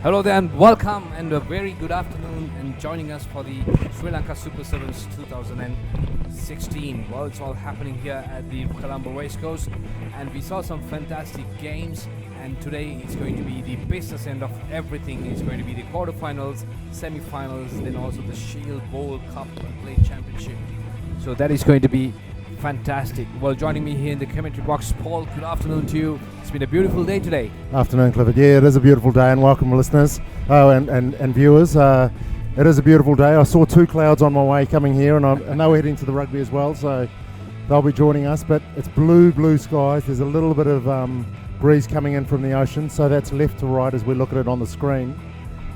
Hello there and welcome and a very good afternoon and joining us for the Sri Lanka Super Sevens 2016. Well, it's all happening here at the Colombo Racecourse and we saw some fantastic games, and today it's going to be the business end of everything. It's going to be the quarterfinals, semi-finals, then also the Shield Bowl Cup Play Championship. So that is going to be fantastic. Well, joining me here in the commentary box, Paul, good afternoon to you. It's been a beautiful day today. Afternoon, Clifford. Yeah, it is a beautiful day, and welcome listeners and viewers. It is a beautiful day. I saw two clouds on my way coming here, and they were heading to the rugby as well, so they'll be joining us. But it's blue skies. There's a little bit of breeze coming in from the ocean, so that's left to right as we look at it on the screen.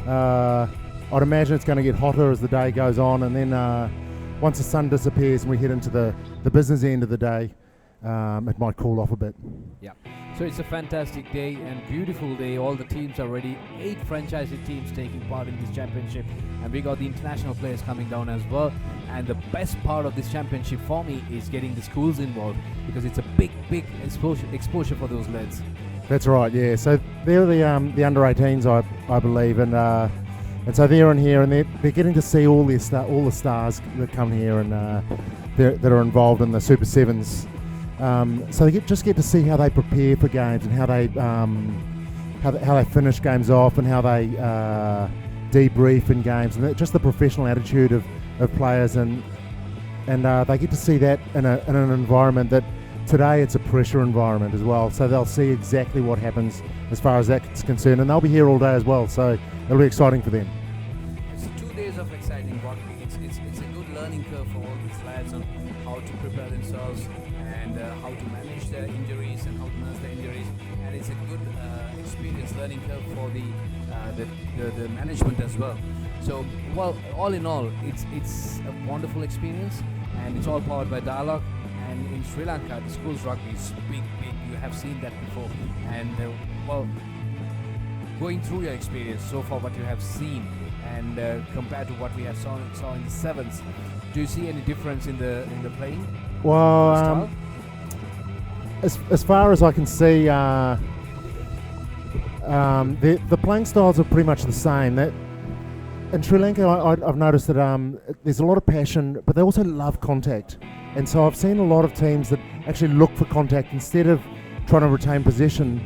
I'd imagine it's going to get hotter as the day goes on, and then once the sun disappears and we head into the business end of the day, it might cool off a bit. Yeah. So it's a fantastic day and beautiful day. All the teams are ready. 8 franchisee teams taking part in this championship, and we got the international players coming down as well. And the best part of this championship for me is getting the schools involved, because it's a big exposure for those lads. That's right. Yeah. So they're the under 18s, I believe, and so they're in here, and they're getting to see all the stars that come here and that are involved in the Super Sevens. So they just get to see how they prepare for games and how they finish games off and how they debrief in games, and just the professional attitude of players, and they get to see that in an environment that today it's a pressure environment as well. So they'll see exactly what happens as far as that's concerned, and they'll be here all day as well. So it'll be exciting for them. It's 2 days of exciting rugby. It's a good learning curve for all these lads on how to prepare themselves and how to manage their injuries and how to nurse their injuries, and it's a good experience learning curve for the management as well. So, well, all in all, it's a wonderful experience, and it's all powered by Dialogue. And in Sri Lanka, the schools rugby is big. You have seen that before, and well, going through your experience so far, what you have seen, and compared to what we have saw in the sevens, do you see any difference in the playing? Well, as far as I can see, the playing styles are pretty much the same. That in Sri Lanka, I've noticed that there's a lot of passion, but they also love contact. And so I've seen a lot of teams that actually look for contact instead of trying to retain possession.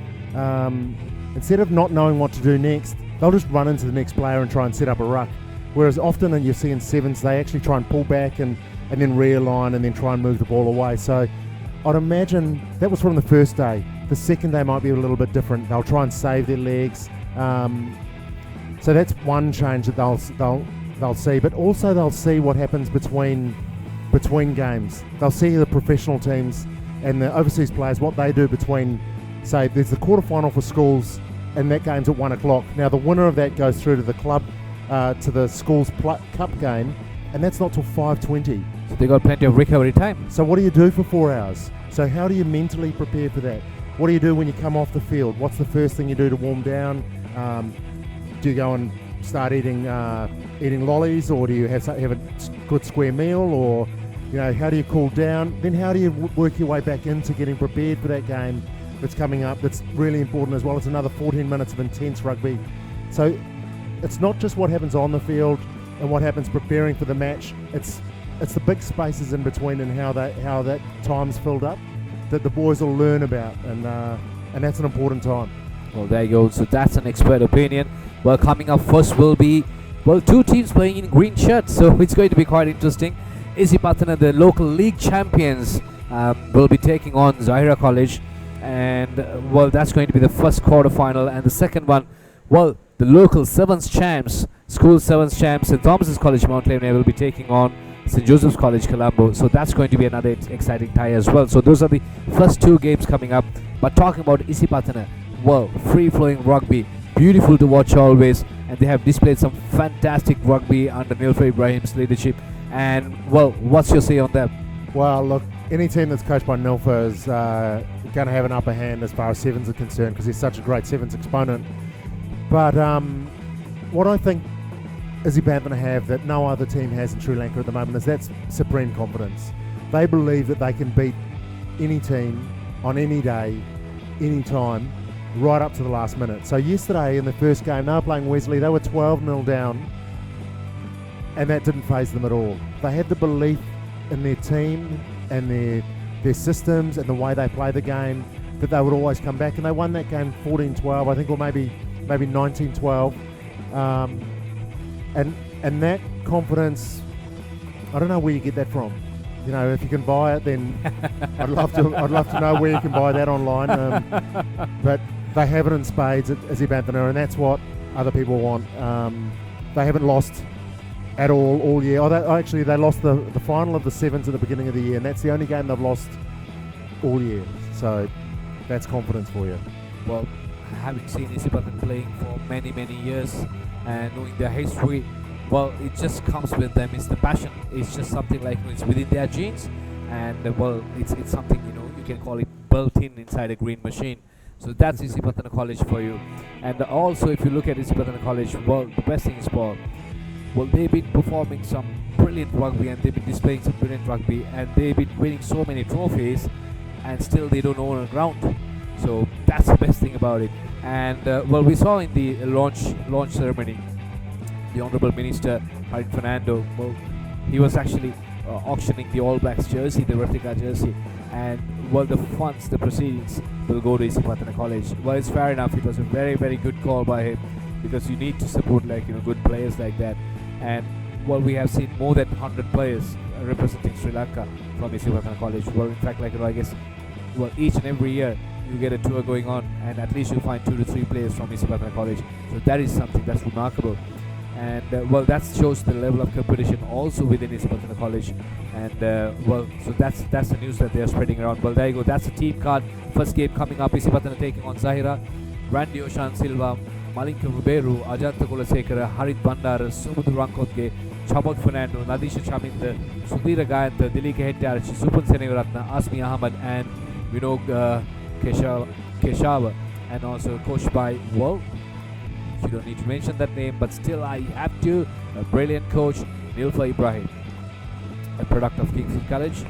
Instead of not knowing what to do next, they'll just run into the next player and try and set up a ruck. Whereas often, and you see in sevens, they actually try and pull back and then realign and then try and move the ball away. So I'd imagine that was from the first day. The second day might be a little bit different. They'll try and save their legs. So that's one change that they'll see. But also they'll see what happens between games. They'll see the professional teams and the overseas players, what they do between, say, there's the quarterfinal for schools, and that game's at 1 o'clock. Now the winner of that goes through to the club, to the schools cup game, and that's not till 5:20. So they got plenty of recovery time. So what do you do for 4 hours? So how do you mentally prepare for that? What do you do when you come off the field? What's the first thing you do to warm down? Do you go and start eating lollies, or do you have a good square meal, or how do you cool down? Then how do you work your way back into getting prepared for that game that's coming up? That's really important as well. It's another 14 minutes of intense rugby. So it's not just what happens on the field and what happens preparing for the match. It's the big spaces in between and how that time's filled up that the boys will learn about, and that's an important time. Well, there you go. So that's an expert opinion. Well, coming up first will be 2 teams playing in green shirts, so it's going to be quite interesting. Isipatana, the local league champions, will be taking on Zahira College, and that's going to be the first quarterfinal. And the second one, the local sevens champs, school sevens champs, St. Thomas's College Mount Lebanon will be taking on St. Joseph's College Colombo. So that's going to be another exciting tie as well. So those are the first 2 games coming up. But talking about Isipatana, free-flowing rugby, beautiful to watch always, and they have displayed some fantastic rugby under Nilfa Ibrahim's leadership. And what's your say on that? Well, look, any team that's coached by Nilfa is going to have an upper hand as far as sevens are concerned, because he's such a great sevens exponent. But what I think Isipatana have that no other team has in Sri Lanka at the moment is that supreme confidence. They believe that they can beat any team on any day, any time, right up to the last minute. So yesterday in the first game, they were playing Wesley. They were 12-0 down, and that didn't faze them at all. They had the belief in their team and their systems and the way they play the game that they would always come back, and they won that game 14-12, I think, or maybe 19-12. And that confidence, I don't know where you get that from. You know, if you can buy it, then I'd love to know where you can buy that online. But they have it in spades at Izzy Banthana, and that's what other people want. They haven't lost at all year. Actually, they lost the final of the Sevens at the beginning of the year, and that's the only game they've lost all year. So that's confidence for you. Well, having seen Isipatan playing for many years and knowing their history, well, it just comes with them. It's the passion. It's just something like it's within their genes, and well, it's something you can call it built inside a green machine. So that's Isipatan College for you. And also, if you look at Isipatan College, well, the best thing is well, they've been performing some brilliant rugby, and they've been displaying some brilliant rugby, and they've been winning so many trophies, and still they don't own a ground. So that's the best thing about it. And well, we saw in the launch ceremony, the Honourable Minister Harin Fernando, well, he was actually auctioning the All Blacks jersey, the replica jersey, and well, the funds, the proceedings will go to Isipatana College. Well, it's fair enough. It was a very good call by him, because you need to support good players like that. And well, we have seen more than 100 players representing Sri Lanka from Isipatana College. Well, in fact, I guess, well, each and every year you get a tour going on, and at least you find 2 to 3 players from Isipatana College. So that is something that's remarkable. And well, that shows the level of competition also within Isipatana College. And well, so that's the news that they are spreading around. Well, there you go. That's the team card. First game coming up: Isipatana taking on Zahira, Randy Oshan Silva, Malinka Ruberu, Ajanta Kulasekara, Harit Bandara, Sumudhu Rankotge, Chabot Fernando, Nadisha Chaminda, Sudhira Gayanta, Dilika Hettiarchi, Supan Senevaratna, Asmi Ahmad, and Vinod Keshava, and also coached by, well, you don't need to mention that name, but still I have to, a brilliant coach, Nilfa Ibrahim, a product of Kingston College.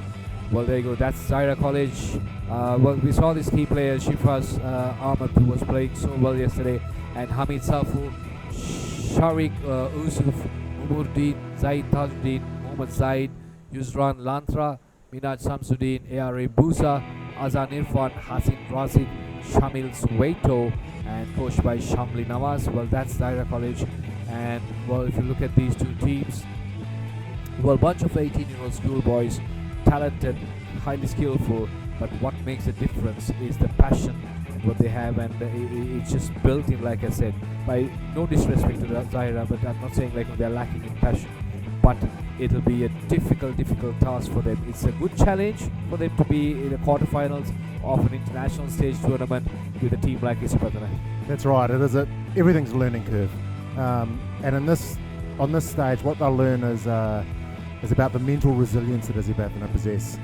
Well, there you go, that's Zaira College. Well, we saw these key players, Shifaz Ahmed, who was playing so well yesterday, and Hamid Safu, Sharik Usuf, Umurdin, Zaid Tajuddin, Mohammad Zaid, Yusran Lantra, Minaj Samsuddin, A.R.A. Busa, Azan Irfan, Hasin Razid, Shamil Suwaito, and coached by Shamli Nawaz. Well, that's Zaira College. And well, if you look at these two teams, well, bunch of 18-year-old schoolboys, talented, highly skillful, but what makes a difference is the passion what they have, and it's just built in, like I said, by no disrespect to Zaira, but I'm not saying like they're lacking in passion, but it'll be a difficult task for them. It's a good challenge for them to be in the quarterfinals of an international stage tournament with a team like Isipatana. That's right. It is everything's a learning curve, and on this stage, what they'll learn is about the mental resilience that Isipatana possess,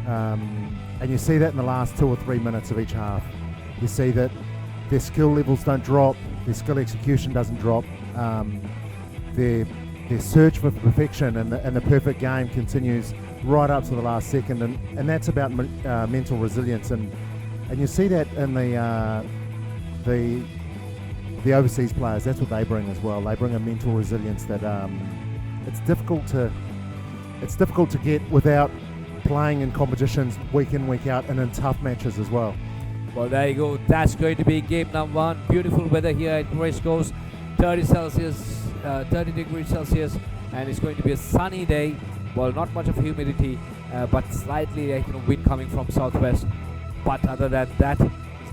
and you see that in the last 2 or 3 minutes of each half. You see that their skill levels don't drop, their skill execution doesn't drop, their search for perfection and the perfect game continues right up to the last second, and that's about mental resilience, and you see that in the overseas players. That's what they bring as well. They bring a mental resilience that it's difficult to get without playing in competitions week in, week out, and in tough matches as well. Well, there you go. That's going to be game number 1. Beautiful weather here at Race Course, 30 degrees Celsius, and it's going to be a sunny day. Well, not much of humidity, but slightly wind coming from southwest. But other than that,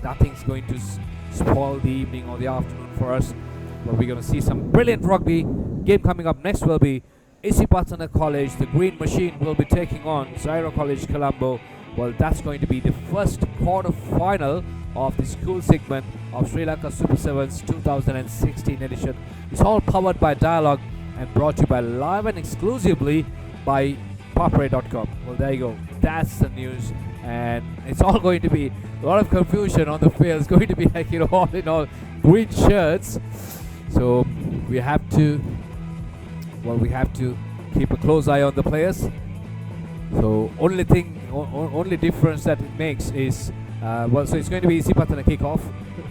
nothing's going to spoil the evening or the afternoon for us. Well, we're going to see some brilliant rugby. Game coming up next will be Isipatana College. The Green Machine will be taking on Zaira College Colombo. Well, that's going to be the first quarter final of the school segment of Sri Lanka Super 7's 2016 edition. It's all powered by Dialogue and brought to you by live and exclusively by ThePapare.com. Well, there you go. That's the news, and it's all going to be a lot of confusion on the field. It's going to be like all in all green shirts. So we have to keep a close eye on the players. So only difference that it makes is so it's going to be Isipatana kickoff.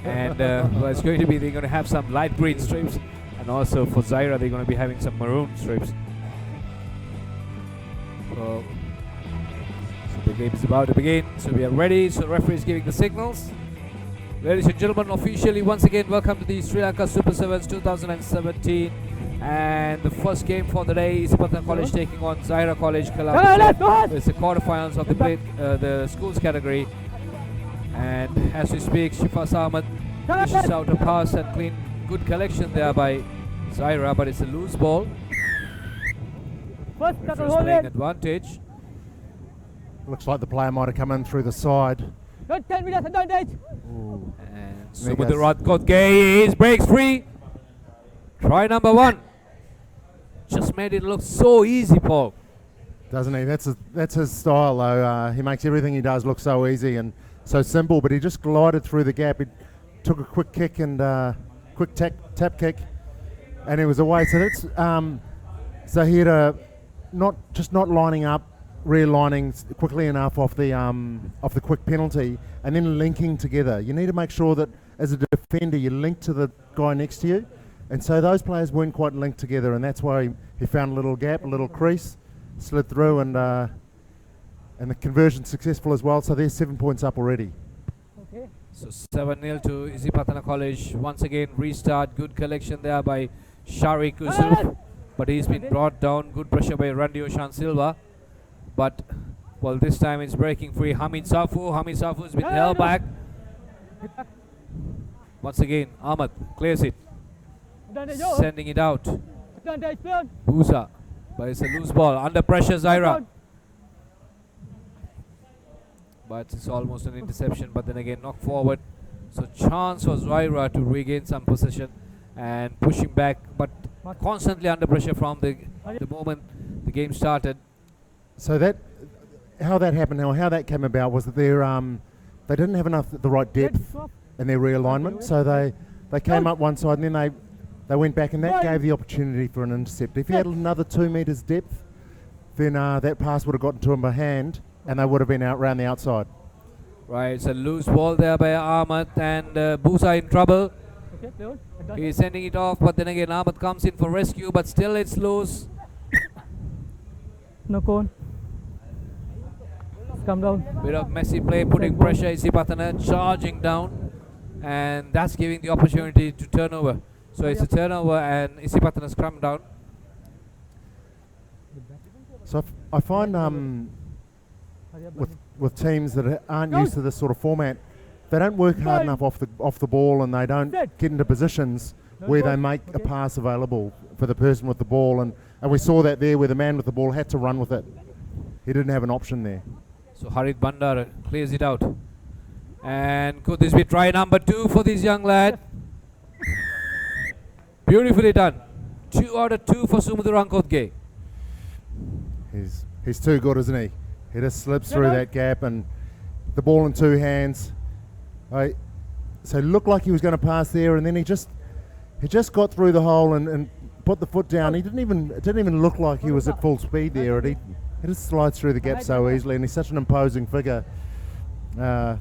And well, it's going to be, they're going to have some light green strips, and also for Zaira they're going to be having some maroon strips. So the game is about to begin, so we are ready. So the referee is giving the signals. Ladies and gentlemen, officially once again welcome to the Sri Lanka Super 7s 2017, and the first game for the day is Patna College taking on Zaira College Kalapa. It's the quarterfinals of the schools category, and as we speak, Shifas Ahmed dishes out a pass and clean, good collection there by Zaira, but it's a loose ball. Referee's playing advantage. Looks like the player might have come in through the side. And Sumudurat Kotge breaks free. Try number 1. Just made it look so easy, Paul. Doesn't he? That's his style, though. He makes everything he does look so easy and so simple, but he just glided through the gap. He took a quick kick and quick tap kick, and he was away. So that's Zahira not lining up, realigning quickly enough off the quick penalty, and then linking together. You need to make sure that as a defender you link to the guy next to you, and so those players weren't quite linked together, and that's why he found a little gap, a little crease, slid through, and the conversion successful as well. So there's 7 points up already. Okay. So 7-0 to Isipatana College. Once again, restart. Good collection there by Sharik Usuf, but he's been brought down. Good pressure by Randy Oshan Silva. But, well, this time it's breaking free. Hamid Safu. Hamid Safu has been held back. Once again, Ahmed clears it. Sending it out. Busa. But it's a loose ball. Under pressure, Zaira. But it's almost an interception. But then again, knocked forward. So chance for Zaira to regain some possession and pushing back. But constantly under pressure from the moment the game started. So how that happened, how that came about was that they didn't have the right depth in their realignment. So they came up one side and then they went back, and that gave the opportunity for an intercept. If he had another 2 metres depth, then that pass would have gotten to him by hand, and they would have been out round the outside. Right, it's a loose ball there by Ahmed, and Busa in trouble. He's sending it off, but then again Ahmed comes in for rescue, but still it's loose. No cone. Come down. Bit of messy play, putting pressure. Isipatana charging down, and that's giving the opportunity to turn over. So it's a turnover, and Isipatana's come down. So I find with teams that aren't used to this sort of format, they don't work hard enough off the ball, and they don't get into positions where they make a pass available for the person with the ball, and we saw that there where the man with the ball had to run with it. He didn't have an option there. So Harit Bandar clears it out. And could this be try number 2 for this young lad? Beautifully done. 2 out of 2 for Sumuduran Kotge. He's too good, isn't he? He just slips through that gap, and the ball in 2 hands. So it looked like he was going to pass there, and then he just got through the hole and put the foot down. It didn't even look like he was at full speed there. He just slides through the gap so easily, and he's such an imposing figure. It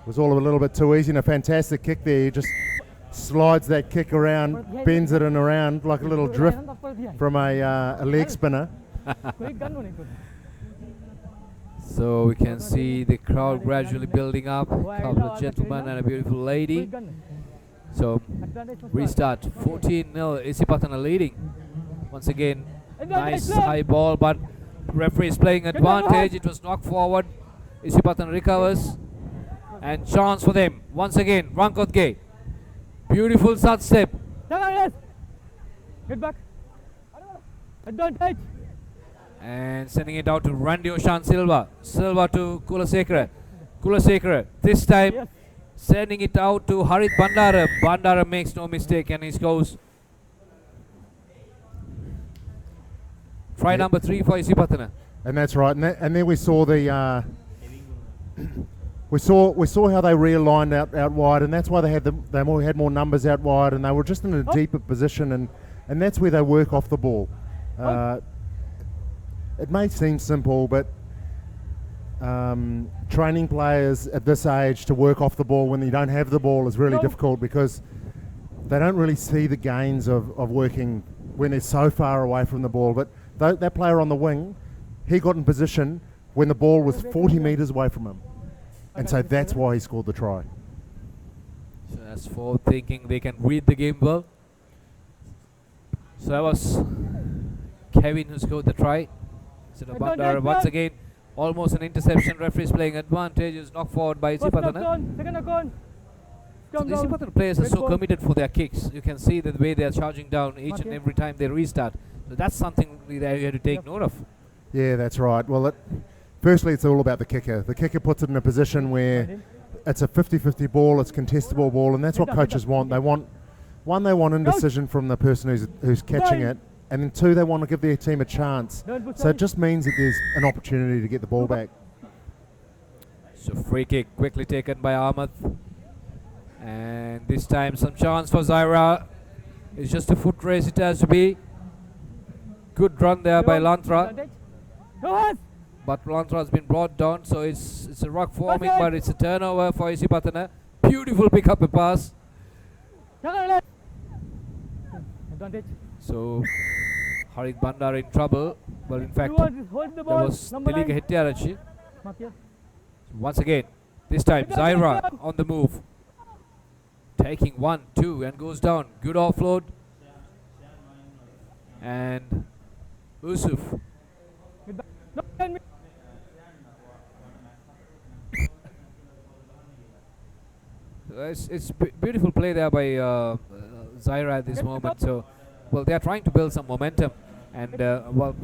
was all a little bit too easy, and a fantastic kick there. He just slides that kick around, bends it and around like a little drift from a leg spinner. So we can see the crowd gradually building up. A couple of gentlemen and a beautiful lady. So restart. 14-0. Isipatana leading. Once again, nice high ball, but referee is playing advantage. It was knocked forward. Isipatana recovers, and chance for them. Once again, Rankotge. Beautiful side step. Get back. Advantage. And sending it out to Randy Oshan Silva. Silva to Kulasekara. Kulasekara this time sending it out to Harit Bandara. Bandara makes no mistake and he scores. Try number 3 for Isipatana. And that's right. And then we saw the we saw how they realigned out wide, and that's why they had more numbers out wide, and they were just in a deeper position, and that's where they work off the ball. It may seem simple, but training players at this age to work off the ball when you don't have the ball is really difficult because they don't really see the gains of working when they're so far away from the ball. But that player on the wing, he got in position when the ball was 40 metres away from him. And so that's why he scored the try. So that's for thinking they can read the game well. So that was Kevin who scored the try. So the Bandar once again, almost an interception. Referees playing advantage, is knocked forward by Isipatana. Second account. So the Isipatana players are so committed for their kicks. You can see the way they are charging down each and every time they restart. So that's something that you have to take note of. Yeah, that's right. Well, firstly, it's all about the kicker. The kicker puts it in a position where it's a 50-50 ball, it's contestable ball, and that's what coaches want. They want, one, they want indecision from the person who's catching it, and then two, they want to give their team a chance. So it just means that there's an opportunity to get the ball back. So free kick quickly taken by Ahmed. And this time some chance for Zaira. It's just a foot race it has to be. Good run there by Lantra. But Lantra has been brought down, so it's a ruck forming, but it's a turnover for Isipatana. Beautiful pick up a pass. So Harit Bandar in trouble. Well, in fact, that was Tilika Hettiarachi. Once again, this time Zaira on the move. Taking 1, 2 and goes down. Good offload. And Yusuf. It's beautiful play there by Zaira at this moment. So, well, they are trying to build some momentum, and well,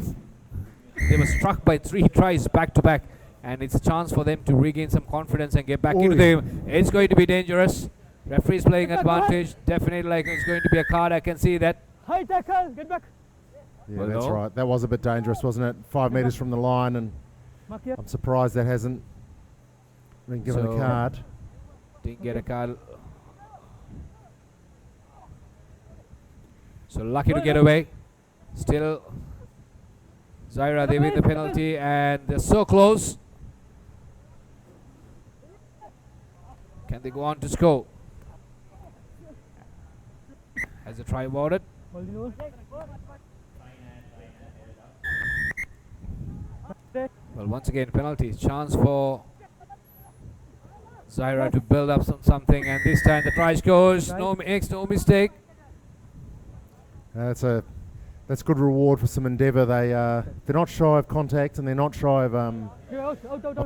they were struck by 3 tries back to back, and it's a chance for them to regain some confidence and get back into the game. It's going to be dangerous. Referee's playing advantage. Definitely, like it's going to be a card. I can see that. High tackle, get back. Yeah, well, that's right. That was a bit dangerous, wasn't it? 5 metres from the line, and I'm surprised that hasn't been given a card. Didn't get a card. So lucky to get away. Still, Zaira, they win the penalty, and they're so close. Can they go on to score? Has a try awarded. Well, once again, penalty. Chance for Zaira to build up something, and this time the try scores. Makes no mistake. That's good reward for some endeavour. They're not shy of contact, and they're not shy of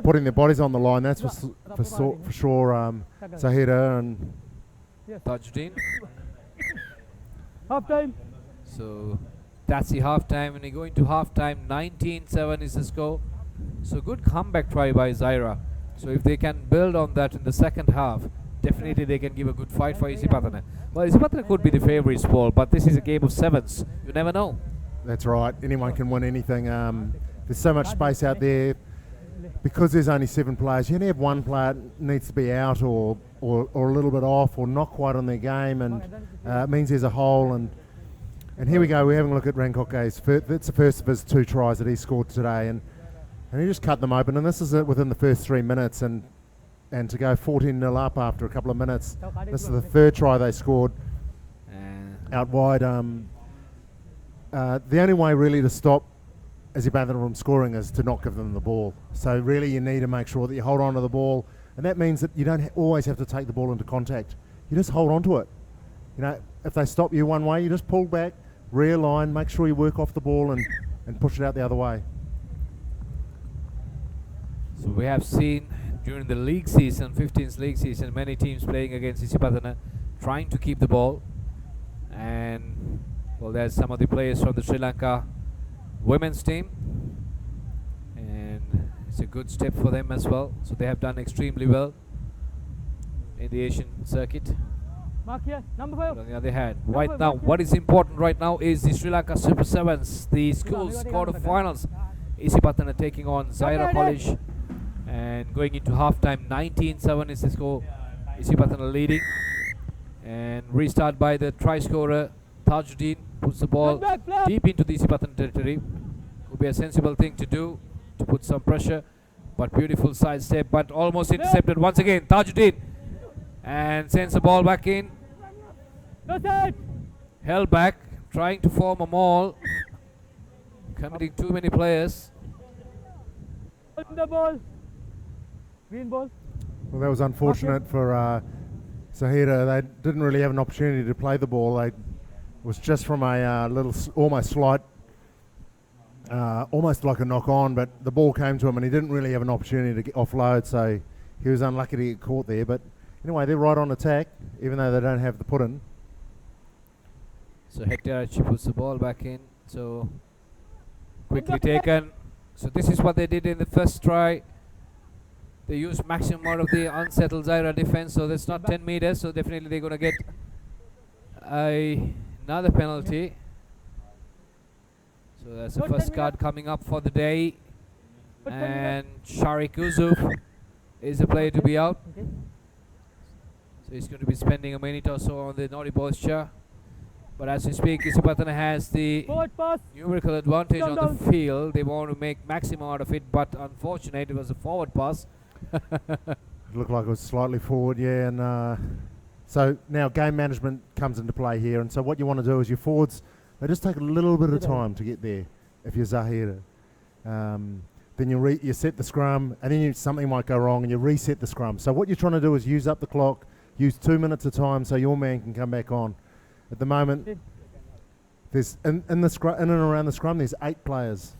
putting their bodies on the line. That's for sure. Zahira and Tajuddin. Half time. So that's the half time. When you go into half time, 19-7 is the score. So good comeback try by Zaira. So if they can build on that in the second half, definitely they can give a good fight for Isipatana. Well, Isipatana could be the favourites, Paul, but this is a game of sevens. You never know. That's right. Anyone can win anything. There's so much space out there. Because there's only 7 players, you only have one player needs to be out or a little bit off or not quite on their game, and it means there's a hole. And here we go. We're having a look at Rankoke's. That's the first of his 2 tries that he scored today, and he just cut them open. And this is it within the first 3 minutes, and to go 14-0 up after a couple of minutes. This is the 3rd try they scored out wide. The only way really to stop Isipatana from scoring is to not give them the ball. So really you need to make sure that you hold on to the ball, and that means that you don't always have to take the ball into contact. You just hold on to it. You know, if they stop you one way, you just pull back, realign, make sure you work off the ball and push it out the other way. So we have seen during the league season, 15th league season, many teams playing against Isipatana trying to keep the ball, and well, there's some of the players from the Sri Lanka women's team, and it's a good step for them as well. So they have done extremely well in the Asian circuit. Mark here, number 5. But on the other hand, right now, what is important right now is the Sri Lanka Super Sevens, the schools quarterfinals. Isipatana taking on Zaira College, and going into halftime, 19-7 is the score. Isipatana leading, and restart by the try scorer Tajuddin. Puts the ball deep into the Isipatana territory. Would be a sensible thing to do, to put some pressure. but beautiful side step, but almost intercepted once again. Tajuddin and sends the ball back in. Go set. Held back, trying to form a maul, committing too many players. On the ball. Green ball. Well, that was unfortunate for Zahira. They didn't really have an opportunity to play the ball. It was just from a almost slight, almost like a knock on, but the ball came to him and he didn't really have an opportunity to offload, so he was unlucky to get caught there. But anyway, they're right on attack, even though they don't have the put in. So Hector actually puts the ball back in. So quickly taken. So this is what they did in the first try. They used maximum out of the unsettled Zaira defense. So that's not 10 meters. So definitely they're going to get another penalty. So that's the first card coming up for the day. And Sharik Uzuf is the player to be out. Okay. So he's going to be spending a minute or so on the naughty posture. But as we speak, Isipatana has the Forward pass. numerical advantage on Down. the field. They want to make maximum out of it, but unfortunately it was a forward pass. It looked like it was slightly forward, yeah. And so now game management comes into play here. And so what you want to do is your forwards, they just take a little bit of time to get there. If you're Zahira, then you set the scrum, and then something might go wrong, and you reset the scrum. So what you're trying to do is use up the clock, use 2 minutes of time, so your man can come back on. At the moment, there's in and around the scrum, there's 8 players.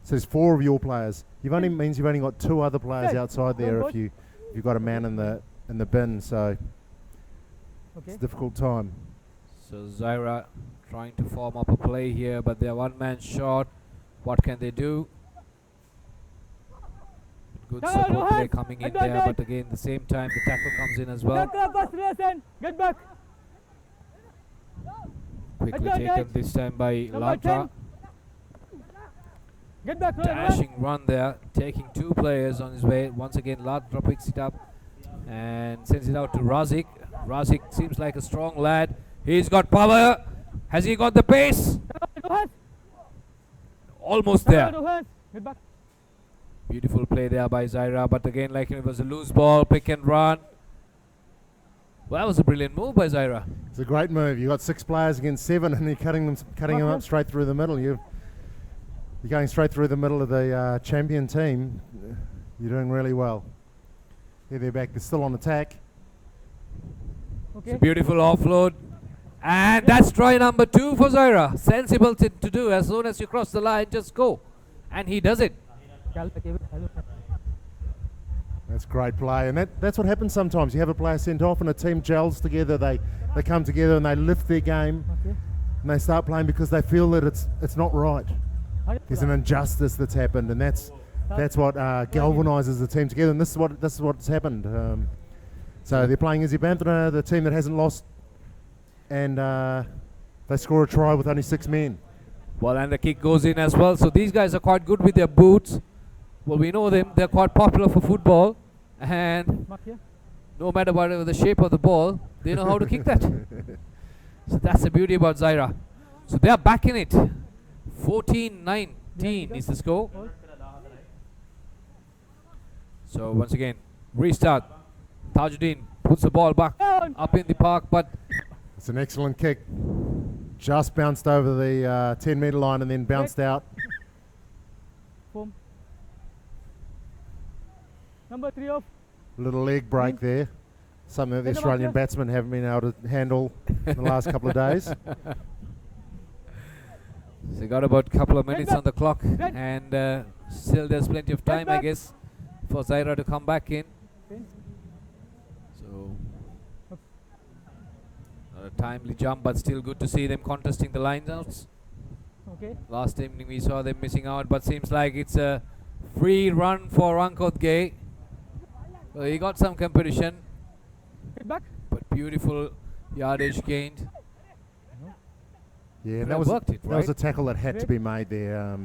So there's 4 of your players. Means you've only got 2 other players outside there if you've got a man in the bin. So it's a difficult time. So Zaira trying to form up a play here, but they're one man short. What can they do? Good No, support no play hands. coming in And back, there, back. but again the same time the tackle comes in as well. Pass listen. Get back. Quickly Again, taken guys. this time by Number Lanta. 10. Get back. Dashing run there, taking 2 players on his way. Once again, Latra picks it up and sends it out to Razik. Razik seems like a strong lad. He's got power. Has he got the pace? No hands. Almost there. No hands. Get back. Beautiful play there by Zaira, but again, like it was a loose ball, pick and run. Well, that was a brilliant move by Zaira. It's a great move. You got 6 players against 7, and you're cutting them up straight through the middle. You're going straight through the middle of the champion team. You're doing really well. Here they're back. They're still on attack. Okay. It's a beautiful offload. And that's try number 2 for Zaira. Sensible to do. As soon as you cross the line, just go. And he does it. That's great play, and that's what happens sometimes. You have a player sent off and a team gels together, they come together and they lift their game, Okay. and they start playing because they feel that it's not right. There's an injustice that's happened, and that's what galvanises the team together, and this is what's happened. So they're playing Izzy Banthana, the team that hasn't lost, and they score a try with only 6 men. Well, and the kick goes in as well. So these guys are quite good with their boots. Well, we know them. They're quite popular for football. And Mark here. no matter whatever the shape of the ball, they know how to kick that. So that's the beauty about Zaira. So they are back in it. 14-19 is the score. So once again, restart. Tajuddin puts the ball back Down. up in the park, but It's an excellent kick. Just bounced over the 10-metre line and then bounced out. Boom. Number 3 off. Little leg break there. Something that the Australian batsmen haven't been able to handle in the last couple of days. they got about a couple of minutes back. on the clock, Red. and still there's plenty of time, I back. guess, for Zaira to come back in. Okay. So not a timely jump, but still good to see them contesting the line outs. Okay. Last evening we saw them missing out, but seems like it's a free run for Rankot Gay. So he got some competition, Get back. but beautiful yardage gained. Yeah, Could and have worked it, that was right? a tackle that had to be made there.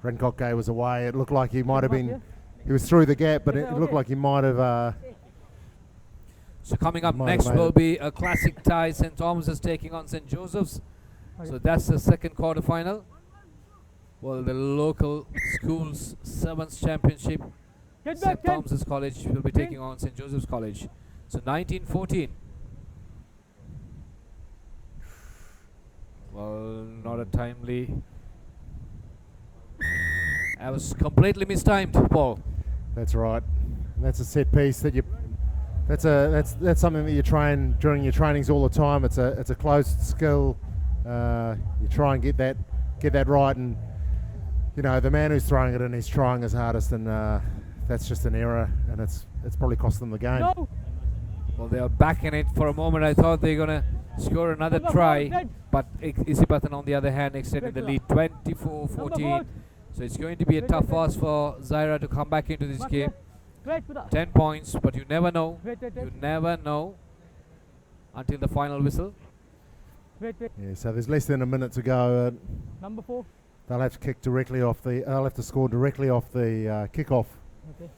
Rankot Gay was away. It looked like he might have been, he was through the gap, but it looked like he might have. So coming up Might have next made will it. be a classic tie. St. Thomas is taking on St. Joseph's. So that's the second quarter-final. Well, the local schools sevens championship Get St. back, 10. Thomas's College will be taking on St. Joseph's College. So 19-14. Well, not a timely. I was completely mistimed, Paul. That's right. That's a set piece that you. That's something that you train during your trainings all the time. It's a closed skill. You try and get that right, and you know the man who's throwing it in, he's trying his hardest, and that's just an error, and it's probably cost them the game. No. Well, they are back in it for a moment. I thought they were gonna score another Number try, 4, but Isipathan on the other hand extending the lead, Number 24-14. 4. So it's going to be a tough ask for Zaira to come back into this Mark game. here. Wait, Buddha. 10 points, but you never know. Wait. You never know until the final whistle. Wait. Yeah. So there's less than a minute to go. Number 4. They'll have to kick directly off the. They'll have to score directly off the kickoff, Okay.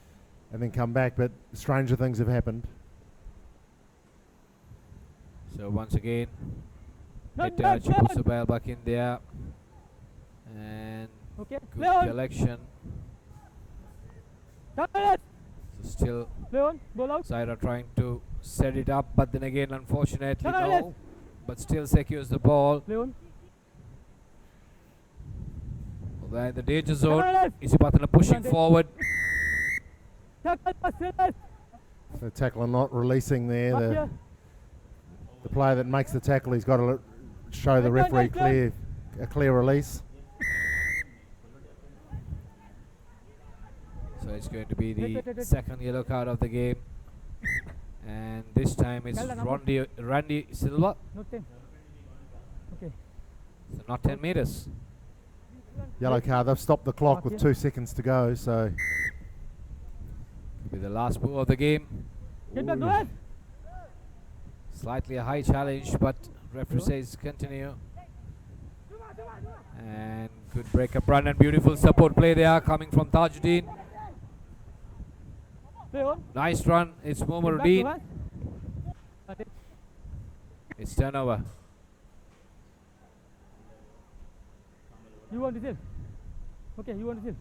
and then come back. But stranger things have happened. So once again, Back, Chico Subel back in there. And Okay. good Play on. collection. Turn it. So still Play on. Ball out. Zaira trying to set it up, but then again, unfortunately, Turn no. it. But still secures the ball. Play on. Well, they're in the danger zone. Turn it. Isipatana pushing Turn it. forward. Tackle, pass it. The tackler not releasing there. Mark here. The player that makes the tackle, he's got to show the Nice one, referee nice a clear release. So it's going to be the Wait. second yellow card of the game. And this time it's Tell the number. Randy Silva. No 10. Okay. So not 10 meters. Yellow card. They've stopped the clock with Okay. 2 seconds to go. So Could be the last move of the game. Get back Ooh. to it. Slightly a high challenge, but referee Sure. says continue. And good breakup run and beautiful support play there coming from Tajuddin. Play on. Nice run. It's Get back to Momaruddin. it. Got it. It's turnover. You want to seal? Okay, you want to seal?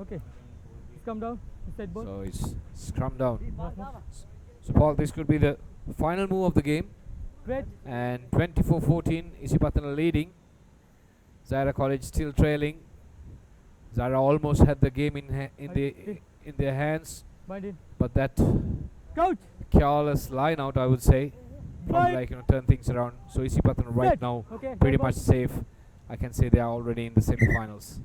Okay. Just come down. Inside ball. So it's scrum down. Mark, mark. So Paul, this could be the final move of the game. Wait. And 24-14, Isipatana leading. Zaira College still trailing. Zaira almost had the game in their hands, Bind in. but that Coach. careless line out, I would say, probably Right. turn things around. So Isipatana right Set. now Okay. pretty right ball. much safe. I can say they are already in the semi-finals.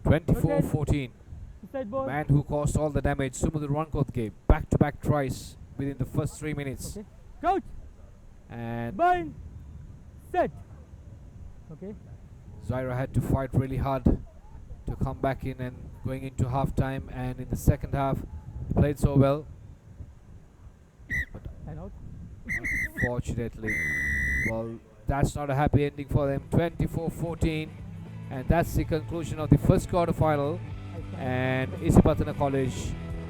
24-14. Inside ball. Man who caused all the damage, Sumudru Rankoth gave back-to-back tries within the first 3 minutes. Okay. Coach. And Bind. Set. Okay. Zaira had to fight really hard to come back in and going into half-time, and in the second half played so well. But And out. unfortunately, well, that's not a happy ending for them. 24-14, and that's the conclusion of the first quarter final. And Isipatana College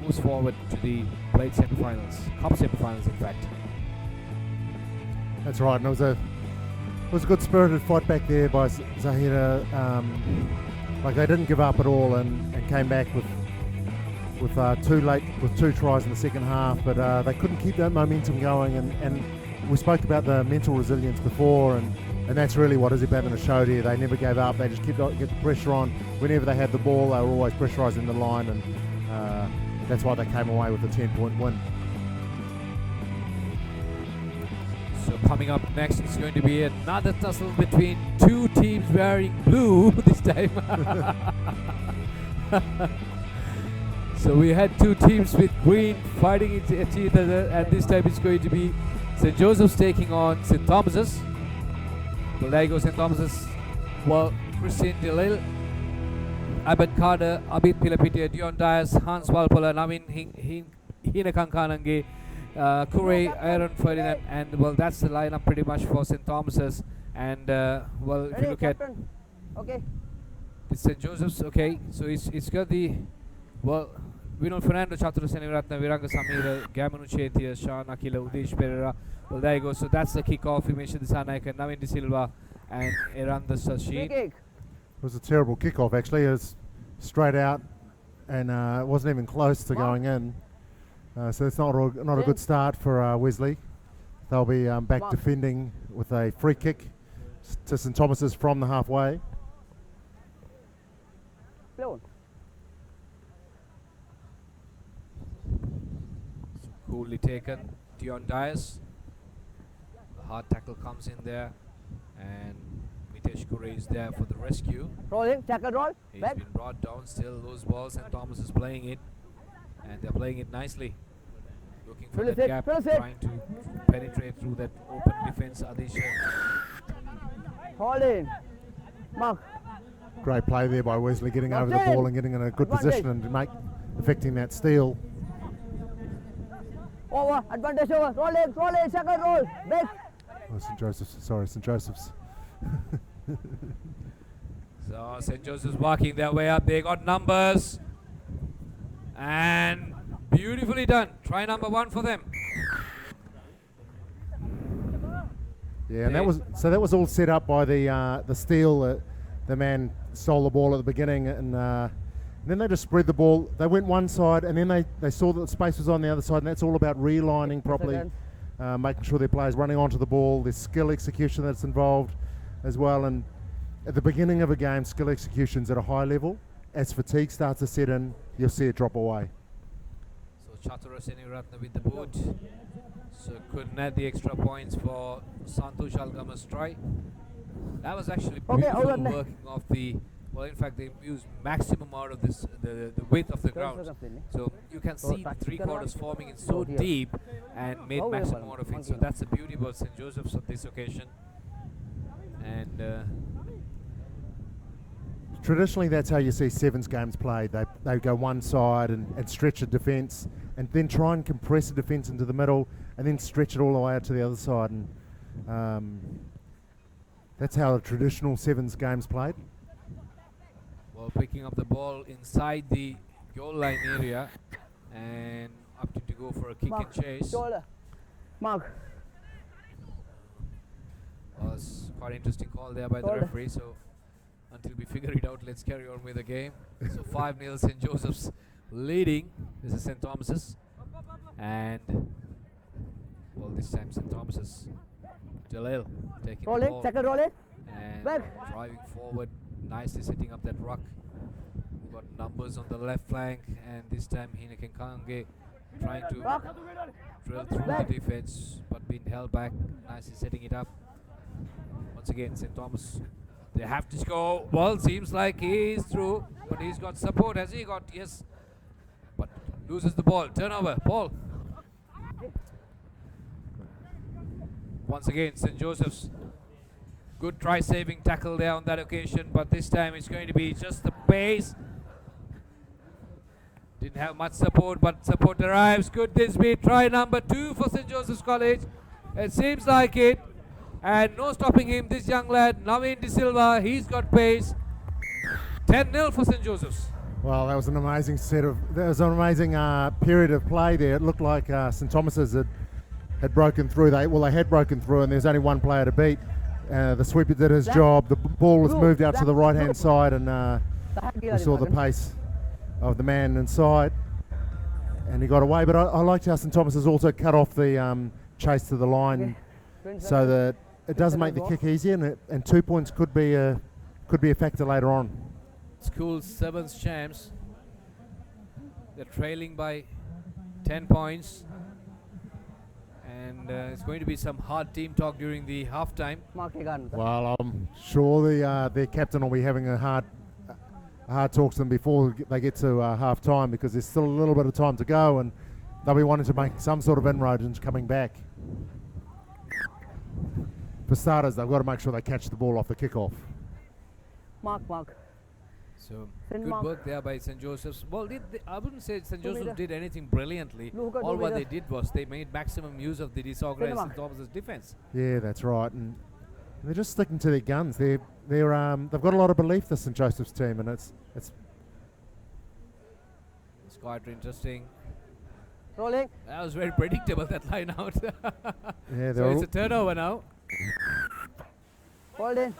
moves forward to the plate semi-finals, cup semi-finals, in fact. that's right. And it was a good spirited fight back there by Zahira. Like they didn't give up at all and came back with two tries in the second half, but they couldn't keep that momentum going. And we spoke about the mental resilience before, and that's really what Isipatana showed here. They never gave up. They just kept getting the pressure on. Whenever they had the ball, they were always pressurising the line, and that's why they came away with a 10-point win. So coming up next is going to be another tussle between two teams wearing blue this time. So we had two teams with green fighting each other, and this time it's going to be St. Joseph's taking on St. Thomas's. Well, there you go, St. Thomas's. Well, Christian Delil, Abed Carter, Abid Pilapitia, Dion Dias, Hans Walpola, Navin Hinakankanange, Kure, Aaron Ferdinand, and well, that's the lineup pretty much for St. Thomas's. And well, if you look at Okay. it's St. Joseph's, okay, so it's got the, well, Vinod Fernando, Chatura Seniratna, Viranga Samira, Gamanu Chetia, Sean Akila, Udesh Pereira. Well, there you go. So that's the kickoff. Himesh Disanaika, Navin De Silva, and Eranda Free Sachin. kick. It was a terrible kickoff, actually. straight out, and it wasn't even close to going in. So it's not a good start for Wesley. They'll be back defending with a free kick to St Thomas's from the halfway. Coolly taken, Dion Dias. The hard tackle comes in there, and Mitesh Kure is there for the rescue. Rolling, tackle roll, He's back. been brought down, still loose ball. St Thomas is playing it, and they're playing it nicely. Looking for that gap, trying to penetrate through that open defense. Adisha. Hold in. Mark. Great play there by Wesley, getting over the ball and getting in a good position and affecting that steal. Over, advantage over. Roll in, second roll, back. Oh, St Joseph's. So St. Joseph's walking their way up. They got numbers, and beautifully done. Try number 1 for them. Yeah, and that was all set up by the steal. The man stole the ball at the beginning, and then they just spread the ball. They went one side, and then they saw that the space was on the other side, and that's all about relining properly, making sure their players running onto the ball. There's skill execution that's involved as well, and at the beginning of a game, skill execution's at a high level. As fatigue starts to set in, you'll see it drop away. So Chatura Seniratna with the boot. So couldn't add the extra points for Santosh Algama's try. That was actually beautiful working off the. Well, in fact, they used maximum out of this the width of the ground. So you can see the 3 quarters forming it so deep and made maximum out of it. So that's the beauty about St. Joseph's on this occasion. And traditionally, that's how you see sevens games played. They go one side and stretch a defence, and then try and compress the defence into the middle, and then stretch it all the way out to the other side. And that's how the traditional sevens games played. Well, picking up the ball inside the goal line area and opting to go for a kick and chase. Mark. Was quite interesting call there by the referee. So until we figure it out, let's carry on with the game. So 5-0 St. Joseph's leading. This is St. Thomas's, and well, this time St. Thomas's. Jalil taking the ball Second roll it, and back. driving forward, nicely setting up that ruck. We've got numbers on the left flank, and this time Hineken Kange trying to drill through the defense, but being held back, nicely setting it up. Once again, St. Thomas, they have to score. Well, seems like he's through, but he's got support. Has he got? Yes, but loses the ball. Turnover, ball. Once again, St. Joseph's. Good try saving tackle there on that occasion, but this time it's going to be just the pace. Didn't have much support, but support arrives. Could this be try number 2 for St. Joseph's College? It seems like it. And no stopping him, this young lad, Naveen De Silva. He's got pace. 10-0 for St. Joseph's. Well, that was an amazing period of play there. It looked like St. Thomas's had broken through. They had broken through, and there's only one player to beat. The sweeper did his job. The ball was moved out to the right-hand side, and we saw the pace of the man inside, and he got away. But I liked how St. Thomas has also cut off the chase to the line, so that it does make the kick easier, and 2 points could be a factor later on. School sevens champs. They're trailing by 10 points. And it's going to be some hard team talk during the halftime. Well, I'm sure their captain will be having a hard talk to them before they get to half-time, because there's still a little bit of time to go, and they'll be wanting to make some sort of inroads and coming back. For starters, they've got to make sure they catch the ball off the kickoff. Mark. So good work there by St. Joseph's. Well, I wouldn't say St. Joseph's did anything brilliantly. All what they did was they made maximum use of the disorganized St. Thomas's defense. Yeah, that's right, and they're just sticking to their guns. They've got a lot of belief, the St. Joseph's team, and it's quite interesting. Rolling. That was very predictable, that line out. Yeah, so it's a turnover now. Hold in.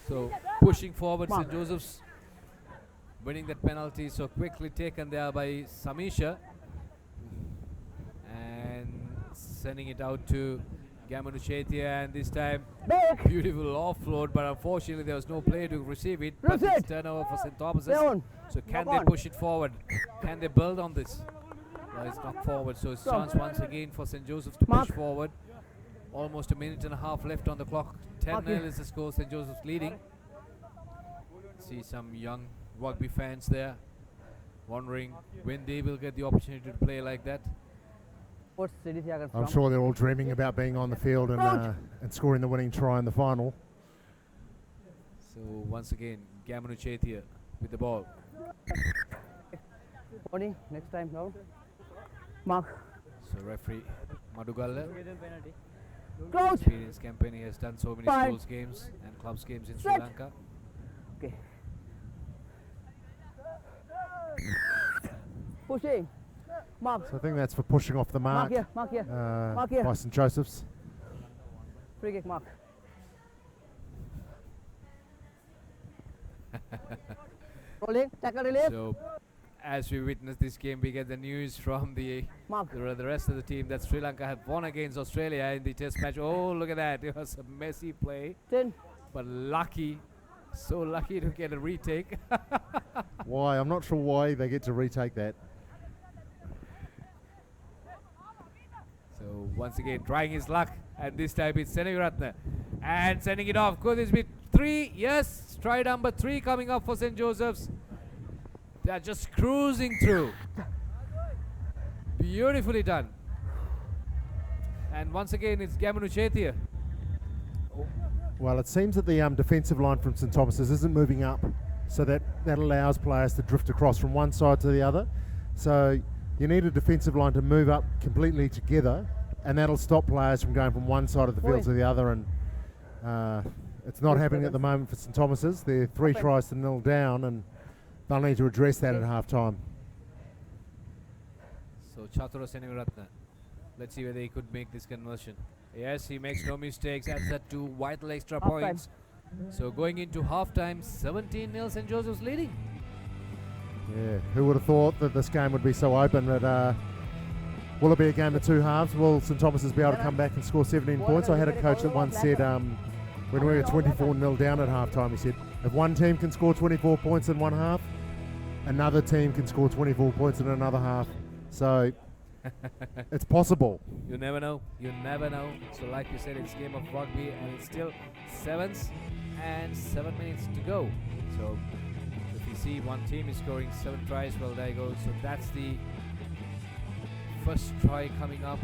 So pushing forward, St. Joseph's winning that penalty so quickly taken there by Samisha. And sending it out to Gamanu Chetia, and this time Back. beautiful offload, but unfortunately there was no player to receive it. But Proceed. it's turnover for St. Thomas's. Down. So can Knock they on. push it forward? Can they build on this? Well, it's knocked forward, so it's Go. chance once again for St. Joseph's to Mark. push forward. Almost a minute and a half left on the clock. 10-0 Mark here. is the score, St. Joseph's leading. See some young rugby fans there wondering when they will get the opportunity to play like that. What's CDC agar I'm from? sure they're all dreaming about being on the field and scoring the winning try in the final. So once again, Gamanu Chetia with the ball. Warning, next time down. Mark. So referee Madugalla, Close. experienced campaign, he has done so many Five. schools games and clubs games in Sri Set. Lanka. Okay. Pushing. Mark. So I think that's for pushing off the mark, Mark here. Mark here. by St. Joseph's. Free kick, Mark. Rolling, tackle relief. So as we witness this game, we get the news from the Mark. the rest of the team that Sri Lanka have won against Australia in the test match. Oh, look at that. It was a messy play, 10. but lucky, so lucky to get a retake. Why? I'm not sure why they get to retake that. So once again, trying his luck, and this time it's Senegaratne. And sending it off. Could this be 3? Yes, try number 3 coming up for St. Joseph's. They are just cruising through. Beautifully done. And once again, it's Gamanu Chetia. Well, it seems that the defensive line from St. Thomas's isn't moving up, so that allows players to drift across from one side to the other. So you need a defensive line to move up completely together, and that'll stop players from going from one side of the field to the other. And it's not happening at the moment for St. Thomas's. They're 3 tries to 0 down, and they'll need to address that at half time. So Chatura Senegaratne. Let's see whether he could make this conversion. Yes, he makes no mistakes. Adds that 2 vital extra Half time. points. So going into halftime, 17-0 St. Joseph's leading. Yeah, who would have thought that this game would be so open? But will it be a game of 2 halves? Will St. Thomas's be able to come back and score 17 points? I had a coach that once said when we were 24-0 down at halftime, he said, if one team can score 24 points in one half, another team can score 24 points in another half. So it's possible. You never know. You never know. So like you said, it's a game of rugby, and it's still 7s and 7 minutes to go. So if you see one team is scoring 7 tries, well, there you go. So that's the first try coming up,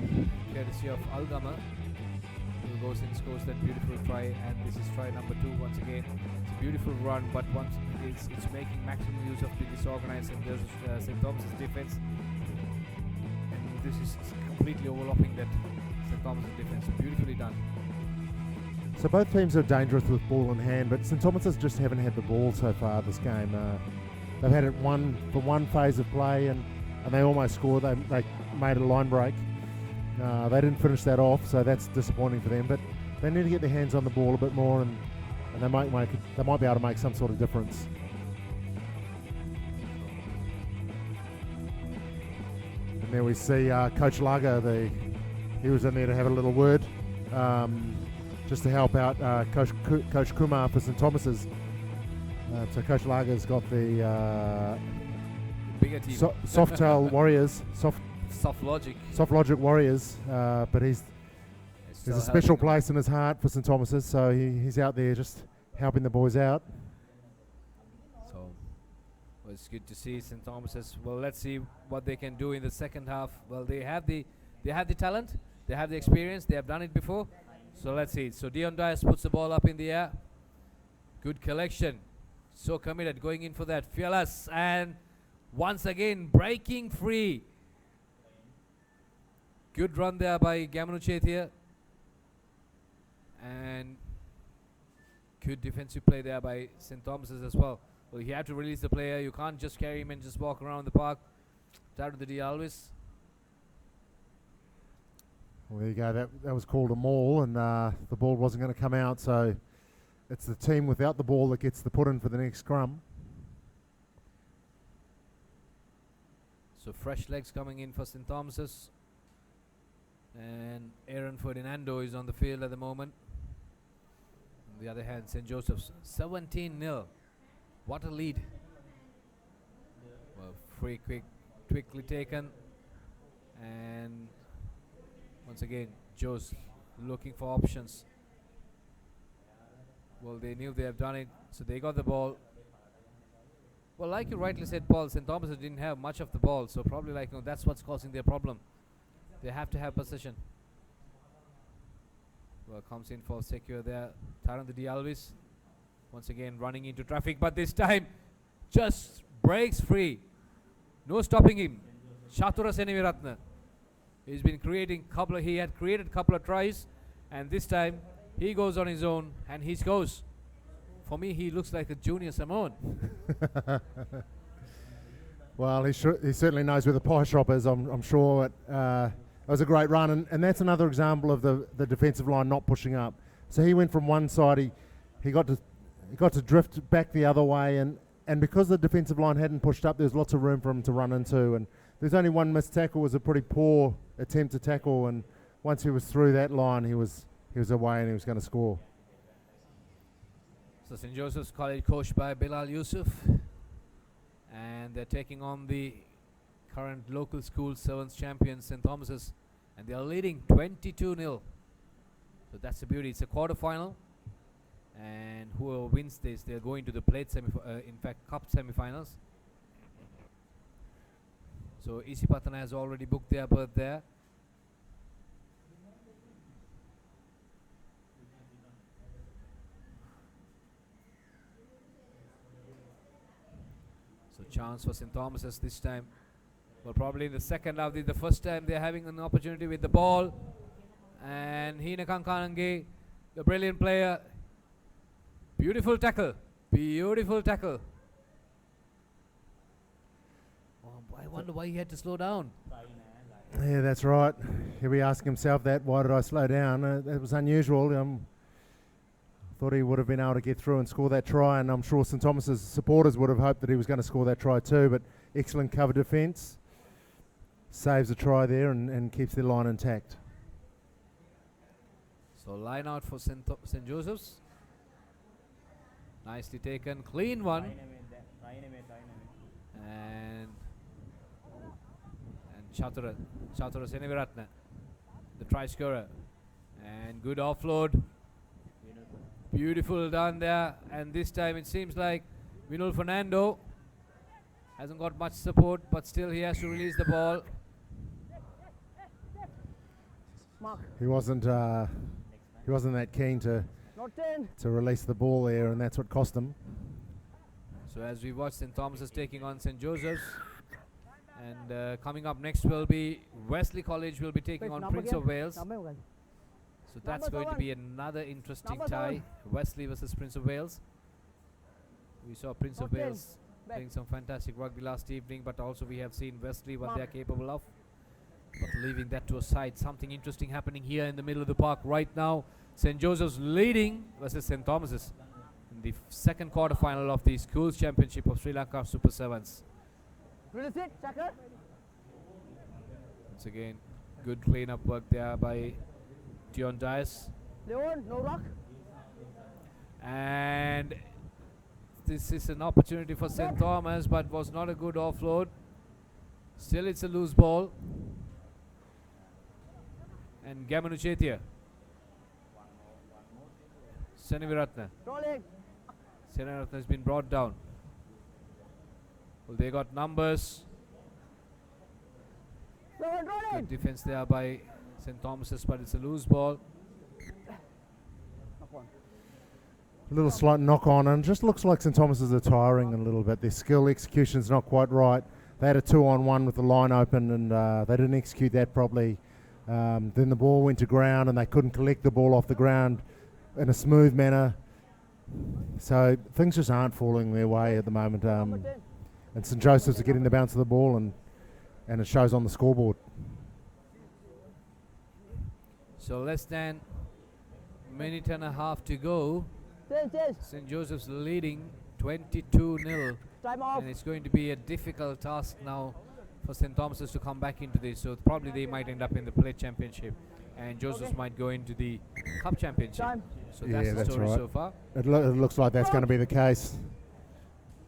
courtesy of Algama, who goes and scores that beautiful try. And this is try number 2 once again. It's a beautiful run, but once it's making maximum use of the disorganized St. Thomas's defense. This is completely overlapping that St. Thomas's defense. Beautifully done. So both teams are dangerous with ball in hand, but St. Thomas's just haven't had the ball so far this game. They've had it for one phase of play, and they almost scored. They made a line break. They didn't finish that off, so that's disappointing for them. But they need to get their hands on the ball a bit more, and they might be able to make some sort of difference. And there we see Coach Lager. He was in there to have a little word, just to help out Coach Kumar for St. Thomas's. So Coach Lager's got the Bigger team. Softail Warriors, Soft Logic. Soft Logic Warriors, but there's a special place in his heart for St. Thomas's, so he's out there just helping the boys out. So well, it's good to see St. Thomas's. Well, let's see what they can do in the second half. Well, they have the talent, they have the experience, they have done it before. So let's see. So Dion Dias puts the ball up in the air. Good collection. So committed, going in for that. Fearless, and once again breaking free. Good run there by Gamanu Chetia. And good defensive play there by St. Thomas's as well. Well, you have to release the player. You can't just carry him and just walk around the park. Down to the Alves. Well, there you go. That was called a maul, and the ball wasn't going to come out. So it's the team without the ball that gets the put in for the next scrum. So fresh legs coming in for St. Thomas's. And Aaron Ferdinando is on the field at the moment. On the other hand, St. Joseph's 17-0. What a lead. Well, free quickly taken. And once again, Joe's looking for options. Well, they knew they have done it, so they got the ball. Well, like you rightly said, Paul, St. Thomas didn't have much of the ball, so probably that's what's causing their problem. They have to have possession. Well, comes in for secure there. Taran the Alvis once again running into traffic, but this time just breaks free. No stopping him. Chatura Seneviratne. He had created a couple of tries, and this time he goes on his own and he scores. For me, he looks like a junior Samoan. Well, he certainly knows where the pie shop is, I'm sure. It was a great run, and that's another example of the defensive line not pushing up. So he went from one side, he got to drift back the other way, and because the defensive line hadn't pushed up, there's lots of room for him to run into. And there's only one missed tackle, was a pretty poor attempt to tackle, and once he was through that line, he was away and he was going to score. So St. Joseph's College coached by Bilal Yusuf, and they're taking on the current local school sevens champions St. Thomas's, and they are leading 22-0. So that's a beauty. It's a quarter-final, and whoever wins this, they're going to the plate cup semi-finals. So Isipatana has already booked their berth there. So chance for St. Thomas's this time. Well, probably in the second half, the first time they're having an opportunity with the ball. And Hina Kankanange, the brilliant player. Beautiful tackle. Beautiful tackle. Oh, I wonder why he had to slow down. Yeah, that's right. He'll be asking himself that, why did I slow down? That was unusual. Thought he would have been able to get through and score that try, and I'm sure St. Thomas's supporters would have hoped that he was going to score that try too, but excellent cover defence. Saves a try there and keeps their line intact. So line out for St. Joseph's. Nicely taken, clean one. And Chatura Seneviratne, the try scorer. And good offload. Beautiful done there. And this time it seems like Vinul Fernando hasn't got much support, but still he has to release the ball. He wasn't that keen to release the ball there, and that's what cost him. So as we watch, St. Thomas's taking on St. Joseph's, and coming up next will be Wesley College will be taking on Prince of Wales. So that's going to be another interesting tie. Wesley versus Prince of Wales. We saw Prince of Wales playing some fantastic rugby last evening, but also we have seen Wesley what they're capable of. But leaving that to a side, something interesting happening here in the middle of the park right now. St. Joseph's leading versus St. Thomas's in the second quarter final of the Schools Championship of Sri Lanka Super Sevens. Once again, good clean-up work there by Dion Dias. And this is an opportunity for St. Thomas, but was not a good offload. Still it's a loose ball. And Gamanu Chetia. Seneviratne. Seneviratne has been brought down. Well, they got numbers. Good defense there by St. Thomas's, but it's a loose ball. A little slight knock on, and just looks like St. Thomas's are tiring a little bit. Their skill execution's not quite right. They had a 2-on-1 with the line open, and they didn't execute that properly. Then the ball went to ground, and they couldn't collect the ball off the ground in a smooth manner. So things just aren't falling their way at the moment. And St. Joseph's are getting the bounce of the ball, and it shows on the scoreboard. So less than a minute and a half to go. St. Joseph's leading 22-0. And it's going to be a difficult task now for St. Thomas's to come back into this. So probably they might end up in the plate championship, and Josephs might go into the cup championship. Time. So Yeah, that's the that's story right. so far. It looks like that's going to be the case.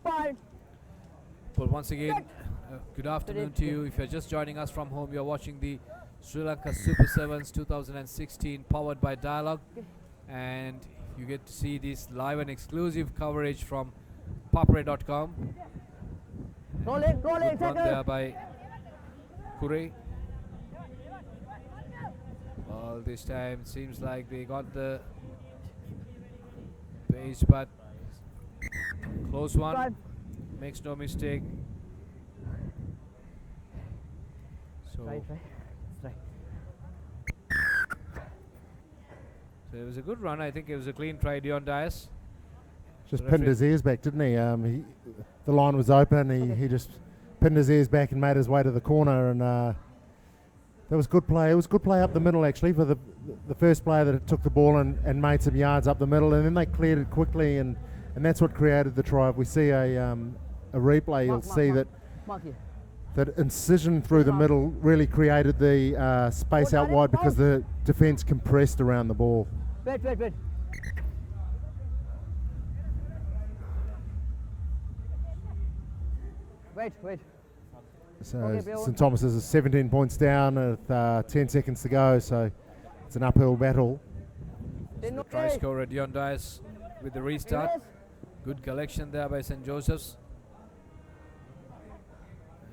Point. Well, once again, good afternoon to you. If you're just joining us from home, you're watching the Sri Lanka Super 7s 2016 powered by Dialogue, and you get to see this live and exclusive coverage from ThePapare.com. Rolling, Good run tackle. there by Kure. Well, this time seems like they got the pace, but close one. Five. Makes no mistake. So, Right. so it was a good run. I think it was a clean try, Dion Dias. Just The pinned referee- his ears back, didn't he? The line was open. He just pinned his ears back and made his way to the corner. And that was good play. It was good play up the middle, actually, for the first player that took the ball and made some yards up the middle. And then they cleared it quickly, and that's what created the try. If we see a replay, you'll see Mark here. that incision through the middle really created the space out wide because the defence compressed around the ball. Wait. Wait. So Okay, Bill. St Thomas is 17 points down with 10 seconds to go, so it's an uphill battle. The try scorer Dion Dias with the restart. Good collection there by St. Joseph's.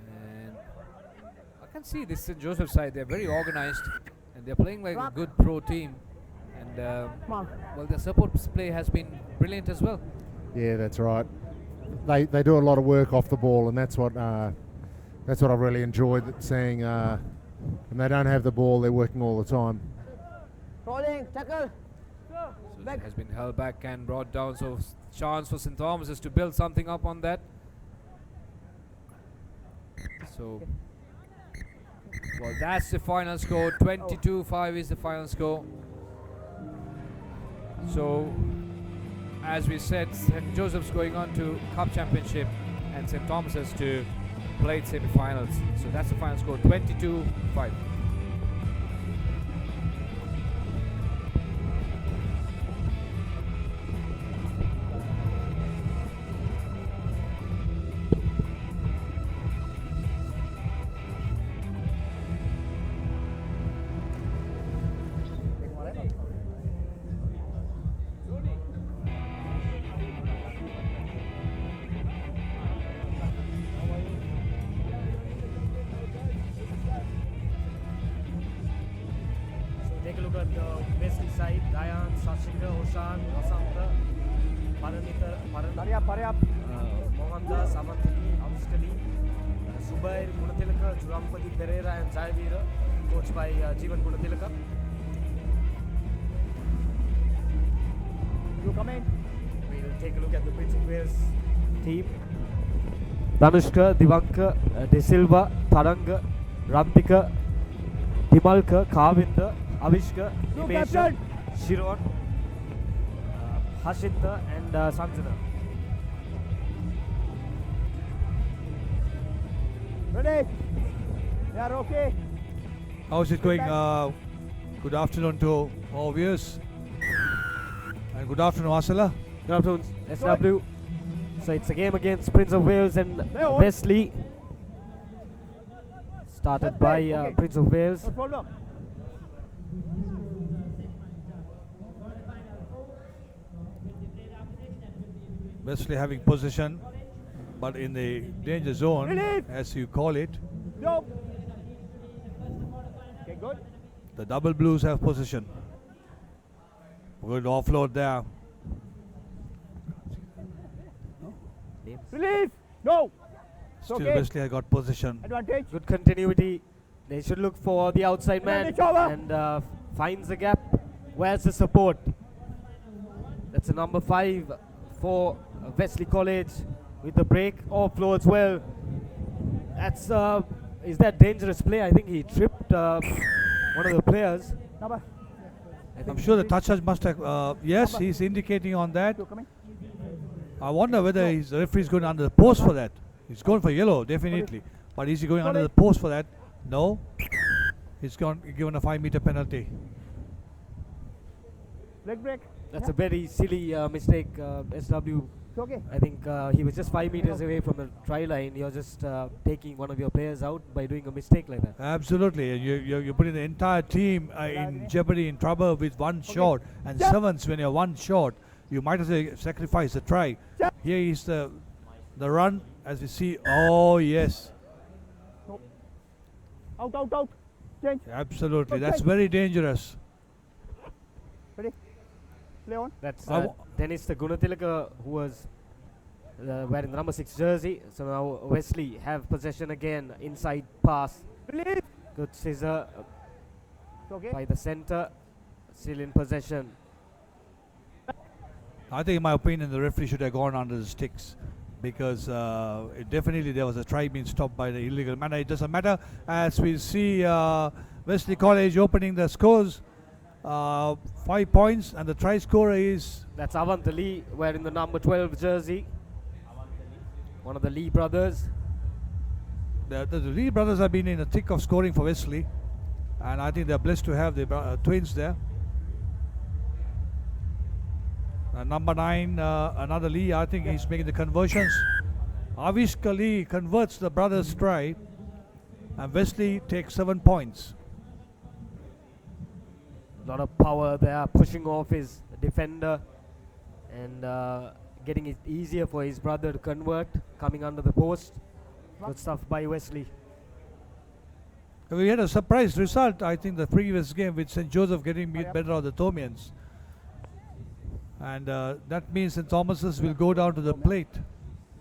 And I can see this St. Joseph's side, they're very organized and they're playing like a good pro team. And Mark. well, the support play has been brilliant as well. Yeah, that's right. They do a lot of work off the ball, and that's what I've really enjoyed seeing. When they don't have the ball, they're working all the time. Rolling, tackle. So Back. it has been held back and brought down. So chance for St. Thomas's to build something up on that. So, well, that's the final score. 22-5 is the final score. So, as we said, St. Joseph's going on to Cup Championship and St. Thomas's to plate semi-finals. So that's the final score, 22-5. Take a look at the Wesley side. Ryan, Sashika, Oshan, Asanta, Hurry up. Mohandas, Amantali, Amskali, Subair, Gunatilaka, Jurampati, Pereira, and Jayavira, coached by Jeevan Gunatilaka. You come in. We'll take a look at the Prince of Wales team. Danushka, Divanka, De Silva, Taranga, Rantika, Dimalka, Kavinda, Avishka, You Himesha, captain. Shiron, Hashinta, and Sanjana. Ready? They are okay. How's it going? Good afternoon to all viewers. And good afternoon, Asala. Good afternoon, SW. So it's a game against Prince of Wales and Wesley. Started by Prince of Wales. Hold on. Wesley having possession, but in the danger zone, Release. as you call it. No. Okay, good. The double blues have possession. Good offload there. Release. No. Still okay. Wesley has got possession. Advantage. Good continuity. They should look for the outside man Advantage over. and finds the gap. Where's the support? That's a number 5 for Wesley College with the break offload as well. That's is that dangerous play? I think he tripped one of the players. Number. I'm sure the touches must have. Yes, he's indicating on that. You coming? I wonder whether the referee is going under the post for that. He's going for yellow, definitely. But is he going under the post for that? No. He's given a 5-meter penalty. Leg break. That's a very silly mistake, SW. It's okay. I think he was just 5 meters away from the try line. You're just taking one of your players out by doing a mistake like that. Absolutely. You're putting the entire team in jeopardy, in trouble with one shot. And sevens, when you're one shot, you might as well sacrifice the try. Here is the run, as you see. Oh, yes. Out. Change. Absolutely. That's very dangerous. Ready? Play on. That's Dennis the Gunatilaka, who was wearing the number 6 jersey. So now Wesley have possession again. Inside pass. Release. Good scissor It's okay. by the center. Still in possession. I think, in my opinion, the referee should have gone under the sticks, because definitely there was a try being stopped by the illegal manner. It doesn't matter, as we see Wesley College opening the scores. 5 points, and the try scorer is... That's Avanta Lee wearing the number 12 jersey. One of the Lee brothers. The Lee brothers have been in the thick of scoring for Wesley, and I think they're blessed to have the twins there. Number 9, another Lee, I think he's making the conversions. Avishka Lee converts the brothers' try, and Wesley takes 7 points. A lot of power there, pushing off his defender and getting it easier for his brother to convert, coming under the post. Good stuff by Wesley. We had a surprise result, I think, the previous game, with St. Joseph getting better on the Thomians. And that means St. Thomas's will go down to the plate,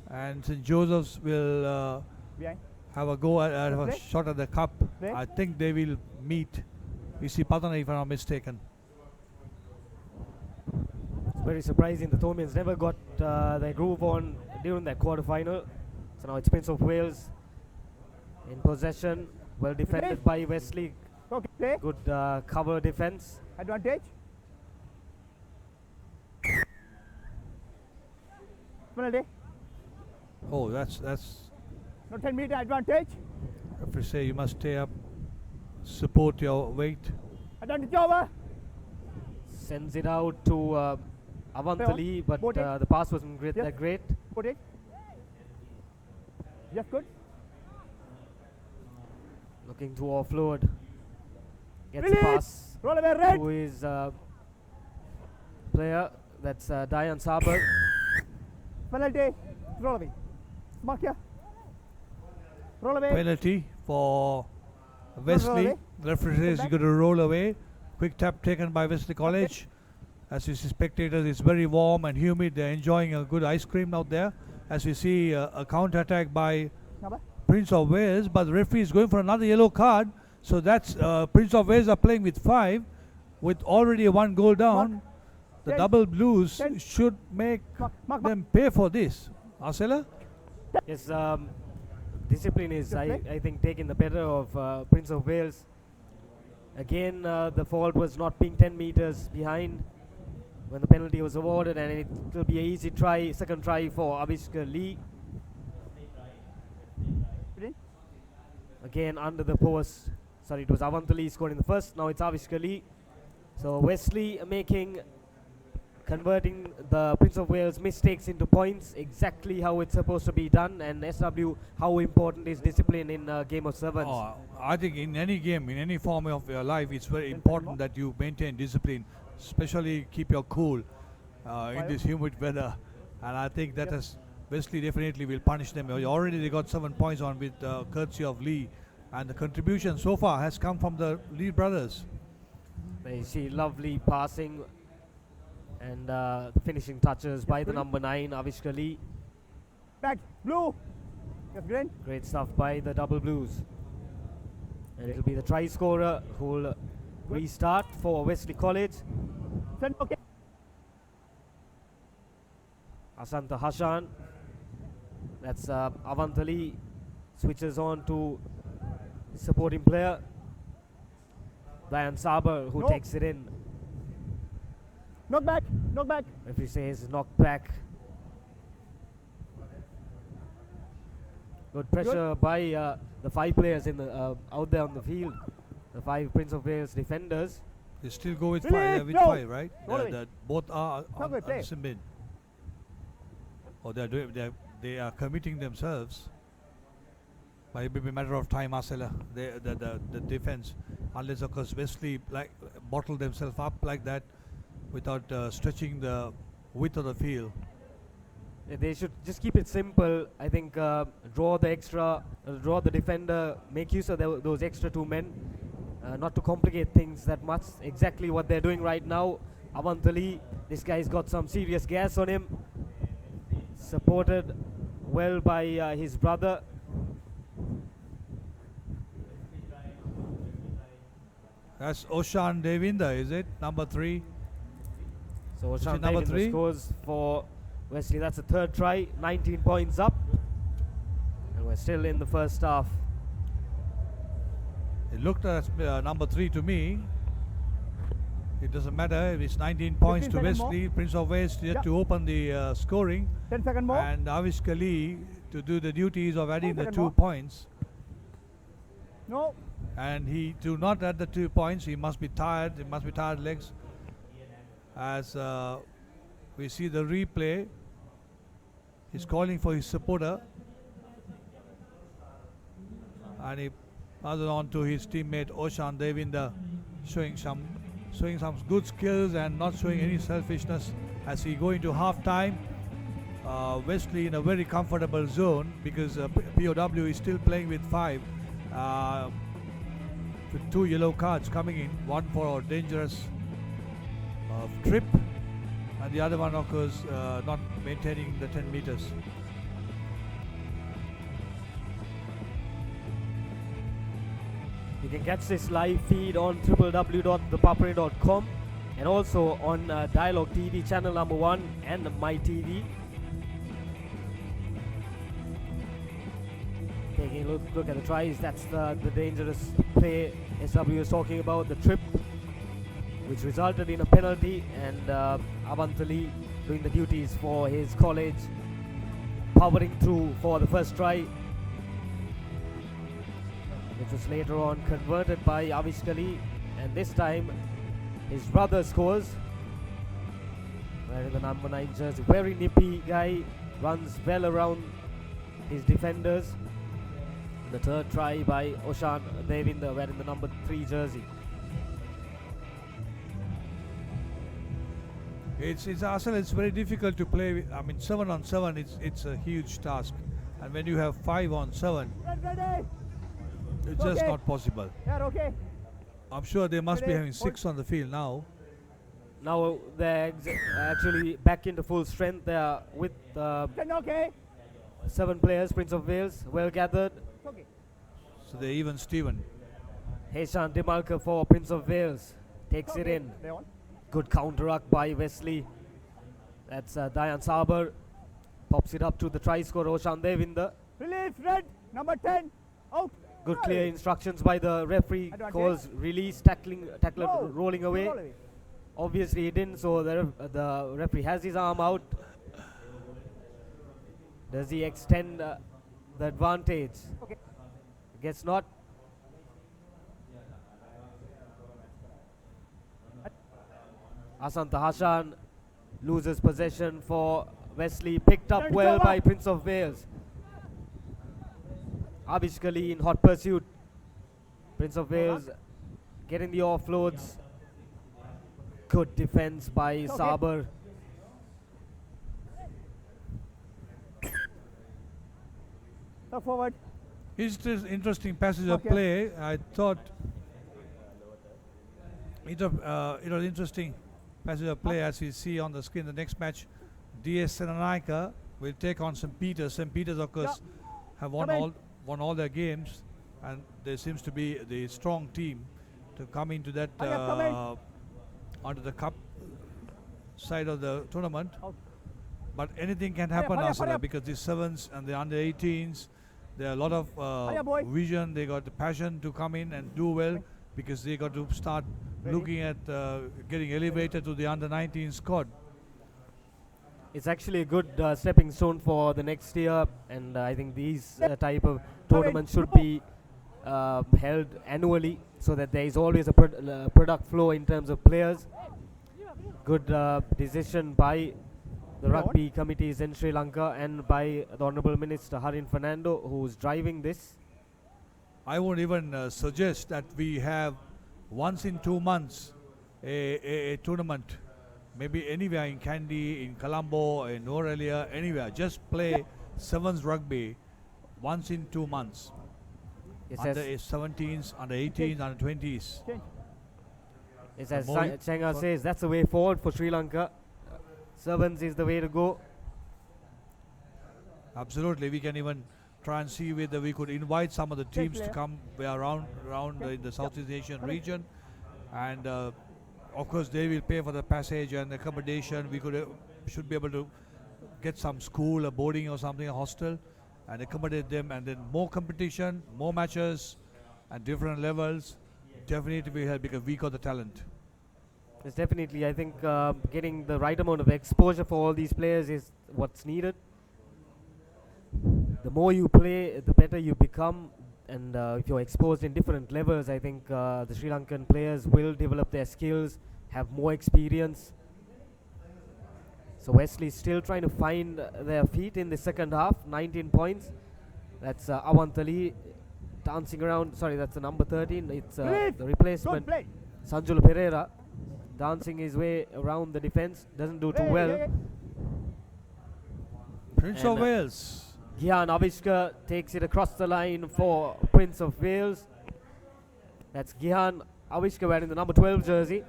and St. Joseph's will have a go at a shot at the cup. I think they will meet VC Patana, if I'm not mistaken. It's very surprising. The Thomians never got their groove on during that quarter-final. So now it's Prince of Wales in possession. Well defended by Wesley. Okay. Play. Good cover defense. Advantage. Penalty. Oh, that's No 10-meter advantage. referee say you must stay up, support your weight. Advantage over. Sends it out to Avantali, but the pass wasn't that great. Put it. Yes, good. Looking to offload. Gets Release. a pass Roll away, red. to his player. That's Diane Saber. Penalty. Roll away. Mark here. Roll away. Penalty for Wesley. away. The referee says you got to roll away. Quick tap taken by Wesley College. As you see, spectators, it's very warm and humid. They're enjoying a good ice cream out there. As we see a counter attack by Number. Prince of Wales, but the referee is going for another yellow card. So that's Prince of Wales are playing with 5, with already 1 goal down. The 10. double blues 10. should make Mark. them pay for this. Arcela? Yes, discipline is, I think, taking the better of Prince of Wales. Again, the fault was not being 10 meters behind when the penalty was awarded, and it will be an easy try, second try for Avishka Lee. Again, under the post. Sorry, it was Avantali scoring the first. Now it's Avishka Lee. So Wesley converting the Prince of Wales mistakes into points, exactly how it's supposed to be done. And SW, how important is discipline in a game of sevens? Oh, I think in any game, in any form of your life, it's very important that you maintain discipline, especially keep your cool in this humid weather. And I think that has Wesley definitely will punish them. Already they got 7 points on with courtesy of Lee, and the contribution so far has come from the Lee brothers. You see lovely passing and the finishing touches by the number 9, Avishka Lee. Back. Blue. Yes, green. Great stuff by the double blues. And it'll be the try scorer who will restart for Wesley College. Send. Okay. Asanta Hashan. That's Avantali. Switches on to supporting player Diane Saber, who takes it in. Knock back. Knock back. Referee says knocked back. Good pressure by the 5 players in the out there on the field. The 5 Prince of Wales defenders. They still go with Release, five, no. right? Roll away. That both are Come with play. Simbin. Or they are committing themselves. But it will be a matter of time, Marcella. The defense, unless of course Wesley bottle themselves up like that, without stretching the width of the field. They should just keep it simple. I think draw the defender, make use of those extra 2 men, not to complicate things that much. Exactly what they're doing right now. Avantali, this guy's got some serious gas on him. Supported well by his brother. That's Oshan Devinda, is it? Number 3. So Is it Oshan number Devinda 3? scores for Wesley. That's a 3rd try, 19 points up. And we're still in the first half. It looked as number 3 to me. It doesn't matter if it's 19 points to 15 seconds Wesley. Prince of Wales yet Yeah. to open the scoring. 10 seconds more. And Avish Kali to do the duties of adding the second 2 more. points. No. And he do not add the 2 points. He must be tired. He must be tired legs. As we see the replay, he's calling for his supporter, and he passes on to his teammate Oshan Devinda, showing some good skills and not showing any selfishness as he go into half time. Wesley in a very comfortable zone because POW is still playing with 5. With 2 yellow cards coming in, one for a dangerous trip, and the other one, of course, not maintaining the 10 meters. You can catch this live feed on www.thepapare.com and also on Dialogue TV channel number 1 and My TV. Taking a look at the tries, that's the dangerous play SW is talking about, the trip, which resulted in a penalty, and Avantali doing the duties for his college, powering through for the first try, which was later on converted by Avish Kali, and this time his brother scores, wearing the number 9 jersey. Very nippy guy, runs well around his defenders. The 3rd try by Oshan Devinda, wearing the number 3 jersey. It's Arsenal. It's very difficult to play with. I mean, 7 on 7. It's a huge task, and when you have 5 on 7, Ready. it's just Okay. not possible. Yeah, okay. I'm sure they must be Ready. having 6 on the field now. Now they're actually back into full strength. They are with 10 okay. 7 players, Prince of Wales, well gathered. Okay. So they even Steven. Heshan Demalka for Prince of Wales takes it Okay. in. They on. Good counter-ruck by Wesley. That's Dayan Saber. Pops it up to the try scorer Oshan Devinda. Release red. Number 10. Out. Good clear instructions by the referee. Advantage. Calls release, tackler No. rolling away. Roll away. Obviously he didn't, so the referee has his arm out. Does he extend the advantage? Okay. Guess not. Asanta Hashan loses possession for Wesley. Picked up Turn well cover. by Prince of Wales. Avish Kali in hot pursuit. Prince of Wales getting the offloads. Good defense by Okay. Saber. Step forward. It's just interesting passage of Okay. play. I thought it was interesting passage of play as we see on the screen. The next match, DS Senanaika will take on St. Peter's. St. Peter's, of course, have won Come in. all their games, and there seems to be the strong team to come into that Come in. onto the cup side of the tournament. Out. But anything can Hurry up, happen, hurry up, Arsenal, hurry up. because the 7s and the under 18s, there are a lot of up, boy. vision. They got the passion to come in and do well because they got to start Ready. looking at getting elevated to the under 19 squad. It's actually a good stepping stone for the next year, and I think these type of tournaments should be held annually so that there is always a product flow in terms of players. Good decision by the rugby committees in Sri Lanka and by the Honourable Minister Harin Fernando, who's driving this. I would even suggest that we have once in 2 months a tournament, maybe anywhere in Kandy, in Colombo, in Norelia, anywhere. Just play sevens rugby once in 2 months. It Under says, 17s, under 18s, under 20s. it's as more Chenga says, that's the way forward for Sri Lanka. Sevens is the way to go. Absolutely, we can even try and see whether we could invite some of the teams to come around in the Southeast Asian region, and of course they will pay for the passage and accommodation. We could should be able to get some school, a boarding or something, a hostel, and accommodate them, and then more competition, more matches, and different levels. Definitely will help because we got the talent. It's definitely, I think, getting the right amount of exposure for all these players is what's needed. The more you play, the better you become, and if you're exposed in different levels, I think the Sri Lankan players will develop their skills, have more experience. So Wesley still trying to find their feet in the second half. 19 points. That's Awantali dancing around. Sorry, that's the number 13. It's the replacement, Sanjula Pereira, dancing his way around the defense. Doesn't do too well. Prince of And, Wales. Gyan Avishka takes it across the line for Prince of Wales. That's Gyan Avishka wearing the number 12 jersey.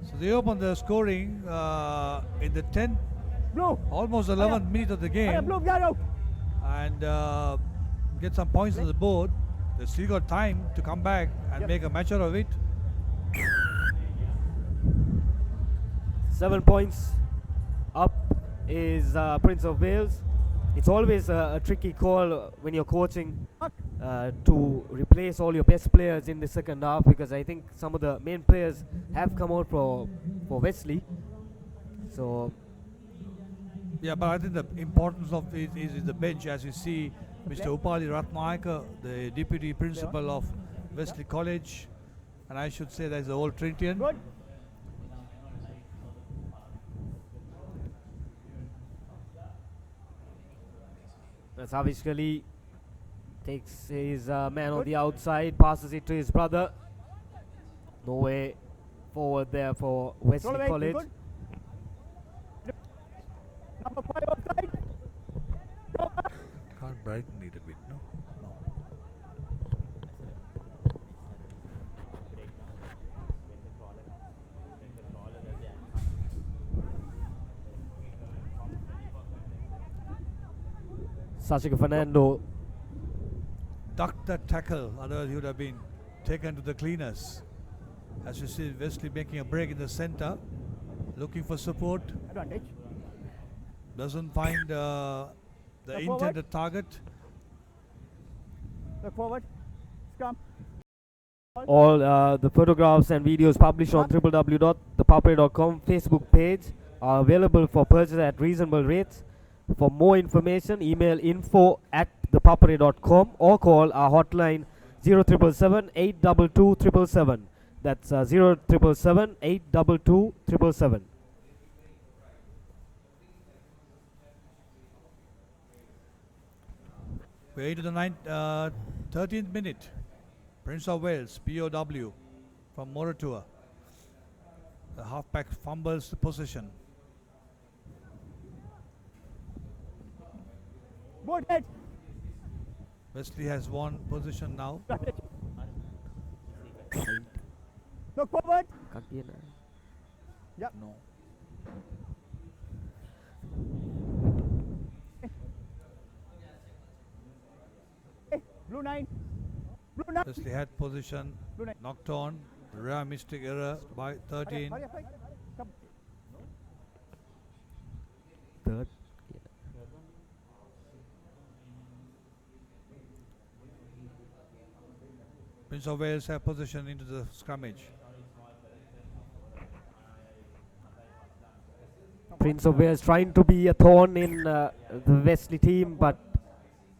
So they open the scoring in the 10th, almost 11th minute of the game, and get some points on the board. They still got time to come back and make a match out of it. 7 points up is Prince of Wales. It's always a tricky call when you're coaching to replace all your best players in the second half, because I think some of the main players have come out for Wesley. So Yeah, but I think the importance of it is the bench, as you see Mr. Upali Ratnayaka, the deputy principal of Wesley College, and I should say there's the old Trinitian. that's Avishkali takes his man on the outside, passes it to his brother. No way forward there for Wesley College. Can't brighten it a bit, no? No. Sachika Fernando Ducked that tackle, otherwise he would have been taken to the cleaners. As you see, Wesley making a break in the center, looking for support. Doesn't find the intended target. all the photographs and videos published on www.thepapare.com Facebook page are available for purchase at reasonable rates. For more information, email info@thepapare.com or call our hotline 0777 822 777. That's 0777 822 777. We're into the 13th minute. Prince of Wales, POW from Moratua. The halfback fumbles the possession. Wesley has won position now. Look forward. No. Blue 9. Blue 9. Wesley had position knocked on. Rare mistake error by 13. Come. Third. Prince of Wales have position into the scrummage. Prince of Wales trying to be a thorn in the Wesley team, but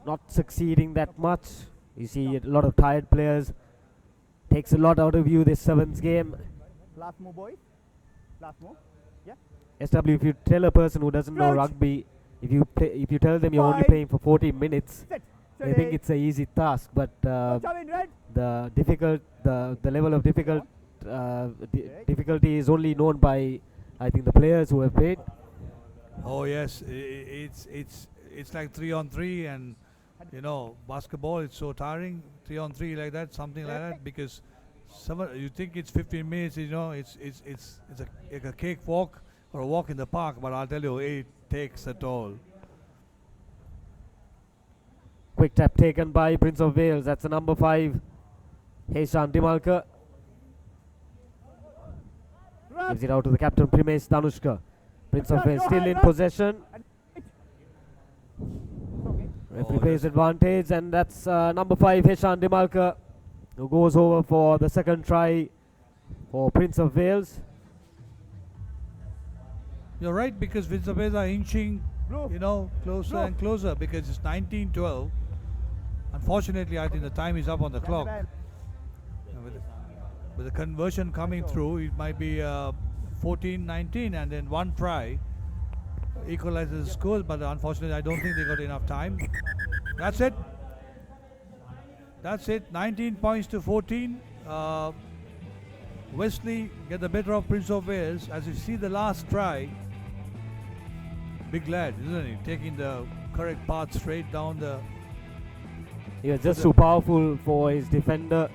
not succeeding that much. You see a lot of tired players. Takes a lot out of you this sevens game. Last move, boys. Last move. SW, if you tell a person who doesn't know rugby, if you tell them you're only Fine. playing for 40 minutes, Sit. they think it's an easy task. But the level of difficulty is only known by, I think, the players who have played. Oh yes, it's like 3-on-3, and you know, basketball, it's so tiring. 3-on-3 like that, something like that, because you think it's 15 minutes, you know, it's like a cakewalk or a walk in the park, but I'll tell you, it takes at all. Quick tap taken by Prince of Wales. That's the number 5, Heshan Dimalka. Gives it out to the captain, Primesh Danushka. Prince of Wales still in possession. Referee plays advantage, and that's number 5, Heshan Dimalka, who goes over for the second try for Prince of Wales. You're right, because Prince of Wales are inching, you know, closer and closer, because it's 19-12. Unfortunately, I think the time is up on the clock. With the conversion coming through, it might be 14-19, and then one try equalizes the scores, but unfortunately I don't think they got enough time. That's it. That's it. 19 points to 14. Wesley get the better of Prince of Wales. As you see the last try, big lad, isn't he? Taking the correct path straight down the... He was just too powerful for his defender.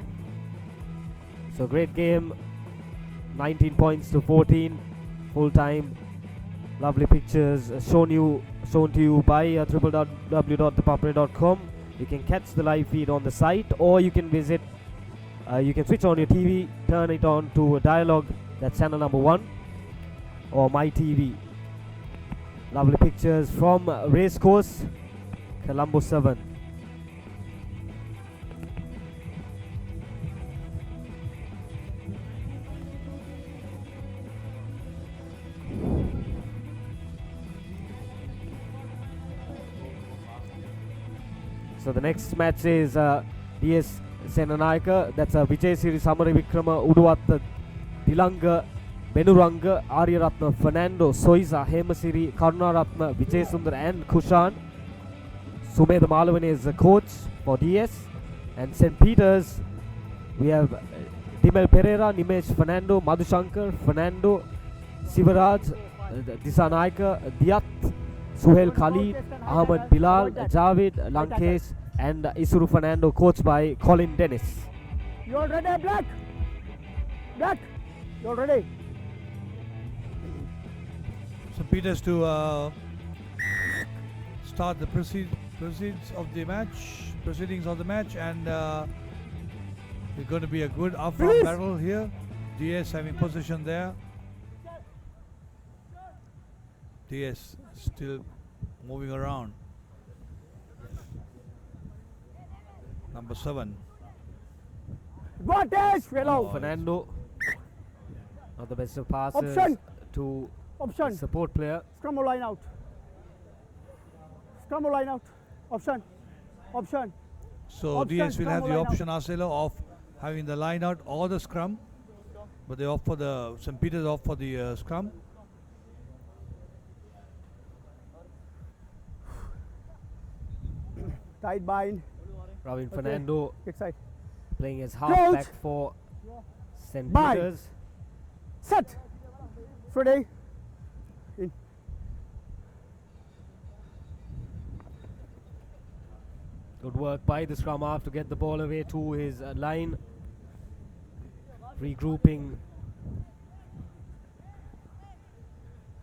So great game. 19 points to 14. Full time. Lovely pictures shown to you by www.thepapare.com. You can catch the live feed on the site, or you can visit. You can switch on your TV, turn it on to a dialogue. That's channel number 1, or My TV. Lovely pictures from Racecourse, Colombo 7. So the next match is DS Senanayaka. That's Vijay Siri Samari Vikrama Uduwatta Dilanga Benuranga Aryaratna Fernando Soiza Hemasiri Karunaratna Vijay Sundar and Kushan. Sumedha Malavan is the coach for DS. And St. Peter's, we have Dimel Pereira, Nimesh Fernando, Madhushankar, Fernando, Sivaraj, Disanayaka, Diat, Suhail Khalid, Ahmad Bilal, Javed, Lankesh, and Isuru Fernando, coached by Colin Dennis. You're ready, Black? Black, you're ready. So Peters to start the proceedings of the match, and it's going to be a good upfront battle here. DS having possession there. DS still moving around. Number 7. Advantage, fellow. Fernando, not the best of passes to Option. support player. Scrum or line out. Scrum or line out. Option. So Option, DS will have scrum the or line option, Arcelo, of having the line out or the scrum, but they opt for the St. Peter's opt for the scrum. Tight bind. Ravin Fernando Kick side. playing as halfback for St. Bye. Peter's. Set. Ready. In. Good work by the scrum half to get the ball away to his line. Regrouping.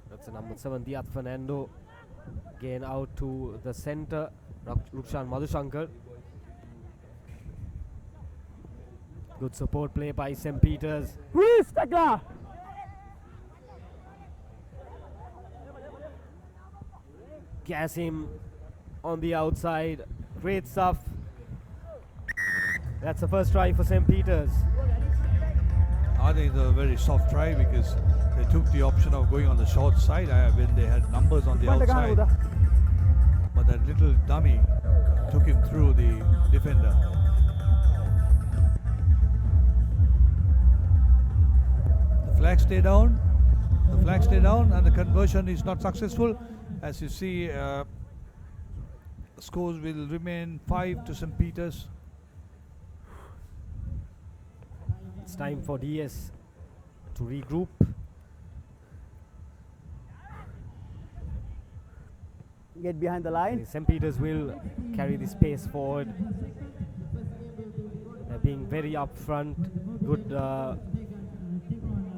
That's the number 7, Diat Fernando. Again out to the center, Rukshan Madhushankar. Good support play by St. Peter's. Please, Tekla. Kasim on the outside. Great stuff. That's the first try for St. Peter's. I think it's a very soft try, because They took the option of going on the short side when they had numbers on the outside. But that little dummy took him through the defender. The flag stay down. The flag stay down and the conversion is not successful. As you see, scores will remain 5 to St. Peter's. It's time for DS to regroup. Get behind the line. St. Peter's will carry this pace forward. They're being very upfront. Good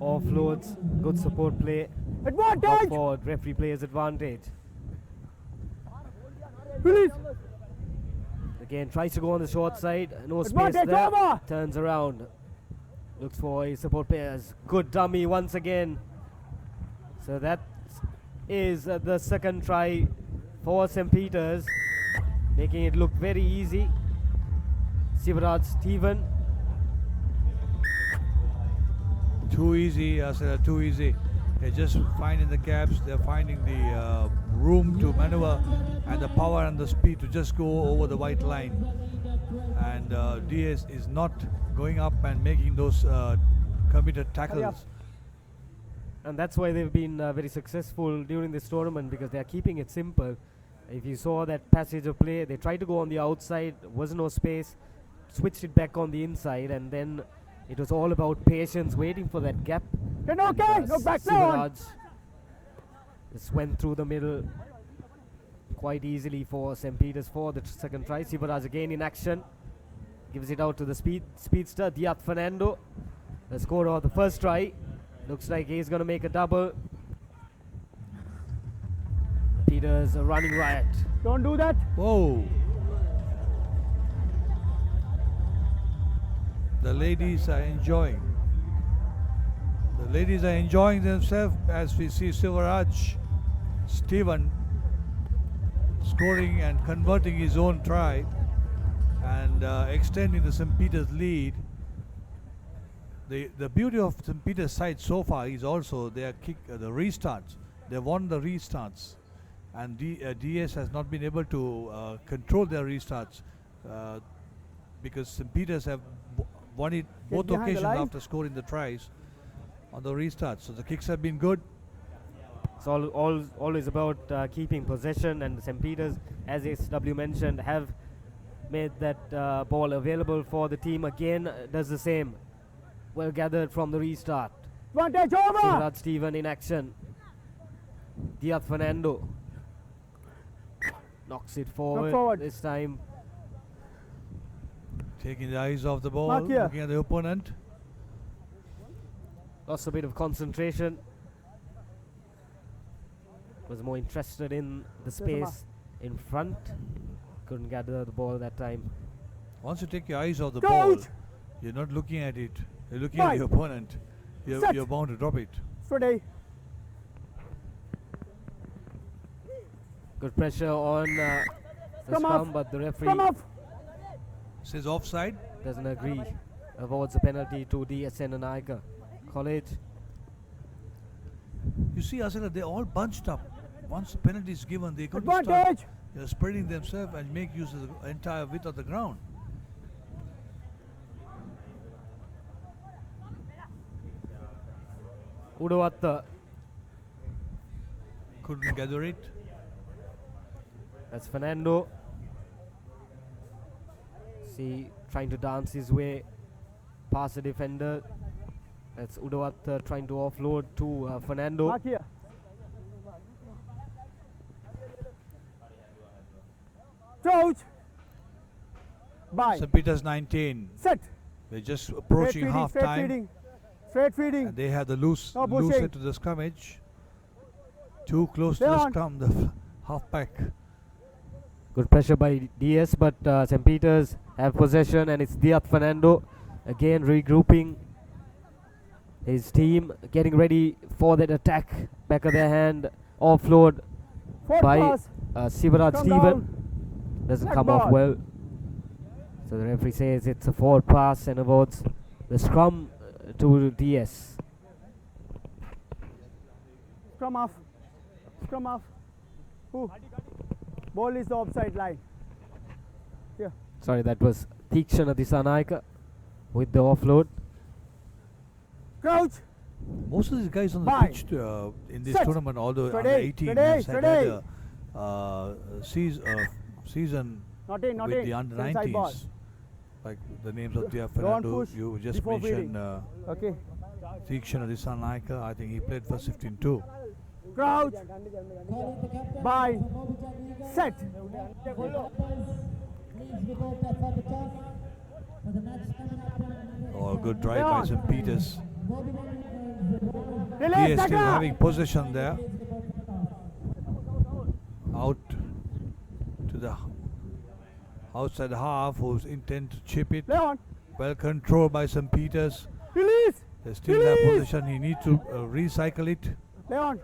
offloads, good support play. Advantage! Forward, referee players advantage. Release. Again, tries to go on the short side. No space Advantage there. over. Turns around. Looks for his support players. Good dummy once again. So that is the second try for St. Peter's, making it look very easy. Sivaraj Stephen. Too easy, I said too easy. They're just finding the gaps, they're finding the room to maneuver and the power and the speed to just go over the white line. And DS is not going up and making those committed tackles. And that's why they've been very successful during this tournament, because they're keeping it simple. If you saw that passage of play, they tried to go on the outside, was no space, switched it back on the inside, and then it was all about patience, waiting for that gap. Then okay, no back down. Sivaraj just went through the middle quite easily for St. Peter's for the second try. Sivaraj again in action, gives it out to the speedster Diath Fernando, the scorer of the first try. Looks like he's going to make a double. Peter's a running riot. Don't do that. Whoa! The ladies are enjoying. The ladies are enjoying themselves as we see Sivaraj Stephen scoring and converting his own try and extending the St. Peter's lead. The beauty of St. Peter's side so far is also their the restarts. They won the restarts, and DS has not been able to control their restarts because St. Peter's have won it both occasions after scoring the tries on the restarts. So the kicks have been good. It's always about keeping possession, and St. Peter's, as SW mentioned, have made that ball available for the team. Again, does the same. Well gathered from the restart. Advantage over. Sivaraj Stephen in action. Diath Fernando knocks it forward. This time. Taking the eyes off the ball, Mark here. looking at the opponent. Lost a bit of concentration. Was more interested in the space in front. Couldn't gather the ball that time. Once you take your eyes off the Coach. ball, you're not looking at it. You're looking at your opponent. Set. You're bound to drop it. Ready. Good pressure on the Come scrum, off. but the referee Come off. Says offside. doesn't agree. Awards a penalty to DSN and Ica College. You see, Asana, they're all bunched up. Once the penalty is given, they got to start Advantage. spreading themselves and make use of the entire width of the ground. Udavatta, Couldn't gather it. that's Fernando. See, trying to dance his way past the defender. That's Udavatta trying to offload to Fernando. Mark here. Coach. Bye. St. Peter's 19. Set. They're just approaching half Straight time. feeding. Straight feeding. And they have the loose No loose pushing. end to the scrummage. Too close Stay to the on. scrum, the half back. Good pressure by DS, but St. Peter's have possession, and it's Diath Fernando again regrouping his team, getting ready for that attack. Back of their hand, offload Forward by pass. Sivaraj Come Stephen. down. Doesn't Black come off ball. well. So the referee says it's a forward pass and awards the scrum to DS. Scrum off. Scrum off. Who? Ball is the offside line. Here. Sorry, that was Tikshana Disanaika with the offload. Crouch. Most of these guys on the Bye. pitch in this Set. tournament, although Ready, under 18 ready, has had ready. a season Not in, not with in. the under Inside ball. 90s, like the names of Dia Don't Fernando, push you just before mentioned Okay. Tikshana Disanaika. I think he played for 15 too. Crouch. Bind. Set. Oh, good drive by on. St. Peters. He Release. is still Taka. having possession there. Out to the outside half, who's intent to chip it. Play on. Well controlled by St. Peters. Release. They still have Release. possession. He needs to recycle it. Play on.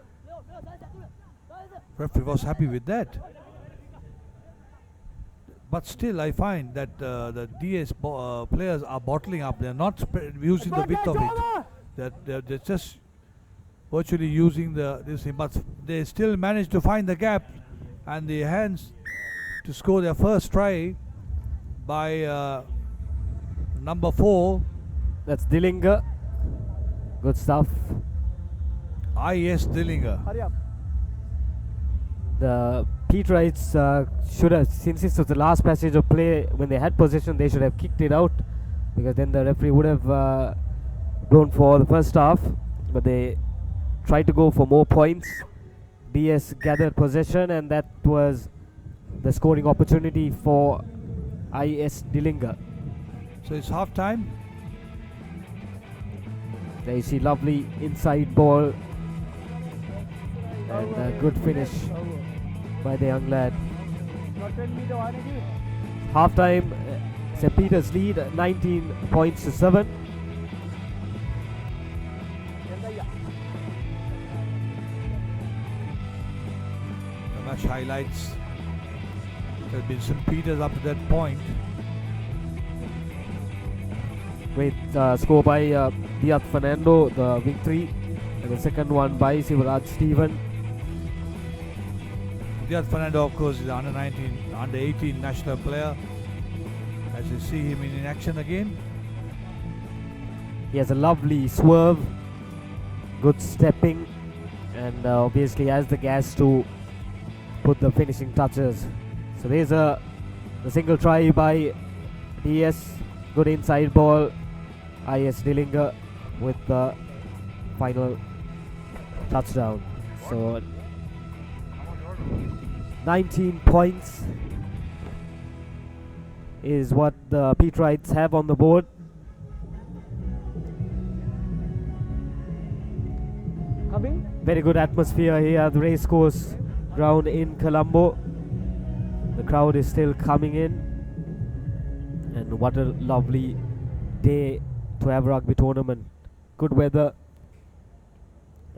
Referee was happy with that. But still, I find that the DS players are bottling up. They're not using the width of it. They're just virtually using this thing. But they still manage to find the gap, and the hands to score their first try by number 4. That's Dillinger. Good stuff. I.S. Dillinger. Hurry up. The Peterites should have, since this was the last passage of play, when they had possession, they should have kicked it out, because then the referee would have gone for the first half. But they tried to go for more points. DS gathered possession, and that was the scoring opportunity for I.S. Dillinger. So it's half time. There you see lovely inside ball and a good finish by the young lad. Not 10 meter one again. Half time, St. Peter's lead 19 points to 7. The match highlights. There has been St. Peters up to that point. Great score by Diath Fernando, the wing 3, and the second one by Sivaraj Stephen. Diaz Fernando, of course, is the under 19, under 18 national player. As you see him in action again. He has a lovely swerve, good stepping, and obviously has the gas to put the finishing touches. So there's the single try by DS, good inside ball. I.S. Dillinger with the final touchdown. So 19 points is what the Peterites have on the board. Coming. Very good atmosphere here at the racecourse ground in Colombo. The crowd is still coming in, and what a lovely day to have a rugby tournament. Good weather.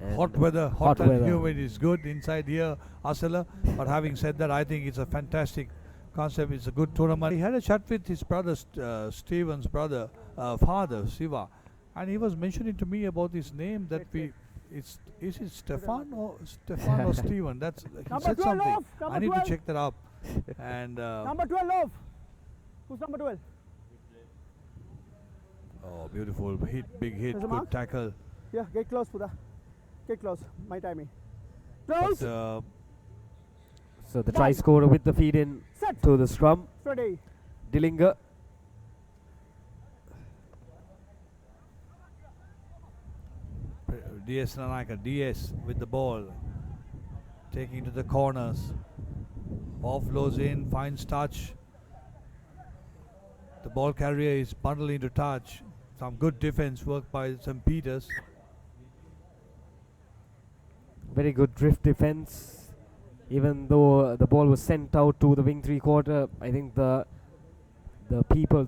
and Hot weather, hot and weather. humid is good inside here, Asela. But having said that, I think it's a fantastic concept. It's a good tournament. He had a chat with his brother, Steven's brother, father, Siva, and he was mentioning to me about his name that is it Stefan or Steven? That's he Number said 12 something. off, number I need 12. to check that up. And Number 12 off. Who's number 12? oh, beautiful hit, big hit, There's a good mark. tackle. Yeah, get close, Pura. Get close. My timing. But, Close. So the try scorer with the feed in Set. to the scrum, Ready. Dillinger. DS Nanaka, DS with the ball, taking to the corners. Offloads in, finds touch. The ball carrier is bundled into touch. Some good defense work by St. Peters. Very good drift defense. Even though the ball was sent out to the wing 3/4, I think the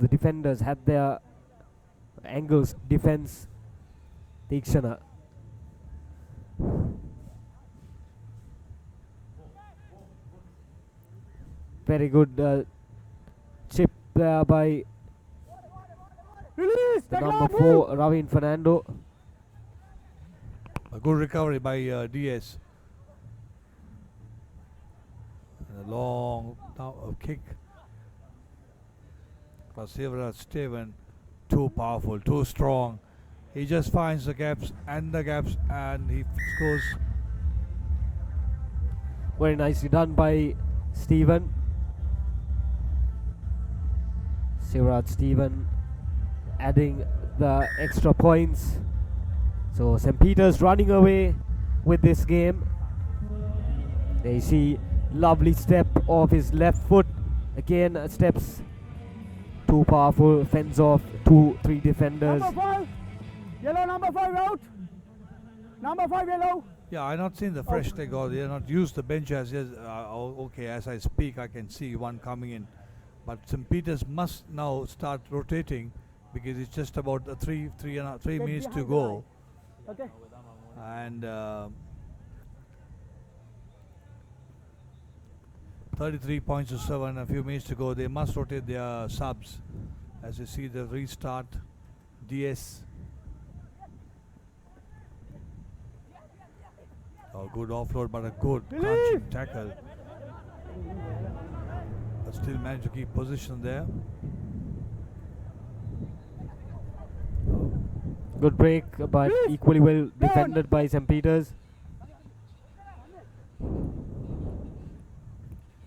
defenders had their angles defense. Tikshana. Very good chip there by Release. the Take number off, 4, Ravin Fernando. A good recovery by DS. And a long kick. Perseverance Steven, too powerful, too strong. He just finds the gaps, and he scores. Very nicely done by Steven. Sivraj Steven adding the extra points. So St. Peter's running away with this game. There you see lovely step of his left foot. Again steps too powerful, fends off 2-3 defenders. Number 5. Yellow number 5 out. Number 5 yellow. Yeah, I not seen the fresh leg, or they have not used the bench as yes. Okay, as I speak, I can see one coming in, but St. Peter's must now start rotating because it's just about 3 minutes to go, Okay. and 33 points to 7. A few minutes to go. They must rotate their subs, as you see the restart. DS. Oh, good offload, but a good crunching tackle. But still managed to keep position there. Good break, but equally well defended by St. Peter's.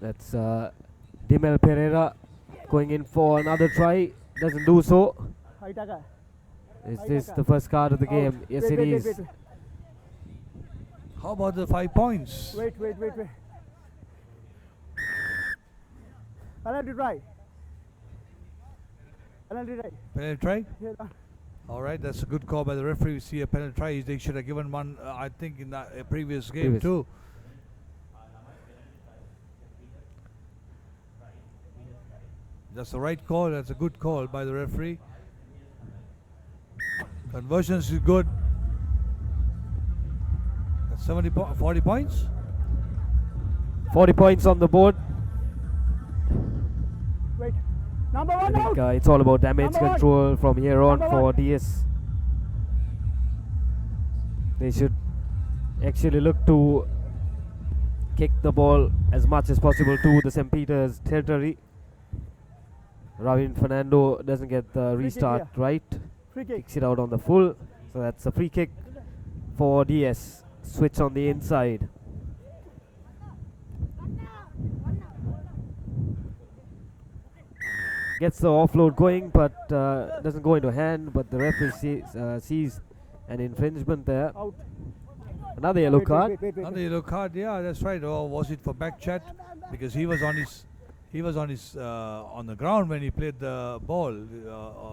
That's Dimel Pereira going in for another try. Doesn't do so. High tackle. Is this the first card of the game? Yes, it is. How about the 5 points? Wait. Penalty try. Penalty try? Yeah. All right, that's a good call by the referee. We see a penalty try. They should have given one, I think, in the previous game too. That's the right call. That's a good call by the referee. Conversions is good. That's 40 points. 40 points on the board. Wait. Number I 1 think out. it's all about damage Number one. control from here on Number for one. DS. They should actually look to kick the ball as much as possible to the St. Peter's territory. Ravin Fernando doesn't get the restart right. Free kick. Kicks it out on the full. So that's a free kick for DS. Switch on the inside. Gets the offload going, but doesn't go into hand. But the referee sees an infringement there. Out. Another yellow card. Another yellow card. Yeah, that's right. Or was it for back chat? Because he was on the ground when he played the ball,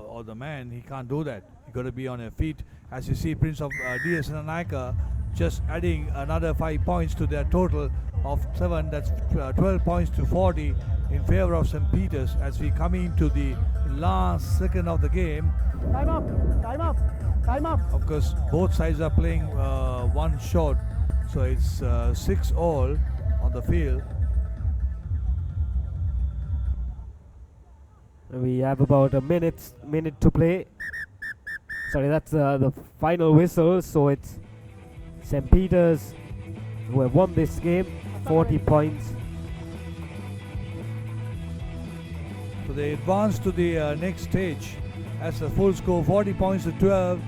or the man. He can't do that. He got to be on his feet. As you see, Prince of DS and Naika just adding another 5 points to their total of 7. That's 12 points to 40 in favor of St. Peter's as we come into the last second of the game. Time up. Of course, both sides are playing one shot, so it's 6 all on the field. We have about a minute to play. Sorry, that's the final whistle. So it's St. Peter's who have won this game, 40 points. So they advance to the next stage as a full score, 40 points to 12.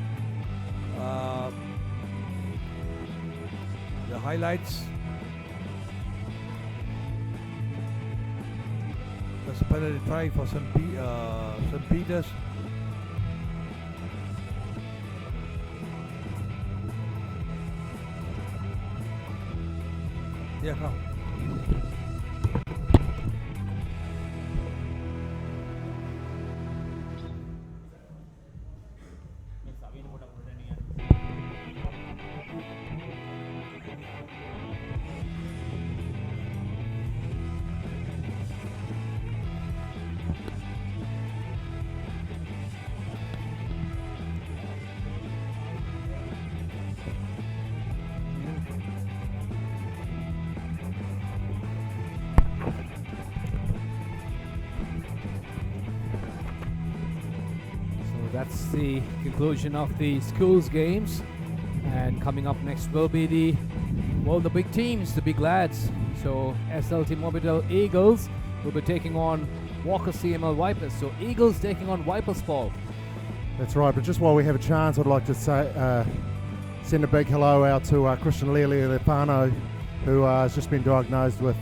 The highlights. That's a penalty try for St. Peter's. Yeah, come. That's the conclusion of the schools games, and And coming up next will be the big teams, the big lads. So SLT Mobitel Eagles will be taking on Walker CML Vipers. So Eagles taking on Vipers, Paul. That's right, but just while we have a chance, I'd like to say, send a big hello out to Christian Lefano, who has just been diagnosed with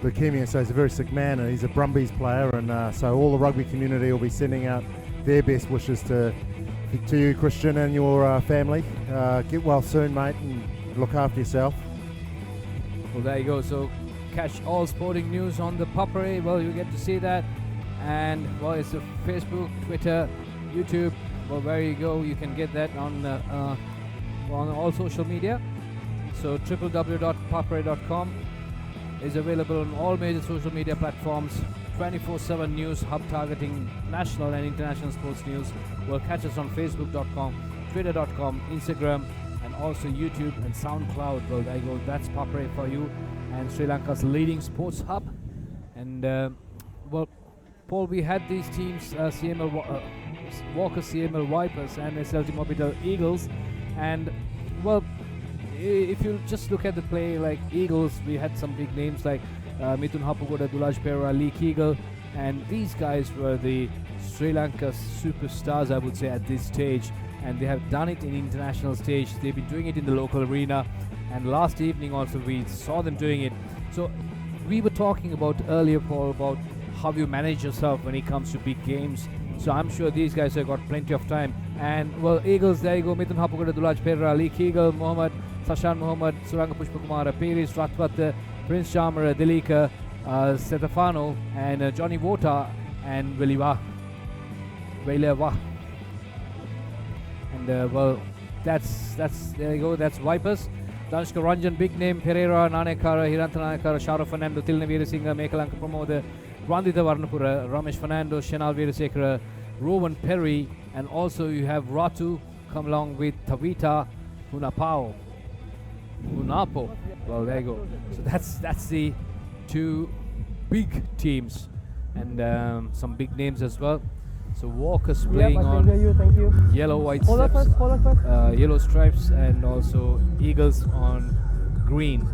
leukemia, so he's a very sick man, and he's a Brumbies player, and so all the rugby community will be sending out their best wishes to you, Christian, and your family. Get well soon, mate, and look after yourself. Well, there you go. So catch all sporting news on ThePapare. Well, you get to see that. And well, it's a Facebook, Twitter, YouTube. Well, there you go. You can get that on all social media. So www.papare.com is available on all major social media platforms. 24/7 news hub targeting national and international sports news. Well, catch us on Facebook.com, Twitter.com, Instagram, and also YouTube and SoundCloud. Well, there you go. That's Papare for you, and Sri Lanka's leading sports hub. And well, Paul, we had these teams, Walker CML Vipers and SLT Mobitel Eagles, and well, if you just look at the play, like Eagles, we had some big names like Mithun Hapugoda, Dulaj Lee Kegel, and these guys were the Sri Lanka superstars, I would say, at this stage, and they have done it in international stage. They've been doing it in the local arena, and last evening also we saw them doing it. So we were talking about earlier, Paul, about how you manage yourself when it comes to big games. So I'm sure these guys have got plenty of time. And well, Eagles, there you go, Mithun Hapugoda, Dulaj Perera, Lee Kegel, Mohammed, Sashan Mohammed, Suranga Pushpakumara, Peris, Ratwat, Prince Charmer, Delika, Setafano, and Johnny Wota, and Veliva. And well, that's there you go, that's Vipers. Danshka Ranjan, big name, Pereira, Nanekara, Hiranta Nanekara, Shara Fernando, Tilna Veerasinga, Mekalanka Pramoda, Randita Varnapura, Ramesh Fernando, Shenal Veerasekara, Rowan Perry, and also you have Ratu come along with Tavita Unapo. Well, there you go. So that's the two big teams, and some big names as well. So Walker's playing on yellow, white stripes, yellow stripes, and also Eagles on green.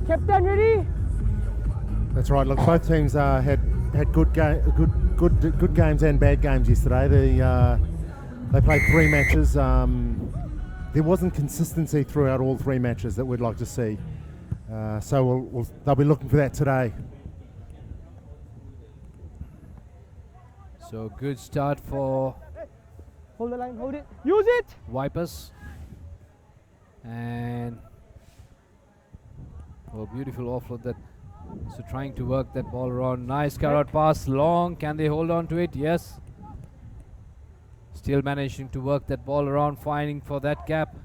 Captain, ready? That's right. Look, both teams had good games and bad games yesterday. They played 3 matches. There wasn't consistency throughout all 3 matches that we'd like to see. So they'll be looking for that today. So good start for Hold the line, hold it. Use it! Vipers. And well, beautiful offload that. So trying to work that ball around. Nice carrot pass, long. Can they hold on to it? Yes. Still managing to work that ball around, finding for that gap.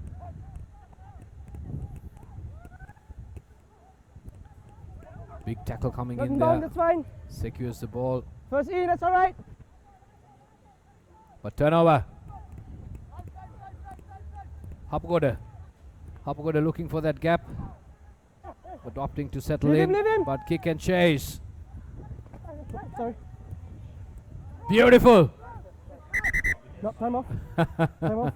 Big tackle coming in Down, there. that's fine. Secures the ball. First in, that's alright. But turnover. Hapugoda looking for that gap, but opting to settle Leave in. him. But kick and chase. Sorry. Beautiful. No, time off. Time off.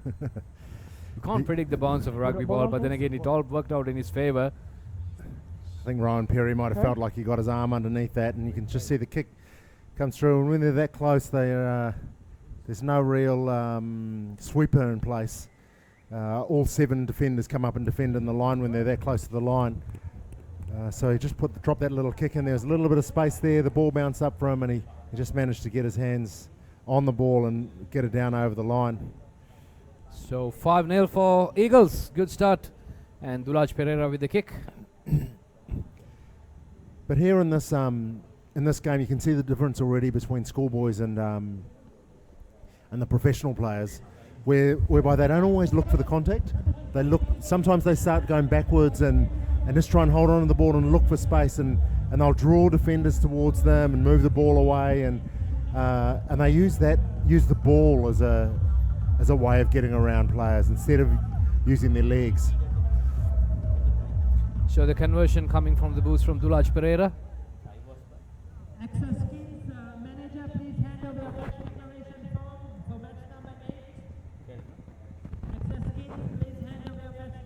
You can't predict the bounce of a rugby ball, but then again, it all worked out in his favour. I think Ryan Perry might have felt like he got his arm underneath that, and you can just see the kick comes through. And when they're that close, there's no real sweeper in place. All 7 defenders come up and defend in the line when they're that close to the line. So he just dropped that little kick in. There was a little bit of space there. The ball bounced up for him, and he just managed to get his hands on the ball and get it down over the line. So 5-0 for Eagles. Good start. And Dulaj Pereira with the kick. But here in this game, you can see the difference already between schoolboys and the professional players, whereby they don't always look for the contact. Sometimes they start going backwards and just try and hold on to the ball and look for space, and they'll draw defenders towards them and move the ball away, and they use the ball as a way of getting around players instead of using their legs. So the conversion coming from the booth from Dulaj Pereira. Access Kings manager, please hand over the match declaration form for match number 8.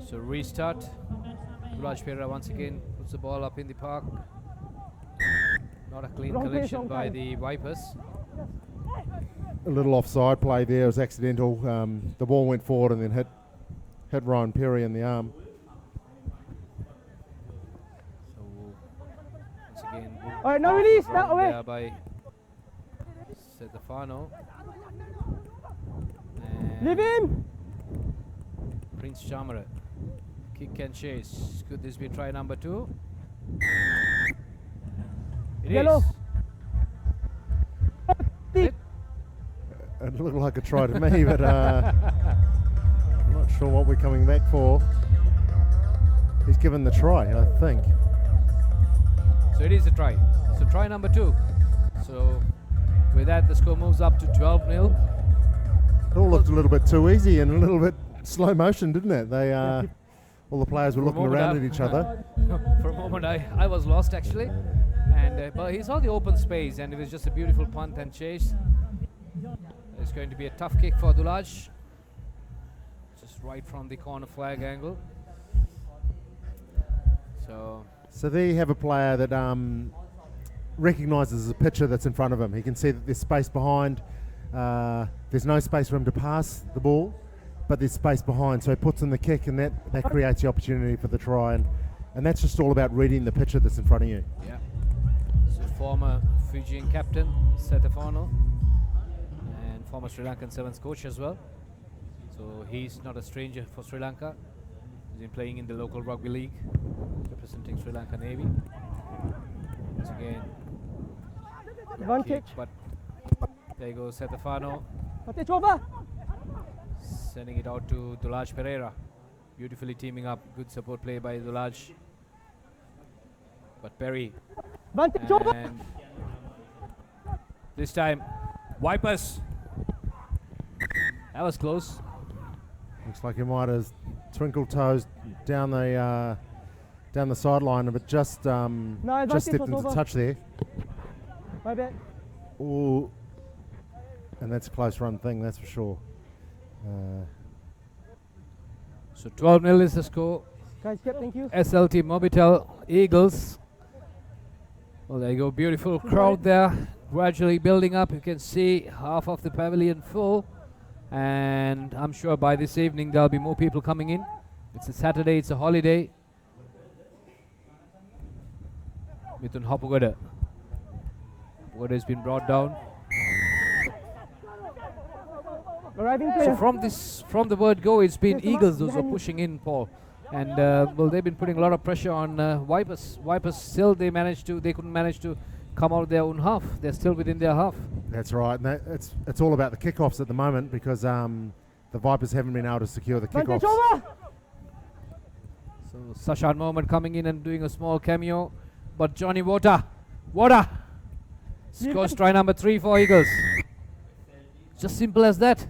So restart. Raj Pera once again puts the ball up in the park. Not a clean Wrong place, collection wrong by time. the Vipers. A little offside play there. It was accidental. The ball went forward and then hit Ryan Perry in the arm. So once again, good Alright, now release, run now away. there by Stefano. Leave him. Prince Chamara. Kick and chase. Could this be try number 2? It Yellow. is. Tick. It looked like a try to me, but I'm not sure what we're coming back for. He's given the try, I think. So it is a try. So try number 2. So with that, the score moves up to 12-0. It all looked a little bit too easy and a little bit slow motion, didn't it? They all the players were For a looking moment around I- at each other. For a moment, I was lost actually, and but he saw the open space, and it was just a beautiful punt and chase. It's going to be a tough kick for Dulaj, just right from the corner flag angle. So there you have a player that recognises the pitcher that's in front of him. He can see that there's space behind. There's no space for him to pass the ball, but there's space behind. So he puts in the kick, and that creates the opportunity for the try. And that's just all about reading the pitcher that's in front of you. yeah, so former Fijian captain Stefano, and former Sri Lankan Sevens coach as well. So he's not a stranger for Sri Lanka. He's been playing in the local rugby league, representing Sri Lanka Navy. Once again, One kick. but there goes Stefano, Take over. sending it out to Dulaj Pereira. Beautifully teaming up. Good support play by Dulaj. But Perry. One take over. And this time, Vipers. That was close. Looks like he might have twinkled toes down the sideline, but just advantage just stepped was into over. touch there. My bad. Ooh, and that's a close run thing, that's for sure. So 12-0 is the score. Guys, kept, thank you. SLT Mobitel Eagles. Well, there you go. Beautiful crowd there. Gradually building up. You can see half of the pavilion full. And I'm sure by this evening there'll be more people coming in. It's a Saturday, it's a holiday. Mithun Hopugada. What has been brought down. Arriving So player. from the word go, it's been Yes, come on, Eagles those are behind you. pushing in, Paul. And well, they've been putting a lot of pressure on Vipers. Vipers still they couldn't manage to come out of their own half. They're still within their half. That's right, and it's all about the kickoffs at the moment because the Vipers haven't been able to secure the One take kickoffs. over. So Sashan Mohammed coming in and doing a small cameo. But Johnny Water scores try number 3 for Eagles. Just simple as that.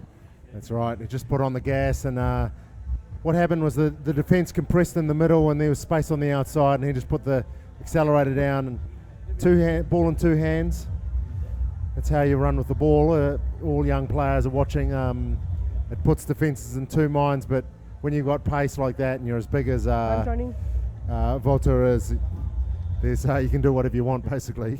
That's right, he just put on the gas, and what happened was the defence compressed in the middle and there was space on the outside, and he just put the accelerator down and ball in 2 hands. That's how you run with the ball. All young players are watching. It puts defences in 2 minds, but when you've got pace like that and you're as big as I'm turning. Volta is, you can do whatever you want basically.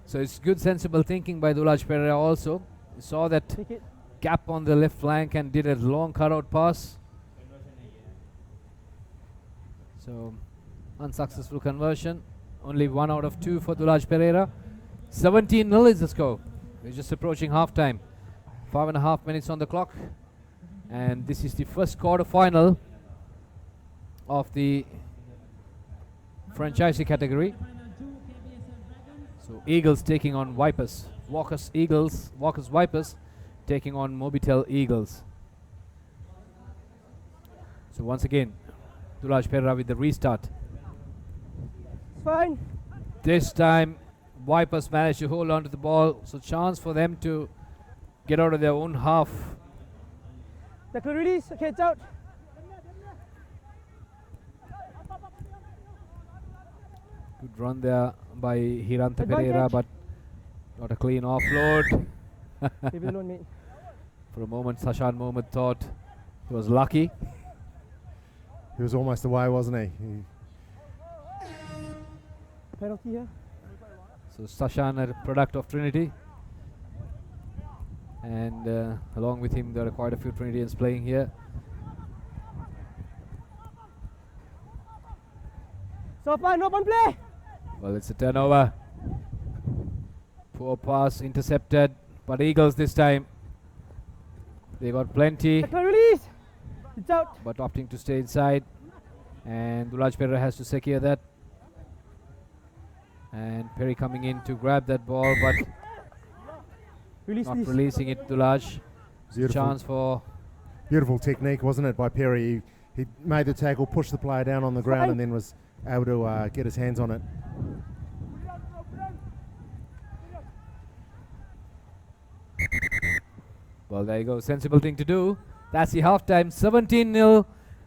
So it's good sensible thinking by Dulaj Pereira also. He saw that Take it. gap on the left flank and did a long cutout pass. So unsuccessful conversion. Only 1 out of 2 for Dulaj Pereira. 17-0 is the score. We're just approaching half-time. 5.5 minutes on the clock. And this is the first quarter final of the franchisee category. So Eagles taking on Vipers. Walker's Vipers taking on Mobitel Eagles. So once again, Dulaj Pereira with the restart. It's fine. This time, Vipers managed to hold on to the ball, so chance for them to get out of their own half. Tackle release. Okay, it's out. Good run there by Hiranta Advantage. Pereira, but not a clean offload. Leave it alone, mate. For a moment, Sashan Mohammed thought he was lucky. He was almost away, wasn't he? Penalty here. So Sashan, a product of Trinity, and along with him there are quite a few Trinitians playing here. So far, no open play. Well, it's a turnover. Poor pass intercepted, but Eagles this time. They got plenty, Second release. It's out. but opting to stay inside. And Dulaj Perra has to secure that. And Perry coming in to grab that ball, but Release, not please. releasing it. Dulaj. Beautiful. Chance for Beautiful technique, wasn't it, by Perry? He made the tackle, pushed the player down on the ground, and then was able to get his hands on it. Well, there you go. Sensible thing to do. That's the halftime. 17-0.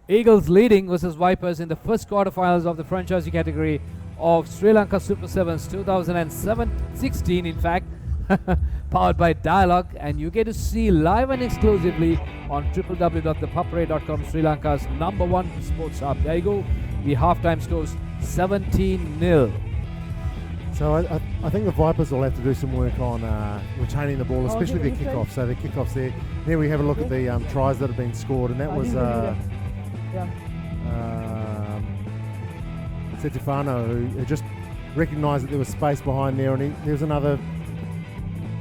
Eagles leading versus Vipers in the first quarterfinals of the franchisee category of Sri Lanka Super Sevens 2016, in fact. Powered by Dialogue, and you get to see live and exclusively on www.ThePapare.com, Sri Lanka's #1 sports hub. There you go. The halftime scores 17-0. So I think the Vipers will have to do some work on retaining the ball, especially their kickoff. So their kickoffs there. There we have a look at the tries that have been scored, and that was Setefano, who just recognised that there was space behind there, and there was another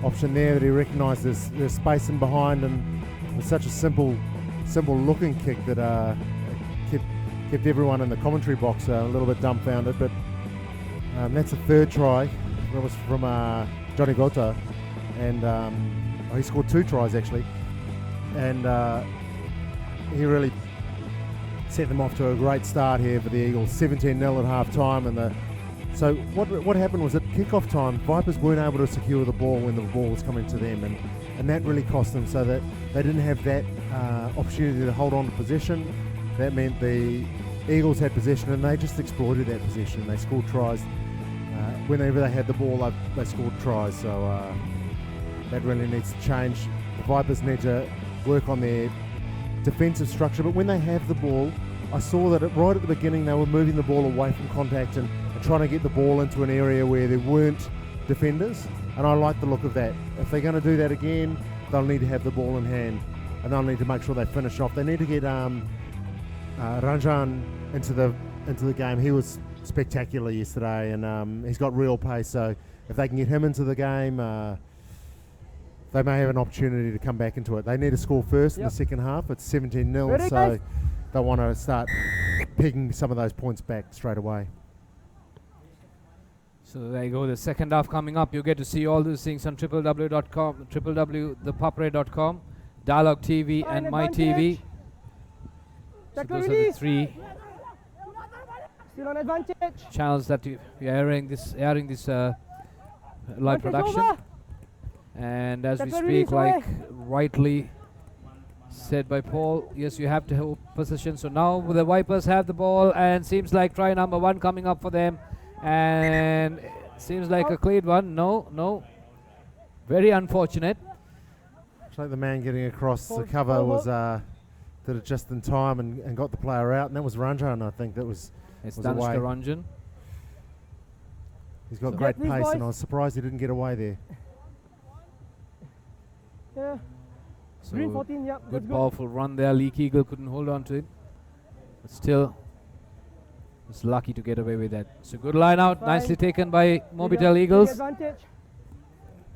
option there that he recognised there's space in behind, and it was such a simple looking kick that kept everyone in the commentary box a little bit dumbfounded. But that's the third try. That was from Johnny Gota, and he scored 2 tries actually, and he really set them off to a great start here for the Eagles. 17-0 at half time, and so what happened was at kickoff time, Vipers weren't able to secure the ball when the ball was coming to them, and that really cost them, so that they didn't have that opportunity to hold on to possession. That meant the Eagles had possession, and they just exploited that possession. They scored tries. Whenever they had the ball, they scored tries, so that really needs to change. The Vipers need to work on their defensive structure, but when they have the ball, I saw that right at the beginning they were moving the ball away from contact and trying to get the ball into an area where there weren't defenders, and I like the look of that. If they're going to do that again, they'll need to have the ball in hand, and they'll need to make sure they finish off. They need to get Ranjan into the game. He was spectacular yesterday, and he's got real pace, so if they can get him into the game, they may have an opportunity to come back into it. They need to score first in the second half. It's 17-0, so they want to start picking some of those points back straight away. So there you go, the second half coming up. You get to see all these things on www.thepapare.com, Dialogue TV and My TV. So those are the 3 Still on advantage. channels that we are airing this live production. And as we speak, like rightly said by Paul, yes, you have to hold possession. So now the Vipers have the ball, and seems like try number 1 coming up for them, and seems like a clean one. No, very unfortunate. Looks like the man getting across the cover was did it just in time and got the player out, and that was Ranjan. I think that was. It's was Danushka away. Ranjan. He's got So great these pace, boys- and I was surprised he didn't get away there. Yeah. So Green 14, yeah, that's good good. powerful run there. Leak Eagle couldn't hold on to it, but still was lucky to get away with that. So good line out, Fine. nicely taken by Mobitel Big Eagles. advantage.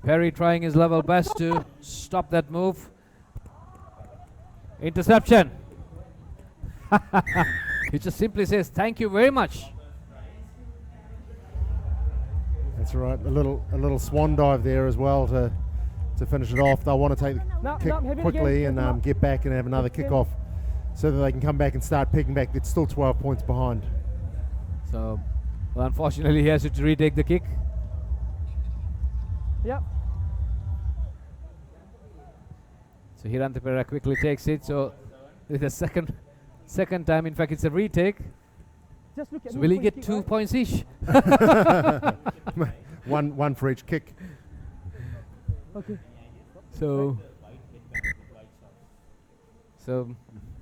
Perry trying his level best to stop that move. Interception. He just simply says thank you very much. That's right. A little swan dive there as well to finish it off. They'll want to take the No, kick no, heavy quickly again. and get back and have another Kick kick off, so that they can come back and start picking back. It's still 12 points behind. So well, unfortunately he has to retake the kick. Yep. So Hirantapera quickly takes it. So it's the second time. In fact, it's a retake. Just look at So me will he for get kick, 2 right? points each? one for each kick. Okay. So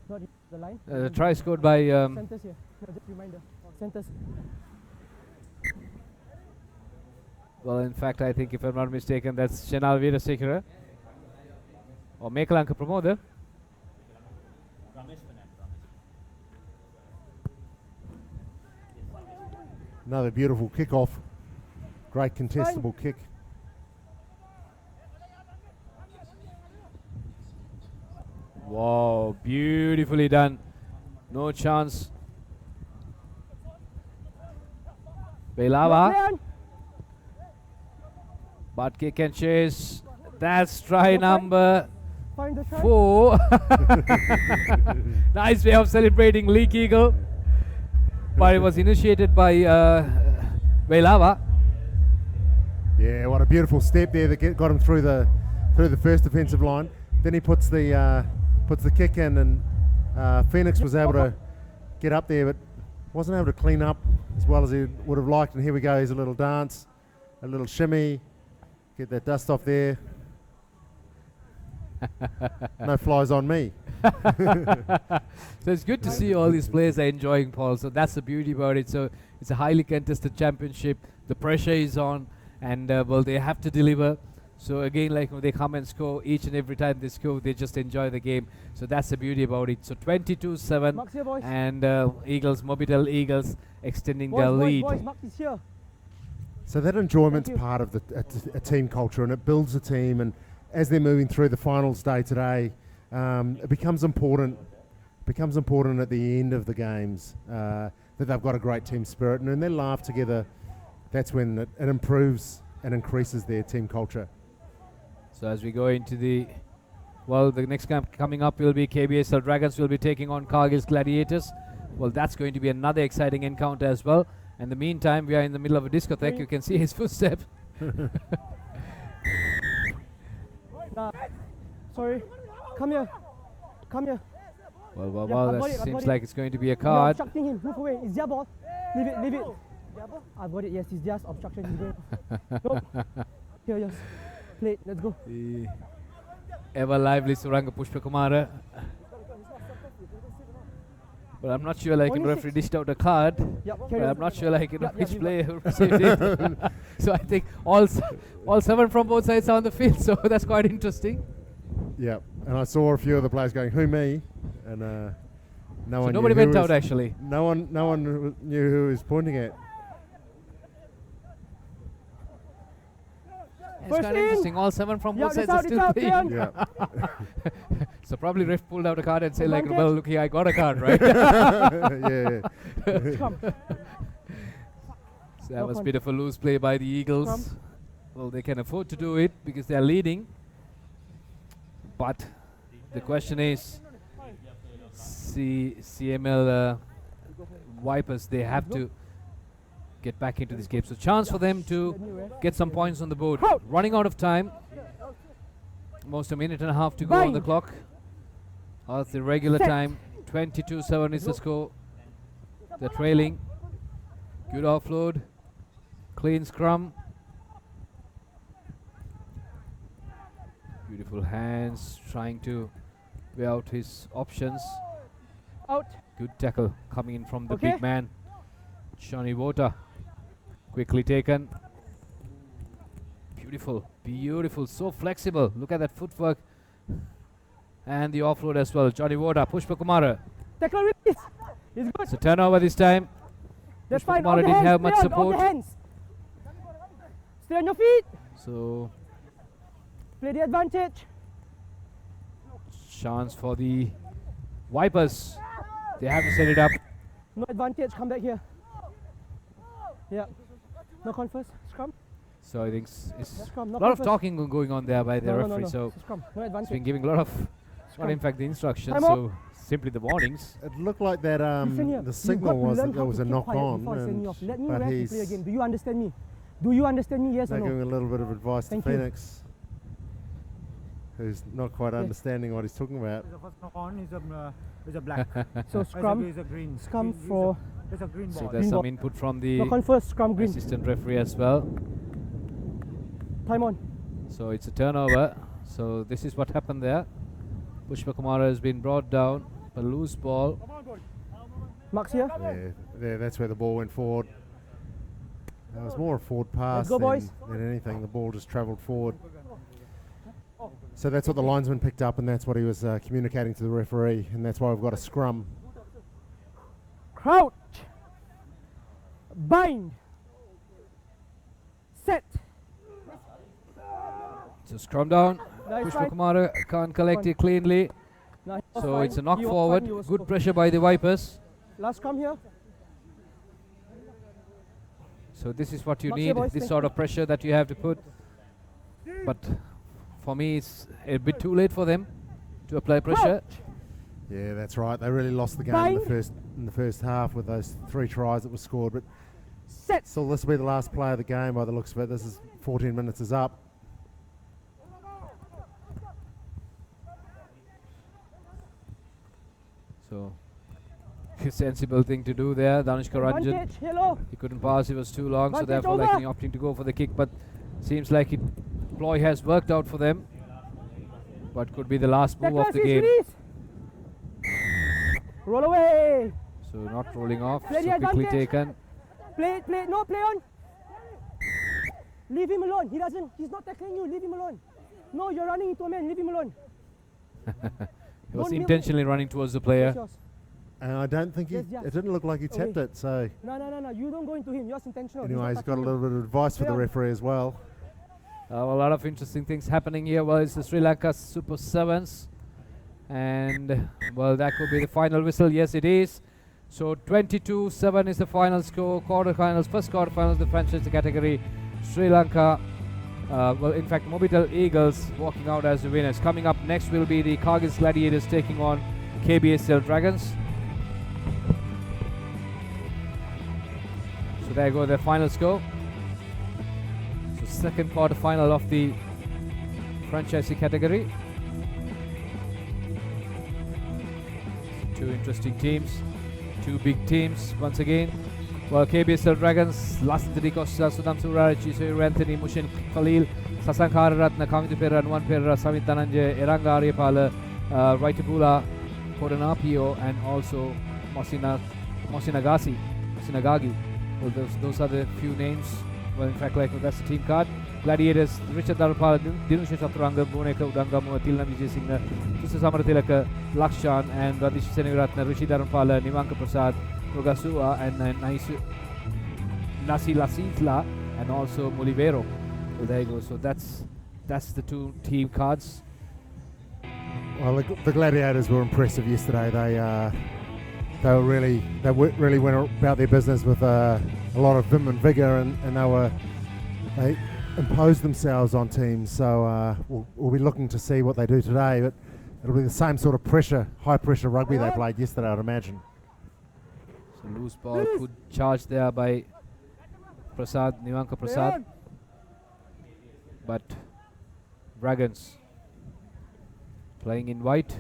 Not The line. The try scored by Centers here. No, just reminder. Centers. well, in fact, I think if I'm not mistaken, that's Shenal Veerasekara or make Lanka Pramodar. Another beautiful kick-off. Great contestable kick. Wow, beautifully done. No chance. Belava, Clear. but kick and chase. That's try number Find the try. 4. Nice way of celebrating Leak Eagle. But it was initiated by Belava. Yeah, what a beautiful step there that got him through the first defensive line. Then he puts the kick in, and Phoenix was able to get up there, but wasn't able to clean up as well as he would have liked. And here we go. Here's a little dance, a little shimmy, get that dust off there. No flies on me. So it's good to see all these players are enjoying, Paul. So that's the beauty about it. So it's a highly contested championship. The pressure is on, and well, they have to deliver. So again, like when they come and score, each and every time they score, they just enjoy the game. So that's the beauty about it. So 22-7, Marks here, boys. and Eagles, Mobitel Eagles, extending their Boys, lead. boys, Marks is here. So that enjoyment's Thank you. part of a team culture, and it builds a team. And as they're moving through the finals day today, it becomes important. Becomes important at the end of the games that they've got a great team spirit, and when they laugh together, that's when it improves and increases their team culture. So as we go into the next camp coming up will be KBSL Dragons will be taking on Cargill's Gladiators. Well, that's going to be another exciting encounter as well. In the meantime, we are in the middle of a discotheque. You can see his footstep. Nah. Sorry. Come here. Come here. Well, Yeah, I've that got it, I've seems got it. like it's going to be a You're card. obstructing him. Move away. It's their ball. Leave it. Leave it. I've got it. Yes, it's just obstruction. He's going. No. Here, yes. Play it. Let's go. The ever lively Suranga Pushpakumara. But I'm not sure like Only the referee six. dished out a card. Yep. But Carry on. I'm not sure like Yep, which you player received it. So I think all 7 from both sides are on the field. So that's quite interesting. Yeah, and I saw a few of the players going, "Who me?" And no So one. nobody knew who went out was- actually. No one knew who he was pointing at. It's First kind of in. interesting. All 7 from Yeah, both sides it's are out, still it's playing. out, Yeah, So probably ref pulled out a card and said like, Advantage. well, look here, I got a card, right? yeah. Come. So that No was a con- bit of a loose play by the Eagles. Scrum. Well, they can afford to do it because they are leading. But the question is, CML Vipers, they have to get back into this game. So chance for them to get some points on the board. Out. Running out of time. Almost a minute and a half to go on the Bind. clock. That's the regular Set. time. 22-7 is the score. They're trailing. Good offload. Clean scrum. Beautiful hands trying to weigh out his options. Out. Good tackle coming in from the Okay. big man. Johnny Water. Quickly taken. Beautiful, beautiful, so flexible. Look at that footwork. And the offload as well. Johnny Water, Pushpa Kumara. Tackle release. It's good. It's a turnover this time. That's Pushpa fine. Kumara On the didn't hands. have much Stay on support. the hands. Stay on your feet. So, Play the advantage. chance for the Vipers. They have to set it up. No advantage. Come back here. Yeah. No confess. Scrum. So I think it's Scrum. a No lot of confess. talking going on there by the No, no, referee. no, no. So Scrum. No it's advantage. been giving a lot of, Scrum. not in fact the instructions. Time So simply the warnings. It looked like that. Listen here. The You've signal got to was learn that there how was to a keep knock quiet on, before I send you off. Let me but ref he's play again. Do you understand me? Do you understand me? Yes or now no? giving a little bit of advice Thank to you. Phoenix, who's not quite Yes. understanding what he's talking about. The first knock on is a black. So scrum. Is a green. Scrum Green is for It's a green So ball. there's Green some ball. input from the knock on first. Scrum green. assistant referee as well. Time on. So it's a turnover. So this is what happened there. Pushpa Kumara has been brought down. A loose ball. Marks here. Yeah, there, that's where the ball went forward. It was more a forward pass go, than, boys. than anything. The ball just travelled forward. So that's what the linesman picked up, and that's what he was communicating to the referee, and that's why we've got a scrum. Crouch. Bind. Set. So scrum down. Nice Pushpa right. Kumar can't collect it cleanly. Nice. So Fine. it's a knock You were forward. fine, you were Good score. pressure by the Vipers. Last scrum here. So this is what you Mark here, need, boys, this thank sort you. of pressure that you have to put. But for me, it's a bit too late for them to apply pressure. Yeah, that's right. They really lost the game Bind. in the first half with those 3 tries that were scored. But Set. still, this will be the last play of the game by the looks of it. This is 14 minutes is up. So, sensible thing to do there. Danishka Ranjan, Advantage. Hello. he couldn't pass, it was too long, so Advantage therefore over. likely opting to go for the kick. But seems like it ploy has worked out for them. But could be the last move of the game. Release. Roll away. So not rolling off, Play the so quickly advantage. taken. Play, no, play on. Leave him alone. He's not tackling you. Leave him alone. No, you're running into a man. Leave him alone. He was Don't mill- intentionally running towards the player. That's yours. And I don't think Yes, yes. it didn't look like he tapped Away. it. So No. You don't go into him. Yours intentional. anyway, he's not got a touching little bit of advice for the Yeah. referee as well. A lot of interesting things happening here. Well, it's the Sri Lanka Super Sevens. And, well, that could be the final whistle. Yes, it is. So 22-7 is the final score. Quarterfinals, first quarterfinals, the franchise category. Sri Lanka, well, in fact, Mobitel Eagles walking out as the winners. Coming up next will be the Kyrgyz Gladiators taking on KBSL Dragons. So there you go, the final score. So second quarterfinal of the franchisee category. Two interesting teams, two big teams once again. Well, KBSL Dragons, Lasantari Costa, Sudam Surachi, Soyu Anthony, Mushin Khalil, Sasankara Ratna, Kamiti Pera, Nuan Pera, Samit Dhananjay, Eranga Aryapala, Raitapula, Kodanapio, and also Mosinagagi. Well, those are the few names. Well, in fact, like that's the team card. Gladiators, Richard Darupala, Dinusha Chaturanga, Boneka Udangama, Tilna Vijay Singh, Tusa Samaratilaka, Lakshan, and Radish Seneviratna, Rishi Darupala, Nivanka Prasad, Rogasua, and Nasi Lasitla, and also Mulivero. Well, there you go. So that's the two team cards. Well, the Gladiators were impressive yesterday. They really went about their business with a lot of vim and vigour, and they imposed themselves on teams. So we'll be looking to see what they do today. But it'll be the same sort of pressure, high pressure rugby they played yesterday, I'd imagine. So loose ball, good charge there by Prasad, Nivanka Prasad. But Dragons playing in white.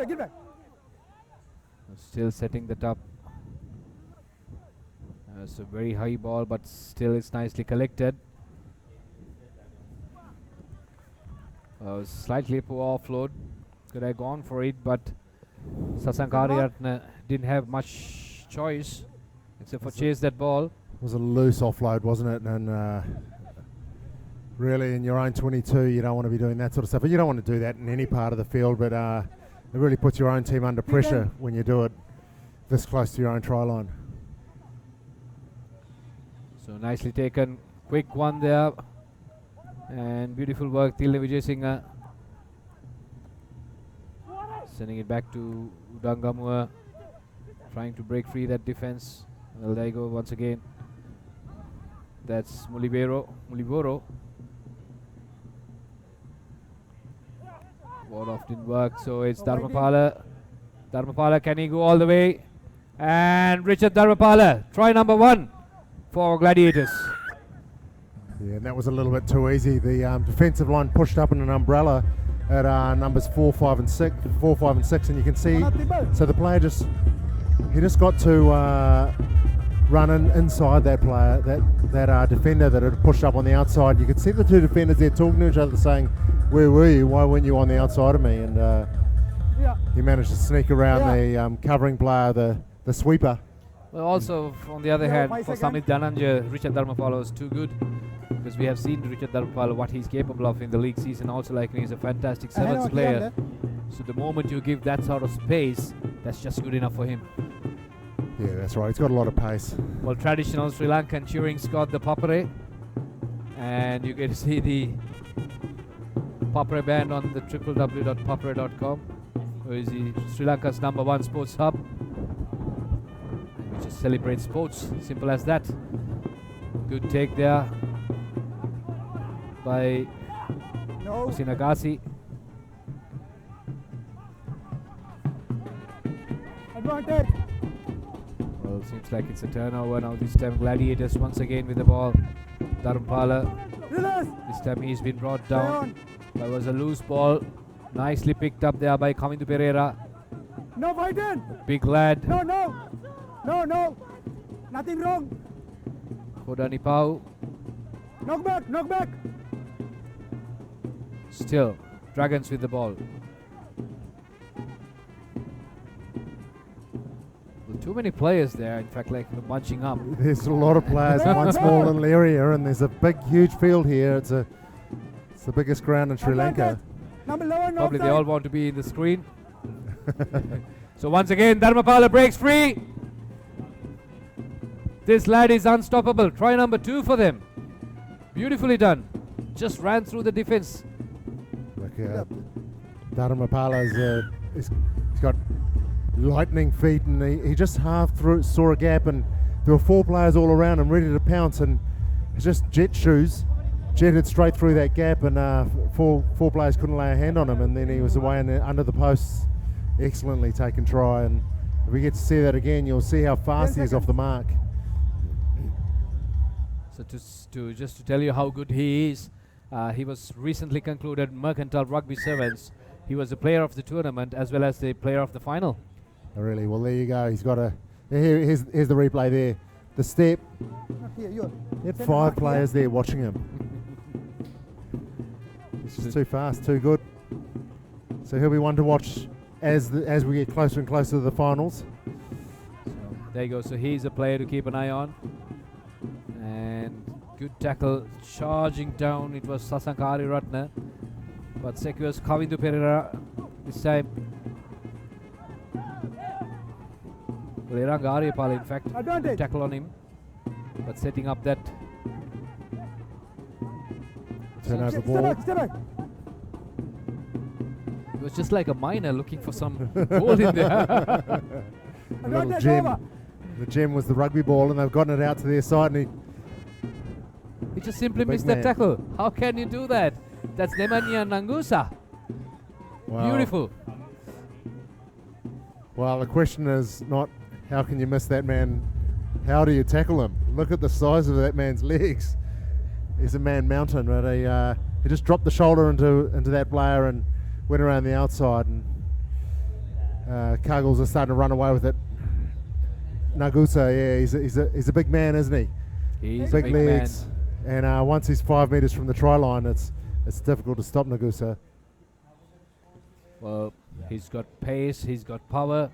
Get back. Still setting that up. It's a very high ball, but still it's nicely collected. Slightly poor offload. Could have gone for it, but Sasankari didn't have much choice except for chase that ball. It was a loose offload, wasn't it? And really, in your own 22, you don't want to be doing that sort of stuff. But you don't want to do that in any part of the field. But it really puts your own team under pressure when you do it this close to your own try line. So nicely taken, quick one there, and beautiful work. Tilna Vijay Singh sending it back to Udangamua, trying to break free that defense. Well, there you go once again. That's Mulivero. Ward off didn't work, so it's Dharmapala. Dharmapala, can he go all the way? And Richard Dharmapala, try number 1 for Gladiators. Yeah, and that was a little bit too easy. The defensive line pushed up in an umbrella at numbers 4, 5, and 6, and you can see. So the player just got to running inside that player, that defender that had pushed up on the outside. You could see the two defenders there talking to each other, saying, "Where were you? Why weren't you on the outside of me?" And he managed to sneak around the covering player, the sweeper. Well, also, on the other hand, for Samit Dhananjay, Richard Dharmapala was too good, because we have seen Richard Dharmapala, what he's capable of in the league season. Also, like, he's a fantastic sevens player. So the moment you give that sort of space, that's just good enough for him. Yeah, that's right. He's got a lot of pace. Well, traditional Sri Lankan cheering squad, ThePapare, and you get to see the Papare band on the www.papare.com, which is the Sri Lanka's #1 sports hub, which just celebrates sports. Simple as that. Good take there by Usinagasi. Advantage. Well, seems like it's a turnover now. This time Gladiators once again with the ball. Dharmapala. This time he's been brought down. That was a loose ball. Nicely picked up there by Kamindu Pereira. No fighting. Big lad. No. Nothing wrong. Kodani Pau. Knock back. Still, Dragons with the ball. Well, too many players there, in fact, like bunching up. There's a lot of players in one small little area, and there's a big, huge field here. It's the biggest ground in Sri Lanka. Number 11. Probably they all want to be in the screen. So once again, Dharmapala breaks free. This lad is unstoppable. Try number 2 for them. Beautifully done. Just ran through the defense. Look, Dharmapala he's got lightning feet, and he just saw a gap, and there were 4 players all around him ready to pounce, and it's just jetted straight through that gap, and four players couldn't lay a hand on him, and then he was away under the posts. Excellently taken try, and if we get to see that again, you'll see how fast he is off the mark. So just to tell you how good he is, he was recently concluded Mercantile Rugby Sevens. He was the player of the tournament as well as the player of the final. Oh, really? Well, there you go. He's got here's the replay there. The step. He had 5 players there watching him. It's just too fast, too good. So he'll be one to watch as we get closer and closer to the finals. So there you go. So he's a player to keep an eye on. And good tackle, charging down. It was Sasanka Ariratne, but secures Kavindu Pereira this time. Leranga Ariyapala, in fact, good tackle on him, but setting up that. Turn over the ball. Step back. It was just like a miner looking for some ball in there. A little gem. The gem was the rugby ball, and they've gotten it out to their side, and He just simply Big missed man. that tackle. How can you do that? That's Nemanja Nangusa. wow. Beautiful. Well, the question is not how can you miss that man, how do you tackle him? Look at the size of that man's legs. He's a man mountain, but he just dropped the shoulder into that player and went around the outside, and Cargills are starting to run away with it. Nagusa, yeah, he's a big man, isn't he? He's Big a big legs, man. and once he's 5 meters from the try line, it's difficult to stop Nagusa. Well, he's got pace, he's got power.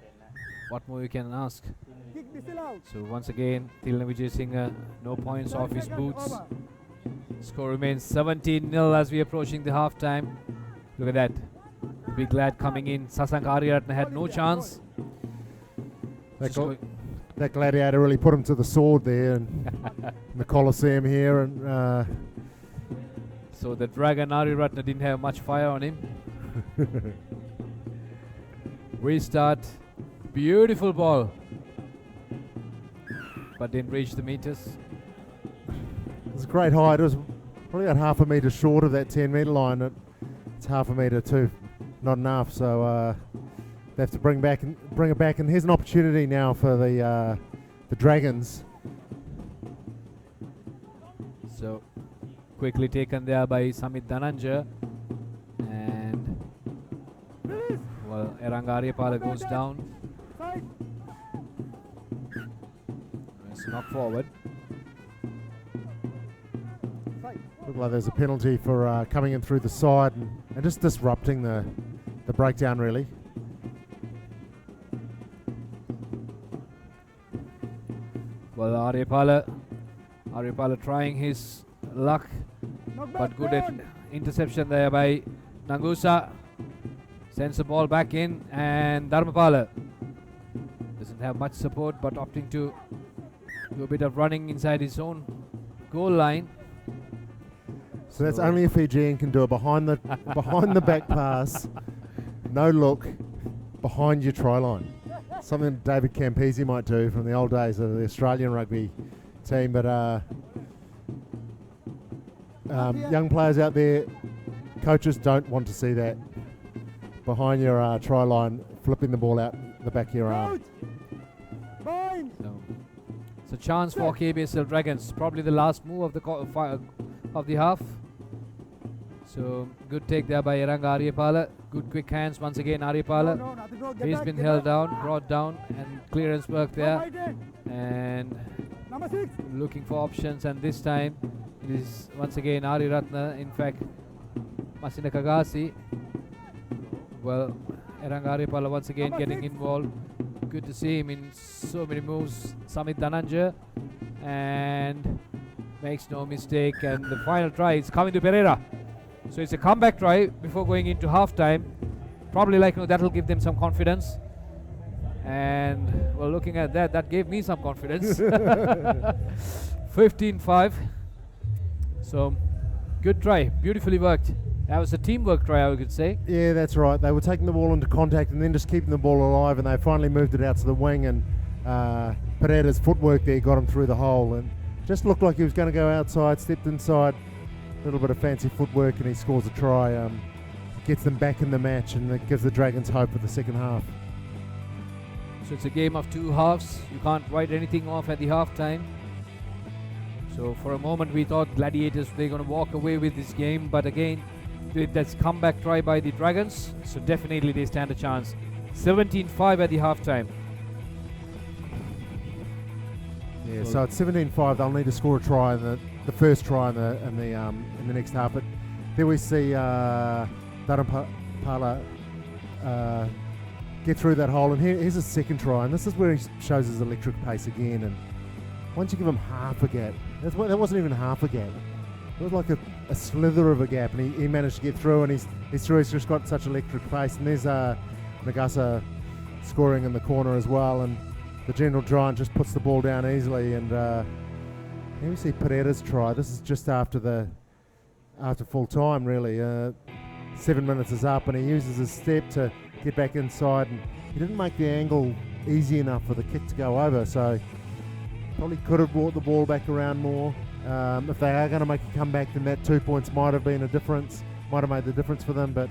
What more you can ask? Kick disallowed. So once again, Tilna Vijay Singh, no points off his boots. Score remains 17-0 as we approaching the half time. Look at that. Big lad coming in. Sasanka Ariyaratne had no chance. That gladiator really put him to the sword there, and in the Colosseum here, and So the Dragon Ariyaratne didn't have much fire on him. Restart. Beautiful ball. But didn't reach the meters. it was a great height. It was probably about half a metre short of that 10-metre line. It's half a metre too, not enough. So they have to bring it back. And here's an opportunity now for the Dragons. So quickly taken there by Samit Dhananjay. And well, Eranga Ariyapala goes down. So a knock forward. Looked like there's a penalty for coming in through the side and just disrupting the breakdown, really. Well, Aryapala trying his luck, but good interception there by Nangusa. Sends the ball back in, and Dharmapala doesn't have much support, but opting to do a bit of running inside his own goal line. So that's only a Fijian can do it behind the back pass, no look, behind your try line. Something David Campese might do from the old days of the Australian rugby team, but young players out there, coaches don't want to see that. Behind your try line, flipping the ball out the back of your arm. So it's a chance for KBSL Dragons. Probably the last move of the half. So good take there by Eranga Aryapala. Good quick hands once again. Aryapala. He's been held down, brought down, and clearance work there. And looking for options, and this time it is once again Ari Ratna. In fact, Masina Kagasi. Well, Eranga Aryapala once again getting involved. Good to see him in so many moves. Samit Dhananjaya, and makes no mistake. And the final try is coming to Pereira. So it's a comeback try before going into halftime. Probably that'll give them some confidence. And well, looking at that gave me some confidence. 15-5. So good try, beautifully worked. That was a teamwork try, I could say. Yeah, that's right. They were taking the ball into contact and then just keeping the ball alive, and they finally moved it out to the wing, and Pereira's footwork there got him through the hole, and just looked like he was going to go outside, stepped inside, a little bit of fancy footwork, and he scores a try. Gets them back in the match, and it gives the Dragons hope for the second half. So it's a game of two halves. You can't write anything off at the halftime. So for a moment we thought Gladiators were going to walk away with this game, but again, that's comeback try by the Dragons, so definitely they stand a chance. 17-5 at the halftime. Yeah, so it's 17-5. They'll need to score a try in the first try in the next half. But there we see Dharampala get through that hole, and here's a second try, and this is where he shows his electric pace again. And once you give him half a gap, that wasn't even half a gap. It was like a slither of a gap, and he managed to get through, and he's through. He's just got such electric pace, and there's Nagasa scoring in the corner as well, and the General Giant just puts the ball down easily. And here we see Pereira's try. This is just after full time, really. 7 minutes is up, and he uses his step to get back inside, and he didn't make the angle easy enough for the kick to go over, so probably could have brought the ball back around more. If they are going to make a comeback, then that 2 points might have made the difference for them, but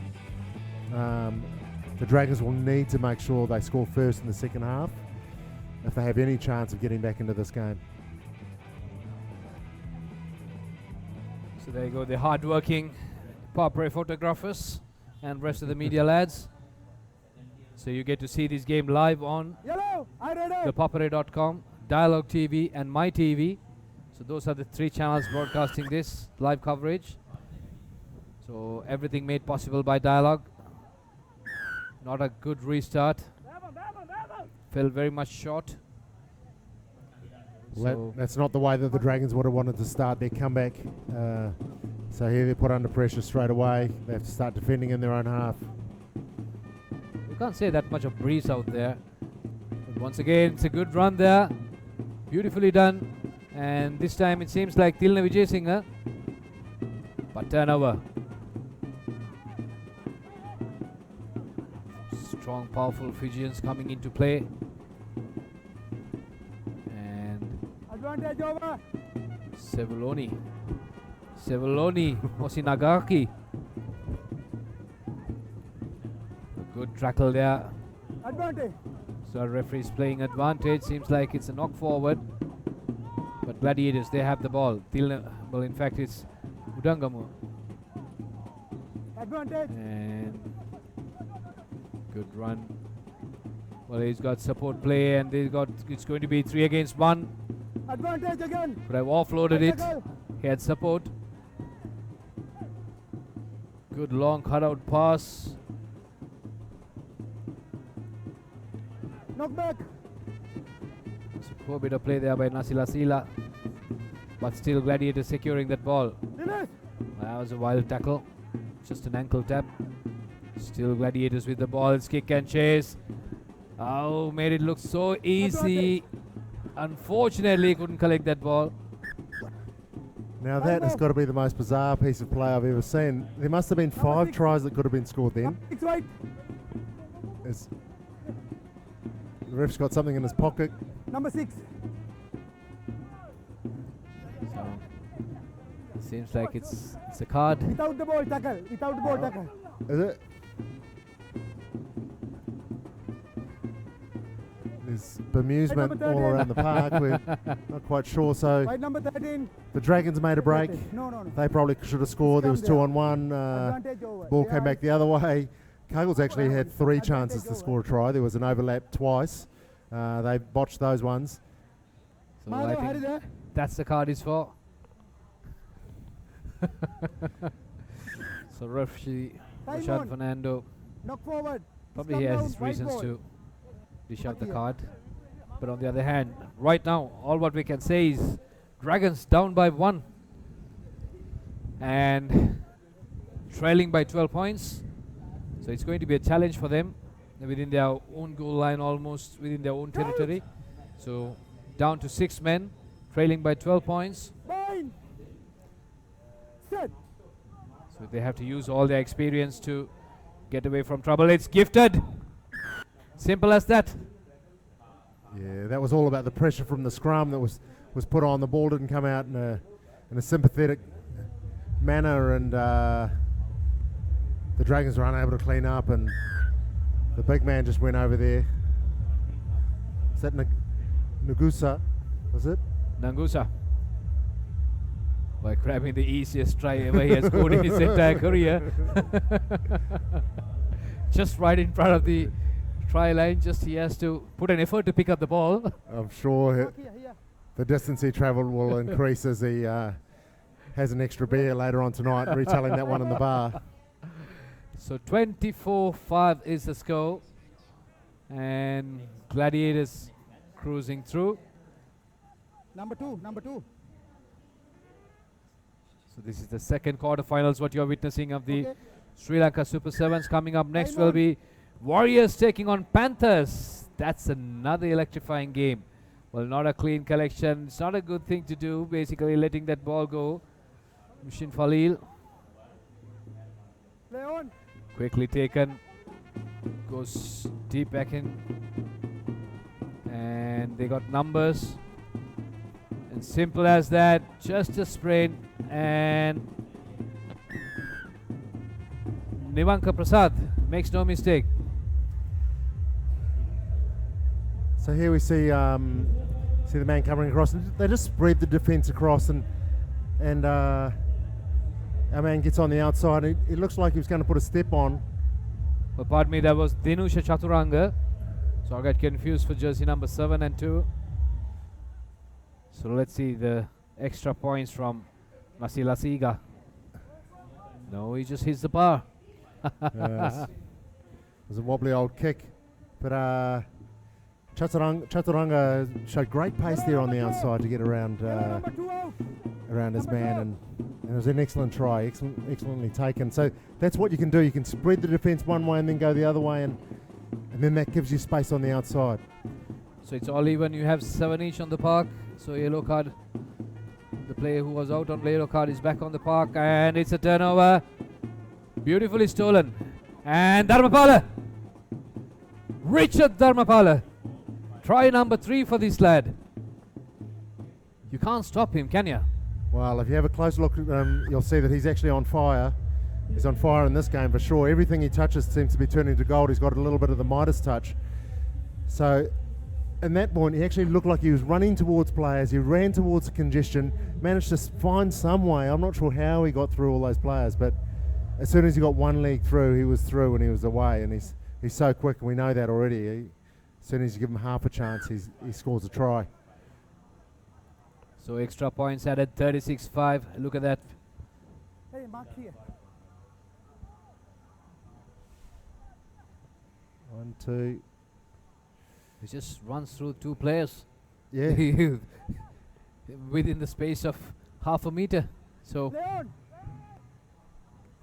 the Dragons will need to make sure they score first in the second half if they have any chance of getting back into this game. So there you go, the hard-working ThePapare photographers and rest of the media lads. So you get to see this game live on ThePapare.com, Dialogue TV, and My TV. So those are the three channels broadcasting this live coverage. So everything made possible by Dialogue. Not a good restart. Fell very much short. Well, that's not the way that the Dragons would have wanted to start their comeback. So here they're put under pressure straight away. They have to start defending in their own half. You can't say that much of breeze out there. But once again, it's a good run there. Beautifully done. And this time it seems like Tilna Vijayasinghe. But turnover. Strong, powerful Fijians coming into play. And Advantage over. Sevoloni Mosinagaki. Good tackle there. Advantage. So referee's playing advantage. Seems like it's a knock forward. But Gladiators, they have the ball. Well, in fact, it's Udangamu. Advantage. And good run. Well, he's got support play, and it's going to be 3 against 1. Advantage again. Could have offloaded it. Tackle. He had support. Good long cutout pass. Knock back. Poor bit of play there by Nasila Sila. But still Gladiator securing that ball. Release. That was a wild tackle. Just an ankle tap. Still Gladiators with the ball. It's kick and chase. Oh, made it look so easy. Unfortunately, couldn't collect that ball. Now that has got to be the most bizarre piece of play I've ever seen. There must have been 5 tries that could have been scored then. 6 right. It's, the ref's got something in his pocket. Number 6. So, seems like it's a card. Without the ball tackle. Without the ball tackle. Is it? There's bemusement number all 13. around the park. We're not quite sure. So Right number 13. the Dragons made a break. No, no, no. They probably should have scored. There was 2 on 1. Advantage over. Ball They came are- back the other way. Kagels actually had 3 chances to score a try. There was an overlap twice. They botched those ones. So I Madhav, think Hari there. that's the card is for. So referee Time Rashad on. Fernando, Knock forward. probably Come he has down, his white reasons ball. to dish out the Here. card. But on the other hand, right now, all what we can say is Dragons down by 1 and trailing by 12 points. So it's going to be a challenge for them within their own goal line, almost within their own territory. So down to 6 men, trailing by 12 points. Bind. Set. So they have to use all their experience to get away from trouble. It's gifted. Simple as that. Yeah, that was all about the pressure from the scrum that was put on. The ball didn't come out in a sympathetic manner, and the Dragons were unable to clean up, and the big man just went over there. Is that Nagusa? Was it? Nangusa. By grabbing the easiest try ever he has scored in his entire career. Just right in front of the try line, just he has to put an effort to pick up the ball. I'm sure Knock here, here. the distance he travelled will increase as he has an extra beer later on tonight, retelling that one in the bar. So 24-5 is the score, and Gladiators cruising through. Number 2. Number 2. So this is the second quarterfinals what you are witnessing of the Okay. Sri Lanka Super Sevens. Coming up next Time will on. be Warriors taking on Panthers. That's another electrifying game. Well, not a clean collection. It's not a good thing to do, basically letting that ball go. Mushin Falil Play on. quickly taken. Goes deep back in. And they got numbers. And simple as that. Just a sprain. And Nivanka Prasad makes no mistake. So here we see the man coming across. They just spread the defence across, and our man gets on the outside. It looks like he was going to put a step on. Well, pardon me, that was Dinusha Chaturanga. So I got confused for jersey number 7 and 2. So let's see the extra points from Nasila Siga. No, he just hits the bar. Yes. It was a wobbly old kick, but Chaturanga showed great pace there on the outside to get around Number 2 out. around his man, and it was an excellent try, excellently taken. So that's what you can do. You can spread the defence one way and then go the other way, and then that gives you space on the outside. So it's all even. You have 7 each on the park. So yellow card. The player who was out on yellow card is back on the park, and it's a turnover. Beautifully stolen. And Dharmapala. Richard Dharmapala. Try number 3 for this lad. You can't stop him, can you? Well, if you have a close look at him, you'll see that he's actually on fire. He's on fire in this game for sure. Everything he touches seems to be turning to gold. He's got a little bit of the Midas touch. So, in that point, he actually looked like he was running towards players. He ran towards the congestion, managed to find some way. I'm not sure how he got through all those players, but as soon as he got one leg through, he was through and he was away. And he's so quick, and we know that already. As soon as you give him half a chance, he scores a try. So extra points added, 36-5. Look at that. Hey, mark here. 1, 2. He just runs through two players. Yeah. Within the space of half a meter. So Play on.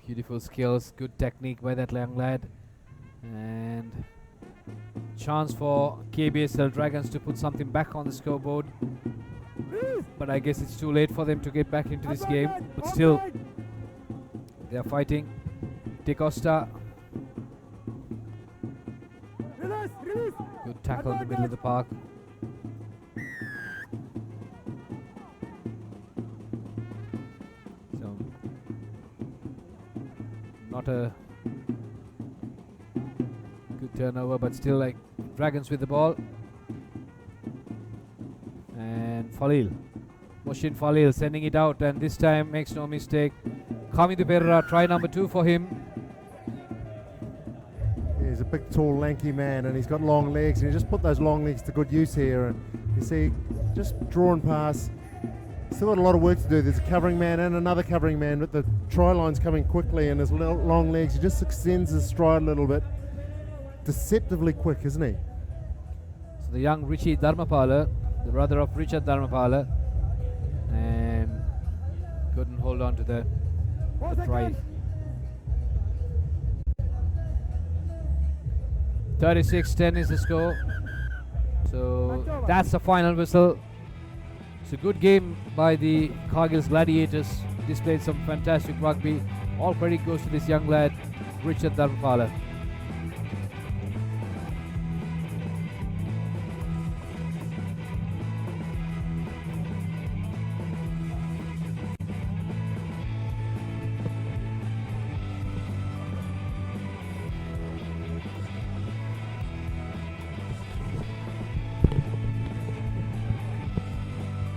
beautiful skills, good technique by that young lad. And chance for KBSL Dragons to put something back on the scoreboard. But I guess it's too late for them to get back into this game. But still, they're fighting. De Costa. Release, release. Good tackle in the middle of the park. So, not a good turnover, but still like Dragons with the ball. And Falil. Moshin Falil sending it out, and this time makes no mistake. Kami ThePapare, try number 2 for him. He's a big, tall, lanky man, and he's got long legs, and he just put those long legs to good use here. And you see, just draw and pass. Still got a lot of work to do. There's a covering man and another covering man, but the try line's coming quickly, and his long legs, he just extends his stride a little bit. Deceptively quick, isn't he? So the young Richie Dharmapala, the brother of Richard Dharmapala, and couldn't hold on to the try. 36-10 is the score. So that's the final whistle. It's a good game by the Cargill's Gladiators. Displayed some fantastic rugby. All credit goes to this young lad, Richard Dharmapala.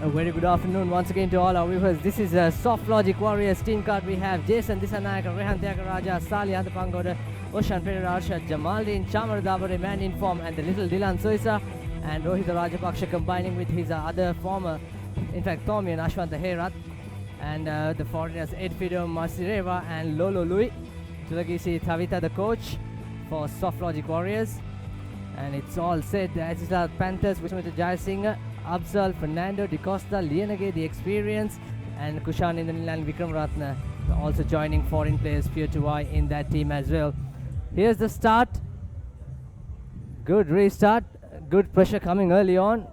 A very good afternoon once again to all our viewers. This is Soft Logic Warriors team card. We have Jason Disanayaka, Rehan Tyagaraja, Sali Handapangoda, Oshan Perera, Arshad Jamaldin, Chamar Dabare, man in form, and the little Dylan Soisa, and Rohit Rajapaksha combining with his other former, in fact, Tommy and Ashwanta Herath, and the foreigners Ed Fido, Masireva, and Lolo Lui. Tulagisi Thavita, the coach for Soft Logic Warriors. And it's all set. The Azizal Panthers, Vishmita Jayasinghe, Absal, Fernando, De Costa, Lienage, the experience, and Kushan Indanil and Vikram Ratna also joining foreign players, Pure to Y in that team as well. Here's the start. Good restart. Good pressure coming early on.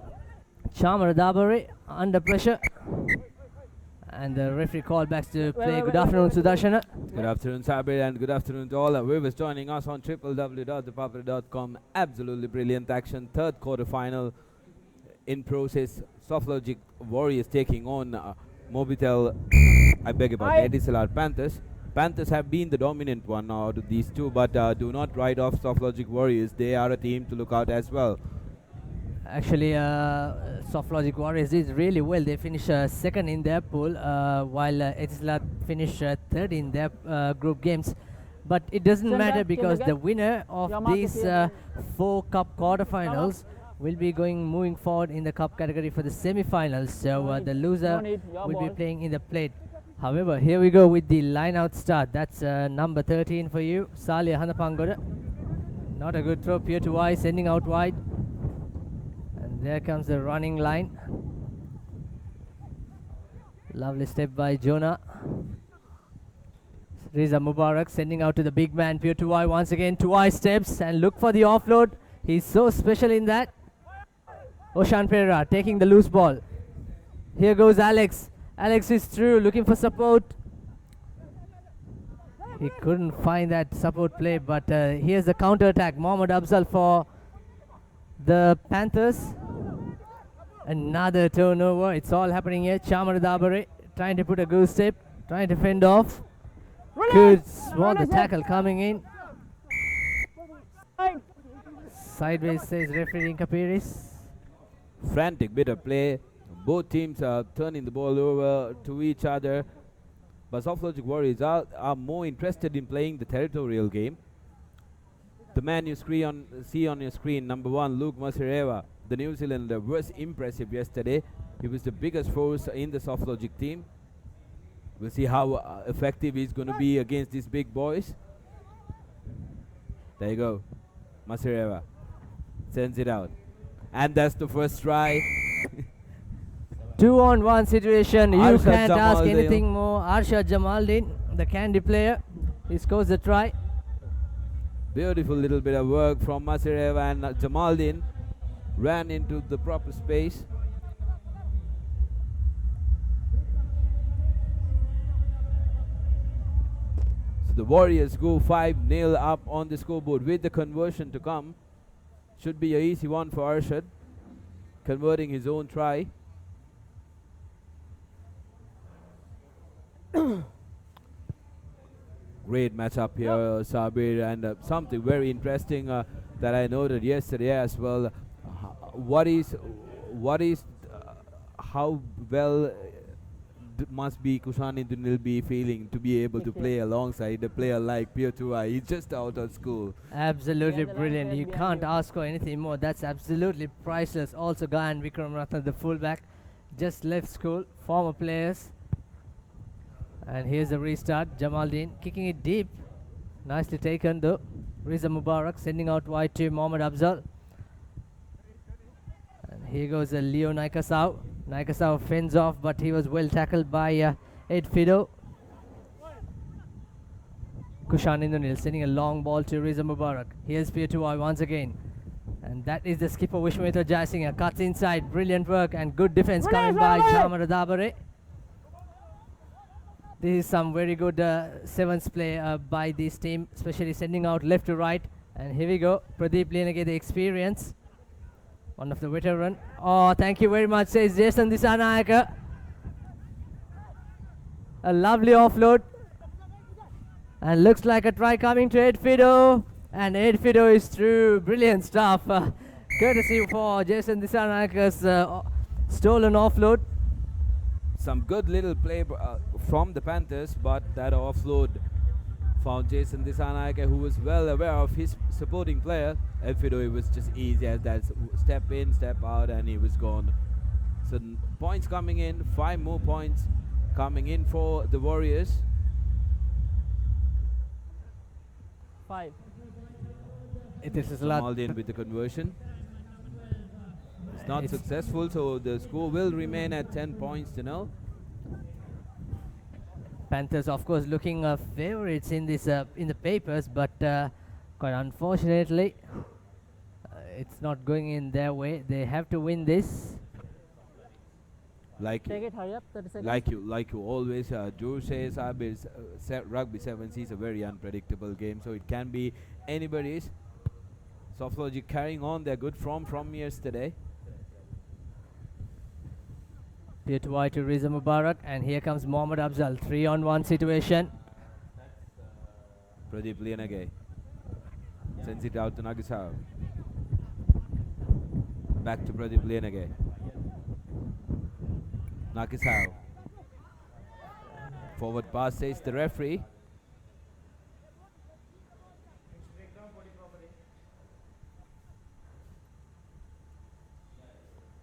Chamar Dabare under pressure. And the referee called back to play. Good afternoon, Sudarshana. Good afternoon, Sabir, and good afternoon to all our viewers joining us on www.thepapare.com. Absolutely brilliant action. Third quarter final in process. Soft Logic Warriors taking on Mobitel, I beg your pardon, Etisalat Panthers. Panthers have been the dominant one out of these two, but do not write off Soft Logic Warriors. They are a team to look out as well. Actually, Soft Logic Warriors did really well. They finished second in their pool, while Etisalat finished third in their group games. But it doesn't matter because the winner of these 4 cup quarterfinals will be moving forward in the cup category for the semi-finals. So the loser will be playing in the plate. However, here we go with the line-out start. That's number 13 for you, Salia Hanapangoda. Not a good throw, Pure to Y, sending out wide. And there comes the running line. Lovely step by Jonah. Riza Mubarak sending out to the big man, Pure to Y once again. Tuai steps and look for the offload. He's so special in that. Oshan Perera taking the loose ball. Here goes Alex. Alex is through, looking for support. He couldn't find that support play, but here's the counter attack. Mohammad Afzal for the Panthers. Another turnover. It's all happening here. Chamar Dabare trying to put a goose step, trying to fend off. Good spot, the tackle coming in. Sideways, says referee Kapiris. Frantic bit of play. Both teams are turning the ball over to each other. But Soft Logic Warriors are more interested in playing the territorial game. The man you see on your screen, number 1, Luke Masireva, the New Zealander, was impressive yesterday. He was the biggest force in the Soft Logic team. We'll see how effective he's going to be against these big boys. There you go. Masireva sends it out. And that's the first try. 2-on-1 situation. You Arshad can't ask Jamaldin. anything more. Arshad Jamaldin, the Candy player, he scores the try. Beautiful little bit of work from Masireva, and Jamaldin ran into the proper space. So the Warriors go 5-0 up on the scoreboard with the conversion to come. Should be an easy one for Arshad, converting his own try. Great matchup here, Sabir, and something very interesting that I noted yesterday as well. What is how well must be Kushan Indunil be feeling to be able to play alongside a player like Pierre Tua? He's just out of school. Absolutely brilliant. You can't ask for anything more. That's absolutely priceless. Also, Gayan Vikram Ratna, the fullback, just left school. Former players. And here's the restart. Jamaldin kicking it deep. Nicely taken though. Riza Mubarak sending out wide to Mohammad Afzal. And here goes Leo Naikasau. Naikasau fends off, but he was well tackled by Ed Fido. Kushan Indunil sending a long ball to Riza Mubarak. Here's Piertuai once again. And that is the skipper Vishwamitra Jayasinghe. Cuts inside. Brilliant work and good defense coming by Chamara Dabare. This is some very good sevens play by this team, especially sending out left to right. And here we go. Pradeep Lienage, the experience. One of the veteran. Oh, thank you very much, says Jason Disanayaka. A lovely offload. And looks like a try coming to Ed Fido. And Ed Fido is through. Brilliant stuff. Courtesy for Jason Disanayaka's stolen offload. Some good little play from the Panthers, but that offload found Jason Disanayake, who was well aware of his supporting player. Elfido, it was just easy as that step in, step out, and he was gone. So points coming in, 5 more points coming in for the Warriors. 5. This is a lot. Maldin with the conversion. It's not successful, so the score will remain at 10 points to 0. Panthers, of course, looking favorites in this in the papers, but quite unfortunately, it's not going in their way. They have to win this. Like you always do say, Rugby Sevens is a very unpredictable game, so it can be anybody's. Soft Logic carrying on their good form from yesterday. Here to wide to Riza Mubarak, and here comes Mohammad Afzal. 3-on-1 situation. Pradeep Lienage sends it out to Nagisao. Back to Pradeep Lienage. Nagisao. Forward pass, says the referee.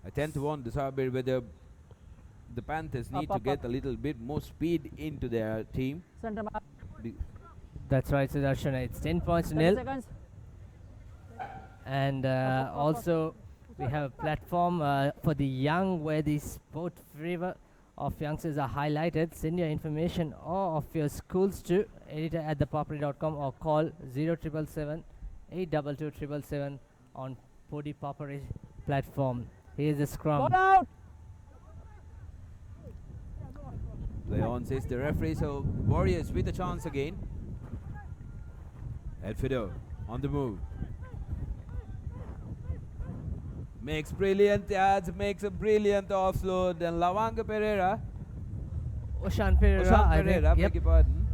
I tend to want to Sabir whether the Panthers need to get a little bit more speed into their team. That's right, Sudarshan. It's 10 points to 0. And also, we have a platform for the young where the sport fever of youngsters are highlighted. Send your information or of your schools to editor@thepapare.com or call 0777 822 777 on Podi Papare platform. Here's the scrum. Play on, says the referee. So Warriors with a chance again. Elfido on the move. Makes brilliant yards, makes a brilliant offload. And Lavanga Pereira. Oshan Pereira, beg your pardon.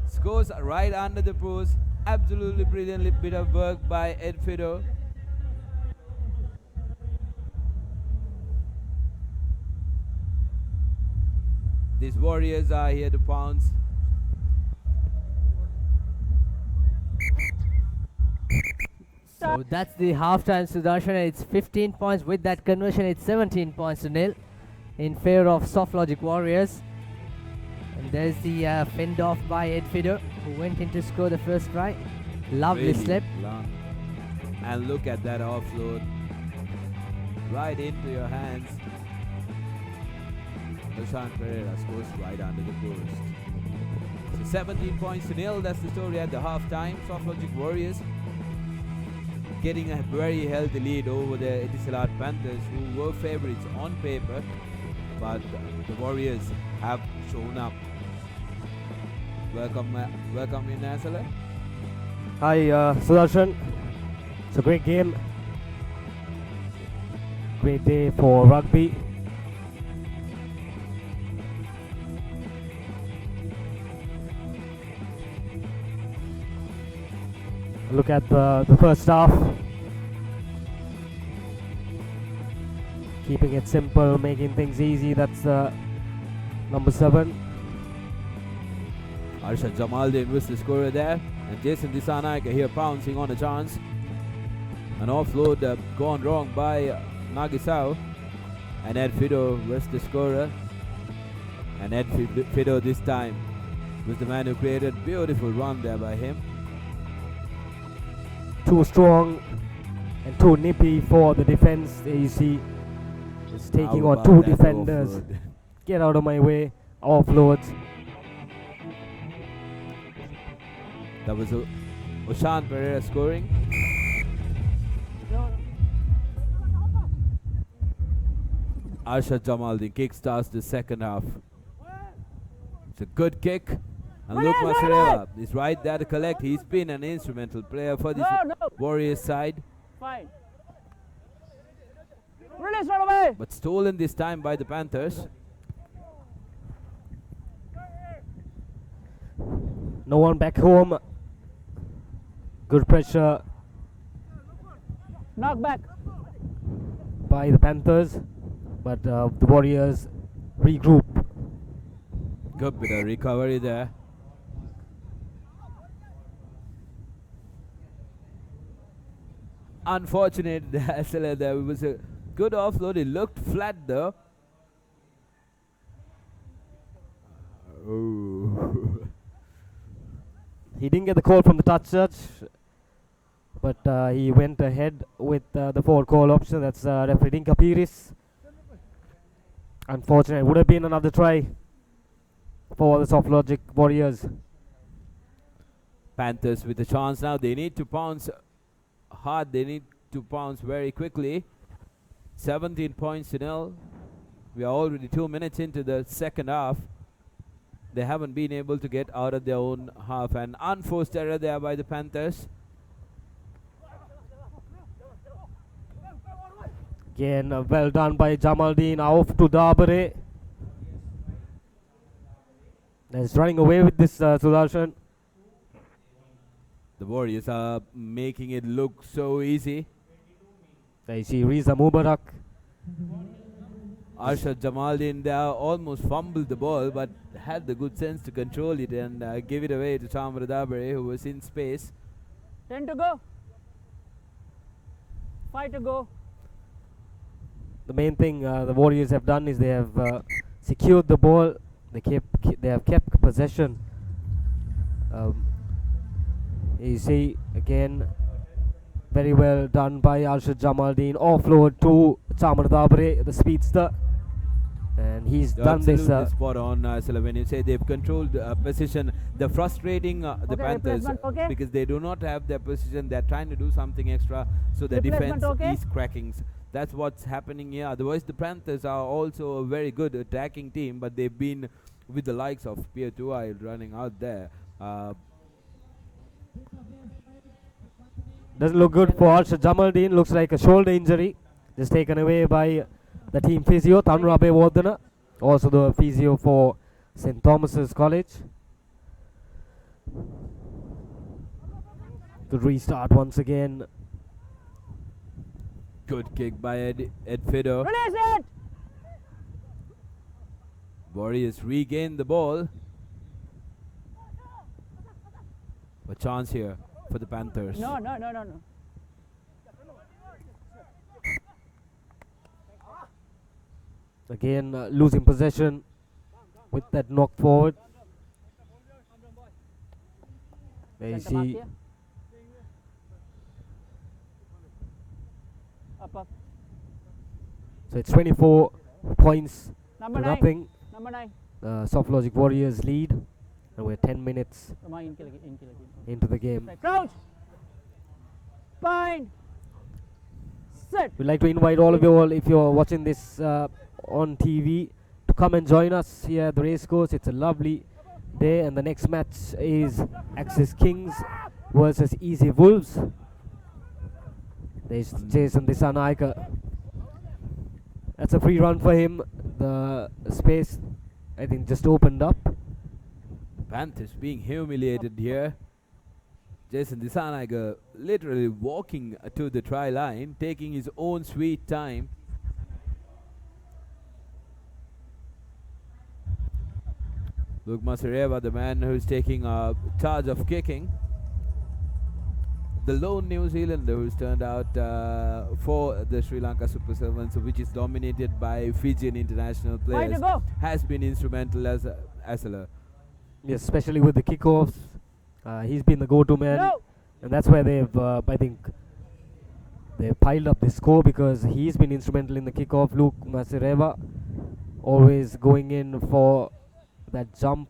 Scores right under the post. Absolutely brilliant bit of work by Elfido. These Warriors are here to pounce. So So that's the halftime, Sudarshan. It's 15 points. With that conversion, it's 17 points to nil in favor of Soft Logic Warriors. And there's the fend off by Ed Fido, who went in to score the first try. Lovely Really slip. long. And look at that offload. Right into your hands. Prashant Pereira scores right under the post. So 17 points to nil. That's the story at the halftime. Soft Logic Warriors getting a very healthy lead over the Etisalat Panthers, who were favorites on paper, but the Warriors have shown up. Welcome in, Asala. Hi, Sudarshan. It's a great game. Great day for rugby. Look at the first half. Keeping it simple, making things easy. That's number 7. Arshad Jamaldin was the scorer there, and Jason Disanaika here pouncing on a chance. An offload gone wrong by Nagisao, and Ed Fido was the scorer. And Ed Fido this time was the man who created beautiful run there by him. Too strong and too nippy for the defense. There you see, it's taking How on about 2 that defenders. offload? Get out of my way. Offloads. That was Oshan Pereira scoring. Arshad Jamaldin kickstarts the second half. It's a good kick. And Luke Masareva is right there to collect. He's been an instrumental player for this Warriors side. Fine. Release right away. But stolen this time by the Panthers. No one back home. Good pressure Knock back. by the Panthers, but the Warriors regroup. Good bit of recovery there. Unfortunate there was a good offload. It looked flat though. Oh. He didn't get the call from the touch judge, but he went ahead with the forward call option. That's referee Dinka Piris. Unfortunate. It would have been another try for the Soft Logic Warriors. Panthers with a chance now. They need to pounce hard. They need to pounce very quickly. 17 points to nil. We are already 2 minutes into the second half. They haven't been able to get out of their own half. An unforced error there by the Panthers. Again, well done by Jamaldin. Off to Dabare. He's running away with this Sudarshan. The Warriors are making it look so easy. There you see Riza Mubarak. Arshad Jamaldin there almost fumbled the ball, but had the good sense to control it and give it away to Chamra Dabare, who was in space. 10 to go. 5 to go. The main thing the Warriors have done is they have secured the ball. They have kept possession. You see again, very well done by Arshad Jamaldin. Offload to Chamar Dabre, the speedster, and he's done this. Absolutely spot on, Sila, when you say they've controlled position. They're frustrating the Panthers because they do not have their position. They're trying to do something extra, so the defense is cracking. That's what's happening here. Otherwise, the Panthers are also a very good attacking team, but they've been with the likes of Pierre Tuai running out there. Doesn't look good for Arshad Jamaldin. Looks like a shoulder injury. Just taken away by the team physio, Tanrabe Wardana, also the physio for St. Thomas's College. Good restart once again. Good kick by Ed Fido. Release it. Warriors regain the ball. A chance here for the Panthers. No. Again, losing possession with that knock forward. There you Centre mark see here. Up. so it's 24 points Number to 9. nothing. Number 9. Soft Logic Warriors lead, and we're 10 minutes Roma in lagi. into the game. Right. Crouch. Bind. Set. We'd like to invite all of you all, if you're watching this on TV, to come and join us here at the race course. It's a lovely day, and the next match is Axis Kings versus Easy Wolves. There's Jason Disanaika. That's a free run for him. The space, I think, just opened up. Panthers being humiliated here. Jason Disanaga literally walking to the try line, taking his own sweet time. Luke Masareva, the man who's taking charge of kicking. The lone New Zealander who's turned out for the Sri Lanka Super Sevens, which is dominated by Fijian international players, has been instrumental as a Yes, especially with the kickoffs. He's been the go-to man, and that's where they've, I think, they've piled up the score because he's been instrumental in the kickoff. Luke Masireva always going in for that jump.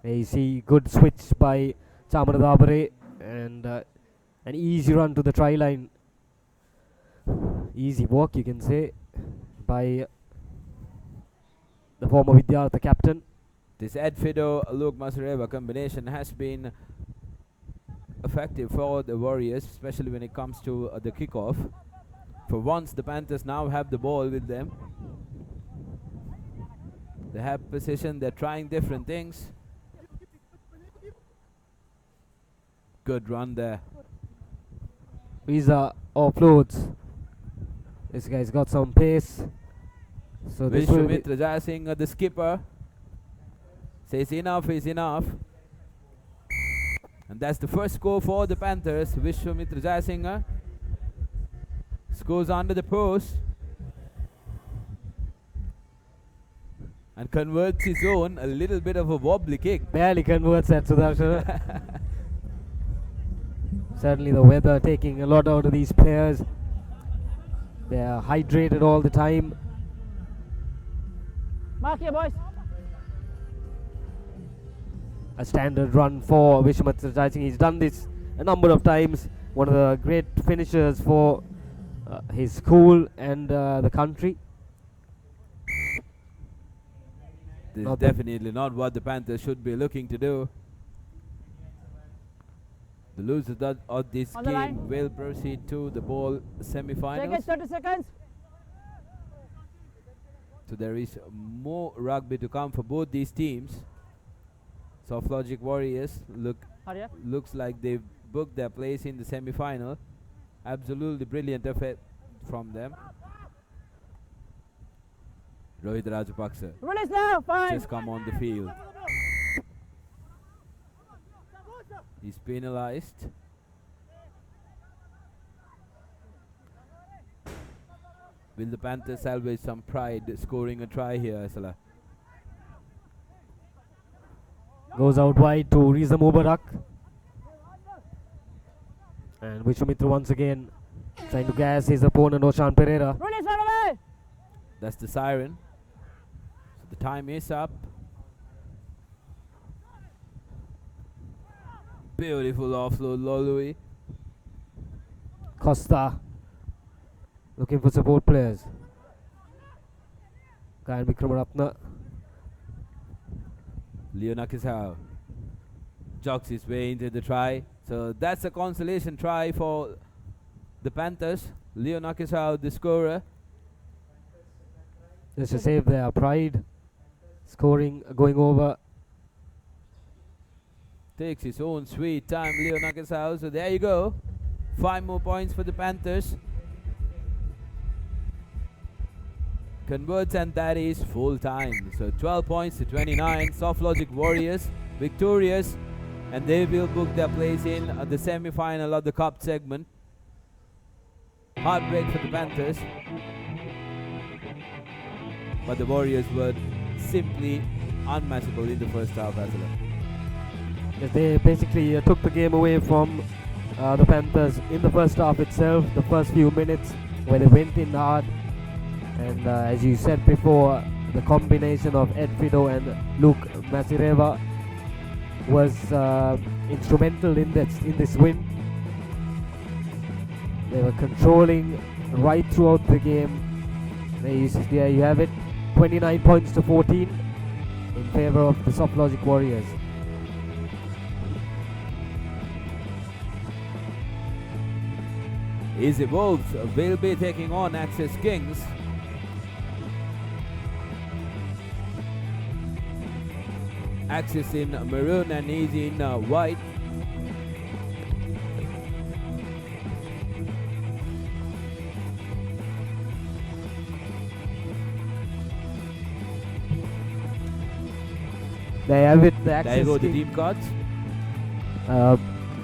There you see good switch by Chamadabare and an easy run to the try line. Easy walk, you can say, by the former Vidyartha captain. This Ed Fido Luke Masareva combination has been effective for the Warriors, especially when it comes to the kickoff. For once, the Panthers now have the ball with them. They have position, they're trying different things. Good run there. Visa offloads. This guy's got some pace. So this will be Vishwamitra Jayasingh, the skipper, says enough is enough. And that's the first score for the Panthers. Vishwamitra Jayasingh scores under the post and converts his own, a little bit of a wobbly kick. barely converts that Sudarshan. Certainly the weather taking a lot out of these players. They are hydrated all the time. Mark here, boys. A standard run for Vishwamitra Jayasingh. He's done this a number of times. One of the great finishers for his school and the country. This is Not definitely not what the Panthers should be looking to do. The losers of this On the line. game will proceed to the ball semi-finals. 30 seconds. So there is more rugby to come for both these teams. Soft Logic Warriors Hurry up. looks like they've booked their place in the semi-final. Absolutely brilliant effort from them. Rohit Rajapaksa Release now. Fine. just come on the field. He's penalized. Will the Panthers salvage some pride scoring a try here, Asala? Goes out wide to Riza Mubarak. And Vishwamitra once again trying to gas his opponent Oshan Pereira. Release right away. That's the siren. So the time is up. Beautiful offload, Lolui. Costa looking for support players. Kayan Vikramaratna. Leonakisau jogs his way into the try. So that's a consolation try for the Panthers. Leonakisau, the scorer. Just to save their pride. Scoring, going over. Takes his own sweet time, Leonakisau. So there you go. 5 more points for the Panthers. Converts, and that is full time. So 12 points to 29. Soft Logic Warriors victorious, and they will book their place in the semi-final of the cup segment. Heartbreak for the Panthers. but the Warriors were simply unmatchable in the first half as well. Yes, they basically took the game away from the Panthers in the first half itself, the first few minutes where they went in hard. And as you said before, the combination of Ed Fido and Luke Masireva was instrumental in this win. They were controlling right throughout the game. There you have it, 29 points to 14 in favor of the Soft Logic Warriors. Easy Wolves will be taking on Axis Kings. Axis in maroon and Easy in white. There you have it, the There you Axis go, the King. team cards.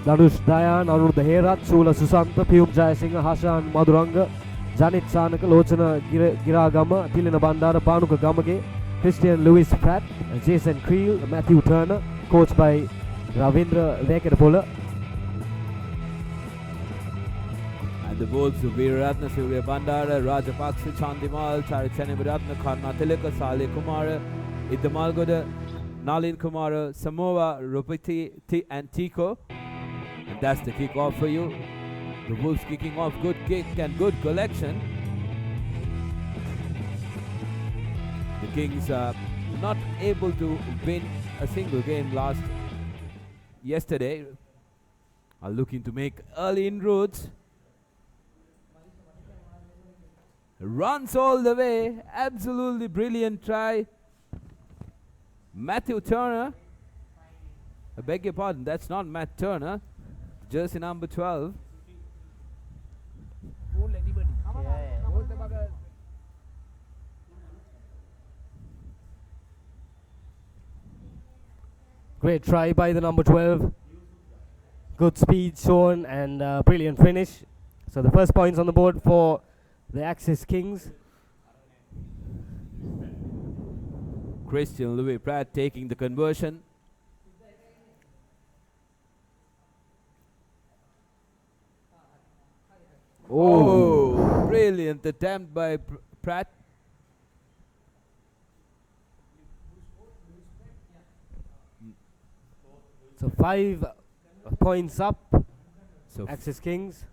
Danush Dayan, Anuruddha Herat, Sula Susanta, Piyum Jayasinghe, Hashan Maduranga, Janit Sanaka, Lochana Giragama, Tilina Bandara, Panuka Gamage, Christian Lewis Pratt, Jason Creel, Matthew Turner, coached by Ravindra Vekadapola. And the Wolves, Veeratna Surya Bandara, Rajapaksa Chandimal, Charichani Viratna, Karna Tilaka, Saleh Kumara, Idamalgoda, Nalin Kumara, Samoa, Rupati and Tico. And that's the kick-off for you. The Wolves kicking off, good kick and good collection. The Kings are not able to win a single game yesterday. Are looking to make early inroads. Runs all the way, absolutely brilliant try. Matthew Turner, I beg your pardon, that's not Matt Turner, jersey number 12. Great try by the number 12. Good speed shown and brilliant finish. So the first points on the board for the Axis Kings. Christian Louis Pratt taking the conversion. Oh, brilliant attempt by Pratt. So 5 points up, So Axis Kings.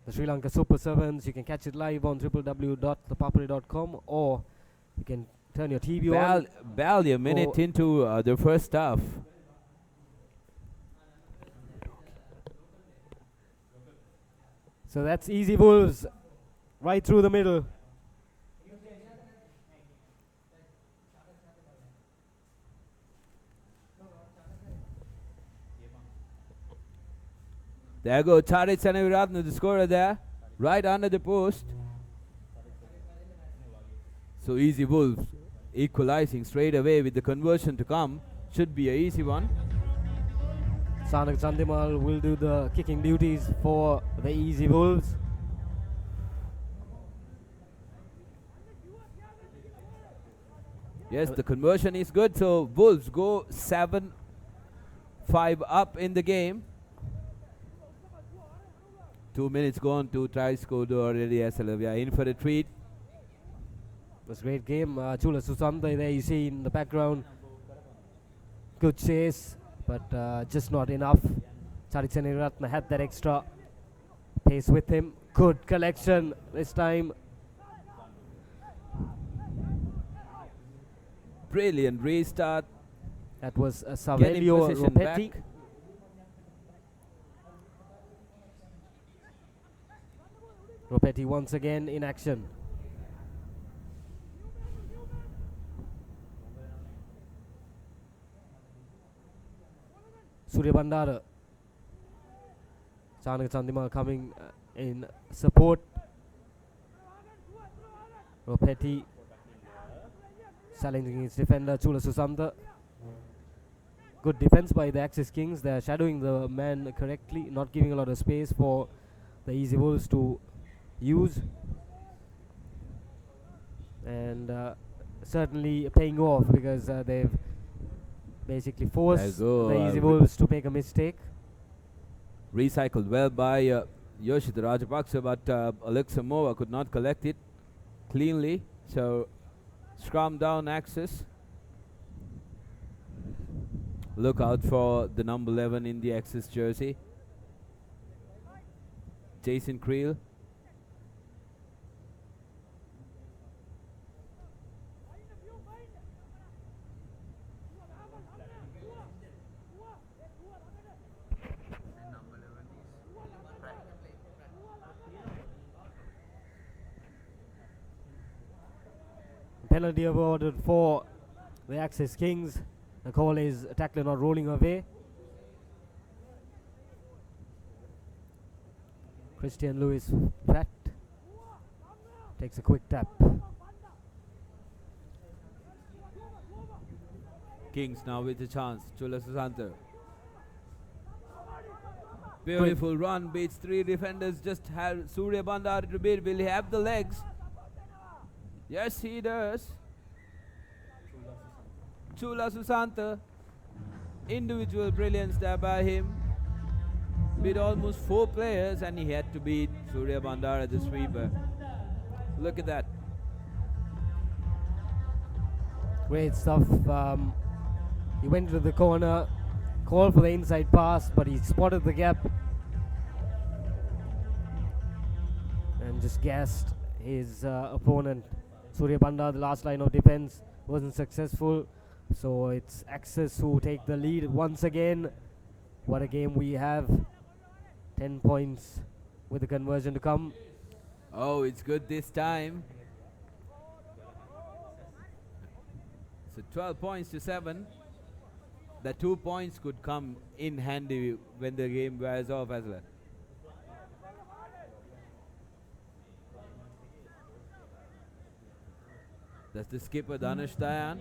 The Sri Lanka Super 7s, you can catch it live on www.thepapare.com, or you can turn your TV on. barely a minute into the first half. So that's Easy Wolves, right through the middle. There go Charit Sanaviratna, the scorer there, right under the post. So Easy Wolves equalizing straight away with the conversion to come. Should be a easy one. Sanak Chandimal will do the kicking duties for the Easy Wolves. Yes, the conversion is good. So Wolves go 7-5 up in the game. 2 minutes gone, 2 tries scored already as well. We are in for a treat. It was a great game. Chula Susanta there you see in the background. Good chase, but just not enough. Charichani Ratna had that extra pace with him. Good collection this time. Brilliant restart. That was Getting Savelio possession Ropetti. back. Ropetti once again in action. Surya Bandara. Chanak Chandimal coming in support. Ropetti challenging his defender Chula Susanta. Good defense by the Axis Kings. They are shadowing the man correctly, not giving a lot of space for the Easy Wolves to use, and certainly paying off because they've basically forced go, the Easy Wolves to make a mistake. Recycled well by Yoshita Rajapaksa, but Alexa Mova could not collect it cleanly. So scrum down Axis. Look out for the number 11 in the Axis jersey, Jason Creel. Penalty awarded for the Axis Kings. The call is tackler not rolling away. Christian Lewis Pratt takes a quick tap. Kings now with a chance. Chula Susanto. Beautiful run, beats 3 defenders. Just have Surya Bandari to beat. Will he have the legs? Yes, he does. Chula Susanta. Individual brilliance there by him. Beat almost 4 players and he had to beat Surya Bandara, the sweeper. Look at that. Great stuff. He went to the corner, called for the inside pass, but he spotted the gap and just gassed his opponent. Surya Bandar, the last line of defense, wasn't successful. So it's Axis who take the lead once again. What a game we have. 10 points with the conversion to come. Oh, it's good this time. So 12 points to 7. The 2 points could come in handy when the game wears off as well. That's the skipper Danush Dayan.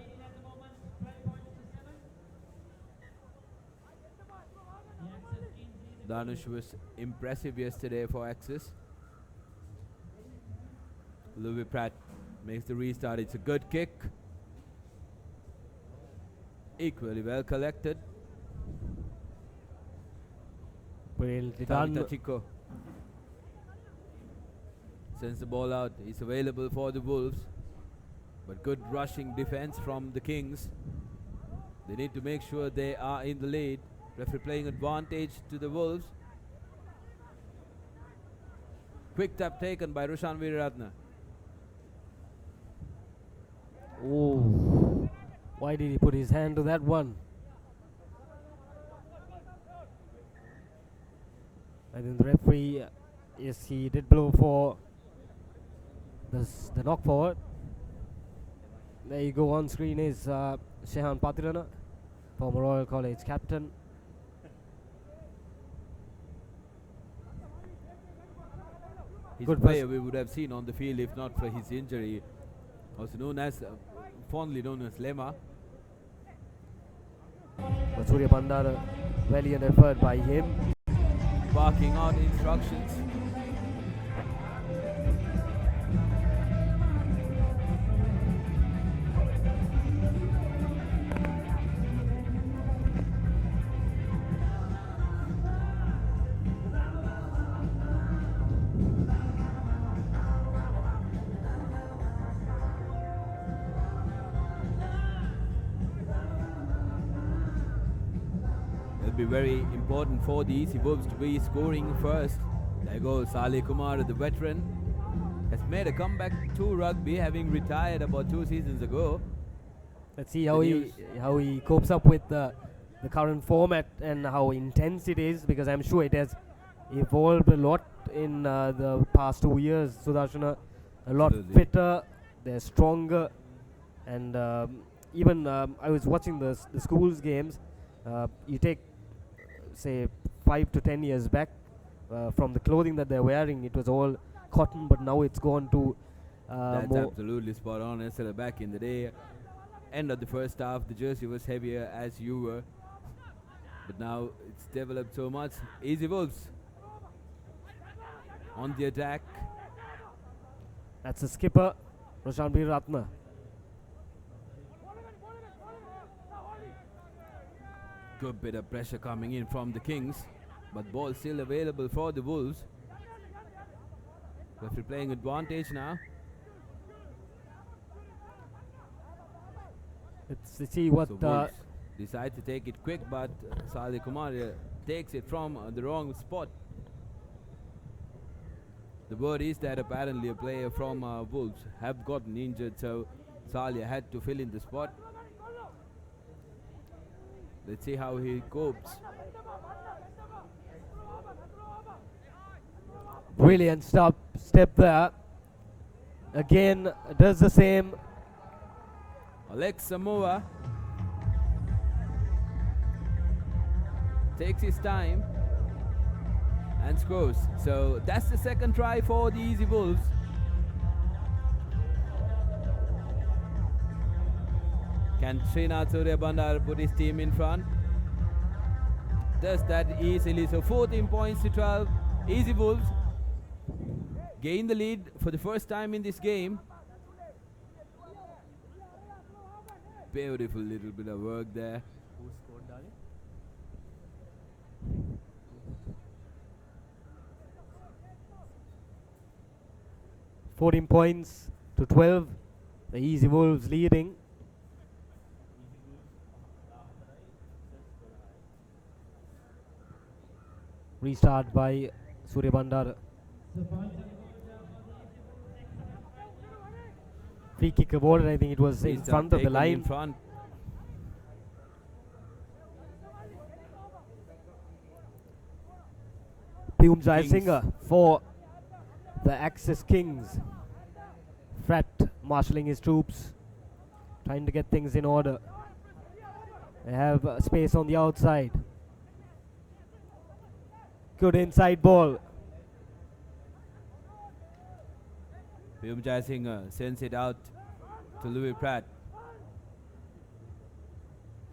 Danush was impressive yesterday for Axis. Louis Pratt makes the restart. It's a good kick. Equally well collected. Brilliantly done. Chico sends the ball out. He's available for the Wolves. But good rushing defense from the Kings. They need to make sure they are in the lead. Referee playing advantage to the Wolves. Quick tap taken by Rushan Veeraratne. Oh, why did he put his hand to that one? I think the referee, yes, he did blow for the knock forward. There you go, on screen is Shehan Patirana, former Royal College captain. He's Good a player we would have seen on the field if not for his injury. Also known as, fondly known as Lema. But Surya Bandara, valiant effort by him. Barking out instructions. It'll be very important for the Easy Wolves to be scoring first. There goes Saleh Kumar, the veteran. Has made a comeback to rugby, having retired about 2 seasons ago. Let's see how he copes up with the current format and how intense it is, because I'm sure it has evolved a lot in the past 2 years. Sudarshana, a lot fitter, they're stronger, and even I was watching the schools games. You take, say, 5 to 10 years back, from the clothing that they're wearing, it was all cotton, but now it's gone to That's more. absolutely spot on. Instead of back in the day, end of the first half, the jersey was heavier as you were. But now it's developed so much. Easy Wolves on the attack. That's the skipper, Roshan Ratna. Good bit of pressure coming in from the Kings, but ball still available for the Wolves. Referee playing advantage now. Let's see what So Wolves decide to take it quick, but Salih Kumar takes it from the wrong spot. The word is that apparently a player from Wolves have gotten injured, so Salih had to fill in the spot. Let's see how he copes. brilliant step there. Again, does the same. Alex Samoa takes his time and scores. So that's the second try for the Easy Wolves. Can Srinath Surya Bandar put his team in front? Does that easily. So 14 points to 12. Easy Wolves gain the lead for the first time in this game. Beautiful little bit of work there. Who scored, darling? $14 points to 12. The Easy Wolves leading. Restart by Surya Bandar. Free kick awarded. I think it was in He's front of the taken line. in front. Pyum Jayasinghe for the Axis Kings. Frat marshalling his troops, trying to get things in order. They have space on the outside. Good inside ball. Pyum Jayasinghe sends it out to Louis Pratt.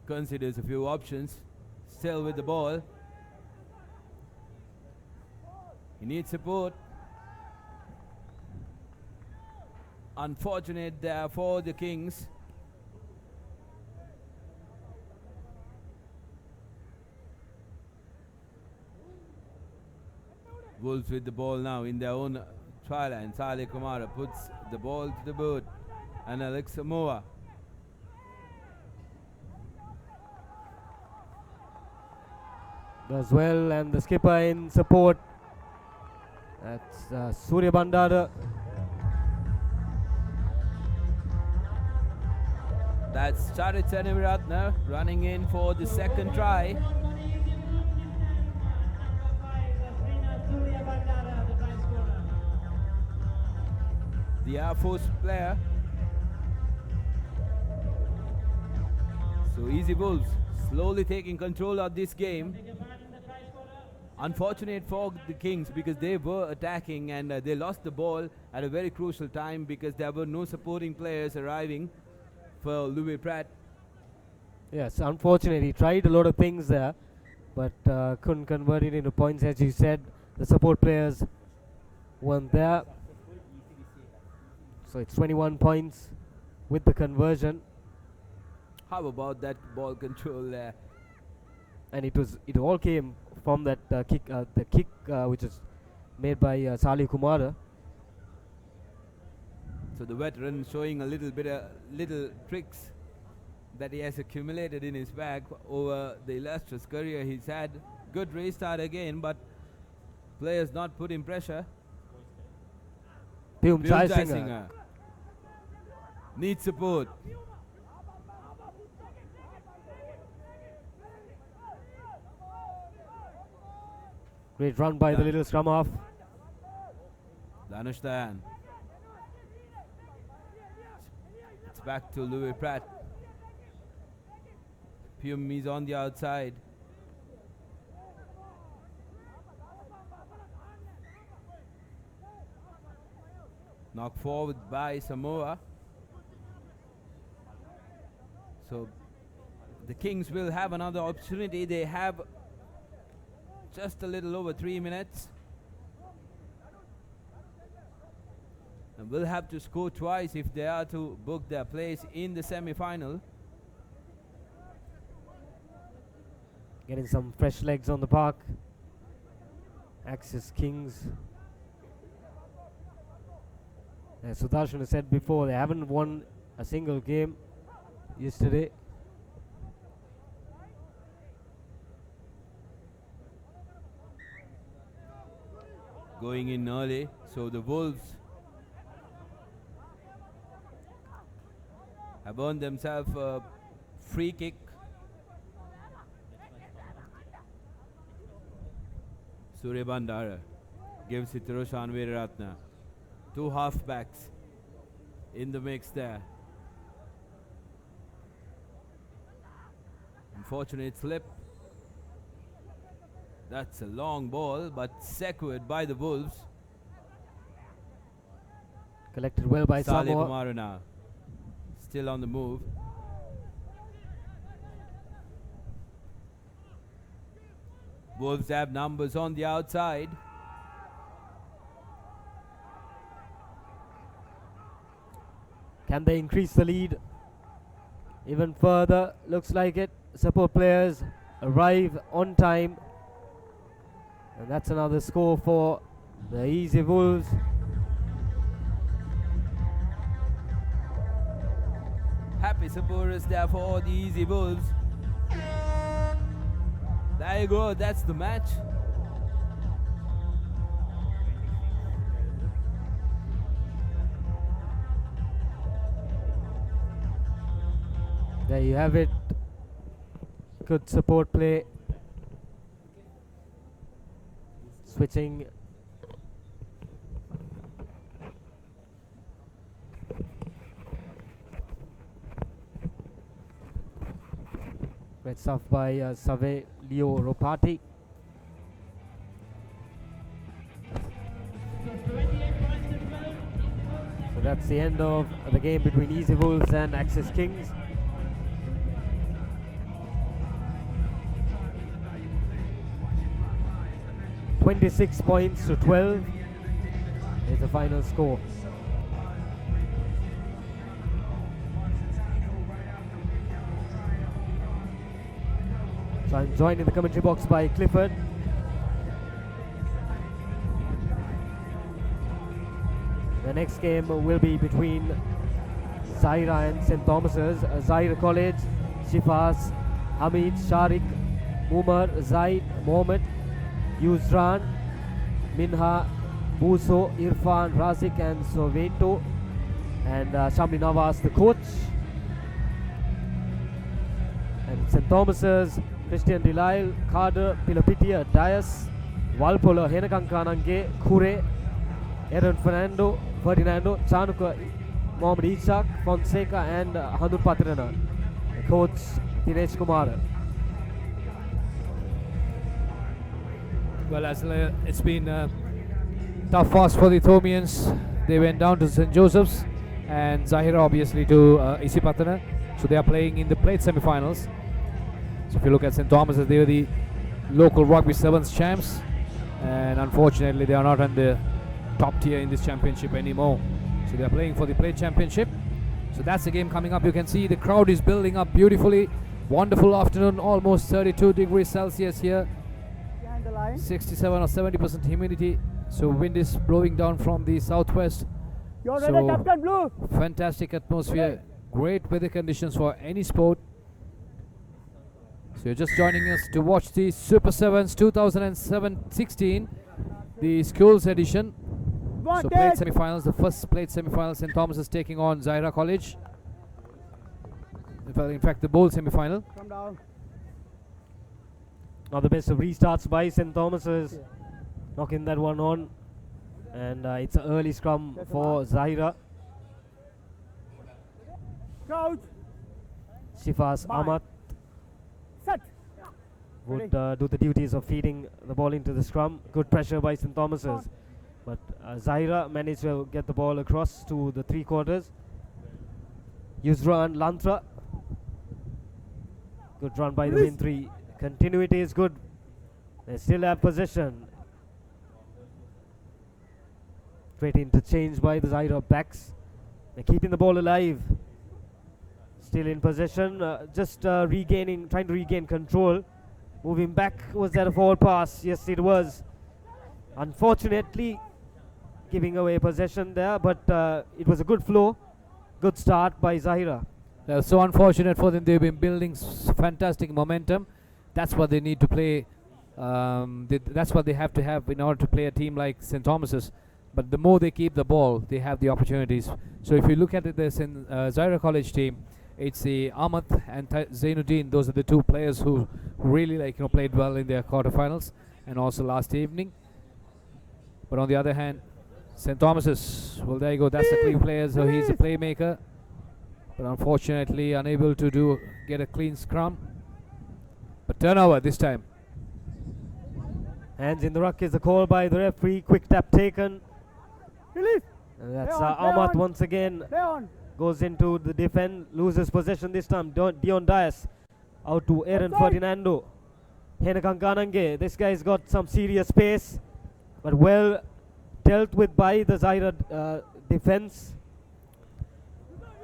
Considers a few options. Still with the ball. He needs support. Unfortunate there for the Kings. Wolves with the ball now in their own trial, and Salih Kumara puts the ball to the boot. And Alex Samoa. Does well, and the skipper in support. That's Surya Bandar. That's Charit Senemiratne running in for the second try. The Air Force player. So Easy Wolves slowly taking control of this game. Unfortunate for the Kings because they were attacking and they lost the ball at a very crucial time because there were no supporting players arriving for Louis Pratt. Yes, unfortunately, he tried a lot of things there, but couldn't convert it into points. As you said, the support players weren't there. So it's 21 points with the conversion. How about that ball control there? And it all came from that kick, which is made by Salih Kumara. So the veteran showing a little bit of little tricks that he has accumulated in his bag over the illustrious career he's had. Good restart again, but players not putting pressure. Pyum Pyum Jayasinghe. Jayasinghe needs support. Great run by the little scrum half. Danush Dayan. It's back to Louis Pratt. Pyum is on the outside. Knocked forward by Samoa. So the Kings will have another opportunity. They have just a little over 3 minutes. and will have to score twice if they are to book their place in the semi-final. Getting some fresh legs on the park. Axis Kings. As Sudarshan has said before, they haven't won a single game yesterday. Going in early, so the Wolves have earned themselves a free kick. Surya Bandara gives it to Roshan Veeratna. Two halfbacks in the mix there. Unfortunate slip. That's a long ball, but secured by the Wolves. Collected well by Saleh Samoa. Kumarana still on the move. Wolves have numbers on the outside. Can they increase the lead even further? Looks like it. Support players arrive on time. And that's another score for the Easy Wolves. Happy supporters there for all the Easy Wolves. There you go, that's the match. There you have it. Good support play. Switching. Great stuff by Save Leo Ropati. So that's the end of the game between Easy Wolves and Axis Kings. $26 points to 12 is the final score. So I'm joined in the commentary box by Clifford. The next game will be between Zaira and St. Thomas's. Zaira College, Shifas, Hamid, Sharik, Umar, Zaid, Mohammed, Yuzran, Minha, Buso, Irfan, Razik and Soveto, and Shamli Nawaz the coach. And St. Thomas's, Christian Delisle, Carter, Pilapitia, Dias, Walpola, Henakankanange, Kure, Aaron Ferdinando, Chanuka, Mohamed Ishaq, Fonseca and Hanur Patrana. The coach Dinesh Kumar. Well, it's been a tough fast for the Thomians. They went down to St. Joseph's and Zahira obviously to Isipatana. So they are playing in the plate semi-finals. So if you look at St. Thomas's, they were the local rugby sevens champs, and unfortunately they are not on the top tier in this championship anymore. So they are playing for the plate championship. So that's the game coming up. You can see the crowd is building up beautifully. Wonderful afternoon, almost 32 degrees Celsius here. 67 or 70% humidity. So wind is blowing down from the southwest. You're So ready, Captain Blue. fantastic atmosphere, great weather conditions for any sport. So you're just joining us to watch the Super Sevens 2016, the schools edition. So plate semi-finals, the first plate semi-final, St. Thomas is taking on Zaira College. In fact, the bowl semi-final. Come down. Now the best of restarts by St. Thomas's, knocking that one on, and it's an early scrum for Zahira. Crouch. Shifas Ahmad Set. would do the duties of feeding the ball into the scrum. Good pressure by St. Thomas's, but Zahira managed to get the ball across to the three quarters. Yusran Lantra. Good run by the win three. Continuity is good. They still have possession. Straight interchange by the Zaira backs. They're keeping the ball alive. Still in possession, trying to regain control. Moving back, was that a forward pass? Yes, it was. Unfortunately, giving away possession there, but it was a good flow. Good start by Zahira. So unfortunate for them. They've been building fantastic momentum. That's what they need to play. That's what they have to have in order to play a team like St. Thomas's. But the more they keep the ball, they have the opportunities. So if you look at it, the Zaira College team, it's the Ahmad and Zainuddin. Those are the two players who really played well in their quarterfinals and also last evening. But on the other hand, St. Thomas's, well, there you go. That's the key player. So he's a playmaker, but unfortunately unable to get a clean scrum. But turnover this time. Hands in the ruck is the call by the referee. Quick tap taken. Release. And that's Play Ahmad on. once again. Play on. Goes into the defend, loses possession this time. Dion Dias out to Aaron Offside. Ferdinando. Henakankanange, this guy's got some serious pace, but well dealt with by the Zaira defense.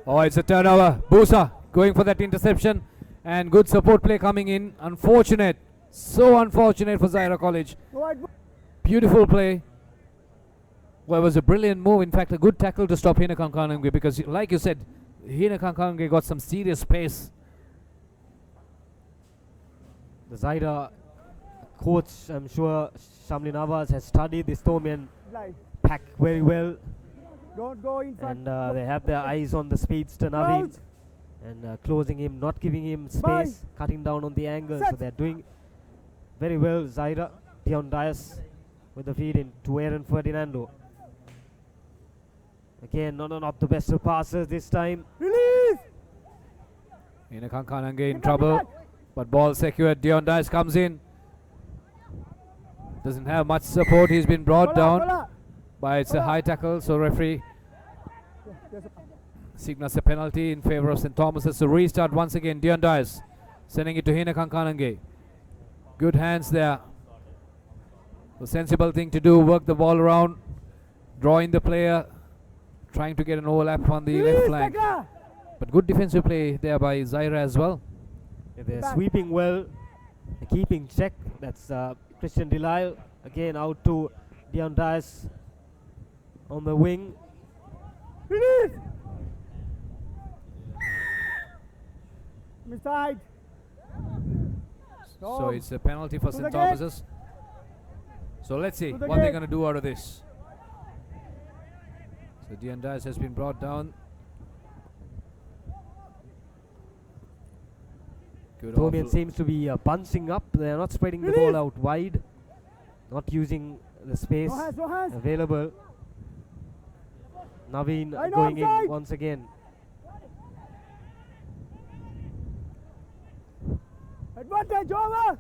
Oh, it's a turnover. Busa going for that interception, and good support play coming in. Unfortunate, so unfortunate for Zaira College. Wide. Beautiful play. Well, it was a brilliant move. In fact, a good tackle to stop Hina Kankanange, because, like you said, Hina Kankanange got some serious pace. The Zaira coach, I'm sure Shamli Nawaz, has studied this Tomian Line. pack very well, Don't go in front. and they have their eyes on the speedster Naveen, Out. and closing him, not giving him space, Bye. cutting down on the angle. So Set. they're doing very well. Zaira, Dion Dias with the feed in to Aaron Ferdinando. Again, not the best of passes this time. Release. Hina Kankanange in Get back, trouble, get back. but ball secured. Dion Dice comes in. Doesn't have much support. He's been brought down. Bola. But it's a high tackle, so referee Yes. signals a penalty in favor of St. Thomas's. So restart once again. Dion Dias sending it to Hina Kankanange. Good hands there. The sensible thing to do, work the ball around, drawing the player, trying to get an overlap on the left Release, flank. tackler. But good defensive play there by Zaira as well. They're Back. sweeping well, they're keeping check. That's Christian Delisle again out to Dion Dias on the wing. Release. Misside. So it's a penalty for To St. the gate. Thomas's. So let's see To the what they're gate. going to do out of this. So Dion Dias has been brought down. Good Tomian offload. seems to be bunching up. They're not spreading the ball out wide, not using the space No hands. available. Naveen Line going in offside. once again. Advantage over.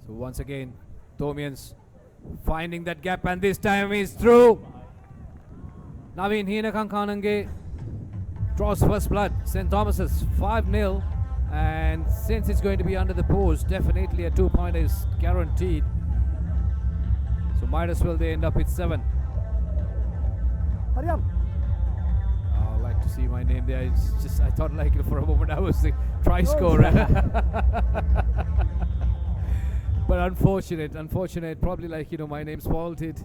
So once again, Tomians finding that gap, and this time he's through. Naveen Hina Kankanange draws first blood. St. Thomas's 5-0, and since it's going to be under the post, definitely a 2-point is guaranteed. So might as well they end up with 7. Hurry up. I like to see my name there. It's just I thought like for a moment I was the try scorer. But unfortunate. Probably my name's faulted,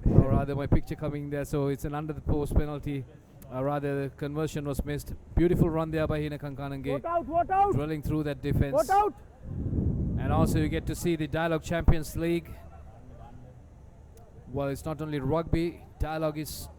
or rather my picture coming there. So it's an under the post penalty. Rather the conversion was missed. Beautiful run there by Hina Kankanange, What out. drilling through that defense. What out. And also you get to see the Dialogue Champions League. Well, it's not only rugby. Dialogue is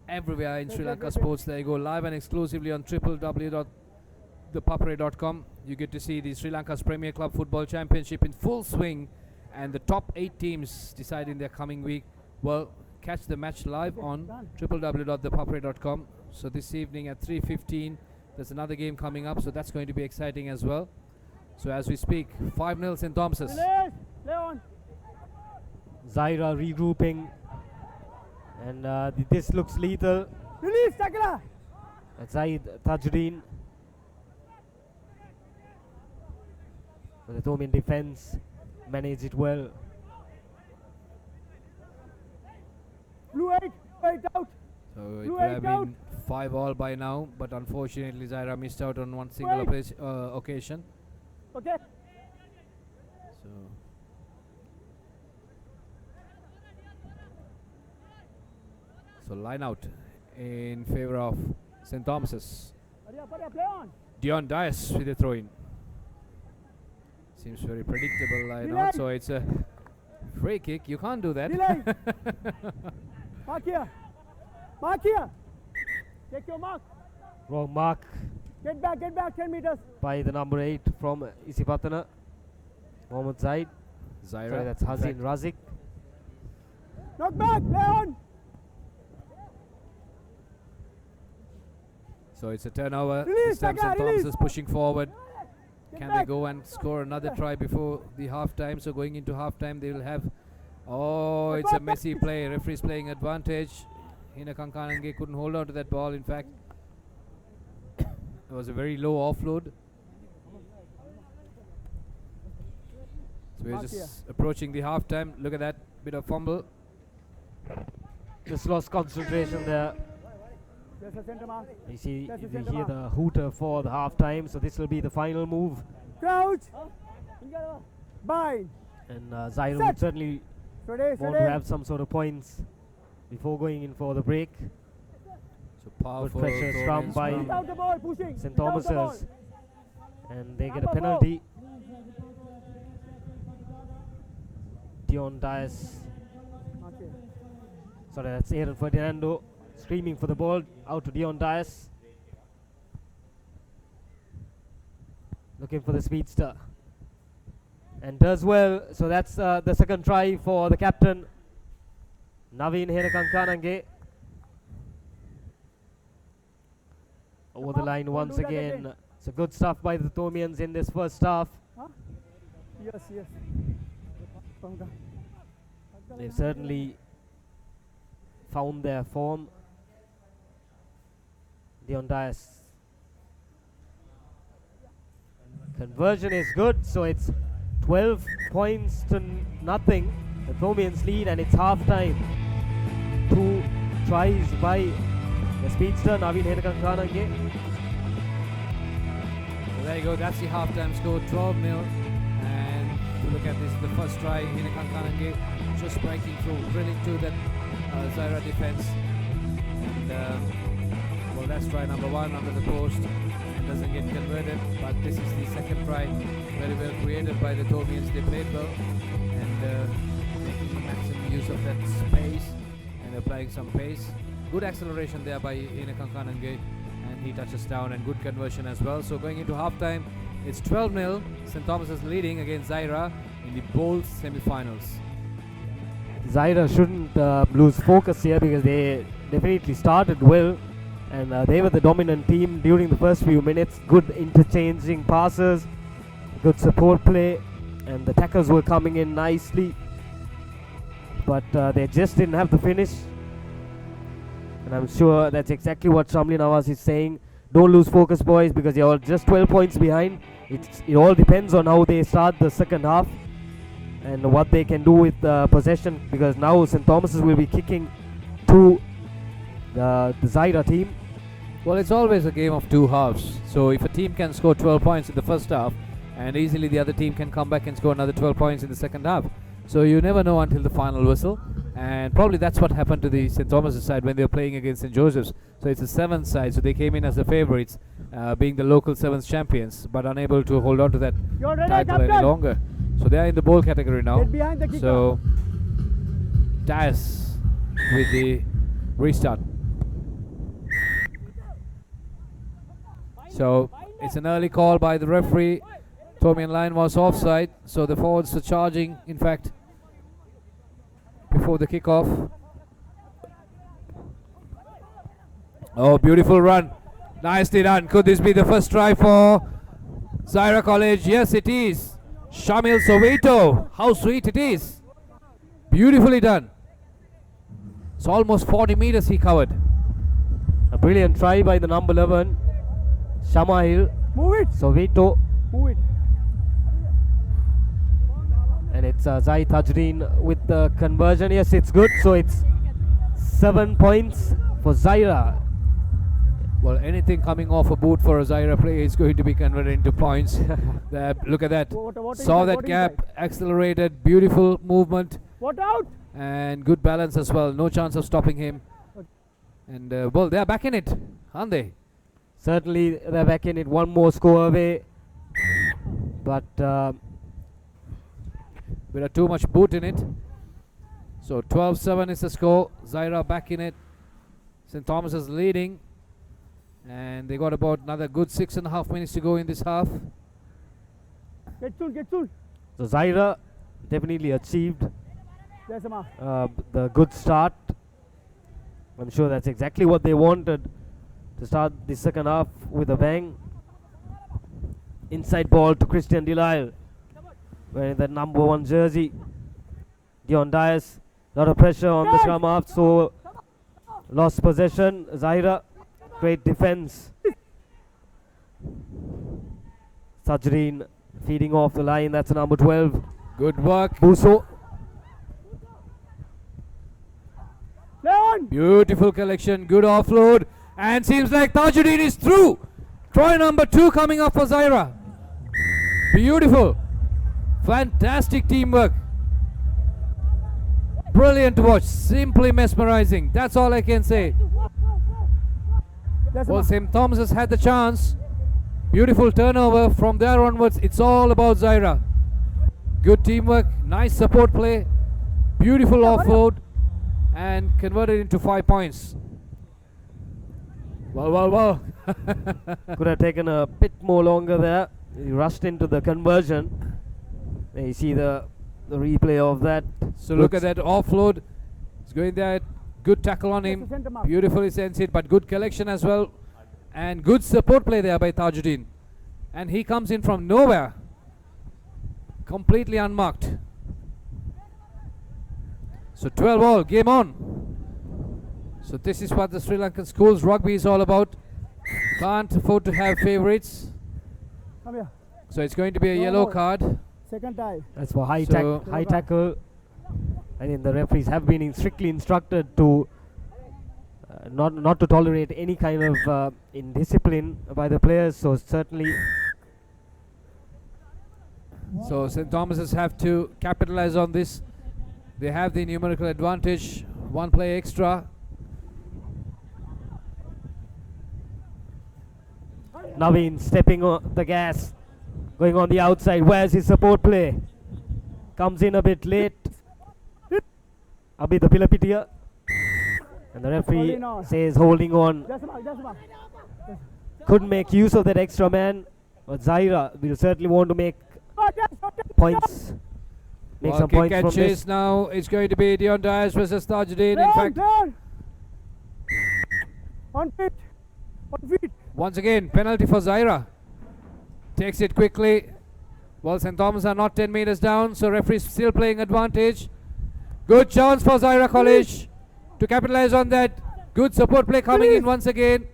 everywhere in Sri Lanka sports. There you go, live and exclusively on www.ThePapare.com. You get to see the Sri Lanka's Premier Club Football Championship in full swing, and the top 8 teams deciding their coming week. Well, catch the match live on www.thepapare.com. So this evening at 3:15, there's another game coming up, so that's going to be exciting as well. So as we speak, 5-0 St. Thomas's. Release. Play on. Zaira regrouping, and this looks lethal. Release, tackler. Zaid Tajreen. The Tomian defense managed it well. Blue 8, 8 out. So it Blue would have 8 out. been 5-all by now, but unfortunately Zaira missed out on one single occasion. Okay. So line out in favor of St. Thomas's. Hurry up, play on. Dion Dias with a throw in. Seems very predictable line out, so it's a free kick. You can't do that. Mark here. Mark here. Take your mark. Wrong mark Get back 10 meters. by the number 8 from Isipatana. Mohammad Zaid. Zaira. Sorry, that's Hazin Razik. Knock back, play on. So it's a turnover. Release, This time Saka, St. release. Thomas is pushing forward. Get Can back. they go and score another try before the half time? So going into half time, they will have. Oh, it's a messy play. Referee's playing advantage. Hina Kankanange couldn't hold on to that ball. In fact, it was a very low offload. So we're Mark just here. approaching the half time. Look at that bit of fumble. Just lost concentration there. There's a center mark. You see, That's you the centre hear mark. the hooter for the half time, so this will be the final move. Crouch. Bind. And Zairo Set. would certainly Steady, want to have some sort of points before going in for the break. So powerful. pressure throw scrum in by scrum. Without the ball, pushing. St. Without the ball. Thomas's. And they get a Number 4. penalty. Dion Dias. Okay. Sorry, that's Aaron Ferdinando screaming for the ball out to Dion Dias. Looking for the speedster. And does well. So that's the second try for the captain, Naveen Herakankanange. Over the line once do that again. again. So good stuff by the Thomians in this first half. Yes. Panga. They've certainly found their form. Dion Dias. Conversion is good, so it's 12 points to nothing. The Thomians lead, and it's half time. 2 tries by the speedster Naveen Herakankanange. So there you go. That's the half-time score, 12-0. And if you look at this, the first try, Hina Kankanange just breaking through, drilling through that Zaira defense. And well, that's try number 1 under the post. And doesn't get converted. But this is the second try, very well created by the Thomians. They played well and making maximum use of that space and applying some pace. Good acceleration there by Hina Kankanange. And he touches down, and good conversion as well. So going into halftime, it's 12-0. St. Thomas is leading against Zaira in the bowl semi-finals. Zaira shouldn't lose focus here because they definitely started well, and they were the dominant team during the first few minutes. Good interchanging passes, good support play, and the tackles were coming in nicely, but they just didn't have the finish. And I'm sure that's exactly what Shamli Nawaz is saying. Don't lose focus, boys, because you're just 12 points behind. It all depends on how they start the second half and what they can do with possession, because now St. Thomas's will be kicking to the Zaira team. Well, it's always a game of two halves. So if a team can score 12 points in the first half, and easily the other team can come back and score another 12 points in the second half. So you never know until the final whistle. And probably that's what happened to the St. Thomas's side when they were playing against St. Joseph's. So it's a 7th side, so they came in as the favourites, being the local 7th champions, but unable to hold on to that You're ready, title any captain. longer. So they are in the bowl category now. Get behind the kicker. So Dias with the restart. So it's an early call by the referee. Thomian line was offside, so the forwards are charging, in fact, before the kickoff. Oh, beautiful run. Nicely done. Could this be the first try for Zaira College? Yes, it is. Shamil Soweto. How sweet it is. Beautifully done. It's almost 40 meters he covered. A brilliant try by the number 11, Shamail Move it. Soweto. Move it. And it's Zai Tajreen with the conversion. Yes, it's good. So it's 7 points for Zaira. Well, anything coming off a boot for a Zaira player is going to be converted into points. There, look at that. Saw that gap, accelerated, beautiful movement. What out? And good balance as well. No chance of stopping him. And well, they're back in it, aren't they? Certainly they're back in it. One more score away. But Bit of too much boot in it. So 12-7 is the score. Zaira back in it. St. Thomas is leading. And they got about another good 6.5 minutes to go in this half. Get soon, get soon. so Zaira definitely achieved Yes, Amma. the good start. I'm sure that's exactly what they wanted, to start the second half with a bang. Inside ball to Christian Delisle, wearing the number 1 jersey. Dion Dias, lot of pressure on the scrum half, so lost possession. Zaira, great defense. Sajreen feeding off the line, that's number 12. Good work. Buso, Leon! Beautiful collection. Good offload. And seems like Tajuddin is through. Try number 2 coming up for Zaira. Beautiful. Fantastic teamwork. Brilliant to watch. Simply mesmerizing. That's all I can say. Yes, Well, Amma. St. Thomas has had the chance. Beautiful turnover. From there onwards, it's all about Zaira. Good teamwork. Nice support play. Beautiful offload. And converted into 5 points. Well. could have taken a bit more longer there. He rushed into the conversion. There you see the replay of that. So look at that offload. It's going there. Good tackle on him. Center mark. Beautifully sends it, but good collection as well. And good support play there by Tajuddin. And he comes in from nowhere. Completely unmarked. So 12 all, game on. So this is what the Sri Lankan schools rugby is all about. Can't afford to have favorites. Come here. So it's going to be a No yellow more. card. Second tie. That's for high, So- high tackle. I think the referees have been strictly instructed to not to tolerate any kind of indiscipline by the players. So certainly, So St. Thomas's have to capitalize on this. They have the numerical advantage. 1 play extra. Naveen stepping on the gas, going on the outside. Where's his support play? Comes in a bit late. Abhi the Pilapitia. And the referee Holding on. says holding on. Yes, Amma. Yes, Amma. Couldn't make use of that extra man. But Zaira will certainly want to make points. Make Well, some kick points and from chase this. now. It's going to be Dion Dias versus Tajuddin. In Leon, fact, Leon! On feet. On feet. once again, penalty for Zaira. Takes it quickly. Well, St. Thomas are not 10 meters down, so referee's still playing advantage. Good chance for Zaira College to capitalize on that. Good support play coming in once again.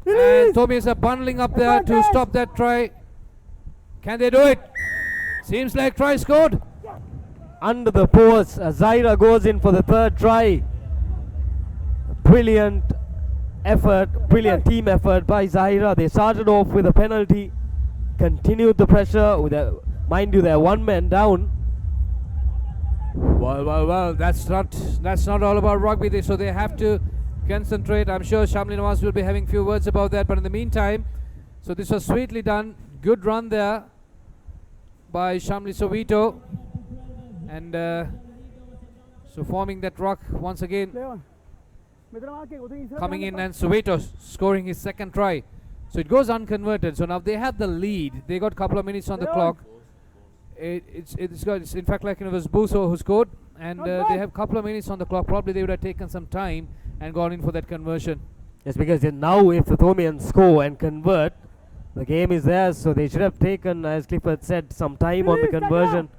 And Thomas are bundling up there to stop that try. Can they do it? Seems like try scored. Under the post, Zaira goes in for the 3rd try. Brilliant effort, brilliant team effort by Zaira. They started off with a penalty, continued the pressure with a, mind you, they're 1 man down. Well, that's not all about rugby. So they have to concentrate. I'm sure Shamli Nawaz will be having few words about that. But in the meantime, so this was sweetly done. Good run there by Shamli Soweto. And so forming that rock once again. Leon. Mitra marking. Udhi inside Coming in the and Soweto scoring his 2nd try. So it goes unconverted. So now they have the lead. They got a couple of minutes on the Leon. clock. It's in fact like it was Buso who scored, and Not they bad. have a couple of minutes on the clock. Probably they would have taken some time and gone in for that conversion. Yes, because now if the Thomians score and convert, the game is theirs. So they should have taken, as Clifford said, some time on the Release, conversion.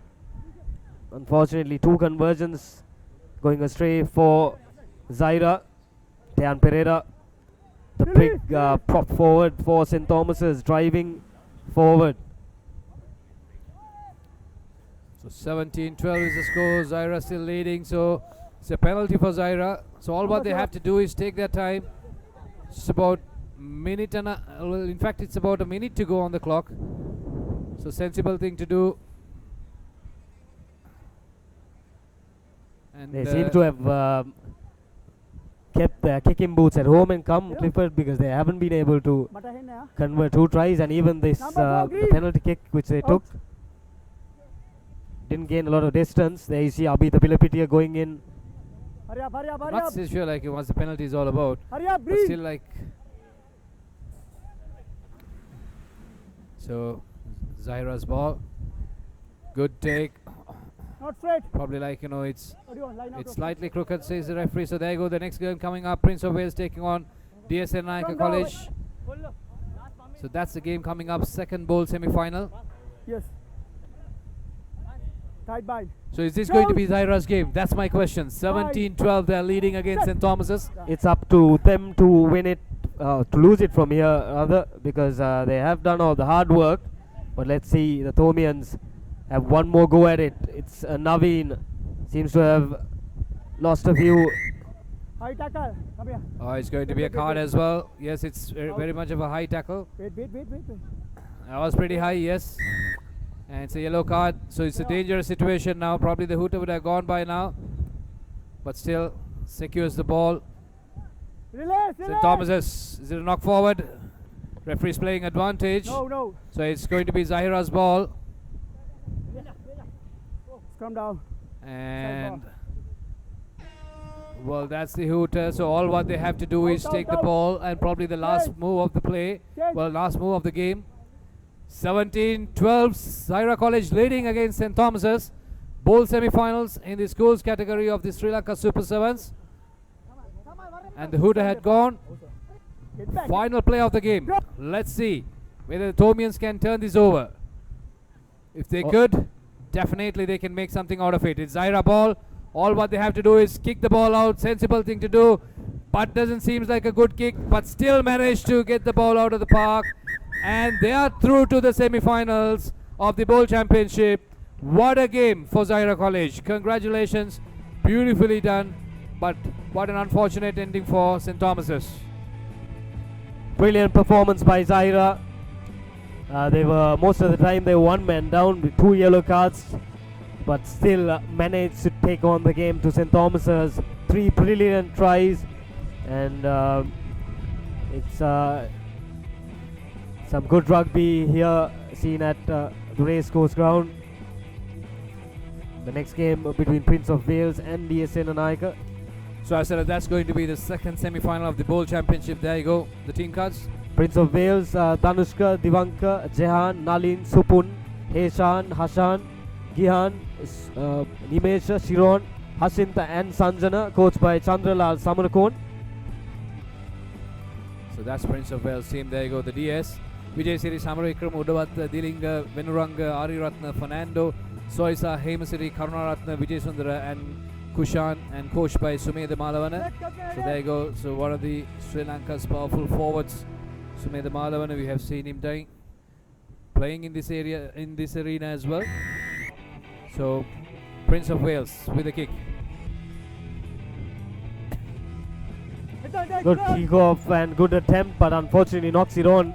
Unfortunately, 2 conversions going astray for Zaira. Tian Pereira, the big prop forward for St. Thomas's, driving forward. So 17-12 is the score. Zaira still leading. So It's a penalty for Zaira. So all what they have to do is take their time. It's about minute and well, in fact, it's about a minute to go on the clock. So sensible thing to do. And They seem to have kept their kicking boots at home and come Clifford because they haven't been able to convert 2 tries, and even this the penalty kick which they took didn't gain a lot of distance. There you see Abhita Pilapitia going in. Hurry up, hurry up, hurry not up. so sure like what the penalty is all about. Hurry up, But breathe. still like so Zaira's ball. Good take. Not straight. Probably like it's What do you want? Line out. it's slightly crooked, says the referee. So there you go. The next game coming up, Prince of Wales taking on DSN Naika College. So that's the game coming up, second bowl semi-final. Yes. Tight bind. So is this going to be Zaira's game? That's my question. 17-12, they're leading against St. Thomas's. It's up to them to win it, to lose it from here, rather, because they have done all the hard work. But let's see, the Thomians have one more go at it. It's Naveen seems to have lost a few. High tackle. Come here. Oh, it's going to be a card as well. Yes, it's very much of a high tackle. Wait. That was pretty high, yes. And it's a yellow card, so it's a dangerous situation now. Probably the hooter would have gone by now. But still, secures the ball. Relax. St. Thomas's, is it a knock forward? Referee's playing advantage. No. So it's going to be Zahira's ball. Scrum down. And well, that's the hooter. So all what they have to do is take the ball, and probably the last move of the play. Well, last move of the game. 17-12, Zaira College leading against St. Thomas's. Bowl semi-finals in the schools category of the Sri Lanka Super 7s. And the hooter had gone. Final play of the game. Let's see whether the Thomians can turn this over. If they could, definitely they can make something out of it. It's Zaira ball. All what they have to do is kick the ball out. Sensible thing to do. But doesn't seem like a good kick. But still managed to get the ball out of the park. And they are through to the semi-finals of the Bowl Championship. What a game for Zaira College. Congratulations. Beautifully done. But what an unfortunate ending for St. Thomas's. Brilliant performance by Zaira. They were, most of the time, they were one man down with 2 yellow cards, but still managed to take on the game to St. Thomas's. 3 brilliant tries, and it's some good rugby here seen at the racecourse ground. The next game between Prince of Wales and DSN and Naika. So I said that's going to be the second semi-final of the Bowl Championship. There you go, the team cards. Prince of Wales, Danushka, Divanka, Jehan, Nalin, Supun, Heshan, Hashan, Gihan, Nimesha, Shiron, Hasinta and Sanjana, coached by Chandralal Samarakon. So that's Prince of Wales team. There you go, the DS. Vijay Siri, Samarakram, Udavat, Dilinga, Venuranga, Ariratna, Fernando, Soisa, Hemasiri, Karunaratna, Vijay Sundara and Kushan, and coached by Sumedha Malavana. So there you go. So one of the Sri Lanka's powerful forwards, Sumedha Malavana. We have seen him playing in this area, in this arena as well. So Prince of Wales with a kick. Good kick-off and good attempt, but unfortunately knocks it on.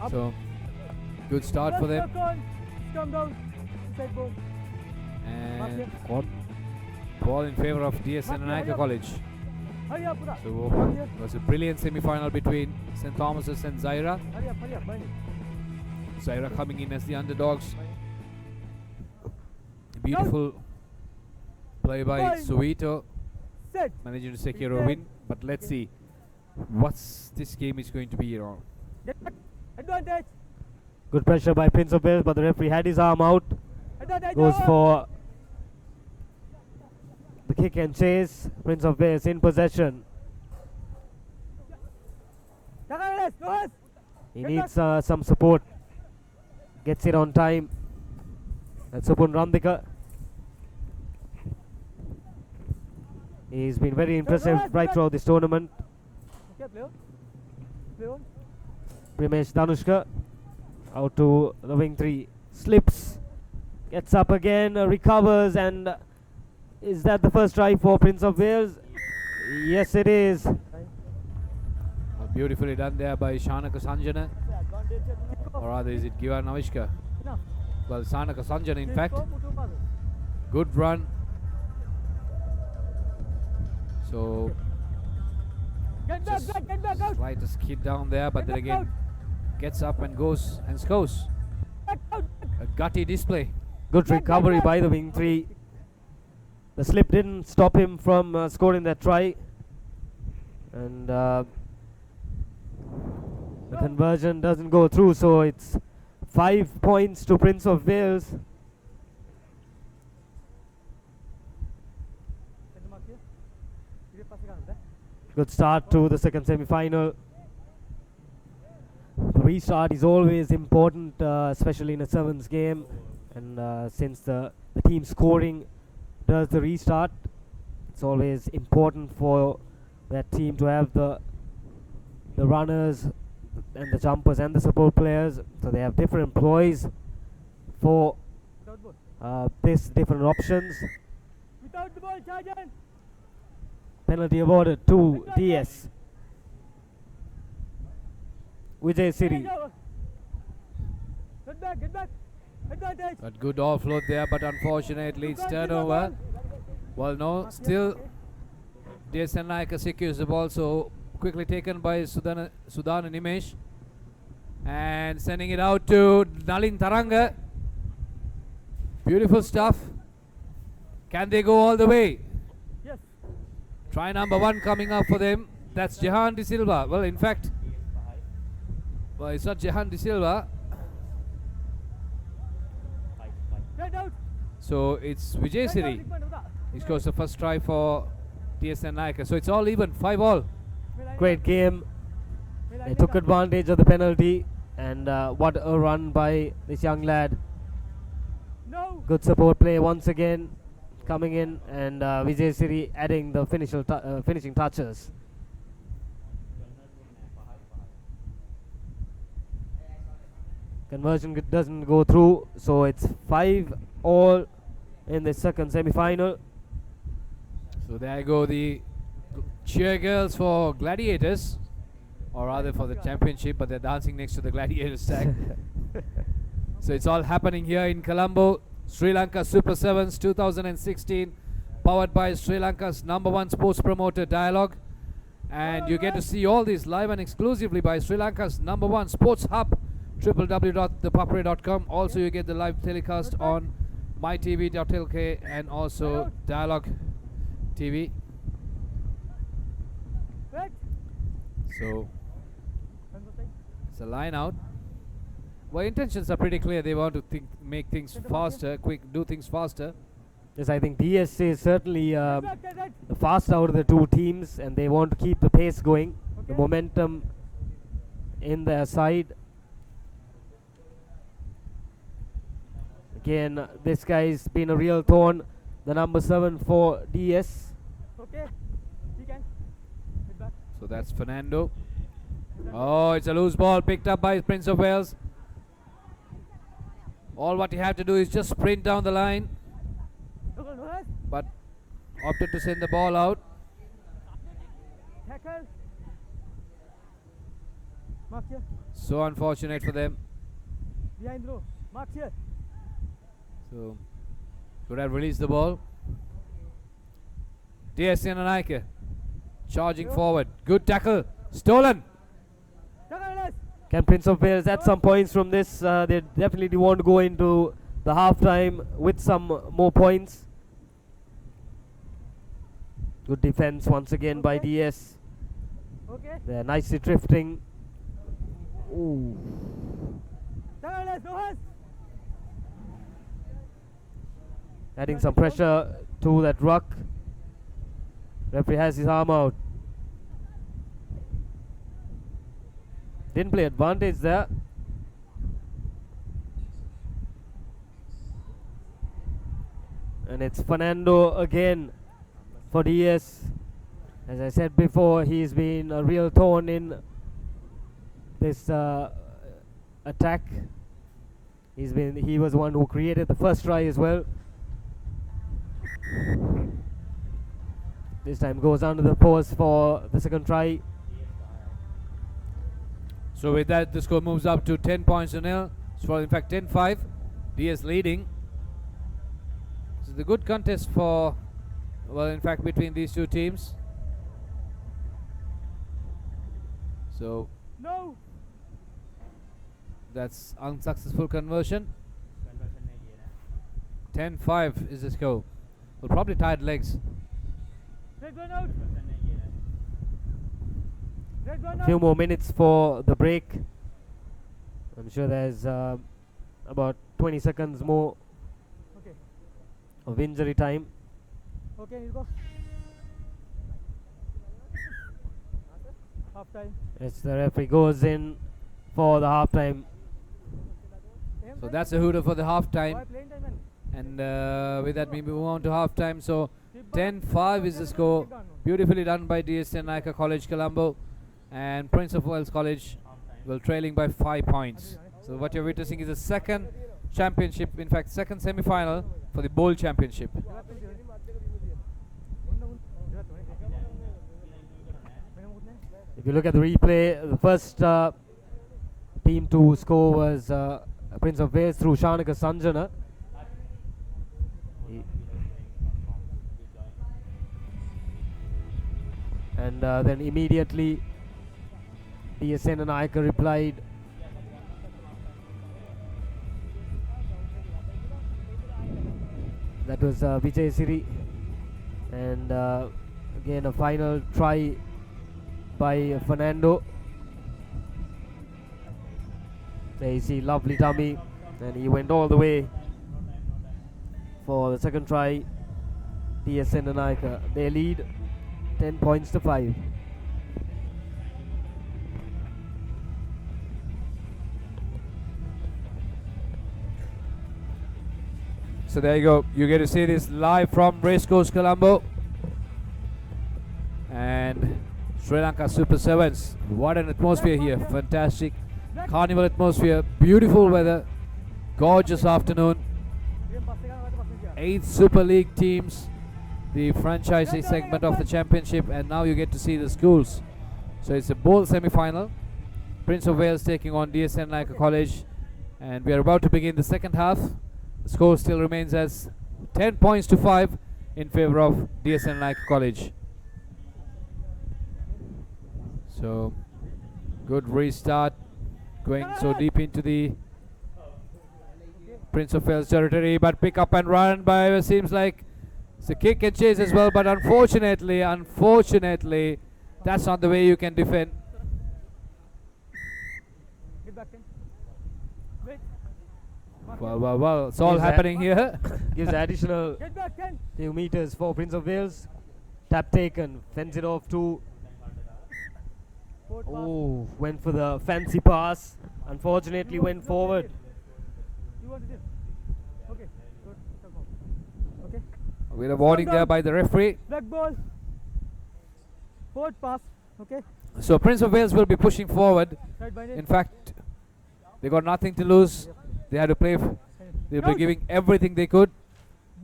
So good start for them. Come down. And ball in favor of DSN and Naika College. So it was a brilliant semi-final between St. Thomas's and Zaira. Zaira coming in as the underdogs. Beautiful play by Suito, managing to secure a win. But let's see what's this game is going to be here on. Advantage. Good pressure by Prince of Wales, but the referee had his arm out. Goes for the kick and chase. Prince of Wales in possession. He needs some support. Gets it on time. That's Supun Randika. He's been very impressive right throughout this tournament. Primesh Danushka out to the wing 3. Slips Gets up again, recovers, and is that the first try for Prince of Wales? Yes, it is. Beautifully done there by Shanaka Sanjana. Or rather, is it Giva Navishka? Well, Sanaka Sanjana, in fact. Good run. So, just slightest skid down there, but then again, gets up and goes and scores. A gutty display. Good recovery by the wing three. The slip didn't stop him from scoring that try. And the conversion doesn't go through, so it's 5 points to Prince of Wales. Good start to the second semi-final. The restart is always important, especially in a sevens game, and since the team scoring does the restart, it's always important for that team to have the runners and the jumpers and the support players, so they have different employees for this different options. Without the ball, Sergeant. Penalty awarded to DS. Vijay Siri. Get back. Advantage. But good offload there, but unfortunately it's turnover. Well, no, still DSN Naika secures the ball, so quickly taken by Sudan and Nimesh. And sending it out to Nalin Taranga. Beautiful stuff. Can they go all the way? Yes. Try number 1 coming up for them. That's Jehan De Silva. Well, in fact, well, it's not Jehan De Silva. Get out. So it's Vijay Siri. He scores the first try for DSN Naika. So it's all even, 5-all. Great game. They took advantage of the penalty, and what a run by this young lad. No. Good support play once again coming in, and Vijay Siri adding the finishing touches. Conversion doesn't go through, so it's 5-all in the second semi-final. So there go the cheer girls for Gladiators, or rather for the championship, but they're dancing next to the Gladiators tag. So it's all happening here in Colombo. Sri Lanka Super Sevens 2016, powered by Sri Lanka's #1 sports promoter Dialogue. And you get to see all these live and exclusively by Sri Lanka's #1 sports hub, www.thepapare.com. Also, you get the live telecast on mytv.lk and also Dialogue TV. So it's a line out. Well, intentions are pretty clear. They want to make things faster, do things faster. Yes, I think DS is certainly the fast out of the two teams, and they want to keep the pace going, the momentum in their side. Again, this guy's been a real thorn, the #7 for DS. Okay. He can. Get back. So that's Fernando. Oh, it's a loose ball picked up by Prince of Wales. All what you have to do is just sprint down the line, but opted to send the ball out. Tackle. Mark here. So unfortunate for them. Behind row. Mark here. So could have released the ball. DSN and Ike charging forward. Good tackle. Stolen. Can Prince of Wales add some points from this? They definitely want to go into the halftime with some more points. Good defense once again by DS. Okay. They're nicely drifting. Ooh. Adding some pressure to that ruck. Referee has his arm out. Didn't play advantage there. And it's Fernando again for DS. As I said before, he's been a real thorn in this attack. He was the one who created the first try as well. This time goes under the post for the second try. So with that, the score moves up to 10 points to nil. So in fact 10-5. DS leading. This is a good contest for, well, in fact, between these two teams. So No. that's unsuccessful conversion. 10-5 is the score. Well, probably tied legs. Red one out. Red one A few out. more minutes for the break. I'm sure there's about 20 seconds more Okay. of injury time. Okay, you go. Half time. As the referee goes in for the halftime. So that's a hooter for the half time. Boy, playing time, man. And with that, we move on to half time. So 10-5 is the score. Beautifully done by DSN Naika College Colombo. And Prince of Wales College will trailing by 5 points. So what you're witnessing is the second championship, in fact second semi-final for the bowl championship. If you look at the replay, the first team to score was Prince of Wales through Shanaka Sanjana. And then immediately DSN and Naika replied. That was Vijay Siri. And again a final try by Fernando. There you see lovely dummy, and he went all the way for the second try. DSN and Naika, they lead 10 points to 5. So there you go. You get to see this live from Racecourse Colombo. And Sri Lanka Super Sevens. What an atmosphere here. Fantastic carnival atmosphere. Beautiful weather. Gorgeous afternoon. 8 Super League teams. The franchisee segment of the championship. And now you get to see the schools. So it's a bowl semi-final. Prince of Wales taking on DSN Naika College. And we are about to begin the second half. The score still remains as 10 points to 5 in favor of DSN Naika College. So, good restart, going so deep into the Prince of Wales territory, but pick up and run by, seems like it's a kick and chase as well, but unfortunately, that's not the way you can defend. Get back in. Wait. Well, it's all Gives happening here. Gives additional Get back 10. few meters for Prince of Wales. Tap taken, fends it off to. Forward pass. Oh, went for the fancy pass. Unfortunately, went forward. You want this? Okay. Good. Come on. Okay. With a warning there by the referee. Black ball. Forward pass. Okay. So Prince of Wales will be pushing forward. Right by In it. fact, they got nothing to lose. They had to play. They'll be giving everything they could.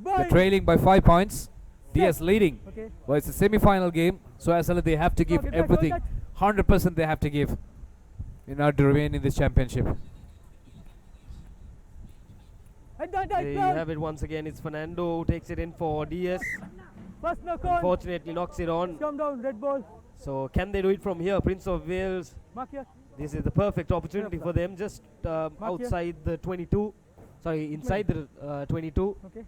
They're Bye. trailing by 5 points. DS leading. Okay. Well, it's a semi-final game, so as well they have to give Get back, everything. contact. 100% they have to give in order to remain in this championship. Advantage. There you have it once again. It's Fernando who takes it in for DS. First knock on. Unfortunately, knocks it on. Come down. Red ball. So, can they do it from here? Prince of Wales. Mark here. This is the perfect opportunity for them, just here. outside the 22. Sorry, inside the 22. Okay.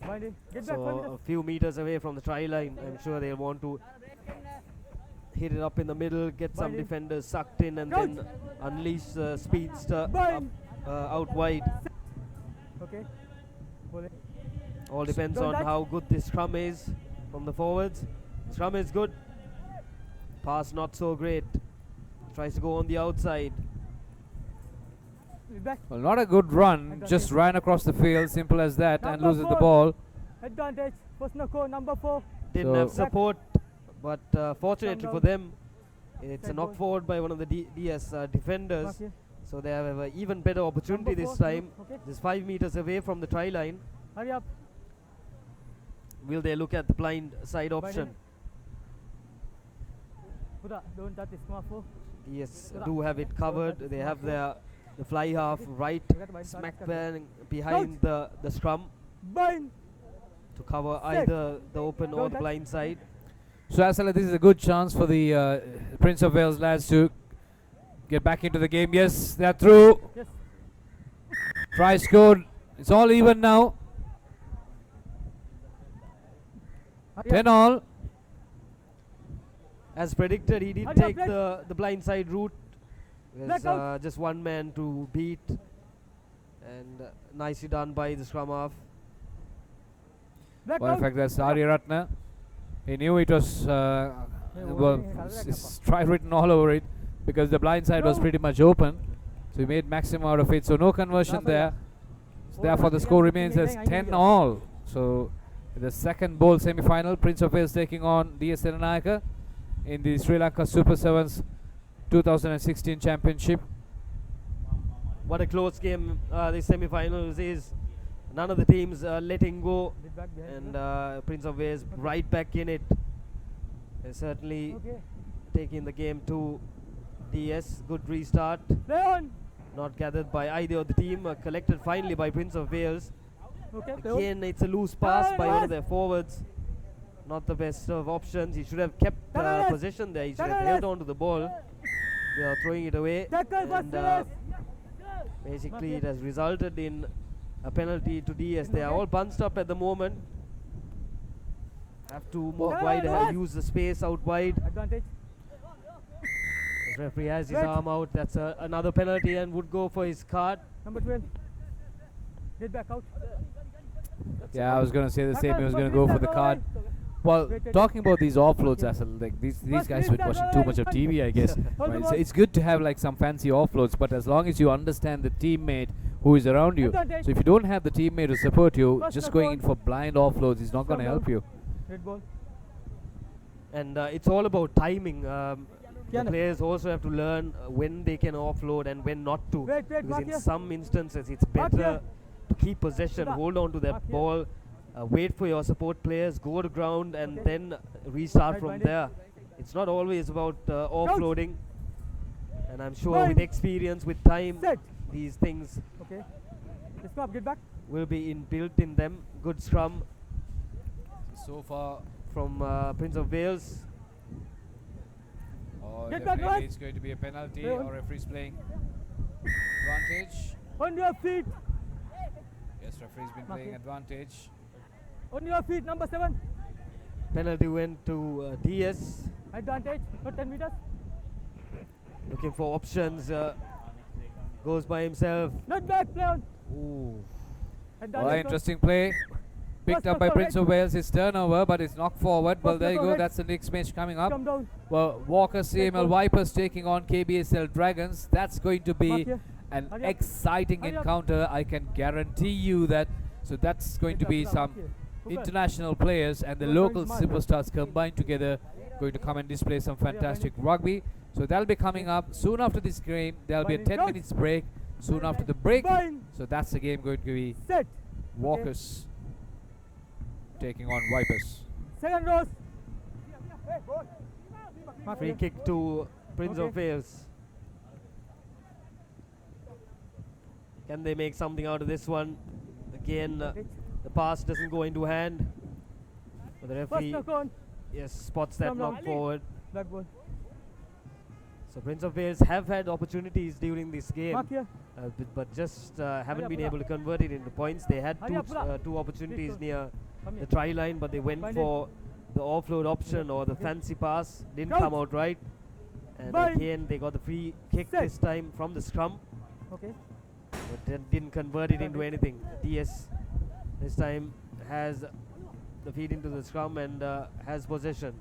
Bind it. Get back. 5 So meters. a few meters away from the try line. I'm sure they'll want to hit it up in the middle, get some Bind it. defenders sucked in, and then unleash the speedster up, Bind. out wide. Okay. Pull it. All depends Don't on touch. how good this scrum is from the forwards. Scrum is good. Pass not so great. Tries to go on the outside. Back. Well, not a good run. Just ran across the field, simple as that, and Number loses the 4. ball. Advantage. First knock on. Number 4. Didn't So- have support, but fortunately down. for them, it's a Side knock ball. forward by one of the DS Mark defenders. here. So they have an even better opportunity Number this 4, time. okay. Just 5 meters away from the try line. Hurry up. Will they look at the blind side Bind option? it. Buddha, don't touch this smartphone. Yes, Buddha, do have it covered. touch They this have smartphone. the fly half right You got to bind smack that. bang behind the scrum Bind. to cover Set. either the open or Don't the touch. blind side. So Asala, this is a good chance for the Prince of Wales lads to get back into the game. Yes, they're through. Yes. Try scored. It's all even now. Hurry 10 up. all. As predicted, he did Hurry up, take let's- the blind side route. Let's There's out. just one man to beat, and nicely done by the scrum half. Black Well, in out. fact, that's Arya Ratna. He knew it was, well, it's try written all over it because the blind side was No. pretty much open. So he made maximum out of it. So no conversion Last there. So therefore, the score remains as 10 all. So the second bowl semi-final, Prince of Wales taking on DS Senanayaka in the Sri Lanka Super 7's 2016 championship. What a close game this semi-finals is. None of the teams letting go, Bit back behind. and Prince of Wales right back in it. They're certainly Okay. taking the game to DS. Good restart. Play on. Not gathered by either of the team. Collected finally by Prince of Wales. Okay. Play on. Again, it's a loose pass by one of their forwards. Not the best of options. He should have kept Tackle. possession there. He should have Tackle. held on to the ball. They are throwing it away. Tackle first, And Silas. basically, it has resulted in a penalty to DS. They are all bunched up at the moment. Have to move Tackle, wide, Silas. use the space out wide. Advantage. The referee has his Red. arm out. That's another penalty and would go for his card. Number 12. Get back out. Yeah, I was going to say the same. He was Tackle, going to go for first the tackle, card. right. Well, Wait, wait, talking about these offloads, Okay. as like these First guys release been watching tackle, too right, much of right. TV, I guess. Hold the Right, so ball. it's good to have like some fancy offloads, but as long as you understand the teammate who is around you. Advantage. So if you don't have the teammate to support you, First just tackle. going in for blind offloads is not going to Scrum help down. you. Red ball. And it's all about timing. The Yeah, no. players also have to learn when they can offload and when not to. Wait, because mark in here. some instances, it's Mark better here. to keep possession, Buddha, hold on to that mark here. ball, wait for your support players, go to ground, and Okay. then restart Right, from bind it. there. It's not always about offloading. And I'm sure with Bind. experience, with time, Set. these things Okay. Let's go up. Get back. will be built in them. Good scrum So far, from Prince of Wales. Get back, right. it's going to be a penalty. Play on. Or referee's playing advantage. On your feet. Yes, referee's been playing advantage. On your feet. Number 7. Penalty went to DS. Advantage. Not 10 meters. Looking for options. Goes by himself. Not back. Play on. Ooh. Advantage. Well, interesting play. Picked up by tackle, Prince right. of Wales. His turnover, but it's knocked forward. Well, First there you tackle, go. right. That's the next match coming up. Come down. Well, Walker CML ball. Vipers taking on KBSL Dragons. That's going to Mark be here. an Hurry up. exciting Hurry up. encounter. I can guarantee you that. So that's going Get to up, be now, some mark here. Hooker. international players and the Go local point, mark. superstars combined together, going to come and display some fantastic rugby. So that'll be coming up soon after this game. There'll be a Binding 10 shots. minutes break soon after the break. Bind. So that's the game going to be Set. Walkers taking on Vipers. Second rows. Mark Free here. kick to Prince of Okay. Wales. Can they make something out of this one? Again, the pass doesn't go into hand. But the First referee, knock on. yes, spots that Come down. knock forward. Black ball. So Prince of Wales have had opportunities during this game, Mark here. but just haven't up, been pull up. able to convert it into points. They had Hurry up, pull up. two opportunities Please near Come the here. try line, but they went Bind for the offload option or the Okay. fancy pass. Didn't Out. come out right. And Bind. again, they got the free kick Set. this time from the scrum, Okay. but then didn't convert it into anything. DS this time has the feed into the scrum and has possession.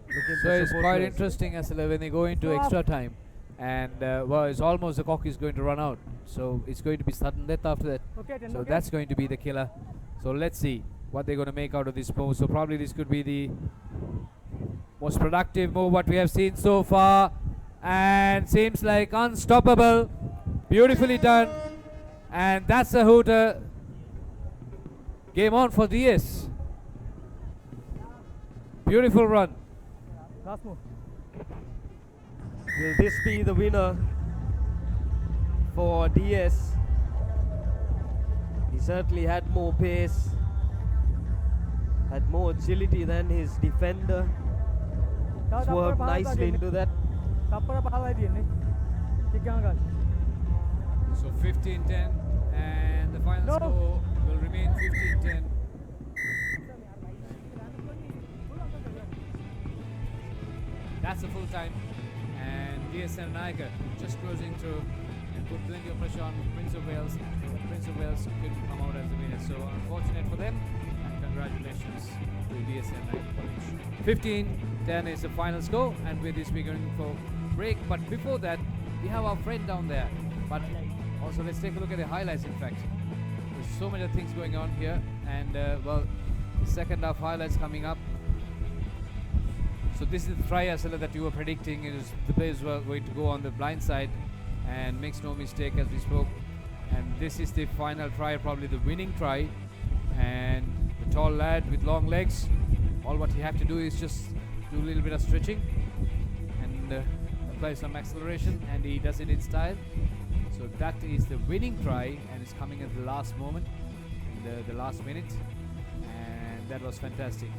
Looking So for it's support quite players. interesting as when they go into Stop. extra time. And well, it's almost the clock is going to run out. So it's going to be sudden death after that. Okay. 10 So okay. that's going to be the killer. So let's see what they're going to make out of this move. So probably this could be the most productive move what we have seen so far. and seems like unstoppable. Beautifully done. And that's a hooter. Game on for DS. Beautiful run. Last move. Will this be the winner for DS? He certainly had more pace, had more agility than his defender. Swerved nicely into that. So 15-10, and the final score will remain 15-10. That's the full time, and DSN Naika just closing through and put plenty of pressure on Prince of Wales. But Prince of Wales couldn't come out as the winner, so unfortunate for them, and congratulations to DSN Naika College. 15-10 is the final score, and with this we're going for break. But before that, we have our friend down there. But also let's take a look at the highlights. In fact, there's so many things going on here, and well, the second half highlights coming up. So this is the try that you were predicting. It is the players were going to go on the blind side and makes no mistake as we spoke. And this is the final try, probably the winning try. And the tall lad with long legs, all what he have to do is just do a little bit of stretching and apply some acceleration, and he does it in style. So that is the winning try, and it's coming at the last moment, in the last minute, and that was fantastic.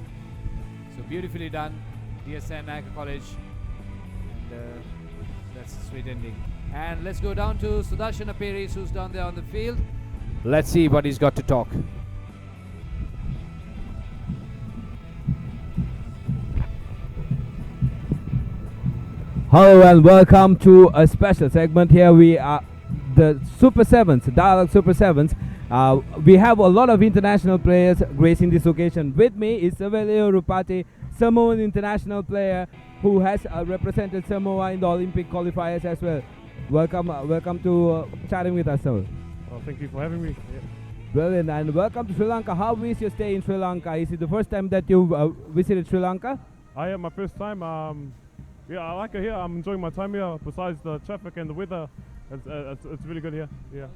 So beautifully done, DSN Naika College, and that's a sweet ending. And let's go down to Sudarshan Aperis, who's down there on the field. Let's see what he's got to talk. Hello and welcome to a special segment. Here we are, the Super Sevens, Dialogue Super Sevens. We have a lot of international players gracing this occasion. With me is Savelio Rupati, Samoan international player who has represented Samoa in the Olympic qualifiers as well. Welcome to chatting with us, sir. Oh, thank you for having me. Yeah. Brilliant, and welcome to Sri Lanka. How is your stay in Sri Lanka? Is it the first time that you visited Sri Lanka? I am my first time. Yeah, I like it here. I'm enjoying my time here. Besides the traffic and the weather, it's really good here. Yeah.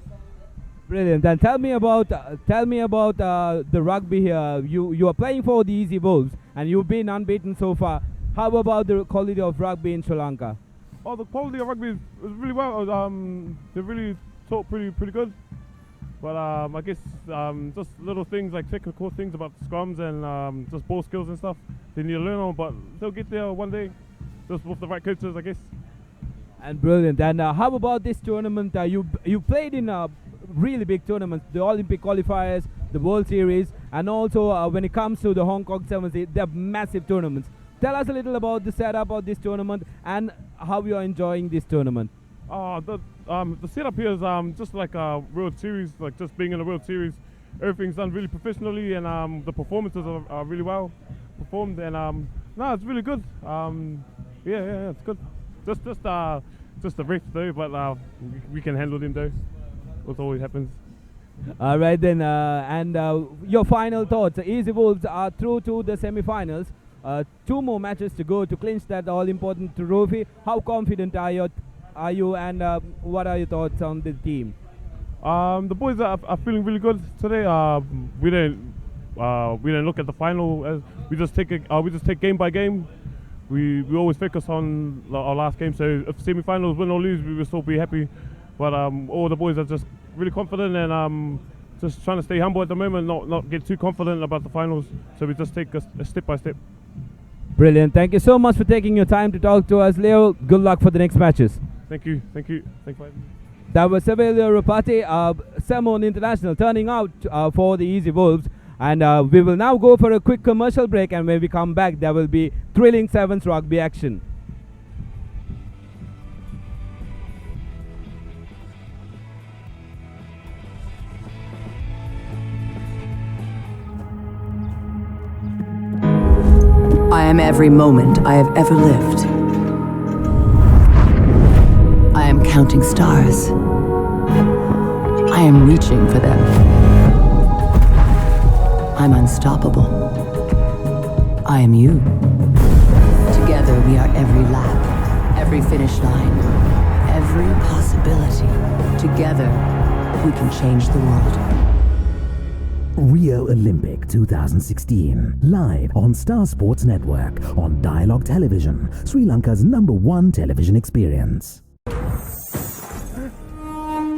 Brilliant. And tell me about the rugby here. You are playing for the Easy Wolves, and you've been unbeaten so far. How about the quality of rugby in Sri Lanka? Oh, the quality of rugby is really well. They really talk pretty good. But I guess just little things like technical things about scrums and just ball skills and stuff they need to learn on. But they'll get there one day, just with the right coaches, I guess. And brilliant. And how about this tournament? You played in really big tournaments, the Olympic qualifiers, the World Series, and also when it comes to the Hong Kong Sevens, they're massive tournaments. Tell us a little about the setup of this tournament and how you are enjoying this tournament. The setup here is just like a World Series, like just being in a World Series. Everything's done really professionally, and the performances are really well performed. And no, it's really good. Yeah, it's good. Just the refs though, but we can handle them though. What always happens. All right then, and your final thoughts. Easy Wolves are through to the semi-finals. 2 more matches to go to clinch that all-important trophy. How confident are you, and what are your thoughts on the team? The boys are feeling really good today. We didn't look at the final as we just take game by game. We always focus on our last game. So if semi-finals win or lose, we will still be happy. But all the boys are just really confident and just trying to stay humble at the moment, not get too confident about the finals. So we just take a step by step. Brilliant. Thank you so much for taking your time to talk to us, Leo. Good luck for the next matches. Thank you for having me. That was Savelio Rupati, Samoan international, turning out for the Easy Wolves. And we will now go for a quick commercial break, and when we come back, there will be thrilling Sevens rugby action. I am every moment I have ever lived. I am counting stars. I am reaching for them. I'm unstoppable. I am you. Together we are every lap, every finish line, every possibility. Together, we can change the world. Rio Olympic 2016, live on Star Sports Network on Dialogue Television, Sri Lanka's #1 television experience.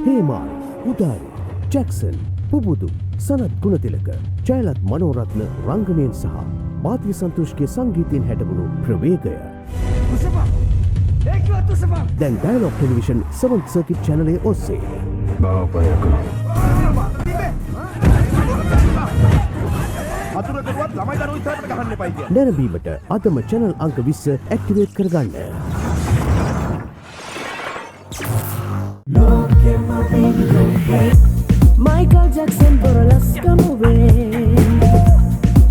Hemar, Udari, Jackson, Pubudu, Sanat Gunatilaka, Jailat Manoratna, Ranganen Saha, Bhatya Santoshke Sangeethayen හැටවුණු ප්‍රවේගය. දැන් Dialogue Television 7th Circuit Channel ඔස්සේ. නැරඹීමට අදම channel අංක 20 activate කරගන්න. Michael Jackson burlesque movie.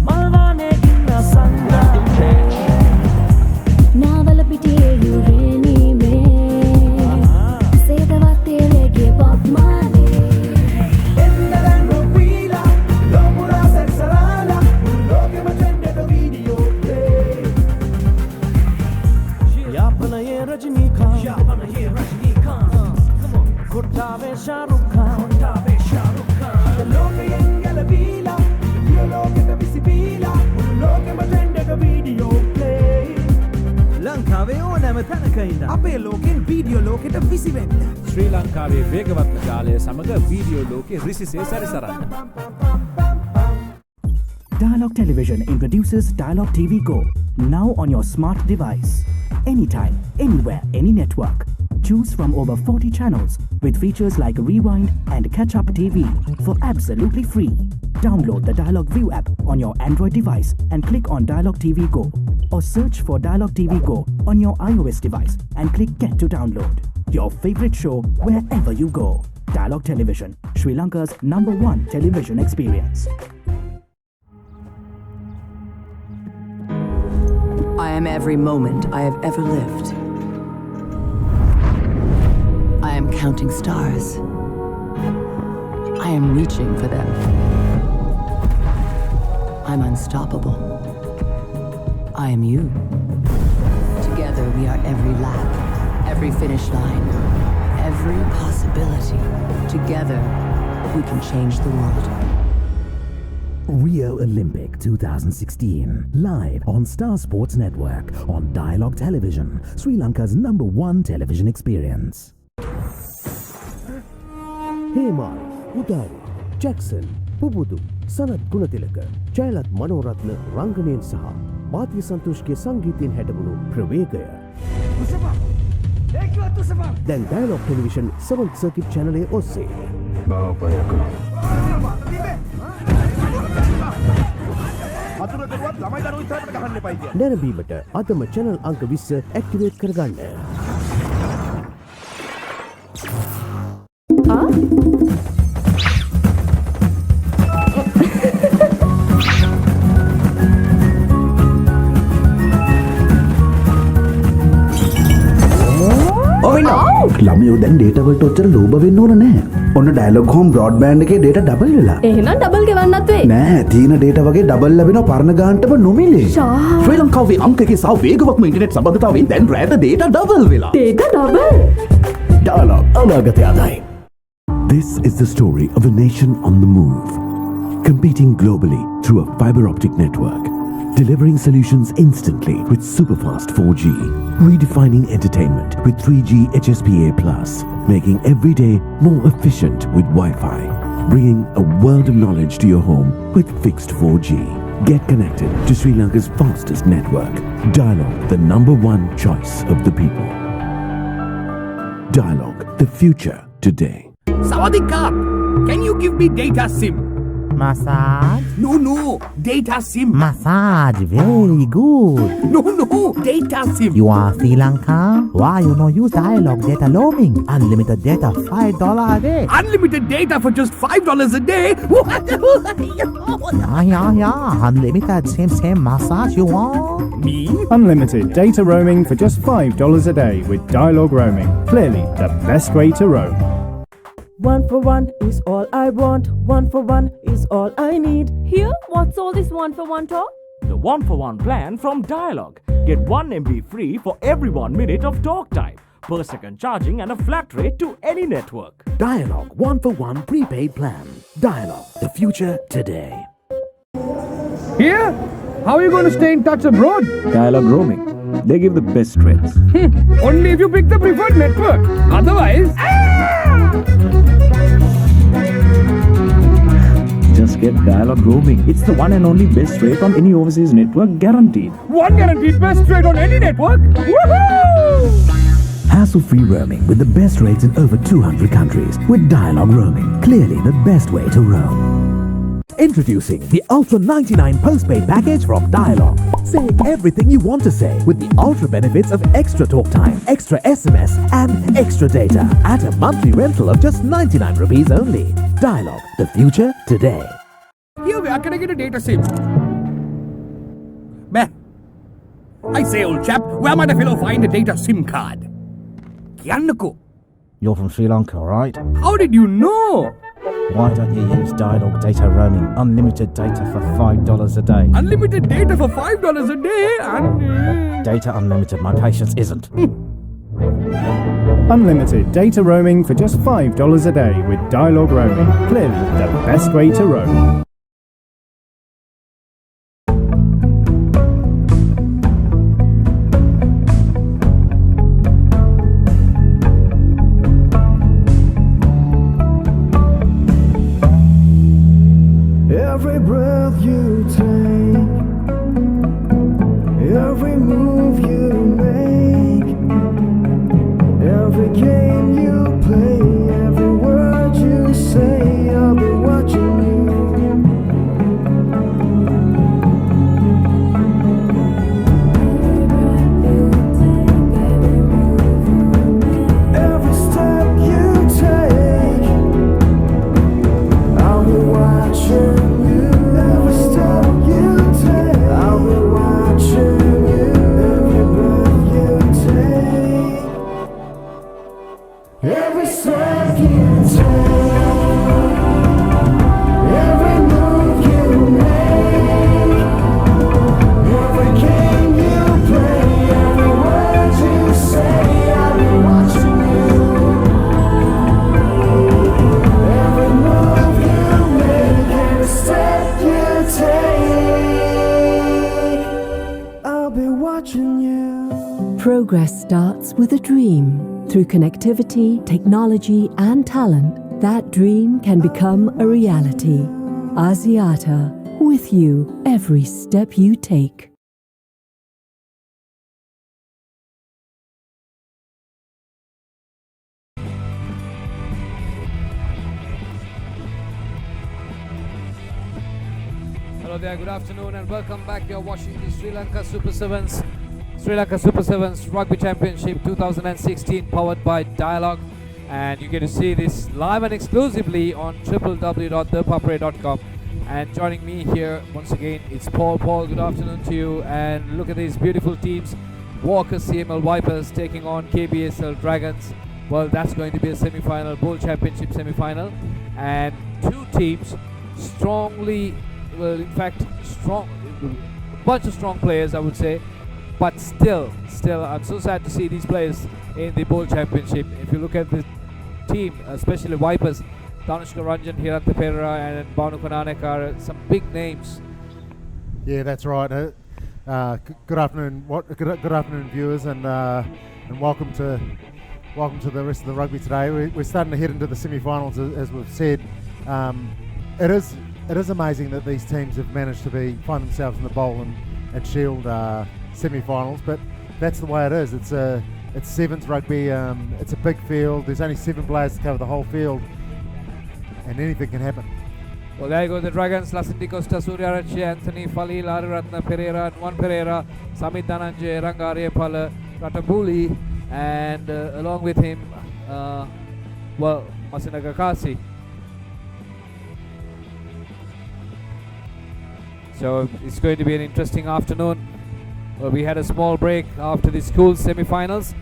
Malvane inna sangame. Navala pitiye yureni me. Sedavatte lege Bob Marley. Endaran ropila, lopura sexarala, loke matende the video play. Yapana ye Rajnikant. Kottave Shah Rukh Khan. ලංකාවේ ඕනෑම තැනක ඉන්න අපේ ලෝකෙන් video ලෝකෙට විසිවෙන්න. ශ්‍රී ලංකාවේ වේගවත් ජාලය සමග වීඩියෝ ලෝකෙ රිසිසේ සැරිසරන්න. Dialogue Television introduces Dialogue TV Go, now on your smart device. Anytime, anywhere, any network. Choose from over 40 channels with features like Rewind and Catch Up TV for absolutely free. Download the Dialogue View app on your Android device and click on Dialogue TV Go, or search for Dialogue TV Go on your iOS device and click Get to download. Your favorite show wherever you go. Dialogue Television, Sri Lanka's #1 television experience. I am every moment I have ever lived. I am counting stars. I am reaching for them. I'm unstoppable. I am you. Together we are every lap, every finish line, every possibility. Together we can change the world. Rio Olympic 2016, live on Star Sports Network on Dialogue Television, Sri Lanka's #1 television experience. Hemar, Udari, Jackson, Pubudu, Sanat Gunatilaka, Jailat Manoratna, Ranganen Saha, Bhatya Santoshke Sangeethayen හැටවුණු ප්‍රවේගය. දැන් Dialogue Television 7th Circuit Channel ඔස්සේ. නැරඹීමට අදම channel අංක 20 activate කරගන්න. ළමයෝ දැන් data වලට ඔච්චර ලෝභ වෙන්න ඕන නැහැ. ඔන්න ඩයලොග් හෝම් බ්‍රෝඩ්බෑන්ඩ් එකේ ඩේටා ඩබල් වෙලා. එහෙනම් ඩබල් ගෙවන්නත් වෙයි. නෑ, තියෙන ඩේටා වගේ ඩබල් ලැබෙනවා පරණ ගානටම නොමිලේ. ශ්‍රී ලංකාවේ අංකකේ සහ වේගවත්ම ඉන්ටර්නෙට් සම්බන්ධතාවයෙන් දැන් රෑට ඩේටා ඩබල් වෙලා. Data double. ඩයලොග් අනාගතය ආදායි. This is the story of a nation on the move, competing globally through a fiber optic network, delivering solutions instantly with superfast 4G, redefining entertainment with 3G HSPA+, making every day more efficient with Wi-Fi, bringing a world of knowledge to your home with fixed 4G. Get connected to Sri Lanka's fastest network. Dialogue, the #1 choice of the people. Dialogue, the future today. Sawadee Krap! Can you give me data SIM? Massage? No, data SIM. Massage, very good. No, data SIM. You are Sri Lanka? Why you no use Dialogue data roaming? Unlimited data, $5 a day. Unlimited data for just $5 a day? Yeah. Unlimited, same massage you want? Me? Unlimited data roaming for just $5 a day with Dialogue roaming. Clearly the best way to roam. 1 for 1 is all I want. 1 for 1 is all I need. Here, what's all this 1 for 1 talk? The 1 for 1 plan from Dialogue. Get 1 MB free for every 1 minute of talk time, per second charging and a flat rate to any network. Dialogue 1 for 1 prepaid plan. Dialogue, the future today. Here? How are you going to stay in touch abroad? Dialogue roaming. They give the best rates. Only if you pick the preferred network. Otherwise... Just get dialogue roaming. It's the one and only best rate on any overseas network, guaranteed. One guaranteed best rate on any network? Woohoo! Hassle-free roaming with the best rates in over 200 countries. With Dialogue roaming, clearly the best way to roam. Introducing the Ultra 99 postpaid package from Dialogue. Say everything you want to say with the ultra benefits of extra talk time, extra SMS and extra data at a monthly rental of just 99 rupees only. Dialogue, the future today. Here, where can I get a data SIM? Man, I say, old chap, where might a fellow find a data SIM card? Kiannako. You're from Sri Lanka, right? How did you know? Why don't you use Dialogue data roaming? Unlimited data for $5 a day. Unlimited data for $5 a day and... Data unlimited, my patience isn't. Unlimited data roaming for just $5 a day with Dialogue roaming. Clearly the best way to roam. Every breath you take, every move you make, every game you play, every word you say, I'll be watching you. Every step you take, I'll be watching. Every step you take, every move you make, every game you play, every word you say, I'll be watching you. Every move you make, every step you take, I'll be watching you. Progress starts with a dream. Through connectivity, technology, and talent, that dream can become a reality. Asiata, with you every step you take. Hello there, good afternoon and welcome back. You're watching the Sri Lanka Super Sevens Rugby Championship 2016 powered by Dialogue, and you get to see this live and exclusively on www.ThePapare.com. And joining me here once again, it's Paul. Paul, good afternoon to you, and look at these beautiful teams. Walker CML Vipers taking on KBSL Dragons. Well, that's going to be a semi-final, Bowl Championship semi-final, and two teams strongly, well, in fact, strong, a bunch of strong players, I would say. But still, I'm so sad to see these players in the Bowl Championship. If you look at the team, especially Vipers, Tanushka Ranjan, ThePapare and Banu Kananek are some big names. Yeah, that's right. Good afternoon, good afternoon, viewers, and welcome to the rest of the rugby today. We're starting to head into the semi-finals, as we've said. It is amazing that these teams have managed to find themselves in the Bowl and Shield semi-finals, but that's the way it is. It's sevens rugby. It's a big field. There's only 7 players to cover the whole field, and anything can happen. Well, there you go, the Dragons. Lacinti Costa, Surya Rachi, Anthony Fali, Lariratna Pereira, Nuan Pereira, Samit Dhananjay, Ranga Aryapala, Ratambuli, and along with him, Masinaga Kasi. So it's going to be an interesting afternoon. Well, we had a small break after the school semi-finals,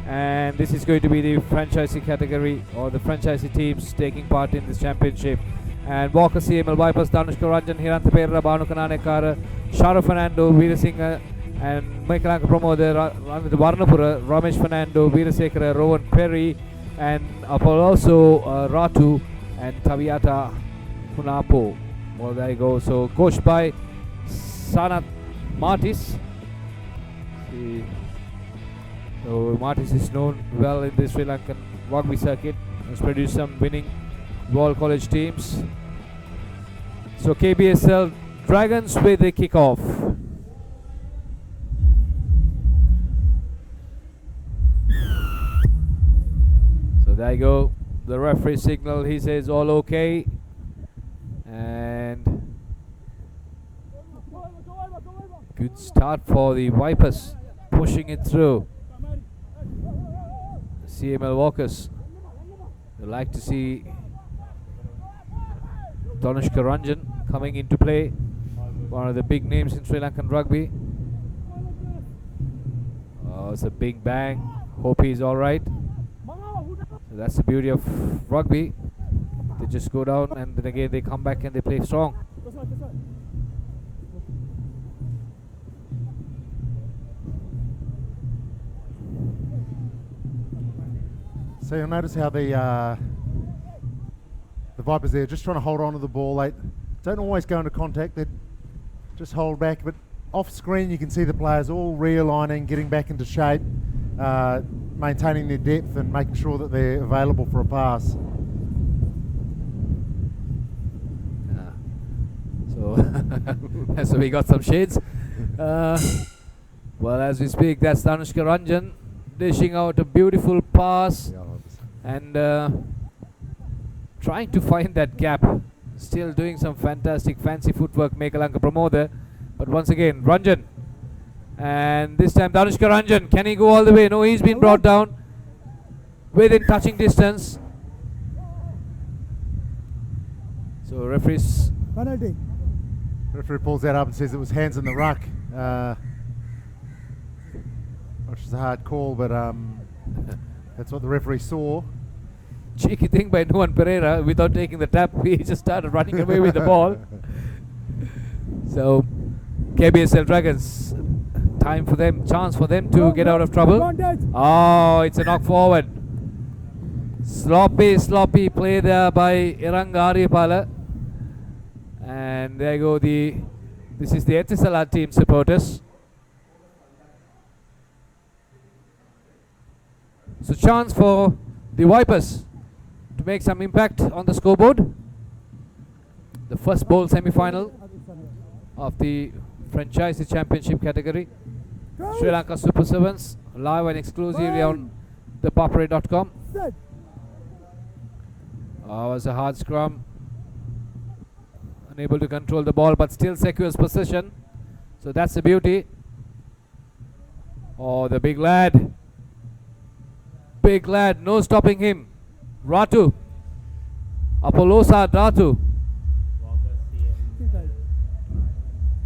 and this is going to be the franchisee category, or the franchisee teams taking part in this championship. And Walker CML Vipers, Danushka Ranjan, ThePapare, Banu Kananekar, Sharo Fernando, Veera Singh, And Mekalanka Pramod, Varnapura, Ramesh Fernando, Veerasekara, Rowan Perry, and also Ratu and Taviata Hunapo. Well, there you go. So coached by Sanat Martis. So Martis is known well in the Sri Lankan rugby circuit. Has produced some winning Royal College teams. So KBSL Dragons with the kickoff. So there you go. The referee signal, he says all okay. And good start for the Vipers, pushing it through. CML Walkers. They like to see Dhanushka Ranjan coming into play, one of the big names in Sri Lankan rugby. Oh, it's a big bang. Hope he's alright. So that's the beauty of rugby. They just go down and then again they come back and they play strong. So you'll notice how the Vipers there just trying to hold on to the ball. They don't always go into contact. They just hold back. But off screen you can see the players all realigning, getting back into shape, maintaining their depth and making sure that they're available for a pass. So we got some shades. Well, as we speak, that's Dhanushka Ranjan dishing out a beautiful pass and trying to find that gap. Still doing some fantastic fancy footwork, Mekalanka Pramod. But once again, Ranjan. And this time Dhanushka Ranjan. Can he go all the way? No, he's been brought down within touching distance. So referees. Penalty. Referee pulls that up and says it was hands in the ruck. Which is a hard call, but that's what the referee saw. Cheeky thing by Nuwan Pereira, without taking the tap, he just started running away with the ball. So KBSL Dragons, chance for them to get out of trouble. Oh, it's a knock forward. Sloppy play there by Iranga Ariyapala. And there you go, this is the Etisalat team supporters. So chance for the Vipers to make some impact on the scoreboard. The first bowl semi-final of the franchise championship category. Sri Lanka Super 7s, live and exclusively on ThePapare.com. Was a hard scrum. Unable to control the ball, but still secures possession. So that's the beauty. Oh, the big lad. Big lad, no stopping him. Ratu. Apollosa Ratu.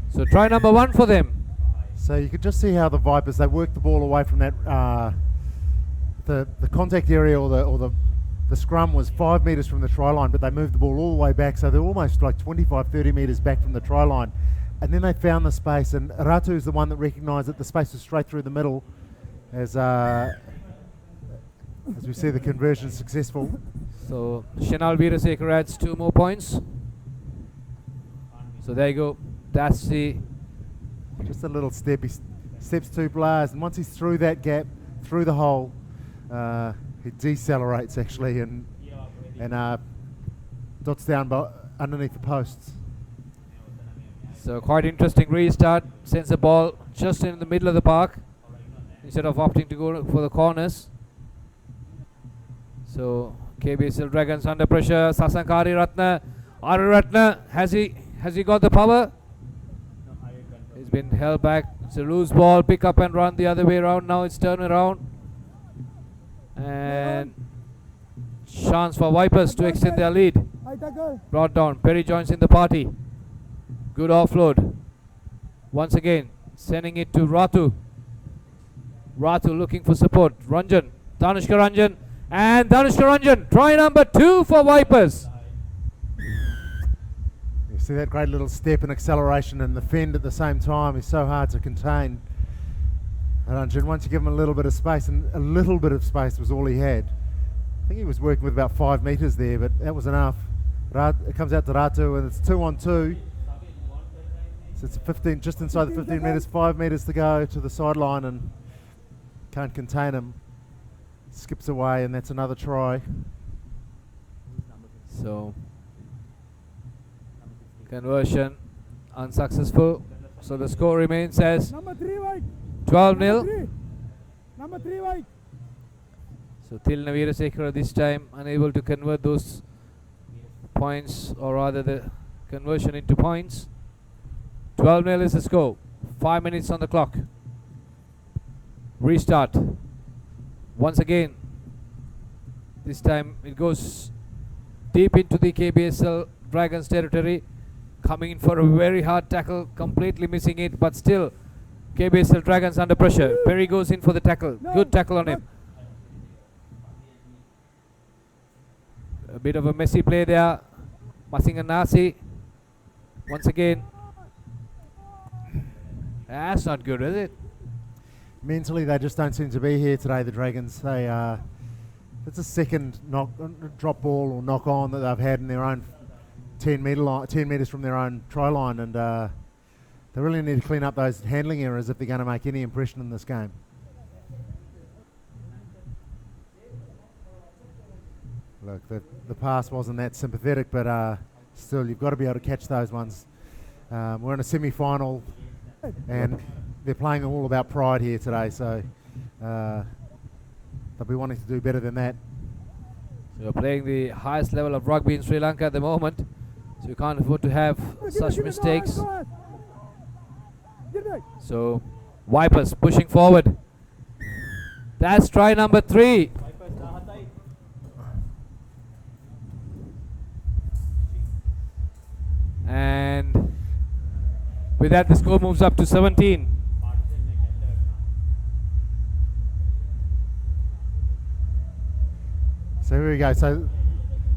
So try number 1 for them. So you could just see how the Vipers, they work the ball away from that the contact area or the scrum was 5 metres from the try line, but they moved the ball all the way back, so they're almost like 25-30 metres back from the try line. And then they found the space, and Ratu is the one that recognised that the space was straight through the middle as we see the conversion successful. So Shanal Veerasekara adds 2 more points. So there you go. That's just a little step. He steps 2 players, and once he's through that gap, through the hole, he decelerates actually and dots down underneath the posts. So quite interesting restart. Sends the ball just in the middle of the park instead of opting to go for the corners. So KBSL Dragons under pressure. Sasankari Ratna. Ari Ratna, has he got the power? He's been held back. It's a loose ball. Pick up and run the other way around. Now it's turn around. And chance for Vipers to extend their lead. Brought down. Perry joins in the party. Good offload. Once again, sending it to Ratu. Ratu looking for support. Ranjan. Dhanushka Ranjan. And Dhanushka Ranjan. Try number 2 for Vipers. You see that great little step and acceleration and the fend at the same time is so hard to contain. And once you give him a little bit of space, and a little bit of space was all he had. I think he was working with about 5 metres there, but that was enough. It comes out to Ratu, and it's 2-on-2. So it's 15, just inside the 15 metres, 5 metres to go to the sideline, and can't contain him. Skips away, and that's another try. So conversion unsuccessful. So the score remains as 12-0. Number 3 white. So Tilna Veerasekara this time unable to convert those points, or rather the conversion into points. 12-0 is the score. 5 minutes on the clock. Restart. Once again. This time it goes deep into the KBSL Dragons territory. Coming in for a very hard tackle, completely missing it, but still KBSL Dragons under pressure. Perry goes in for the tackle. Good tackle on him. A bit of a messy play there. Masinga Nasi. Once again. That's not good, is it? Mentally, they just don't seem to be here today, the Dragons. It's a second drop ball or knock on that they've had in their own 10 metres from their own try line, and they really need to clean up those handling errors if they're going to make any impression in this game. Look, the pass wasn't that sympathetic, but still, you've got to be able to catch those ones. We're in a semi-final, and they're playing all about pride here today, so they'll be wanting to do better than that. So you're playing the highest level of rugby in Sri Lanka at the moment, so you can't afford to have such mistakes. So Vipers pushing forward. That's try number 3. And with that, the score moves up to 17. So here we go. So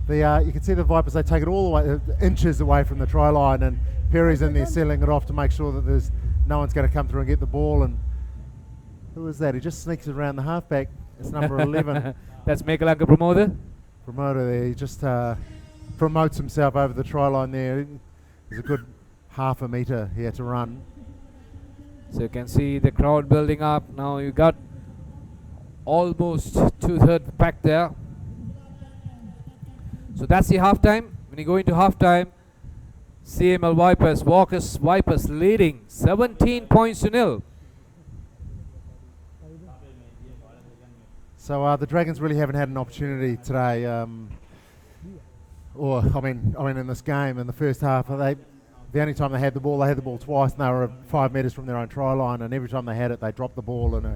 you can see the Vipers, they take it all the way, inches away from the try line, and Perry's in there sealing it off to make sure that there's no one's going to come through and get the ball. And who is that? He just sneaks it around the halfback. It's number 11. That's Mekalanga Promoter. Promoter there. He just promotes himself over the try line there. There's a good half a metre here to run. So you can see the crowd building up. Now you got almost 2/3 pack there. So that's the halftime. When you go into halftime, CML Vipers, Walkers Vipers leading 17 points to 0. So the Dragons really haven't had an opportunity today, in this game in the first half. The only time they had the ball twice, and they were 5 metres from their own try line, and every time they had it, they dropped the ball, and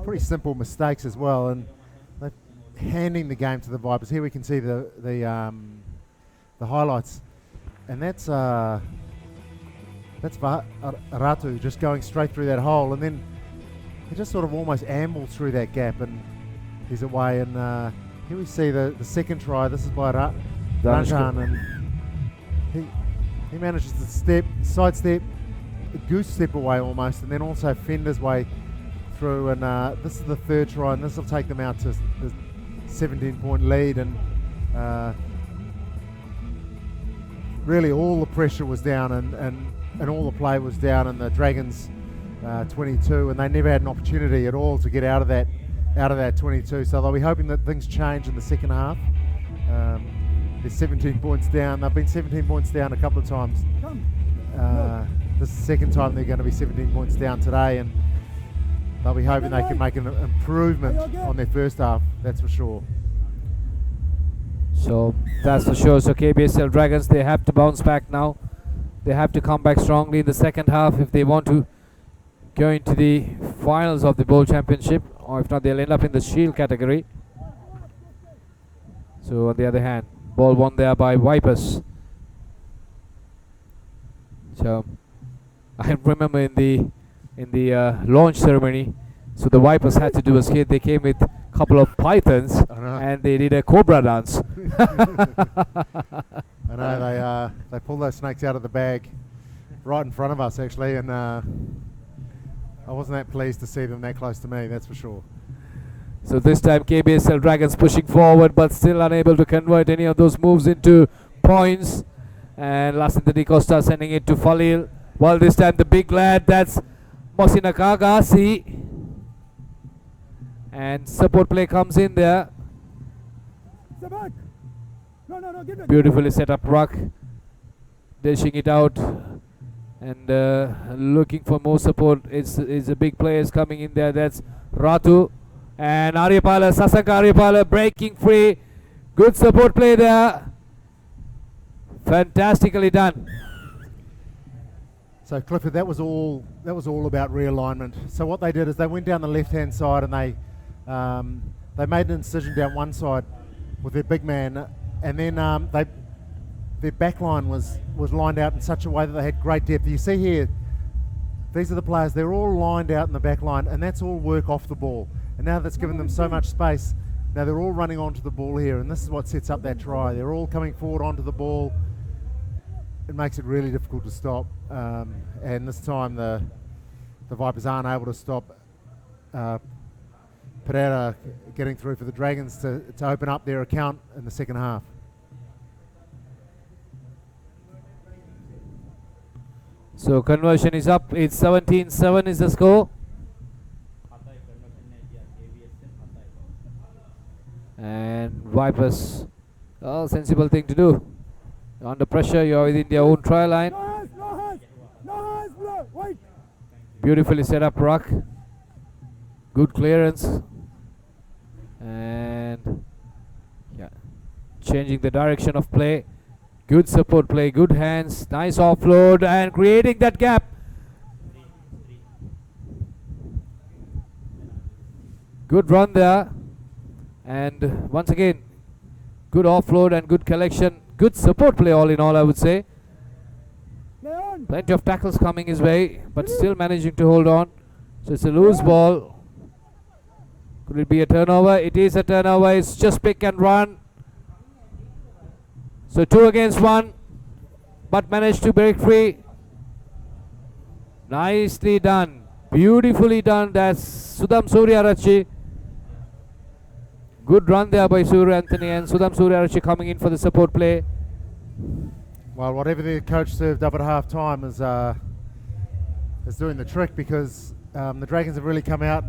pretty simple mistakes as well. And they're handing the game to the Vipers. Here we can see the highlights, and that's Ratu just going straight through that hole, and then he just sort of almost ambles through that gap, and he's away. And here we see the second try. This is by Ranjan, and he manages to sidestep, goose step away almost, and then also fend his way through. And this is the third try, and this will take them out to the 17-point lead. And really all the pressure was down, and all the play was down in the Dragons 22, and they never had an opportunity at all to get out of that 22. So they'll be hoping that things change in the second half. They're 17 points down. They've been 17 points down a couple of times. This is the second time they're going to be 17 points down today, and they'll be hoping they can make an improvement on their first half, that's for sure. So that's for sure. So KBSL Dragons, they have to bounce back now. They have to come back strongly in the second half if they want to go into the finals of the Bowl Championship, or if not, they'll end up in the Shield category. So on the other hand, ball won there by Vipers. So I remember in the launch ceremony, so the Vipers had to do a skate. They came with a couple of pythons and they did a cobra dance. I know they pulled those snakes out of the bag right in front of us actually, and I wasn't that pleased to see them that close to me, that's for sure. So this time KBSL Dragons pushing forward, but still unable to convert any of those moves into points. And Lasinda Di Costa sending it to Falil. Well, this time the big lad, that's Mosina Kagasi. And support play comes in there. Beautifully set up ruck. Dishing it out. And looking for more support. It's the big players coming in there. That's Ratu. And Aryapala, Sasanka Aryapala breaking free. Good support play there. Fantastically done. So Clifford, that was all about realignment. So what they did is they went down the left-hand side and they made an incision down one side with their big man, and then their back line was lined out in such a way that they had great depth. You see here, these are the players. They're all lined out in the back line, and that's all work off the ball. And now that's given them so much space. Now they're all running onto the ball here, and this is what sets up that try. They're all coming forward onto the ball. It makes it really difficult to stop, and this time the Vipers aren't able to stop Pereira getting through for the Dragons to open up their account in the second half. So conversion is up. It's 17-7 is the score. And Vipers, sensible thing to do. Under pressure, you're within their own try line. Beautifully set up ruck. Good clearance. And yeah, changing the direction of play. Good support play, good hands, nice offload and creating that gap. Good run there. And once again, good offload and good collection. Good support play all in all, I would say. Plenty of tackles coming his way, but still managing to hold on. So it's a loose ball. Could it be a turnover? It is a turnover. It's just pick and run. So 2 against 1, but managed to break free. Nicely done. Beautifully done. That's Sudham Suryarachi. Good run there by Surya Anthony, and Sudham Suryarachi coming in for the support play. Well, whatever the coach served up at half time is doing the trick, because the Dragons have really come out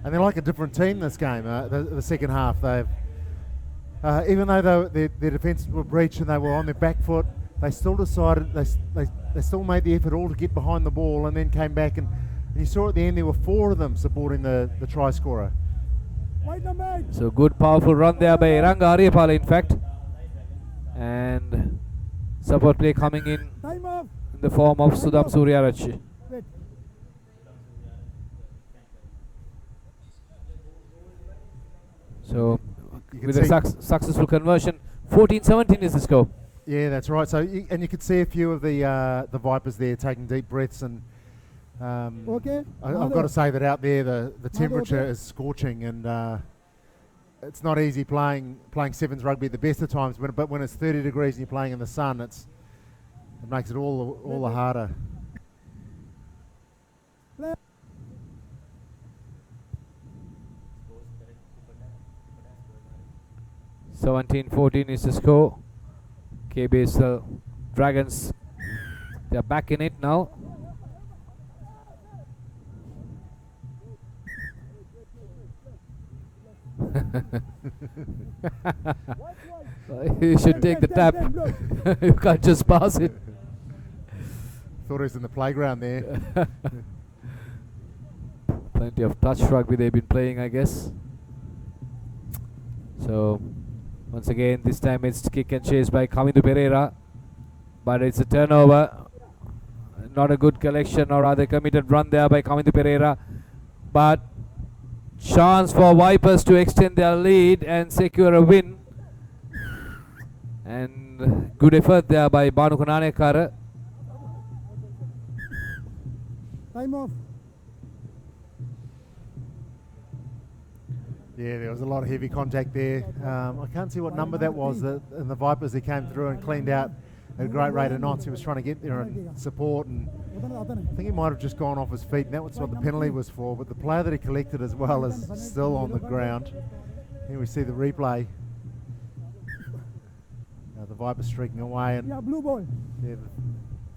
and they're like a different team this game. The second half, they've even though their defences were breached and they were on their back foot, they still decided they still made the effort all to get behind the ball, and then came back and you saw at the end there were 4 of them supporting the try scorer. So good powerful run there by Ranga Aryapala in fact, and support play coming in the form of Sudham Suryarachi. So with a successful conversion, 14-17 is the score. Yeah, that's right. So and you could see a few of the Vipers there taking deep breaths, and I've got to say that out there the temperature is scorching, and it's not easy playing sevens rugby at the best of times. But when it's 30 degrees and you're playing in the sun, it makes it all the harder. So 17-14 is the score. KBSL Dragons, they're back in it now. You should take the tap. You can't just pass it. Thought he was in the playground there. Plenty of touch rugby they've been playing, I guess. So once again, this time it's kick and chase by Kamindu Pereira, but it's a turnover. Not a good collection, or rather committed run there by Kamindu Pereira, but chance for Vipers to extend their lead and secure a win. And good effort there by Banu Kananekara. Time off. Yeah, there was a lot of heavy contact there. I can't see what number that was. And the Vipers, they came through and cleaned out at a great rate of knots. He was trying to get there and support, and I think he might have just gone off his feet, and that was what the penalty was for. But the player that he collected as well is still on the ground. Here we see the replay. Now the Vipers streaking away, and blue ball. yeah,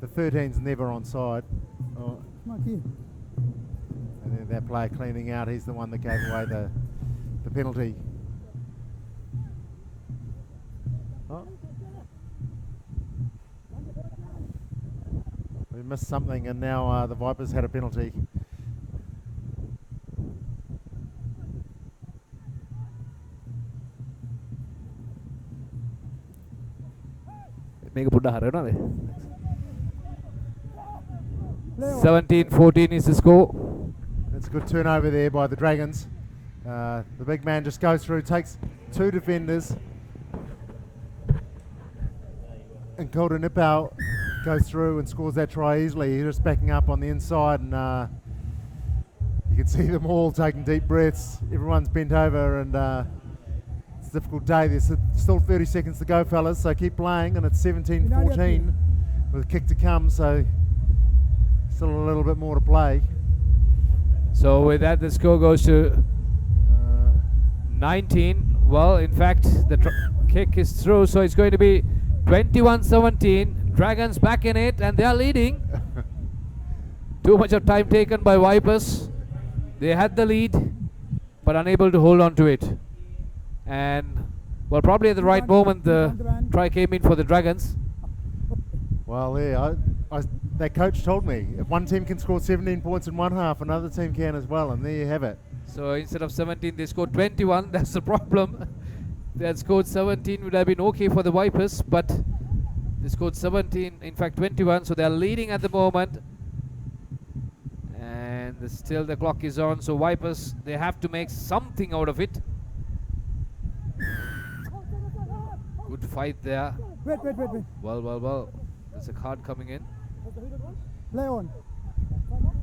the 13's never onside. Oh. And then that player cleaning out, he's the one that gave away the penalty. Oh. We missed something, and now the Vipers had a penalty. Make a 17-14 is the score. That's a good turnover there by the Dragons. The big man just goes through, takes two defenders, and Golden Nipau goes through and scores that try easily. He's just backing up on the inside, and you can see them all taking deep breaths. Everyone's bent over, and it's a difficult day. There's still 30 seconds to go, fellas, so keep playing, and it's 17-14 with a kick to come, so still a little bit more to play. So with that, the score goes to 19. Well, in fact, the kick is through, so it's going to be 21-17. Dragons back in it, and they are leading. Too much of time taken by Vipers. They had the lead, but unable to hold on to it. And, well, probably at the right moment, the try came in for the Dragons. Well, yeah, that coach told me if one team can score 17 points in one half, another team can as well, and there you have it. So instead of 17, they scored 21. That's the problem. They had scored 17, would have been okay for the Vipers, but they scored 17, in fact 21, so they are leading at the moment. And still the clock is on, so Vipers, they have to make something out of it. Good fight there. Wait. Well. There's a card coming in. Play on. Well,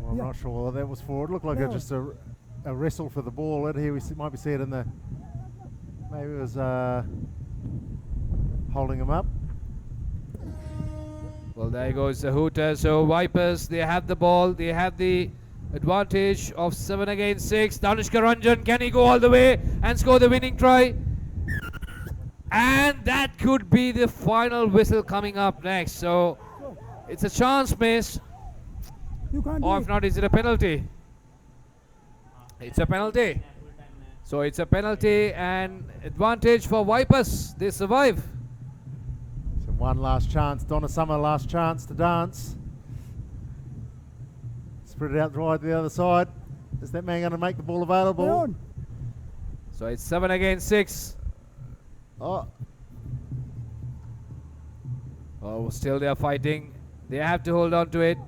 I'm not sure what that was for. It looked like just a wrestle for the ball. Here we might be seeing it in the... Maybe it was holding him up. Well, there goes the hooter. So Vipers, they have the ball. They have the advantage of 7 against 6. Danushka Ranjan, can he go all the way and score the winning try? And that could be the final whistle coming up next. So it's a chance miss. Or if not, is it a penalty? It's a penalty. So it's a penalty and advantage for Vipers. They survive. So one last chance. Donna Summer, last chance to dance. Spread it out wide to the other side. Is that man going to make the ball available? So it's 7 against 6. Oh, still they are fighting. They have to hold on to it.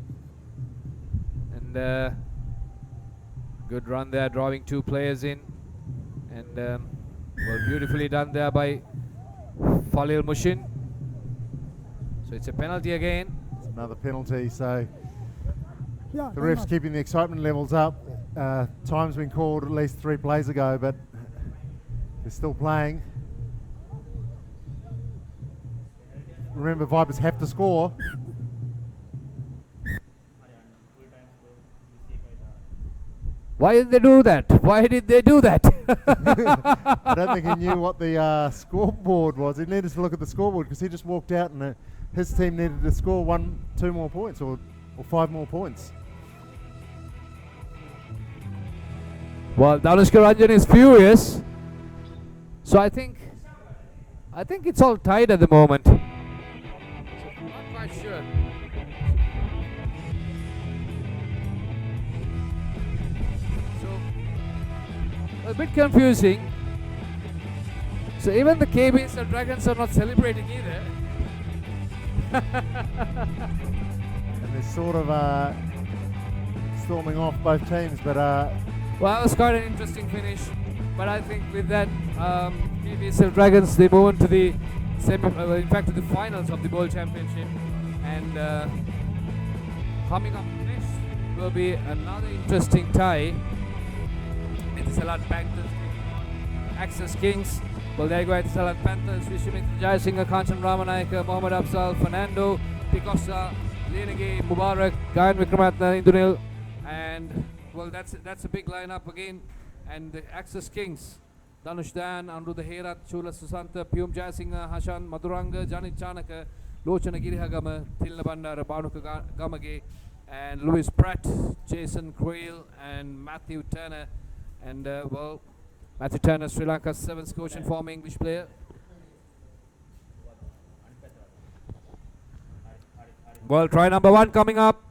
And good run there, drawing 2 players in. And well, beautifully done there by Falil Mushin. So it's a penalty again. It's another penalty, so the ref's keeping the excitement levels up. Time's been called at least 3 plays ago, but they're still playing. Remember, Vipers have to score. Why did they do that? Why did they do that? I don't think he knew what the scoreboard was. He needed to look at the scoreboard because he just walked out and his team needed to score 2 more points or 5 more points. Well, Danushka Ranjan is furious. So I think it's all tied at the moment. I'm not quite sure. A bit confusing. So even the KBs and Dragons are not celebrating either. And they're sort of storming off both teams, but well, it was quite an interesting finish. But I think with that, KBs and Dragons, they move on to the in fact to the finals of the World Championship. And coming up next will be another interesting tie. Salat Panthers, Access Kings. Well, there you go, Etisalat Panthers, Vishwamitra Jayasinghe, Kanchan Ramanayaka, Mohammad Afzal, Fernando, Picosa, Lenage, Mubarak, Gayan Vikramatne, Indunil, and well, that's a big lineup again. And the Axis Kings, Danush Dan, Anuruddha Herat, Chula Susanta, Pyum Jayasinghe, Hashan Maduranga, Janit Chanaka, Lochana Girihagama, Tilna Bandara, Banuka Gamage, and Louis Pratt, Jason Creel, and Matthew Turner. And well, Matthew Turner, Sri Lanka's 7th coach and former English player. Well, try number 1 coming up.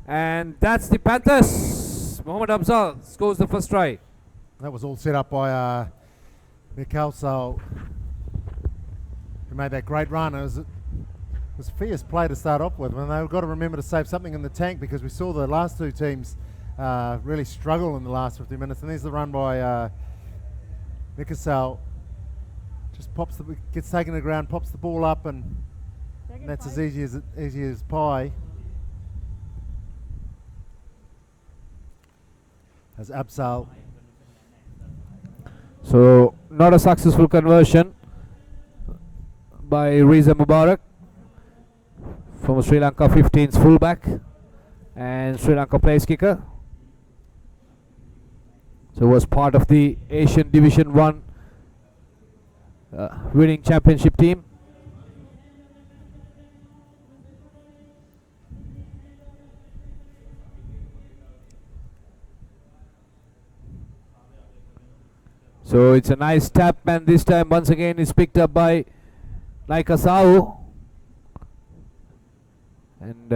And that's the Panthers. Mohammad Afzal scores the first try. That was all set up by Mikhail Sal, who made that great run. It was a fierce play to start off with, and they've got to remember to save something in the tank, because we saw the last two teams really struggle in the last 50 minutes. And there's the run by Mikhail. Just gets taken to the ground, pops the ball up, and that's as easy as pie. As Afzal. So not a successful conversion by Reza Mubarak from Sri Lanka 15's fullback and Sri Lanka place kicker. So was part of the Asian Division 1 winning championship team. So it's a nice tap, and this time once again is picked up by Laika Sau. And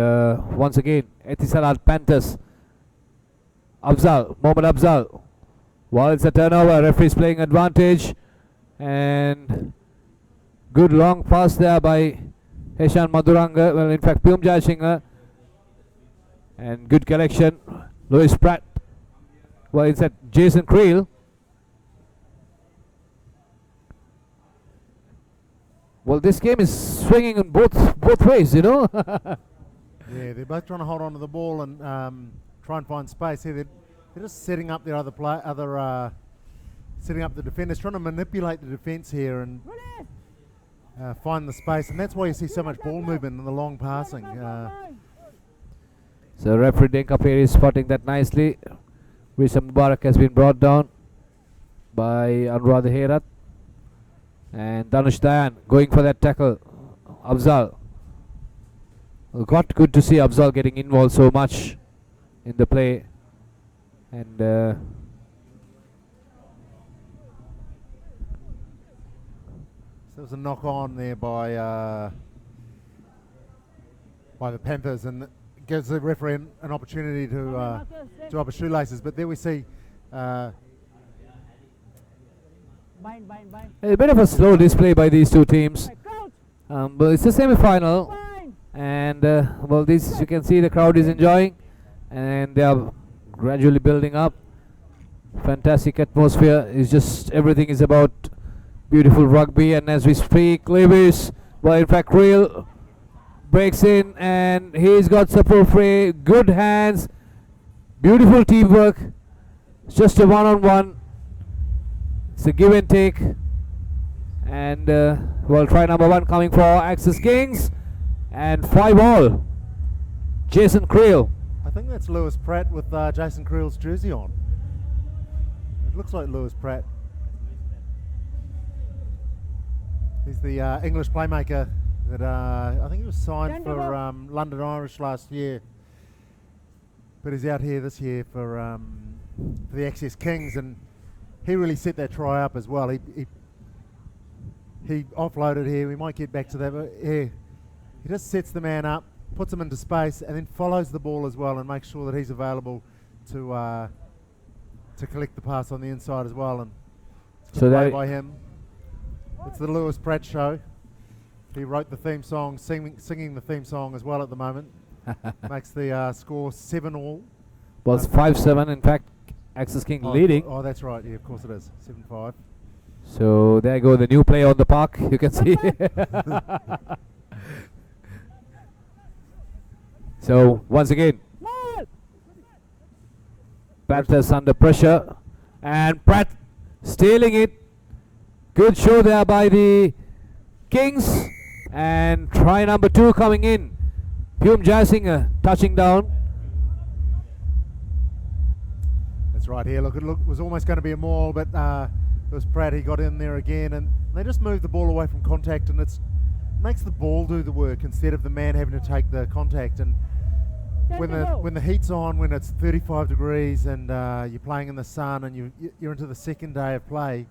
once again, Etisalat Panthers. Mohammad Afzal. Well, it's a turnover, referee's playing advantage. And good long pass there by Heshan Maduranga. Well, in fact, Pyum Jayasinghe. And good collection. Louis Pratt. Well, it's at Jason Creel. Well, this game is swinging in both ways, you know. Yeah, they're both trying to hold on to the ball and try and find space. Here, they're just setting up their setting up the defenders, trying to manipulate the defence here and find the space. And that's why you see so much ball movement in the long passing. So referee ThePapare is spotting that nicely. Reza Mubarak has been brought down by Anuruddha Herat. And Danush Dayan going for that tackle. Afzal. Got good to see Afzal getting involved so much in the play. And there was a knock on there by the Panthers, and gives the referee an opportunity to up his shoelaces. But there we see a bit of a slow display by these two teams, but it's a semi-final, and well, this you can see the crowd is enjoying, and they are gradually building up. Fantastic atmosphere. Is just everything is about beautiful rugby, and as we speak, Lewis, well, in fact, Creel breaks in, and he's got support free, good hands, beautiful teamwork. It's just a one-on-one. It's a give and take, and well, try number 1 coming for Axis Kings, and 5-all. Jason Creel. I think that's Lewis Pratt with Jason Creel's jersey on. It looks like Lewis Pratt. He's the English playmaker that I think he was signed for London Irish last year, but he's out here this year for the Axis Kings, and he really set that try up as well. He offloaded here. We might get back to that. But he just sets the man up, puts him into space, and then follows the ball as well, and makes sure that he's available to collect the pass on the inside as well. And so play by him. It's the Lewis Pratt show. He wrote the theme song, singing the theme song as well at the moment. Makes the score 7-all. Well, it's 5-7 in fact. Axis King leading. Oh, that's right. Yeah, of course it is. 7-5. So there go the new player on the park. You can see. So once again, Panthers under pressure, and Pratt stealing it. Good show there by the Kings. And try number 2 coming in. Hume Jasinger touching down. That's right here. Look, it was almost going to be a maul, but it was Pratt. He got in there again, and they just moved the ball away from contact, and it makes the ball do the work instead of the man having to take the contact. And when the heat's on, when it's 35 degrees, and you're playing in the sun, and you're into the second day of play,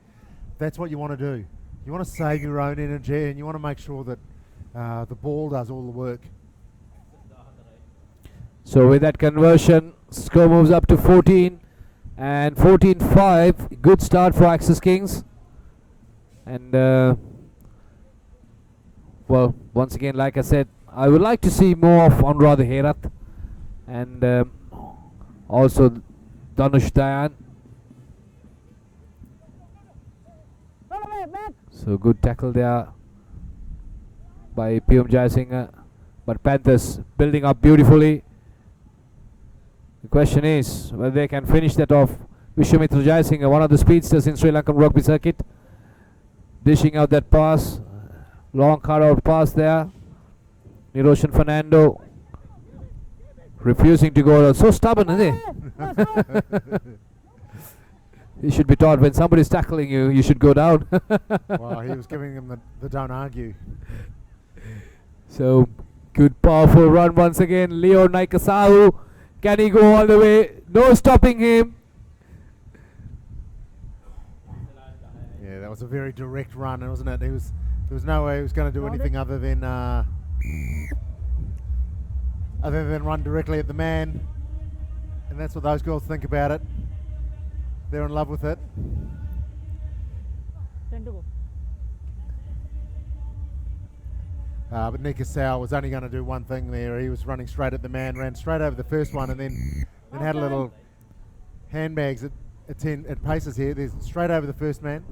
that's what you want to do. You want to save your own energy, and you want to make sure that the ball does all the work. So with that conversion, score moves up to 14 and 14-5. Good start for Axis Kings. And well, once again, like I said, I would like to see more of Anurag Herath and also Danush Dayan. So good tackle there by P.M. Jayasinghe, but Panthers building up beautifully. The question is whether they can finish that off. Vishwamitra Jayasinghe, one of the speedsters in Sri Lankan rugby circuit, dishing out that pass, long cut out pass there. Niroshan Fernando refusing to go. So stubborn, isn't he? You should be taught when somebody's tackling you, you should go down. Wow, he was giving him the don't argue. So, good powerful run once again. Leo Naikasahu, can he go all the way? No stopping him. Yeah, that was a very direct run, wasn't it? There was no way he was going to do anything other than run directly at the man. And that's what those girls think about it. They're in love with it. But Nika Sau was only going to do one thing there. He was running straight at the man, ran straight over the first one, and then had a little handbags at paces here. There's straight over the first man.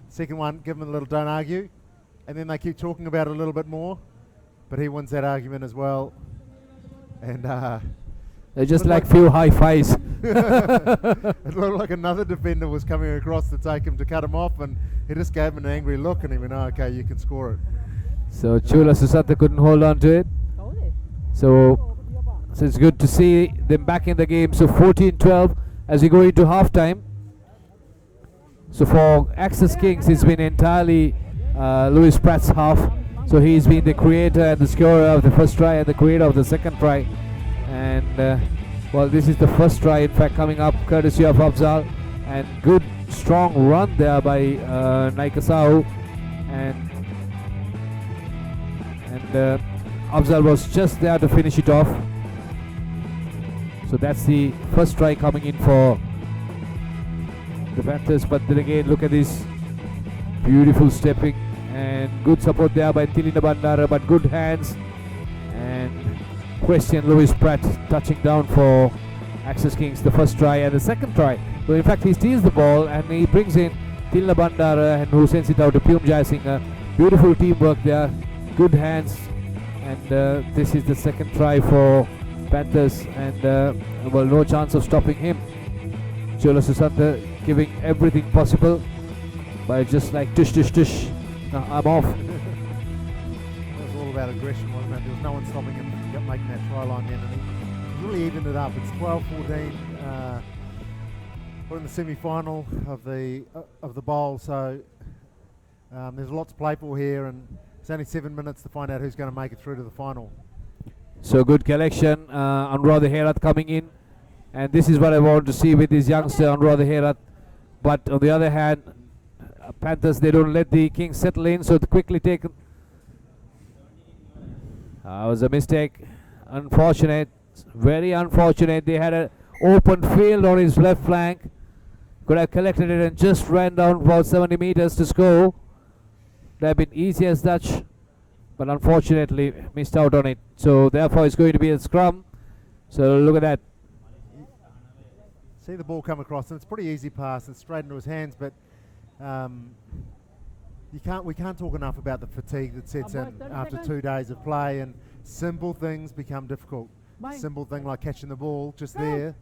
Second one, give him a little don't argue. And then they keep talking about it a little bit more. But he wins that argument as well. And they're just like few high fives. It looked like another defender was coming across to take him to cut him off, and he just gave him an angry look, and he went, oh, okay, you can score it. So Chula Susanta couldn't hold on to it. So it's good to see them back in the game. So 14-12 as we go into halftime. So for Axis Kings, it's been entirely Lewis Pratt's half. So he's been the creator and the scorer of the first try and the creator of the second try. And well, this is the first try, in fact, coming up courtesy of Afzal. And good strong run there by Naikasahu. And Afzal was just there to finish it off. So that's the first try coming in for the Panthers. But then again, look at this beautiful stepping and good support there by Tilina Bandara, but good hands. And Christian Lewis Pratt touching down for Axis Kings, the first try and the second try. So in fact, he steals the ball and he brings in Tilina Bandara, and who sends it out to P.M. Jayasinghe. Beautiful teamwork there, good hands. And this is the second try for Panthers, and well, no chance of stopping him. Chola Susanta giving everything possible by just like tush tush tush. No, I'm off. It was all about aggression, wasn't it? There was no one stopping him from making that try line then, and he really evened it up. It's 12-14. We're in the semi-final of the bowl, so there's a lot to play for here, and it's only 7 minutes to find out who's going to make it through to the final. So good collection. Anurag Herath coming in, and this is what I want to see with this youngster Anurag Herath. But on the other hand, Panthers, they don't let the Kings settle in, so quickly taken. Was a mistake. Unfortunate, very unfortunate. They had an open field on his left flank. Could have collected it and just ran down about 70 meters to score. Would have been easy as such, but unfortunately missed out on it. So therefore it's going to be a scrum. So look at that. See the ball come across, and it's a pretty easy pass. It's straight into his hands, but we can't talk enough about the fatigue that sets in after 2 days of play, and simple things become difficult. Simple thing like catching the ball just there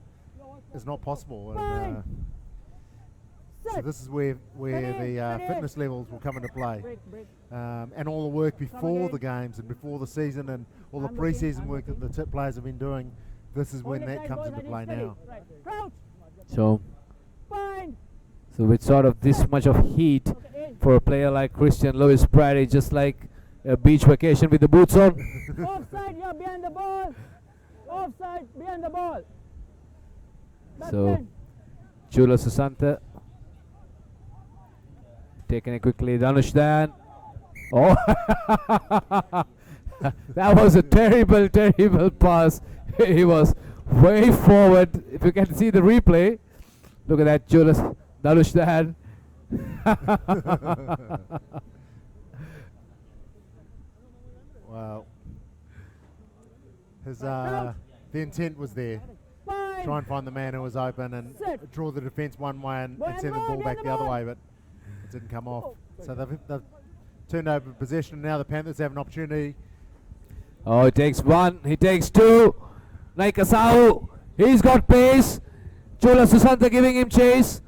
is not possible. And, So this is where the fitness levels will come into play, and all the work before the games and before the season and all the pre-season work that the tip players have been doing. This is when that comes into play now. So with sort of this much of heat for a player like Christian Lewis Pratt, it's just like a beach vacation with the boots on. Offside, you're behind the ball. Offside, behind the ball. So Chula Susanta taking it quickly. Dhanush Dan. Oh, that was a terrible, terrible pass. He was way forward. If you can see the replay, look at that, Chula Dhanush Dan. Well, the intent was there. Try and find the man who was open and draw the defence one way and send the ball back the other way, but it didn't come off. So they've turned over possession, and now the Panthers have an opportunity. Oh, he takes one, he takes two. Naikasau, he's got pace. Chula Susanta giving him chase.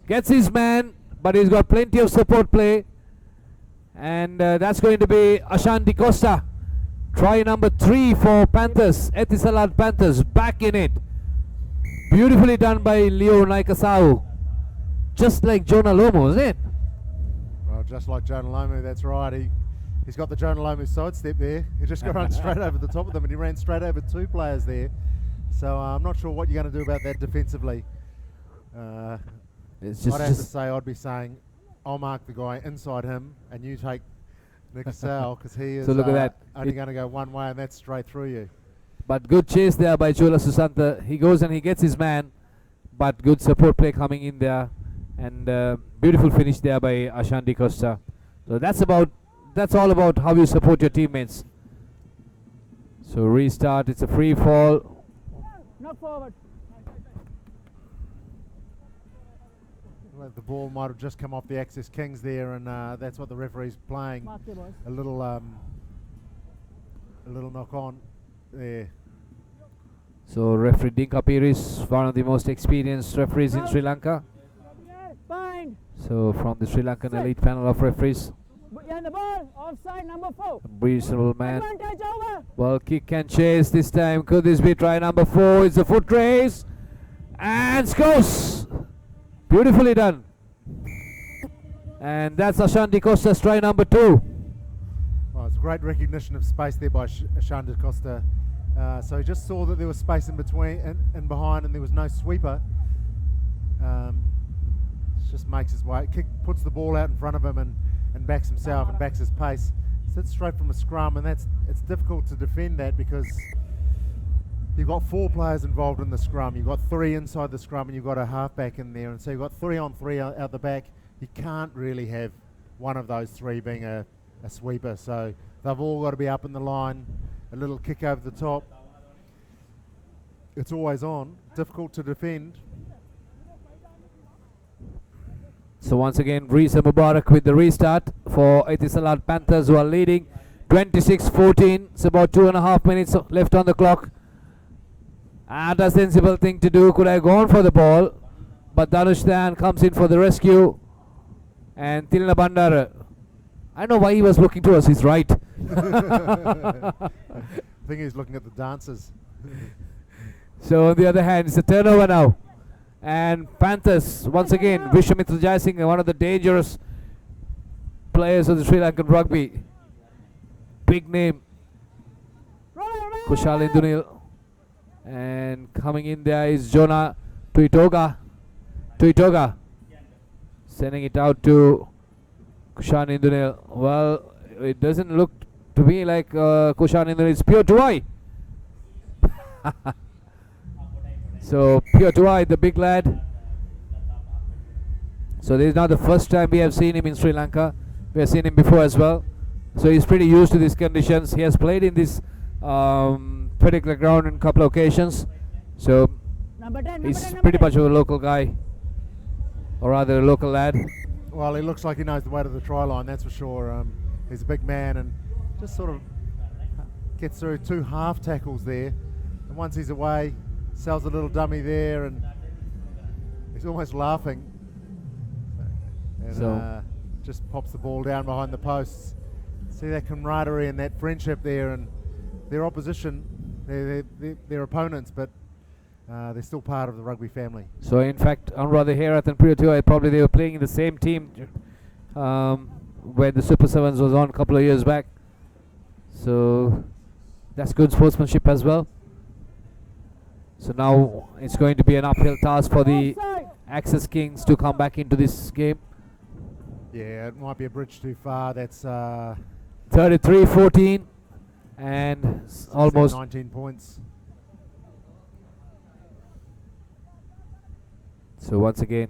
Gets his man, but he's got plenty of support play. And that's going to be Ashanti Costa. Try number 3 for Panthers. Etisalat Panthers back in it. Beautifully done by Leo Naikasau. Just like Jonah Lomu, isn't it? Well, just like Jonah Lomu, that's right. He's got the Jonah Lomu sidestep there. He just got run straight over the top of them, and he ran straight over 2 players there. So I'm not sure what you're going to do about that defensively. I'd have to say, I'd be saying, I'll mark the guy inside him, and you take Nikasau, because he is so look at that. Only going to go one way, and that's straight through you. But good chase there by Chula Susanta. He goes and he gets his man, but good support play coming in there, and beautiful finish there by Ashanti Costa. So that's all about how you support your teammates. So restart. It's a free fall. Not forward. Well, the ball might have just come off the Access Kings there, and that's what the referee's playing. A little knock on there. So referee Dinkapir is one of the most experienced referees in Sri Lanka. So from the Sri Lankan elite panel of referees. Behind the ball, offside number 4. Reasonable man. Advantage over. Well, kick and chase this time. Could this be try number 4? It's a foot race. And scores. Beautifully done. And that's Ashanti Costa's try number 2. Well, it's great recognition of space there by Ashanti Costa. So he just saw that there was space in between and behind, and there was no sweeper. Just makes his way, puts the ball out in front of him and backs himself and backs his pace. Sits straight from a scrum, and it's difficult to defend that because you've got 4 players involved in the scrum. You've got 3 inside the scrum, and you've got a halfback in there, and so you've got 3 on 3 out the back. You can't really have one of those 3 being a sweeper. So they've all got to be up in the line. A little kick over the top. It's always on. Difficult to defend. So once again, Risa Mubarak with the restart for Etisalat Panthers, who are leading 26-14. It's about 2.5 minutes left on the clock. And a sensible thing to do. Could have gone for the ball, but Dhanush Dan comes in for the rescue. And Tilna Bandar, I know why he was looking towards his right. I think he's looking at the dancers. So on the other hand, it's a turnover now. And Panthers, once again, Vishwamitra Jayasinghe, one of the dangerous players of the Sri Lankan rugby. Big name. Kushal Indunil. And coming in there is Jonah Tuitoga. Sending it out to Kushan Indunil. Well, it doesn't look to me like Kushan Indunil. It's Pure Tuai. So Pure Tuai, the big lad. So this is not the first time we have seen him in Sri Lanka. We have seen him before as well. So he's pretty used to these conditions. He has played in this particular ground on a couple of occasions. So he's pretty much of a local guy, or rather a local lad. Well, he looks like he knows the way to the try line, that's for sure. He's a big man and just sort of gets through 2 half tackles there. And once he's away, sells a little dummy there, and he's almost laughing. And So- just pops the ball down behind the posts. See that camaraderie and that friendship there, and their opposition, their opponents, but they're still part of the rugby family. So in fact, Anuradha Herath and Priya Tua, probably they were playing in the same team when the Super Sevens was on a couple of years back. So that's good sportsmanship as well. So now it's going to be an uphill task for the Access Kings to come back into this game. Yeah, it might be a bridge too far. That's 33-14 and almost 19 points. So once again,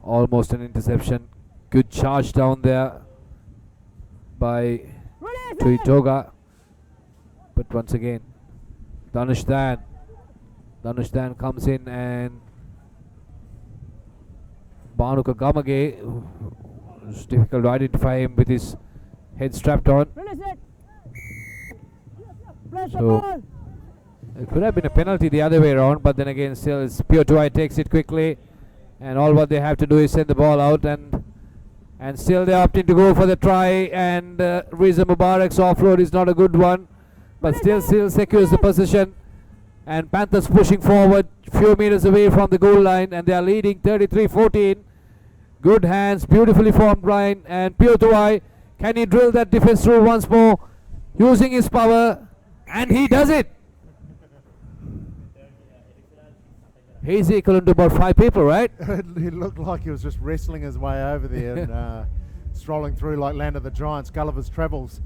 almost an interception. Good charge down there by Tuitoga. But once again, Danush Dan comes in, and Bhanuka Gamage, it's difficult to identify him with his head strapped on. So it could have been a penalty the other way around, but then again, still, it's Pure Tuai takes it quickly, and all what they have to do is send the ball out, and still they're opting to go for the try, and Riza Mubarak's offload is not a good one, but still secures the position, and Panthers pushing forward, few meters away from the goal line, and they are leading 33-14. Good hands, beautifully formed line, and Pure Tuai, can he drill that defense through once more, using his power, and he does it. He's equivalent to about 5 people, right? It looked like he was just wrestling his way over there and strolling through like Land of the Giants, Gulliver's Travels.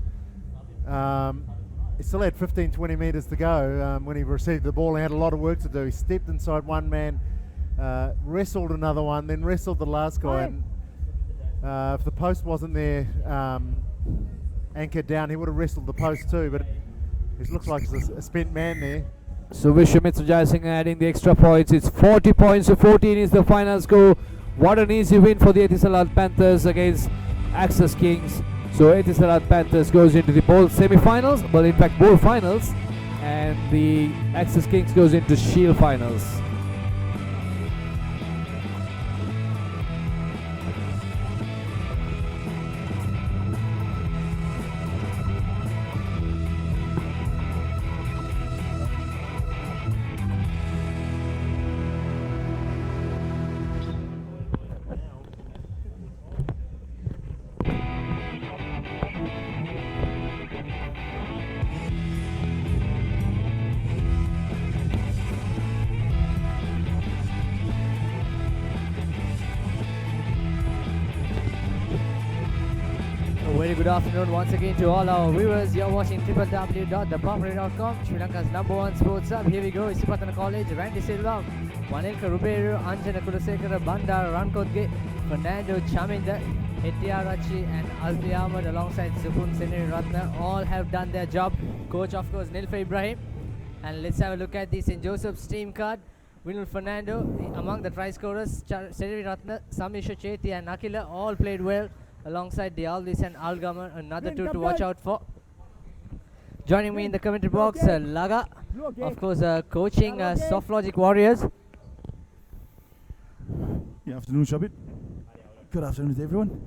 He still had 15-20 metres to go when he received the ball. He had a lot of work to do. He stepped inside one man, wrestled another one, then wrestled the last guy. And if the post wasn't there anchored down, he would have wrestled the post too, but it looks like he's a spent man there. So Vishwamitra Jayasinghe adding the extra points. It's 40 points to 14 is the final score. What an easy win for the Etisalat Panthers against Access Kings. So Etisalat Panthers goes into the both semi-finals, well in fact both finals, and the Access Kings goes into Shield finals. Very good afternoon once again to all our viewers. You're watching www.thepapare.com, Sri Lanka's #1 sports hub. Here we go. Isipatana College, Randy Silva, Manilka Ruberu, Anjana Kulasekara, Bandar Rankodge, Fernando Chaminda, Etiarachi and Azli Ahmad alongside Zubun Seneri Ratna all have done their job. Coach of course Nilfa Ibrahim. And let's have a look at the St. Joseph's team card. Winul Fernando among the try scorers, Seneri Ratna, Samisha Chethi and Akila all played well. Alongside the Aldis and Algamar, another two to watch out for. Joining me in the commentary box, Laga, of course, coaching Soft Logic Warriors. Good afternoon, Shabit. Good afternoon to everyone.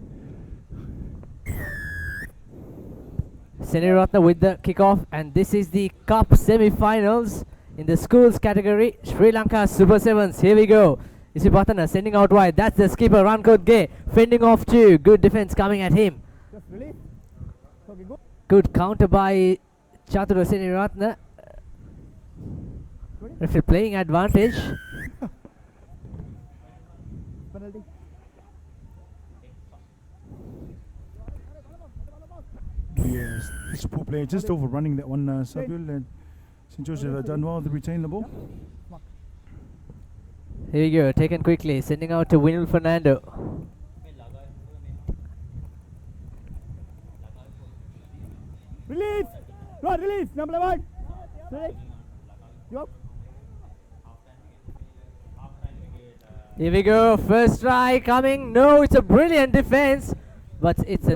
Seniratna with the kickoff, and this is the Cup semi-finals in the schools category. Sri Lanka Super Sevens. Here we go. Isipatana sending out wide. That's the skipper, Rankot Gay, fending off two. Good defense coming at him. Good counter by Chatura Seniratna. Referee playing advantage. Yes, the support player just overrunning that one, Sabil, and St. Joseph have done well to retain the ball. Here we go, taken quickly, sending out to Winul Fernando. Release! Right, release! Number 1! Release! Go! Here we go, first try coming. No, it's a brilliant defense, but it's a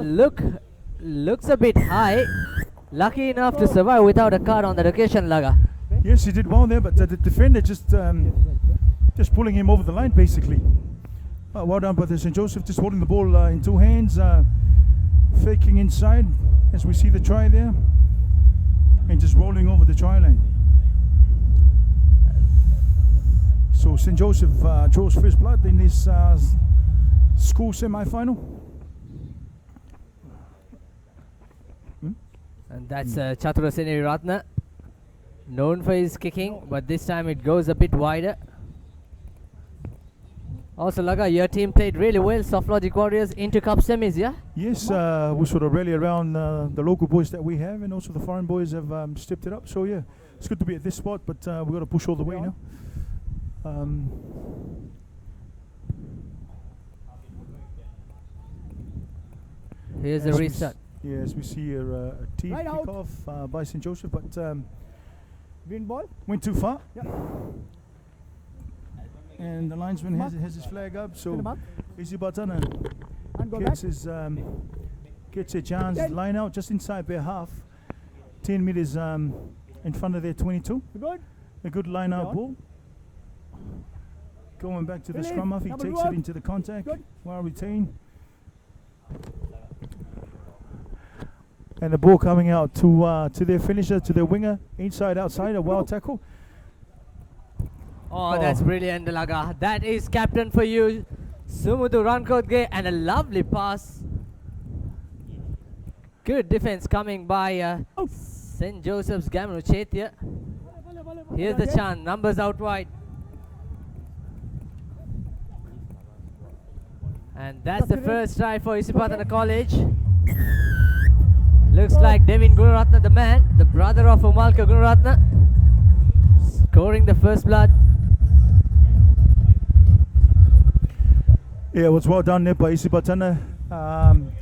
looks a bit high. Lucky enough to survive without a card on that occasion, Laga. Yes, he did well there, but the defender just pulling him over the line basically. Well done by the St. Joseph, just holding the ball in two hands, faking inside as we see the try there, and just rolling over the try line. So St. Joseph draws first blood in this school semi-final. And that's Chatura Seneri Ratna, known for his kicking, but this time it goes a bit wider. Also, Laga, your team played really well, Soft Logic Warriors into Cup semis, yeah? Yes, we sort of rally around the local boys that we have, and also the foreign boys have stepped it up. So yeah, it's good to be at this spot, but we've got to push all the way now. Here's a restart. Yeah, as we see here, a team kick-off by St. Joseph, but Green ball. went too far. Yep. And the linesman has his flag up, so Isi Batana gets a chance to line out just inside their half, 10 meters in front of their 22. Good. A good line out ball. Going back to the scrum half, he takes it into the contact while retained. And the ball coming out to their finisher, to their winger, inside, outside, a wild tackle. Oh, that's brilliant, Laga. That is captain for you, Sumudu Rankodge, and a lovely pass. Good defense coming by St. Joseph's Gamnu Chetia. Here's the chance, numbers out wide. And that's the first try for Isipatana College. Looks like Devin Gunaratna, the man, the brother of Umalka Gunaratna, scoring the first blood. Yeah, it was well done there by Isipatana.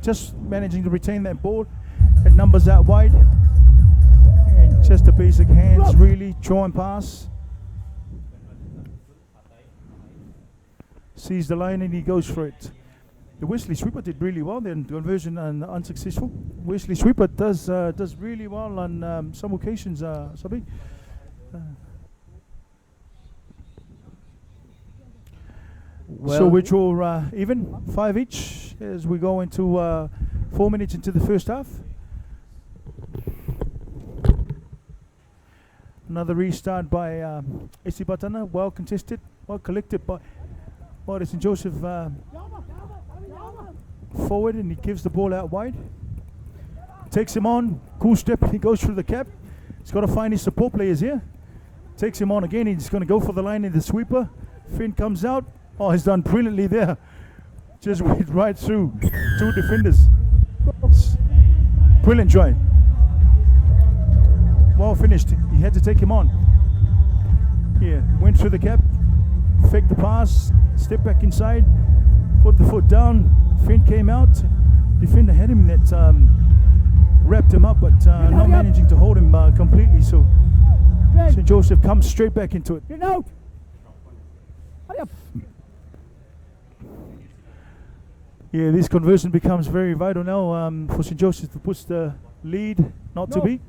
Just managing to retain that ball. It numbers out wide. And just the basic hands, really, draw and pass. Sees the line and he goes for it. The Wesley Sweeper did really well then, conversion and unsuccessful. Wesley Sweeper does really well on some occasions, Sabi. So we draw even, 5 each, as we go into 4 minutes into the first half. Another restart by Isipatana, well contested, well collected by St. Joseph forward, and he gives the ball out wide. Takes him on, cool step, he goes through the cap. He's got to find his support players here. Takes him on again, he's going to go for the line in the sweeper. Finn comes out. Oh, he's done brilliantly there. Just went right through 2 defenders. Brilliant try. Well finished. He had to take him on. Yeah, went through the cap, faked the pass, stepped back inside, put the foot down. Finn came out. Defender had him that wrapped him up, but not managing to hold him completely. So St. Joseph comes straight back into it. Get out. Hurry up. Yeah, this conversion becomes very vital now for St. Joseph to push the lead, not to be.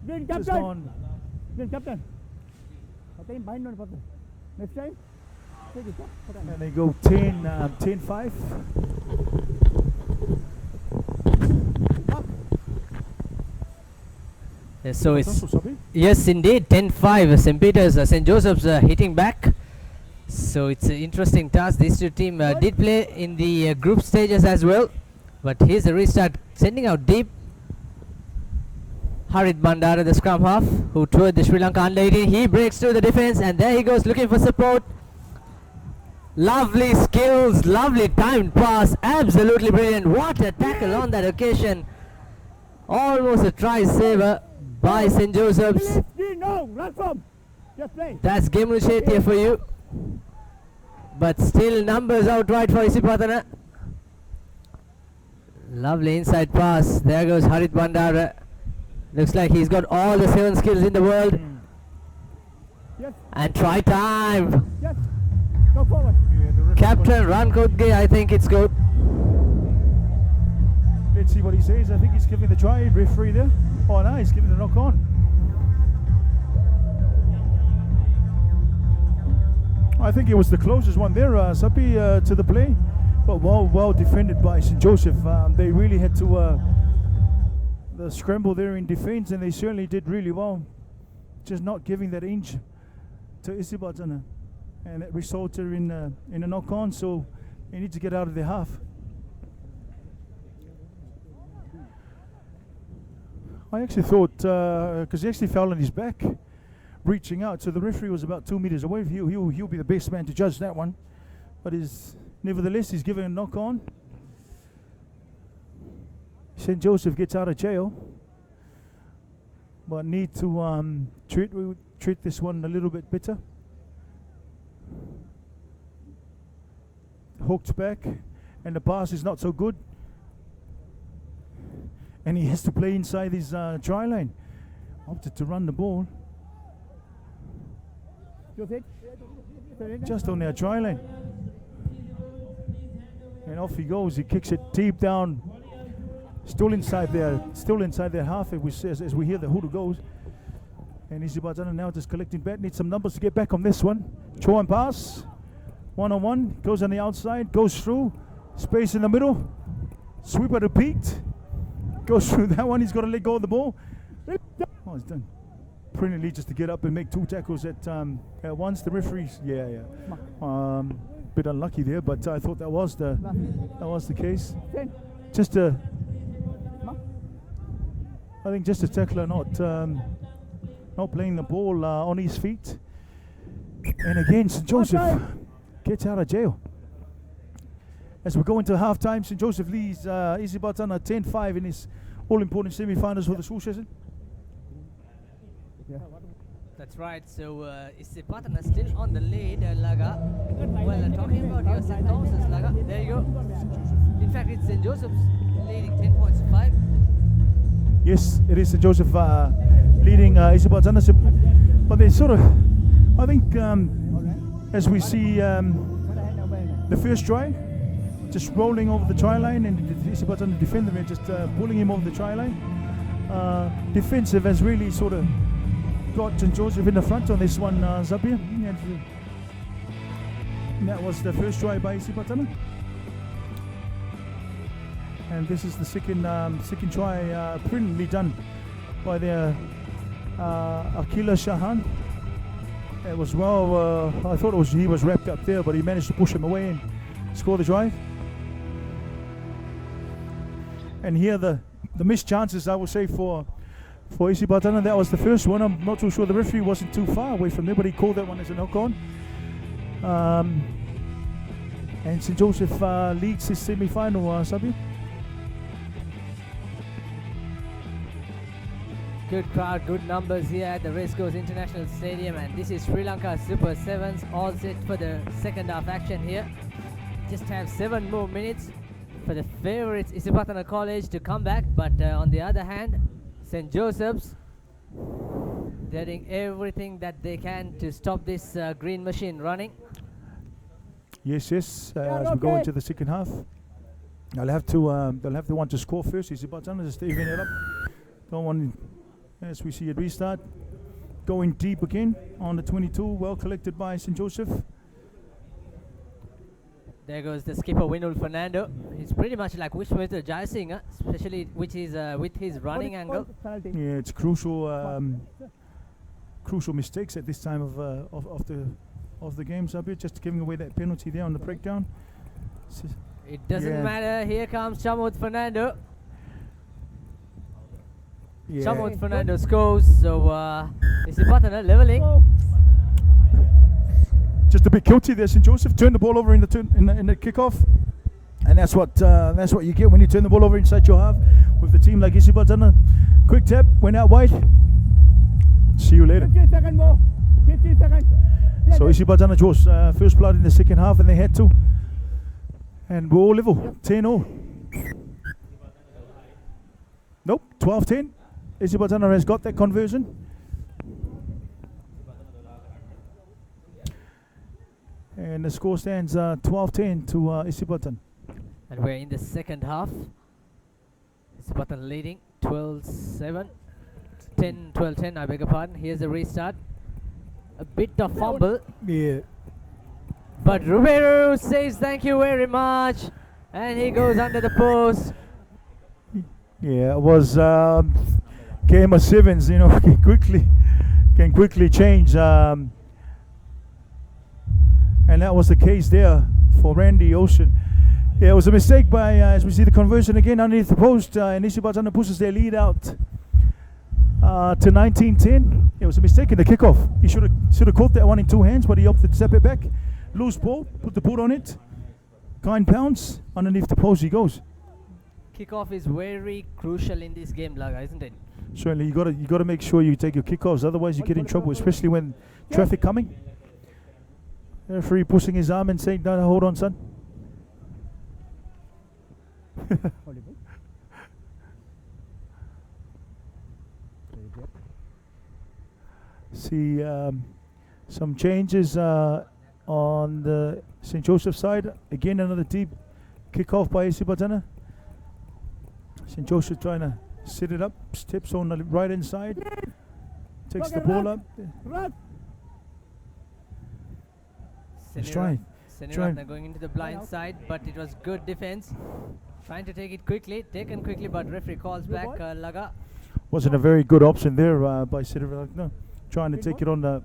Green captain. Green captain. Next time. And they go 10-5. Yes, so it's yes indeed 10-5. St. Peter's, St. Joseph's hitting back. So it's an interesting task. These two teams did play in the group stages as well. But here's a restart, sending out deep. Harit Bandara, the scrum half, who toured the Sri Lanka under-18. He breaks through the defense, and there he goes looking for support. Lovely skills, lovely timed pass, absolutely brilliant. What a tackle on that occasion. Almost a try saver by St. Joseph's. That's Gemru Chetia for you. But still numbers out wide for Isipatana. Lovely inside pass. There goes Harit Bandara. Looks like he's got all the 7 skills in the world. And try time. Go forward. Captain Rankodge, I think it's good. Let's see what he says. I think he's giving the try. Referee there. Oh no, he's giving the knock on. I I think it was the closest one there, Sapi, to the play. But well defended by St. Joseph. They really had to the scramble there in defense, and they certainly did really well. Just not giving that inch to Isibatana. And that resulted in a knock-on, so they need to get out of their half. I actually thought, because he actually fell on his back, reaching out, so the referee was about 2 meters away. He'll be the best man to judge that one. But nevertheless, he's given a knock-on. St. Joseph gets out of jail, but need to treat this one a little bit better. Hooked back, and the pass is not so good, and he has to play inside his try line. Opted to run the ball just on their try line, and off he goes. He kicks it deep down, still inside their half as we hear the hoodoo goes. And Isibatana now just collecting back, needs some numbers to get back on this one. Throw and pass, 1-on-1, goes on the outside, goes through, space in the middle, sweeper to peaked, goes through that one. He's got to let go of the ball. Oh, he's done brilliantly just to get up and make 2 tackles at once. The referees, bit unlucky there, but I thought that was the case. Just a tackler not playing the ball on his feet. And again, St. Joseph gets out of jail. As we go into half-time, St. Joseph leads Isibatana 10-5 in his all-important semi-finals for the school season. That's right, so Isibatana still on the lead, Laga. Well, talking about your St. Thomas's, Laga, there you go. In fact, it's St. Joseph's leading 10 points to 5. Yes, it is St. Joseph leading Isibatana. But they sort of, I think, as we see the first try, just rolling over the try line, and Isibatana defender just pulling him over the try line. Defensive has really sort of got St. Joseph in the front on this one, Zabir. And that was the first try by Isibatana. And this is the second try, brilliantly done by their Akila Shahan. It was I thought he was wrapped up there, but he managed to push him away and score the drive. And here the missed chances, I would say, for Isibatana. That was the first one. I'm not too sure the referee wasn't too far away from there, but he called that one as a knock-on. And St. Joseph leads his semi-final, Sabi. Good crowd, good numbers here at the Race Course International Stadium, and this is Sri Lanka Super 7s, all set for the second half action here. Just have 7 more minutes for the favourites Isibatana College to come back, but on the other hand, St. Joseph's, they're doing everything that they can to stop this green machine running. Yes, as we go into the second half, they'll have to want to score first. Isibatana just even it up. Don't want. As we see it restart, going deep again on the 22, well collected by St. Joseph. There goes the skipper Winul Fernando. He's pretty much like Wishmaster Jaisingh, especially with his running angle. Yeah, it's crucial mistakes at this time of the game. Zabir just giving away that penalty there on the breakdown. It doesn't matter. Here comes Chamut Fernando. Yeah. Chamut Fernando scores, so Isibatana leveling. Just a bit guilty there, St. Joseph. Turned the ball over in the kickoff, and that's what you get when you turn the ball over inside your half with the team like Isibatana. Quick tap, went out wide. See you later. 15 seconds more. 15 seconds. So Isibatana draws first blood in the second half, and they had to. And we're all level, 10-0. Nope, 12-10. Isibatana has got that conversion. And the score stands 12-10 to Isibatana. And we're in the second half. Isibatana leading 12-7. 12-10, I beg your pardon. Here's the restart. A bit of fumble. Yeah. But Romero says thank you very much, and he goes under the post. Yeah, it was game of sevens. You know, can quickly change. And that was the case there for Randy Ocean. Yeah, it was a mistake by, as we see the conversion again underneath the post, and Isibatana pushes their lead out to 19-10. It was a mistake in the kickoff. He should have caught that one in two hands, but he opted to step it back. Loose ball, put the boot on it. Kind pounds, underneath the post he goes. Kickoff is very crucial in this game, Laga, isn't it? Certainly, you got to make sure you take your kickoffs, otherwise you get in trouble, especially when traffic coming. The referee pushing his arm and saying, "No, hold on, son." See some changes on the St. Joseph side. Again, another deep kickoff by Isibatana. St. Joseph trying to set it up, steps on the right hand side, takes the ball up. He's trying. Seniratna going into the blind side, but it was good defense. Trying to take it quickly, taken quickly, but referee calls back Laga. Wasn't a very good option there by Seniratna, trying to take it on the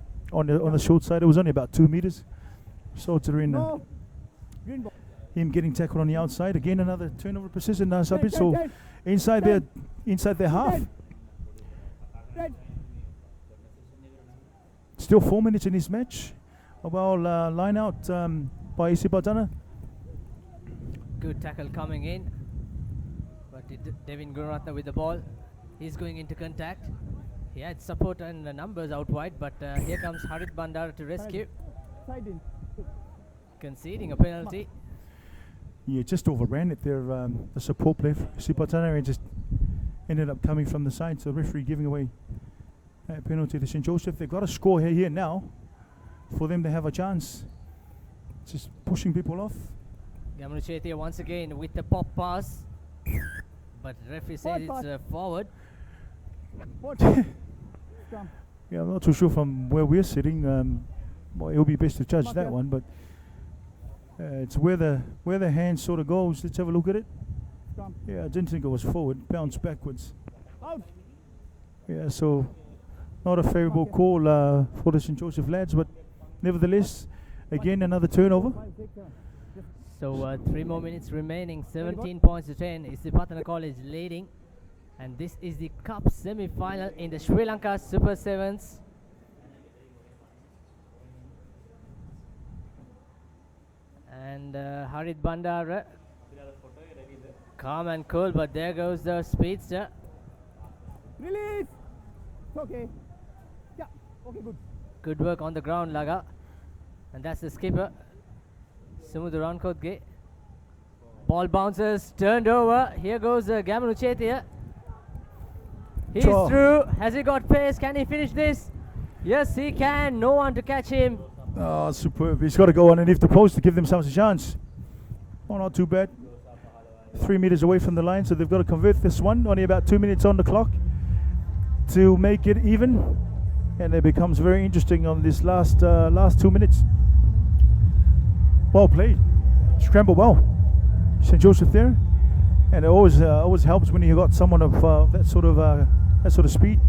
short side. It was only about 2 meters. So to him getting tackled on the outside. Again, another turnover precision now. So inside their half. Still 4 minutes in this match. A well line out by Isibatana. Good tackle coming in, but Devin Gunaratna with the ball. He's going into contact. He had support and the numbers out wide, but here comes Harit Bandara to rescue. Conceding a penalty. Yeah, just overran it there. The support play for Isibatana just ended up coming from the side, so the referee giving away a penalty to St. Joseph. They've got a score here now for them to have a chance. Just pushing people off. Gamanu Chetia once again with the pop pass, but the referee says it's forward. Yeah, I'm not too sure from where we're sitting. Well, it'll be best to judge that one, but it's where the hand sort of goes. Let's have a look at it. Yeah, I didn't think it was forward. Bounced backwards. Yeah, so not a favourable call for the St. Joseph lads, but nevertheless, again another turnover. So 3 more minutes remaining, 17 points to 10. Isibatana College leading, and this is the cup semi-final in the Sri Lanka Super Sevens. And Harit Bandara, calm and cool, but there goes the speedster. Release. Okay. Yeah. Okay. Good. Good work on the ground, Laga. And that's the skipper, Sumudhu Rankodge. Ball bounces, turned over. Here goes Gamanu Chetia. He's through. Has he got pace? Can he finish this? Yes, he can. No one to catch him. Oh, superb. He's got to go underneath the post to give themselves a chance. Oh, not too bad. 3 meters away from the line, so they've got to convert this one. Only about 2 minutes on the clock to make it even. And it becomes very interesting on this last 2 minutes. Well played. Scramble well. St. Joseph there. And it always helps when you got someone of that sort of speed.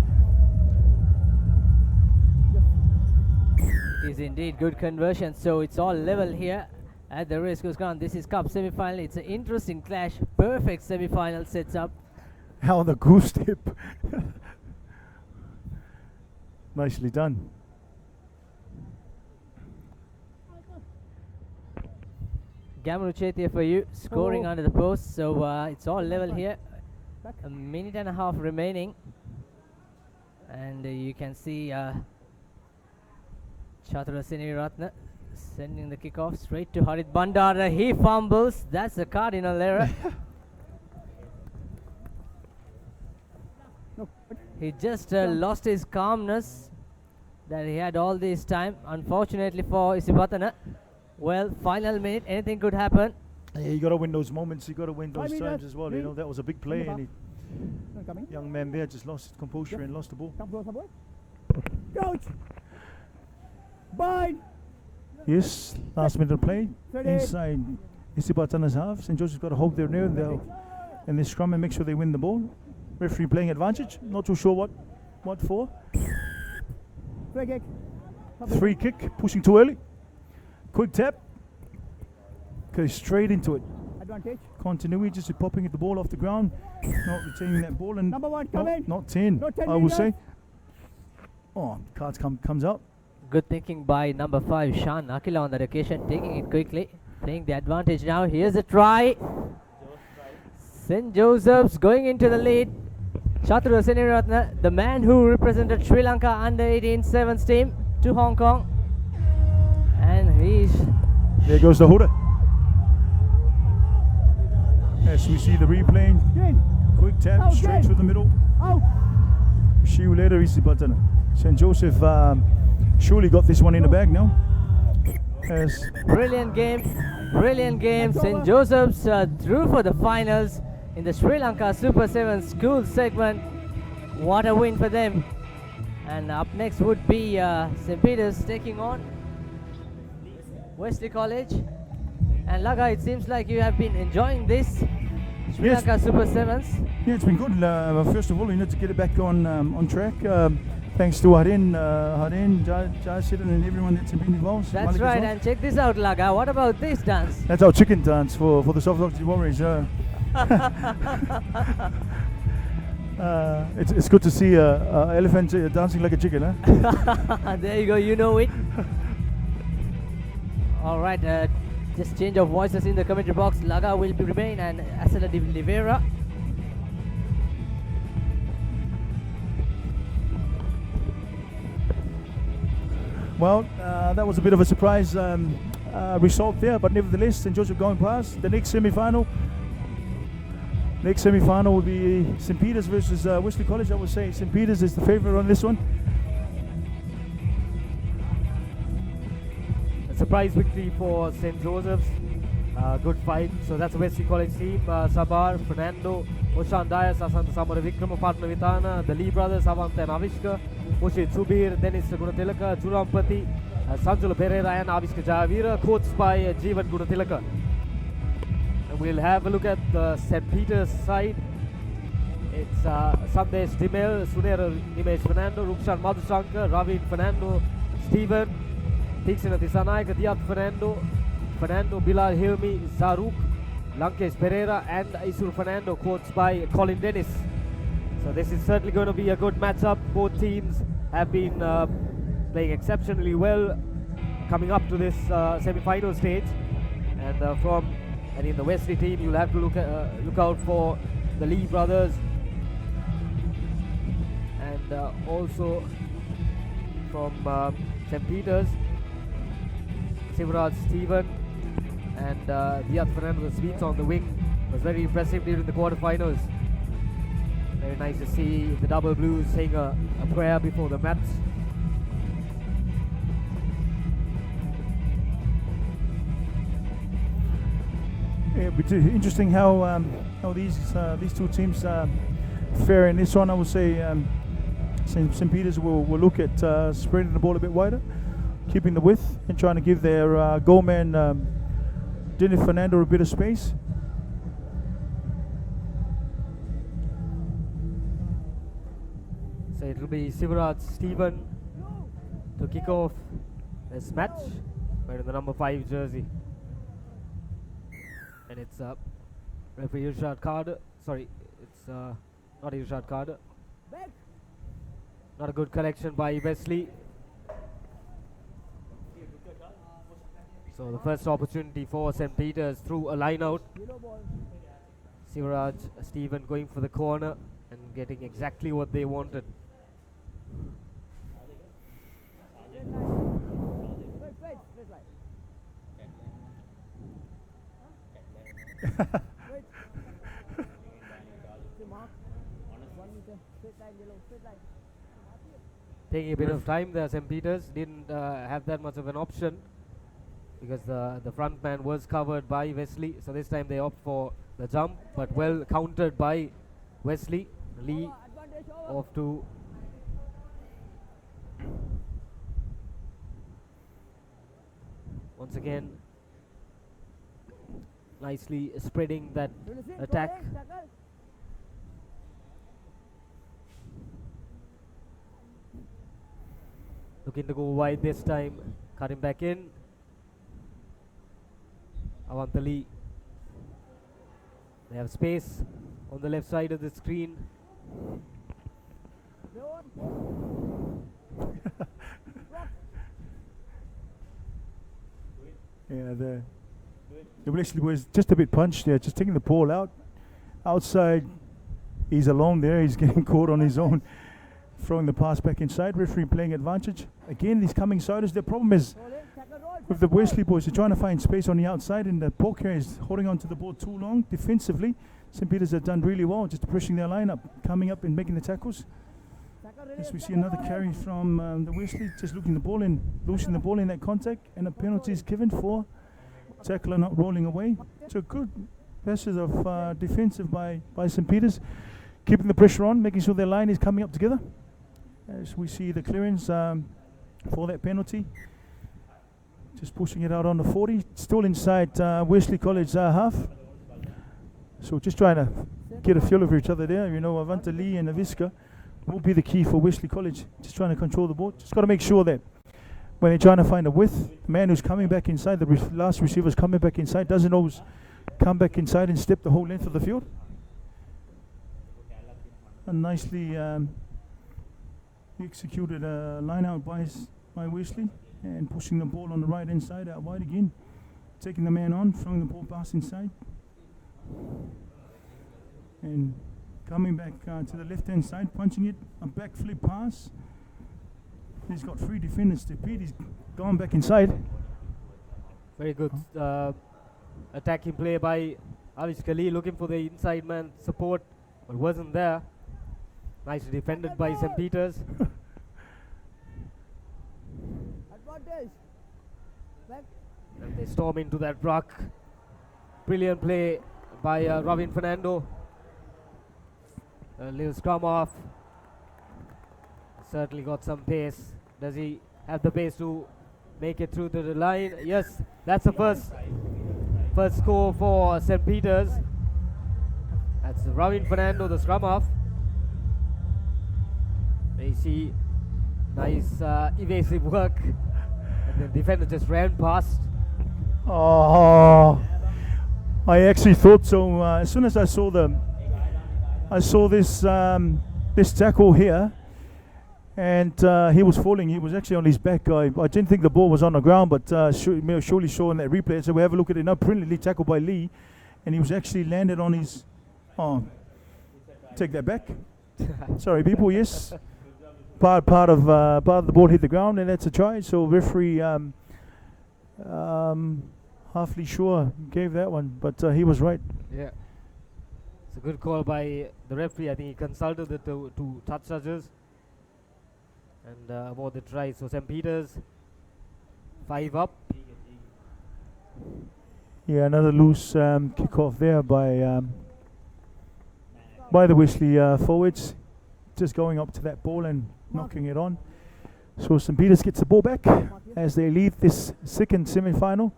It is indeed good conversion, so it's all level here at the race course ground. This is Cup semi-final. It's an interesting clash. Perfect semi-final sets up. How the goose tip. Nicely done. Gamanu Chetia for you, scoring under the post, so it's all level here. A minute and a half remaining, and you can see Chatura Seniratna sending the kickoff straight to Harit Bandara. He fumbles. That's a cardinal error. He just lost his calmness that he had all this time. Unfortunately for Isibatana. Well, final minute, anything could happen. Yeah, you got to win those moments. You got to win those times as well. You know, that was a big play, and young man there just lost his composure and lost the ball. Coach. Bind. Yes, last minute of play. Inside Isipatana's half. St. Joseph's got to hold their nerve and they scrum and make sure they win the ball. Referee playing advantage. Not too sure what for. Free kick. Free kick. Pushing too early. Quick tap. Goes straight into it. Advantage. Continuity, just popping at the ball off the ground. Not retaining that ball. And Number 1, come in. Not 10, Not 10 I will meters. say. Oh, cards comes up. Good thinking by number 5, Shan Akila on that occasion, taking it quickly, playing the advantage now. Here's a try. St. Joseph's going into the lead. Chatura Seniratna, the man who represented Sri Lanka under 18 sevens team to Hong Kong. And he's... There goes the Huda. As we see the replay. Quick tap straight through the middle. Shiu later Isipatana. St. Joseph surely got this one in the bag now. As Brilliant game. St. Joseph's through for the finals in the Sri Lanka Super 7 school segment. What a win for them. And up next would be St. Peter's taking on Wesley College. And Laga, it seems like you have been enjoying this Sri Lanka Super 7s. Yeah, it's been good. First of all, we need to get it back on track. Thanks to Harin, Jasid and everyone that's been involved. That's Malik as right, well. and check this out, Laga. What about this dance? That's our chicken dance for the Soft Oxygen Warriors. It's good to see an elephant dancing like a chicken, huh? There you go, you know it. All right, just change of voices in the commentary box. Laga will remain and Asela de Oliveira. Well, that was a bit of a surprise result there, but nevertheless, St. Joseph going past. The next semi-final. Next semi-final will be St. Peter's versus Wesley College. I would say St. Peter's is the favorite on this one. A surprise victory for St. Joseph's. Good fight. So that's a Wesley College team. Sabar, Fernando, Oshan Dias, Asanta Samara Vikrama, Partner Vitana, the Lee brothers, Avanta and Avishka, Oshit Subir, Dennis Gunatilaka, Churampati, Sanjula Pereira and Avishka Javira, coached by Jeevan Gunatilaka. And we'll have a look at the St. Peter's side. It's Sandesh Dimel, Sunera Nimesh Fernando, Rukshan Madhushankar, Ravin Fernando, Stephen, Tixina Tisanaika, Diat Fernando, Bilal Hilmi, Zaruk, Lankesh Pereira and Isur Fernando, coached by Colin Dennis. So this is certainly going to be a good matchup. Both teams have been playing exceptionally well coming up to this semi-final stage. And in the Wesley team, you'll have to look out for the Lee brothers and also from St. Peter's, Sivaraj Stephen and Diat Fernando, the Sweets on the wing, was very impressive during the quarterfinals. Very nice to see the Double Blues saying a prayer before the match. Yeah, but interesting how these two teams fare in this one. I would say St. Peter's will look at spreading the ball a bit wider, keeping the width, and trying to give their goalman Dennis Fernando a bit of space. So it will be Sivaraj Stephen to kick off this match, wearing the number 5 jersey. And it's referee Irshad Carter. Sorry, it's not Irshad Carter. Not a good collection by Wesley. So the first opportunity for St. Peter's through a line out. Sivaraj Stephen going for the corner and getting exactly what they wanted. Taking a bit of time there, St. Peter's didn't have that much of an option because the front man was covered by Wesley, so this time they opt for the jump, but well countered by Wesley. Lee off to again. Nicely spreading that attack. Looking to go wide this time. Cutting back in. Avantali. They have space on the left side of the screen. Yeah, the Wesley was just a bit punched there, just taking the ball out. Outside, he's alone there. He's getting caught on his own. Throwing the pass back inside. Referee playing advantage. Again, these coming siders. The problem is with the Wesley boys, they're trying to find space on the outside, and the poker is holding on to the ball too long defensively. St. Peter's have done really well, just pushing their line up, coming up and making the tackles. As we see another carry from the Wesley, just looking the ball in, losing the ball in that contact, and a penalty is given for tackler not rolling away. So good passes of defensive by St. Peter's, keeping the pressure on, making sure their line is coming up together. As we see the clearance for that penalty. Just pushing it out on the 40, still inside Wesley College half. So just trying to get a feel of each other there. You know, Avanta Lee and Aviska will be the key for Wesley College. Just trying to control the ball. Just got to make sure that when they're trying to find a width, the man who's coming back inside, the last receiver's coming back inside, doesn't always come back inside and step the whole length of the field. And nicely executed a line out by Wesley, and pushing the ball on the right hand side out wide again, taking the man on, throwing the ball past inside, and coming back to the left hand side, punching it, a backflip pass. He's got 3 defenders to beat. He's gone back inside. Very good attacking play by Avish Kali, looking for the inside man support, but wasn't there. Nicely defended by St. Peter's. And they storm into that rock. Brilliant play by Robin Fernando. A little scrum off. Certainly got some pace. Does he have the pace to make it through to the line? Yes, that's the first score for St. Peter's. That's Robin Fernando, the scrum off. You see nice evasive work, and the defender just ran past. Oh, I actually thought so. As soon as I saw this this tackle here, and he was falling. He was actually on his back. I didn't think the ball was on the ground, but surely showing that replay. So we have a look at it now. Brilliantly tackled by Lee, and he was actually landed on his. Oh, take that back. Sorry, people. Yes. Part of the ball hit the ground, and that's a try. So referee Halfly Shore gave that one, but he was right. Yeah, it's a good call by the referee. I think he consulted the two touch judges and awarded the try. So St. Peter's 5 up. Yeah, another loose kickoff there by the Wesley forwards, just going up to that ball and knocking it on. So St. Peter's gets the ball back as they lead this second semi-final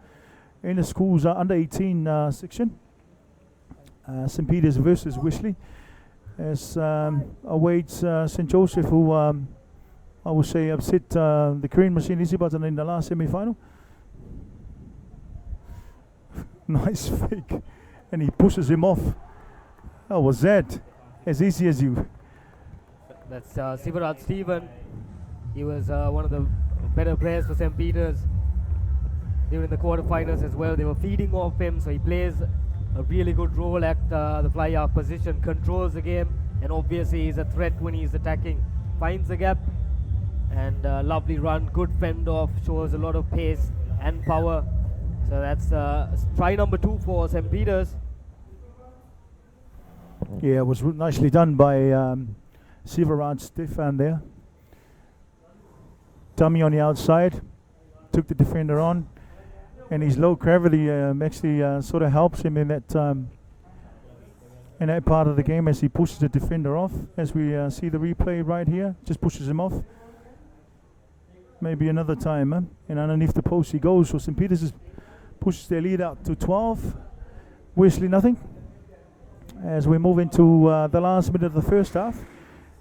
in the school's under 18 section. St. Peter's versus Wesley, as awaits St. Joseph, who I would say upset the Korean machine easy button in the last semi-final. Nice fake, and he pushes him off. How was that? As easy as you. That's Sivarat Stephen. He was one of the better players for St. Peter's during the quarterfinals as well. They were feeding off him, so he plays a really good role at the fly-half position, controls the game, and obviously he's a threat when he's attacking. Finds the gap, and lovely run, good fend off, shows a lot of pace and power. So that's try number 2 for St. Peter's. Yeah, it was nicely done by Sivarat Stefan there. Dummy on the outside, took the defender on, and his low gravity actually sort of helps him in that part of the game as he pushes the defender off. As we see the replay right here, just pushes him off. Maybe another time, and underneath the post he goes. So St. Peter's is pushes their lead out to 12. Wesley nothing. As we move into the last minute of the first half.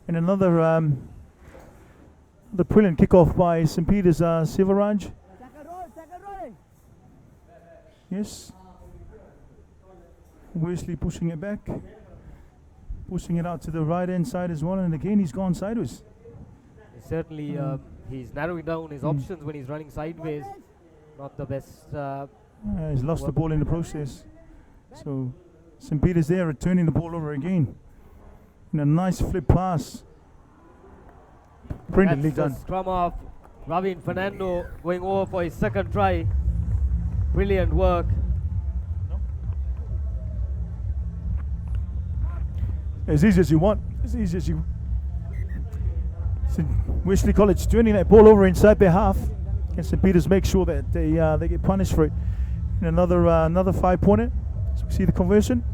And another the brilliant kickoff by St. Peter's Sivaraj. Yes. Wesley pushing it back. Pushing it out to the right hand side as well. And again, he's gone sideways. Certainly, he's narrowing down his options when he's running sideways. Not the best. He's lost the ball in the process. So St. Peter's there, returning the ball over again. And a nice flip pass. Brilliantly done. Scrum off. Ravin Fernando going over for his second try. Brilliant work. As easy as you want. As easy as you. Wesley College turning that ball over inside their half. And St. Peter's make sure that they get punished for it. And another 5-pointer. So we see the conversion.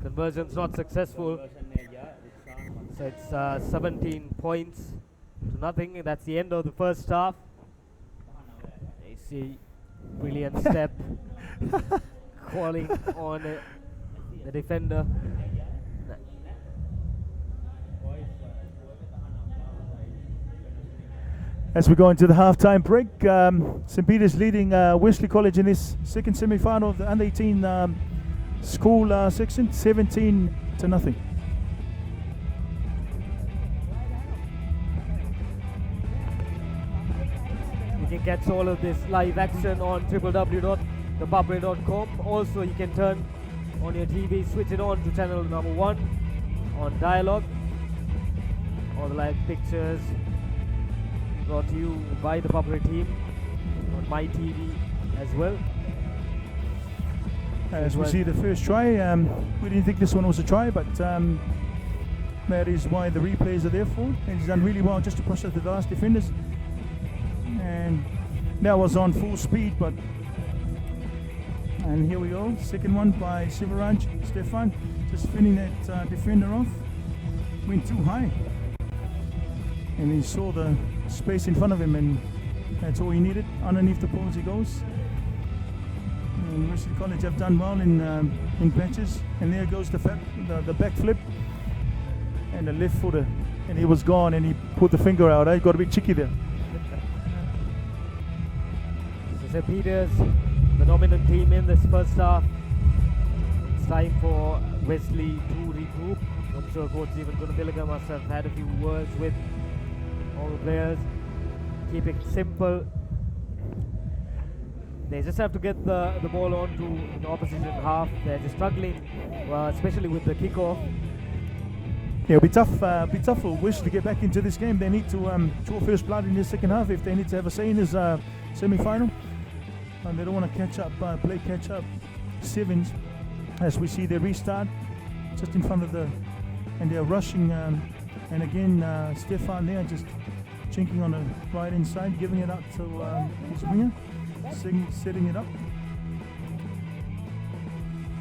Conversion's not successful. So it's 17 points to nothing. That's the end of the first half. You see, brilliant step. Calling on the defender. As we go into the halftime break, St. Peter's leading Wesley College in this second semi-final of the under-18 school section, 17 to nothing. You can catch all of this live action on www.thepapare.com. Also, you can turn on your TV, switch it on to channel number 1 on Dialogue. All the live pictures brought to you by the Papare team on my TV as well. As we see the first try, we didn't think this one was a try, but that is why the replays are there for. And he's done really well just to push out the last defenders. And that was on full speed, but and here we go, second one by Sivaraj Stefan, just finishing that defender off. Went too high, and he saw the space in front of him, and that's all he needed. Underneath the poles he goes. And Wesley College have done well in patches, and there goes the back flip and the left footer, and he was gone, and he put the finger out. Got a bit cheeky there. St. Peter's, the dominant team in this first half. It's time for Wesley to regroup. I'm sure Coach Stephen Gunapilliga must have had a few words with all the players. Keep it simple. They just have to get the ball on to the opposition half. They're just struggling, especially with the kickoff. Yeah, it'll be tough for Wish to get back into this game. They need to draw first blood in the second half if they need to have a say in this semi-final. And they don't want to play catch up sevens as we see the restart just in front of and they're rushing. And again, Stefan there just chinking on the right hand side, giving it out to his winger, setting it up,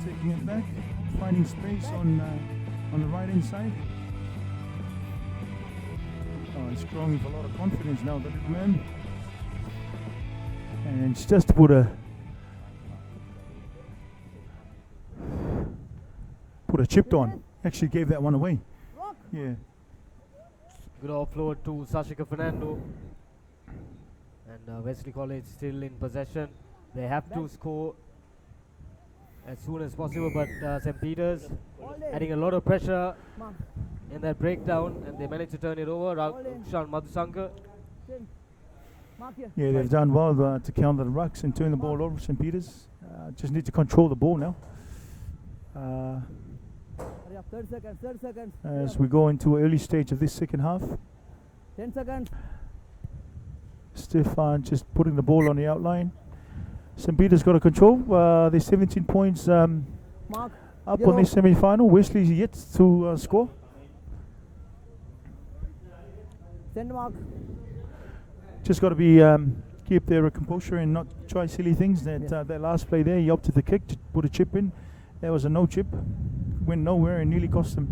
taking it back, finding space on the right hand side. Oh, he's growing with a lot of confidence now, the little man. And it's just put a chipped on. Actually gave that one away. Yeah. Good offload to Sashika Fernando. And Wesley College still in possession. They have to score as soon as possible, but St. Peter's adding a lot of pressure in that breakdown, and they managed to turn it over. Rukshan Madhusankar. Yeah, they've done well to counter the rucks and turn the ball over. St. Peter's just need to control the ball now. 30 seconds. As we go into an early stage of this second half. 10 seconds. Stefan just putting the ball on the outline. St. Peter's got to control. They're 17 points up on this semi-final. Wesley's yet to score. Send mark. Just got to be keep their composure and not try silly things. That last play there, he opted the kick to put a chip in. There was a no chip, went nowhere and nearly cost them.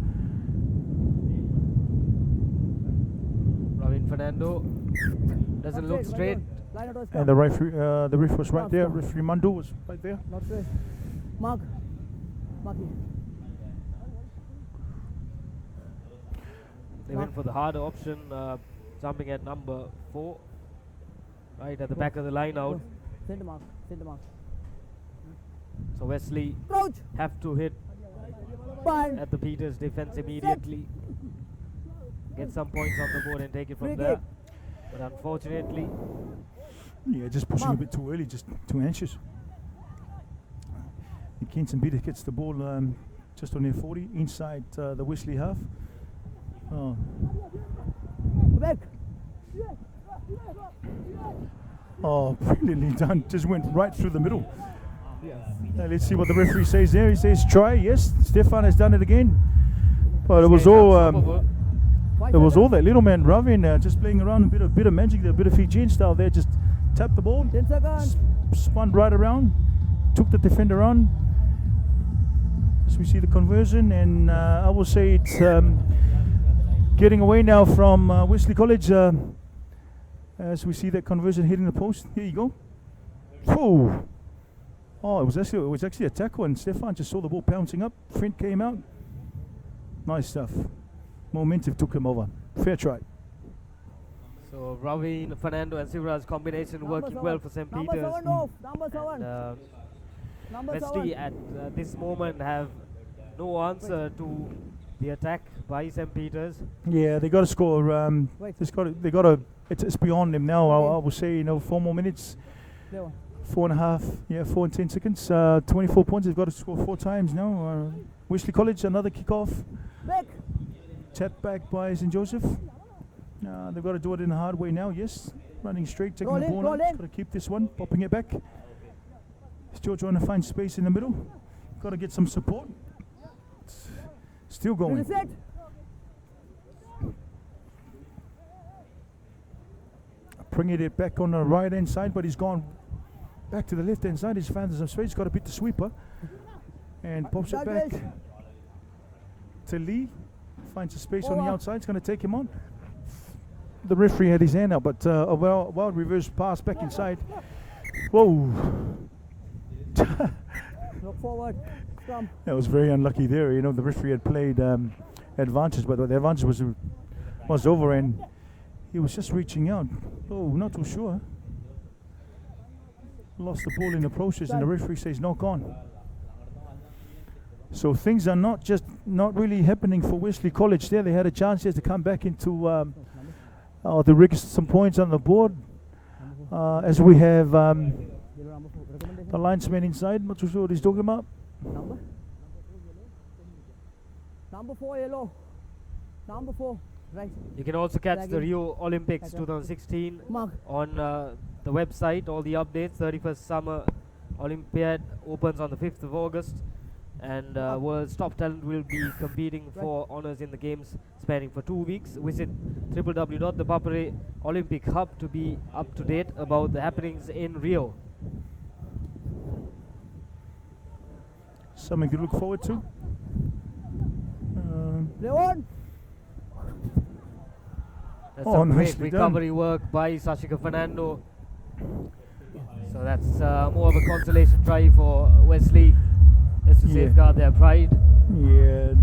Ravin in Fernando. Doesn't look straight. And the referee was right there. Referee Mando was right there. Not straight. Mark. Marky. They went for the harder option, jumping at number 4, right at the back of the line out. Center mark. Center mark. So Wesley Crouch. have to hit Fine. at the Peters defense immediately. Get some points on the board and take it from there. But unfortunately, yeah, just pushing a bit too early, just too anxious. And Kent St. Peter gets the ball just on their 40 inside the Wesley half. Oh. Back. Oh, brilliantly done. Just went right through the middle. Let's see what the referee says there. He says try. Yes, Stefan has done it again. But it was all that little man Ravin just playing around, a bit of magic there, a bit of Fijian style there. Just tapped the ball, spun right around, took the defender on. As we see the conversion, and I will say it's getting away now from Wesley College. As we see that conversion hitting the post. Here you go. Whoa. Oh, it was actually a tackle, and Stefan just saw the ball bouncing up. Flint came out. Nice stuff. Momentum took him over. Fair try. so Ravin, Fernando and Sivra's combination working well for St. Peters. Number 7. And Wesley at this moment have no answer to the attack by St. Peters. Yeah, they got to score. It's beyond them now. I will say, 4 more minutes. 4.5. Yeah, 4 and 10 seconds. 24 points. They've got to score 4 times now. Wesley College, another kickoff. Back. Tap back by St. Joseph. They've got to do it in a hard way now. Yes, running straight, taking the ball out. Got to keep this one, popping it back. Still trying to find space in the middle. Got to get some support. Still going. Bringing it back on the right hand side, but he's gone back to the left hand side. He's found some space. Got to beat the sweeper and pops it back to Lee. Finds a space on the outside. It's going to take him on. The referee had his hand out, but a well reverse pass back inside. Whoa. Look forward. Scrum. That was very unlucky there. The referee had played advantage, but the advantage was over, and he was just reaching out. Oh, not too sure. Lost the ball in the process, and the referee says knock on. So things are not really happening for Wesley College there. They had a chance here to come back into the rig some points on the board. As we have the linesman inside. Not too sure what he's talking about. Number 4 yellow. Number 4 right. You can also catch the Rio Olympics 2016 on the website. All the updates. 31st Summer Olympiad opens on the 5th of August. And world's top talent will be competing for honors in the games spanning for 2 weeks. Visit www.ThePapare Olympic Hub to be up to date about the happenings in Rio. Something to look forward to. That's some great recovery work by Sashika Fernando. So that's more of a consolation try for Wesley. Just to safeguard their pride. Yeah,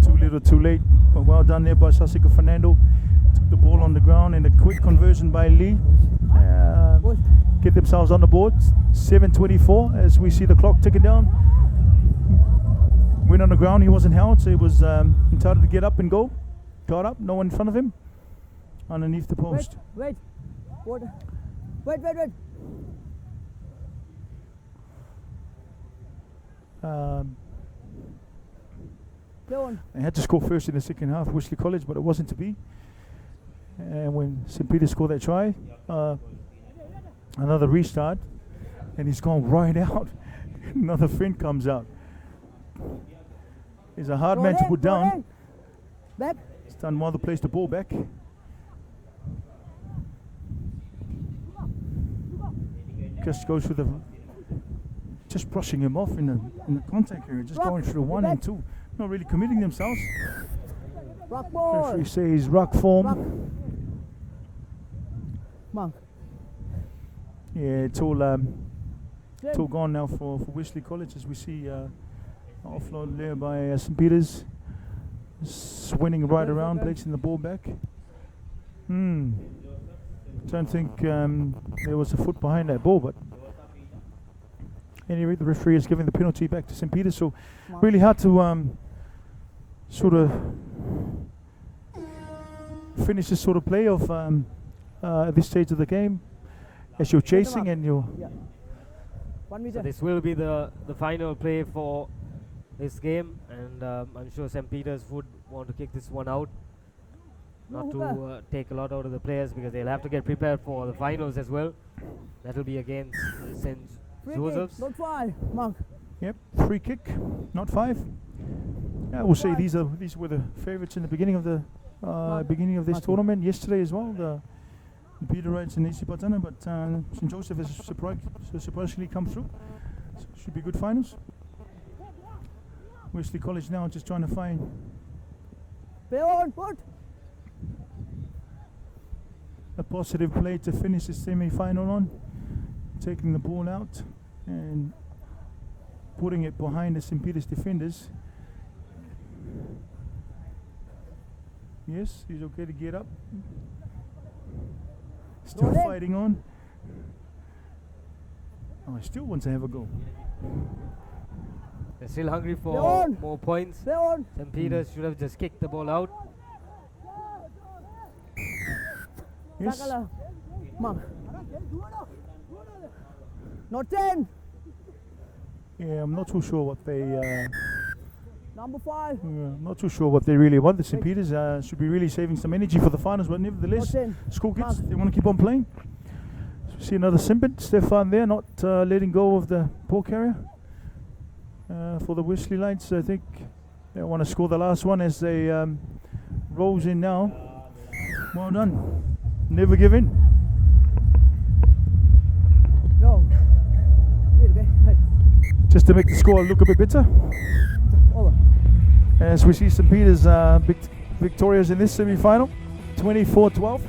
too little, too late. But well done there by Sasika Fernando. Took the ball on the ground and a quick conversion by Lee. Get themselves on the board. 7:24 as we see the clock ticking down. Went on the ground. He wasn't held, so he was entitled to get up and go. Got up. No one in front of him. Underneath the post. Wait. Wait. They had to score first in the second half, Wesley College, but it wasn't to be. And when St. Peter scored that try, another restart, and he's gone right out. Another friend comes out. He's a hard man to put down. Back. He's done well to place the ball back. Just goes for the. Just brushing him off in the contact area, just going through 1 and 2, not really committing themselves. Rock ball. Referee says rock form. Monk. Yeah, it's all gone now for Wesley College, as we see offload there by St. Peter's. Swinging right around, placing the ball back. Don't think there was a foot behind that ball, but anyway, the referee is giving the penalty back to St. Peter's, so really hard to sort of finish this sort of play of at this stage of the game, as you're chasing and you're... So this will be the final play for this game, and I'm sure St. Peter's would want to kick this one out, not to take a lot out of the players, because they'll have to get prepared for the finals as well. That will be against St. Joseph's. Not 5, Monk. Yep, free kick, not 5. Yeah, we'll say these were the favourites in the beginning of the this tournament. Yesterday as well, the Peterites and Isipatana, but St. Joseph has surprisingly come through. So should be good finals. Wesley College now just trying to find a positive play to finish the semi-final on, taking the ball out and putting it behind the St. Peter's defenders. Yes, he's okay to get up. Still fighting on. Oh, he still wants to have a go. They're still hungry for more points. St. Peter's should have just kicked the ball out. Yes. Not 10. Yeah, I'm not too sure what they... Number 5. I'm not too sure what they really want. The St. Peter's should be really saving some energy for the finals, but nevertheless, school kids, they want to keep on playing. So see another Simpet, Stefan there, not letting go of the ball carrier. For the Wesley Lights, I think they want to score the last one as they rolls in now. Well done. Never give in. No. Just to make the score look a bit better. As we see St. Peter's victorious in this semi-final, 24-12.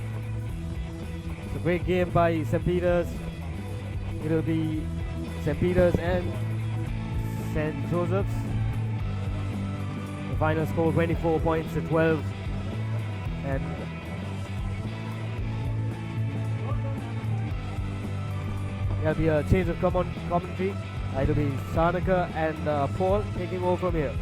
It's a great game by St. Peter's. It'll be St. Peter's and St. Joseph's. The final score 24 points to 12, and there'll be a change of commentary. It'll be Shanaka and Paul taking over from here.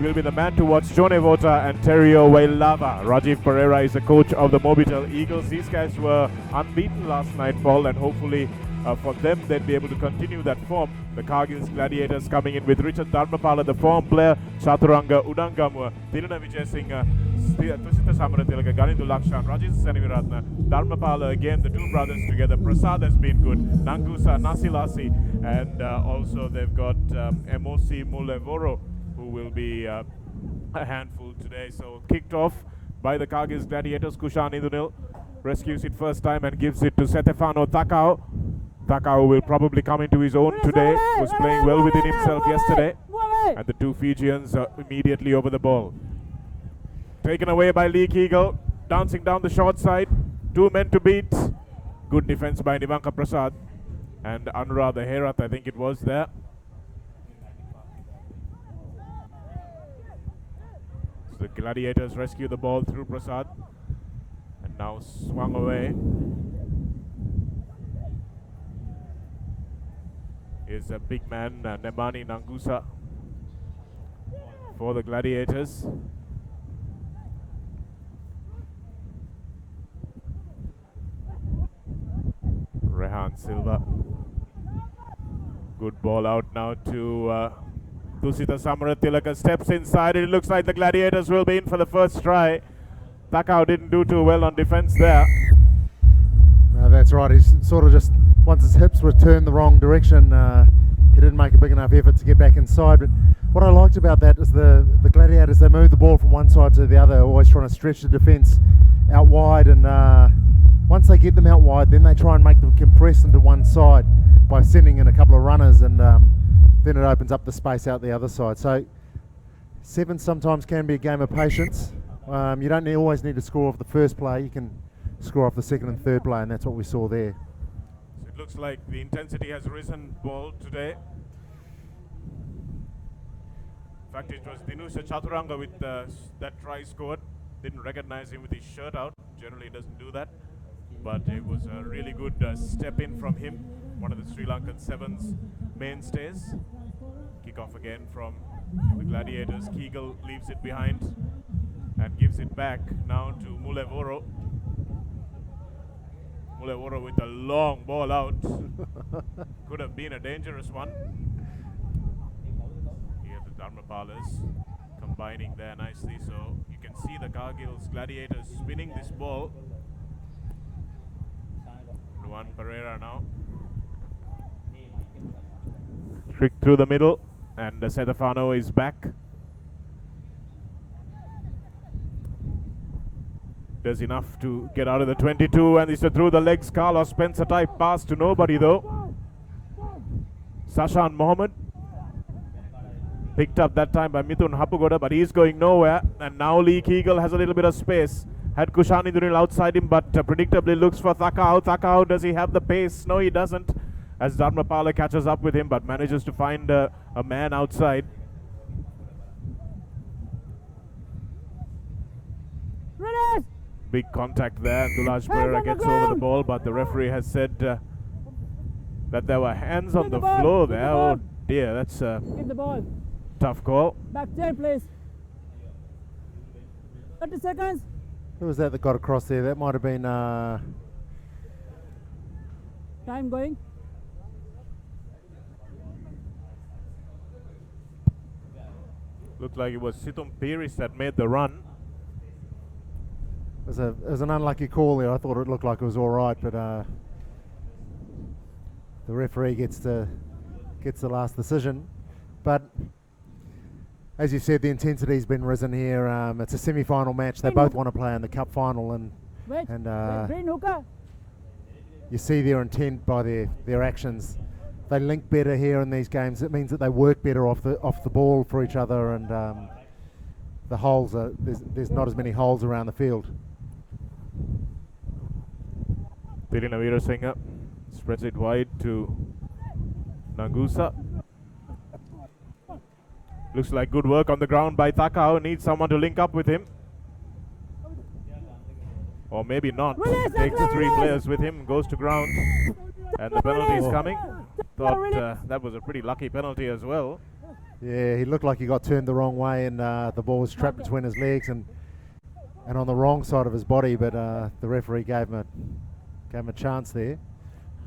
Will be the man to watch. Jone Vota and Terrio Wailava. Rajiv Pereira is the coach of the Mobitel Eagles. These guys were unbeaten last night, Paul, and hopefully for them they'd be able to continue that form. The Cargill's Gladiators coming in with Richard Dharmapala, the form player, Chaturanga Udangamua, Tiruna Vijay Singh, Tusita Samaratilaka, Ganindu Lakshan, Rajesh Seniviratna, Dharmapala again, the two brothers together. Prasad has been good, Nangusa, Nasilasi, and also they've got Emosi Mulevoro, who will be a handful today. So kicked off by the Cargill's Gladiators. Kushan Indunil rescues it first time and gives it to Setefano Takao. Takao will probably come into his own today. Was playing well within himself yesterday. And the two Fijians are immediately over the ball. Taken away by Leek Eagle. Dancing down the short side. Two men to beat. Good defense by Nivanka Prasad. And Anurad Herat, I think it was there. The Gladiators rescue the ball through Prasad and now swung away. Is a big man, Nemani Nangusa, for the Gladiators. Rehan Silva. Good ball out now to Tusita Samaratilaka. Steps inside. It looks like the Gladiators will be in for the first try. Takao didn't do too well on defense there. No, that's right. He's sort of just, once his hips were turned the wrong direction, he didn't make a big enough effort to get back inside. But what I liked about that is the Gladiators, they move the ball from one side to the other, always trying to stretch the defence out wide. And once they get them out wide, then they try and make them compress into one side by sending in a couple of runners, and then it opens up the space out the other side. So sevens sometimes can be a game of patience. You don't always need to score off the first play. You can score off the second and third play, and that's what we saw there. So it looks like the intensity has risen ball today. In fact, it was Dinusha Chaturanga with that try scored. Didn't recognize him with his shirt out. Generally doesn't do that. But it was a really good step in from him. One of the Sri Lankan sevens mainstays. Kick off again from the Gladiators. Kegel leaves it behind and gives it back now to Mulevoro. Mulevoro with a long ball out. Could have been a dangerous one. Here the Dharmapalas combining there nicely, so you can see the Cargill's Gladiators spinning this ball. Luan Pereira now. Trick through the middle, and Setafano is back. Does enough to get out of the 22, and it's a through the legs Carlos Spencer type pass to nobody though. Sashan Mohammed picked up that time by Mithun Hapugoda, but he's going nowhere. And now Lee Kegel has a little bit of space. Had Kushani Dunil outside him, but predictably looks for Takao. Takao, does he have the pace? No, he doesn't. As Dharmapala catches up with him, but manages to find a man outside. Release! Big contact there, and Dulaj Pereira gets over the ball, but the referee has said that there were hands on the floor there. Oh dear, that's a Give the ball. tough call. Back 10, please. 30 seconds. Who was that got across there? That might have been... Time going. Looked like it was Situm Piris that made the run. It was an unlucky call there. I thought it looked like it was all right, but the referee gets the last decision. But as you said, the intensity's been risen here. It's a semi-final match. They both want to play in the cup final, and you see their intent by their actions. They link better here in these games. It means that they work better off the ball for each other, and the holes are there's not as many holes around the field. Tirina Veerasinghe spreads it wide to Nangusa. Looks like good work on the ground by Takao. Needs someone to link up with him. Or maybe not. Takes the three players with him, goes to ground. And the penalty is coming. Thought that was a pretty lucky penalty as well. Yeah, he looked like he got turned the wrong way, and the ball was trapped between his legs and on the wrong side of his body, but the referee gave him a chance there.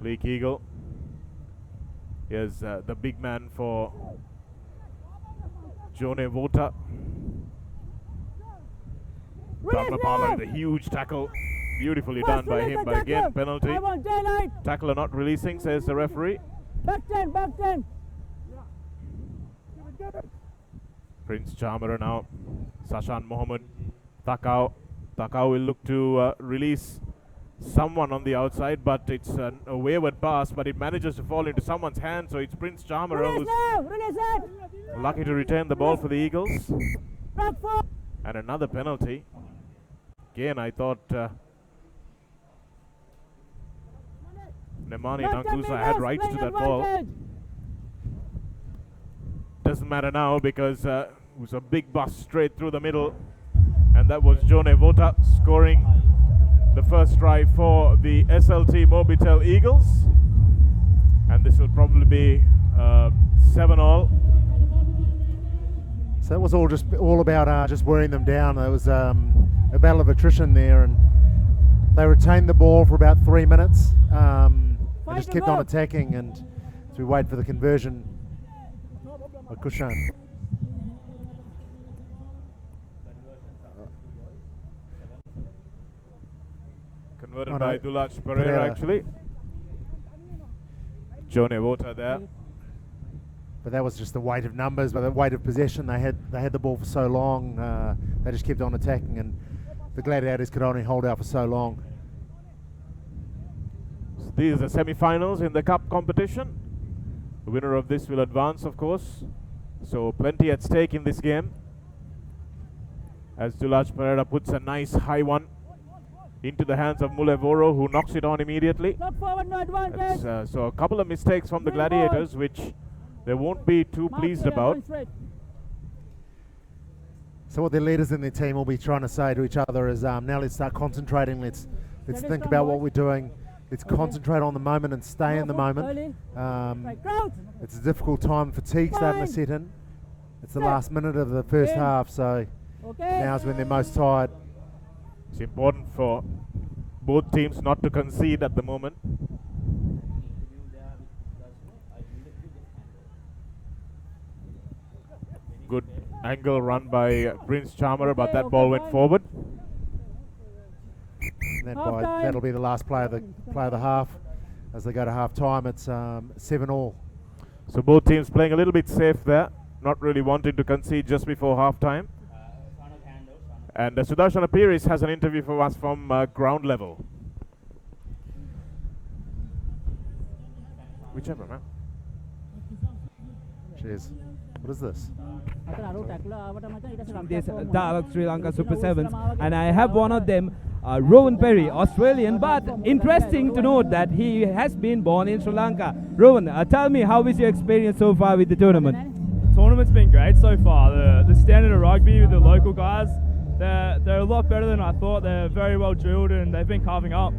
Lee Kegel. Here's the big man for Jone Vota. Dharmapala with a huge tackle. Beautifully done by him, but again, penalty. Tackler not releasing, says the referee. Back 10, back 10. Prince Chamara now. Sashan Mohammed. Takao. Takao will look to release someone on the outside, but it's a wayward pass, but it manages to fall into someone's hand, so it's Prince Chamara who's lucky to retain the ball for the Eagles. And another penalty. Again, I thought Nemani Nangusa had rights to that ball. Doesn't matter now because it was a big bust straight through the middle, and that was Jone Vota scoring the first try for the SLT Mobitel Eagles, and this will probably be 7-all. So that was all about just wearing them down. There was a battle of attrition there, and they retained the ball for about 3 minutes and just kept on attacking, and as we wait for the conversion by Kushan. Converted Oh, by no. Dulaj Pereira, actually. Joe Nevota there. But that was just the weight of numbers, but the weight of possession. They had the ball for so long. They just kept on attacking, and the Gladiators could only hold out for so long. So these are the semi-finals in the cup competition. The winner of this will advance, of course. So plenty at stake in this game. As Dulaj Pereira puts a nice high one into the hands of Mulevoro, who knocks it on immediately. Look forward, no advantage. So a couple of mistakes from the Gladiators, which they won't be too pleased about. So what their leaders in their team will be trying to say to each other is, now let's start concentrating. Let's think about what we're doing. Let's concentrate on the moment and stay in the moment. It's a difficult time. Fatigue starting to set in. It's the last minute of the first half, so now's when they're most tired. It's important for both teams not to concede at the moment. Good angle run by Prince Charmer, but that ball went forward. And that'll be the last play of the half. As they go to half time, it's 7-all. So both teams playing a little bit safe there, not really wanting to concede just before half time. And Sudarshana Piris has an interview for us from ground level. Whichever, man. Cheers. What is this? This Dialog Sri Lanka Super 7s, and I have one of them, Rowan Perry, Australian, but interesting to note that he has been born in Sri Lanka. Rowan, tell me, how is your experience so far with the tournament? Tournament's been great so far. The standard of rugby with the local guys, they're a lot better than I thought. They're very well drilled and they've been carving up.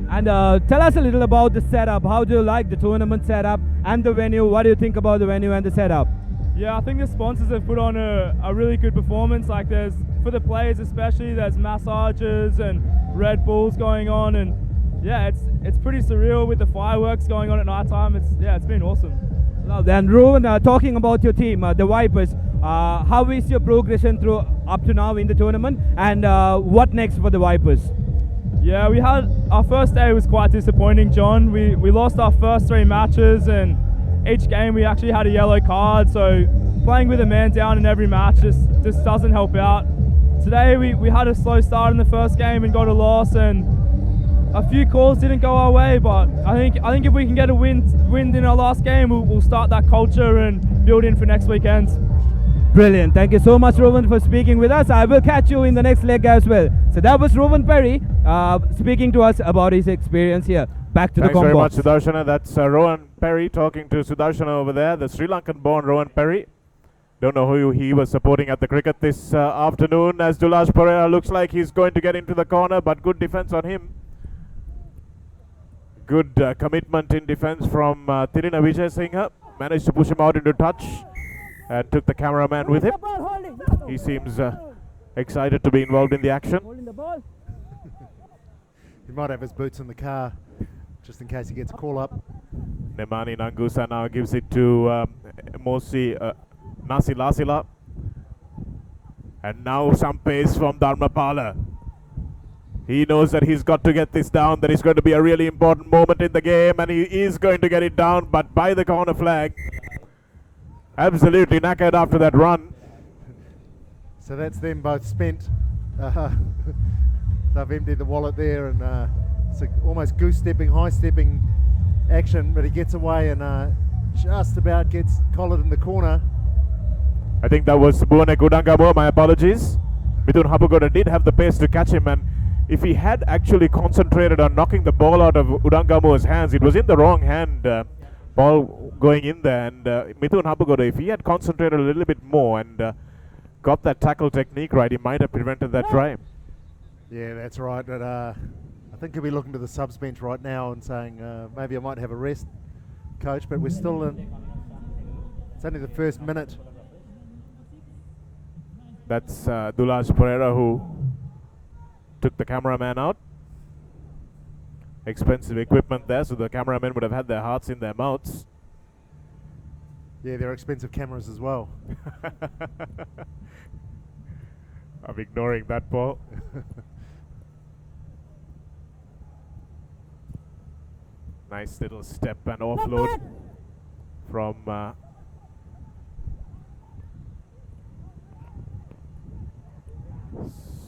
And tell us a little about the setup. How do you like the tournament setup and the venue? What do you think about the venue and the setup? Yeah, I think the sponsors have put on a really good performance. Like for the players especially, there's massages and Red Bulls going on, and yeah, it's pretty surreal with the fireworks going on at night time. It's been awesome. Love that. And Rowan, talking about your team, the Vipers, how is your progression through up to now in the tournament, and what next for the Vipers? Yeah, our first day was quite disappointing, John. We lost our first 3 matches, and each game we actually had a yellow card, so playing with a man down in every match just doesn't help out. Today we had a slow start in the first game and got a loss, and a few calls didn't go our way, but I think if we can get a win in our last game, we'll start that culture and build in for next weekend. Brilliant. Thank you so much, Rowan, for speaking with us. I will catch you in the next leg as well. So that was Rowan Perry speaking to us about his experience here. Back to the combo. Thanks very much, Sudarshana. That's Rowan Perry talking to Sudarshana over there, the Sri Lankan-born Rowan Perry. Don't know who he was supporting at the cricket this afternoon, as Dulaj Pereira looks like he's going to get into the corner, but good defense on him. Good commitment in defense from Tirina Vijayasinghe. Managed to push him out into touch and took the cameraman with him. He seems excited to be involved in the action. He might have his boots in the car, just in case he gets a call up. Nemani Nangusa now gives it to Mosi Nasi Lasila. And now some pace from Dharmapala. He knows that he's got to get this down, that it's going to be a really important moment in the game, and he is going to get it down, but by the corner flag. Absolutely knackered after that run. So that's them both spent. They've emptied the wallet there, and it's almost goose-stepping, high-stepping action, but he gets away and just about gets collared in the corner. I think that was Buonek Udangamo, my apologies. Mithun Hapugoda did have the pace to catch him, and if he had actually concentrated on knocking the ball out of Udangamo's hands, it was in the wrong hand, ball going in there, and Mithun Hapugoda, if he had concentrated a little bit more and got that tackle technique right, he might have prevented that try. Yeah, that's right, but I think he'll be looking to the subs bench right now and saying, maybe I might have a rest, coach, but we're still in, it's only the first minute. That's Dulaj Pereira who took the cameraman out. Expensive equipment there, so the cameramen would have had their hearts in their mouths. Yeah, they're expensive cameras as well. I'm ignoring that ball. Nice little step and offload from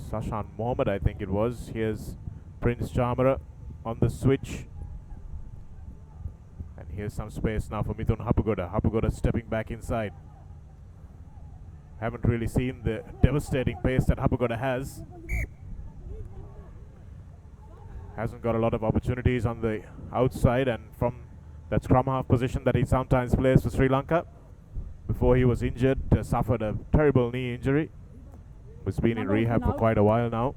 Sashan Mohammed, I think it was. Here's Prince Chamara on the switch. And here's some space now for Mithun Hapugoda. Hapugoda stepping back inside. Haven't really seen the devastating pace that Hapugoda has. Hasn't got a lot of opportunities on the outside, and from that scrum half position that he sometimes plays for Sri Lanka. Before he was injured, suffered a terrible knee injury. Has been in rehab for quite a while now.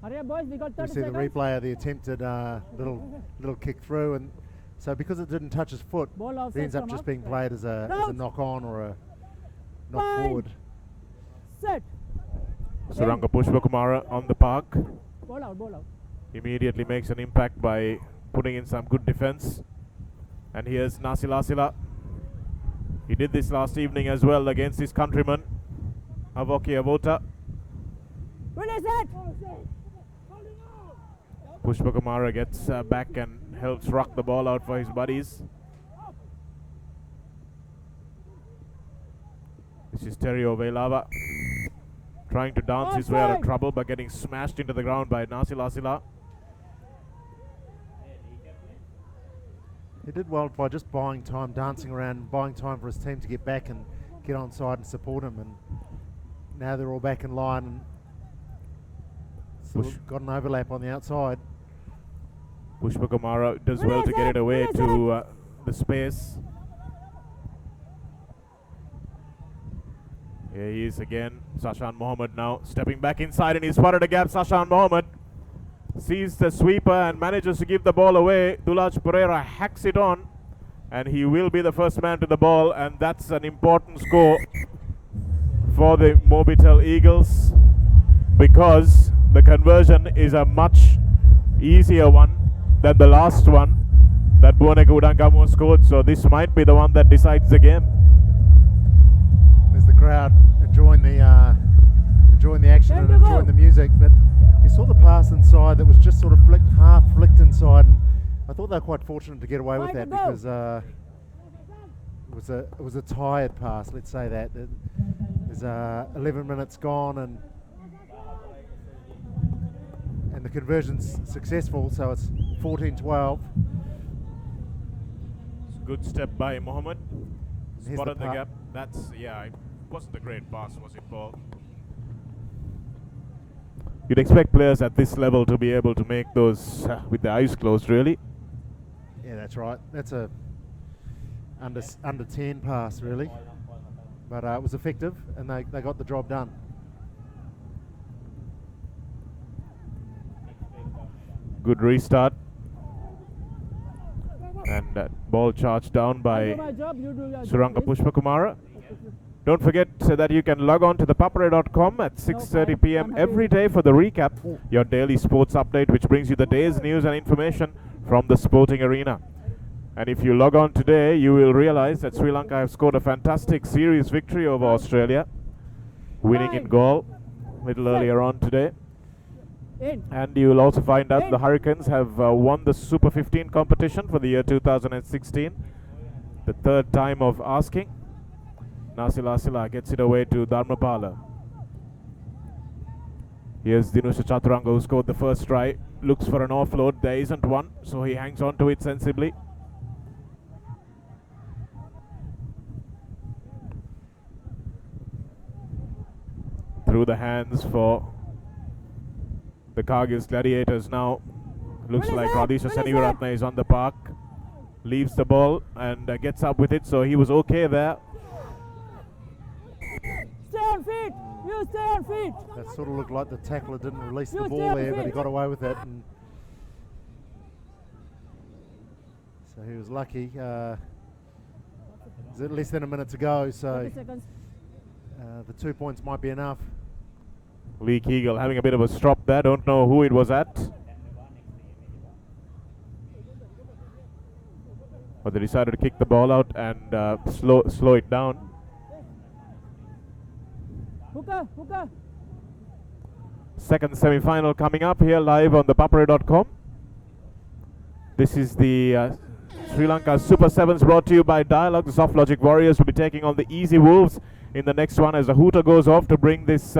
Hurry up, boys, we got 30 We see the seconds. replay of the attempted little kick through, and so because it didn't touch his foot, Ball it outside ends up from just up. being played as a knock on or a knock Fine. forward. Set. Suranga Pushpakumara on the park. Ball out, ball out. Immediately makes an impact by putting in some good defense. And here's Nasilasila. He did this last evening as well against his countryman, Avoki Avota. Release it. Pushpakumara gets back and helps rock the ball out for his buddies. This is Terio Velava trying to dance his way out of trouble by getting smashed into the ground by Nasilasila. He did well by just buying time, dancing around, buying time for his team to get back and get on side and support him. And now they're all back in line and still got an overlap on the outside. Pushpakumara does well to get it away to the space. Here he is again, Sashan Mohammed now stepping back inside, and he spotted a gap. Sashan Mohammed sees the sweeper and manages to give the ball away. Dulaj Pereira hacks it on, and he will be the first man to the ball, and that's an important score for the Mobitel Eagles, because the conversion is a much easier one than the last one that Buoneka Udangamu scored, so this might be the one that decides the game. There's the crowd enjoying the action and enjoying the music, but you saw the pass inside that was just sort of half flicked inside, and I thought they were quite fortunate to get away with that because it was a tired pass. Let's say that. There's 11 minutes gone, and the conversion's successful, so it's 14-12. Good step by Mohammed. Here's Spotted the the gap. That's, yeah, it wasn't a great pass, was it, Paul? You'd expect players at this level to be able to make those with their eyes closed, really. Yeah, that's right. That's a under 10 pass, really. But it was effective, and they got the job done. Good restart. And ball charged down by Suranga Pushpakumara. Don't forget that you can log on to ThePapare.com at 6:30 p.m. every day for the recap, your daily sports update, which brings you the day's news and information from the sporting arena. And if you log on today, you will realize that Sri Lanka have scored a fantastic series victory over Australia, winning in goal a little earlier on today. And you will also find out the Hurricanes have won the Super 15 competition for the year 2016. The third time of asking. Nasilasila gets it away to Dharmapala. Here's Dinusha Chaturanga, who scored the first try. Looks for an offload. There isn't one, so he hangs on to it sensibly. Through the hands for the Kargil's Gladiators now. Looks like Radhisha Senivaratne is on the park. Leaves the ball and gets up with it, so he was okay there. Stay on feet! You stay on feet! That sort of looked like the tackler didn't release the You stay ball on there, but he feet. got away with it. And so he was lucky. There's less than a minute to go, so 30 seconds. the 2 points might be enough. Lee Kegel having a bit of a strop there. Don't know who it was at. But they decided to kick the ball out and slow it down. Hooker! Second semi-final coming up here live on ThePapare.com. This is the Sri Lanka Super 7s brought to you by Dialogue. The Soft Logic Warriors will be taking on the Easy Wolves in the next one as the hooter goes off to bring this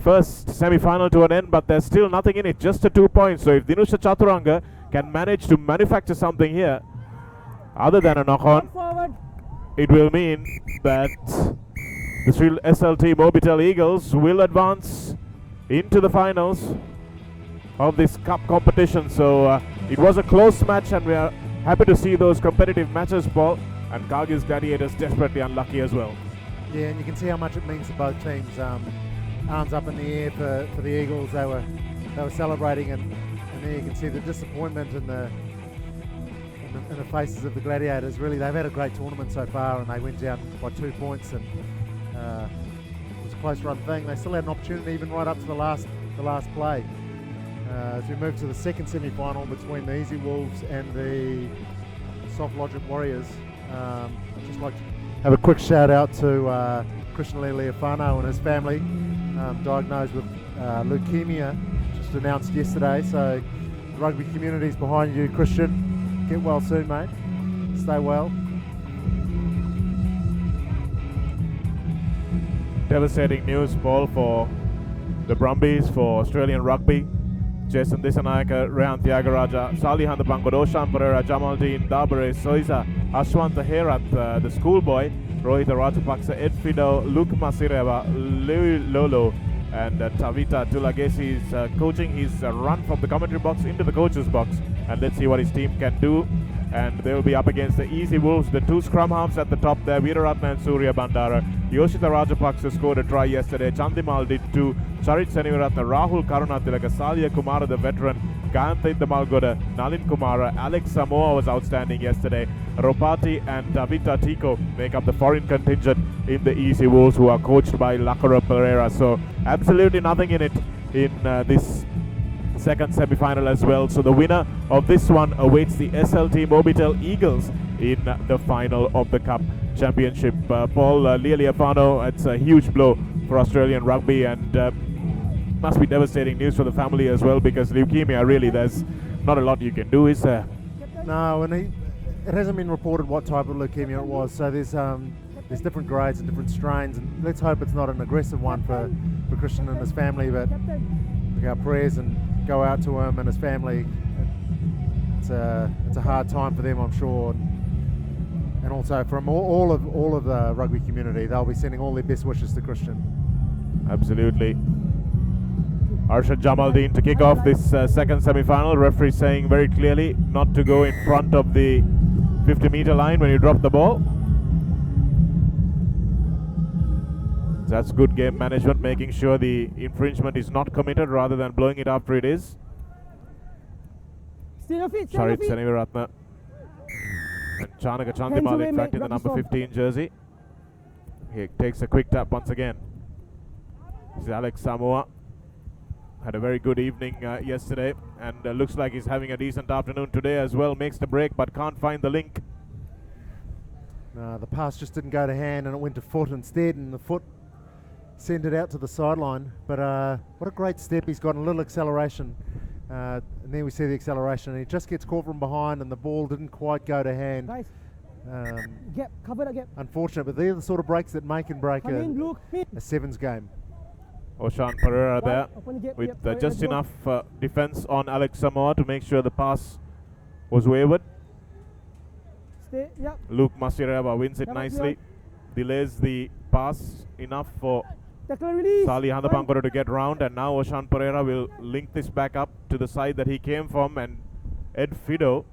first semi-final to an end, but there's still nothing in it, just a 2 points. So if Dinusha Chaturanga can manage to manufacture something here other than a knock-on, it will mean that the Sri SLT Mobitel Eagles will advance into the finals of this cup competition. So it was a close match, and we are happy to see those competitive matches, Paul. And Kargil's Gladiators desperately unlucky as well. Yeah, and you can see how much it means to both teams. Arms up in the air for the Eagles. They were celebrating, and there you can see the disappointment in the faces of the Gladiators. Really, they've had a great tournament so far, and they went down by 2 points, and it was a close run thing. They still had an opportunity even right up to the last play. As we move to the second semi-final between the Easy Wolves and the Soft Logic Warriors, I'd just like to have a quick shout out to Christian Leofano and his family, diagnosed with leukemia, just announced yesterday. So the rugby community's behind you, Christian. Get well soon, mate. Stay well. Devastating news, Paul, for the Brumbies, for Australian rugby. Jason Dissanayaka, Rehan Thiagaraja, Sali Handapangod, Oshan Pereira, Jamaldeen, Dabare, Soisa, Ashwanta Herath, the schoolboy, Rohit Rajapaksa, Ed Fido, Luke Masireva, Louis Lolo, and Tavita Tulagesi is coaching his run from the commentary box into the coach's box. And let's see what his team can do. And they will be up against the Easy Wolves, the two scrum halves at the top there, Veeraratna and Surya Bandara. Yoshita Rajapaksa scored a try yesterday, Chandimal did too, Charit Senivaratna, Rahul Karunatilaka, Salia Kumara the veteran, Gayantha Malgoda, Nalin Kumara, Alex Samoa was outstanding yesterday. Ropati and Davita Tico make up the foreign contingent in the Easy Wolves, who are coached by Lakara Pereira. So absolutely nothing in it in this second semi-final as well. So the winner of this one awaits the SLT Mobitel Eagles in the final of the Cup Championship. Paul Leofano, it's a huge blow for Australian rugby, and must be devastating news for the family as well, because leukemia, really, there's not a lot you can do, is there? No, and it hasn't been reported what type of leukemia it was. So there's different grades and different strains, and let's hope it's not an aggressive one for Christian and his family. But our prayers and go out to him and his family. It's a hard time for them, I'm sure, and also from all of the rugby community. They'll be sending all their best wishes to Christian. Absolutely. Arshad Jamaldeen to kick off this second semi-final. Referee saying very clearly not to go in front of the 50-meter line when you drop the ball. That's good game management, making sure the infringement is not committed rather than blowing it after it is. Charit Senivaratna and Chanaka Chandimal, in fact, in the number 15 jersey. He takes a quick tap once again. This is Alex Samoa. Had a very good evening yesterday, and looks like he's having a decent afternoon today as well. Makes the break but can't find the link. The pass just didn't go to hand, and it went to foot instead, and the foot sent it out to the sideline. But what a great step. He's got a little acceleration, and there we see the acceleration, and he just gets caught from behind, and the ball didn't quite go to hand. Cover that gap. Unfortunate, but they're the sort of breaks that make and break a sevens game. Oshan Pereira there with just enough defense on Alex Samoa to make sure the pass was wavered. Luke Masireva wins it nicely, delays the pass enough for Sali Handapangoro to get round, and now Oshan Pereira will link this back up to the side that he came from, and Ed Fido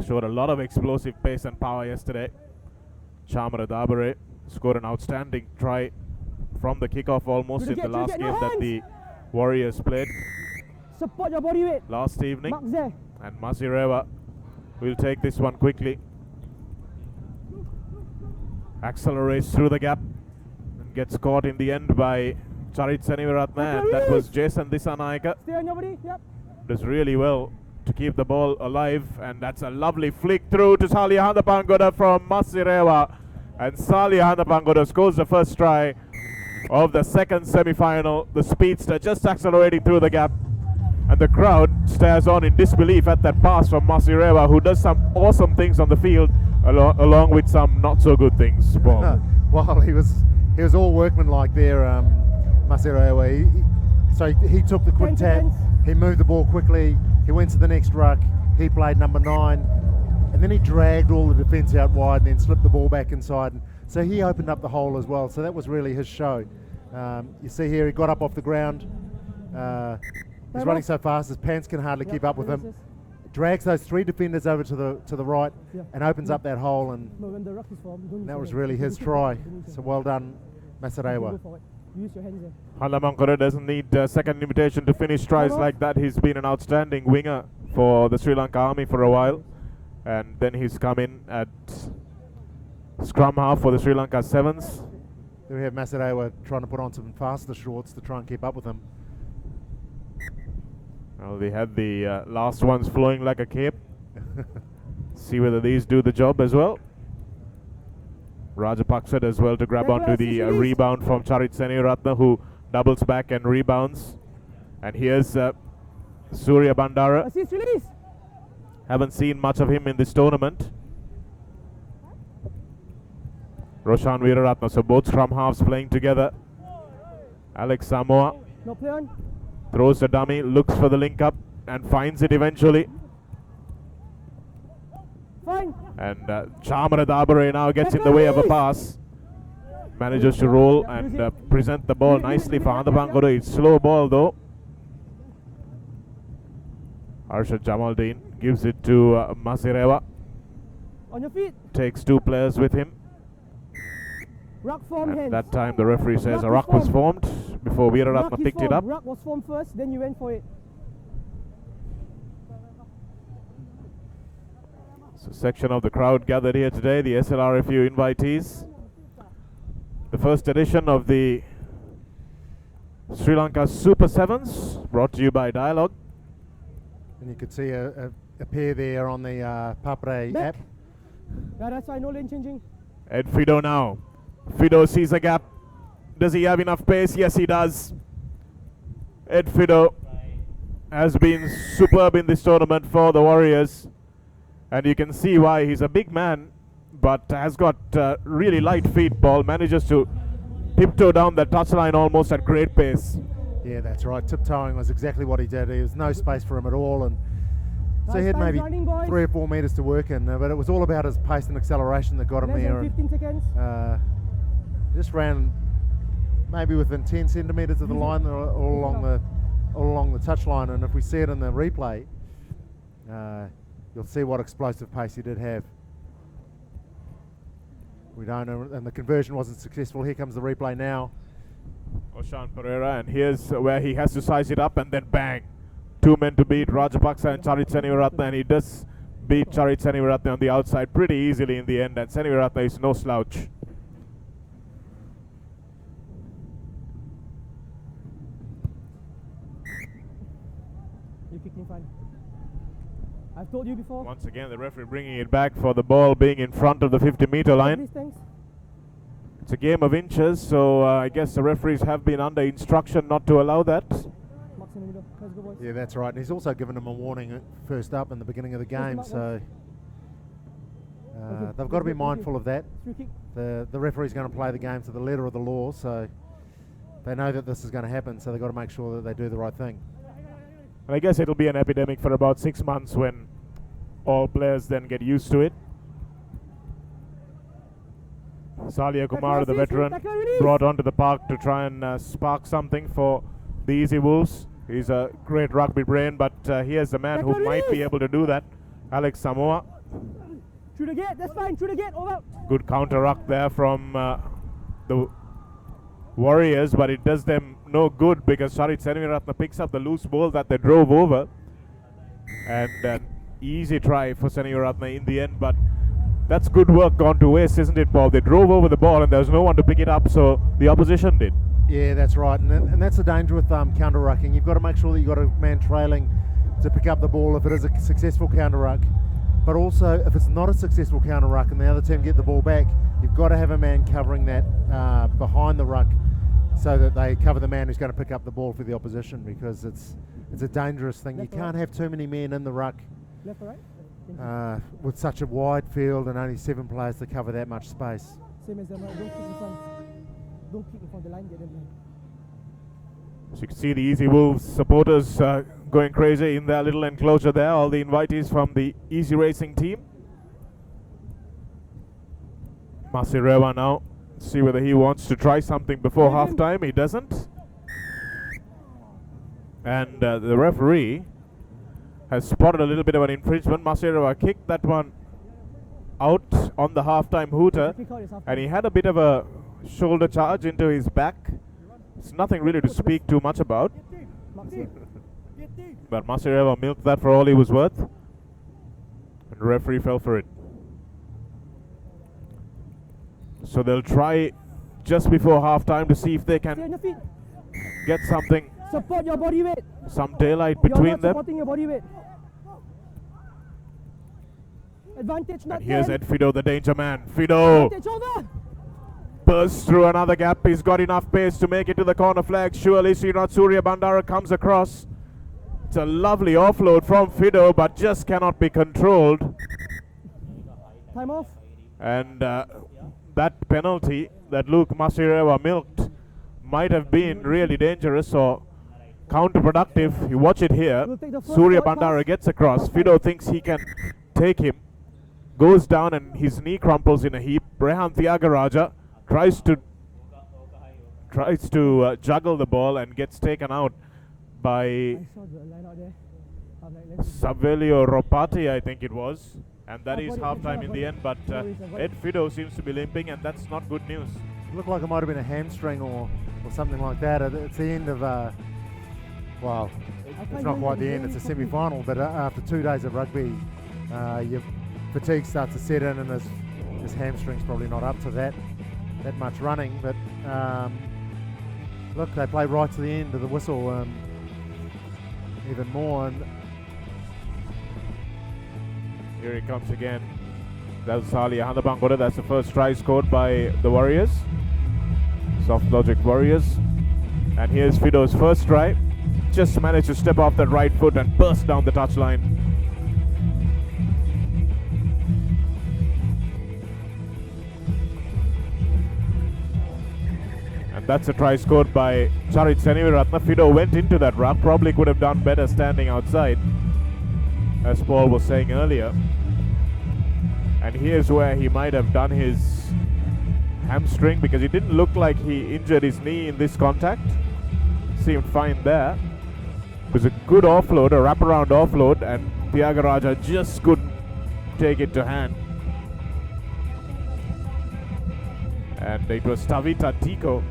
showed a lot of explosive pace and power yesterday. Chamara Dabare scored an outstanding try from the kickoff almost in the last game that the Warriors played Support your body weight last evening. there. And Masireva will take this one quickly. Accelerates through the gap and gets caught in the end by Charit Senivaratna, and that was Jason Dissanayaka. Stay on your body. Yep. Does really well to keep the ball alive, and that's a lovely flick through to Sali Handapangoda from Masireva, and Sali Handapangoda scores the first try of the second semi-final. The speedster just accelerating through the gap, and the crowd stares on in disbelief at that pass from Masirewa, who does some awesome things on the field, along with some not so good things. Paul. Well, he was all workmanlike there, Masirewa. So he took the quick tap, he moved the ball quickly, he went to the next ruck, he played number 9, and then he dragged all the defence out wide and then slipped the ball back inside. And so he opened up the hole as well, so that was really his show. You see here, he got up off the ground. He's running so fast his pants can hardly keep up with him. Drags those 3 defenders over to the right and opens up that hole, and that was really his try. So well done, Masirewa. Halamankara doesn't need a second invitation to finish tries like that. He's been an outstanding winger for the Sri Lanka Army for a while, and then he's come in at scrum half for the Sri Lanka Sevens. Then we have Masirewa trying to put on some faster shorts to try and keep up with him. Well, they had the last ones flowing like a cape. See whether these do the job as well. Rajapaksa as well to grab onto the rebound from Charit Seniratna, who doubles back and rebounds. And here's Surya Bandara. Haven't seen much of him in this tournament. Roshan Veeraratna, so both scrum halves playing together. Alex Samoa throws the dummy, looks for the link up and finds it eventually. And Chamara Dabare now gets in the way of a pass. Manages to roll and present the ball nicely for Andapangoro. It's slow ball though. Arshad Jamaldeen gives it to Masirewa. On your feet. Takes 2 players with him. Ruck form And hands. that time the referee says a ruck was formed before Veeraratna picked it up. Ruck was formed first, then you went for it. So section of the crowd gathered here today, the SLRFU invitees. The first edition of the Sri Lanka Super Sevens, brought to you by Dialogue. And you could see a pair there on the ThePapare app. Yeah, that's why no lane changing. Ed Fido now. Fido sees a gap. Does he have enough pace? Yes, he does. Ed Fido has been superb in this tournament for the Warriors. And you can see why. He's a big man, but has got really light feet. Ball manages to tiptoe down the touchline almost at great pace. Yeah, that's right. Tiptoeing was exactly what he did. There was no space for him at all, and so he had maybe 3 or 4 metres to work in. But it was all about his pace and acceleration that got him there. 15 seconds. Just ran maybe within 10 centimetres of the line, all along the touchline. And if we see it in the replay, you'll see what explosive pace he did have. We don't know, and the conversion wasn't successful. Here comes the replay now. Oshan Pereira, and here's where he has to size it up, and then bang. 2 men to beat, Rajapaksa and Charit Senivaratna, and he does beat Charit Senivaratna on the outside pretty easily in the end, and Senivaratna is no slouch. You kicked me fine. I've told you before. Once again, the referee bringing it back for the ball being in front of the 50-meter line. It's a game of inches, so I guess the referees have been under instruction not to allow that. Yeah, that's right. And he's also given him a warning first up in the beginning of the game, so they've got to be mindful of that. The referee's going to play the game to the letter of the law, so they know that this is going to happen, so they've got to make sure that they do the right thing. And I guess it'll be an epidemic for about 6 months when all players then get used to it. Salia Kumar, the veteran, brought onto the park to try and spark something for the Easy Wolves. He's a great rugby brain, but here's a man who might be able to do that. Alex Samoa. Through the gate, that's fine, through the gate, all out. Good counter ruck there from the Warriors, but it does them no good because Charit Senivaratna picks up the loose ball that they drove over. And an easy try for Senivaratna in the end, but that's good work gone to waste, isn't it, Paul? They drove over the ball and there was no one to pick it up, so the opposition did. Yeah, that's right, and that's the danger with counter rucking. You've got to make sure that you've got a man trailing to pick up the ball if it is a successful counter ruck. But also, if it's not a successful counter ruck and the other team get the ball back, you've got to have a man covering that behind the ruck so that they cover the man who's going to pick up the ball for the opposition, because it's a dangerous thing. You can't have too many men in the ruck Left or right? with such a wide field and only 7 players to cover that much space. Same as them, right? Don't kick in front. Don't kick in front of the line, get them line. So you can see the Easy Wolves supporters going crazy in their little enclosure there, all the invitees from the Easy Racing team. Masirewa now, see whether he wants to try something before halftime. He doesn't. And the referee has spotted a little bit of an infringement. Masirewa kicked that one out on the halftime hooter, and he had a bit of a shoulder charge into his back. It's nothing really to speak too much about. But Masirewa milked that for all he was worth, and the referee fell for it. So they'll try just before halftime to see if they can get something, Support your body weight. some daylight between You're not them. supporting your body weight. Advantage not And here's there. Ed Fido, the danger man. Fido Advantage over. bursts through another gap. He's got enough pace to make it to the corner flag. Surely Srinath Surya Bandara comes across. It's a lovely offload from Fido, but just cannot be controlled. Time off. And that penalty that Luke Masirewa milked might have been really dangerous or counterproductive. You watch it here. We'll take the first Surya forward Bandara pass. gets across. Fido thinks he can take him. Goes down and his knee crumples in a heap. Rehan Thiagaraja tries to juggle the ball and gets taken out by I saw the line out there. I'm like, let's Savelio Ropati, I think it was. And that I is got it, halftime in the end, but No worries, I got Ed Fido seems to be limping, and that's not good news. Looked like it might have been a hamstring or something like that. It's the end of, well, it's not quite the end, it's a semi-final, but after 2 days of rugby, your fatigue starts to set in, and his hamstring's probably not up to that much running. But look, they play right to the end of the whistle, even more. And Here he comes again. That's Sali Ahandabangora. That's the first try scored by the Warriors. Soft Logic Warriors. And here's Fido's first try. Just managed to step off that right foot and burst down the touchline. And that's a try scored by Charit Seniviratna. Fido went into that ruck. Probably could have done better standing outside, as Paul was saying earlier. And here's where he might have done his hamstring, because it didn't look like he injured his knee in this contact. Seemed fine there. It was a good offload, a wraparound offload, and Thiagaraja just couldn't take it to hand. And it was Tavita Tico,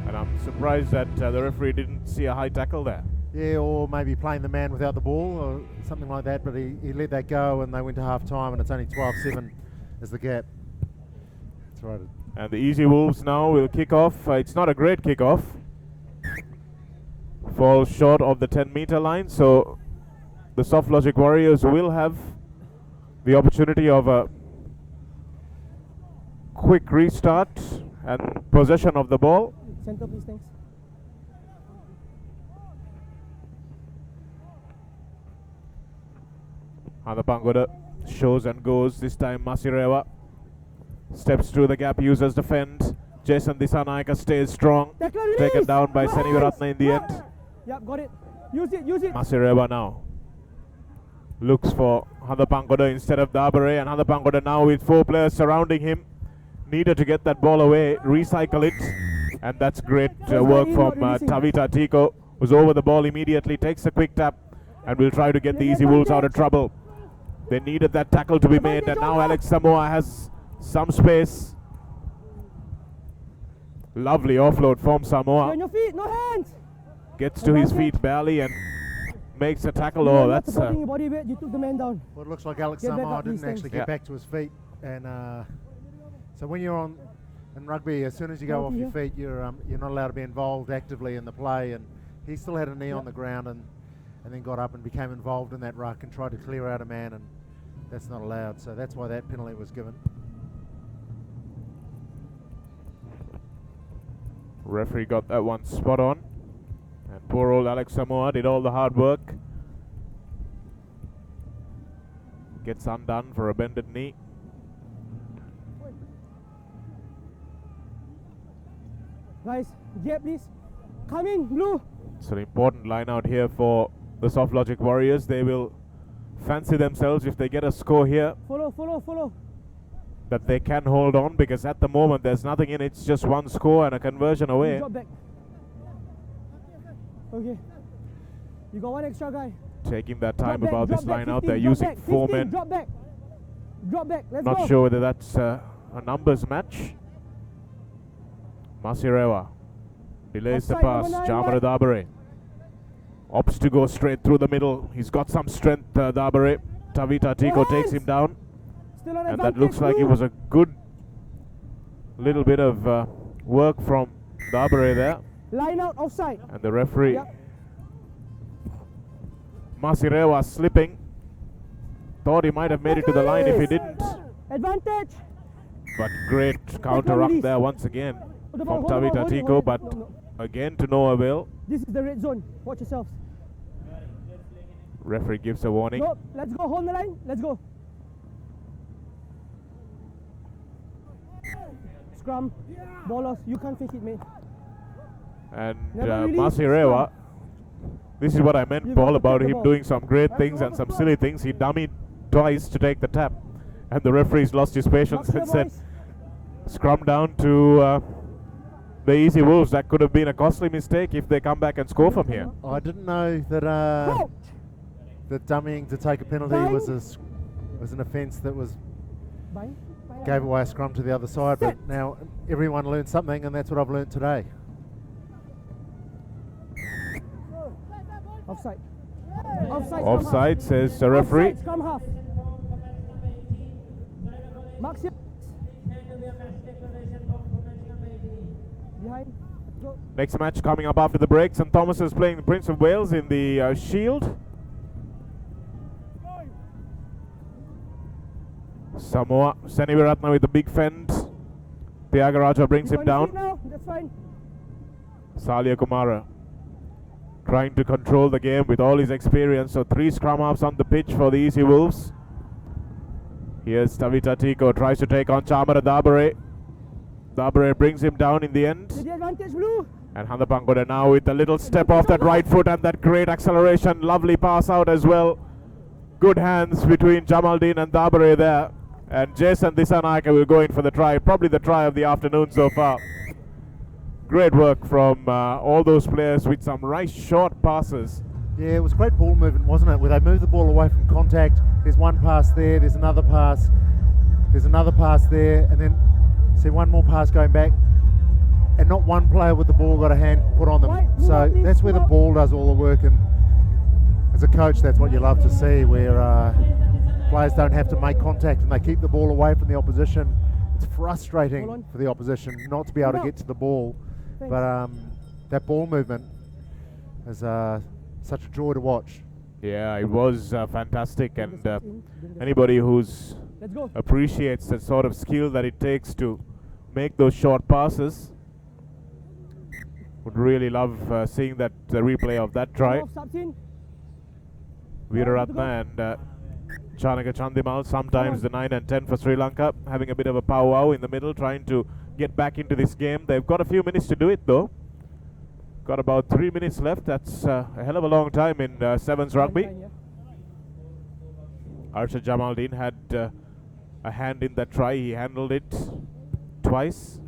and I'm surprised that the referee didn't see a high tackle there. yeah, or maybe playing the man without the ball or something like that, but he let that go, and they went to half-time, and it's only 12-7 is the gap. That's right. And the Easy Wolves now will kick off. It's not a great kick-off. Falls short of the 10-meter line, so the Soft Logic Warriors will have the opportunity of a quick restart and possession of the ball. Center, please, thanks. Hanapangoda shows and goes. This time Masirewa steps through the gap, uses the fend. Jason Disanaika stays strong. Taken down by Seniviratna in the end. Yep, got it. Use it, use it. Masirewa now looks for Hanapangoda instead of Dabare, and Hanapangoda now with 4 players surrounding him. Needed to get that ball away, recycle it, and that's great work from Tavita Tico, who's over the ball immediately, takes a quick tap, and will try to get the Easy Wolves out of trouble. They needed that tackle to be made, and now Alex Samoa has some space. Lovely offload from Samoa. On your feet, no hands. Gets to his feet barely and makes a tackle. You're Oh, not that's supporting your body weight. You took the man down. Well, it looks like Alex Get back Samoa up, please, didn't actually thanks. get back to his feet, and so when you're in rugby, as soon as you go off your feet, you're not allowed to be involved actively in the play. And he still had a knee on the ground, and then got up and became involved in that ruck and tried to clear out a man, and that's not allowed. So that's why that penalty was given. Referee got that one spot on. And poor old Alex Samoa did all the hard work. Gets undone for a bended knee. Guys, yeah, please. Come in, blue. It's an important line out here for the Soft Logic Warriors. They will fancy themselves if they get a score here Follow. that they can hold on, because at the moment there's nothing in it. It's just one score and a conversion away. Drop back. Okay. You got one extra guy. Taking that time Drop back, about drop this back, line out. 15, They're drop using back, 4 15, men. Drop back. Let's go. Not sure whether that's a numbers match. Masirewa delays the Offside, pass. number 9, Jamara Dabare opts to go straight through the middle. He's got some strength, Dabare. Tavita Tico takes him down. Still on And that looks like it was a good little bit of work from Dabare there. Line out, offside. And the referee, Yep. Masirewa, slipping. Thought he might have made it to the line if he didn't. Advantage. But great counter-up there once again from Tavita Tico, but again to no avail. This is the red zone. Watch yourselves. Referee gives a warning. No, let's go. Hold the line. Let's go. Scrum. Ball loss. You can't fake it, mate. And Never release, Masirewa, this is what I meant, You Paul, got to about take the him ball. doing some great things and some silly things. He dummied twice to take the tap, and the referee's lost his patience and said, scrum down to the Easy Wolves. That could have been a costly mistake if they come back and score from here. I didn't know that that dummying to take a penalty was an offence that was gave away a scrum to the other side. But now everyone learned something, and that's what I've learned today. Offside. Offside, says the referee. Offside, scrum half. Max behind. Go. Next match coming up after the break. St. Thomas is playing the Prince of Wales in the Shield. Samoa, Seniviratna with the big fend. Tyagaraja brings him down. Now. That's fine. Salia Kumara trying to control the game with all his experience. So 3 scrum halves on the pitch for the Easy Wolves. Here's Tavita Tico, tries to take on Chamara Dabare. Dabare brings him down in the end. The advantage, blue. And Handapangoda now with a little step off that right foot and that great acceleration. Lovely pass out as well. Good hands between Jamaldeen and Dabare there. And Jason Dissanayake will go in for the try. Probably the try of the afternoon so far. Great work from all those players with some nice short passes. Yeah, it was great ball movement, wasn't it? Where they moved the ball away from contact. There's one pass there, there's another pass there, and then see one more pass going back. And not one player with the ball got a hand put on them. So that's where the ball does all the work. And as a coach, that's what you love to see, where players don't have to make contact and they keep the ball away from the opposition. It's frustrating for the opposition not to be able to get to the ball. But that ball movement is such a joy to watch. Yeah, it was fantastic, and anybody who's appreciates the sort of skill that it takes to make those short passes would really love seeing the replay of that try. Veeraratna and Chanaka Chandimal, sometimes the 9 and 10 for Sri Lanka, having a bit of a powwow in the middle, trying to get back into this game. They've got a few minutes to do it though. Got about 3 minutes left. That's a hell of a long time in Sevens rugby. Arshad Jamaldeen had a hand in that try. He handled it twice.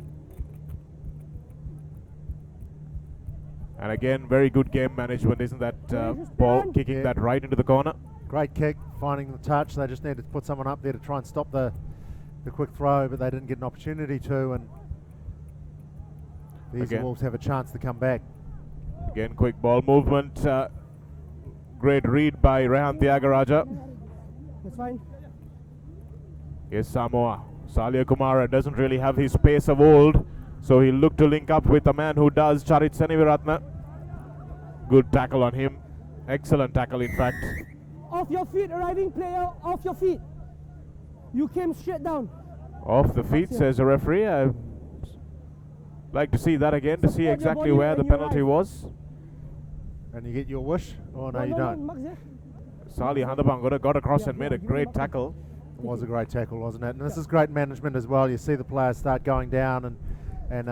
And again, very good game management, isn't that, Paul? Kicking that right into the corner. Great kick, finding the touch. They just needed to put someone up there to try and stop the quick throw, but they didn't get an opportunity to, and the Easy Wolves have a chance to come back. Again, quick ball movement. Great read by Rehan Tyagaraja. That's fine. Here's Samoa. Salia Kumara doesn't really have his pace of old, so he'll look to link up with a man who does, Charit Seniviratna. Good tackle on him. Excellent tackle, in fact. Off your feet, arriving player, off your feet. You came straight down. Off the feet, says the referee. Like to see that again, to see exactly where the penalty was. And you get your wish? Oh, no, you don't. Sali Handapang got across and made a great tackle. It was a great tackle, wasn't it? And this is great management as well. You see the players start going down and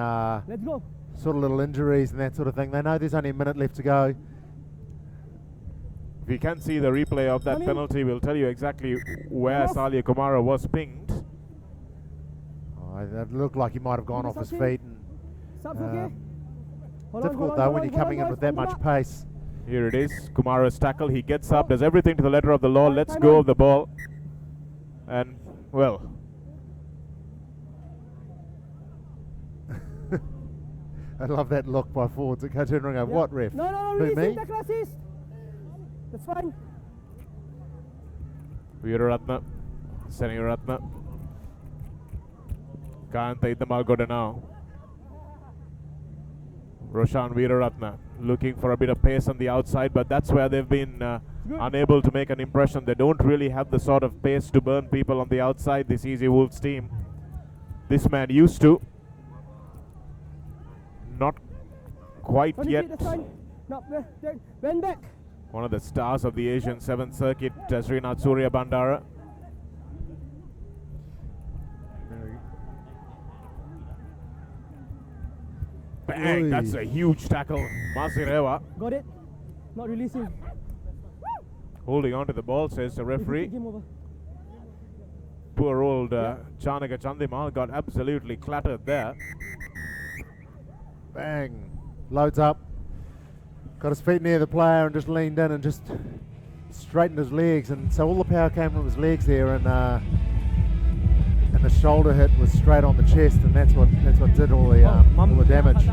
let's go. Sort of little injuries and that sort of thing. They know there's only a minute left to go. If you can see the replay of that penalty, we'll tell you exactly where Salia Kumara was pinged. Oh, it looked like he might have gone off his feet. And, difficult though when you're coming in with that much pace. Here it is, Kumara's tackle. He gets up, does everything to the letter of the law, lets go of the ball. And, well, I love that look by forwards at Coach Henry. What ref? No, Who, me? That's fine. Veeraratna, Seniratna. Kanta Iddamalgoda now. Roshan Veeraratna looking for a bit of pace on the outside, but that's where they've been unable to make an impression. They don't really have the sort of pace to burn people on the outside, this Easy Wolves team. This man used to. Not quite yet. Bend back. One of the stars of the Asian 7th Circuit, Srinath Surya Bandara. Bang! That's a huge tackle. Masirewa Got it. Not releasing. holding on to the ball, says the referee. Poor old Chanaka Chandimal got absolutely clattered there. Bang! Loads up. Got his feet near the player and just leaned in and just straightened his legs, and so all the power came from his legs there, and the shoulder hit was straight on the chest, and that's what did all the damage.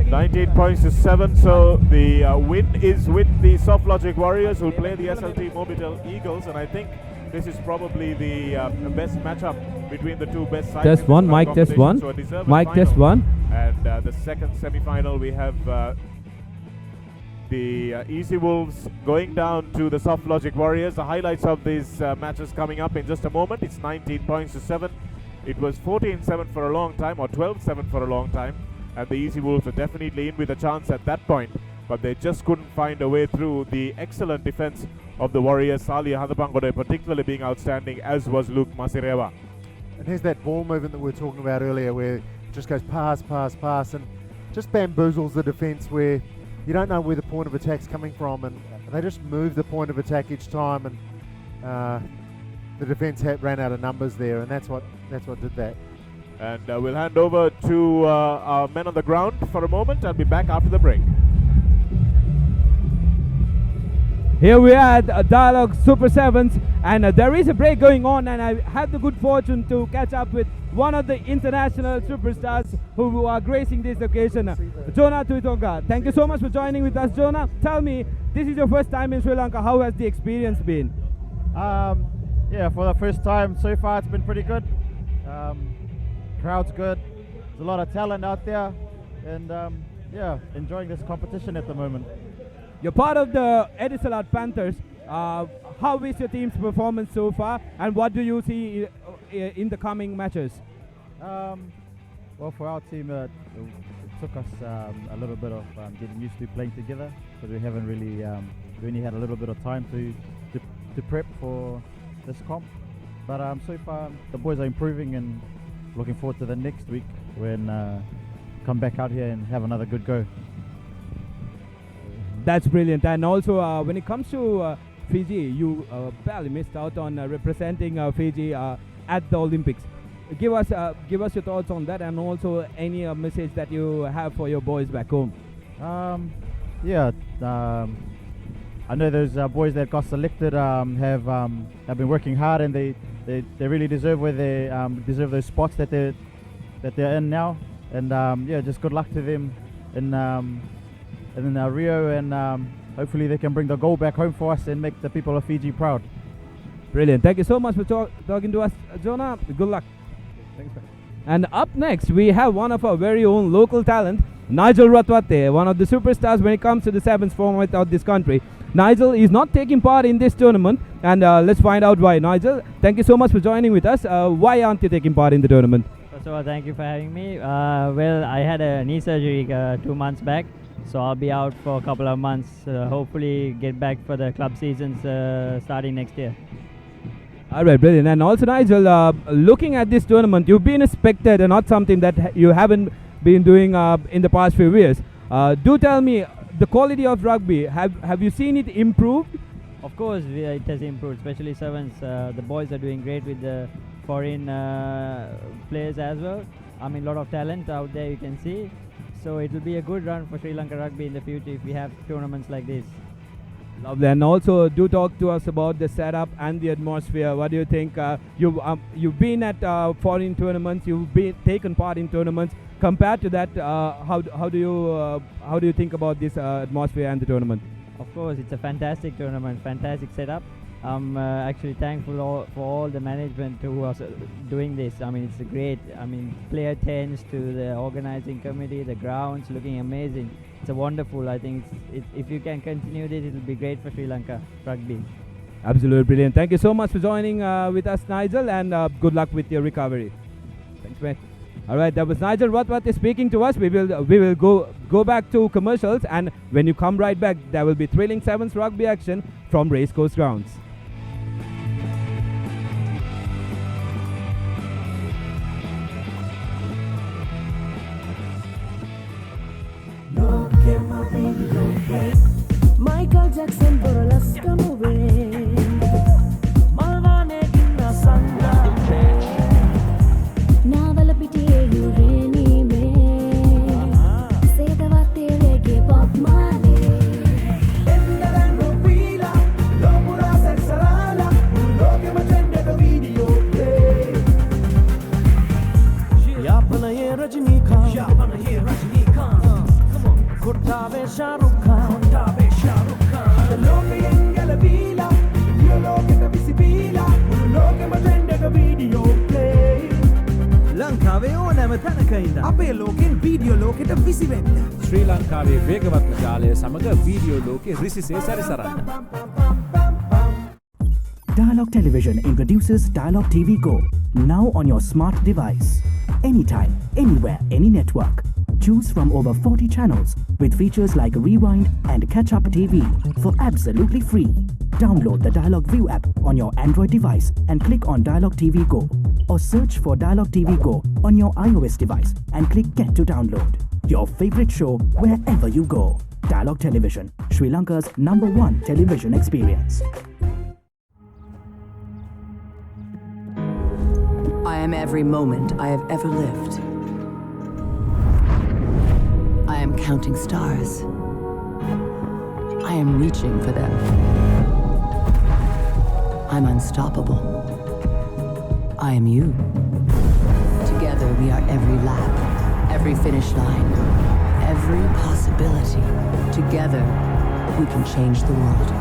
19 points to 7, so the win is with the Soft Logic Warriors, who play the SLT Mobitel Eagles, and I think this is probably the best matchup between the two best sides. Test one, mic test one. So Mic test one. And the second semi-final, we have the Easy Wolves going down to the Soft Logic Warriors. The highlights of these matches coming up in just a moment. It's 19 points to 7. It was 14-7 for a long time, or 12-7 for a long time, and the Easy Wolves were definitely in with a chance at that point, but they just couldn't find a way through the excellent defense of the Warriors. Salia Handapangode particularly being outstanding, as was Luke Masirewa. And here's that ball movement that we were talking about earlier, where it just goes pass, pass, pass, and just bamboozles the defence, where you don't know where the point of attack's coming from, and they just move the point of attack each time, and the defence ran out of numbers there, and that's what did that. And we'll hand over to our men on the ground for a moment. I'll be back after the break. Here we are at Dialogue Super 7s, and there is a break going on, and I had the good fortune to catch up with one of the international superstars who are gracing this occasion, Jonah Tuitonga. Thank you so much for joining with us, Jonah. Tell me, this is your first time in Sri Lanka. How has the experience been? Yeah, for the first time so far, it's been pretty good. Crowd's good. There's a lot of talent out there, and yeah, enjoying this competition at the moment. You're part of the Etisalat Panthers. How is your team's performance so far, and what do you see in the coming matches? Well, for our team, it took us a little bit of getting used to playing together, because we haven't really, we only had a little bit of time to prep for this comp. But so far, the boys are improving, and looking forward to the next week when come back out here and have another good go. That's brilliant. And also, when it comes to Fiji, you barely missed out on representing Fiji at the Olympics. Give us your thoughts on that, and also any message that you have for your boys back home. Yeah, I know those boys that got selected have been working hard, and they really deserve where they deserve those spots that they're in now. And yeah, just good luck to them in Rio, and hopefully they can bring the gold back home for us and make the people of Fiji proud. Brilliant. Thank you so much for talking to us, Jonah. Good luck. Thanks, man. And up next, we have one of our very own local talent, Nigel Ratwate, one of the superstars when it comes to the sevens format of this country. Nigel is not taking part in this tournament, and let's find out why. Nigel, thank you so much for joining with us. Why aren't you taking part in the tournament? That's First of all, thank you for having me. Well, I had a knee surgery 2 months back, so I'll be out for a couple of months. Hopefully get back for the club seasons starting next year. Alright, brilliant. And also, Nigel, looking at this tournament, you've been a spectator, not something that you haven't been doing in the past few years. Do tell me, the quality of rugby, have you seen it improve? Of course, it has improved, especially sevens. The boys are doing great with the foreign players as well. I mean, a lot of talent out there you can see. So it will be a good run for Sri Lanka rugby in the future if we have tournaments like this. Lovely. And also, do talk to us about the setup and the atmosphere. What do you think? You've been at foreign tournaments. You've taken part in tournaments. Compared to that, how do you think about this atmosphere and the tournament? Of course, it's a fantastic tournament, fantastic setup. I'm actually thankful for all the management who are doing this. I mean, it's great. I mean, player tents to the organizing committee, the grounds looking amazing. It's a wonderful. I think if you can continue this, it will be great for Sri Lanka rugby. Absolutely brilliant. Thank you so much for joining with us, Nigel, and good luck with your recovery. Thanks, mate. All right, that was Nigel Watwat speaking to us. We will go back to commercials, and when you come right back, there will be thrilling sevens rugby action from Racecourse grounds. Michael Jackson for Alaska moving. Malvane ginna sanga. Navala pitiye ureni me. Sedavatte lege Bob Marley. Endarango pila, lopura sexarala, loke matende ka video play. Yapana ye Rajnikant. Yapana ye Rajnikant. Kurtave Shahrukh Khan. Loke engala bila, yo loke ta visibila, loke matende ka video play. ලංකාවේ ඕනෑම තැනක ඉන්න අපේ ලෝකෙන් video ලෝකෙට විසිවෙන්න ශ්‍රී ලංකාවේ වේගවත්ම ජාලය සමග වීඩියෝ ලෝකෙ රිසිසේ සැරිසරන්න. Dialog Television introduces Dialog TV Go, now on your smart device. Anytime, anywhere, any network. Choose from over 40 channels with features like Rewind and Catch Up TV for absolutely free. Download the Dialog View app on your Android device and click on Dialog TV Go, or search for Dialog TV Go on your iOS device and click Get to download. Your favorite show wherever you go. Dialog Television, Sri Lanka's #1 television experience. I am every moment I have ever lived. I am counting stars. I am reaching for them. I'm unstoppable. I am you. Together we are every lap, every finish line, every possibility. Together we can change the world.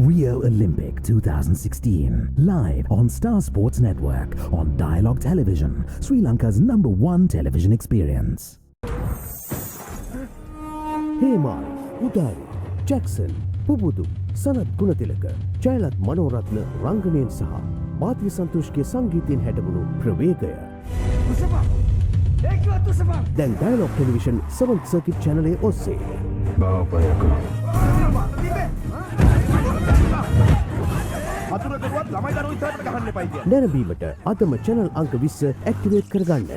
Rio Olympic 2016, live on Star Sports Network on Dialog Television, Sri Lanka's #1 television experience. Hemar, Udari, Jackson, Pubudu, Sanat Gunatilaka, Jailat Manoratna, Ranganen Saha, Bhatya Santoshke Sangeetin Hedabunu, Pravegaya. Then Dialog Television 7th Circuit Channel A Osse. නැරඹීමට අදම channel අංක 20 activate කරගන්න.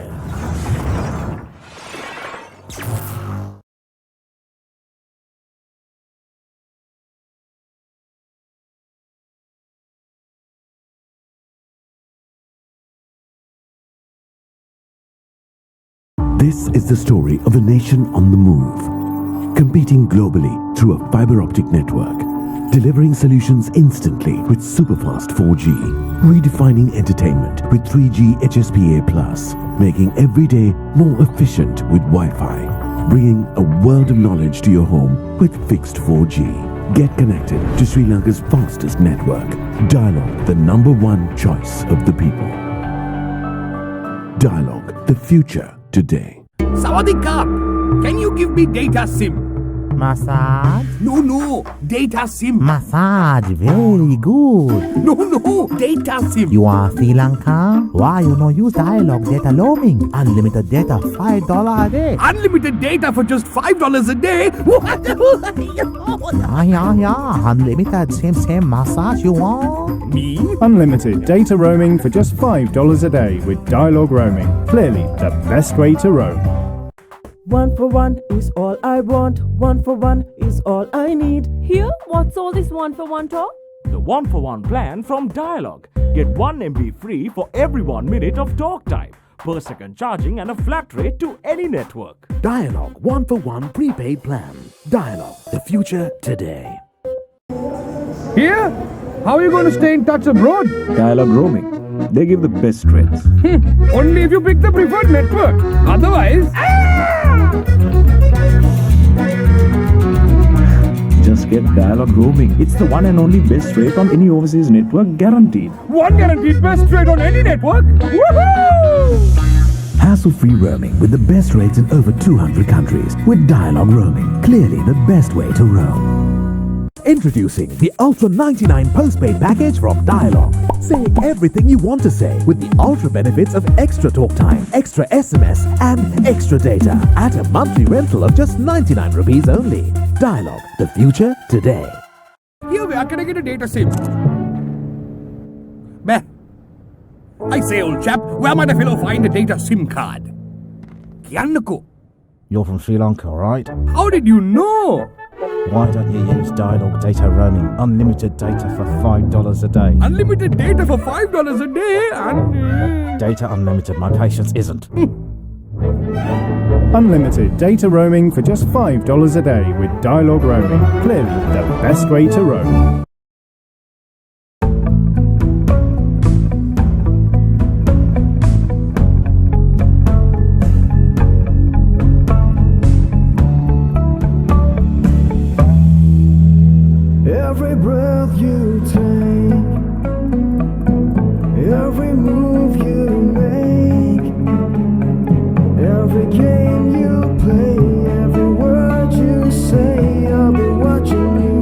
This is the story of a nation on the move, competing globally through a fiber optic network, delivering solutions instantly with superfast 4G, redefining entertainment with 3G HSPA+, making every day more efficient with Wi-Fi, bringing a world of knowledge to your home with fixed 4G. Get connected to Sri Lanka's fastest network. Dialog, the #1 choice of the people. Dialog, the future today. Sawadee Krap! Can you give me data SIM? Massage? No, data SIM. Massage, very good. No, data SIM. You are Sri Lanka? Why you no use dialogue data roaming? Unlimited data, $5 a day. Unlimited data for just $5 a day? Yeah. Unlimited, same massage you want? Me? Unlimited data roaming for just $5 a day with dialogue roaming. Clearly the best way to roam. 1 for 1 is all I want. 1 for 1 is all I need. Here, what's all this 1 for 1 talk? The 1 for 1 plan from Dialog. Get 1 MB free for every 1 minute of talk time, per second charging and a flat rate to any network. Dialogue 1 for 1 prepaid plan. Dialogue, the future today. Here? How are you going to stay in touch abroad? Dialogue roaming. They give the best rates. Only if you pick the preferred network. Otherwise... Just get Dialogue roaming. It's the one and only best rate on any overseas network, guaranteed. One guaranteed best rate on any network? Woohoo! Hassle-free roaming with the best rates in over 200 countries. With Dialogue roaming, clearly the best way to roam. Introducing the Ultra 99 postpaid package from Dialog. Say everything you want to say with the ultra benefits of extra talk time, extra SMS and extra data at a monthly rental of just 99 rupees only. Dialog, the future today. Here, where can I get a data SIM? Bah. I say, old chap, where might a fellow find a data SIM card? Kiannako. You're from Sri Lanka, right? How did you know? Why don't you use Dialog data roaming? Unlimited data for $5 a day. Unlimited data for $5 a day and... Data unlimited, my patience isn't. Unlimited data roaming for just $5 a day with Dialog roaming. Clearly the best way to roam. Every breath you take, every move you make, every game you play, every word you say, I'll be watching you.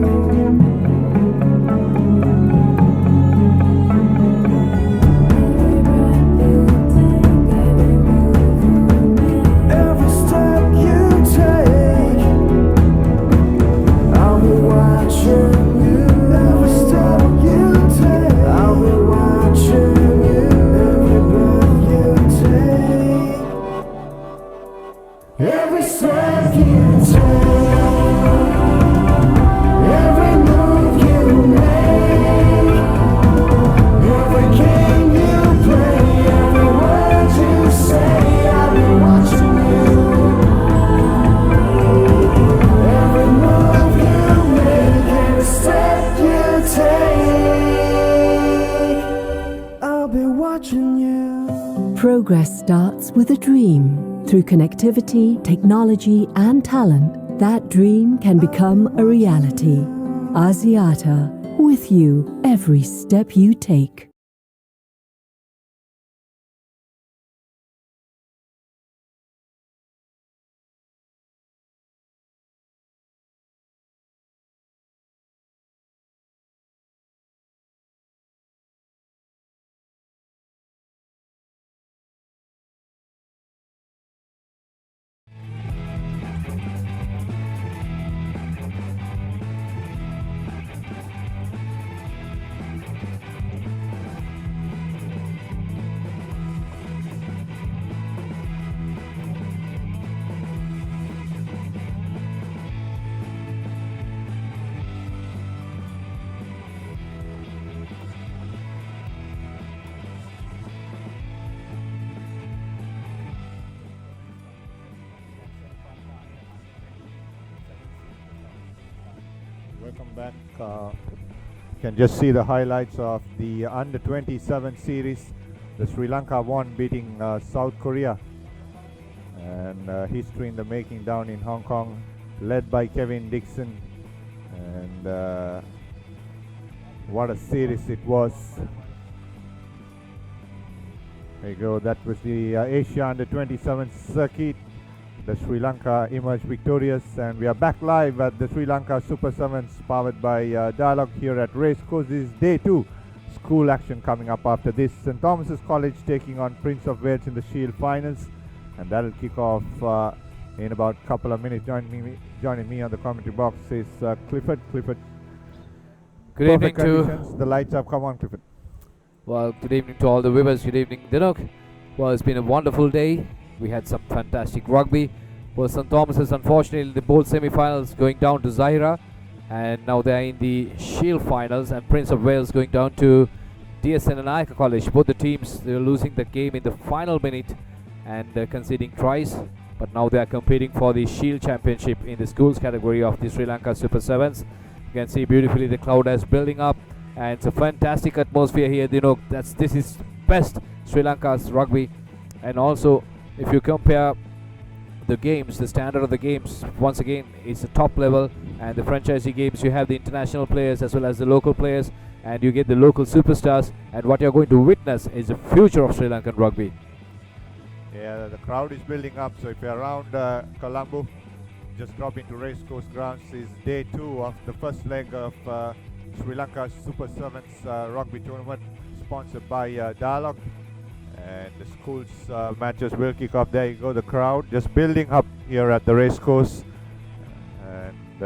Every step you take, I'll be watching. Every step you take, every move you make, every game you play, every word you say, I'll be watching you. Every move you make, every step you take, I'll be watching you. Progress starts with a dream. Through connectivity, technology, and talent, that dream can become a reality. Axiata, with you every step you take. Welcome back. You can just see the highlights of the under-27 series. The Sri Lanka won, beating South Korea. And history in the making down in Hong Kong, led by Kevin Dixon. And what a series it was. There you go. That was the Asia under-27 circuit. the Sri Lanka emerged victorious, and we are back live at the Sri Lanka Super 7s powered by Dialogue here at Racecourse. This is day 2. School action coming up after this. St Thomas's College taking on Prince of Wales in the Shield finals, and that'll kick off in about a couple of minutes. Joining me on the commentary box is Clifford. Clifford, good evening to the lights have come on, Clifford. Well, good evening to all the viewers. Good evening, Dinok. Well, it's been a wonderful day. We had some fantastic rugby. Well, St Thomas's unfortunately in the both semi-finals going down to Zahira, and now they're in the Shield finals, and Prince of Wales going down to DSN and Lanka College. Both the teams, they were losing the game in the final minute and conceding tries, but now they are competing for the Shield Championship in the schools category of the Sri Lanka Super 7s. You can see beautifully the crowd is building up, and it's a fantastic atmosphere here. You know, this is best Sri Lanka's rugby. And also, if you compare the games, the standard of the games, once again, it's a top level. And the franchisee games, you have the international players as well as the local players, and you get the local superstars. And what you're going to witness is the future of Sri Lankan rugby. Yeah, the crowd is building up. So if you're around Colombo, just drop into Racecourse grounds. Is day 2 of the first leg of Sri Lanka Super 7s rugby tournament, sponsored by Dialogue. And the schools matches will kick off. There you go, the crowd just building up here at the Racecourse. And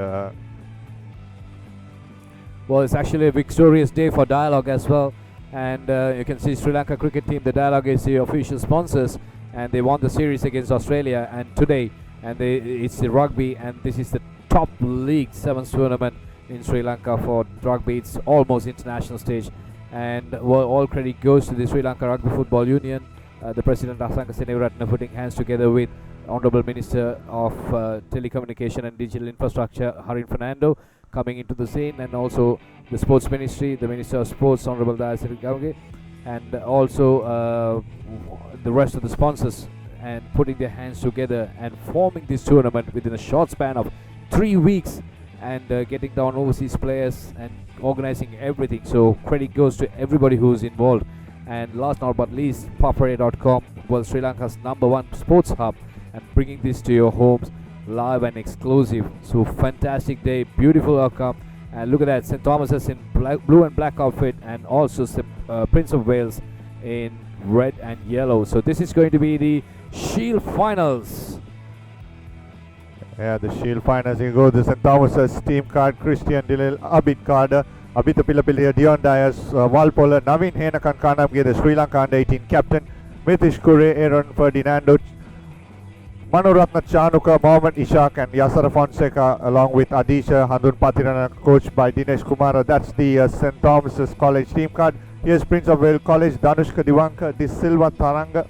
well, it's actually a victorious day for Dialogue as well. And you can see Sri Lanka cricket team, the Dialogue is the official sponsors, and they won the series against Australia and today. And it's the rugby, and this is the top league 7th tournament in Sri Lanka for rugby. It's almost international stage, and well, all credit goes to the Sri Lanka Rugby Football Union, the President Asanka Seneviratne putting hands together with Honourable Minister of Telecommunication and Digital Infrastructure Harin Fernando coming into the scene, and also the Sports Ministry, the Minister of Sports Honourable Dayasiri Gauge, and also the rest of the sponsors, and putting their hands together and forming this tournament within a short span of 3 weeks, and getting down overseas players and organizing everything. So credit goes to everybody who's involved. And last not but least, ThePapare.com was Sri Lanka's #1 sports hub, and bringing this to your homes live and exclusive. So fantastic day, beautiful outcome. And look at that, St Thomas's in blue and black outfit, and also Prince of Wales in red and yellow. So this is going to be the Shield finals. Yeah, the Shield finals. You go the St Thomas's team card: Christian Dilil, Abid Carter, Abita Pilapilya, Dion Dias, Walpola, Navin Henakan Kanamge, the Sri Lanka under-18 captain, Mitish Kure, Aaron Ferdinando, Manuratna Chanuka, Mohammad Ishaq, and Yasara Fonseca, along with Adisha Handun Patirana, coached by Dinesh Kumara. That's the St Thomas's College team card. Here's Prince of Wales College: Danushka Diwanka, De Silva Taranga,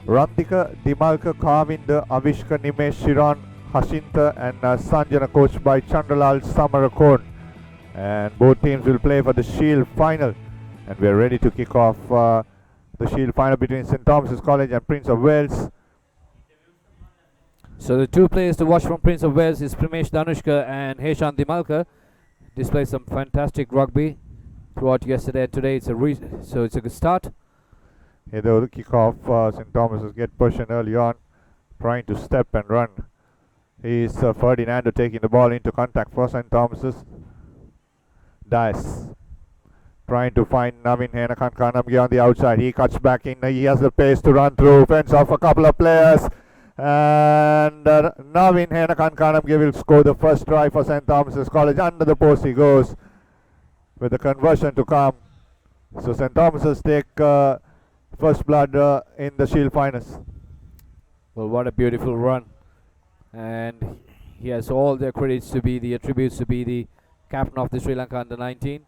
Rantika, Dimalka, Kavinda, Avishka, Nimesh, Shiran, Hashinta, and Sanjana, coached by Chandralal Samarakon. And both teams will play for the Shield final, and we are ready to kick off the Shield final between St Thomas's College and Prince of Wales. So the two players to watch from Prince of Wales is Primesh Danushka and Heshan Dimalka. Display some fantastic rugby throughout yesterday and today. So it's a good start. Here they will kick off. St Thomas's get possession early on, trying to step and run. He's Ferdinando taking the ball into contact for St Thomas's. Dice trying to find Navin Henakan Kanamge on the outside. He cuts back in. He has the pace to run through. Fence off a couple of players. And Navin Henakan Kanamge will score the first try for St Thomas's College. Under the post he goes with the conversion to come. So St Thomas's take first blood in the Shield finals. Well, what a beautiful run. And he has all the credits to be the attributes to be the captain of the Sri Lanka under-19.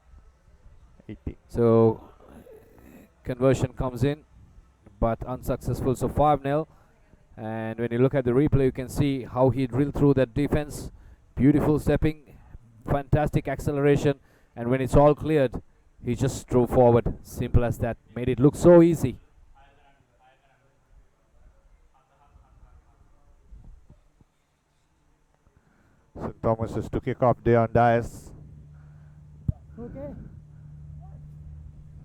So conversion comes in, but unsuccessful. So 5-0. And when you look at the replay, you can see how he drilled through that defense. Beautiful stepping, fantastic acceleration, and when it's all cleared, he just drove forward. Simple as that. Made it look so easy. St Thomas's to kick off Dion Dias. Okay.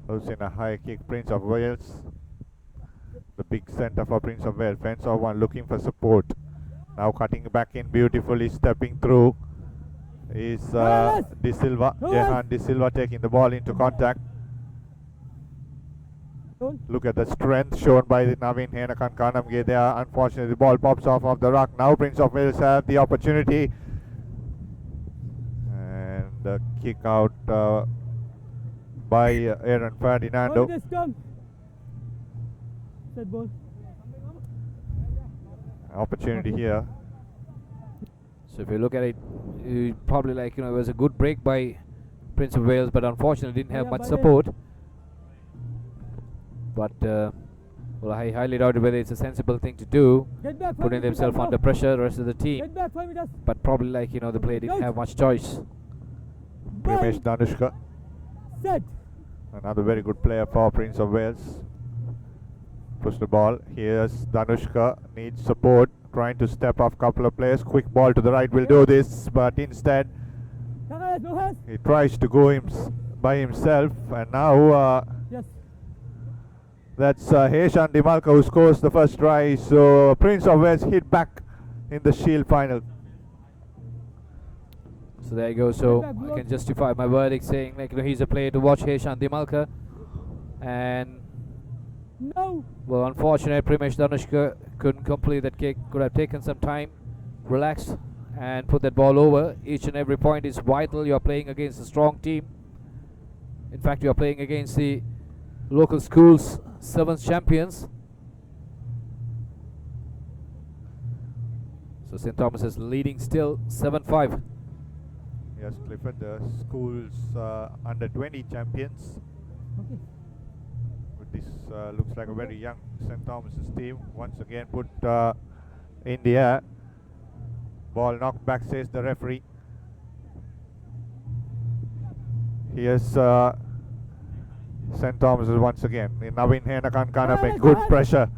Who's in a high kick, Prince of Wales. The big centre for Prince of Wales. Fence of one looking for support. Now cutting back in beautifully, stepping through is De Silva. Jehan De Silva taking the ball into contact. Look at the strength shown by the Navin Henakan Kanamge there. Unfortunately, the ball pops off of the ruck. Now Prince of Wales have the opportunity. And the kick out by Aaron Ferdinando. Opportunity here. So if you look at it, you probably it was a good break by Prince of Wales, but unfortunately didn't have much support. But well, I highly doubt whether it's a sensible thing to do, putting themselves under pressure, the rest of the team. But probably the player didn't have much choice. Primesh Danushka, another very good player for Prince of Wales. Push the ball. Here's Danushka, needs support, trying to step off couple of players. Quick ball to the right will do this, but instead he tries to go by himself, and now that's Heshan Dimalka who scores the first try. So Prince of Wales hit back in the Shield final. So there you go. So I can justify my verdict saying he's a player to watch, Heshan Dimalka. And well, unfortunately, Primesh Danushka couldn't complete that kick. Could have taken some time, relaxed, and put that ball over. Each and every point is vital. You're playing against a strong team. In fact, you're playing against the local schools 7th champions. So St. Thomas is leading still 7-5. Yes, Clifford, the school's under 20 champions. But this looks like a very young St. Thomas's team. Once again put in the air. Ball knocked back, says the referee. Here's St. Thomas's once again. Navin Henakan Kaname, good pressure.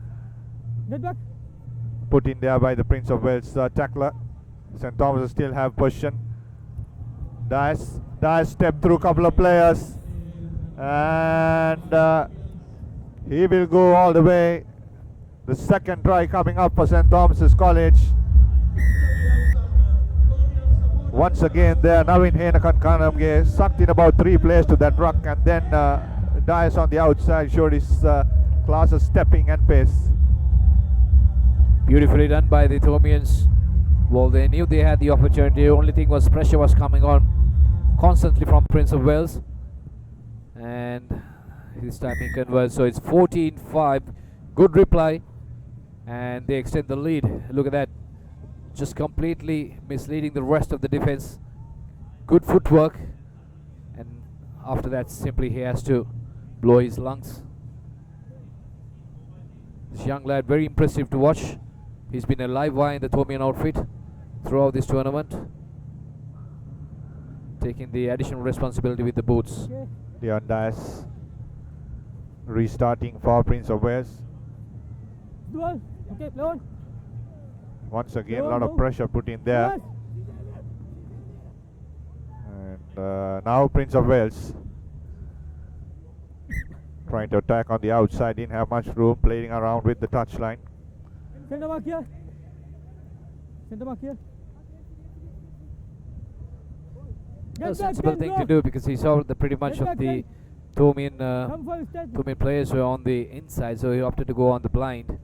Put in there by the Prince of Wales tackler. St. Thomas's still have possession. Dias step through a couple of players. And he will go all the way. The second try coming up for St. Thomas's College. Once again there, Navin Henakan Kanamge sucked in about 3 players to that ruck, and then Dias on the outside showed his class of stepping and pace. Beautifully done by the Thomians. Well, they knew they had the opportunity. The only thing was pressure was coming on constantly from Prince of Wales. And this time he converts. So it's 14-5. Good reply. And they extend the lead. Look at that. Just completely misleading the rest of the defense. Good footwork. And after that, simply he has to blow his lungs. This young lad, very impressive to watch. He's been a live wire in the Thomian outfit throughout this tournament, taking the additional responsibility with the boots. Leon Dias restarting for Prince of Wales. Once again, a lot of pressure put in there. And now Prince of Wales trying to attack on the outside, didn't have much room, playing around with the touchline. Centre back here. Centre back here. A sensible thing to do, because he saw the pretty much of the Thomian players were on the inside, so he opted to go on the blind.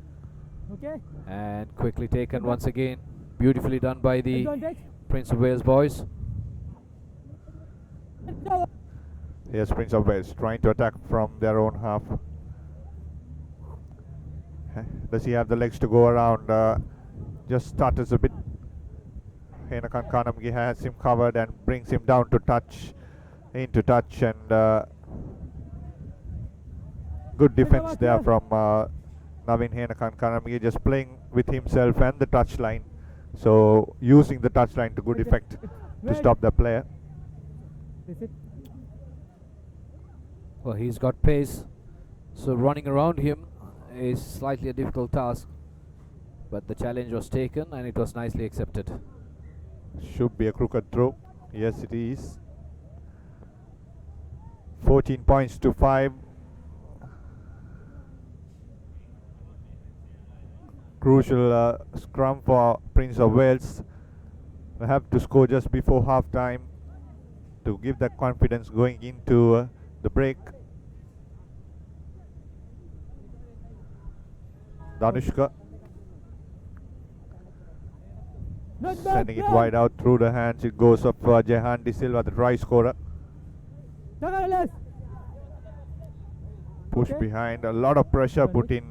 Okay. And quickly taken once again. Beautifully done by the Prince of Wales boys. Here's Prince of Wales trying to attack from their own half. Does he have the legs to go around? Just stutters a bit. Henakan Kanamgi has him covered and brings him down to touch, into touch, and good defense there from Navin Henakan Kanamgi, just playing with himself and the touchline. So using the touchline to good effect to stop the player. Well, he's got pace, so running around him is slightly a difficult task, but the challenge was taken and it was nicely accepted. Should be a crooked throw. Yes, it is. 14 points to 5. Crucial scrum for Prince of Wales. They have to score just before half time to give that confidence going into the break. Danushka sending it wide out through the hands. It goes of Jehan De Silva, the try scorer. Push behind, a lot of pressure put in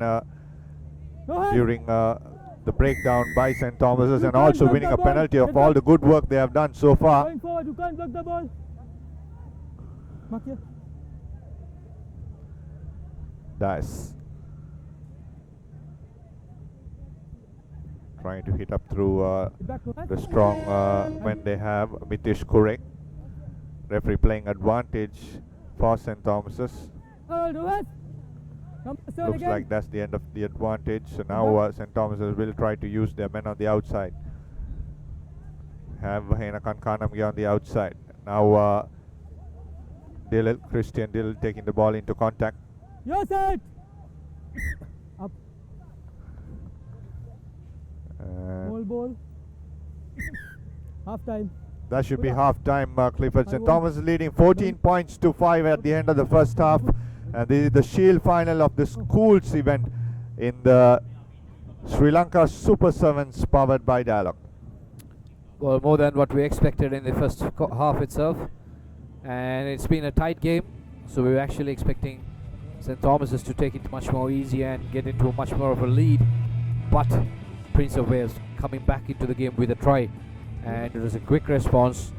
during the breakdown by St. Thomas's, and also winning a penalty of all the good work they have done so far. Going forward, you can't block the ball. Mark here. Dice trying to hit up through the strong men they have. Mitish Kurek. Referee playing advantage for St. Thomas's. Looks like that's the end of the advantage. So now St. Thomas's will try to use their men on the outside. Have Henakan Kanamge on the outside. Now Dillil, Christian Dillil taking the ball into contact. Your side. Up. Ball. Half time. That should be half time, Clifford. St. Thomas is leading 14 points to 5 at the end of the first half. And this is the Shield final of the schools event in the Sri Lanka Super 7s powered by Dialog. Well, more than what we expected in the first half itself. And it's been a tight game. So we were actually expecting St. Thomas's to take it much more easy and get into much more of a lead. But Prince of Wales coming back into the game with a try. And it was a quick response.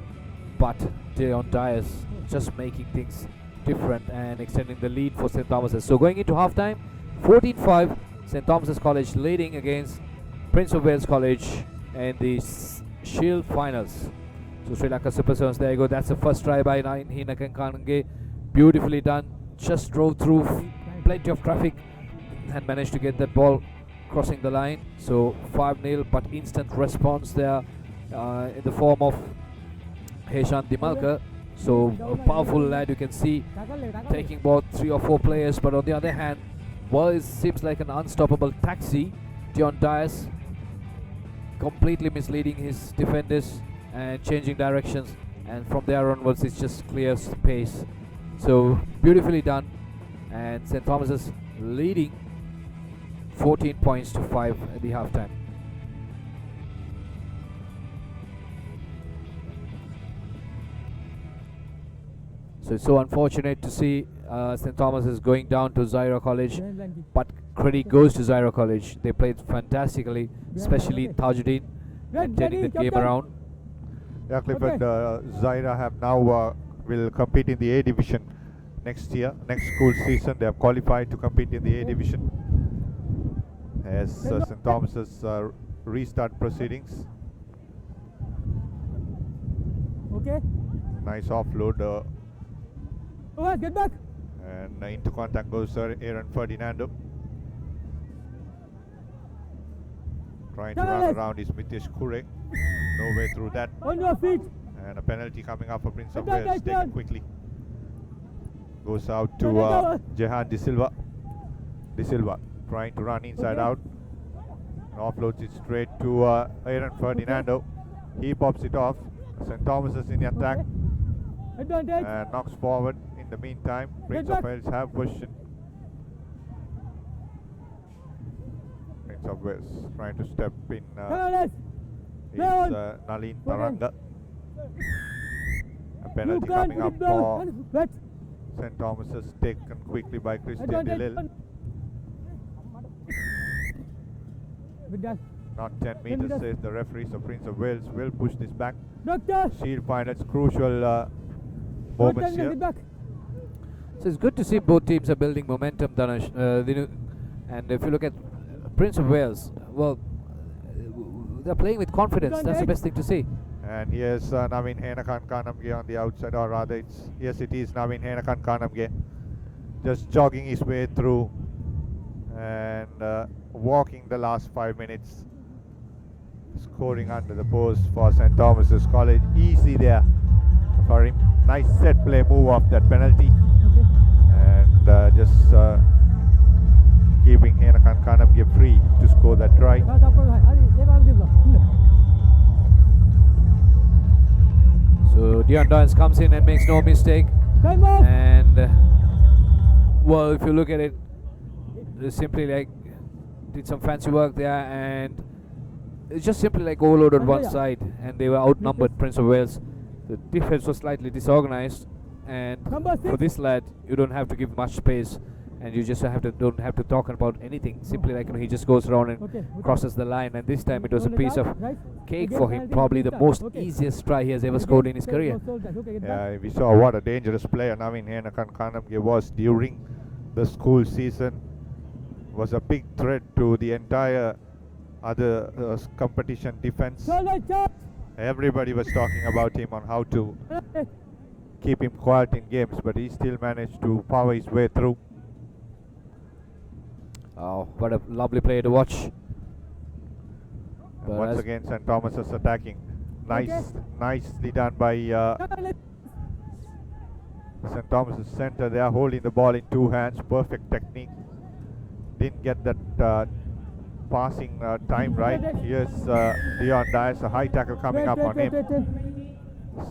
But Dion Dias just making things different and extending the lead for St. Thomas's. So going into halftime, 14-5, St. Thomas's College leading against Prince of Wales College in the Shield finals. So Sri Lanka Super 7s, there you go. That's the first try by Henakan Kanamge. Beautifully done. Just drove through plenty of traffic and managed to get that ball crossing the line. So 5-0, but instant response there in the form of Heshan Dimalka. So a powerful lad, you can see, taking about 3 or 4 players. But on the other hand, well, it seems like an unstoppable taxi. Dion Dias completely misleading his defenders and changing directions. And from there onwards, it's just clear space. So beautifully done. And St. Thomas's leading 14 points to 5 at the halftime. So it's so unfortunate to see St. Thomas is going down to Zaira College, but credit goes to Zaira College. They played fantastically, especially Tajuddin, and turning the game around. Yeah, Clifford, Zaira have now will compete in the A division next year, next school season. They have qualified to compete in the A division as St. Thomas's restart proceedings. Okay. Nice offload. Oh, get back. And into contact goes Aaron Ferdinando. Trying to run around is Mitish Kurek. No way through that. On your feet. And a penalty coming up for Prince of Wales. Taken quickly. Goes out to Jehan De Silva. De Silva trying to run inside out. And offloads it straight to Aaron Ferdinando. He pops it off. St. Thomas is in the attack. And knocks forward. In the meantime, Prince of Wales have possession. Prince of Wales trying to step in. Is Nalin Taranga. A penalty coming up for St. Thomas's, taken quickly by Christian Dillil. Not 10 meters, says the referee, so Prince of Wales will push this back. Shield finals, crucial moments here. So it's good to see both teams are building momentum, Dhanush. And if you look at Prince of Wales, well, they're playing with confidence. That's the best thing to see. And here's Navin Henakan Kanamge on the outside, or rather, it is Navin Henakan Kanamge just jogging his way through and walking the last 5 minutes, scoring under the post for St. Thomas's College. Easy there for him. Nice set play move off that penalty. And just keeping Henakan Kanamge free to score that try. So Dion Dance comes in and makes no mistake. And well, if you look at it, they simply like did some fancy work there, and it's just simply like overloaded one side, and they were outnumbered, Prince of Wales. The defense was slightly disorganized, and for this lad, you don't have to give much space, and you just don't have to talk about anything. Simply like he just goes around and crosses the line, and this time it was a piece of cake for him. Probably the most easiest try he has ever scored in his career. Yeah, we saw what a dangerous player Navin Henakan Kanamge was during the school season. Was a big threat to the entire other competition defense. Everybody was talking about him on how to keep him quiet in games, but he still managed to power his way through. Oh, what a lovely player to watch. And once again, St. Thomas is attacking. Nicely done by St. Thomas's center. They are holding the ball in two hands. Perfect technique. Didn't get that passing time right. Here's Dion Dias, a high tackle coming up on him.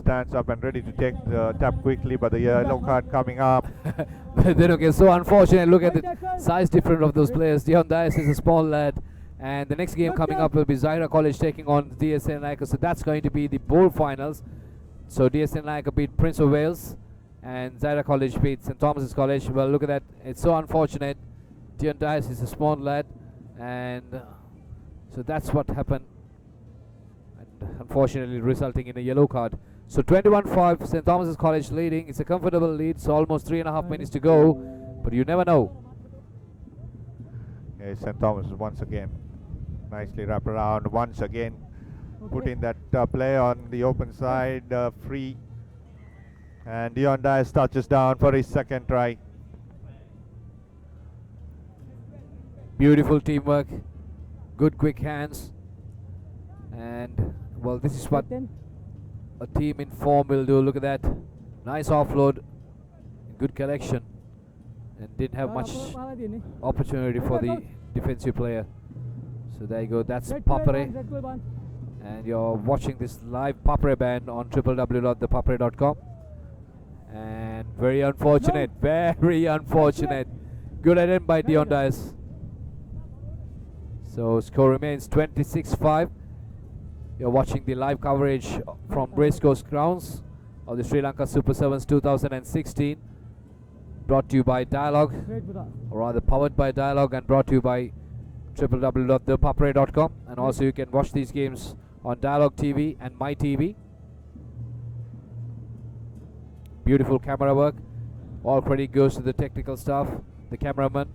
Stands up and ready to take the tap quickly, but the yellow card coming up. Then okay, so unfortunate. Look at the size difference of those players. Dion Dias is a small lad, and the next game coming up will be Zaira College taking on DSN Lanka. So that's going to be the bowl finals. So DSN Lanka beat Prince of Wales, and Zaira College beat St. Thomas's College. Well, look at that. It's so unfortunate. Dion Dias is a small lad, and so that's what happened, and unfortunately resulting in a yellow card. So 21-5, St. Thomas's College leading. It's a comfortable lead, so almost 3.5 minutes to go, but you never know. Yeah, St. Thomas once again nicely wrap around, once again putting that play on the open side, free, and Dion Dias touches down for his second try. Beautiful teamwork, good quick hands, and well, this is what a team in form will do. Look at that, nice offload, good collection, and didn't have much opportunity for the defensive player. So there you go, that's ThePapare, and you're watching this live ThePapare band on www.thepapare.com. And very unfortunate, very unfortunate. Good at him by Dion Dias. So score remains 26-5. You're watching the live coverage from Racecourse Grounds of the Sri Lanka Super 7s 2016. Brought to you by Dialogue, or rather powered by Dialogue, and brought to you by www.thepapare.com. And also you can watch these games on Dialogue TV and My TV. Beautiful camera work. All credit goes to the technical staff, the cameraman,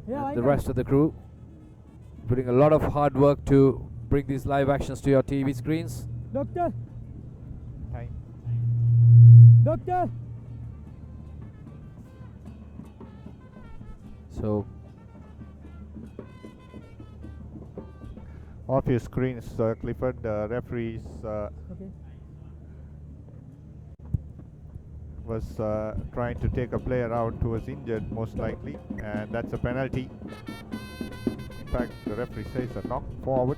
and the rest of the crew. Putting a lot of hard work to bring these live actions to your TV screens. Doctor. Time. Doctor. So off your screens, Clifford, the referees was trying to take a player out who was injured, most likely, and that's a penalty. In fact, the referee says a knock forward.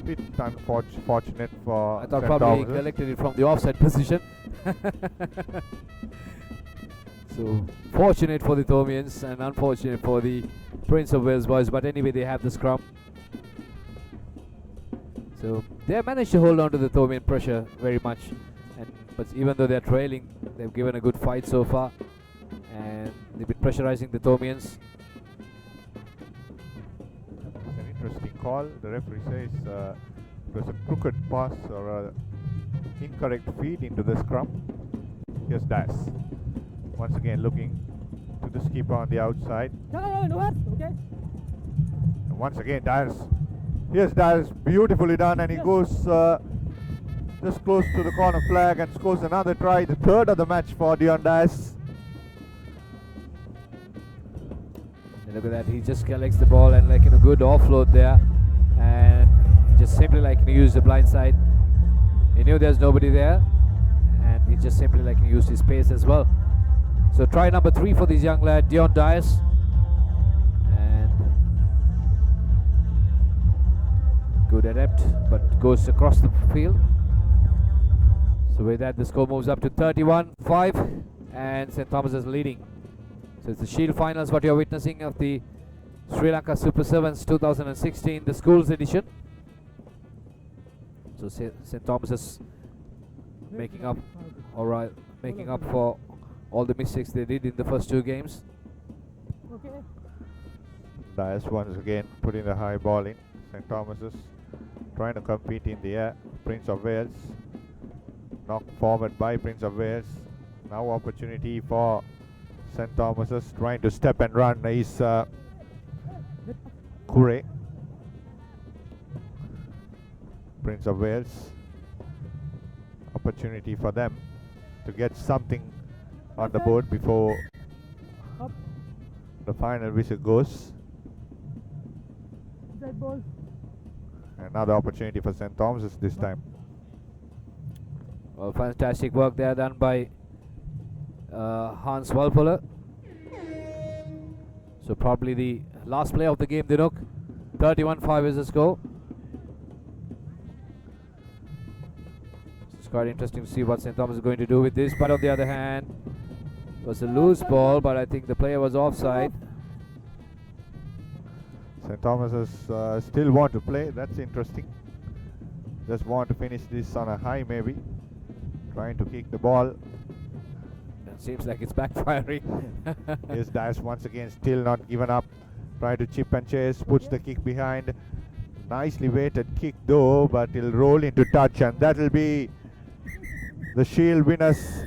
Bit unfortunate for I thought St. probably he Thomas's. collected it from the offside position. So fortunate for the Thomians and unfortunate for the Prince of Wales boys, but anyway they have the scrum. So they have managed to hold on to the Thomian pressure very much, but even though they're trailing, they've given a good fight so far, and they've been pressurizing the Thomians. It's an interesting call. The referee says it was a crooked pass or a incorrect feed into the scrum. Here's Dias. Once again looking to the skipper on the outside. Okay. And once again Dias. Here's Dias, beautifully done, and he goes just close to the corner flag and scores another try, the third of the match for Dion Dias. Look at that, he just collects the ball and a good offload there, and just simply use the blind side. He knew there's nobody there, and he just simply used his pace as well. So try number 3 for this young lad, Dion Dias, and Good attempt, but goes across the field. So with that, the score moves up to 31-5, and St. Thomas is leading. So it's the Shield Finals, what you're witnessing of the Sri Lanka Super 7s 2016, the schools edition. So St. Thomas is making up for all the mistakes they did in the first two games. Dias once again putting the high ball in. St. Thomas is trying to compete in the air. Prince of Wales knocked forward by Prince of Wales. Now opportunity for St. Thomas's, trying to step and run is Kure. Prince of Wales. Opportunity for them to get something on the board before the final whistle goes. Another opportunity for St. Thomas's this time. Well, fantastic work there done by Hans Walpola. So probably the last play of the game, Dinuk. 31-5 is the score. It's quite interesting to see what St. Thomas is going to do with this. But on the other hand, it was a loose ball, but I think the player was offside. St. Thomas's still want to play. That's interesting. Just want to finish this on a high, maybe. Trying to kick the ball. It seems like it's backfiring. Yes, Dias once again still not given up. Try to chip and chase, puts the kick behind. Nicely weighted kick though, but it'll roll into touch, and that'll be the Shield winners.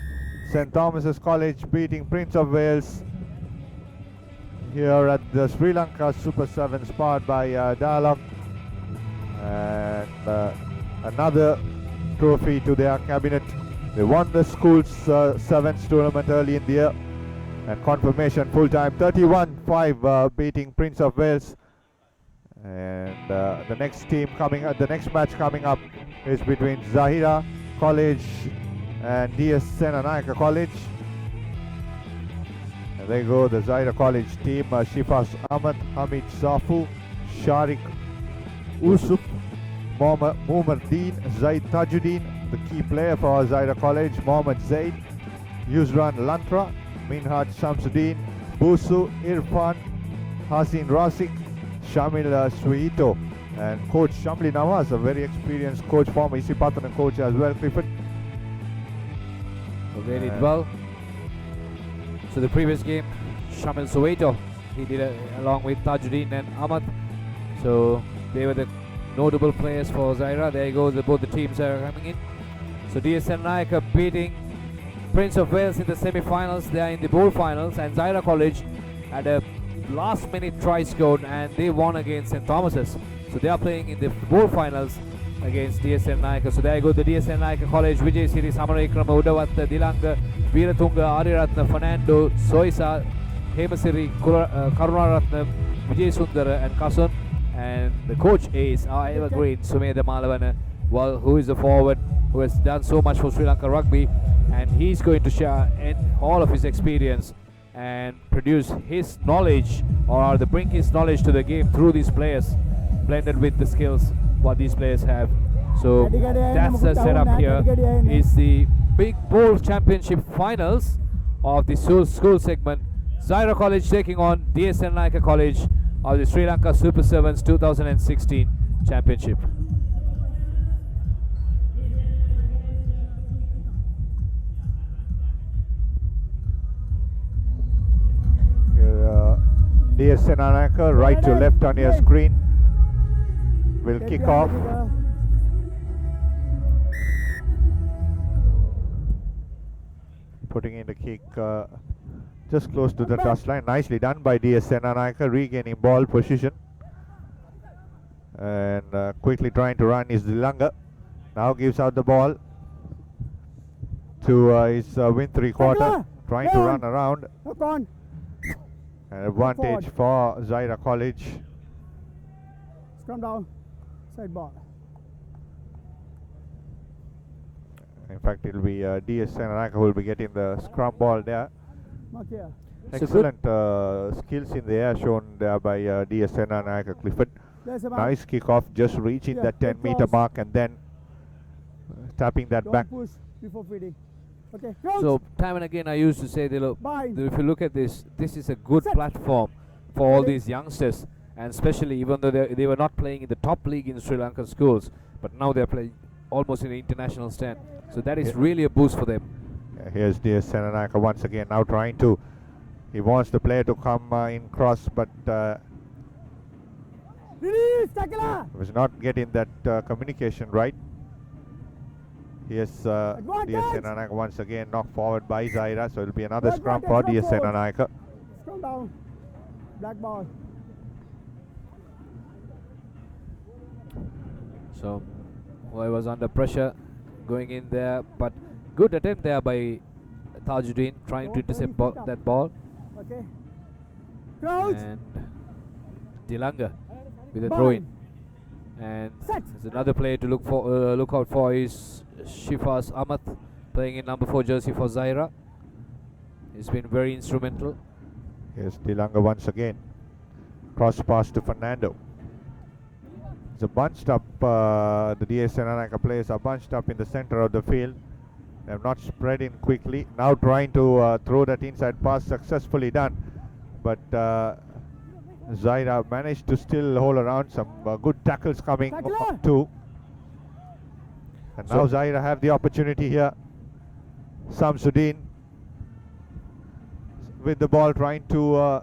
St. Thomas's College beating Prince of Wales here at the Sri Lanka Super 7s powered by Dialog. And another trophy to their cabinet. They won the schools 7s tournament early in the year, and confirmation full time 31-5 beating Prince of Wales. And the next match coming up is between Zahira College and DS Senanayaka College. And there you go, the Zahira College team: Shifas Ahmad, Hamid Safu, Sharik Usuf, Muhammad Deen, Zaid Tajuddin, the key player for Zahira College, Mohammad Zaid, Yusran Lantra, Minhaj Shamsuddin, Busu, Irfan, Hasin Rasik, Shamil Suito, and coach Shamli Nawaz, a very experienced coach, former Isipatan coach as well, Clifford. They did well. So the previous game, Shamil Suito, he did along with Tajuddin and Ahmad. So they were the notable players for Zahira. There you go, both the teams are coming in. So DSN Nayaka beating Prince of Wales in the semi-finals. They are in the bowl finals, and Zahira College had a last minute try scored and they won against St. Thomas's. So they are playing in the bowl finals against DSN Nayaka. So there you go, the DSN Nayaka College, Vijay Siri, Samarakrama, Udavatta, Dilanga, Veeratunga, Ariratna, Fernando, Soisa, Hemasiri, Karunaratna, Vijay Sundara and Kasun. And the coach is our evergreen Sumedha Malavana, well, who is a forward who has done so much for Sri Lanka rugby, and he's going to share all of his experience and produce his knowledge, or rather bring his knowledge to the game through these players, blended with the skills what these players have. So that's the setup here. Is the big bowl championship finals of the school segment. Zahira College taking on DSN Nayaka College of the Sri Lanka Super 7s 2016 championship. DS Senanayaka, right to left on your screen, will kick off. Putting in the kick just close to the touch line. Nicely done by DS Senanayaka, regaining ball position. And quickly trying to run is Dilanga. Now gives out the ball to his win 3/4, trying to run around. An advantage for Zahira College. Scrum down, side ball. In fact, it will be DS Senanayaka who will be getting the scrum ball there. Here. Excellent skills in the air shown there by DS Senanayaka, Clifford. There's a mark. Nice kickoff, just reaching Yeah, that get 10-meter close. mark and then tapping that Don't back. push before feeding. Okay, crouch. So time and again I used to say that, look, Bind. that if you look at this is a good Set. platform for all Ready. these youngsters, and especially even though they were not playing in the top league in Sri Lankan schools, but now they're playing almost in the international stand. So that is Yeah. really a boost for them. Here's DS Senanayake once again, now trying to, he wants the player to come in cross, but Release, tackler. was not getting that communication right. Here's DS Senanayake once again, knocked forward by Zaira, so it'll be another scrum for DS Senanayake. Scrum down. Black ball. So well, he was under pressure going in there, but good attempt there by Tajuddin trying to intercept that ball. Okay. Crouch. And Dilanga with a throw in. And there's another player to look out for is Shifas Ahmad, playing in number 4 jersey for Zaira. He's been very instrumental. Here's Dilanga once again. Cross pass to Fernando. It's a bunched up, the DS Senanayake players are bunched up in the center of the field. They have not spread in quickly. Now trying to throw that inside pass, successfully done. But Zaira managed to still hold around. Some good tackles coming up too. And now Zaira have the opportunity here. Samsudin with the ball trying to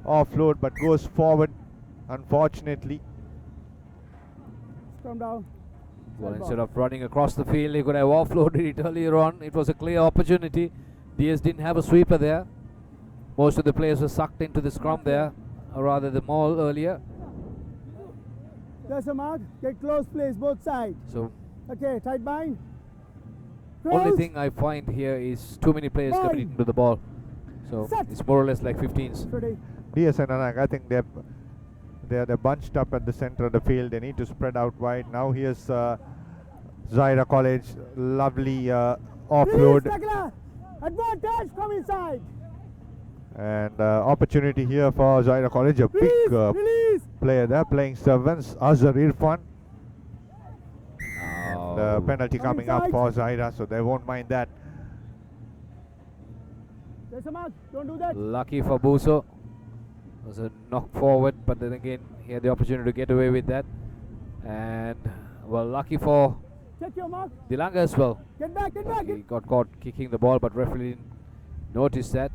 offload, but goes forward, unfortunately. Scrum down. Well, instead of running across the field, he could have offloaded it earlier on. It was a clear opportunity. DS didn't have a sweeper there. Most of the players were sucked into the scrum there, or rather the maul earlier. There's a mark. Get close, please, both sides. So Okay, tight bind. only Crouch. thing I find here is too many players Bind. coming into the ball. So Set. it's more or less like 15s. Ready. DS Senanayake, I think they're bunched up at the center of the field. They need to spread out wide. Now here's Zaira College, lovely Release, offload, tackler. Advantage from inside. and opportunity here for Zaira College. A big Release. player there playing servants, Azhar Irfan. The penalty coming up for Zaira, so they won't mind that. There's a mark. Don't do that. Lucky for Buso. It was a knock forward, but then again he had the opportunity to get away with that. And well, lucky for Check your mark. Dilanga as well. Get back, get back. He got caught kicking the ball, but referee didn't notice that.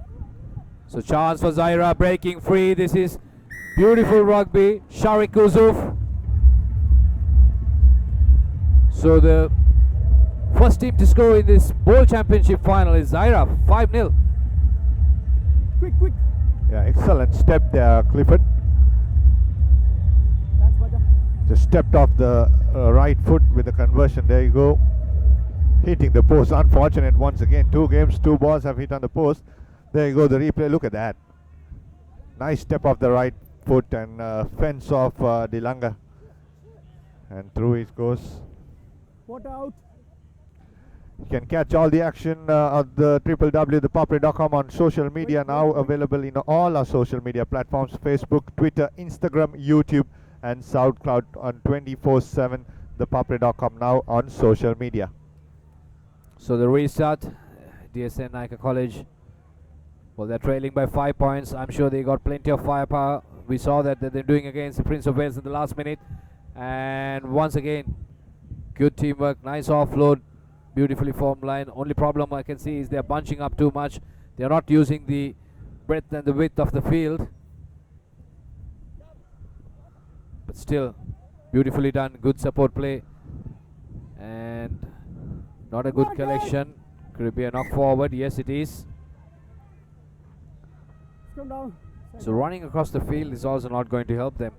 So chance for Zaira, breaking free. This is beautiful rugby. Sharik Uzuf. So the first team to score in this bowl championship final is Zaira, 5-0. Quick, quick. Yeah, excellent step there, Clifford. Thanks, brother. Just stepped off the right foot with the conversion. There you go. Hitting the post. Unfortunate once again. 2 games, 2 balls have hit on the post. There you go, the replay. Look at that. Nice step off the right foot and fence off Dilanga. And through it goes. Water out. You can catch all the action at the www.ThePapare.com on social media, now available in all our social media platforms: Facebook, Twitter, Instagram, YouTube, and SoundCloud on 24/7. ThePapare.com now on social media. So the restart, DSN Nike College. Well, they're trailing by 5 points. I'm sure they got plenty of firepower. We saw that they're doing against the Prince of Wales in the last minute. And once again, good teamwork, nice offload, beautifully formed line. Only problem I can see is they're bunching up too much. They're not using the breadth and the width of the field. But still, beautifully done, good support play. And not a good collection. Could it be a knock forward? Yes, it is. Come down. So running across the field is also not going to help them.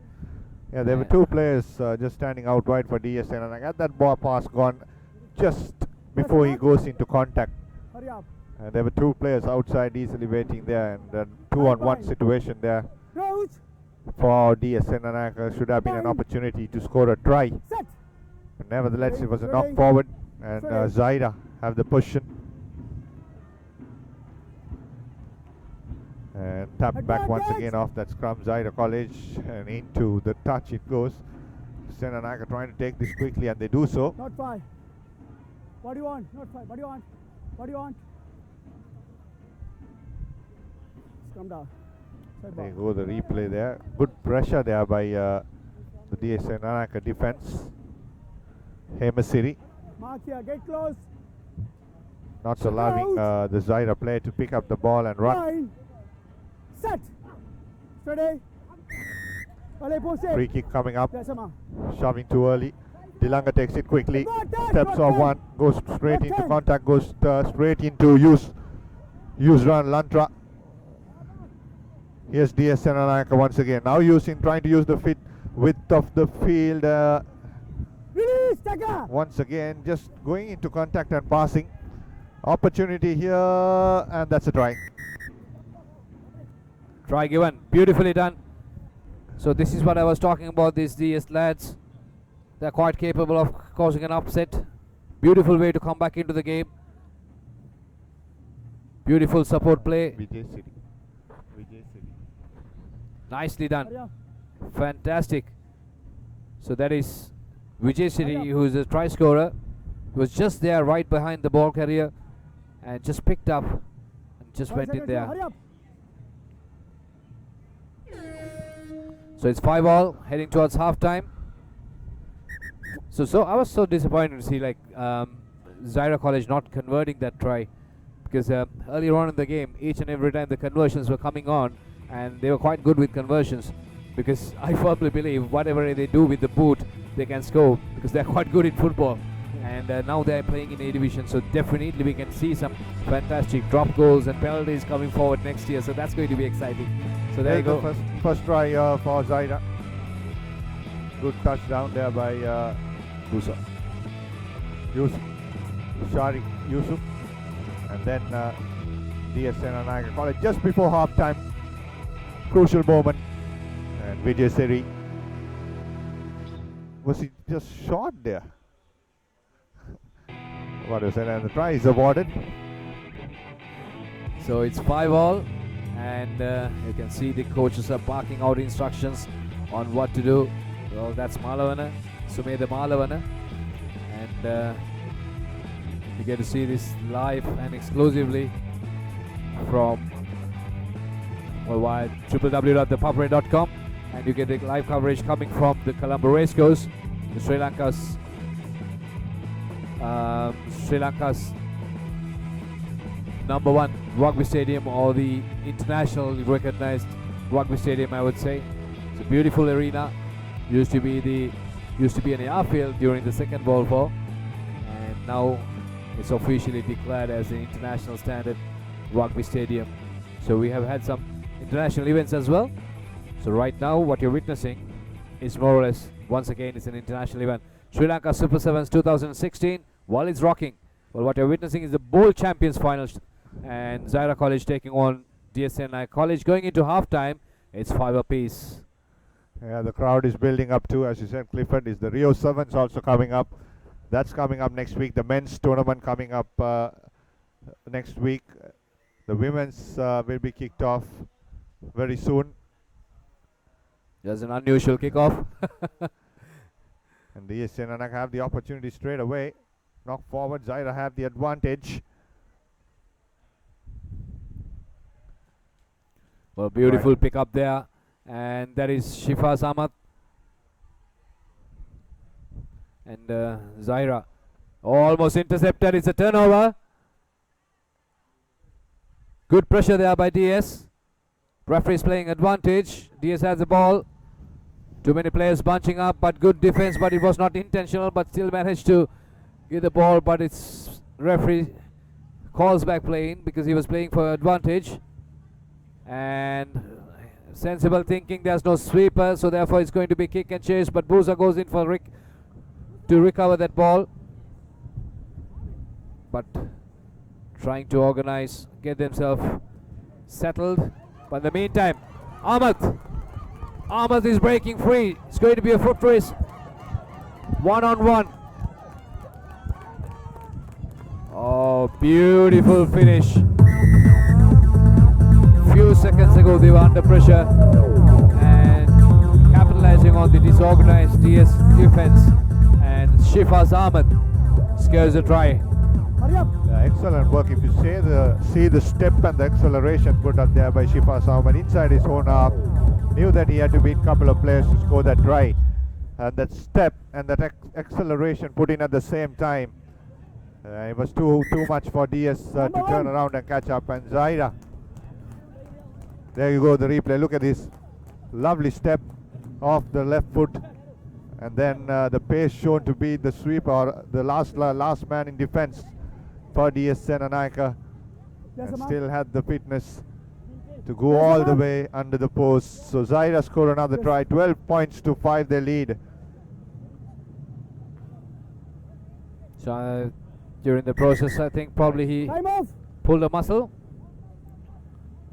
Yeah, there were 2 players just standing out wide for DSN, and I got that ball pass gone just before he goes into contact. Hurry up. And there were 2 players outside easily waiting there, and then 2-on-1 situation there Crouch. for DSN, and should have been an opportunity to score a try. Set. But nevertheless, it was a Ready. knock forward, and Ready. Zaira have the position. And tapped back once again off that scrum. Zaira College, and into the touch it goes. Senanaka trying to take this quickly, and they do so. Not 5. What do you want? Not 5. What do you want? What do you want? Scrum down. There you go, the replay there. Good pressure there by the DS Senanaka defense. Hemasiri Mark here, get close. not allowing the Zaira player to pick up the ball and run. Line. Set. Steady. Free kick coming up. Yes, Amma. Shoving too early. Dilanga takes it quickly. Steps off one. Goes straight into contact. Goes straight into use run Lantra. Here's DS Senanaka once again. Now trying to use the width of the field. Once again, just going into contact and passing. Opportunity here, and that's a try. Try given. Beautifully done. So this is what I was talking about, these DS lads. They're quite capable of causing an upset. Beautiful way to come back into the game. Beautiful support play. Vijay City. Nicely done. Fantastic. So that is Vijay City, who is a try scorer. He was just there right behind the ball carrier and just picked up and just went in there. So it's 5-all heading towards half time. So I was so disappointed to see Zaira College not converting that try, because earlier on in the game, each and every time the conversions were coming on, and they were quite good with conversions, because I firmly believe whatever they do with the boot, they can score, because they're quite good in football. And now they're playing in A division, so definitely we can see some fantastic drop goals and penalties coming forward next year. So that's going to be exciting. So there you go. The first try for Zaira. Good touchdown there by Yusuf. Shari Yusuf. And then DS Senanaka College just before half time. Crucial moment. And Vijay Seri. Was he just shot there? What was it? And the try is awarded. So it's 5-all, and you can see the coaches are barking out instructions on what to do. Well, that's Malavana, Sumedha Malavana, and you get to see this live and exclusively from www.ThePapare.com, and you get the live coverage coming from the Colombo Racecourse, the Sri Lanka's #1 rugby stadium, or the internationally recognized rugby stadium, I would say. It's a beautiful arena. Used to be an airfield during the Second World War, and now it's officially declared as an international standard rugby stadium. So we have had some international events as well. So right now what you're witnessing is more or less, once again, it's an international event. Sri Lanka Super 7s 2016. While it's rocking, well, what you're witnessing is the Bowl Champions Finals, and Zaira College taking on DSNI College. Going into halftime, it's 5 apiece. Yeah, the crowd is building up too, as you said, Clifford. Is the Rio Sevens also coming up? That's coming up next week. The men's tournament coming up next week. The women's will be kicked off very soon. There's an unusual kickoff. And the Senanaka have the opportunity straight away. Knock forward, Zaira have the advantage. Well, beautiful pick up there, and that is Shifaz Ahmad. And Zaira almost intercepted. It's a turnover. Good pressure there by DS. Referee's playing advantage. DS has the ball. Too many players bunching up, but good defense, but it was not intentional, but still managed to get the ball, but it's referee calls back playing because he was playing for advantage. And sensible thinking, there's no sweeper, so therefore it's going to be kick and chase, but Booza goes in for to recover that ball, but trying to organize, get themselves settled. But in the meantime, Ahmad is breaking free. It's going to be a foot race, 1-on-1. Oh, beautiful finish. Few few seconds ago they were under pressure and capitalizing on the disorganized DS defense, and Shifaz Ahmed scores a try. Excellent work. If you see the step and the acceleration put up there by Shifaz Ahmed inside his own half, knew that he had to beat a couple of players to score that try. And that step and that acceleration put in at the same time. It was too much for DS to turn around and catch up. And Zaira, there you go, the replay. Look at this lovely step off the left foot, and then the pace shown to be the sweep or the last man in defense for DS Senanayaka, and still had the fitness to go all the way under the post. So Zaira scored another try. 12 points to 5 they lead. So during the process, I think probably he pulled a muscle.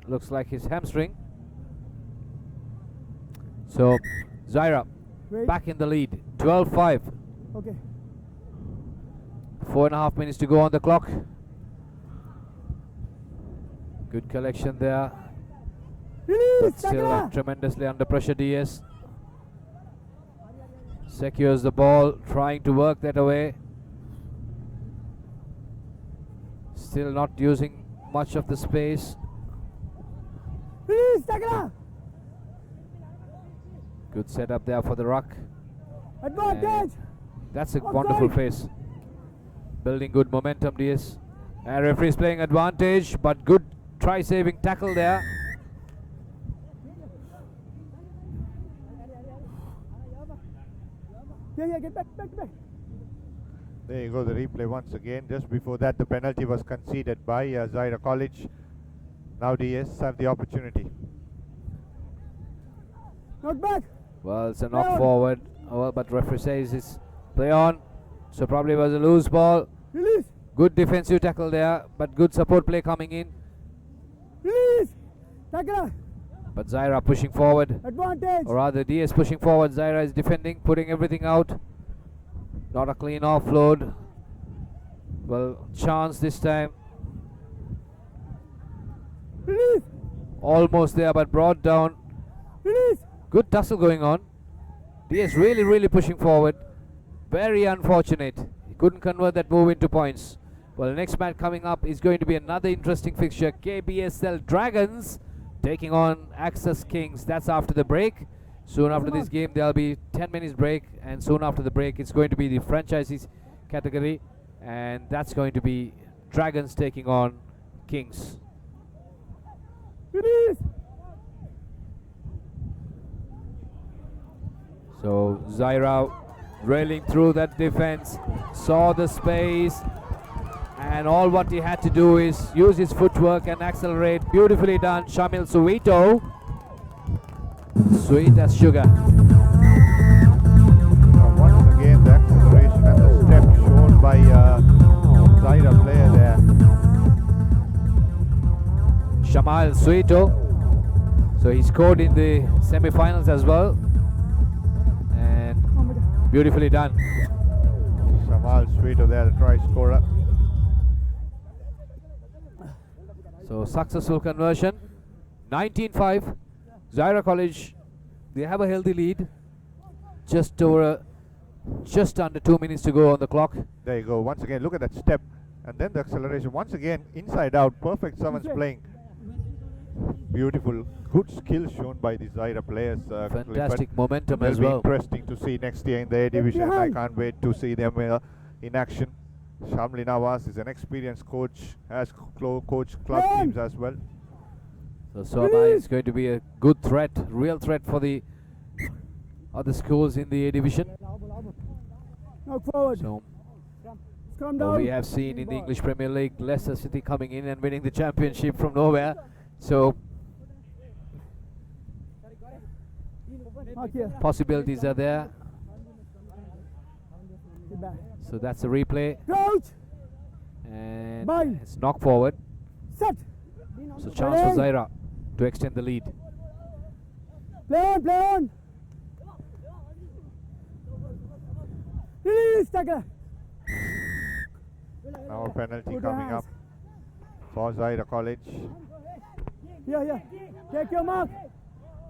Looks like his hamstring. So Zaira back in the lead, 12-5. Okay. 4.5 minutes to go on the clock. Good collection there. But still tremendously under pressure, DS. Secures the ball, trying to work that away. Still not using much of the space. Good setup there for the ruck. Advantage! That's a wonderful face. Building good momentum, DS. And referee's playing advantage, but good try-saving tackle there. Yeah, get back. There you go, the replay once again. Just before that, the penalty was conceded by Zaira College. Now DS have the opportunity. Not back. Well, it's a knock forward. Oh, but referee says it's play on. So probably was a loose ball. Release. Good defensive tackle there, but good support play coming in. Release. Tackle. But Zaira pushing forward. Advantage. Or rather, DS pushing forward. Zaira is defending, putting everything out. Not a clean offload. Well, chance this time. Release. Almost there, but brought down. Release. Good tussle going on. DS really pushing forward. Very unfortunate. He couldn't convert that move into points. Well, the next match coming up is going to be another interesting fixture. KBSL Dragons taking on Access Kings. That's after the break. Soon after this game, there'll be 10 minutes break, and soon after the break, it's going to be the franchisees category, and that's going to be Dragons taking on Kings. So Zaira railing through that defense, saw the space, and all what he had to do is use his footwork and accelerate. Beautifully done, Shamil Suito. Sweet as sugar. Once again, the acceleration and the step shown by Zaira player there. Shamal Suito. So he scored in the semi-finals as well. And beautifully done. Shamal Suito there, the try scorer. So successful conversion. 19-5. Zaira College, they have a healthy lead. Just under 2 minutes to go on the clock. There you go. Once again, look at that step. And then the acceleration. Once again, inside out. Perfect someone's playing. Beautiful. Good skill shown by the Zaira players. Fantastic momentum as well. well. It'll be interesting to see next year in the A division. I can't wait to see them in action. Shamli Nawaz is an experienced coach, has coached club teams as well. So Soma is going to be a good threat, real threat for the other schools in the A division. Knock forward. So Come down. we have seen in the English Premier League Leicester City coming in and winning the championship from nowhere. So possibilities are there. So that's a replay. And it's knock forward. Set. So chance for Zaira to extend the lead. Play on. Release, tackle. Now a penalty coming up for Zaira College. Here. Take your mark.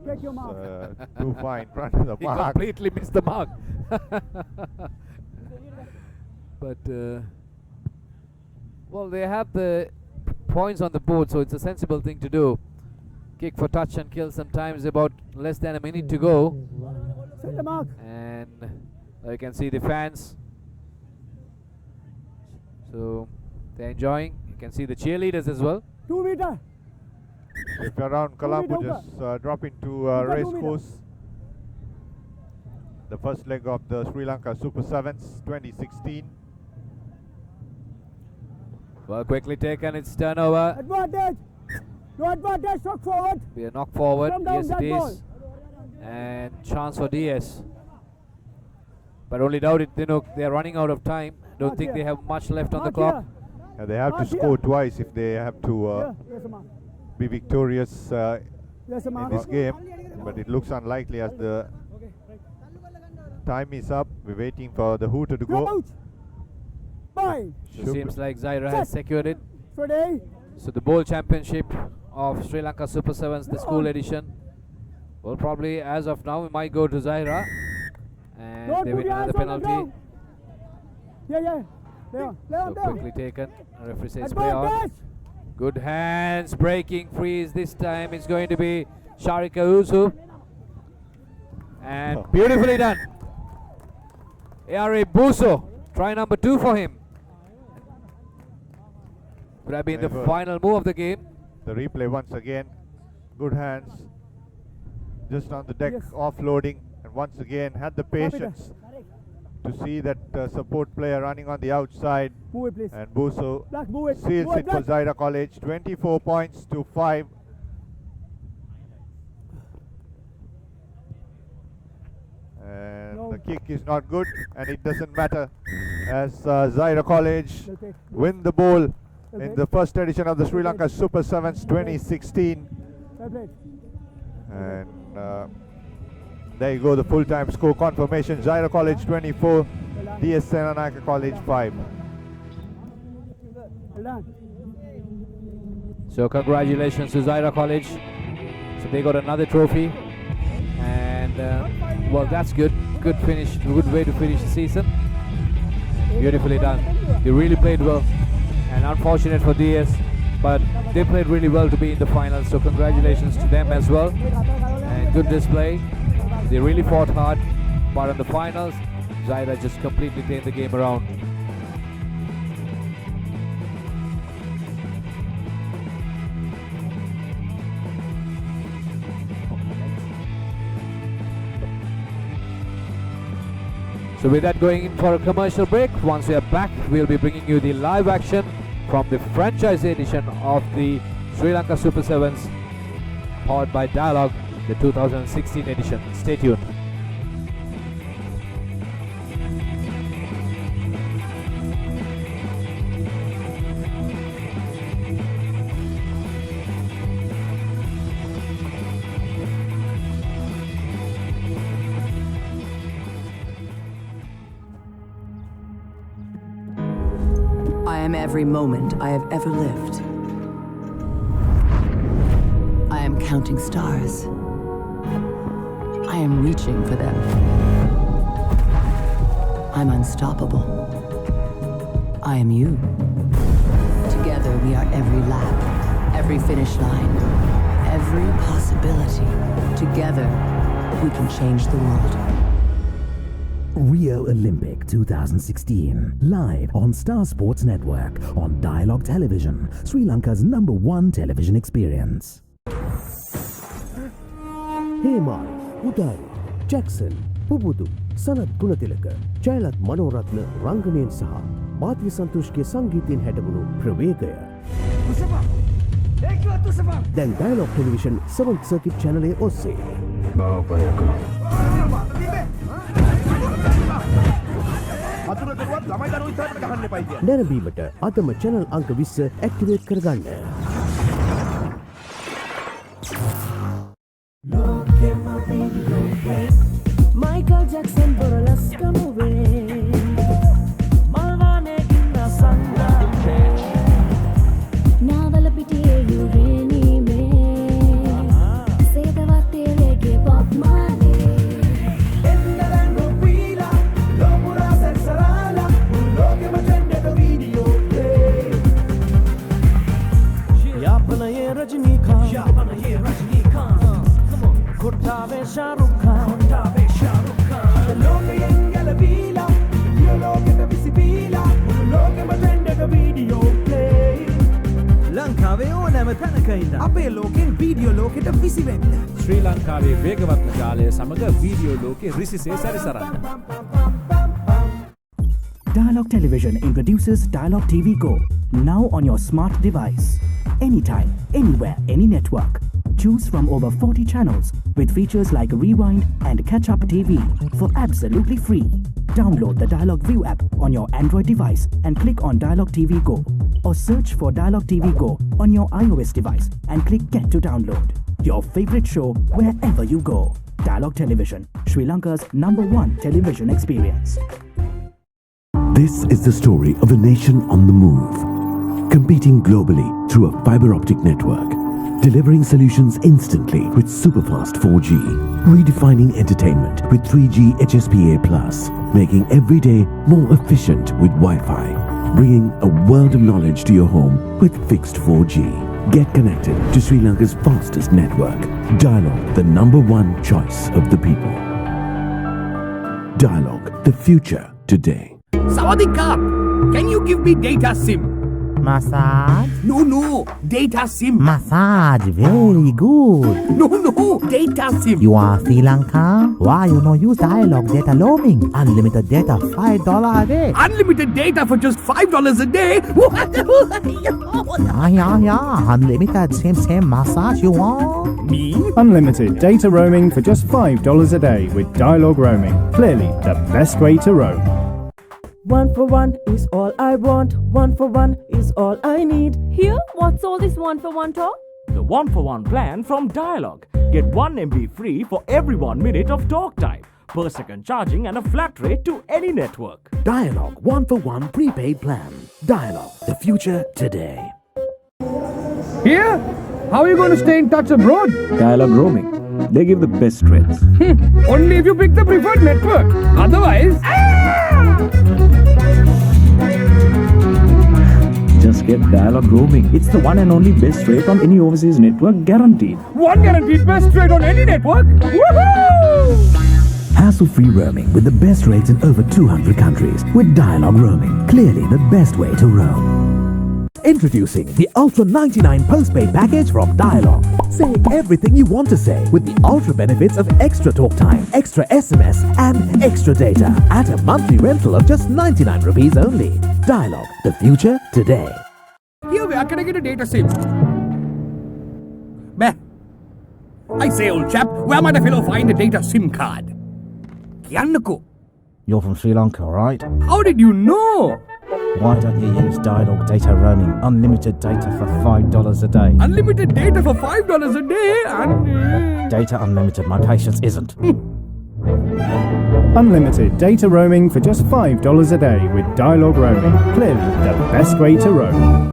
Take your mark. Too far in front of the He mark. completely missed the mark. But well, they have the points on the board, so it's a sensible thing to do. Kick for touch and kill. Sometimes about less than a minute to go, Set the mark. and you can see the fans. So they're enjoying. You can see the cheerleaders as well. 2 meter. If you're around Colombo, just drop into race course. The first leg of the Sri Lanka Super Sevens 2016. Well, quickly taken. It's turnover. Advantage. No advantage. Knock forward. Be a knock forward. Come down Yes, that it ball. is. And chance for DS. But only doubt it. They are running out of time. Don't think they have much left on the clock. Yeah, they have to score twice if they have to be victorious in this game. But it looks unlikely as the time is up. We're waiting for the hooter to go. Bye. So seems like Zaira has secured it. Ready. So the bowl championship of Sri Lanka Super Sevens, the school edition. Well, probably as of now, we might go to Zaira. And they win another penalty. Yeah. So quickly taken. Referee says play on. Good hands, breaking freeze. This time it's going to be Sharika Usu. And beautifully done. Ari Buso, try number 2 for him. Could have been the final move of the game. The replay once again. Good hands. Just on the deck, offloading. And once again had the patience to see that support player running on the outside. Move it, please. And Buso Move it. seals it for Zaira College. 24 points to 5. And the kick is not good, and it doesn't matter as Zaira College win the bowl in the first edition of the Sri Lanka Super Sevens 2016. And there you go, the full-time score confirmation. Zaira College 24, DS Senanayake College 5. So congratulations to Zaira College. So they got another trophy. And well, that's good. Good finish, good way to finish the season. Beautifully done. They really played well. And unfortunate for DS, but they played really well to be in the finals. So congratulations to them as well. And good display. They really fought hard, but in the finals, Zaira just completely turned the game around. So with that, going in for a commercial break. Once we are back, we'll be bringing you the live action from the franchise edition of the Sri Lanka Super Sevens, powered by Dialogue, the 2016 edition. Stay tuned. I am every moment I have ever lived. I am counting stars. I am reaching for them. I'm unstoppable. I am you. Together we are every lap, every finish line, every possibility. Together we can change the world. Rio Olympic 2016, live on Star Sports Network on Dialogue Television, Sri Lanka's #1 television experience. Hemar, Udari, Jackson, Pubudu, Sanat Gunatilaka, Jailat Manoratna Ranganen Saha, Bhatya Santoshke Sangeethayen හැටවුණු ප්‍රවේගය. දැන් Dialogue Television 7th Circuit channel ඔස්සේ. නැරඹීමට අදම channel අංක 20 activate කරගන්න. Michael Jackson burlesque movie. Malvane inna sanga. Navala pitiye you reni me. Shahrukh Khan Lokayen galabila Loketa visibila Lokema trendega video play ලංකාවේ ඕනෑම තැනක ඉඳන් අපේ ලෝකෙන් වීඩියෝ ලෝකෙට විසිවෙන්න ශ්‍රී ලංකාවේ වේගවත්ම ජාලය සමග වීඩියෝ ලෝකෙ රිසිසේ සැරිසරන්න. Dialog Television introduces Dialog TV Go, now on your smart device. Anytime, anywhere, any network. Choose from over 40 channels with features like Rewind and Catch Up TV for absolutely free. Download the Dialog View app on your Android device and click on Dialog TV Go, or search for Dialog TV Go on your iOS device and click Get to download. Your favorite show wherever you go. Dialog Television, Sri Lanka's #1 television experience. This is the story of a nation on the move, competing globally through a fiber optic network, delivering solutions instantly with superfast 4G, redefining entertainment with 3G HSPA+, making every day more efficient with Wi-Fi, bringing a world of knowledge to your home with fixed 4G. Get connected to Sri Lanka's fastest network. Dialog, the #1 choice of the people. Dialog, the future today. Sawadee Krap! Can you give me data SIM? Massage? No, data SIM. Massage, very good. No, data SIM. You are Sri Lanka? Why you no use Dialog data roaming? Unlimited data, $5 a day. Unlimited data for just $5 a day? Yeah. Unlimited, same massage you want? Me? Unlimited data roaming for just $5 a day with Dialog roaming. Clearly the best way to roam. 1 for 1 is all I want. 1 for 1 is all I need. Here, what's all this 1 for 1 talk? The 1-for-1 plan from Dialog. Get 1 MB free for every 1 minute of talk time, per second charging and a flat rate to any network. Dialog 1-for-1 prepaid plan. Dialog, the future today. Here? How are you going to stay in touch abroad? Dialog roaming. They give the best rates. Only if you pick the preferred network. Otherwise... Just get Dialog roaming. It's the one and only best rate on any overseas network, guaranteed. One guaranteed best rate on any network? Woohoo! Hassle-free roaming with the best rates in over 200 countries with Dialog roaming. Clearly the best way to roam. Introducing the Ultra 99 postpaid package from Dialog. Say everything you want to say with the ultra benefits of extra talk time, extra SMS and extra data at a monthly rental of just 99 rupees only. Dialog, the future today. Here, where can I get a data SIM? Bah. I say, old chap, where might a fellow find a data SIM card? Kiannako. You're from Sri Lanka, right? How did you know? Why don't you use Dialog data roaming? Unlimited data for $5 a day. Unlimited data for $5 a day and... Data unlimited, my patience isn't. Unlimited data roaming for just $5 a day with Dialog roaming. Clearly the best way to roam.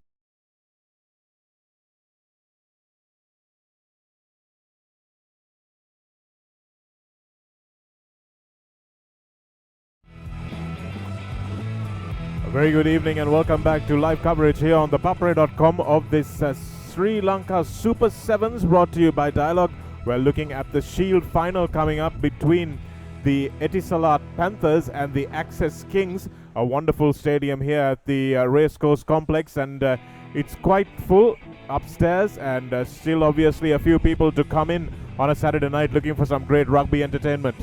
Very good evening and welcome back to live coverage here on ThePapare.com of this Sri Lanka Super 7s brought to you by Dialog. We're looking at the Shield final coming up between the Etisalat Panthers and the Access Kings. A wonderful stadium here at the Racecourse Complex, and it's quite full upstairs, and still obviously a few people to come in on a Saturday night looking for some great rugby entertainment.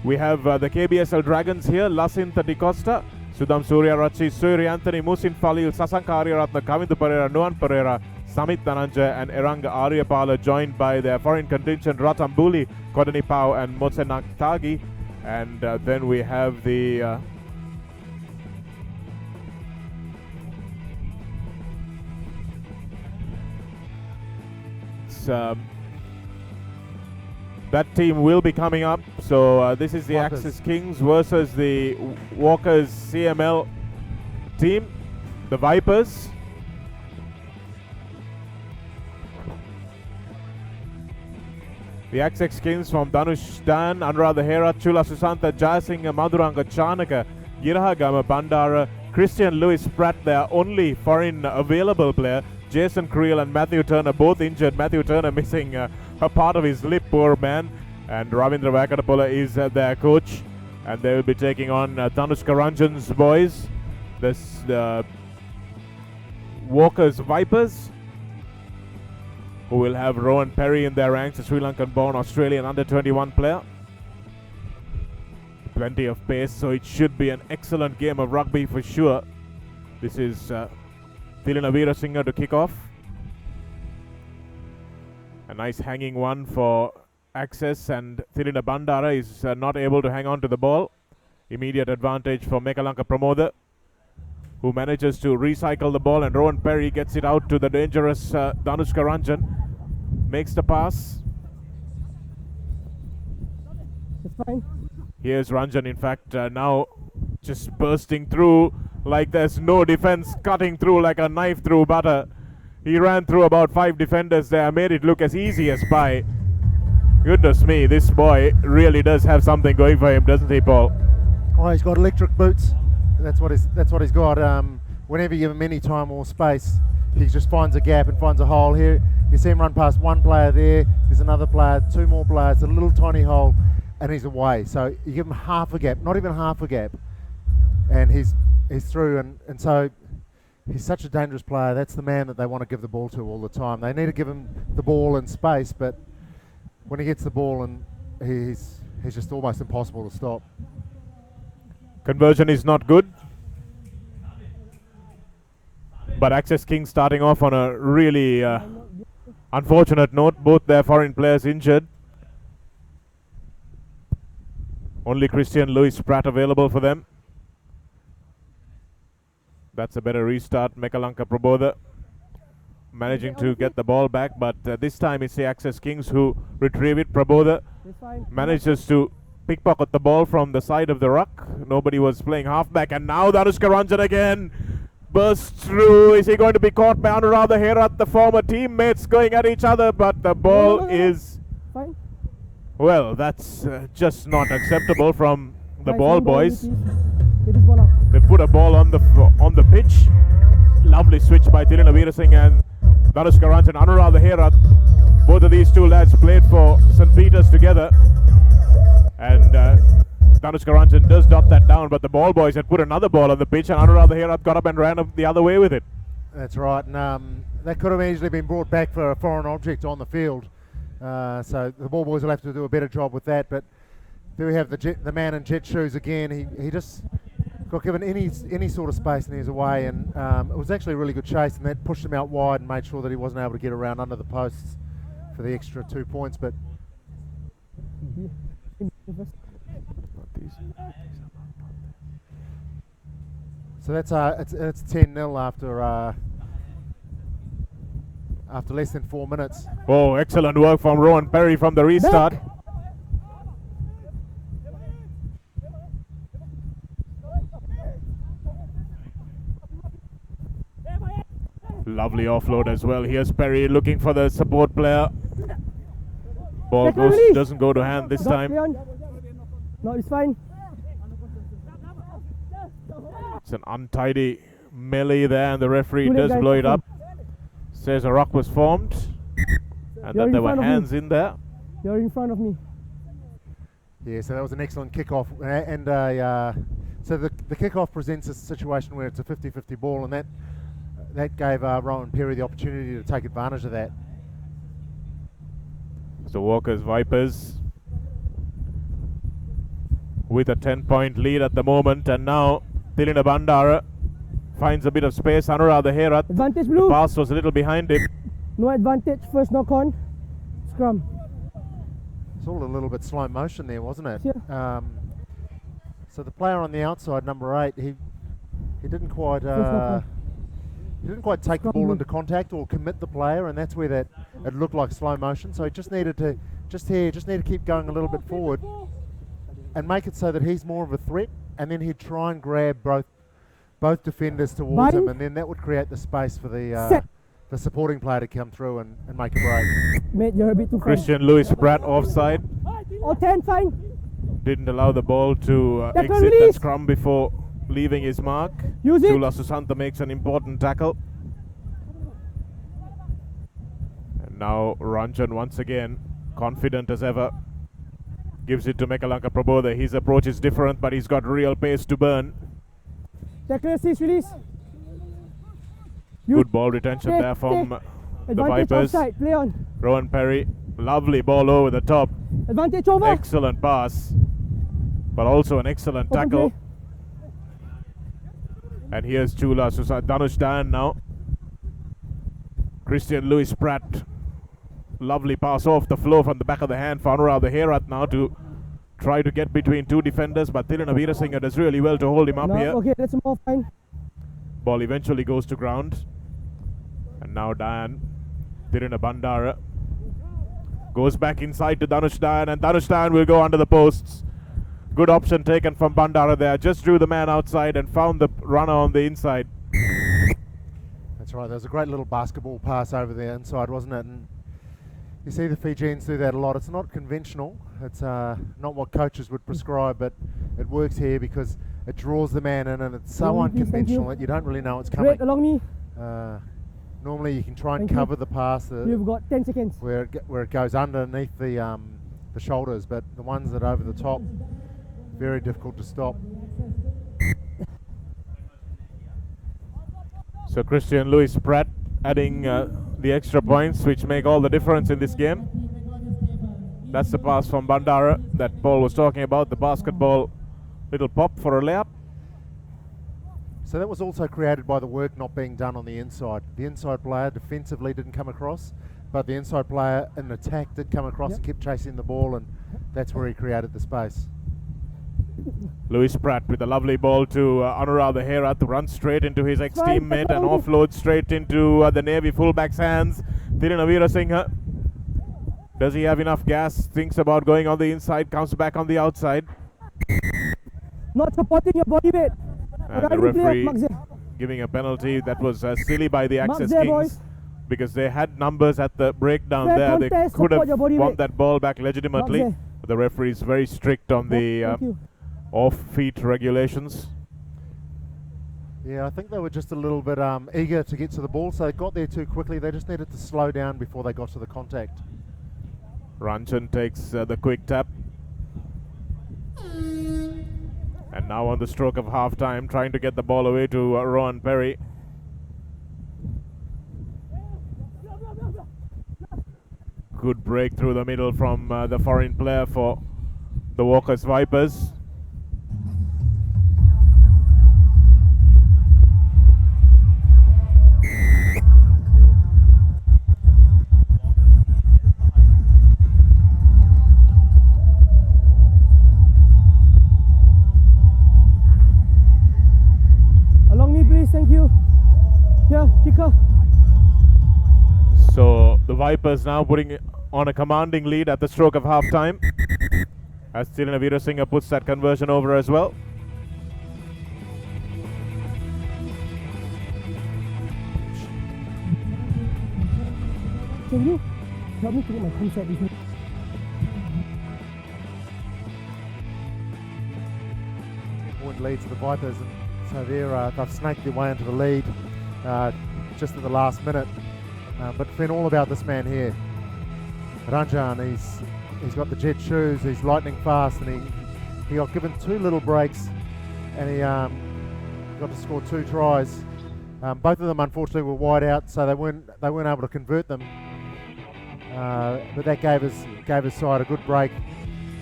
We have the KBSL Dragons here, Lasinta Di Costa, Sudam Surya Rachi, Suri Anthony, Musin Falil, Sasanka Ariyaratna, Kavindu Pereira, Nuan Pereira, Samit Dhananjay and Eranga Aryapala, joined by their foreign contingent Ratambuli, Kodani Pau and Motsenak Tagi. And then we have the that team will be coming up. So this is the Walkers. Axis Kings versus the Walkers CML team, the Vipers. The XX Kings from Danush Dan, Anuradha Hera, Chula Susantha, Jayasinghe, Madhuranga Chanaka, Girahagama Bandara, Christian Lewis Pratt, their only foreign available player. Jason Creel and Matthew Turner both injured. Matthew Turner missing a part of his lip, poor man. And Ravindra Vakatapola is their coach. And they will be taking on Tanushka Ranjan's boys. This Walker's Vipers, who will have Rowan Perry in their ranks, a Sri Lankan-born Australian under-21 player. Plenty of pace, so it should be an excellent game of rugby for sure. This is Thilina Veerasinghe to kick off. A nice hanging one for Access, and Thilina Bandara is not able to hang on to the ball. Immediate advantage for Mekalanka Pramodha, who manages to recycle the ball, and Rowan Perry gets it out to the dangerous Danushka Ranjan. Makes the pass. It's fine. Here's Ranjan, in fact, now just bursting through like there's no defense, cutting through like a knife through butter. He ran through about 5 defenders there, made it look as easy as pie. Goodness me, this boy really does have something going for him, doesn't he, Paul? Oh, he's got electric boots. That's what he's got. Whenever you give him any time or space, he just finds a gap and finds a hole. Here, you see him run past one player there. There's another player, 2 more players, a little tiny hole, and he's away. So you give him half a gap, not even half a gap, and he's through. And so he's such a dangerous player. That's the man that they want to give the ball to all the time. They need to give him the ball and space, but when he gets the ball, and he's just almost impossible to stop. Conversion is not good. But Access Kings starting off on a really unfortunate note. Both their foreign players injured. Only Christian Louis Pratt available for them. That's a better restart. Mekalanka Prabodha managing to get the ball back, but this time it's the Access Kings who retrieve it. Prabodha manages to pickpocket the ball from the side of the ruck. Nobody was playing halfback, and now Danushka Ranjan again bursts through. Is he going to be caught by Anuradha Herat? The former teammates going at each other, but the ball is... Well, that's just not acceptable from the ball boys. They put a ball on the pitch. Lovely switch by Thilina Veerasinghe and Danushka Ranjan. Anuradha Herat, both of these two lads played for St. Peter's together. And Danushka Ranjan does dot that down, but the ball boys had put another ball on the pitch, and Anuradha Herat got up and ran up the other way with it. That's right, and that could have easily been brought back for a foreign object on the field. So the ball boys will have to do a better job with that. But there we have the man in jet shoes again. He just got given any sort of space and he was away, and it was actually a really good chase, and that pushed him out wide and made sure that he wasn't able to get around under the posts for the extra 2 points. But so that's it's 10-0 after less than 4 minutes. Oh, excellent work from Rowan Perry from the restart. Lovely offload as well. Here's Perry looking for the support player. Ball doesn't go to hand this time. No, it's fine. It's an untidy melee there, and the referee does blow it up. Says a ruck was formed, and that there were hands in there. You're in front of me. Yeah, so that was an excellent kickoff, and so the kickoff presents a situation where it's a 50-50 ball, and that gave Rowan Perry the opportunity to take advantage of that. So Walker's Vipers with a 10-point lead at the moment, and now Thilina Bandara finds a bit of space. Anuradha Herat, advantage blue. The pass was a little behind him. No advantage, first knock on, scrum. It's all a little bit slow motion there, wasn't it? Yeah. So the player on the outside, number 8, he didn't quite take the ball into contact or commit the player, and that's where it looked like slow motion. So he just needed to keep going a little bit forward and make it so that he's more of a threat, and then he'd try and grab both defenders towards him, and then that would create the space for the supporting player to come through and make a break. Mate, you're a bit too Christian Louis Pratt offside. Oh, 10, fine. Didn't allow the ball to exit the scrum before leaving his mark. Chula Susanta makes an important tackle. And now Ranjan once again Confident as ever. Gives it to Mekalanka Prabodha. His approach is different, but he's got real pace to burn. Tackle assist, release. Good ball retention there from the Advantage Vipers. offside, play on. Rowan Perry, lovely ball over the top. Advantage over. Excellent pass, but also an excellent Open tackle. play. And here's Chula Danush Dan now. Christian Lewis Pratt. Lovely pass off the floor from the back of the hand for Anurag Herat now to try to get between two defenders, but Thiruna Veerasinghe does really well to hold him up here. Okay, that's more fine. Ball eventually goes to ground. And now Dayan, Thiruna Bandara, goes back inside to Danush Dayan, and Danush Dayan will go under the posts. Good option taken from Bandara there. Just drew the man outside and found the runner on the inside. That's right, there was a great little basketball pass over there inside, wasn't it? And you see the Fijians do that a lot. It's not conventional. It's not what coaches would prescribe, but it works here because it draws the man in, and it's so unconventional that you don't really know it's coming. Great, along me. Normally you can try and cover the pass. You've got 10 seconds. Where it goes underneath the shoulders, but the ones that are over the top, very difficult to stop. So Christian Lewis Pratt adding the extra points, which make all the difference in this game. That's the pass from Bandara that Paul was talking about, the basketball little pop for a layup. So that was also created by the work not being done on the inside. The inside player defensively didn't come across, but the inside player in attack did come across and kept chasing the ball, and that's where he created the space. Lewis Pratt with a lovely ball to Anurag Herat to run straight into his ex-teammate and offload straight into the Navy fullback's hands. Thiruna Veerasinghe, does he have enough gas? Thinks about going on the inside, comes back on the outside. Not supporting your body weight. And the referee giving a penalty that was silly by the Access Kings, because they had numbers at the breakdown there. They could have won that ball back legitimately. But the referee is very strict on the off-feet regulations. Yeah, I think they were just a little bit eager to get to the ball, so they got there too quickly. They just needed to slow down before they got to the contact. Ranchan takes the quick tap. And now on the stroke of half-time, trying to get the ball away to Rowan Perry. Good break through the middle from the foreign player for the Walkers Vipers. Thank you. Here, kicker. So the Vipers now putting on a commanding lead at the stroke of half-time, as Thiruna Veerasinghe puts that conversion over as well. Can you help me to get my concept with me? Point lead to the Vipers, and so they've snaked their way into the lead just at the last minute. But it's been all about this man here, Ranjan. He's got the jet shoes, he's lightning fast, and he got given 2 little breaks, and he got to score 2 tries. Both of them unfortunately were wide out, so they weren't able to convert them. But that gave his side a good break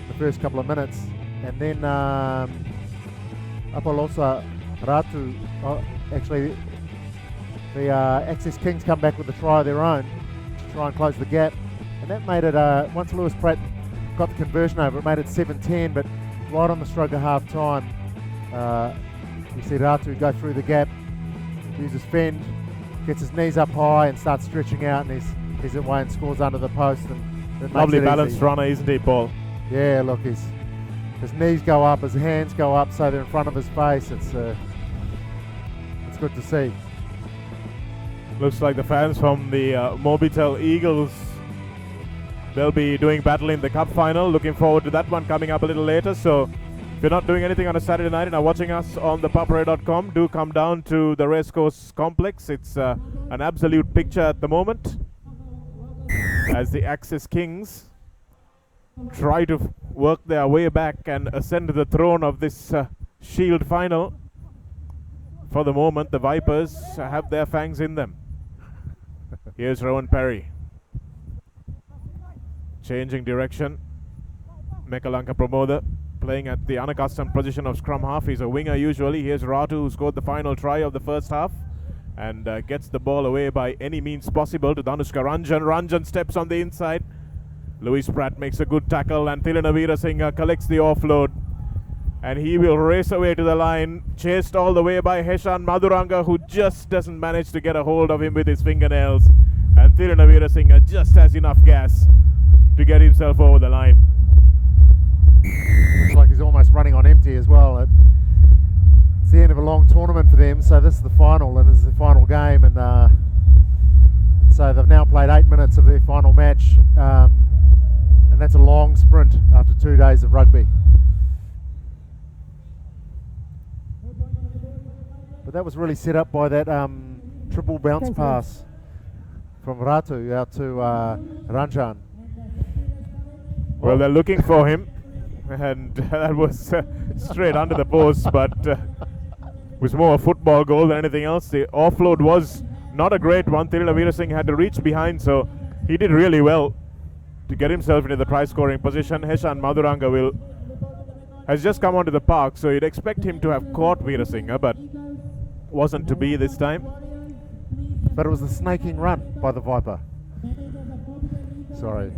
the first couple of minutes, and then Apolosa Ratu, actually the Access Kings come back with a try of their own to try and close the gap, and that made it, once Lewis Pratt got the conversion over, it made it 7-10, but right on the stroke of half time, you see Ratu go through the gap, uses fend, gets his knees up high and starts stretching out, and he's away and scores under the post. And lovely balanced runner, isn't he, Paul? Yeah, look, his knees go up, his hands go up, so they're in front of his face. It's good to see. Looks like the fans from the Mobitel Eagles, they'll be doing battle in the cup final. Looking forward to that one coming up a little later. So if you're not doing anything on a Saturday night and are watching us on ThePapare.com, do come down to the Racecourse Complex. It's an absolute picture at the moment, as the Access Kings try to work their way back and ascend to the throne of this Shield final. For the moment, the Vipers have their fangs in them. Here's Rowan Perry. Changing direction. Mekalanka Pramodha playing at the unaccustomed position of scrum half. He's a winger usually. Here's Ratu, who scored the final try of the first half and gets the ball away by any means possible to Dhanushka Ranjan. Ranjan steps on the inside. Louis Pratt makes a good tackle and Thilana Veerasinghe collects the offload. And he will race away to the line, chased all the way by Heshan Madhuranga, who just doesn't manage to get a hold of him with his fingernails. And Thilana Veerasinghe just has enough gas to get himself over the line. Looks like he's almost running on empty as well. It's the end of a long tournament for them, so this is the final, and this is the final game, and so they've now played 8 minutes of their final match, and that's a long sprint after 2 days of rugby. But that was really set up by that triple bounce pass from Ratu out to Ranjan. Well, they're looking for him, and that was straight under the post, but was more a football goal than anything else. The offload was not a great one. Thilana Veerasinghe had to reach behind, so he did really well to get himself into the try scoring position. Heshan Madhuranga has just come onto the park, so you'd expect him to have caught Veerasinghe, but wasn't to be this time. But it was a snaking run by the Viper. Sorry.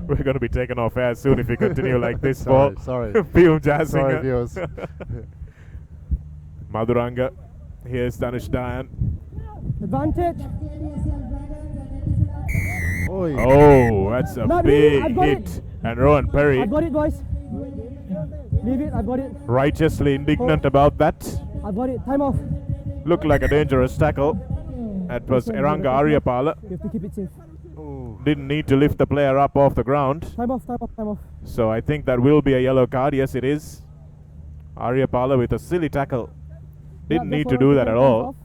We're going to be taken off air soon if we continue like this. Sorry. Piyum Jasinger. Sorry, viewers. Madhuranga. Here's Dhanush Dayan. Advantage. Oh, that's a Not big really, hit. And Rowan Perry, I've got it, boys. Leave it, I've got it. righteously indignant about that. I've got it. Time off. Looked like a dangerous tackle. That was Eranga Aryapala. You have to keep it safe. Didn't need to lift the player up off the ground. Time off, time off, time off. So I think that will be a yellow card. Yes, it is. Aryapala with a silly tackle. Didn't need to do that at all.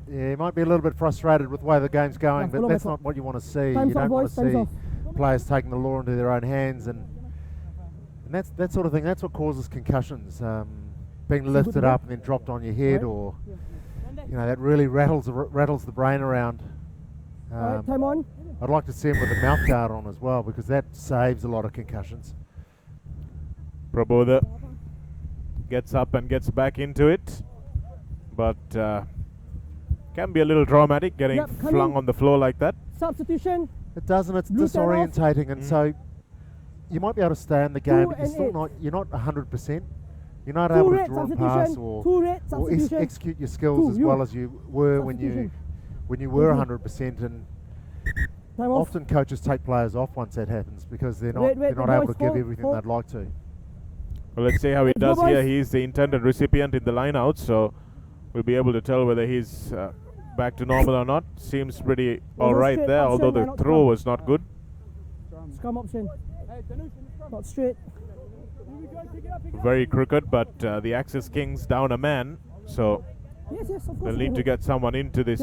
Yeah, he might be a little bit frustrated with the way the game's going, but that's not what you want to see. You don't want to see players taking the law into their own hands, and that's that sort of thing. That's what causes concussions. Being lifted up and then dropped on your head, or you know, that really rattles the brain around. Time on. I'd like to see him with a mouth guard on as well, because that saves a lot of concussions. Prabodha gets up and gets back into it, but can be a little traumatic getting flung on the floor like that. Substitution. It does, and it's disorientating, and so you might be able to stay in the game, but you're not 100%. You're not able to draw a pass or execute your skills as well as you were when you were 100%. And often coaches take players off once that happens, because they're not able to give everything they'd like to. Well, let's see how he does here. He's the intended recipient in the line out, so we'll be able to tell whether he's back to normal or not. Seems pretty alright there, although the throw was not good. Scrum option. Not straight. Very crooked, but the Axis Kings down a man, so they'll need to get someone into this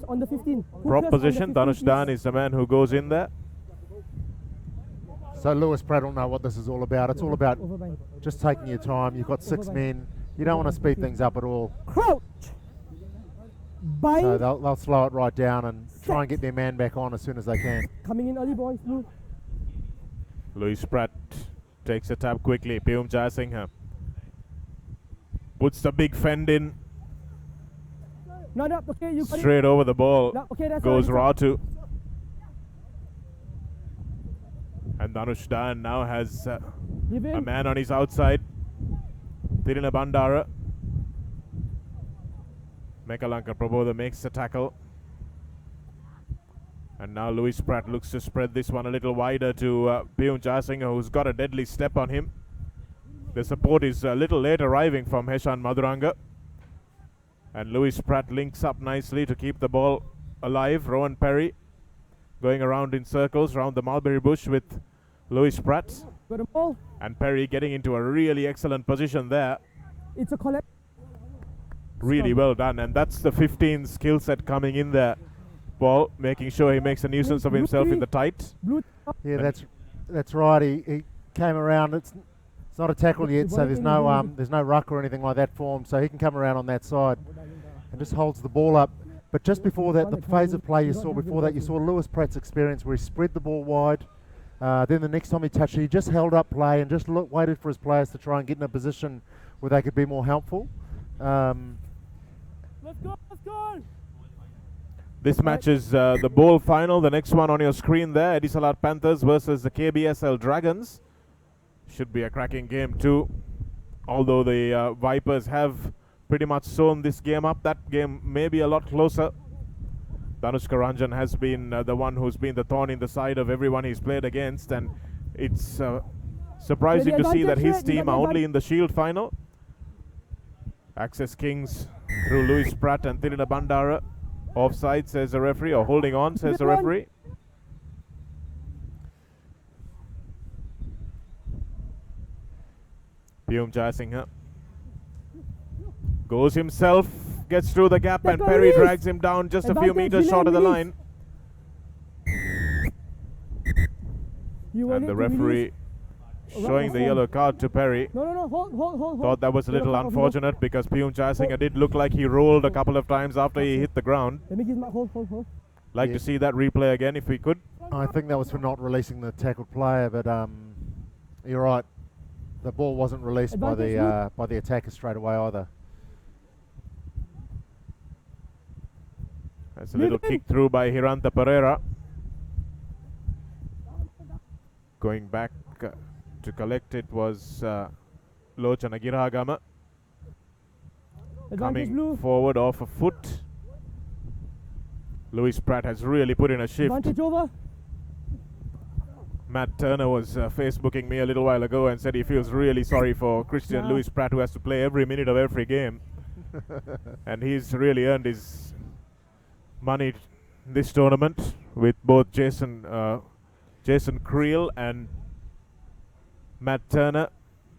on the 15. prop position. Dhanush Dan is the man who goes in there. So Lewis Pratt will know what this is all about. It's all about just taking your time. You've got 6 men. You don't want to speed things up at all. Crouch. Bind. So they'll slow it right down and try and get their man back on as soon as they can. Coming in early, boys. Blue. Louis Pratt takes a tap quickly. Piyum Jayasinghe puts the big fend in. No, okay, you straight over the ball. No, okay, goes Ratu. And Dhanush Dan now has a man on his outside. Thirina Bandara. Mekalanka Prabodha makes the tackle. And now Louis Pratt looks to spread this one a little wider to Piyum Jayasinghe, who's got a deadly step on him. The support is a little late arriving from Heshan Madhuranga. And Louis Pratt links up nicely to keep the ball alive. Rowan Perry going around in circles around the mulberry bush with Louis Pratt. And Perry getting into a really excellent position there. It's a collect. Really well done, and that's the 15 skill set coming in there Paul making sure he makes a nuisance of himself in the tight. Yeah, that's right. He came around. It's not a tackle yet, so there's no ruck or anything like that for him. So he can come around on that side and just holds the ball up. But just before that, the phase of play you saw before that, you saw Lewis Pratt's experience where he spread the ball wide. Then the next time he touched it, he just held up play and just waited for his players to try and get in a position where they could be more helpful. Let's go, let's go! This match is the bowl final. The next one on your screen there, Etisalat Panthers versus the KBSL Dragons. Should be a cracking game too. Although the Vipers have pretty much sewn this game up, that game may be a lot closer. Danushka Ranjan has been the one who's been the thorn in the side of everyone he's played against, and it's surprising to see that his team are only in the Shield final. Access Kings through Louis Pratt and Tirina Bandara. Offside, says the referee, or holding on, says the referee. Pyum Jayasinghe goes himself, gets through the gap, and Perry drags him down just a few meters short of the line. And the referee showing the yellow card to Perry. Hold. Thought that was a little unfortunate because Pyum Jayasinghe did look like he rolled a couple of times after he hit the ground. Let me give my hold. Like to see that replay again if we could. I think that was for not releasing the tackled player, but you're right. The ball wasn't released by the attacker straight away either. That's a little kick through by Hiranta Pereira. Going back to collect it was Lochana Giragama. Coming forward off a foot. Louis Pratt has really put in a shift. Advantage over. Matt Turner was Facebooking me a little while ago and said he feels really sorry for Christian Louis Pratt, who has to play every minute of every game. And he's really earned his money this tournament with both Jason Creel and Matt Turner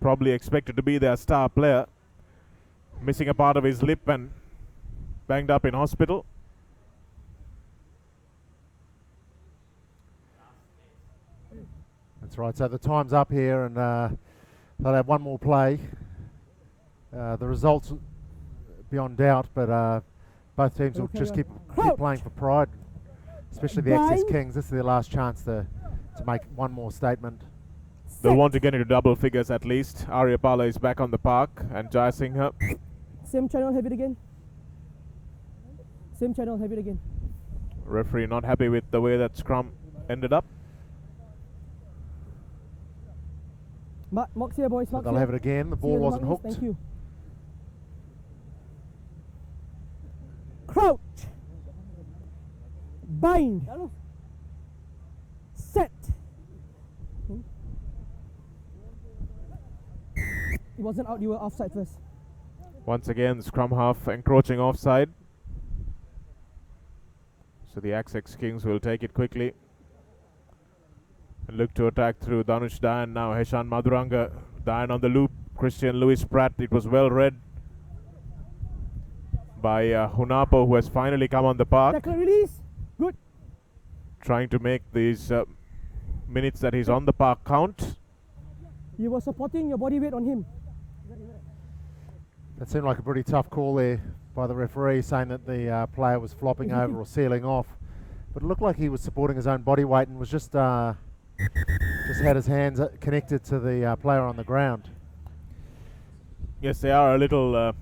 probably expected to be their star player. Missing a part of his lip and banged up in hospital. That's right, so the time's up here and they'll have one more play. The results beyond doubt, but both teams will just keep playing for pride, especially the Access Kings. This is their last chance to make one more statement. They'll want to get into double figures at least. Aryapala is back on the park and Jayasinghe. Same channel, have it again. Same channel, have it again. Referee not happy with the way that scrum ended up. Mark's here, boys. They'll have it again. The ball wasn't hooked. Thank you. Crouch. Bind. Set. It wasn't out, you were offside first. Once again, scrum half encroaching offside. So the Access Kings will take it quickly and look to attack through Danush Dayan now. Heshan Madhuranga, Dayan on the loop. Christian Louis Pratt. It was well read by Hunapo, who has finally come on the park. Tackle release. Good. Trying to make these minutes that he's on the park count. You were supporting your body weight on him. That seemed like a pretty tough call there by the referee, saying that the player was flopping over or sealing off. But it looked like he was supporting his own body weight and was just had his hands connected to the player on the ground. Yes, they are a little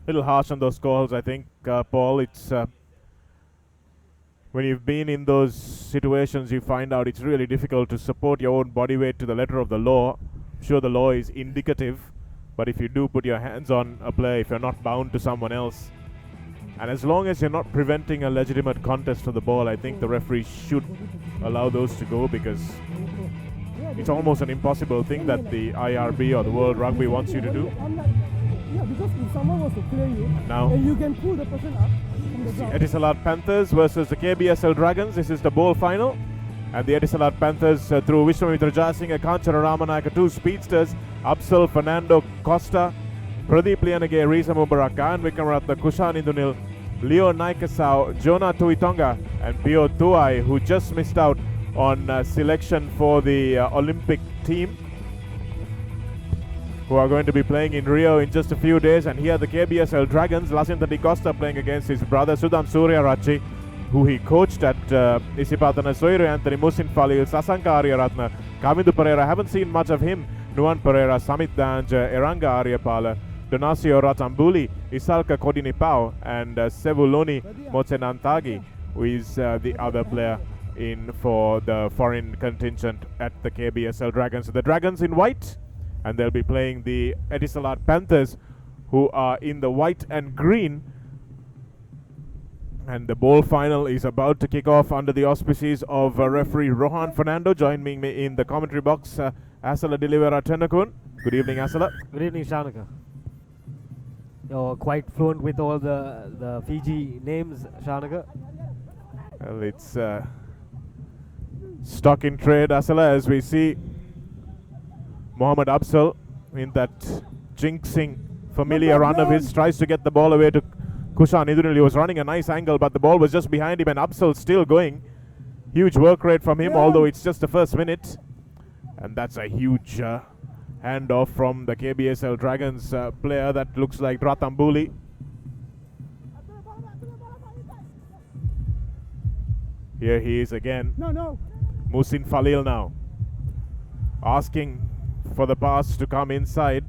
harsh on those calls, I think, Paul. It's when you've been in those situations, you find out it's really difficult to support your own body weight to the letter of the law. I'm sure the law is indicative, but if you do put your hands on a player, if you're not bound to someone else, and as long as you're not preventing a legitimate contest for the ball, I think the referee should allow those to go, because it's almost an impossible thing that the IRB or the World Rugby wants you to do. Yeah, because if someone was to clear you, now, and you can pull the person up from the ground. Etisalat Panthers versus the KBSL Dragons. This is the bowl final. And the Etisalat Panthers through Vishwamitra Jayasinghe, Kanchana Ramanayaka, two speedsters, Absal Fernando Costa, Pradeep Lianage, Risa Mubarak, and Vikramaratna Kushan Indunil, Leo Naikasau, Jonah Tuitonga, and Pio Tuai, who just missed out on selection for the Olympic team, who are going to be playing in Rio in just a few days. And here the KBSL Dragons, Lasinta Di Costa playing against his brother Sudan Suryarachi, who he coached at Isipatana Soiru, Anthony Musin Falil, Sasanka Aryaratna, Kavindu Pereira. Haven't seen much of him. Nuan Pereira, Samit Danj, Eranga Aryapala, Donasio Ratambuli, Isalka Kodinipao, and Sevuloni Motsenantagi, who is the other player in for the foreign contingent at the KBSL Dragons. The Dragons in white, and they'll be playing the Etisalat Panthers, who are in the white and green. And the ball final is about to kick off under the auspices of referee Rohan Fernando. Joining me in the commentary box, Asala Delivera Tenakun. Good evening, Asala. Good evening, Shanaka. You're quite fluent with all the Fiji names, Shanaka. Well, it's stock in trade, Asala, as we see Mohammad Absal in that jinxing familiar run of his, tries to get the ball away to Kushan Idunil. He was running a nice angle, but the ball was just behind him, and Absal still going. Huge work rate from him, although it's just the first minute. And that's a huge handoff from the KBSL Dragons player that looks like Ratambuli. Here he is again. Musin Falil now, asking for the pass to come inside.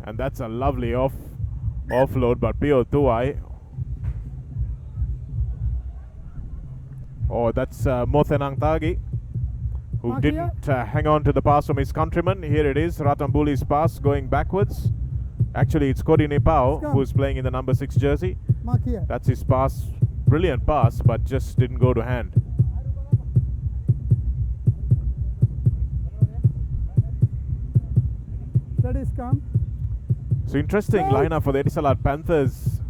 And that's a lovely offload, but Pio Tuai. Oh, that's Mothenang Tagi, who didn't hang on to the pass from his countryman. Here it is, Ratambuli's pass going backwards. Actually, it's Kodi Nepao who's playing in the number 6 jersey. That's his pass. Brilliant pass, but just didn't go to hand. So interesting lineup for the Etisalat Panthers,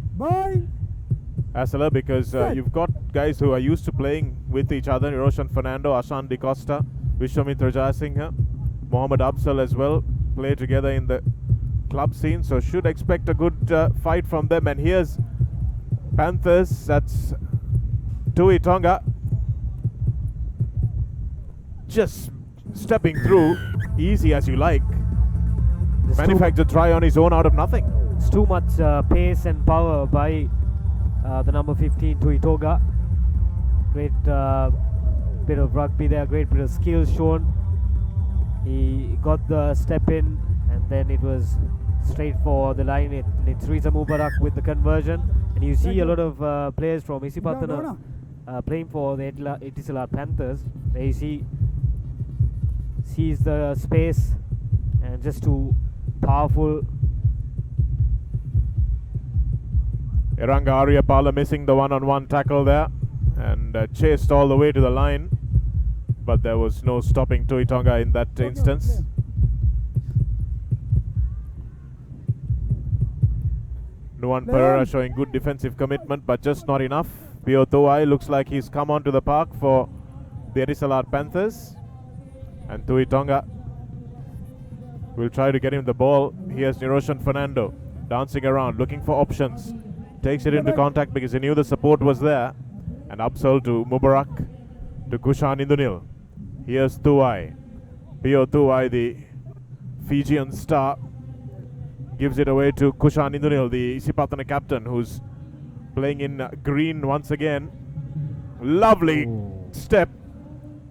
Asala, because you've got guys who are used to playing with each other. Roshan Fernando, Ashan Di Costa, Vishwamitra Jayasinghe, Mohammad Absal as well, play together in the club scene, so should expect a good fight from them. And here's Panthers, that's Tui Tonga, just stepping through, easy as you like. Manufactured try on his own out of nothing. It's too much pace and power by the number 15 Tuitoga. Great bit of rugby there, great bit of skill shown. He got the step in, and then it was straight for the line. It's Riza Mubarak with the conversion. And you see a lot of players from Isipatana playing for the Etisalat Panthers. There you sees the space and just too powerful. Eranga Aryapala missing the one-on-one tackle there, and chased all the way to the line, but there was no stopping Tuitonga in that instance. Nuan Pereira showing good defensive commitment, but just not enough. Pio Tuai looks like he's come onto the park for the Etisalat Panthers, and Tuitonga will try to get him the ball. Here's Niroshan Fernando dancing around, looking for options. Takes it into contact because he knew the support was there. And Absal to Mubarak to Kushan Indunil. Here's Tuai. Pio Tuai, the Fijian star, gives it away to Kushan Indunil, the Isipatana captain, who's playing in green once again. Lovely step.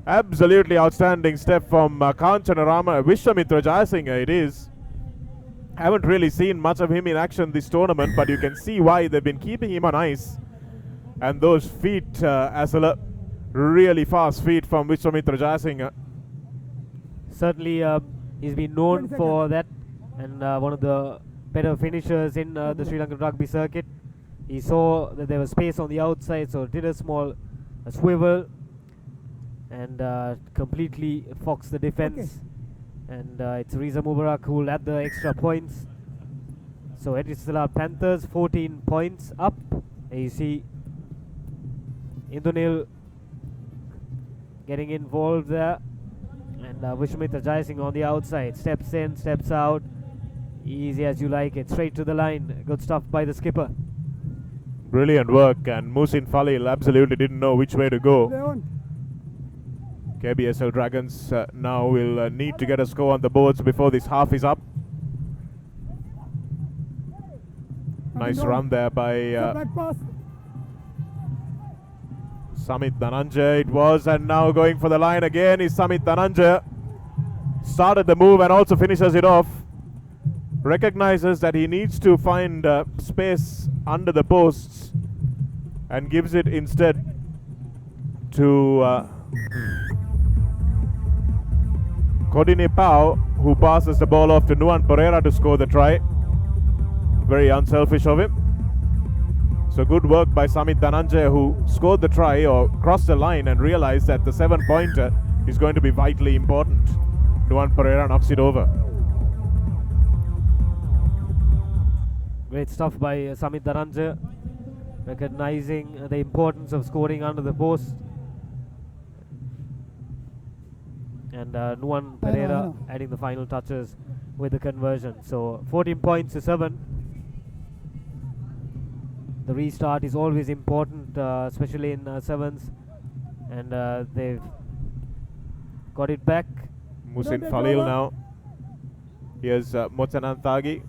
Absolutely outstanding step from Kanchanarama Vishwamitra Jayasinghe it is. Haven't really seen much of him in action this tournament, but you can see why they've been keeping him on ice. And those feet, Asala, really fast feet from Vishwamitra Jayasinghe. Certainly he's been known for that, and one of the better finishers in the Sri Lankan rugby circuit. He saw that there was space on the outside, so did a small swivel and completely foxed the defense. And it's Riza Mubarak who will add the extra points. So Etisalat Panthers 14 points up. And you see Indunil getting involved there, and Vishwamitra Jayasinghe on the outside, steps in, steps out, easy as you like it, straight to the line. Good stuff by the skipper. Brilliant work, and Musin Falil absolutely didn't know which way to go. KBSL Dragons now will need to get a score on the boards before this half is up. Nice run there by Samit Dhananjay it was, and now going for the line again is Samit Dhananjay. Started the move and also finishes it off. Recognizes that he needs to find space under the posts and gives it instead to Kodini Pau, who passes the ball off to Nuan Pereira to score the try. Very unselfish of him. So good work by Samit Dhananjay, who scored the try or crossed the line and realized that the 7-pointer is going to be vitally important. Nuan Pereira knocks it over. Great stuff by Samit Dhananjay, recognizing the importance of scoring under the post. And Nuan Pereira adding the final touches with the conversion. So 14 points to 7. The restart is always important, especially in sevens, and they've got it back. Musin Falil now. Here's Motsananthagi.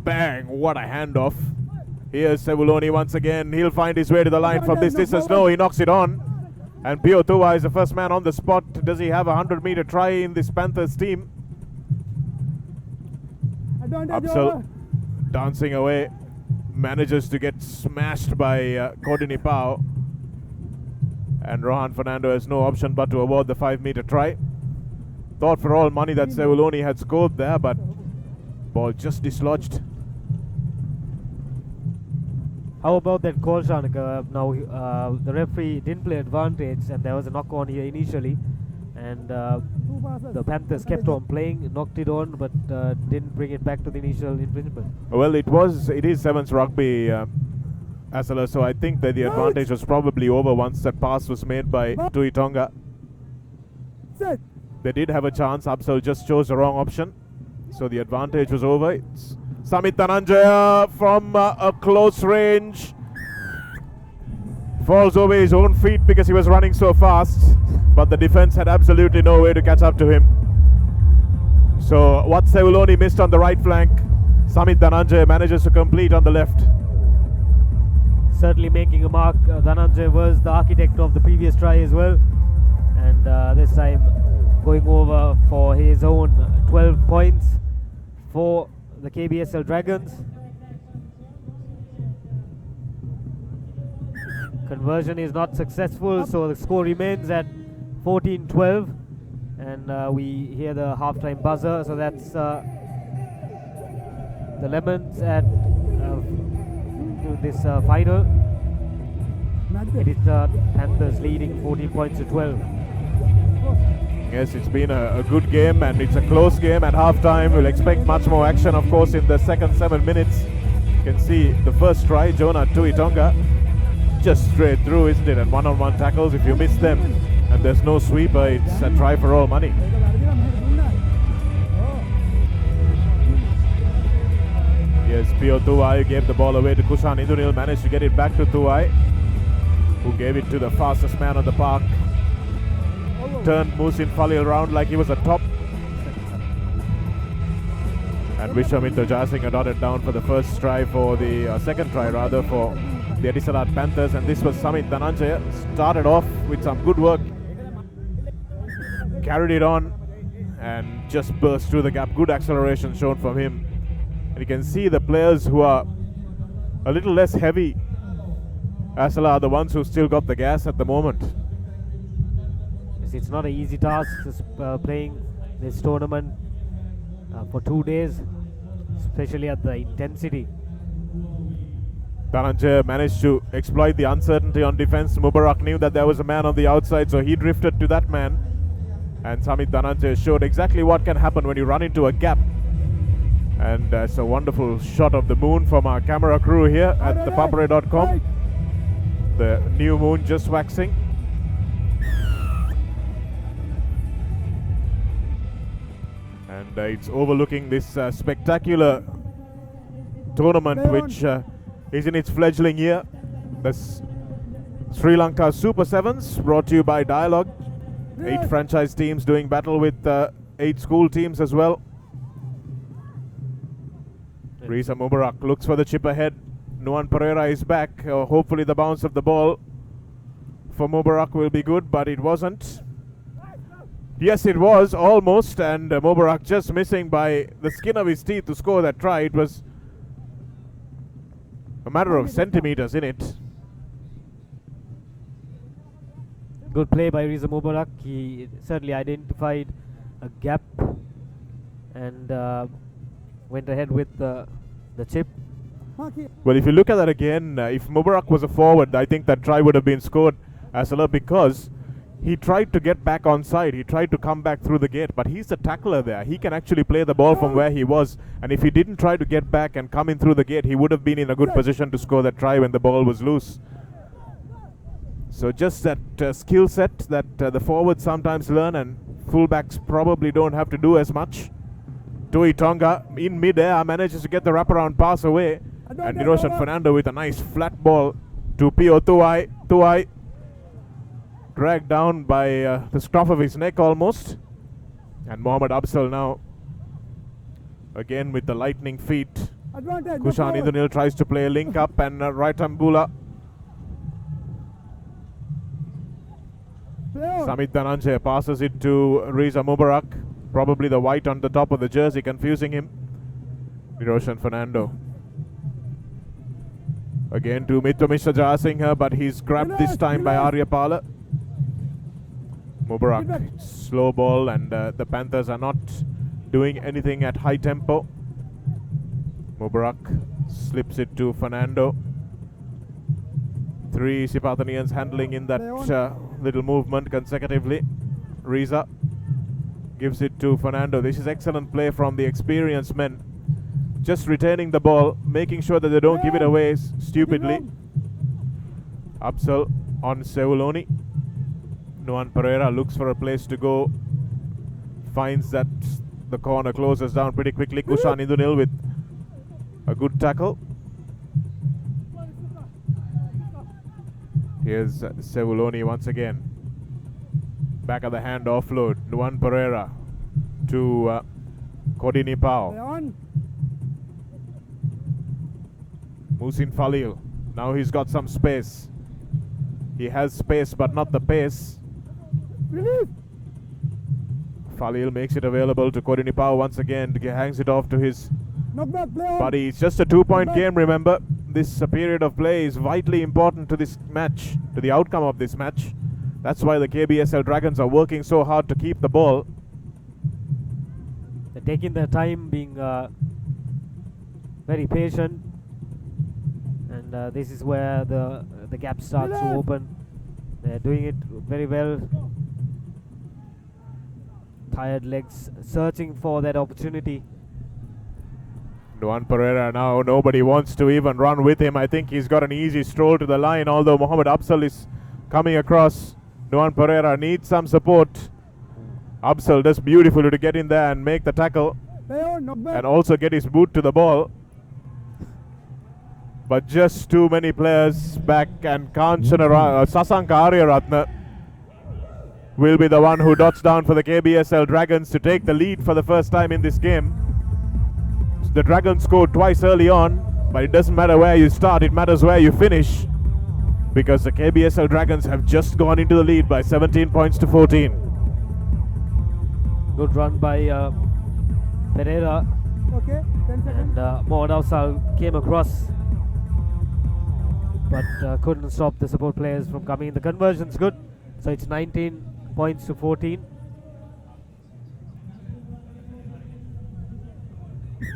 Bang! What a handoff. Here's Sevuloni once again. He'll find his way to the line from this distance. No, he knocks it on. And Pio Tua is the first man on the spot. Does he have a 100-meter try in this Panthers team? Absal dancing away. Manages to get smashed by Kodini Pau. And Rohan Fernando has no option but to award the 5-meter try. Thought for all money that Sevuloni had scored there, but ball just dislodged. How about that call, Shanika? Now the referee didn't play advantage, and there was a knock on here initially, and the Panthers kept on playing, knocked it on, but didn't bring it back to the initial infringement. Well, it is sevens rugby, Asala, so I think that the advantage was probably over once that pass was made by Tui Tonga. They did have a chance. Absal just chose the wrong option, so the advantage was over. It's Samit Dhananjay from a close range. Falls over his own feet because he was running so fast, but the defense had absolutely no way to catch up to him. So what Sevuloni missed on the right flank, Samit Dhananjay manages to complete on the left. Certainly making a mark. Dhananjay was the architect of the previous try as well, and this time going over for his own 12 points for the KBSL Dragons. Conversion is not successful, so the score remains at 14-12, and we hear the halftime buzzer. So that's the Lemons at this final. It is the Panthers leading 14 points to 12. Yes, it's been a good game, and it's a close game at halftime. We'll expect much more action, of course, in the second 7 minutes. You can see the first try, Jonah Tui Tonga, just straight through, isn't it? And one-on-one tackles, if you miss them and there's no sweeper, it's a try for all money. Yes, Pio Tuai gave the ball away to Kushan Indunil, managed to get it back to Tuai, who gave it to the fastest man on the park. Turned Musin Falil around like he was a top. And Vishwamitra Jayasinghe dotted down for the first try, for the second try rather, for the Etisalat Panthers. And this was Samit Dhananjay. Started off with some good work, carried it on, and just burst through the gap. Good acceleration shown from him. And you can see the players who are a little less heavy, Asala, are the ones who still got the gas at the moment. It's not an easy task playing this tournament for 2 days, especially at the intensity. Dhananjay managed to exploit the uncertainty on defense. Mubarak knew that there was a man on the outside, so he drifted to that man. And Samit Dhananjay showed exactly what can happen when you run into a gap. And it's a wonderful shot of the moon from our camera crew here at ThePapare.com. The new moon just waxing. And it's overlooking this spectacular tournament which is in its fledgling year. The Sri Lanka Super Sevens, brought to you by Dialogue. 8 franchise teams doing battle with 8 school teams as well. Reza Mubarak looks for the chip ahead. Nuan Pereira is back. Hopefully the bounce of the ball for Mubarak will be good, but it wasn't. Yes, it was almost, and Mubarak just missing by the skin of his teeth to score that try. It was a matter of centimeters in it. Good play by Reza Mubarak. He certainly identified a gap and went ahead with the chip. Well, if you look at that again, if Mubarak was a forward, I think that try would have been scored as well, because he tried to get back on side. He tried to come back through the gate, but he's the tackler there. He can actually play the ball from where he was, and if he didn't try to get back and come in through the gate, he would have been in a good position to score that try when the ball was loose. So just that skill set that the forwards sometimes learn, and fullbacks probably don't have to do as much. Tui Tonga in mid-air manages to get the wraparound pass away, and Niroshan Fernando with a nice flat ball to Pio Tuai. Tuai dragged down by the scruff of his neck almost. And Mohammad Absal now again with the lightning feet. Kushan Indunil tries to play a link up, and Raitambula. Samit Dhananjay passes it to Reza Mubarak. Probably the white on the top of the jersey confusing him. Niroshan Fernando. Again to Mittomishra Jayasinghe, but he's grabbed this time by Arya Pala. Mubarak, slow ball, and the Panthers are not doing anything at high tempo. Mubarak slips it to Fernando. 3 Sipathanians handling in that little movement consecutively. Reza gives it to Fernando. This is excellent play from the experienced men. Just retaining the ball, making sure that they don't give it away stupidly. Absal on Seuloni. Nuan Pereira looks for a place to go. Finds that the corner closes down pretty quickly. Kushan Indunil with a good tackle. Here's Seuloni once again. Back of the hand offload. Nuan Pereira to Kodini Pao. Musin Falil. Now he's got some space. He has space but not the pace. Falil makes it available to Kodini Pao once again. Hangs it off to his buddy. It's just a 2-point game, remember. This period of play is vitally important to this match, to the outcome of this match. That's why the KBSL Dragons are working so hard to keep the ball. They're taking their time, being very patient, and this is where the gap starts to open. They're doing it very well. Tired legs searching for that opportunity. Nuan Pereira now, nobody wants to even run with him. I think he's got an easy stroll to the line, although Mohammad Absal is coming across. Nuan Pereira needs some support. Absal does beautifully to get in there and make the tackle, and also get his boot to the ball. But just too many players back, and Sasanka Aryaratne will be the one who dots down for the KBSL Dragons to take the lead for the first time in this game. The Dragons scored twice early on, but it doesn't matter where you start, it matters where you finish, because the KBSL Dragons have just gone into the lead by 17 points to 14. Good run by Pereira. And Mohammad Afsal came across, but couldn't stop the support players from coming in. The conversion's good, so it's 19 points to 14.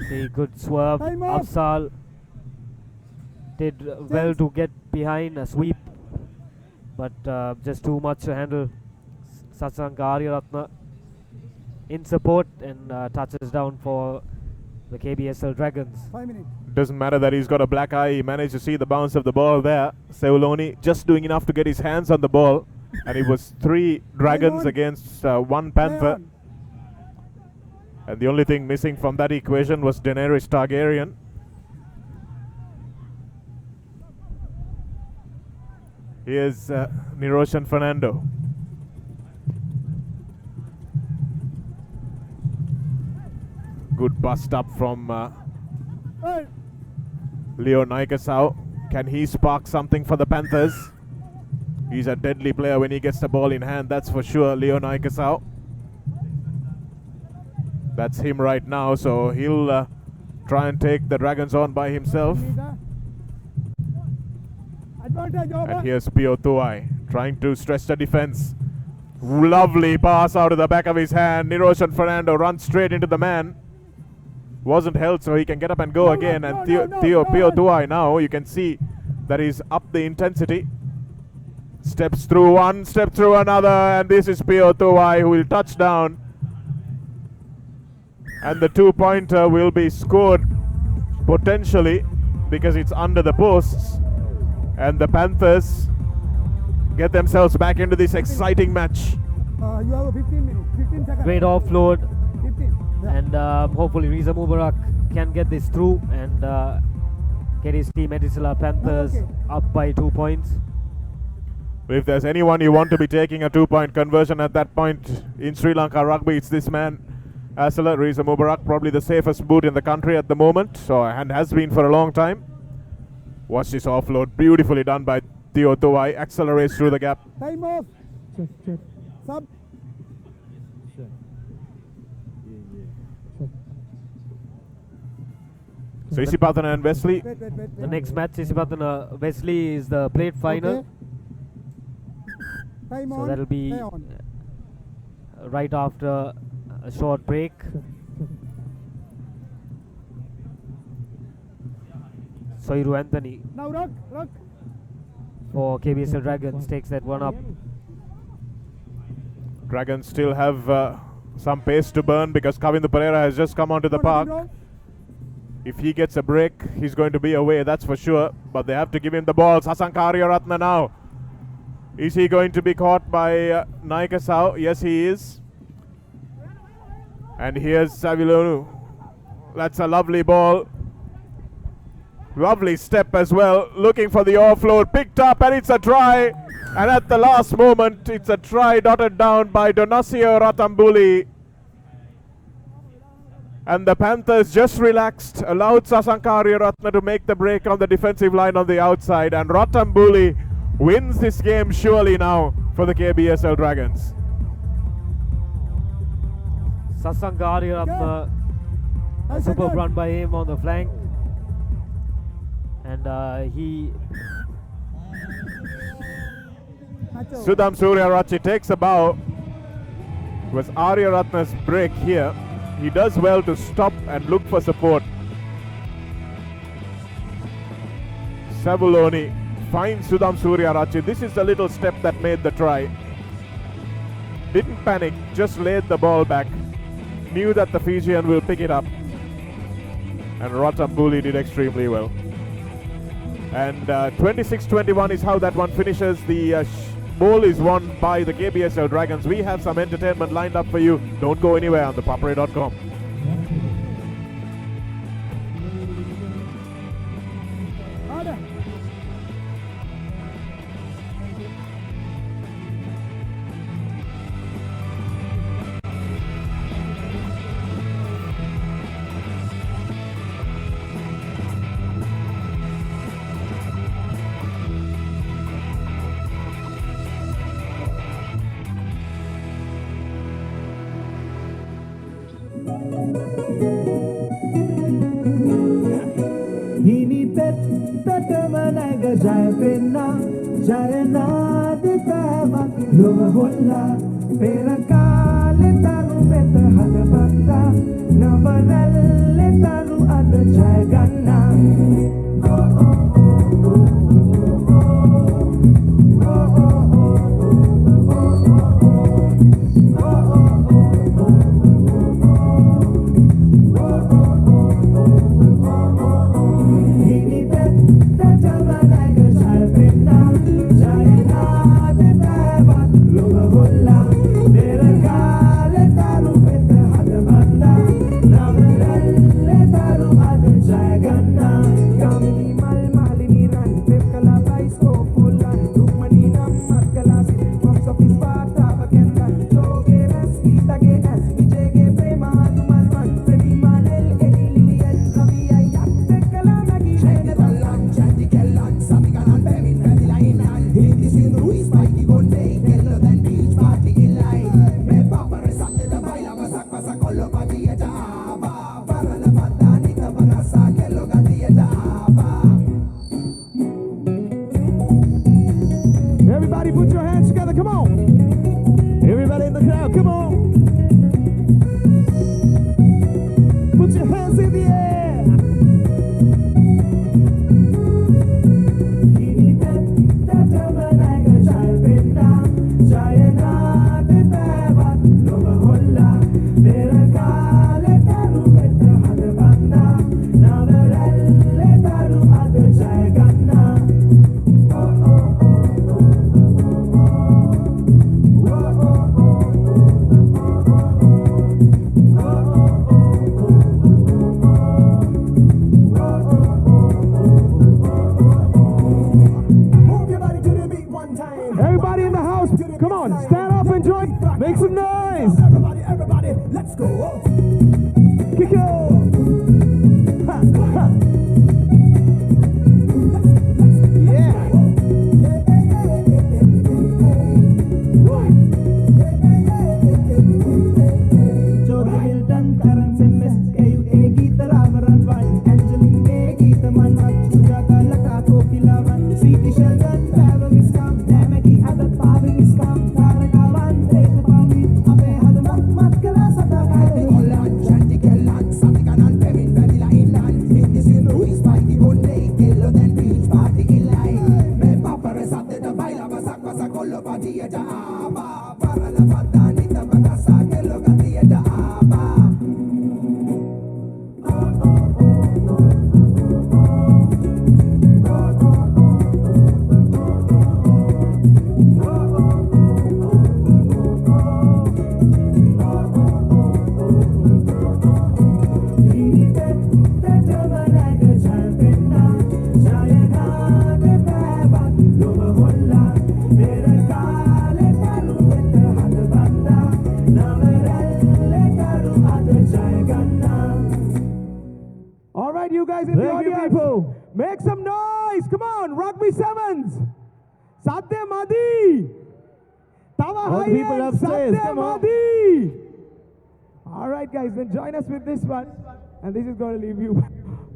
The good swerve. Afsal did well to get behind a sweep, but just too much to handle. Sasanka Aryaratne in support, and touches down for the KBSL Dragons. Doesn't matter that he's got a black eye, he managed to see the bounce of the ball there. Seuloni just doing enough to get his hands on the ball, and it was 3 Dragons against 1 Panther. And the only thing missing from that equation was Daenerys Targaryen. Here's Niroshan Fernando. Good bust up from Leo Naikasau. Can he spark something for the Panthers? He's a deadly player when he gets the ball in hand, that's for sure, Leo Naikasau. That's him right now, so he'll try and take the Dragons on by himself. And here's Pio Tuai trying to stretch the defense. Lovely pass out of the back of his hand. Niroshan Fernando runs straight into the man. Wasn't held, so he can get up and go again. And Pio Tuai now, you can see that he's up the intensity. Steps through one, step through another, and this is Pio Tuai who will touch down. And the 2-pointer will be scored potentially because it's under the posts. And the Panthers get themselves back into this exciting match. You have 15 minutes. 15 seconds. Great offload. 15. And hopefully Riza Mubarak can get this through and get his team Etisila Panthers up by 2 points. If there's anyone you want to be taking a 2-point conversion at that point in Sri Lanka rugby, it's this man, Asala Riza Mubarak, probably the safest boot in the country at the moment, and has been for a long time. Watch this offload, beautifully done by Theo Tuai, accelerates through the gap. Time off. Sub. So Isipathana and Wesley. The next match, Isipathana Wesley, is the plate final. Time so on. that'll be right after a short break. Soiru Anthony Now rock. for KBSL Dragons takes that one up. Dragons still have some pace to burn because Kavindu Pereira has just come onto the park. If he gets a break, he's going to be away, that's for sure. But they have to give him the ball. Sasanka Ariyaratne now. Is he going to be caught by Naikasau? Yes, he is. And here's Savilonu. That's a lovely ball. Lovely step as well. Looking for the offload. Picked up and it's a try. And at the last moment, it's a try dotted down by Donasio Ratambuli. And the Panthers just relaxed, allowed Sasanka Ariyaratne to make the break on the defensive line on the outside. And Ratambuli wins this game surely now for the KBSL Dragons. Sasanka Ariyaratne, a superb run by him on the flank. And Sudham Suryarachi takes a bow. It was Ariyaratne's break here. He does well to stop and look for support. Savuloni finds Sudham Suryarachi. This is the little step that made the try. Didn't panic, just laid the ball back. Knew that the Fijian will pick it up. And Ratambuli did extremely well. And 26-21 is how that one finishes. The ball is won by the KBSL Dragons. We have some entertainment lined up for you. Don't go anywhere on thepapare.com. Jaya penna, jaya na de pava, loga holla, pera kale taru beta hada bata, navaralle taru ada jaya ganna. Jaya Ganna. Kick it. Ha, ha. Yeah. Jody Hilton, Clarence MS, KUA, Geeta Ravaran, Angeline A, Geeta Manmat, Sujata Lata, Kokilavan, Sweetie Sheldon, Palo Miskam, Namaki, Ada Pavi Miskam, Tarakavan, Reza Pami, Abe Hadamat, Matkala Sata, Holland, Shanti Kellan, Satikanan, Pevin, Vanilla Inland, Indicin, Ruiz, Spikey, Gunday, Killer than Beach, Party Inline, Me Papare Sate, the Baila, Basaka, Sakolo, Patia, Aba, Paralabata, Nita, Batasa, Kelo, Katia, Aba. All right, you guys in the audience, people, make some noise. Come on, Rugby Sevens. Satya Madi. Tawa people Hayek, upstairs, Satya come on. Madi. All right, guys, then join us with this one. And this is going to leave you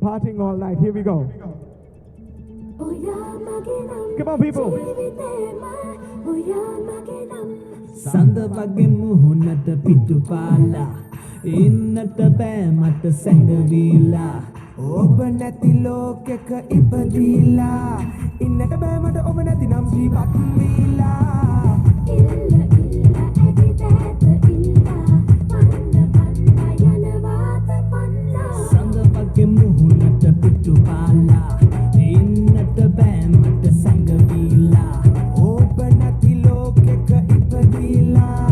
partying all night. Here we go. Come on, people. Sandavage muhunata pitupala innata bෑ මට සැඟවිලා ඔබ නැති ලෝකෙක ඉපදීලා ඉන්නට බෑ මට ඔබ නැති නම් ජීවත් වීලා සඳවගේ මුහුණට පිටුපාලා innata බෑ මට සැඟවිලා ඔබ නැති ලෝකෙක ඉපදීලා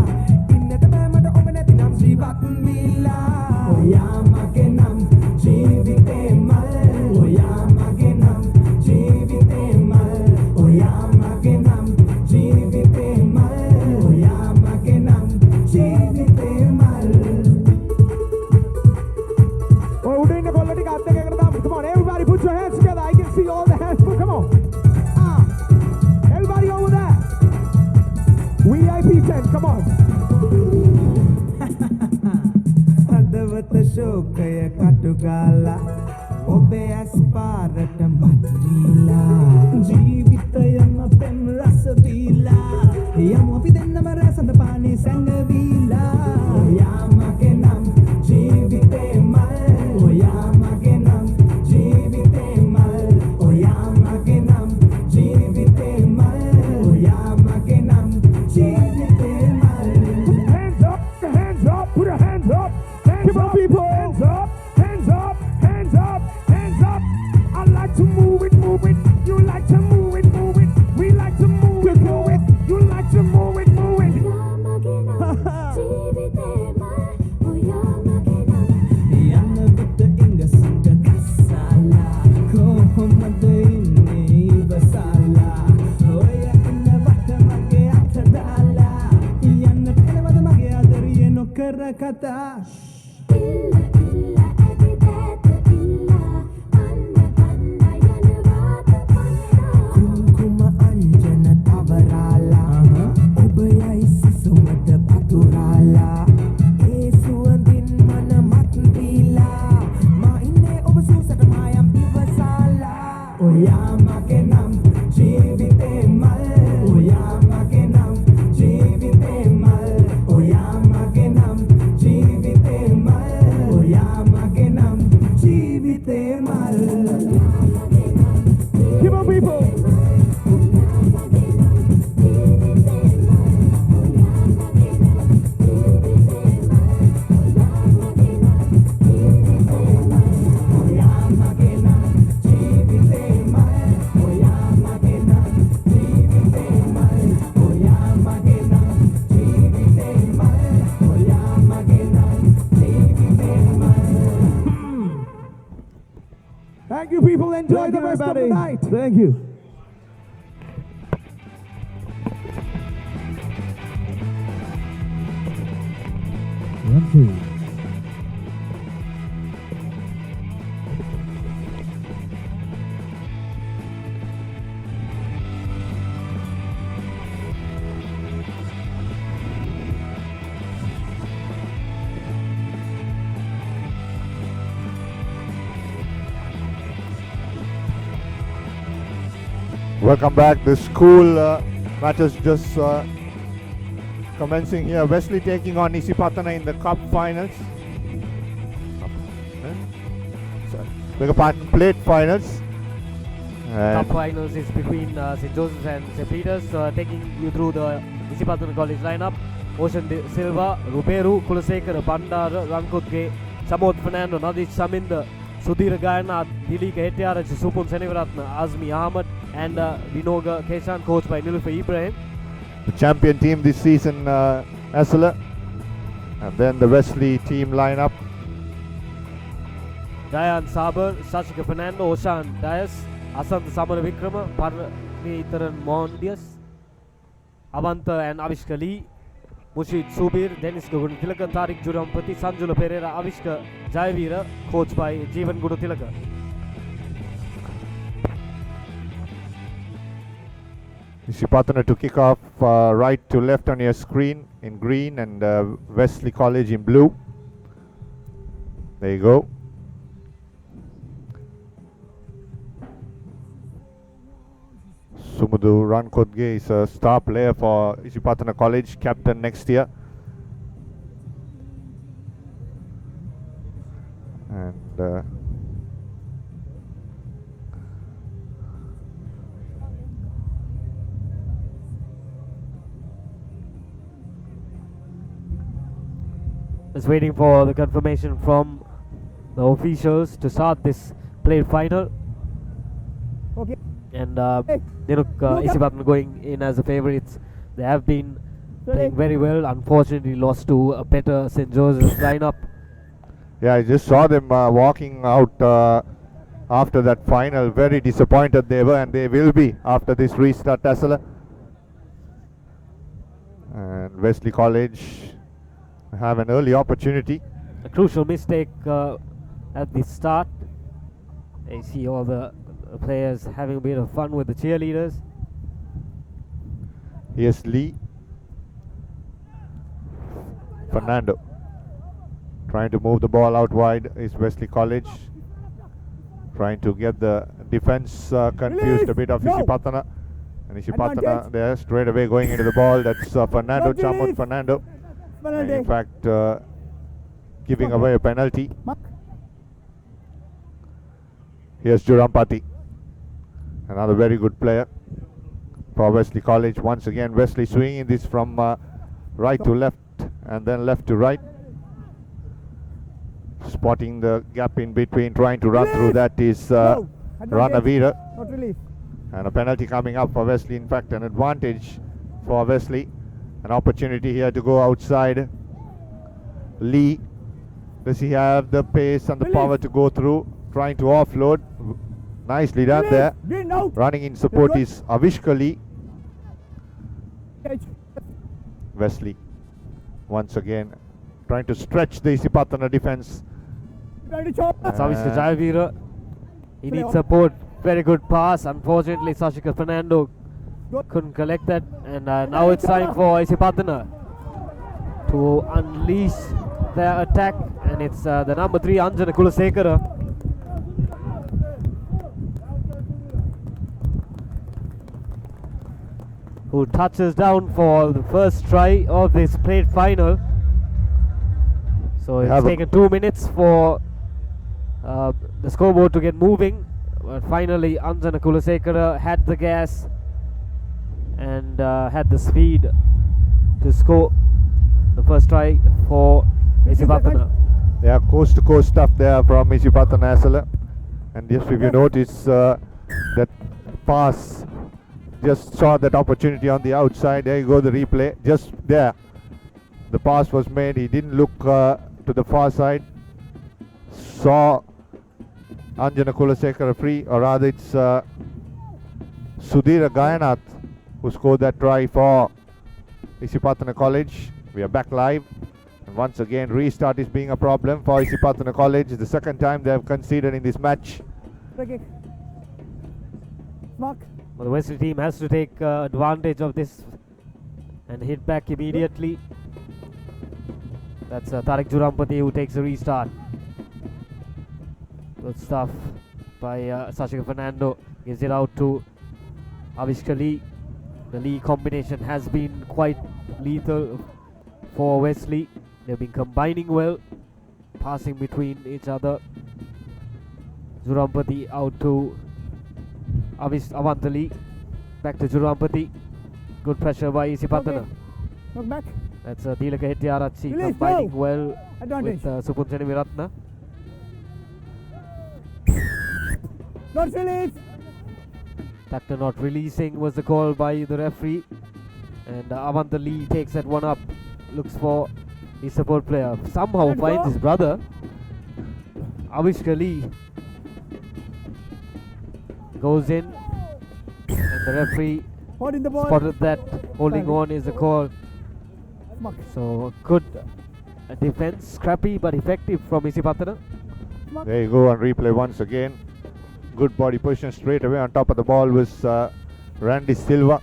ඉන්නට බෑ මට ඔබ නැති නම් ජීවත් වීලා ඔයා මගේ නම් ජීවිතේ මල් ඔයා මගේ නම් ජීවිතේ මල් ඔයා මගේ නම් ජීවිතේ මල් ඔයා මගේ නම් ජීවිතේ මල් ඔය උඩ ඉන්න කොල්ල ටික අත් දෙකකට දාමු. Come on, everybody put your hands together. I can see all the hands. Come on. Everybody over there. VIP 10, come on. හදවත ශෝකය කටුගාලා ඔබේ ඇස් පාරට මතුවීලා ජීවිතයම පෙම් රස බීලා යමු අපි දෙන්නම රසඳ පානේ සැඟවීලා ඔයා මගේ නම් ජීවිතේ මල් ඔයා මගේ නම් ජීවිතේ මල් ඔයා මගේ නම් ජීවිතේ මල් ඔයා මගේ නම් ජීවිතේ මල් Hands up, hands up, put your hands up. Come on, people. Hands up, hands up, hands up, hands up. I like to move it, move it. You like to move it, move it. We like to move it, move it. You like to move it, move it. යන්න විට ඉංග සිංග කස්සාලා කොහොමද ඉන්නේ ඉවසාලා ඔය ඉන්න වට මගේ අත දාලා යන්න පෙළවද මගේ ආදරිය නොකර කතා කුංකුම අංජන තවරාලා ඔබ යයි සිසුමට පතුරාලා ඒ සුවඳින් මන මත් වීලා මා ඉන්නේ ඔබ සූසට මායම් ඉවසාලා ඔයා මගේ නම් ජීවිතේ මල් ඔයා මගේ නම් ජීවිතේ මල් ඔයා මගේ නම් ජීවිතේ මල් ඔයා මගේ නම් ජීවිතේ මල් Come on, people. Thank you, people. Enjoy the rest of the night. Thank you. One, two. Welcome back. The school matches just commencing here. Wesley taking on Isipatana in the cup finals. Beg your pardon, plate finals. Cup finals is between St. Joseph's and St. Peter's. Taking you through the Isipatana College lineup. Ocean Silva, Ruberu, Kulasekara, Bandara, Rankutge, Samod Fernando, Nadish Saminda, Sudhir Gayana, Dilika Hettiaraj, Supun Seneviratna, Azmi Ahmad, and Vinoga Keshan, coached by Nilufar Ibrahim. The champion team this season, Asala. And then the Wesley team lineup. Dayan Saber, Sashika Fernando, Oshan Dias, Asant Samara Vikrama, Parnitharan Mondias, Avanta and Avishka Lee, Mushid Subir, Dennis Gudutilaka, Tariq Jurampati, Sanjula Pereira, Avishka Jaivira, coached by Jeevan Gudutilaka. Isipatana to kick off right to left on your screen in green and Wesley College in blue. There you go. Sumudu Rankodge is a star player for Isipatana College, captain next year. And Just waiting for the confirmation from the officials to start this plate final. Okay. And they look Isipatana going in as the favourites. They have been playing very well. Unfortunately, lost to a better St. Joseph's lineup. Yeah, I just saw them walking out after that final. Very disappointed they were, and they will be after this restart, Tassala. And Wesley College have an early opportunity. A crucial mistake at the start. I see all the players having a bit of fun with the cheerleaders. Here's Lee. Fernando trying to move the ball out wide is Wesley College. Trying to get the defense confused a bit of Isipatana. And Isipatana there straight away going into the ball. That's Fernando, Chamon Fernando. And in fact, giving away a penalty. Here's Jurampati, another very good player for Wesley College. Once again, Wesley swinging this from right to left and then left to right. Spotting the gap in between, trying to run through that is Ranavira. And a penalty coming up for Wesley. In fact, an advantage for Wesley. An opportunity here to go outside. Lee, does he have the pace and the power to go through? Trying to offload. Nicely done there. Running in support is Avishka Lee. Wesley once again trying to stretch the Isipatana defense. That's Avishka Jaivira. He needs support. Very good pass. Unfortunately, Sashika Fernando couldn't collect that. And now it's time for Isipatana to unleash their attack. And it's the number 3, Anjana Kulasekara. Who touches down for the first try of this plate final. So it's taken 2 minutes for the scoreboard to get moving. But finally, Anjana Kulasekara had the gas and had the speed to score the first try for Isipatana. Yeah, coast to coast stuff there from Isipatana Asala. And just if you notice that pass, just saw that opportunity on the outside. There you go, the replay. Just there, the pass was made. He didn't look to the far side. Saw Anjana Kulasekara free, or rather it's Sudhira Gayanath who scored that try for Isipatana College. We are back live. And once again, restart is being a problem for Isipatana College. It's the second time they have conceded in this match. Well, the Wesley team has to take advantage of this and hit back immediately. That's Tariq Jurampati who takes a restart. Good stuff by Sashika Fernando. Gives it out to Obviously, the Lee combination has been quite lethal for Wesley. They've been combining well, passing between each other. Jurampati out to Avantali. Back to Jurampati. Good pressure by Isipatana. Knock back. That's Dilaka Hettiarachchi Release, combining go. well Advantage. with Supunseni Viratna. Not release. Tactor not releasing was the call by the referee. And Avantali takes that one up. Looks for his support player. Somehow Let's finds go. his brother. Avishka Lee goes in. And the referee Hold in the ball. spotted that. Holding Fine. on is the call. Mark. So good defense. Scrappy but effective from Isipatana. There you go on replay once again. Good body position straight away. On top of the ball was Randy Silva.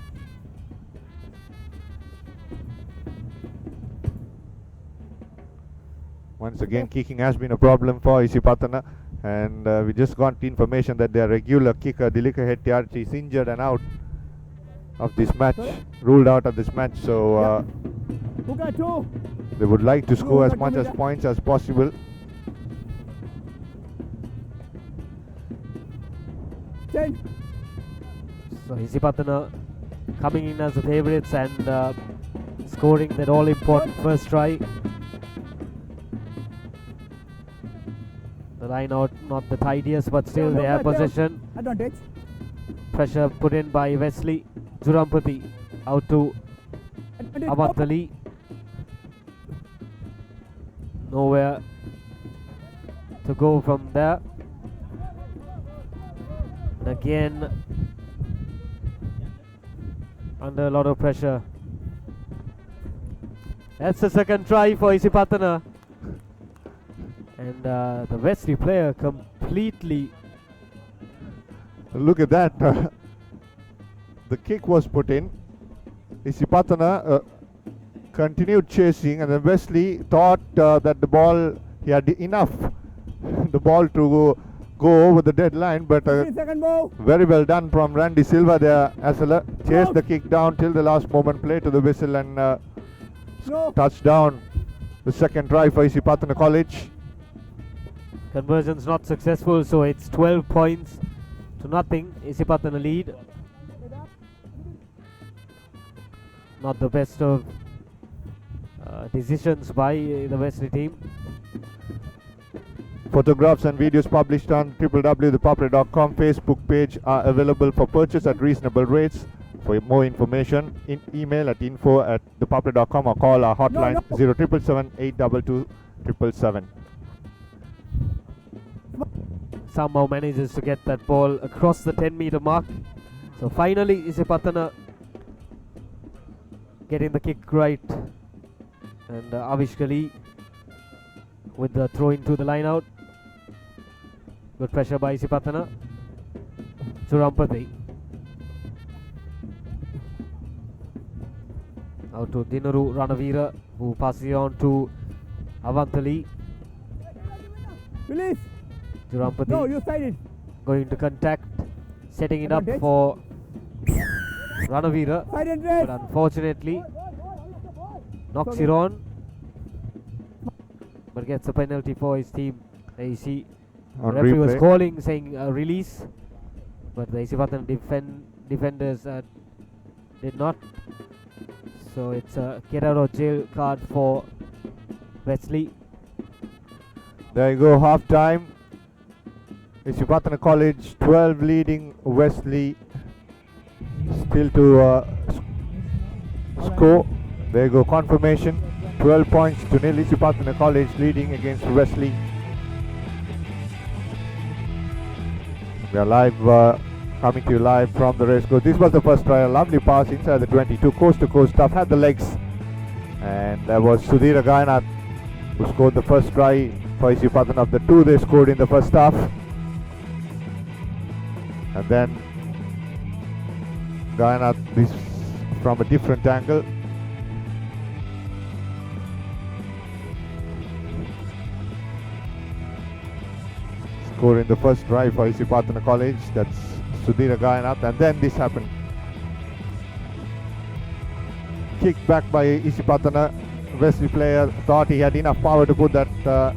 Once again, kicking has been a problem for Isipatana, and we just got information that their regular kicker Dilika Hettiarachchi is injured and out of this match, ruled out of this match. So Who got two? they would like to score as Blue, much as Kamila. points as possible. 10. So Isipatana coming in as the favourites and scoring that all important first try. The line out not the tidiest, but still they have possession. Advantage. Pressure put in by Wesley. Jurampati out to Avantali. Nowhere to go from there. And again, under a lot of pressure. That's the second try for Isipatana. And the Wesley player completely. Look at that. The kick was put in. Isipatana continued chasing, and then Wesley thought that the ball, he had enough the ball to go over the dead line, but 3-second move. very well done from Randy Silva there. Asala chased the kick down till the last moment, play to the whistle, and touchdown. The second try for Isipatana College. Conversion's not successful, so it's 12 points to nothing. Isipatana lead. Not the best of decisions by the Wesley team. Photographs and videos published on www.ThePapare.com Facebook page are available for purchase at reasonable rates. For more information, email at info@thepapare.com or call our hotline 0777 822 777. Somehow manages to get that ball across the 10-meter mark. So finally Isipatana getting the kick right. And Avishkali with the throw into the line out. Good pressure by Isipatana. Jurampati. Out to Dinaru Ranavira, who passes it on to Avantali. Release. Jurampati No, you sided. going to contact, setting it up Advantage. for Ranavira, Side and dress. but unfortunately knocks it on, but gets a penalty for his team. There you see the On referee was replay. calling, saying release, but the Isipatana defenders did not. So it's a get out of jail card for Wesley. There you go, half time. Isipatana College 12 leading Wesley still to score. There you go, confirmation. 12 points to nil. Isipatana College leading against Wesley. We are live, coming to you live from the race course. This was the first try, a lovely pass inside the 22, coast to coast, tough, had the legs. And there was Sudhira Gainath who scored the first try for Isipatana. Of the two they scored in the first half. And then Gainath, this from a different angle. Scoring the first try for Isipatana College. That's Sudhira Gainath. And then this happened. kicked back by Isipatana. Wesley player thought he had enough power to put that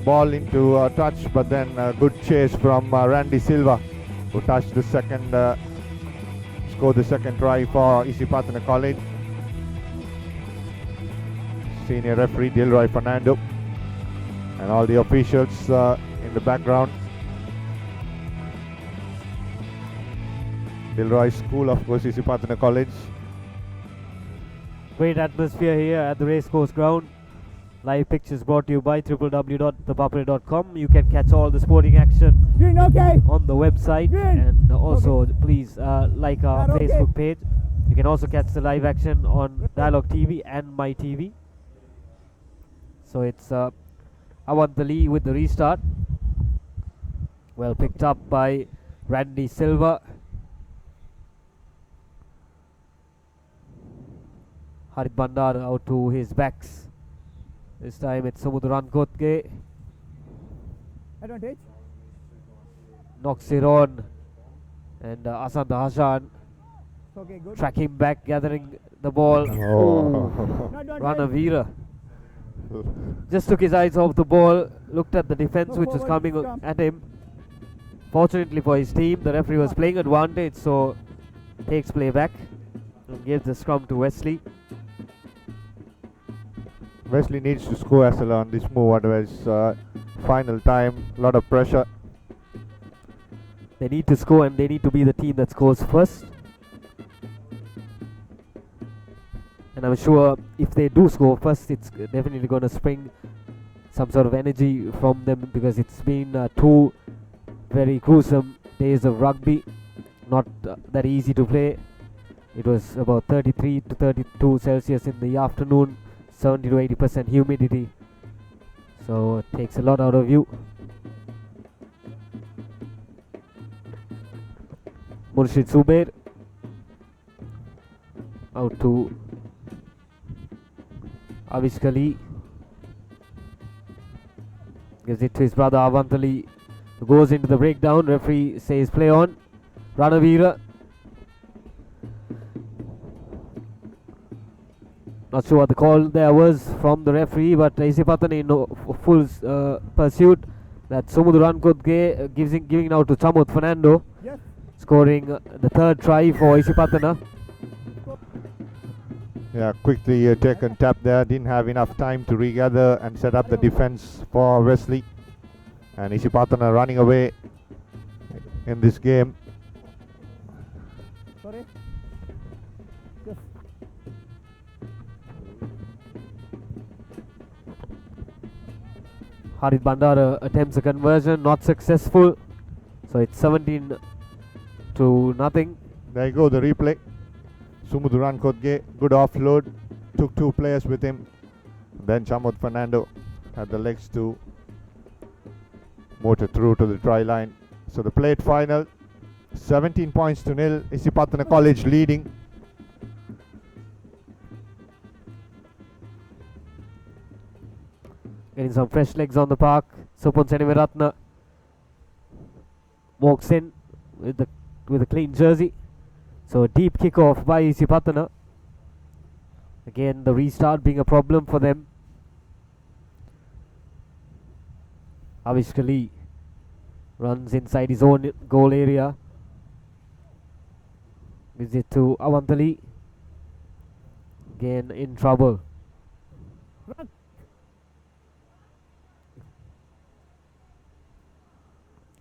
ball into touch, but then good chase from Randy Silva, who touched the second, scored the second try for Isipatana College. Senior referee Dilroy Fernando and all the officials in the background. Dilroy School, of course, Isipatana College. Great atmosphere here at the racecourse ground. Live pictures brought to you by www.thepapare.com. You can catch all the sporting action on the website, and also please like our Facebook page. You can also catch the live action on Dialogue TV and My TV. So it's Awantali with the restart. Well picked up by Randy Silva. Harit Bandar out to his backs. This time it's Samudran Kotke. Advantage. Knocks it on. And Asant Hashan Okay, good. tracking back, gathering the ball. Ranavira just took his eyes off the ball, looked at the defense which was coming at him. Fortunately for his team, the referee was playing advantage, so takes play back and gives the scrum to Wesley. Wesley needs to score as well on this move, otherwise final time, a lot of pressure. They need to score, and they need to be the team that scores first. And I'm sure if they do score first, it's definitely going to spring some sort of energy from them, because it's been 2 very gruesome days of rugby. Not that easy to play. It was about 33 to 32 Celsius in the afternoon, 70 to 80% humidity. So it takes a lot out of you. Murshid Zubair out to Avish Kali. Gives it to his brother Avantali, who goes into the breakdown. Referee says play on. Ranavira. Not sure what the call there was from the referee, but Isipatana in full pursuit. That Sumuduran Kodge giving now to Chamut Fernando, scoring the 3rd try for Isipatana. Yeah, quickly taken tap there, didn't have enough time to regather and set up the defense for Wesley. And Isipatana running away in this game. Sorry. Yes. Harit Bandar attempts a conversion, not successful. So it's 17 to nothing. There you go, the replay. Sumuduran Kodge, good offload, took 2 players with him. Then Chamut Fernando had the legs to motor through to the try line. So the plate final, 17 points to nil. Isipatana College leading. Getting some fresh legs on the park. Supun Seniviratna walks in with a clean jersey. So a deep kickoff by Isipatana. Again, the restart being a problem for them. Avish Kali runs inside his own goal area. Gives it to Awantali. Again in trouble.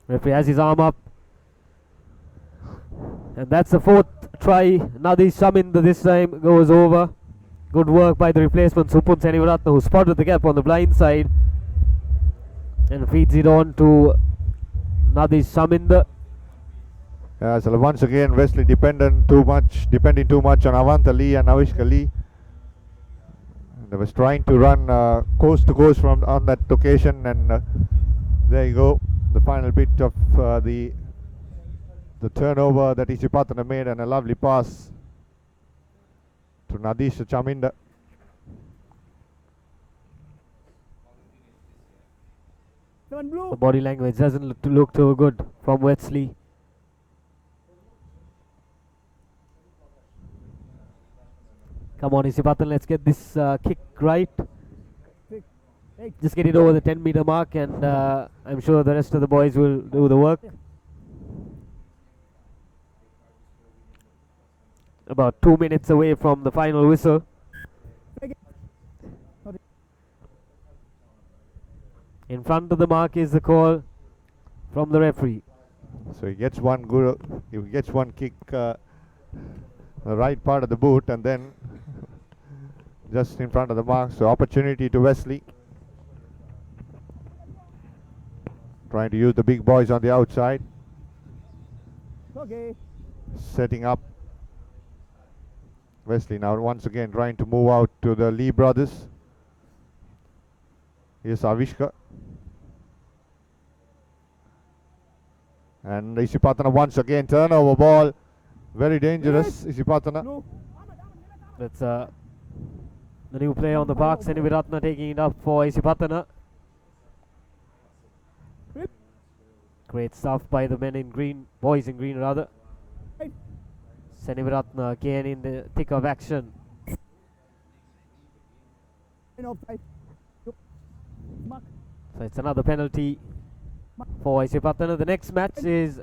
Referee has his arm up. And that's the 4th try. Nadi Shamin this time goes over. Good work by the replacement Supun Senivaratna, who spotted the gap on the blind side and feeds it on to Nadi Shaminda. So once again Wesley depending too much on Avantali and Avish Kali. They was trying to run coast to coast from on that occasion, and there you go, the final bit of the turnover that Isipatana made, and a lovely pass to Nadish Chaminda. The body language doesn't look too good from Wesley. Come on, Isipatan, let's get this kick right. Just get it over the 10-meter mark, and I'm sure the rest of the boys will do the work. About 2 minutes away from the final whistle. In front of the mark is the call from the referee. So he gets one kick the right part of the boot, and then just in front of the mark. So opportunity to Wesley. Trying to use the big boys on the outside. Okay. Setting up. Wesley now once again trying to move out to the Lee brothers. Here's Avishka. And Isipatana once again, turnover ball. Very dangerous, Isipatana. That's the new play on the park. Seniviratna taking it up for Isipatana. Great stuff by the men in green, boys in green rather. Seniviratna again in the thick of action. So it's another penalty for Isipatana. The next match is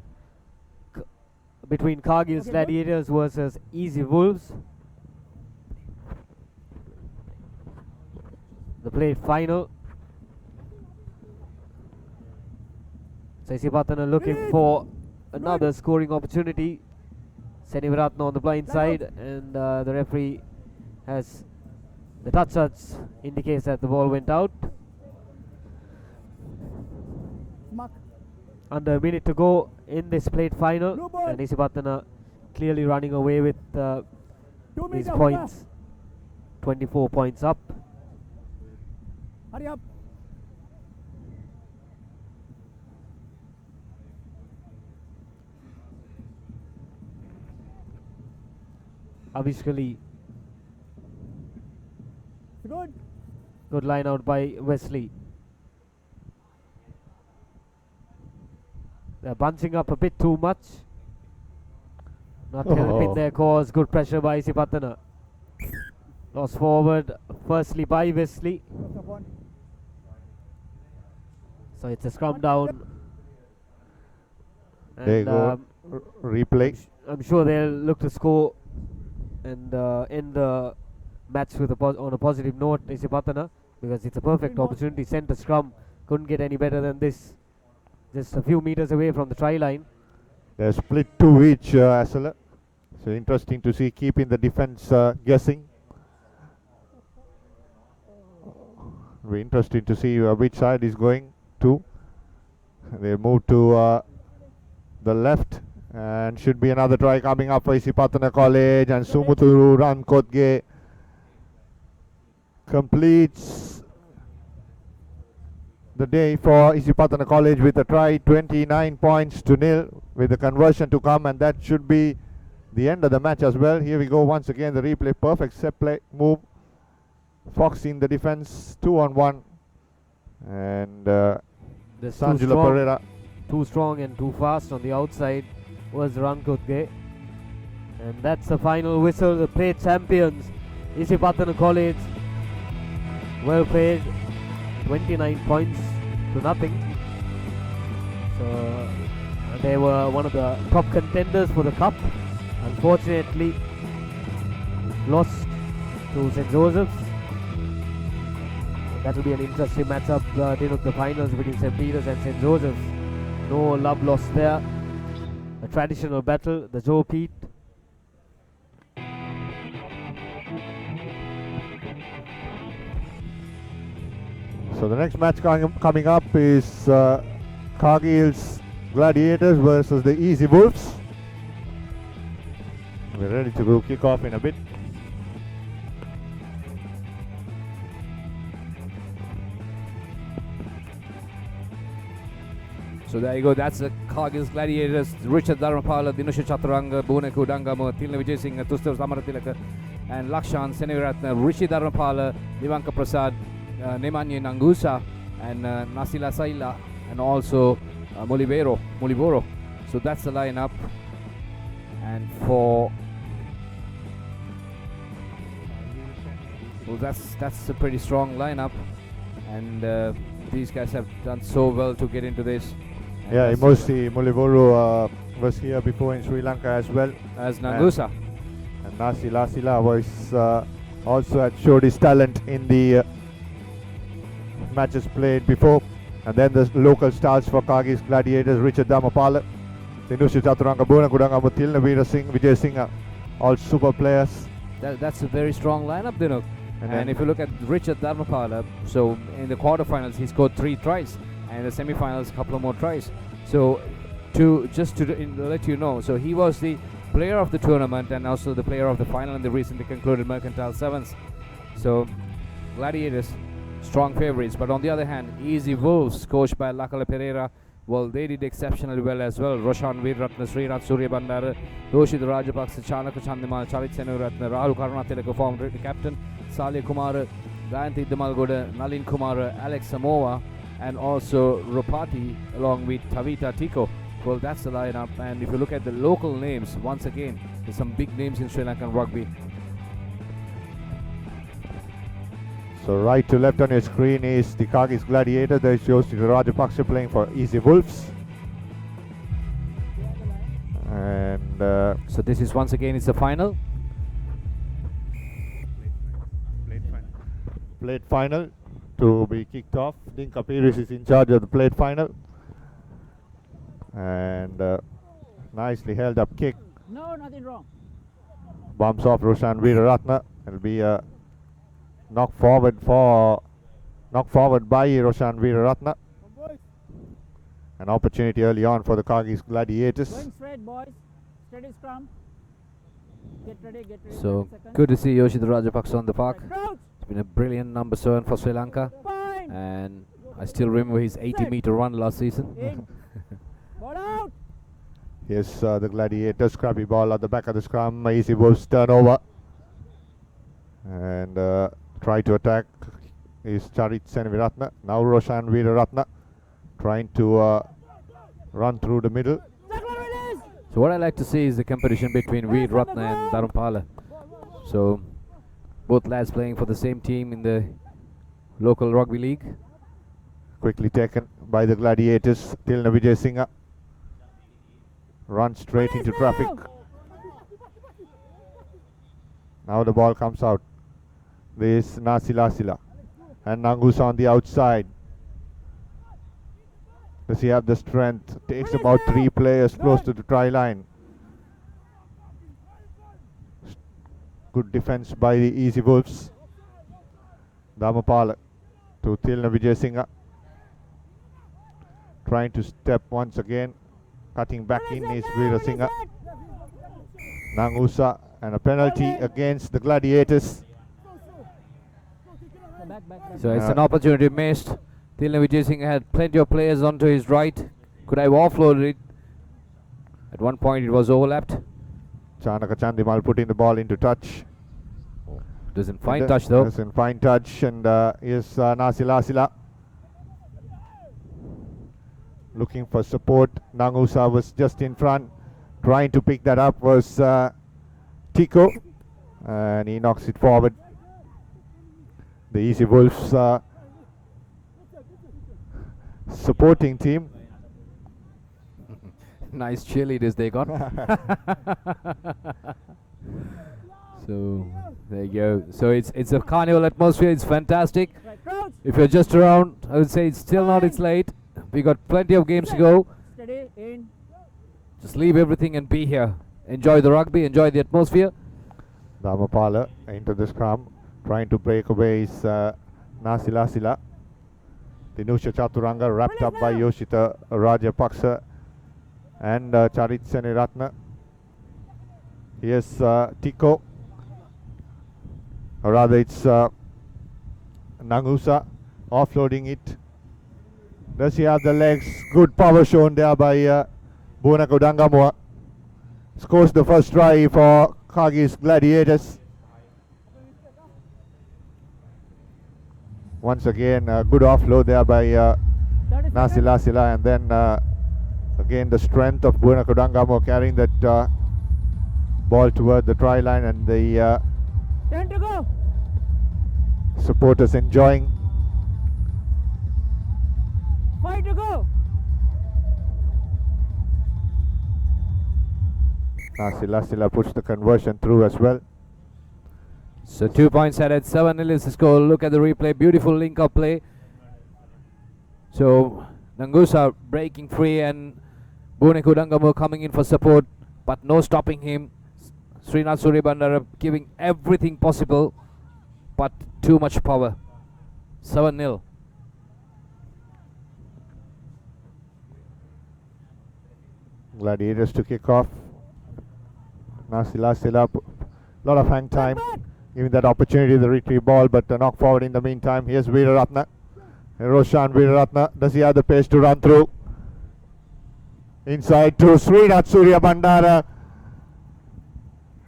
between Cargill's Gladiators versus Easy Wolves. The play final. So Isipatana looking for another scoring opportunity. Seniviratna on the blind side, and the referee has the touch indicates that the ball went out. Under a minute to go in this plate final, and Isipatana clearly running away with his points. 24 points up. Hurry up. Avishkali. Good. Good line out by Wesley. They're bunching up a bit too much. Not helping their cause. Good pressure by Isipatana. Lost forward firstly by Wesley. So it's a scrum down. There you go. Replay. I'm sure they'll look to score and end the match with on a positive note, Isipatana, because it's a perfect opportunity. Centre scrum, couldn't get any better than this. Just a few meters away from the try line. They're split 2 each, Asala. So interesting to see, keeping the defense guessing. Very interesting to see which side is going to. They move to the left, and should be another try coming up for Isipatana College, and Sumuturu Rankotge completes the day for Isipatana College with a try, 29 points to nil, with the conversion to come, and that should be the end of the match as well. Here we go once again, the replay, perfect set play move. Fox in the defense, 2-on-1, and Sanjula Pereira. Too strong and too fast on the outside was Rankotge. And that's the final whistle. The play champions, Isipatana College. Well played, 29 points to nothing. So they were one of the top contenders for the cup. Unfortunately, lost to St. Joseph's. That will be an interesting matchup in the finals between St. Peter's and St. Joseph's. No love lost there. A traditional battle, the Joe Pete. So the next match coming up is Cargill's Gladiators versus the Easy Wolves. We're ready to go kick off in a bit. So there you go, that's the Cargill's Gladiators. Richard Dharmapala, Dinusha Chaturanga, Bhuvaneku Dangama, Tilna Vijay Singh, Tustav Samaratilaka, and Lakshan Seniviratna, Rishi Dharmapala, Divanka Prasad, Nemanye Nangusa, and Nasila Saila, and also Molivoro. So that's the lineup. And for Well, that's a pretty strong lineup, and these guys have done so well to get into this. And Yeah, that's- Imosi Mulivolu was here before in Sri Lanka as well. As Nangusa. And Nasi Lasila was also had showed his talent in the matches played before. And then the local stars for Kargis Gladiators, Richard Dhamapala, Tinusha Chaturanga Bona Kudanga Mutilna Veera Singh, Vijay Singh, all super players. That's a very strong lineup, Dinuk. And And then- if you look at Richard Dharmapala, so in the quarterfinals he scored 3 tries, and in the semifinals a couple of more tries. So to let you know, so he was the player of the tournament and also the player of the final in the recently concluded Mercantile Sevens. So Gladiators, strong favorites. But on the other hand, Easy Wolves, coached by Lakala Pereira, well, they did exceptionally well as well. Roshan Veeratna, Srinath Surya Bandara, Yoshida Rajapaksa, Chanaka Chandimal, Charit Senuratna, Rahul Karunatilaka, former captain, Salya Kumar, Gayanti Damalgoda, Nalin Kumar, Alex Samoa, and also Ropati along with Tavita Tiko. Well, that's the lineup. And if you look at the local names, once again, there's some big names in Sri Lankan rugby. So right to left on your screen is the Kargis Gladiator. There shows the Rajapaksa playing for Easy Wolves. And so this is once again, it's the final. Plate final to be kicked off. Dinka Pires is in charge of the plate final. And nicely held up kick. No, nothing wrong. Bumps off Roshan Veeraratna. It'll be a knock forward by Roshan Veeraratna. An opportunity early on for the Kargis Gladiators. Going straight, boys. Steady scrum. Get ready, get ready. So 30 seconds. good to see Yoshida Rajapaksa on the park. Crouch. It's been a brilliant number 7 for Sri Lanka. And I still remember his 80-meter run last season. In. Ball out. Here's the Gladiators, scrappy ball at the back of the scrum. Easy Wolves turnover. And try to attack is Charit Senaviratna. Now Roshan Veeraratna trying to run through the middle. So what I like to see is the competition between Veer Ratna and Dharumpala. So both lads playing for the same team in the local rugby league. Quickly taken by the Gladiators. Tilna Vijay Singh runs straight into traffic. Now the ball comes out. This Nasi Lasila and Nangus on the outside. Does he have the strength? Takes about 3 players close to the try line. Good defense by the Easy Wolves. Dhamapala to Tilna Vijay Singh. Trying to step once again. Cutting back in is Veera Singh. Nangusa, and a penalty against the Gladiators. So it's an opportunity missed. Tilna Vijay Singh had plenty of players onto his right. Could have offloaded it. At one point it was overlapped. Chanaka Chandimal putting the ball into touch. Doesn't find touch though. Doesn't find touch, and is Nasi Lasila looking for support. Nangusa was just in front. Trying to pick that up was Tico, and he knocks it forward. The Easy Wolves supporting team. Nice cheerleaders they got. So there you go. So it's a carnival atmosphere. It's fantastic. If you're just around, I would say it's still not. It's late. We got plenty of games to go. Steady. In. Just leave everything and be here. Enjoy the rugby. Enjoy the atmosphere. Dhamapala into the scrum, trying to break away is Nasi Lasila. Tinusha Chaturanga wrapped up by Yoshita Rajapaksa and Charit Senaviratna. Here's Tico, or rather it's Nangusa offloading it. Does he have the legs? Good power shown there by Bunako Dangamua. Scores the first try for Kargis Gladiators. Once again, good offload there by Nasi Lasila, and then again the strength of Bunako Dangamua carrying that ball toward the try line, and the 10 to go. supporters enjoying. 5 to go. Nasila puts the conversion through as well. So 2 points added, 7-0 is the score. Look at the replay, beautiful link-up play. So Nangusa breaking free and Buneku Dangamo coming in for support, but no stopping him. Srinath Suribandara giving everything possible, but too much power. 7-0. Gladiators to kick off. Nasila, lot of hang time, giving that opportunity the retrieve ball, but a knock forward in the meantime. Here's Veeraratna. Roshan Veeraratna, does he have the pace to run through? Inside to Srinath Surya Bandara.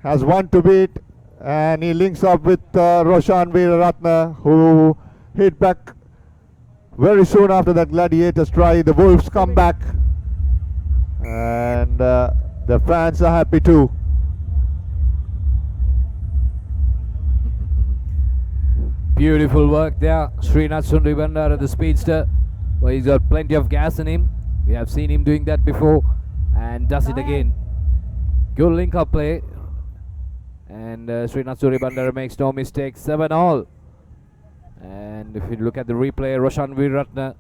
Has one to beat, and he links up with Roshan Veeraratna, who hit back very soon after that Gladiators try. The Wolves come back, and the fans are happy too. Beautiful work there. Srinath Suribandara, the speedster. Well, he's got plenty of gas in him. We have seen him doing that before, and does it again. Good link-up play. And Srinath Suribandara makes no mistake. 7-all. And if you look at the replay, Roshan Veeraratna,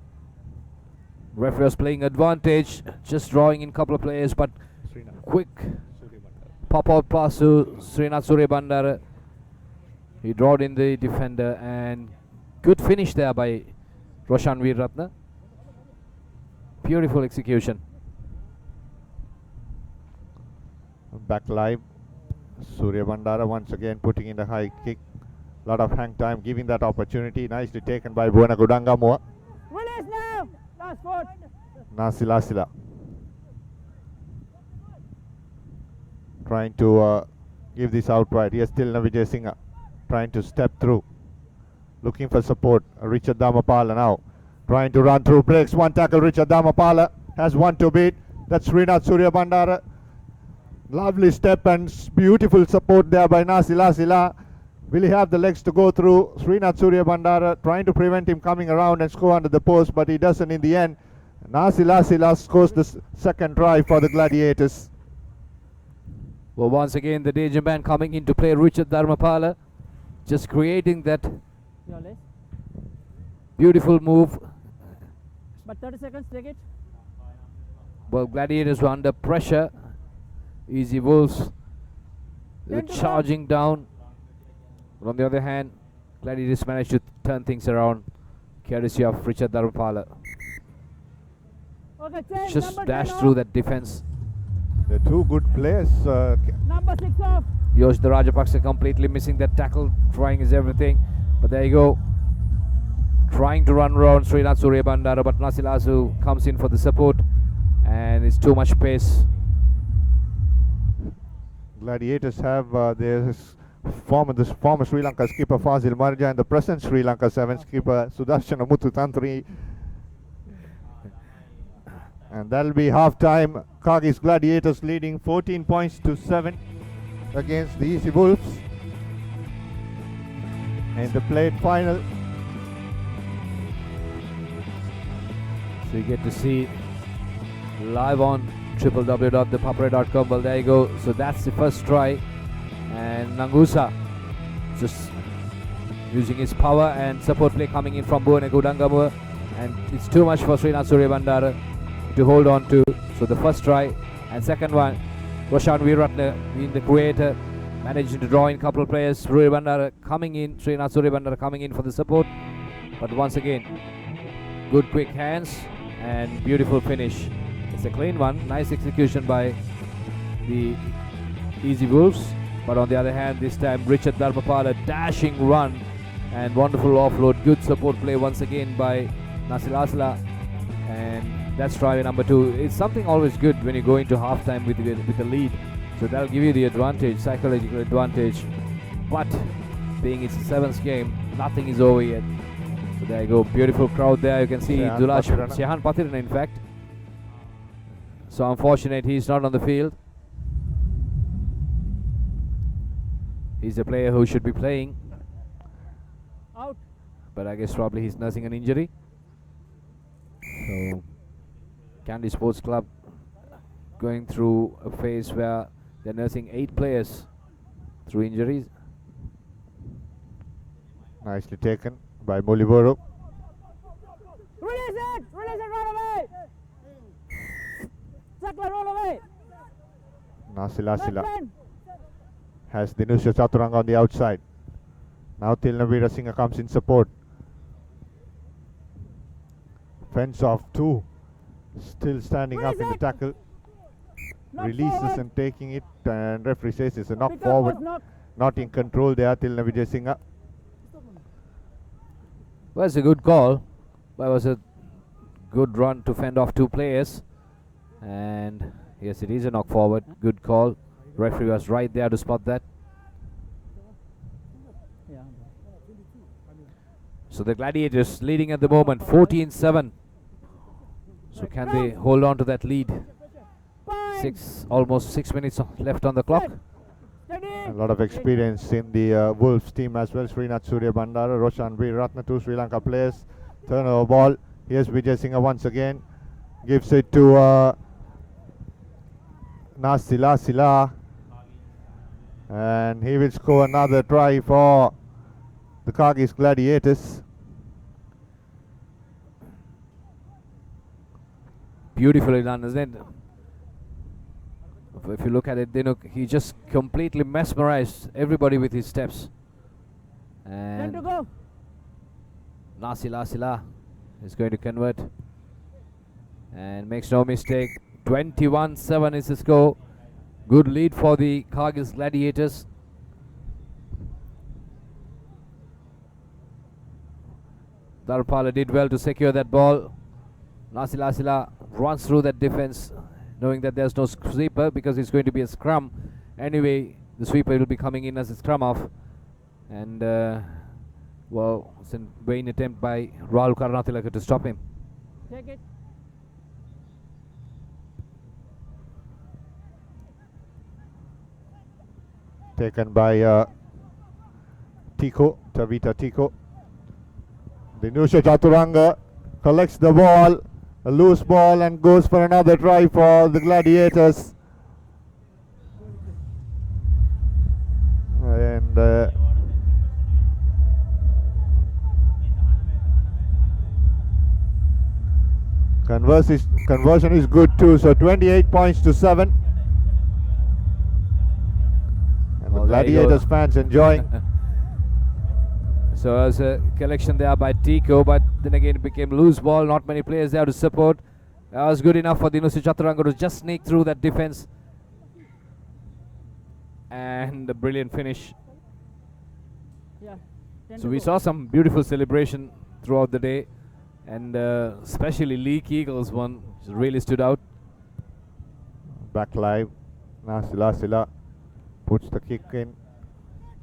referee was playing advantage, just drawing in a couple of players, but quick pop-out pass to Srinath Suribandara. He drawed in the defender, and good finish there by Roshan Veeraratna. Beautiful execution. Back live. Surya Bandara once again putting in the high kick. Lot of hang time, giving that opportunity. Nicely taken by Buenaku Dangamua. Release now. Last foot. Nasila trying to give this outright. Here's still Vijay Singh trying to step through, looking for support. Richard Dhamapala now trying to run through, breaks one tackle. Richard Dhamapala has one to beat. That's Srinath Surya Bandara. Lovely step and beautiful support there by Nasila. Will he have the legs to go through? Srinath Surya Bandara trying to prevent him coming around and score under the post, but he doesn't in the end. Nasila scores the second try for the Gladiators. Well, once again, the danger man coming in to play, Richard Dharmapala, just creating that beautiful move. But 30 seconds, take it. Well, Gladiators were under pressure. Easy Wolves charging down. But on the other hand, Gladiators managed to turn things around, courtesy of Richard Dharmapala. Okay, Just dashed through that defense. The two good players. Number 6 off. Yoshida Rajapaksa completely missing that tackle, trying his everything. But there you go. Trying to run around Srinath Surya Bandara, but Nasilasu comes in for the support, and it's too much pace. Gladiators have their former Sri Lanka skipper Fazil Marja and the present Sri Lanka 7 skipper Sudarshana Muthu Tantri. And that'll be half time. Kyrgyz Gladiators leading 14 points to 7 against the Easy Wolves. And the plate final. So you get to see live on www.thepapare.com. Well, there you go. So that's the first try. And Nangusa just using his power and support play coming in from Buenaku Dangamur. And it's too much for Srinath Surya Bandara to hold on to. So the first try and second one, Roshan Veeraratna being the creator, managing to draw in a couple of players. Surya Bandara coming in, Srinath Surya Bandara coming in for the support. But once again, good quick hands and beautiful finish. It's a clean one, nice execution by the Easy Wolves. But on the other hand, this time Richard Dharmapala dashing run and wonderful offload. Good support play once again by Nasilasla, and that's try number 2. It's something always good when you go into halftime with the lead. So that'll give you the advantage, psychological advantage. But being it's the 7th game, nothing is over yet. So there you go, beautiful crowd there. You can see Shehan Pathirana in fact. So unfortunate he's not on the field. He's a player who should be playing. Out. but I guess probably he's nursing an injury. So Candy Sports Club going through a phase where they're nursing 8 players through injuries. Nicely taken by Muliboro. Release it! Release it, roll away! Sakla, roll away! Nasila has Dinusha Chaturanga on the outside. Now Tilnavira Singha comes in support. Fence off 2. Still standing up in the tackle. Releases forward. and taking it, and referee says it's a knock forward. Not in control there, Tilnavijay Singha. Well, it's a good call. That was a good run to fend off 2 players. And yes, it is a knock forward. Good call. Referee was right there to spot that. So the Gladiators leading at the moment, 14-7. So can they hold on to that lead? Almost 6 minutes left on the clock. A lot of experience in the Wolves team as well. Srinath Surya Bandara, Roshan Veeratna, 2 Sri Lanka players. Turnover ball. Here's Vijay Singha once again. Gives it to Sila. And he will score another try for the Kyrgyz Gladiators. Beautifully done, isn't it? If you look at it, Dinuk, he just completely mesmerized everybody with his steps. And Sila is going to convert. And makes no mistake, 21-7 is the score. Good lead for the Kyrgyz Gladiators. Dharmapala did well to secure that ball. Sila runs through that defense, knowing that there's no sweeper because it's going to be a scrum. Anyway, the sweeper will be coming in as a scrum off. And, well, it's a vain attempt by Rahul Karnatilaka to stop him. Take it. Taken by Tavita Tiko. Dinusha Chaturanga collects the ball, a loose ball, and goes for another try for the Gladiators. And conversion is good too, so 28 points to 7. And the Gladiators fans enjoying. So as a collection there by Tico, but then again it became loose ball, not many players there to support. That was good enough for Dinusha Chaturanga to just sneak through that defense. And a brilliant finish. Yeah, so we saw some beautiful celebration throughout the day, and especially Leek Eagles one really stood out. Back live, Sila puts the kick in.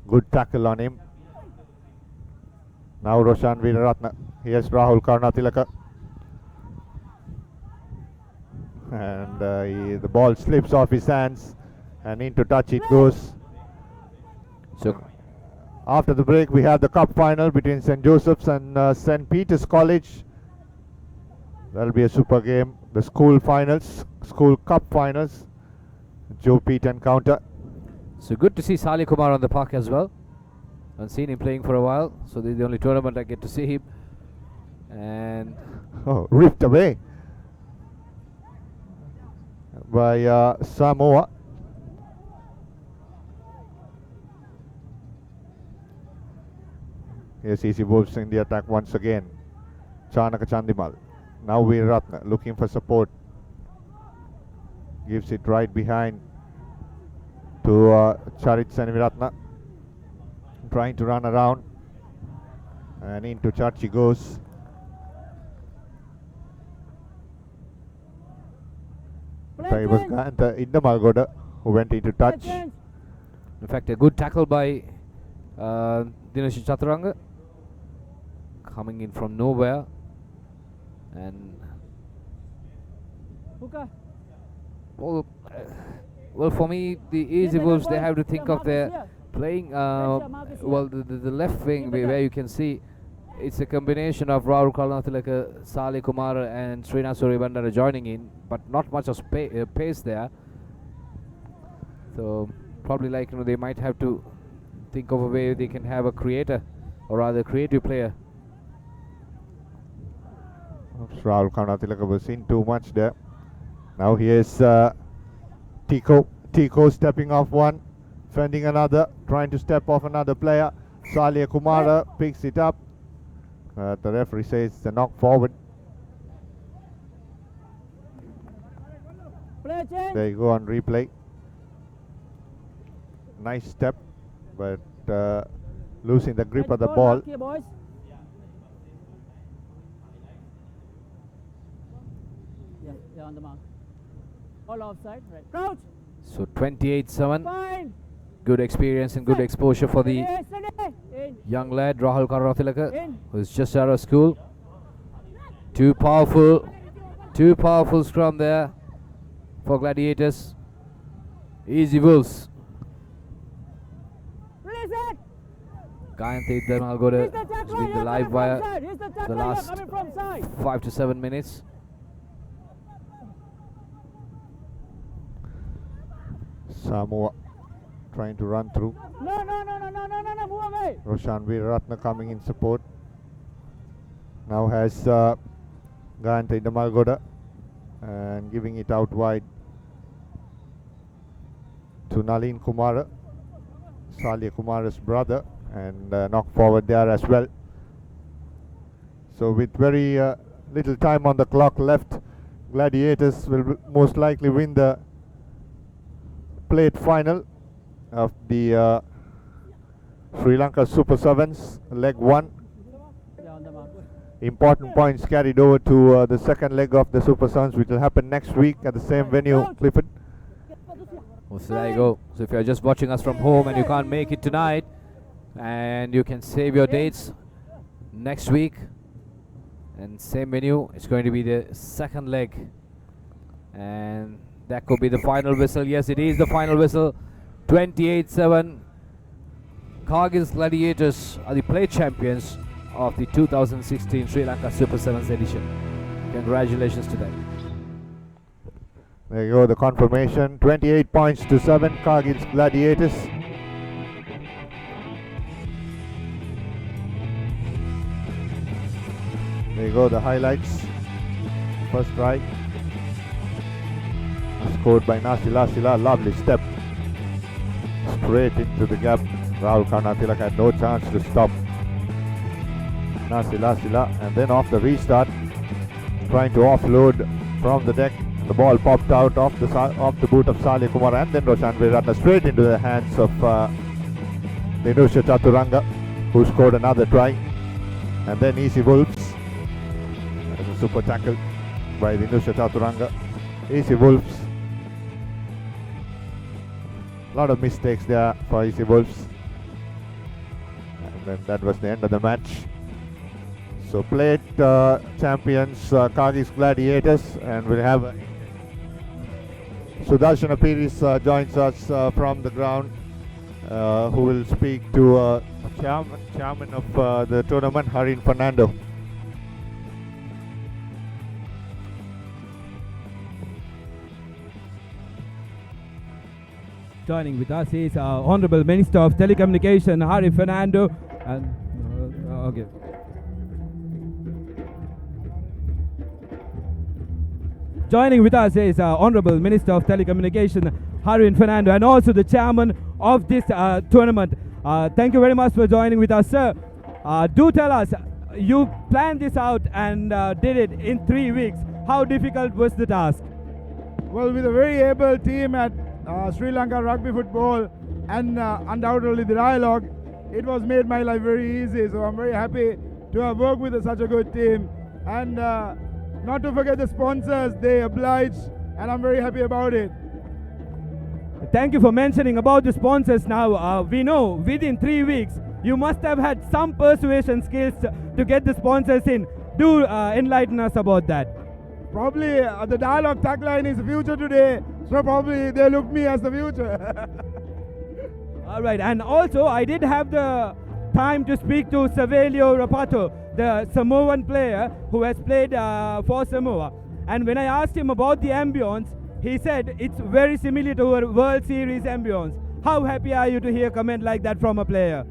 Good tackle on him. Now Roshan Veeraratna. Here's Rahul Karnatilaka. And the ball slips off his hands and into touch it goes. So after the break we have the cup final between St. Joseph's and St. Peter's College. That'll be a super game. The school cup finals. Joe Pete encounter. So good to see Salih Kumar on the park as well. I've seen him playing for a while, so this is the only tournament I get to see him. And ripped away by Samoa. Here's Easy Wolves in the attack once again. Chanaka Chandimal. Now Veeratna looking for support. Gives it right behind to Charit Seneviratna. Trying to run around. And into Chachi goes. It was Ganta Indamalgoda who went into touch. in fact, a good tackle by Dinusha Chaturanga, coming in from nowhere. And well, for me, the Easy Wolves, they have to think of their playing. Well, the left wing where you can see it's a combination of Rahul Kalanathilaka, Sali Kumar and Srinath Suribandara joining in, but not much of pace there. So probably like they might have to think of a way they can have a creator, or rather creative player. Rahul Kalanathilaka was in too much there. Now here's Tico. Tico stepping off one, fending another, trying to step off another player. Salia Kumara picks it up. The referee says it's a knock forward. There you go on replay. Nice step, but losing the grip of the ball. Yeah, on the mark. All offside, right. Crouch! So 28-7. Good experience and good exposure for the young lad Rahul Kalanathilaka, who's just out of school. Too powerful scrum there for Gladiators. Easy Wolves. Gayanthi Dharmalgoda has been the live wire the last 5 to 7 minutes. Samoa trying to run through. No, move away. Roshan Veeratna coming in support. Now has Gayanthi Dharmalgoda and giving it out wide to Nalin Kumara, Salia Kumara's brother, and knock forward there as well. So with very little time on the clock left, Gladiators will most likely win the plate final of the Sri Lanka Super Sevens leg 1. Important points carried over to the second leg of the Super Sevens, which will happen next week at the same venue, Clifford. So there you go. So if you're just watching us from home and you can't make it tonight, and you can save your dates next week, and same venue, it's going to be the second leg, and that could be the final whistle. Yes, it is the final whistle. 28-7. Kargil's Gladiators are the plate champions of the 2016 Sri Lanka Super Sevens edition. Congratulations to them. There you go, the confirmation. 28 points to 7, Kargil's Gladiators. There you go, the highlights. First try. Scored by Nasila Sila. Lovely step. Straight into the gap. Rahul Kalanathilaka had no chance to stop Nasila Sila. And then off the restart, trying to offload from the deck. The ball popped out off the boot of Salia Kumar, and then Roshan Veeratna straight into the hands of Dinusha Chaturanga, who scored another try. And then Easy Wolves. As a super tackle by Dinusha Chaturanga. Easy Wolves. A lot of mistakes there for Easy Wolves. And then that was the end of the match. So plate champions Kargil's Gladiators, and we'll have Sudarshan Piris joins us from the ground, who will speak to chairman of the tournament, Harin Fernando. Joining with us is Honorable Minister of Telecommunication, Harin Fernando, and okay. Joining with us is Honorable Minister of Telecommunication, Harin Fernando, and also the chairman of this tournament. Thank you very much for joining with us, sir. Do tell us, you planned this out and did it in 3 weeks. How difficult was the task? Well, with a very able team at Sri Lanka Rugby Football and undoubtedly the Dialogue, it was made my life very easy. So I'm very happy to have worked with such a good team. And not to forget the sponsors, they obliged, and I'm very happy about it. Thank you for mentioning about the sponsors. Now, we know within 3 weeks, you must have had some persuasion skills to get the sponsors in. Do enlighten us about that. Probably the Dialogue tagline is future today, so probably they look me as the future. All right, and also I did have the time to speak to Savelio Rapato, the Samoan player who has played for Samoa. And when I asked him about the ambience, he said it's very similar to a World Series ambience. How happy are you to hear a comment like that from a player?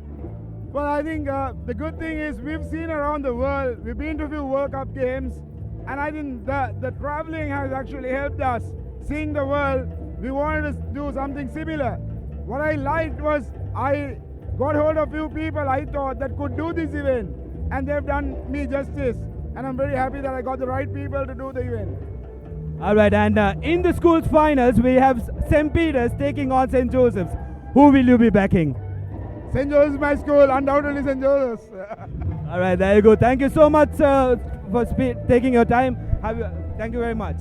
Well, I think the good thing is we've seen around the world, we've been to a few World Cup games, and I think the traveling has actually helped us. Seeing the world, we wanted to do something similar. What I liked was I got hold of a few people I thought that could do this event, and they've done me justice. And I'm very happy that I got the right people to do the event. All right, and in the school's finals, we have St. Peter's taking on St. Joseph's. Who will you be backing? St. Joseph's my school, undoubtedly St. Joseph's. All right, there you go. Thank you so much for taking your time. Thank you very much.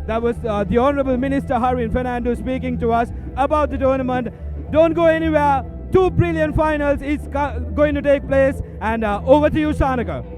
That was the Honorable Minister Harin Fernando speaking to us about the tournament. Don't go anywhere. 2 brilliant finals is going to take place. And over to you, Shanaka.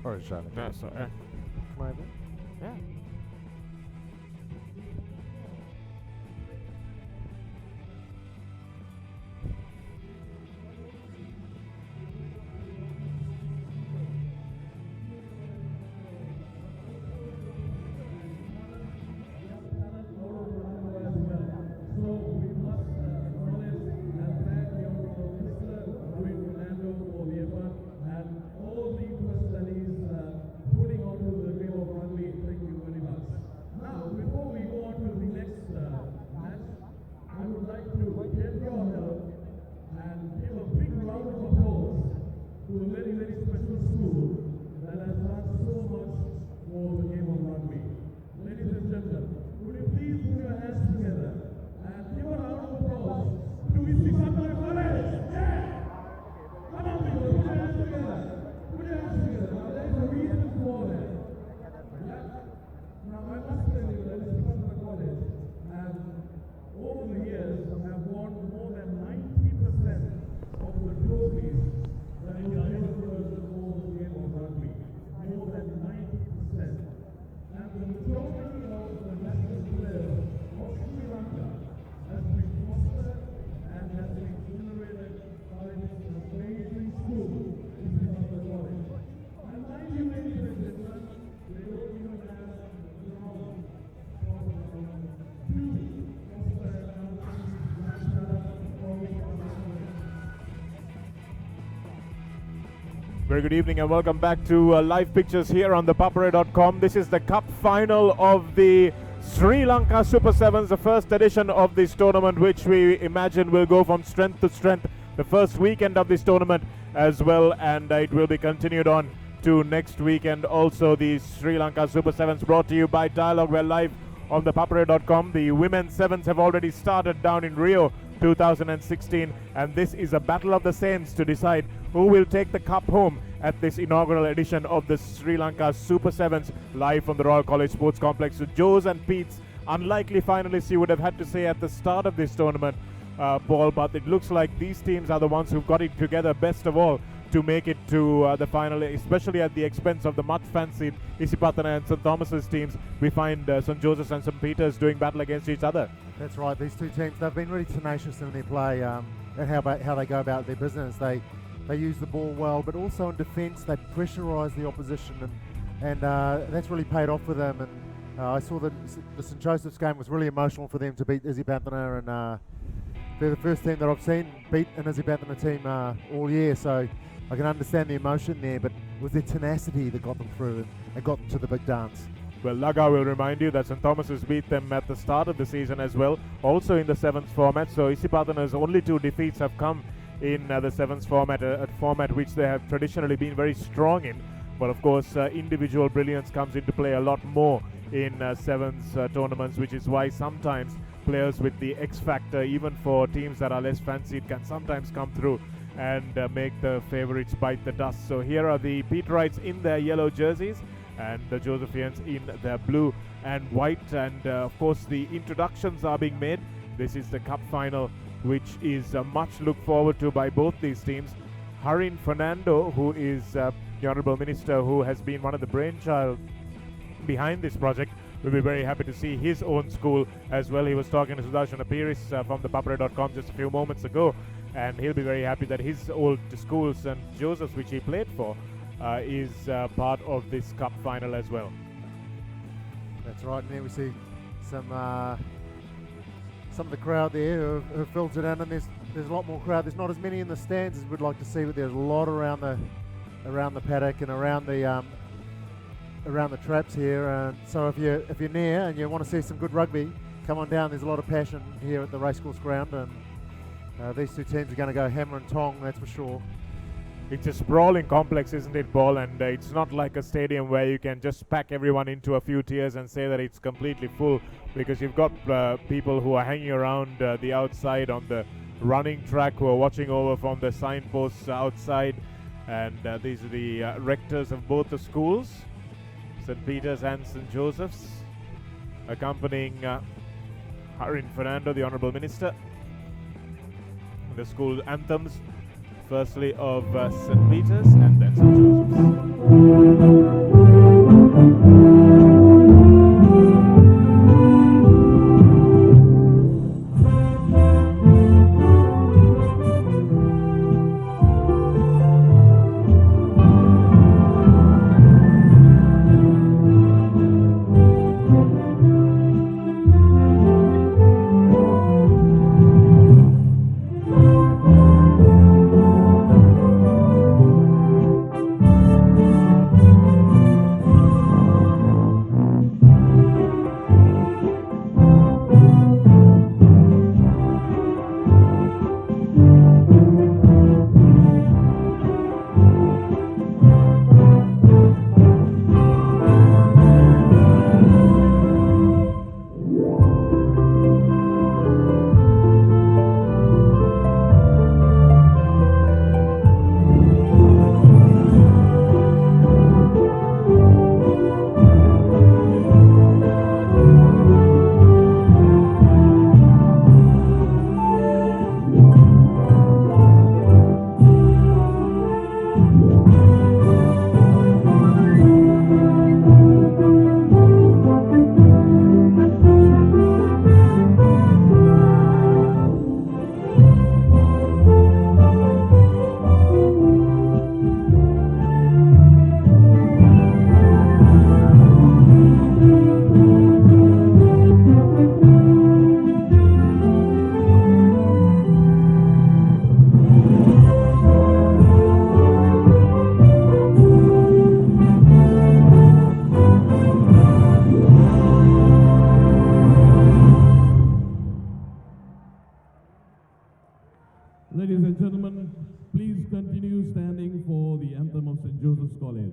Sorry, Charlie. No, sorry. Come over. Yeah. Very good evening and welcome back to live pictures here on ThePapare.com. This is the cup final of the Sri Lanka Super Sevens, the first edition of this tournament, which we imagine will go from strength to strength the first weekend of this tournament as well, and it will be continued on to next weekend. Also, the Sri Lanka Super Sevens brought to you by Dialogue. We're live on ThePapare.com. The women's sevens have already started down in Rio 2016, and this is a battle of the saints to decide who will take the cup home at this inaugural edition of the Sri Lanka Super Sevens, live from the Royal College Sports Complex. So Joe's and Pete's unlikely finalists, you would have had to say at the start of this tournament, Paul, but it looks like these teams are the ones who've got it together best of all to make it to the final, especially at the expense of the much fancied Isipatana and St. Thomas's teams. We find St. Joseph's and St. Peter's doing battle against each other. That's right. These two teams, they've been really tenacious in their play and how they go about their business. They use the ball well, but also in defence they pressurise the opposition, and that's really paid off for them. And I saw that the St. Joseph's game was really emotional for them to beat Isipatana, and they're the first team that I've seen beat an Isipatana team all year, so I can understand the emotion there, but it was their tenacity that got them through and got them to the big dance. Well, Laga will remind you that St. Thomas's beat them at the start of the season as well, also in the sevens format. So Isipatana's only 2 defeats have come in the sevens format, a format which they have traditionally been very strong in. But of course, individual brilliance comes into play a lot more in sevens tournaments, which is why sometimes players with the X factor, even for teams that are less fancied, can sometimes come through and make the favourites bite the dust. So here are the Peterites in their yellow jerseys and the Josephians in their blue and white, and of course the introductions are being made. This is the cup final, which is much looked forward to by both these teams. Harin Fernando, who is the Honourable Minister, who has been one of the brainchild behind this project, will be very happy to see his own school as well. He was talking to Sudarshan Apiris from ThePapare.com just a few moments ago, and he'll be very happy that his old school, St. Joseph's, which he played for, is part of this cup final as well. That's right, and there we see some of the crowd there who have filtered in, and there's a lot more crowd. There's not as many in the stands as we'd like to see, but there's a lot around the paddock and around the traps here. So if you're near and you want to see some good rugby, come on down. There's a lot of passion here at the racecourse ground, and these two teams are going to go hammer and tong, that's for sure. It's a sprawling complex, isn't it, Paul? And it's not like a stadium where you can just pack everyone into a few tiers and say that it's completely full, because you've got people who are hanging around the outside on the running track, who are watching over from the signposts outside. And these are the rectors of both the schools, St. Peter's and St. Joseph's, accompanying Harin Fernando, the Honourable Minister. The school anthems, firstly of St. Peter's and then St. Joseph's. anthem of St. Joseph's College.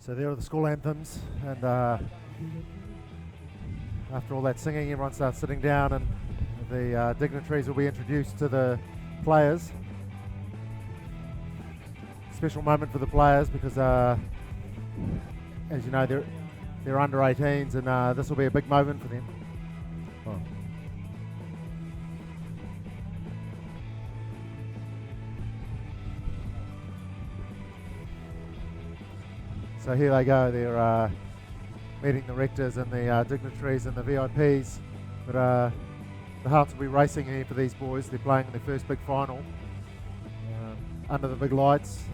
So there are the school anthems, and after all that singing, everyone starts sitting down, and the dignitaries will be introduced to the players. Special moment for the players because, as you know, they're under 18s, and this will be a big moment for them. Oh. So here they go, they're meeting the rectors and the dignitaries and the VIPs, but the hearts will be racing here for these boys. They're playing in their first big final under the big lights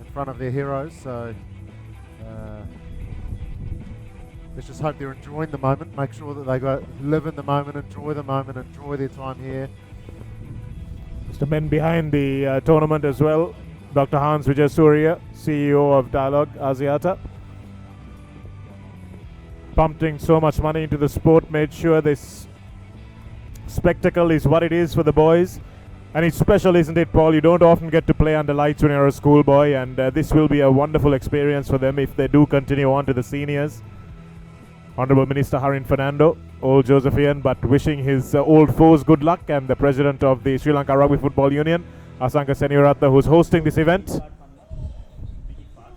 in front of their heroes, so let's just hope they're enjoying the moment, make sure that they live in the moment, enjoy their time here. It's the men behind the tournament as well. Dr. Hans Vijay Surya, CEO of Dialogue Asiata, pumping so much money into the sport, made sure this spectacle is what it is for the boys. And it's special, isn't it, Paul? You don't often get to play under lights when you're a schoolboy, and this will be a wonderful experience for them if they do continue on to the seniors. Honourable Minister Harin Fernando, old Josephian, but wishing his old foes good luck, and the President of the Sri Lanka Rugby Football Union, Asanka Senivaratna, who's hosting this event.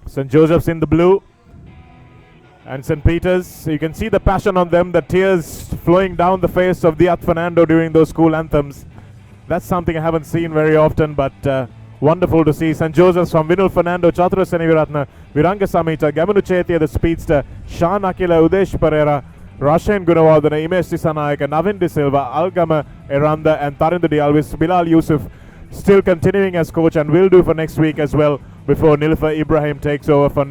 St. Joseph's in the blue, and St. Peter's, you can see the passion on them, the tears flowing down the face of Diat Fernando during those school anthems. That's something I haven't seen very often, but wonderful to see. St. Joseph's from Vinul Fernando, Chatura Senivaratna, Viranga Samita, Gamanu Chetia, the speedster, Shan Akila, Udesh Pereira, Rashan Gunawardana, Imesh Tisanayaka, Navin De Silva, Algama Eranda, and Tarindu Dialvis, Bilal Yusuf, still continuing as coach and will do for next week as well before Nilfa Ibrahim takes over for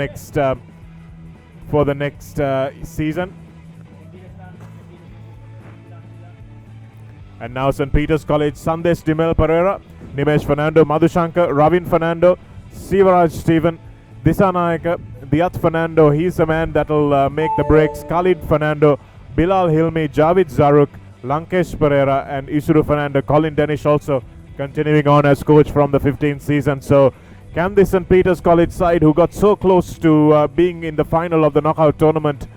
the next season. And now St. Peter's College, Sandesh Dimel Pereira, Nimesh Fernando, Madhushankar, Ravin Fernando, Sivaraj Stephen, Disanayaka, Diat Fernando, he's the man that'll make the breaks, Khalid Fernando, Bilal Hilmi, Javid Zaruk, Lankesh Pereira, and Isuru Fernando, Colin Denish also continuing on as coach from the 15th season. So can the St. Peter's College side, who got so close to being in the final of the knockout tournament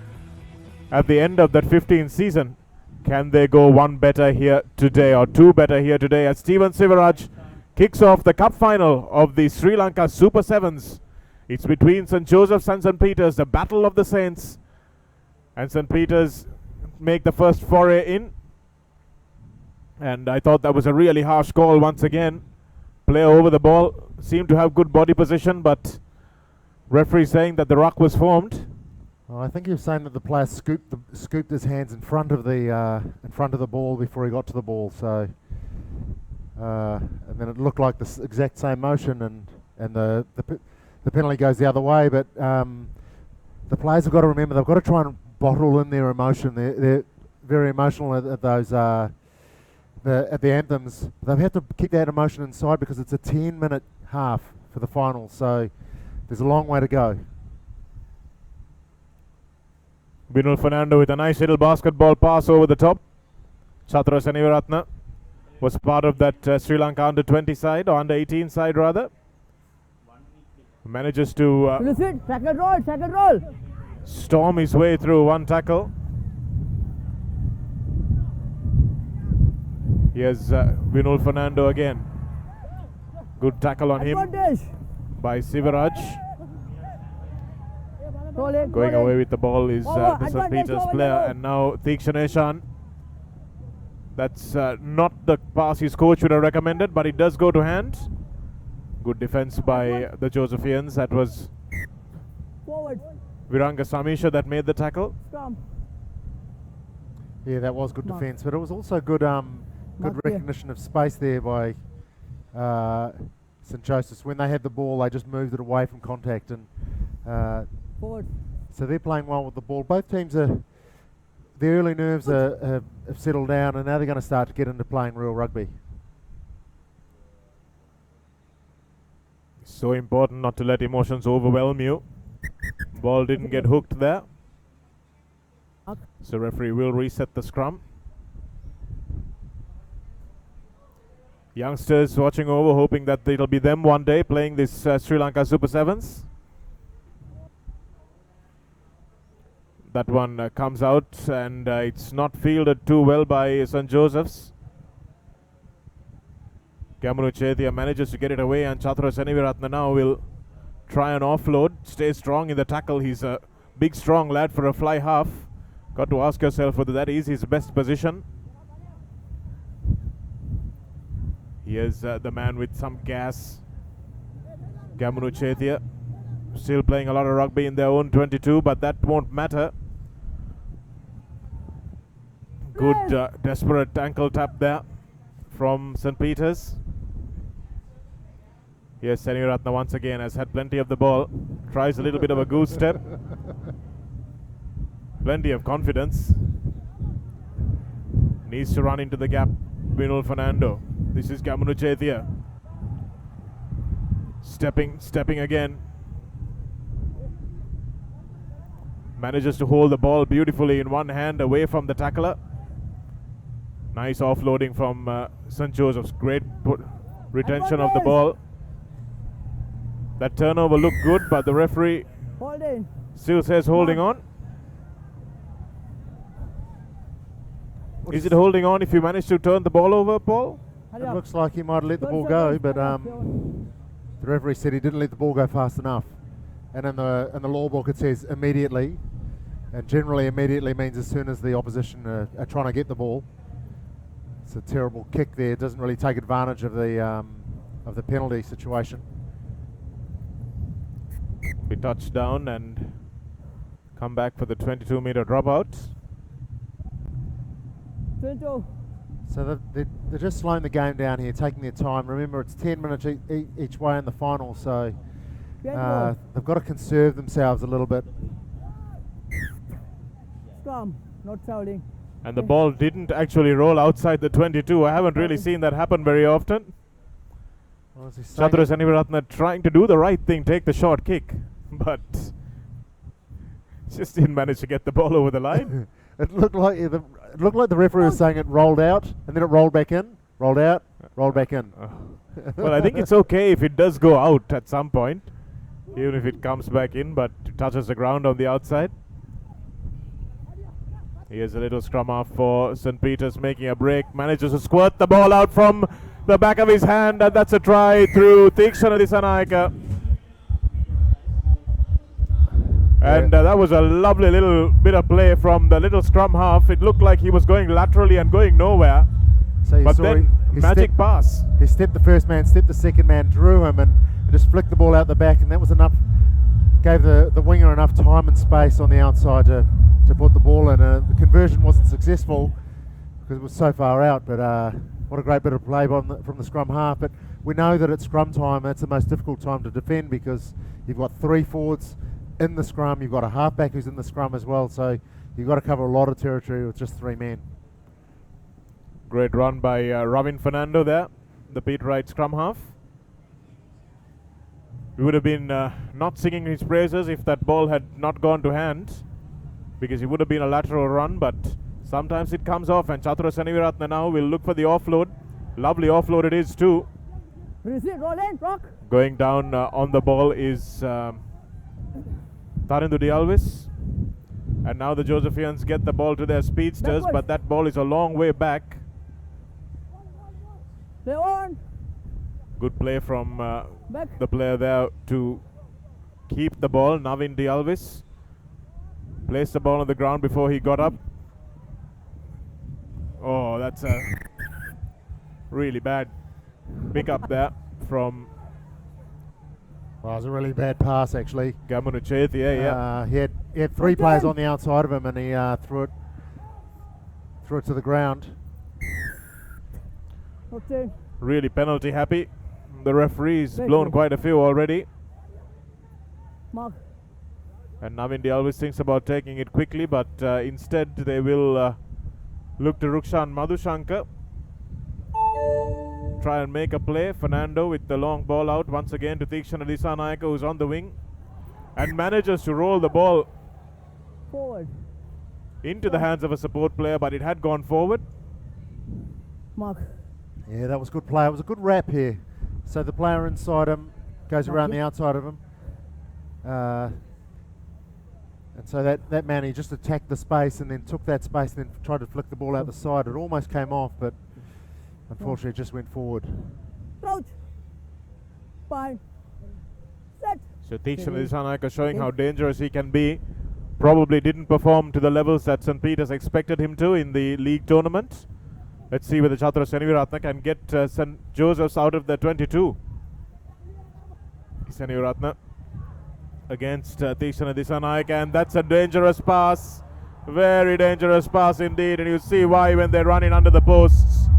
at the end of that 15th season, can they go one better here today or two better here today as Steven Sivaraj kicks off the cup final of the Sri Lanka Super Sevens. It's between St. Joseph's and St. Peter's, the battle of the Saints, and St. Peter's make the first foray in. And I thought that was a really harsh call once again. Player over the ball, seemed to have good body position, but referee saying that the ruck was formed. Well, I think he was saying that the player scooped his hands in front of the ball before he got to the ball. So, and then it looked like the exact same motion, and the penalty goes the other way. But the players have got to remember they've got to try and bottle in their emotion. They're very emotional at those. At the anthems, they've had to keep that emotion inside because it's a 10-minute half for the final, so there's a long way to go. Vinul Fernando with a nice little basketball pass over the top. Chatra Senivaratna was part of that Sri Lanka under-20 side, or under-18 side rather. Manages to tackle roll. Storm his way through one tackle. Here's Vinul Fernando again. Good tackle on him by Sivaraj. Going away with the ball is the St. Peter's player, and now Theekshaneshan. That's not the pass his coach would have recommended, but it does go to hand. Good defense by the Josephians. That was Viranga Samisha that made the tackle. Yeah, that was good defence, but it was also good good recognition of space there by St. Joseph's. When they had the ball, they just moved it away from contact, and so they're playing well with the ball. Both teams are, their early nerves have settled down, and now they're going to start to get into playing real rugby. So important not to let emotions overwhelm you. Ball didn't get hooked there. So referee will reset the scrum. Youngsters watching over, hoping that it'll be them one day playing this Sri Lanka Super Sevens. That one comes out, and it's not fielded too well by St. Joseph's. Kamunu Chetia manages to get it away, and Chathra Seneviratna now will try and offload. Stay strong in the tackle. He's a big, strong lad for a fly half. Got to ask yourself whether that is his best position. Here's the man with some gas. Kamunu Chetia still playing a lot of rugby in their own 22, but that won't matter. Good desperate ankle tap there from St. Peter's. Yes, Seneviratna once again has had plenty of the ball. Tries a little bit of a goose step. Plenty of confidence. Needs to run into the gap. Vinul Fernando. This is Kamunu Chetia. Stepping again. Manages to hold the ball beautifully in one hand away from the tackler. Nice offloading from St. Joseph's. Great retention of the ball. That turnover looked good, but the referee still says holding on. Is it holding on if you manage to turn the ball over, Paul? It looks like he might have let the ball go, but the referee said he didn't let the ball go fast enough. And in the law book it says immediately, and generally immediately means as soon as the opposition are trying to get the ball. It's a terrible kick there. It doesn't really take advantage of the penalty situation. Be touched down and come back for the 22-meter dropout. So they're just slowing the game down here, taking their time. Remember, it's 10 minutes each way in the final, so they've got to conserve themselves a little bit. Scrum, not fouling. And the ball didn't actually roll outside the 22. I haven't really seen that happen very often. Chathra Seneviratna trying to do the right thing, take the short kick, but just didn't manage to get the ball over the line. It looked like the referee was saying it rolled out, and then it rolled back in, rolled out, rolled back in. Well, I think it's okay if it does go out at some point, even if it comes back in, but touches the ground on the outside. Here's a little scrum off for St. Peter's, making a break, manages to squirt the ball out from the back of his hand, and that's a try through Theekshana Disanaika. And that was a lovely little bit of play from the little scrum half. It looked like he was going laterally and going nowhere. So but then magic pass. He stepped the first man, stepped the second man, drew him, and just flicked the ball out the back, and that was enough. Gave the winger enough time and space on the outside to put the ball in. The conversion wasn't successful because it was so far out, but what a great bit of play from the scrum half. But we know that at scrum time, that's the most difficult time to defend because you've got three forwards in the scrum, you've got a halfback who's in the scrum as well, so you've got to cover a lot of territory with just three men. Great run by Ravin Fernando there, the Pete Wright scrum half. We would have been not singing his praises if that ball had not gone to hand, because it would have been a lateral run, but sometimes it comes off, and Chathra Seneviratna now will look for the offload. Lovely offload it is too. Going down on the ball is Tarindu Dialvis, and now the Josephians get the ball to their speedsters, but that ball is a long way back. Play on. Good play from the player there to keep the ball. Navin Dialvis placed the ball on the ground before he got up. Oh, that's a really bad pick up there from... Well, it was a really bad pass, actually. Gamunuchetia, yeah. He had three players on the outside of him, and he threw it to the ground. Okay. Really penalty happy. The referee's blown quite a few already. Mark. And Navin Dialvis thinks about taking it quickly, but instead they will look to Rukshan Madhushankar. Try and make a play. Fernando with the long ball out once again to Tikshana Disanayaka, who's on the wing, and manages to roll the ball forward into the hands of a support player, but it had gone forward. Mark. Yeah, that was good play. It was a good wrap here. So the player inside him goes around the outside of him. And so that man, he just attacked the space and then took that space and then tried to flick the ball out the side. It almost came off, but unfortunately it just went forward. Crouch. Fine. Set. So Tikshana Disanayaka showing how dangerous he can be. Probably didn't perform to the levels that St. Peter's expected him to in the league tournament. Let's see whether Chatra Seneviratne can get St. Joseph's out of the 22. Seneviratne against Tikshana Disanayaka, and that's a dangerous pass. Very dangerous pass indeed, and you see why when they run in under the posts.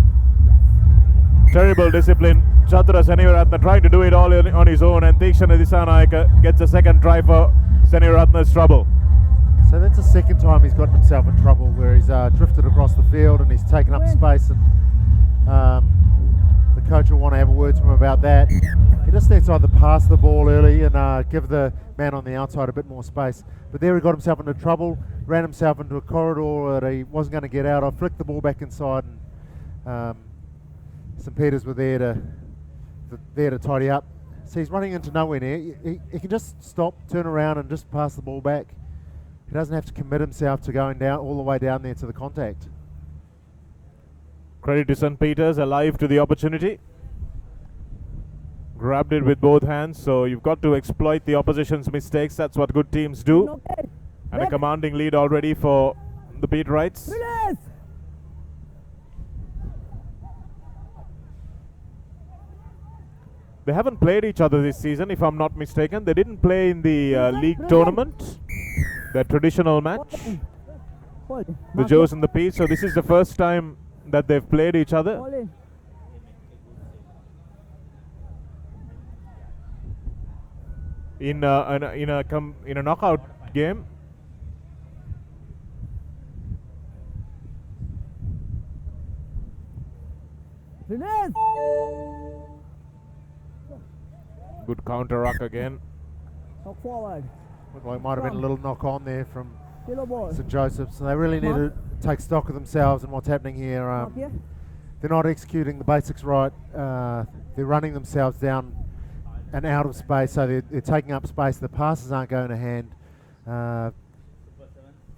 Terrible discipline. Chatra Seneviratne trying to do it all on his own, and Tikshana Disanayaka gets a second try for Seneviratne's trouble. So that's the second time he's gotten himself in trouble, where he's drifted across the field and he's taken up space, and the coach will want to have a word to him about that. He just needs to either pass the ball early and give the man on the outside a bit more space. But there he got himself into trouble, ran himself into a corridor that he wasn't going to get out of, flicked the ball back inside, and St. Peter's were there to tidy up. So he's running into nowhere near. He can just stop, turn around and just pass the ball back. He doesn't have to commit himself to going down all the way down there to the contact. Credit to St. Peter's, alive to the opportunity. Grabbed it with both hands, so you've got to exploit the opposition's mistakes. That's what good teams do. And a commanding lead already for the Beat Rights. They haven't played each other this season, if I'm not mistaken. They didn't play in the league tournament, their traditional match, the Joes and the Peas. So this is the first time that they've played each other. In a knockout game. Good counter ruck again. Knock forward. Looked like might have been a little knock on there from Yellow ball. St. Joseph's. So they really need to take stock of themselves and what's happening here. They're not executing the basics right. They're running themselves down and out of space, so they're taking up space. The passes aren't going to hand.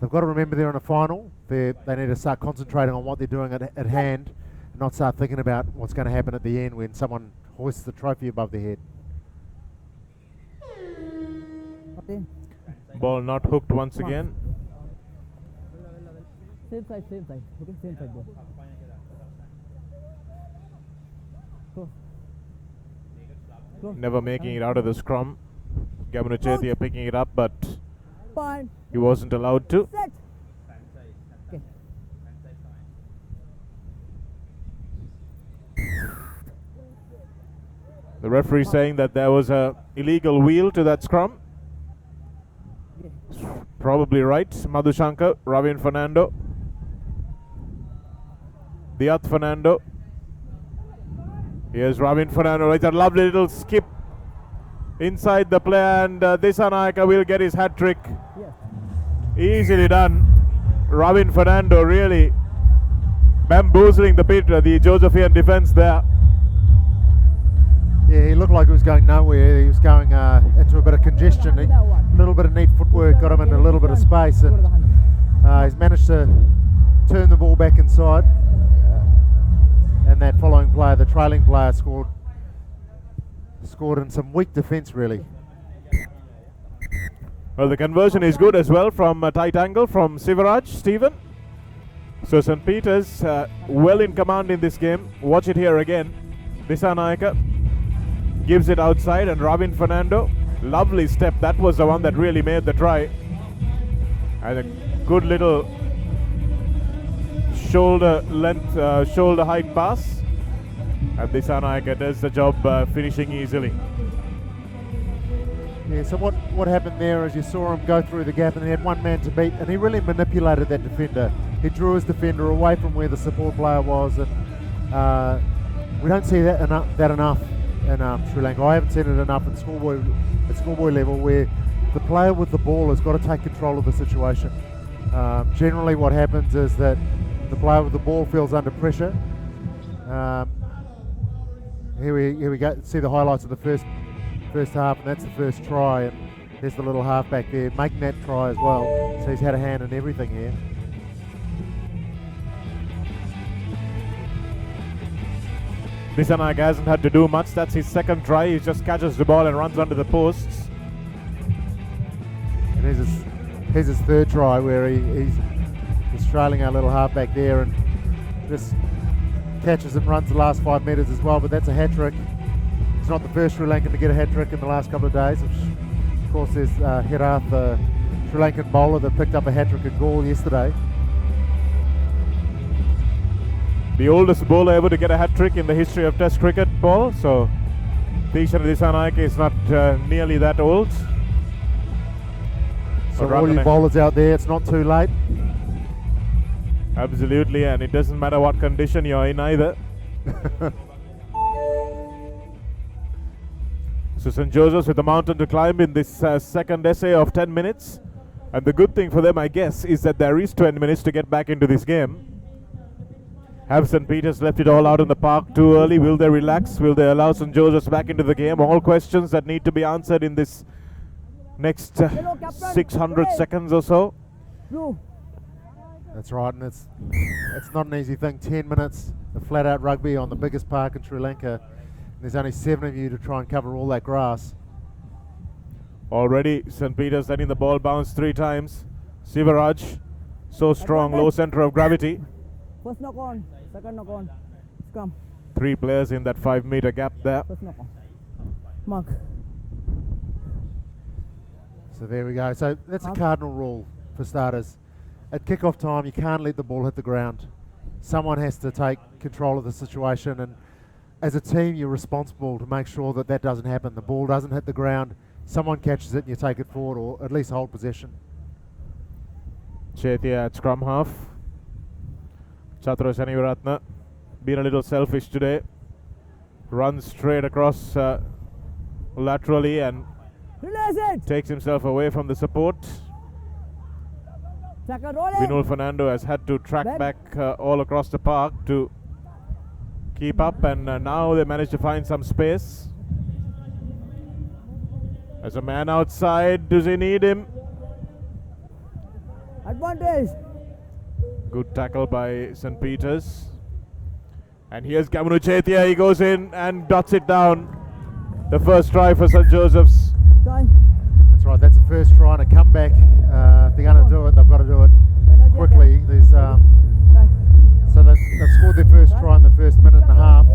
They've got to remember they're in a final. They need to start concentrating on what they're doing at hand and not start thinking about what's going to happen at the end when someone hoists the trophy above their head. Ball not hooked once again. Same side. Okay, same side ball. Go. Never making it out of the scrum. Gamunuchetia picking it up, but Fine. he wasn't allowed to. Set. Okay. The referee saying that there was a illegal wheel to that scrum. Probably right. Madhushankar, Ravin Fernando, Diat Fernando. Here's Ravin Fernando. It's a lovely little skip inside the play, and Disanayaka will get his hat trick. Easily done. Ravin Fernando really bamboozling the Josephian defense there. Yeah, he looked like he was going nowhere. He was going into a bit of congestion. A little bit of neat footwork got him in a little bit of space, and he's managed to turn the ball back inside. And and that following player, the trailing player, scored in some weak defence really. Well, the conversion is good as well from a tight angle from Sivaraj, Stephen. So St. Peter's well in command in this game. Watch it here again. Dissanayaka gives it outside, and Robin Fernando, lovely step. That was the one that really made the try. And a good little shoulder length, shoulder height pass. And Dissanayaka does the job finishing easily. Yeah, so what happened there is you saw him go through the gap and he had one man to beat, and he really manipulated that defender. He drew his defender away from where the support player was, and we don't see that enough in Sri Lanka. I haven't seen it enough at schoolboy level, where the player with the ball has got to take control of the situation. Generally what happens is that the player with the ball feels under pressure. Here we go, see the highlights of the first half, and that's the first try, and there's the little halfback there making that try as well, so he's had a hand in everything here. Dissanayaka hasn't had to do much. That's his second try. He just catches the ball and runs under the posts. And here's his third try, where he's trailing our little halfback there and just catches and runs the last 5 metres as well, but that's a hat-trick. He's not the first Sri Lankan to get a hat-trick in the last couple of days. Of course, there's Herath, the Sri Lankan bowler that picked up a hat-trick at Gaul yesterday. The oldest bowler ever to get a hat-trick in the history of Test cricket, Paul. So Teeshan Dissanayaka is not nearly that old. So all you bowlers out there, it's not too late. Absolutely, and it doesn't matter what condition you're in either. So St. Joseph's with a mountain to climb in this second essay of 10 minutes. And the good thing for them, I guess, is that there is 20 minutes to get back into this game. Have St. Peter's left it all out in the park too early? Will they relax? Will they allow St. Joseph's back into the game? All questions that need to be answered in this next 600 seconds or so. That's right, and it's not an easy thing. 10 minutes of flat-out rugby on the biggest park in Sri Lanka. There's only 7 of you to try and cover all that grass. Already St. Peter's letting the ball bounce 3 times. Sivaraj, so strong, low center of gravity. First knock on, second knock on. Scrum. 3 players in that 5-meter gap there. First knock on. Mark. So there we go. So that's a cardinal rule for starters. At kick-off time, you can't let the ball hit the ground. Someone has to take control of the situation, and as a team, you're responsible to make sure that that doesn't happen. The ball doesn't hit the ground, someone catches it and you take it forward, or at least hold possession. Chetia at scrum half. Chatro Senivaratna being a little selfish today. Runs straight across laterally and takes himself away from the support. Vinul Fernando has had to track back all across the park to keep up, and now they manage to find some space. There's a man outside. Does he need him? Advantage. Good tackle by St. Peter's. And here's Kamunu Chetia. He goes in and dots it down. The first try for St. Joseph's. That's right, that's the first try and a comeback. If they're going to do it, they've got to do it quickly. There's so they've scored their first try in the first minute and a half.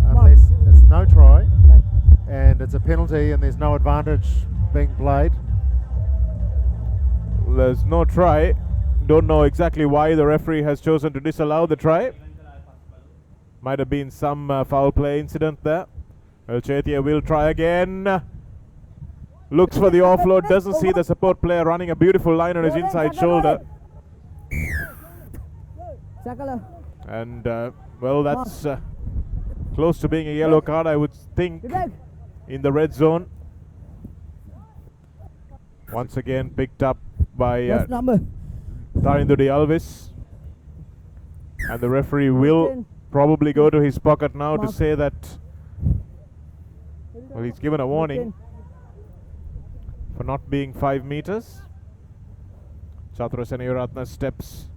Unless it's no try and it's a penalty and there's no advantage being played. There's no try. Don't know exactly why the referee has chosen to disallow the try. Might have been some foul play incident there. Chetia will try again. Looks for the offload, doesn't see the support player running a beautiful line on his inside shoulder. And well, that's close to being a yellow card, I would think, in the red zone. Once again picked up by Tarindudi Alvis. And the referee will probably go to his pocket now to say that, well, he's given a warning for not being 5 meters. Chatro Senivaratna steps,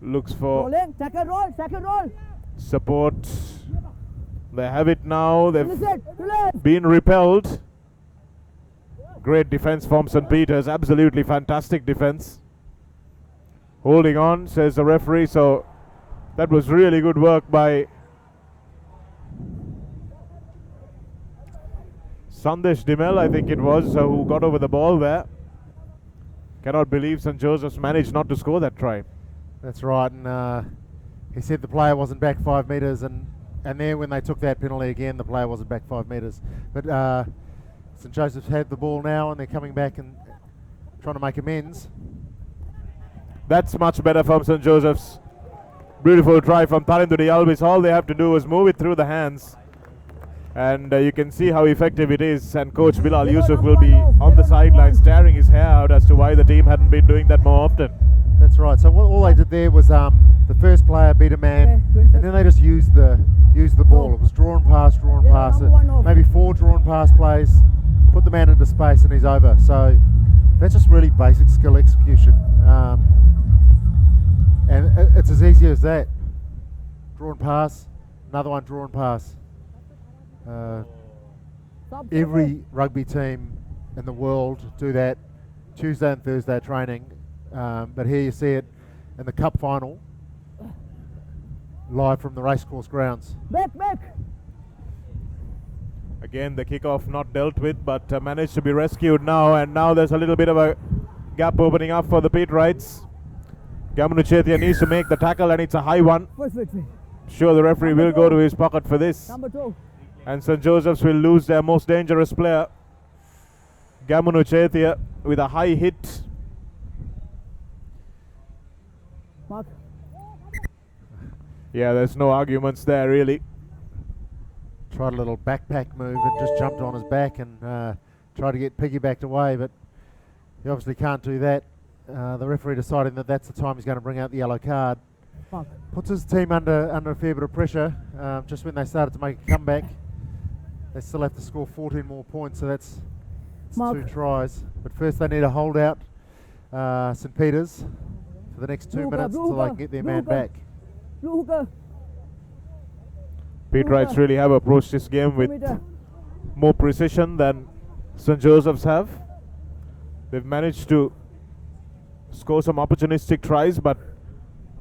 looks for Second roll. support. They have it now. They've been repelled. Great defense from St. Peter's. Absolutely fantastic defense. Holding on, says the referee. So that was really good work by Sandesh Dimel, I think it was, who got over the ball there. Cannot believe St. Joseph's managed not to score that try. That's right, and he said the player wasn't back 5 metres, and there when they took that penalty again, the player wasn't back 5 metres. But St. Joseph's had the ball now, and they're coming back and trying to make amends. That's much better from St. Joseph's. Beautiful try from Tarindo de Alvis. All they have to do is move it through the hands. And you can see how effective it is. And Coach Bilal Yusuf will be on the sidelines tearing his hair out as to why the team hadn't been doing that more often. That's right. So all they did there was the first player beat a man, and then they just used the ball. It was drawn pass, maybe 4 drawn pass plays, put the man into space, and he's over. So that's just really basic skill execution. And it's as easy as that. Drawn pass, another one drawn pass. Every rugby team in the world do that Tuesday and Thursday training, but here you see it in the cup final, live from the racecourse grounds. Back. Again, the kickoff not dealt with, but managed to be rescued now, and now there's a little bit of a gap opening up for the Pete Wrights. Gamunu Chetia needs to make the tackle, and it's a high one. Sure, the referee will go to his pocket for this. Number 2. And St. Joseph's will lose their most dangerous player, Gamunu Chetia, with a high hit. Mark. Yeah, there's no arguments there, really. Tried a little backpack move and just jumped on his back and tried to get piggybacked away, but he obviously can't do that. The referee deciding that that's the time he's going to bring out the yellow card. Mark. Puts his team under a fair bit of pressure just when they started to make a comeback. They still have to score 14 more points, so that's 2 tries. But first they need to hold out St. Peter's for the next 2 minutes until they can get their man back. Pete Wrights really have approached this game with more precision than St. Joseph's have. They've managed to score some opportunistic tries, but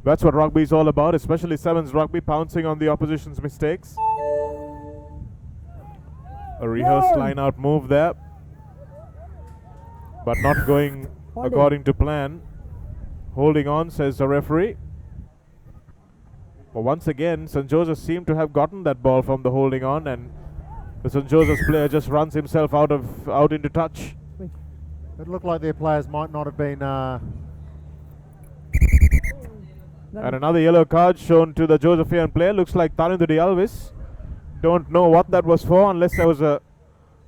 that's what rugby is all about, especially sevens rugby, pouncing on the opposition's mistakes. A rehearsed line-out move there, but not going according to plan. Holding on, says the referee. But once again, St. Joseph seemed to have gotten that ball from the holding on, and the St. Joseph's player just runs himself out into touch. It looked like their players might not have been. And another yellow card shown to the Josephian player. Looks like Tarindo de Alvis. Don't know what that was for, unless there was a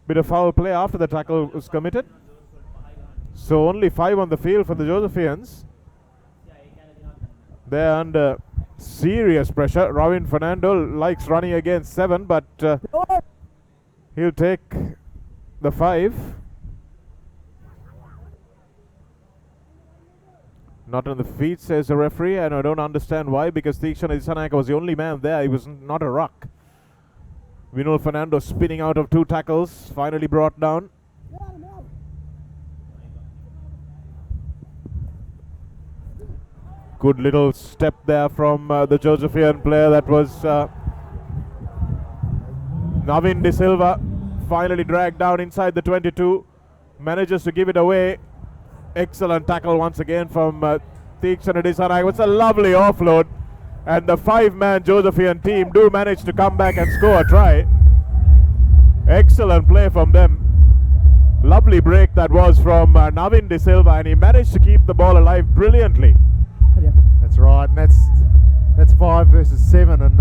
bit of foul play after the tackle was committed. So only 5 on the field for the Josephians. They're under serious pressure. Ravin Fernando likes running against 7, but he'll take the 5. Not on the feet, says the referee, and I don't understand why, because Theekshan Isanayaka was the only man there. He was not a ruck. Vinul Fernando spinning out of 2 tackles, finally brought down. Good little step there from the Josephian player. That was Navin De Silva, finally dragged down inside the 22. Manages to give it away. Excellent tackle once again from Theekshan Isanayaka. It's a lovely offload. And the 5-man Josephian team do manage to come back and score a try. Excellent play from them. Lovely break that was from Navin De Silva, and he managed to keep the ball alive brilliantly. That's right, and that's 5 versus 7, and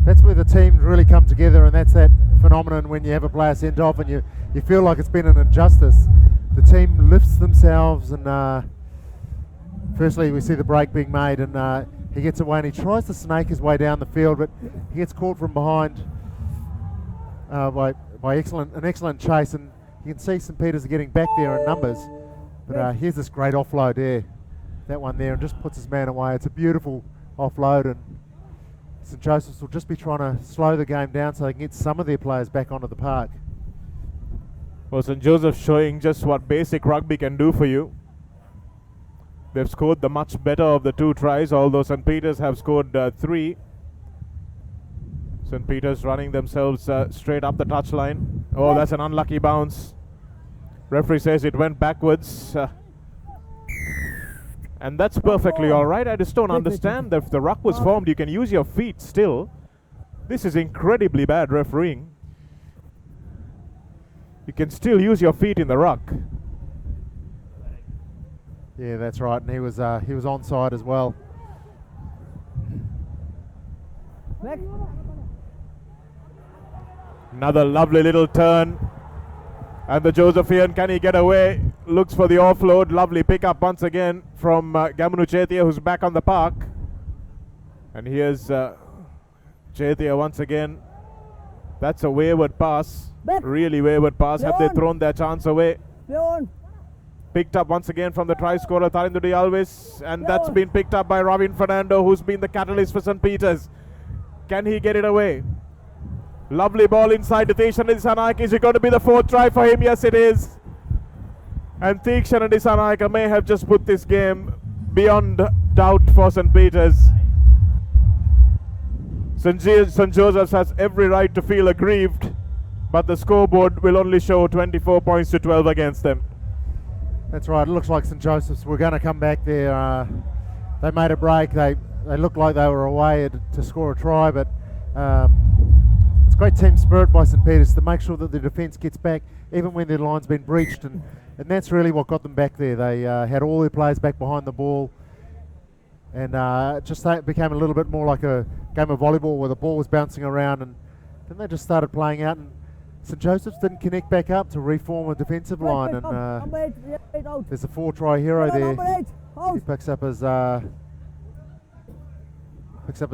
that's where the teams really come together, and that's that phenomenon when you have a player sent off and you feel like it's been an injustice. The team lifts themselves, and firstly we see the break being made, and he gets away and he tries to snake his way down the field, but he gets caught from behind by an excellent chase, and you can see St. Peter's are getting back there in numbers. But here's this great offload there, that one there, and just puts his man away. It's a beautiful offload, and St Joseph's will just be trying to slow the game down so they can get some of their players back onto the park. Well, St Joseph's showing just what basic rugby can do for you. They've scored the much better of the 2 tries, although St Peter's have scored 3. St Peter's running themselves straight up the touchline. Oh, that's an unlucky bounce. Referee says it went backwards. And that's perfectly alright. I just don't understand that if the ruck was formed, you can use your feet still. This is incredibly bad refereeing. You can still use your feet in the ruck. Yeah, that's right, and he was onside as well. Another lovely little turn. And the Josephian, can he get away? Looks for the offload. Lovely pickup once again from Gamunu Chetia, who's back on the park. And here's Chetia once again. That's a wayward pass. Really wayward pass. Have they thrown their chance away? Picked up once again from the try scorer Tarindudi Alves. And that's been picked up by Ravin Fernando, who's been the catalyst for St. Peter's. Can he get it away? Lovely ball inside to Theekshan Dissanayake. Is it going to be the 4th try for him? Yes, it is. And Theekshan Dissanayake may have just put this game beyond doubt for St. Peter's. St. Joseph's has every right to feel aggrieved, but the scoreboard will only show 24 points to 12 against them. That's right. It looks like St Joseph's were going to come back there. They made a break. They looked like they were away to score a try, but it's great team spirit by St Peter's to make sure that the defence gets back even when their line's been breached, and that's really what got them back there. They had all their players back behind the ball, and it became a little bit more like a game of volleyball where the ball was bouncing around, and then they just started playing out, and St Joseph's didn't connect back up to reform a defensive line, and there's a 4-try hero there. He picks up his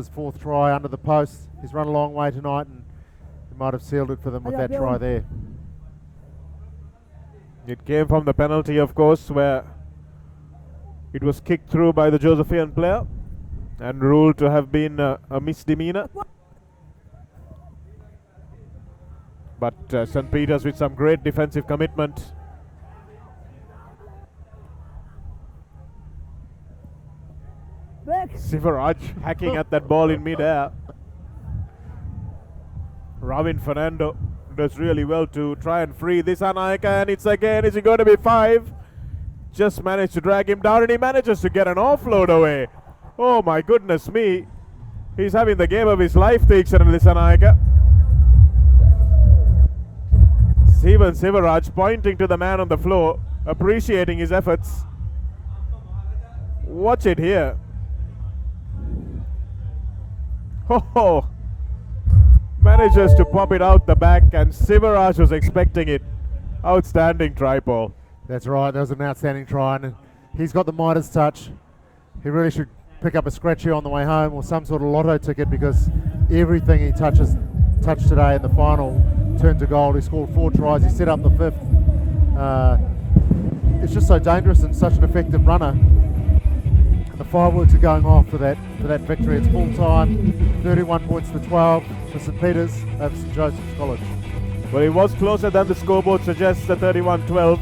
4th try under the post. He's run a long way tonight, and he might have sealed it for them with that try there. It came from the penalty, of course, where it was kicked through by the Josephian player and ruled to have been a misdemeanor. But St. Peter's with some great defensive commitment. Sivaraj hacking at that ball in mid-air. Ravin Fernando does really well to try and free this Anayaka, and it's again, is it going to be 5? Just managed to drag him down, and he manages to get an offload away. Oh my goodness me. He's having the game of his life, Theekshan and this Anayaka. Sivan Sivaraj pointing to the man on the floor, appreciating his efforts. Watch it here. Oh, manages to pop it out the back, and Sivaraj was expecting it. Outstanding try, Paul. That's right, that was an outstanding try, and he's got the Midas touch. He really should pick up a scratchy on the way home or some sort of lotto ticket, because everything he touched today in the final turned to gold. He scored 4 tries, he set up the 5th. It's just so dangerous and such an effective runner. The fireworks are going off for that victory. It's full time, 31 points to 12 for St Peter's over St Joseph's College. Well, he was closer than the scoreboard suggests, the 31-12.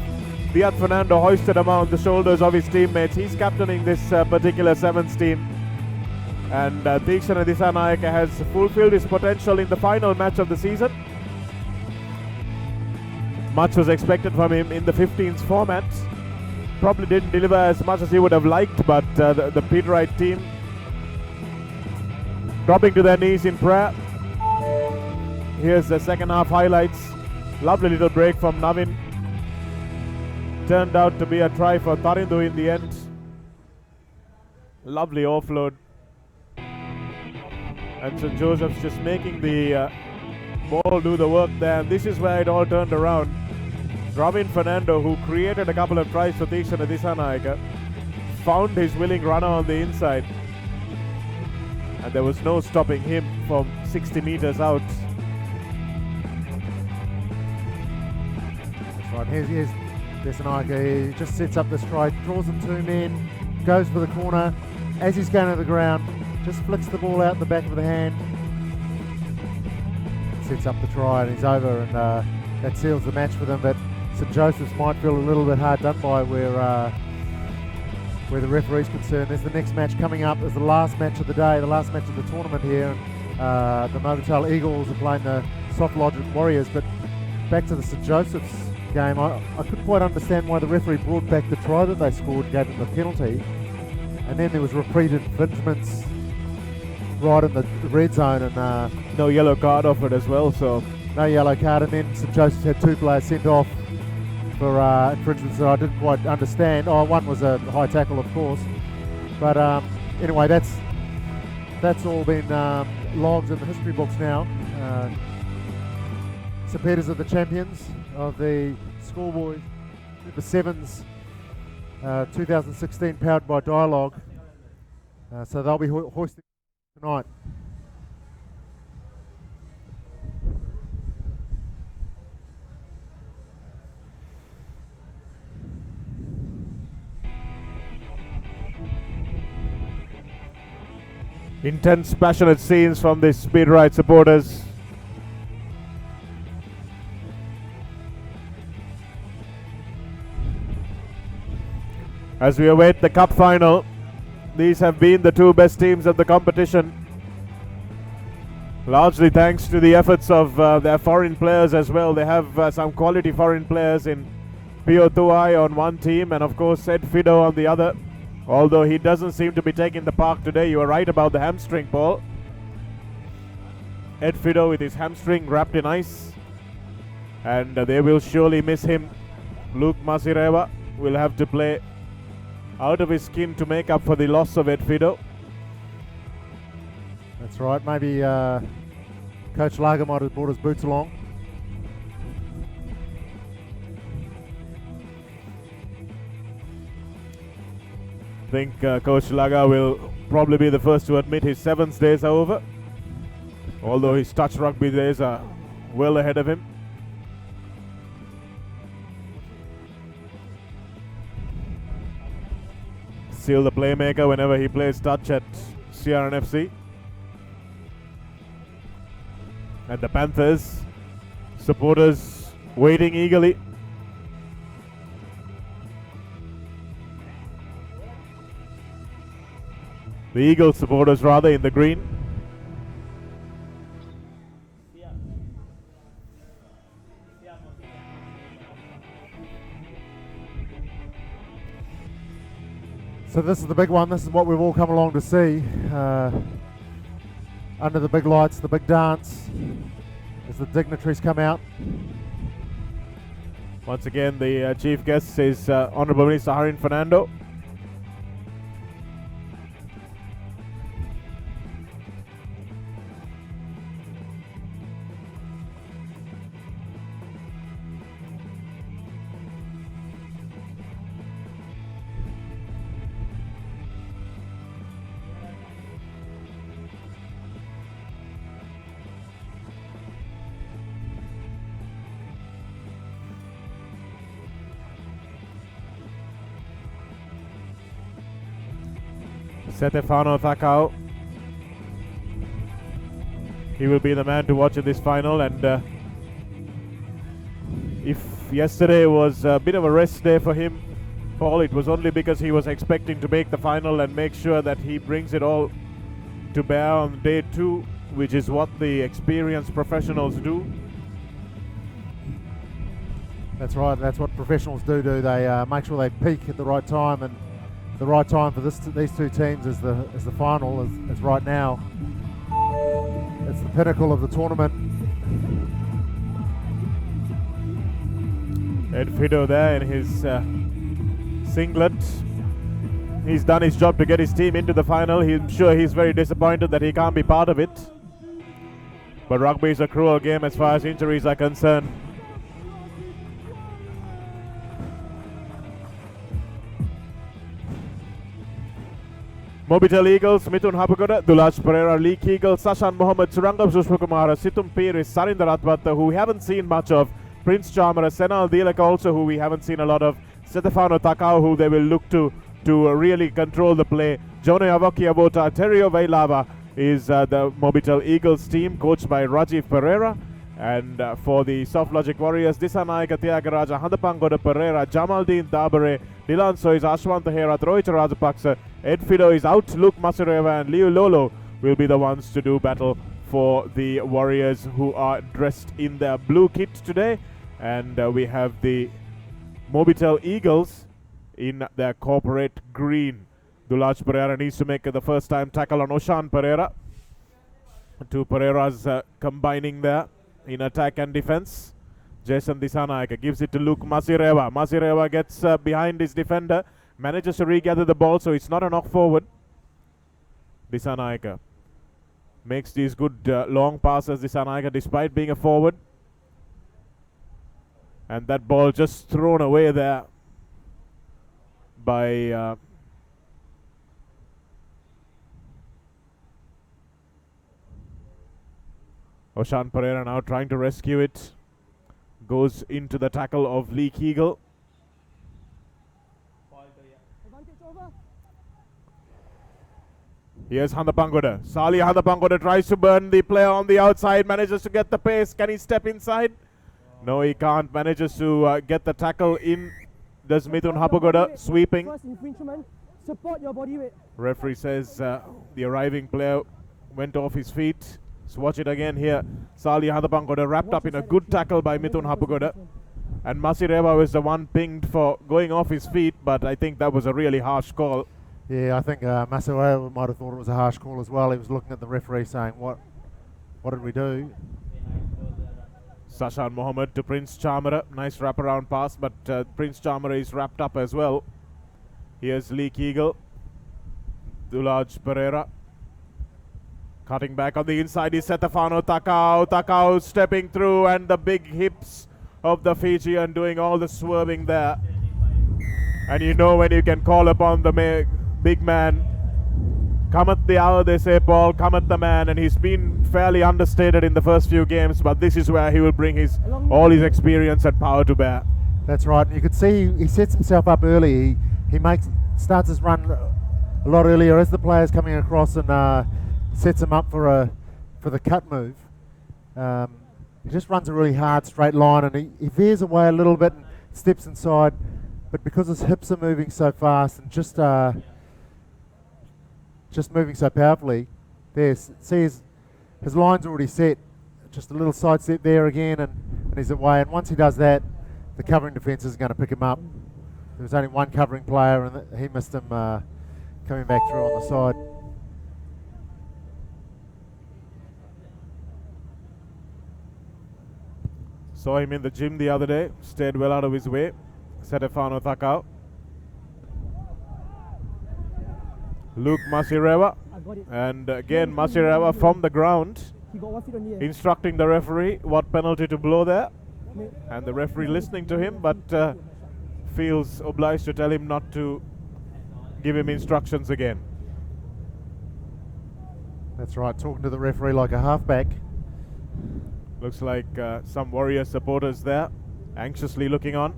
Beat Fernando hoisted him on the shoulders of his teammates. He's captaining this particular 7th team. And Theekshan Dissanayake has fulfilled his potential in the final match of the season. Much was expected from him in the 15s format. Probably didn't deliver as much as he would have liked, but the Peterite team dropping to their knees in prayer. Here's the second half highlights. Lovely little break from Navin. Turned out to be a try for Tarindu in the end. Lovely offload. And St Joseph's just making the ball do the work there. And this is where it all turned around. Ravin Fernando, who created a couple of tries for Theekshan Dissanayake, found his willing runner on the inside. And there was no stopping him from 60 meters out. That's right, here's Dissanayake. He just sets up the strike, draws them 2 men, goes for the corner. As he's going to the ground, just flicks the ball out in the back of the hand, sets up the try, and he's over, and that seals the match for them. But St Joseph's might feel a little bit hard done by where the referee's concerned. There's the next match coming up as the last match of the day, the last match of the tournament here. The Motortail Eagles are playing the Soft Logic Warriors. But back to the St Joseph's game, I couldn't quite understand why the referee brought back the try that they scored, gave them the penalty, and then there was repeated infringements right in the red zone, and no yellow card offered as well, so no yellow card, and then St Joseph's had 2 players sent off for infringements that I didn't quite understand. One was a high tackle, of course, but anyway, that's all been logged in the history books now. St Peter's are the champions of the Schoolboys Super Sevens 2016, powered by Dialogue. So they'll be hoisting tonight. Intense, passionate scenes from the Speed Ride supporters. As we await the cup final, these have been the 2 best teams of the competition. Largely thanks to the efforts of their foreign players as well. They have some quality foreign players in Pio Tuai on one team, and of course Ed Fido on the other. Although he doesn't seem to be taking the park today. You are right about the hamstring, Paul. Ed Fido with his hamstring wrapped in ice, and they will surely miss him. Luke Masireva will have to play out of his skin to make up for the loss of Ed Fido. That's right. Maybe Coach Lager might have brought his boots along. I think Coach Laga will probably be the first to admit his 7th days are over, although his touch rugby days are well ahead of him. Still the playmaker whenever he plays touch at CRNFC. And the Panthers supporters waiting eagerly. The Eagles supporters rather in the green. So this is the big one. This is what we've all come along to see. Under the big lights, the big dance, as the dignitaries come out. Once again, the chief guest is Honourable Minister Harin Fernando. Stefano Thakao. He will be the man to watch in this final, and if yesterday was a bit of a rest day for him, Paul, it was only because he was expecting to make the final and make sure that he brings it all to bear on day 2, which is what the experienced professionals do. That's right, that's what professionals do. They make sure they peak at the right time, and the right time for these 2 teams is the final, is right now. It's the pinnacle of the tournament. Ed Fido there in his singlet. He's done his job to get his team into the final. I'm sure he's very disappointed that he can't be part of it. But rugby is a cruel game as far as injuries are concerned. Mobitel Eagles, Mithun Hapagoda, Dulaj Pereira, Leek Eagles, Sashan Mohammed, Surangam Sushmakumara, Situm Piris, Sarinder Atwatta, who we haven't seen much of, Prince Charmer, Senal Dilek also, who we haven't seen a lot of, Stefano Takao, who they will look to really control the play, Jone Avokiavota, Terio Vailava is the Mobitel Eagles team, coached by Rajiv Pereira. And for the Soft Logic Warriors, Disanaika Tyagaraja, Handapangoda Pereira, Jamaldeen Dabare, Dilan Sois, Ashwanta Hera, Rohit Rajapaksa, Ed Fido is out, Luke Masareva and Liu Lolo will be the ones to do battle for the Warriors, who are dressed in their blue kit today. And we have the Mobitel Eagles in their corporate green. Dulaj Pereira needs to make the first time tackle on Oshan Pereira. Two Pereiras combining there in attack and defense. Jason Disanaika gives it to Luke Masireva. Masireva gets behind his defender, manages to regather the ball, so it's not a knock forward. Disanaika makes these good long passes, Disanaika, despite being a forward. And that ball just thrown away there by Oshan Pereira, now trying to rescue it. Goes into the tackle of Lee Keagle. Here's Handapangoda. Sali Handapangoda tries to burn the player on the outside, manages to get the pace. Can he step inside? No, he can't. Manages to get the tackle in. Does Mithun Hapagoda sweeping. First infringement, support your body weight. Referee says the arriving player went off his feet. Let's watch it again here. Sali Handapangoda wrapped up in a good tackle by Mithun Hapagoda. And Masireva was the one pinged for going off his feet, but I think that was a really harsh call. Yeah, I think Masireva might have thought it was a harsh call as well. He was looking at the referee saying, what did we do? Sashan Mohammed to Prince Chamara. Nice wraparound pass, but Prince Chamara is wrapped up as well. Here's Lee Keagle. Dulaj Pereira. Cutting back on the inside is Setafano Takao. Takao stepping through, and the big hips of the Fijian doing all the swerving there. And you know when you can call upon the big man. Come at the hour, they say, Paul. Come at the man. And he's been fairly understated in the first few games, but this is where he will bring all his experience and power to bear. That's right. And you could see he sets himself up early. He starts his run a lot earlier as the player's coming across, and sets him up for the cut move. He just runs a really hard straight line, and he veers away a little bit and steps inside, but because his hips are moving so fast and just moving so powerfully, there, see his line's already set. Just a little side step there again, and he's away. And once he does that, the covering defence is going to pick him up. There was only one covering player, and he missed him coming back through on the side. Saw him in the gym the other day, stayed well out of his way. Setefano Takao. Luke Masireva. And again Masireva from the ground, instructing the referee what penalty to blow there. And the referee listening to him, but feels obliged to tell him not to give him instructions again. That's right, talking to the referee like a halfback. Looks like some Warrior supporters there, anxiously looking on,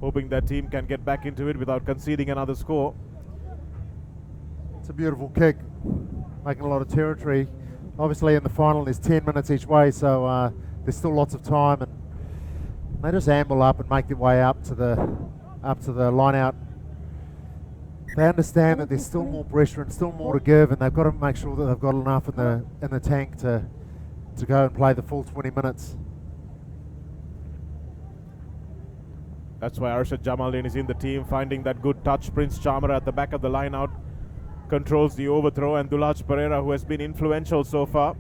hoping their team can get back into it without conceding another score. It's a beautiful kick, making a lot of territory. Obviously in the final there's 10 minutes each way, so there's still lots of time, and they just amble up and make their way up to the line out. They understand that there's still more pressure and still more to give, and they've got to make sure that they've got enough in the tank to go and play the full 20 minutes. That's why Arshad Jamaldeen is in the team, finding that good touch. Prince Chamara at the back of the line out controls the overthrow, and Dulaj Pereira, who has been influential so far,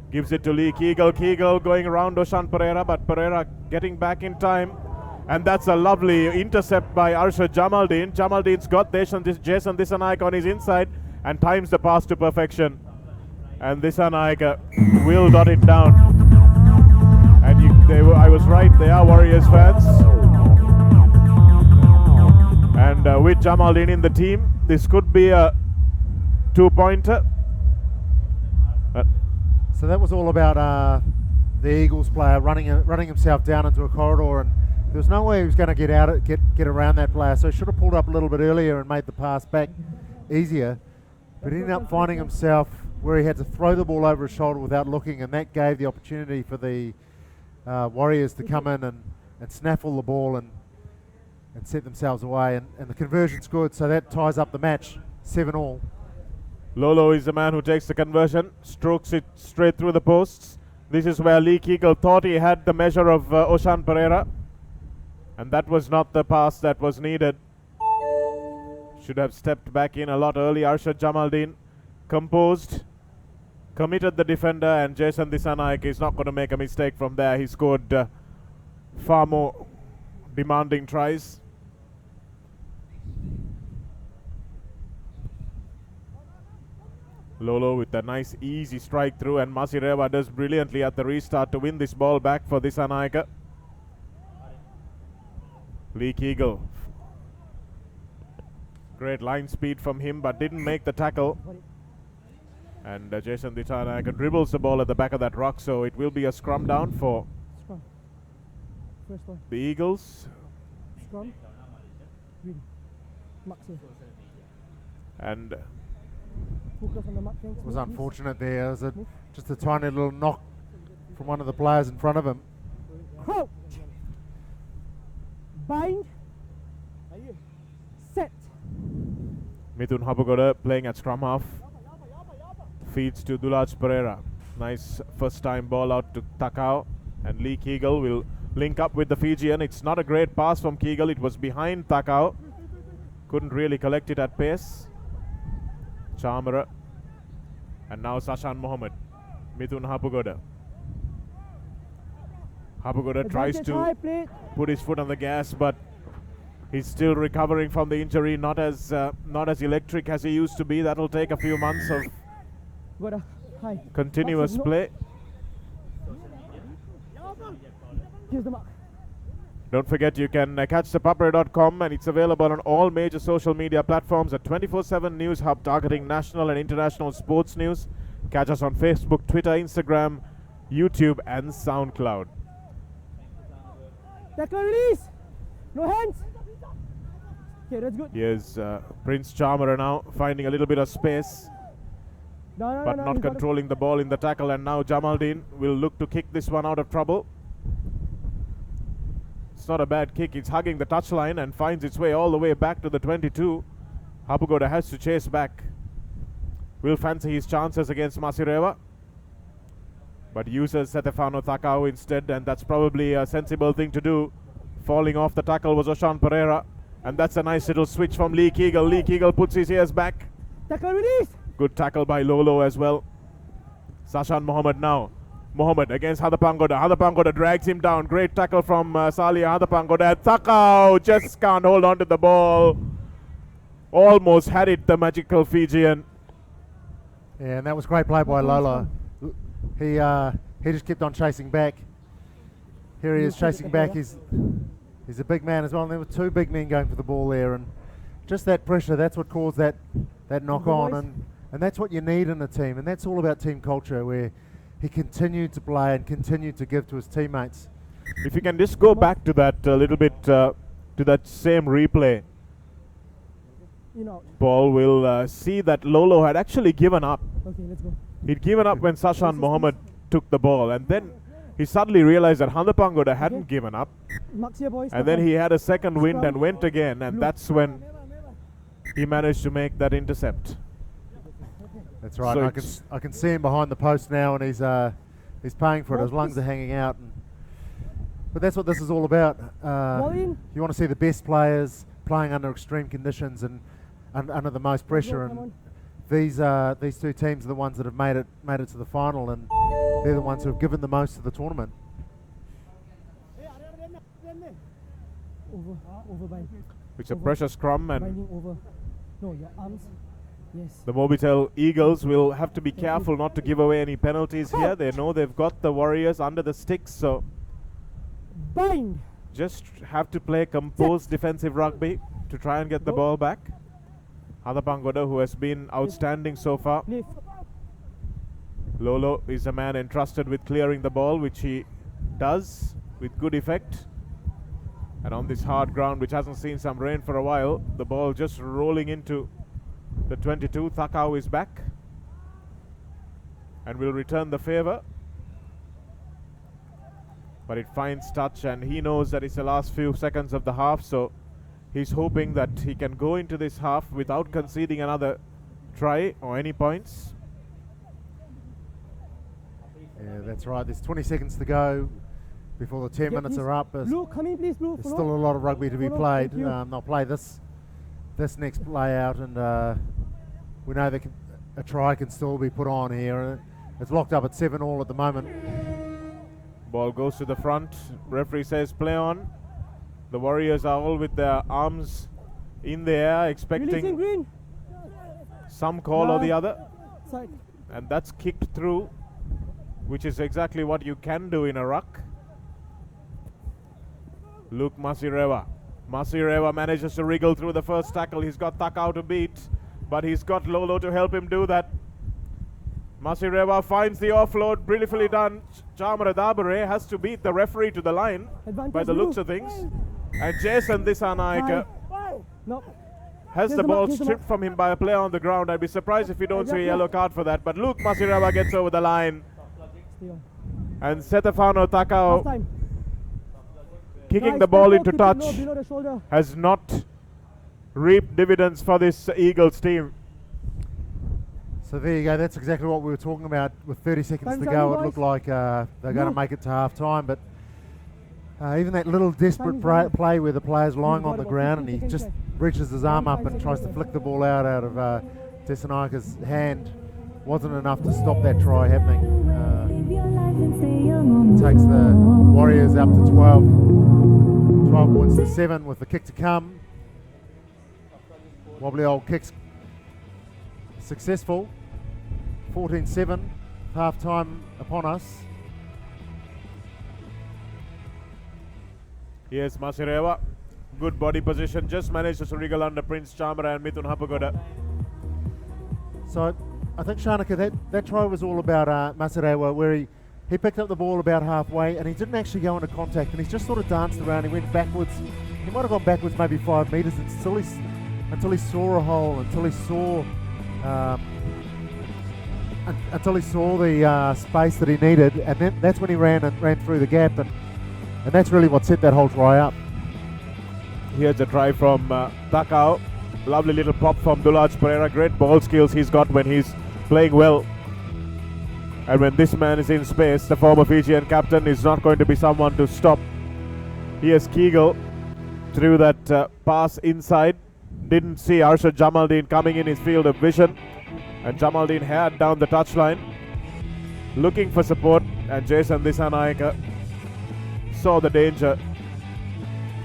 gives it to Lee Keagle. Keagle going around Oshan Pereira, but Pereira getting back in time, and that's a lovely intercept by Arshad Jamaldeen. Jamaldeen's got Jason Disanaika on his inside and times the pass to perfection. And Disanaika will dot it down. And I was right, they are Warriors fans. And with Jamaldeen in the team, this could be a two-pointer. So that was all about the Eagles player running himself down into a corridor, and there was no way he was going to get around that player. So he should have pulled up a little bit earlier and made the pass back easier, but he ended up finding himself where he had to throw the ball over his shoulder without looking, and that gave the opportunity for the Warriors to come in and snaffle the ball and set themselves away, and the conversion's good, so that ties up the match, 7-all. Lolo is the man who takes the conversion, strokes it straight through the posts. This is where Lee Keegle thought he had the measure of Oshan Pereira, and that was not the pass that was needed. Should have stepped back in a lot early. Arshad Jamaldeen composed, committed the defender, and Jason Disanaik is not going to make a mistake from there. He scored far more demanding tries. Lolo with a nice easy strike through, and Masireva does brilliantly at the restart to win this ball back for Disanaika. Lee Keegle. Great line speed from him, but didn't make the tackle. And Jason Disanaika dribbles the ball at the back of that rock, so it will be a scrum down for the Eagles. Scrum. And it was unfortunate there. It was just a tiny little knock from one of the players in front of him. Crouch. Bind. Set. Mithun Hapugoda playing at scrum half. Feeds to Dulaj Pereira. Nice first time ball out to Takao. And Lee Keegle will link up with the Fijian. It's not a great pass from Keegle. It was behind Takao. Couldn't really collect it at pace. Chamara. And now Sashan Mohammed. Mithun Hapugoda. Hapugoda tries to put his foot on the gas, but he's still recovering from the injury. Not as electric as he used to be. That'll take a few months of continuous play. Don't forget, you can catch ThePapare.com, and it's available on all major social media platforms. A 24/7 news hub targeting national and international sports news. Catch us on Facebook, Twitter, Instagram, YouTube, and SoundCloud. Tackle release. No hands. Okay, that's good. Here's Prince Chamara now finding a little bit of space, but not controlling the ball in the tackle. And now Jamaldeen will look to kick this one out of trouble. It's not a bad kick. It's hugging the touchline and finds its way all the way back to the 22. Hapugoda has to chase back. Will fancy his chances against Masireva, but uses Stefano Takao instead, and that's probably a sensible thing to do. Falling off the tackle was Oshan Pereira, and that's a nice little switch from Lee Keegle. Lee Keegle puts his ears back. Tackle release. Good tackle by Lolo as well. Sashan Mohammed now. Mohammed against Hadapangoda. Hadapangoda drags him down. Great tackle from Salia Hadapangoda. Takao just can't hold on to the ball. Almost had it, the magical Fijian. Yeah, and that was great play by Lolo. He just kept on chasing back. Here he is chasing back. He's a big man as well. And there were two big men going for the ball there, and just that pressure, that's what caused that knock on, and that's what you need in a team, and that's all about team culture, where he continued to play and continued to give to his teammates. If you can just go back to that a little bit, to that same replay, Paul will see that Lolo had actually given up. Okay, let's go. He'd given up when Sashan Mohammed took the ball, and then he suddenly realized that Hadapangoda hadn't given up, and then he had a second wind and went again, and that's when he managed to make that intercept. That's right. So I can see him behind the post now, and he's paying for it. His lungs are hanging out, but that's what this is all about. You want to see the best players playing under extreme conditions and under the most pressure, and these two teams are the ones that have made it to the final, and they're the ones who have given the most to the tournament. It's a pressure scrum, and No, your arms. Yes. the Mobitel Eagles will have to be careful not to give away any penalties here. They know they've got the Warriors under the sticks, so bind. Just have to play composed defensive rugby to try and get the ball back. Hadapangoda, who has been outstanding so far. Lolo is a man entrusted with clearing the ball, which he does with good effect. And on this hard ground, which hasn't seen some rain for a while, the ball just rolling into The 22, Thakau, is back and will return the favour. But it finds touch, and he knows that it's the last few seconds of the half, so he's hoping that he can go into this half without conceding another try or any points. Yeah, that's right. There's 20 seconds to go before the 10 minutes please. are up. Blue, come in, please, Blue. There's Follow. still a lot of rugby to be Follow, played. thank you. They'll play this next play out, and we know that a try can still be put on here. It's locked up at 7-all at the moment. Ball goes to the front. Referee says play on. The Warriors are all with their arms in the air, Releasing expecting green. some call or the other. Side. And that's kicked through, which is exactly what you can do in a ruck. Luke Masirewa. Masirewa manages to wriggle through the first tackle. He's got Thakau to beat, but he's got Lolo to help him do that. Masirewa finds the offload, brilliantly done. Chamara Dabare has to beat the referee to the line by the looks of things. And Jason Disanaika No. has the ball stripped from him by a player on the ground. I'd be surprised if you don't see a yellow card for that. But Luke Masirewa gets over the line. And Setefano Thakau, kicking the ball into touch, has not reaped dividends for this Eagles team. So there you go. That's exactly what we were talking about. With 30 seconds to go, it looked like they're going to make it to half time. But even that little desperate play where the player's lying on the ground and he just reaches his arm up and tries to flick the ball out of Desanaika's hand wasn't enough to stop that try happening. Takes the Warriors up to 12 points to 7 with the kick to come. Wobbly old kicks successful. 14-7, half time upon us. Here's Masirewa. Good body position, just manages to wriggle under Prince Chamara and Mithun Hapagoda. So I think, Shanaka, that try was all about Masirewa, where he picked up the ball about halfway and he didn't actually go into contact, and he just sort of danced around. He went backwards. He might have gone backwards maybe 5 metres until he saw a hole, until he saw the space that he needed, and then that's when he ran through the gap, and that's really what set that whole try up. Here's a try from Thakau. Lovely little pop from Dulaj Pereira. Great ball skills he's got when he's playing well. And when this man is in space, the former Fijian captain is not going to be someone to stop. Here's Kegel through that pass inside. Didn't see Arshad Jamaldeen coming in his field of vision. And Jamaldeen had down the touchline, looking for support, and Jason Disanaika saw the danger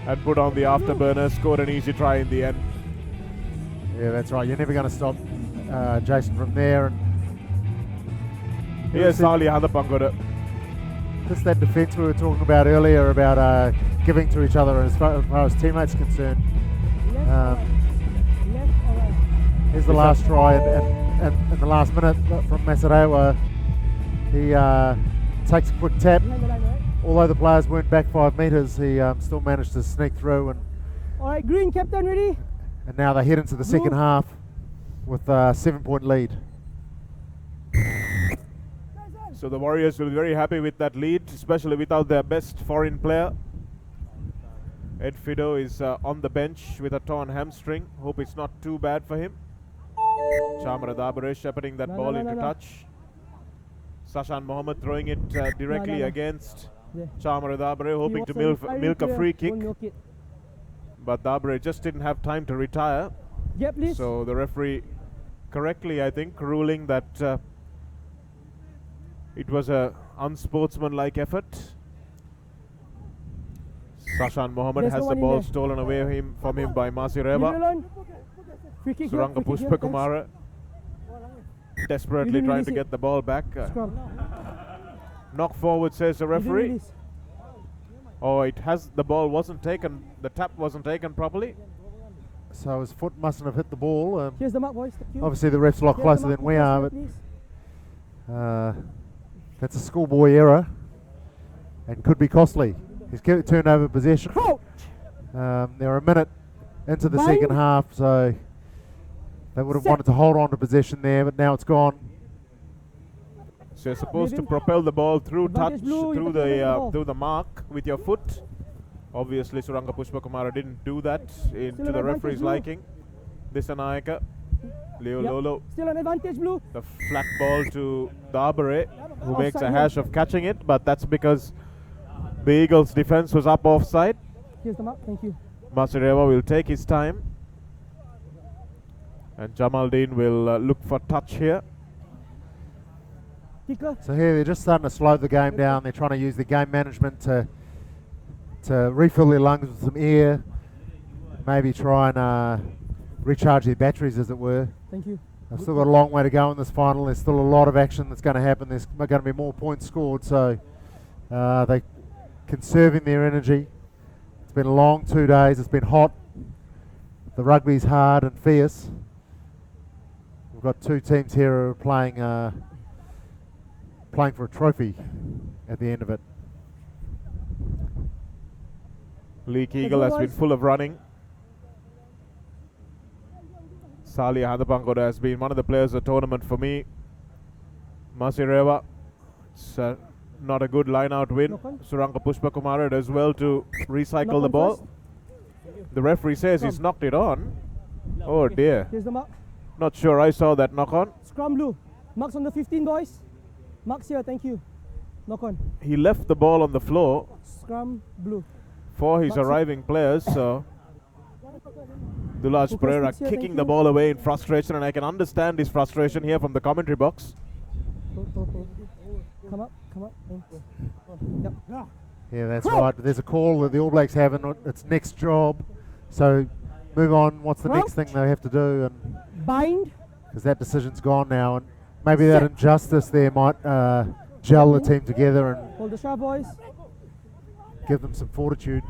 and put on the afterburner, scored an easy try in the end. Yeah, that's right. You're never going to stop Jason from there. And here's Sali Hadapangoda. Just that defence we were talking about earlier about giving to each other as far as teammates concerned. Here's the last try, and in the last minute from Masirewa, he takes a quick tap. Although the players weren't back 5 metres, he still managed to sneak through. And all right, green captain ready. And now they head into the second half with a 7-point lead. So the Warriors will be very happy with that lead, especially without their best foreign player. Ed Fido is on the bench with a torn hamstring. Hope it's not too bad for him. Chamara Dabare shepherding that ball into touch. Sashan Mohammed throwing it directly against Chamara Dabare, hoping to milk a free kick. But Dabare just didn't have time to retire. So the referee correctly, I think, ruling that it was a unsportsmanlike effort. Sashan Mohammed has the ball stolen away from him by Masirewa. Suranga Pushpakumara desperately trying to get the ball back. Knock forward, says the referee. Oh, the ball wasn't taken, the tap wasn't taken properly. So his foot mustn't have hit the ball. Here's the mark, boys. Obviously the ref's a lot closer than we are, but that's a schoolboy error and could be costly. He's turned over possession. They're a minute into the second half, so They would have wanted to hold on to possession there, but now it's gone. So you're supposed to propel the ball through touch, Blue, through the mark with your foot. Obviously, Suranga Pushpakumara didn't do that to the referee's liking. Disanayaka, Leo Lolo. Still an advantage, Blue. The flat ball to Dabare, who makes a Offside hash of catching it, but that's because the Eagles' defense was up offside. Here's the mark, thank you. Masireva will take his time. And Jamaldeen will look for touch here. Kicker. So here they're just starting to slow the game down. They're trying to use the game management to refill their lungs with some air. Maybe try and recharge their batteries, as it were. Thank you. They've still got a long way to go in this final. There's still a lot of action that's going to happen. There's going to be more points scored, so they're conserving their energy. It's been a long 2 days. It's been hot. The rugby's hard and fierce. We've got two teams here who are playing for a trophy at the end of it. Leek Eagle has been full of running. Salia Handapangoda has been one of the players of the tournament for me. Masireva, it's not a good line-out win. Suranga Pushpakumara does well to recycle the ball. The referee says he's knocked it on. Oh dear. Here's the mark. Not sure I saw that knock on. Scrum Blue. Marks on the 15, boys. Marks here, thank you. Knock on. He left the ball on the floor Scrum Blue. for his arriving players, so Dulaj Pereira kicking the ball away in frustration, and I can understand his frustration here from the commentary box. Come up. Yep. Yeah, that's right. There's a call that the All Blacks have, and it's next job. So move on. What's the next thing they have to do? And bind. Because that decision's gone now, and maybe that injustice there might gel the team together and Hold the shot, boys. give them some fortitude.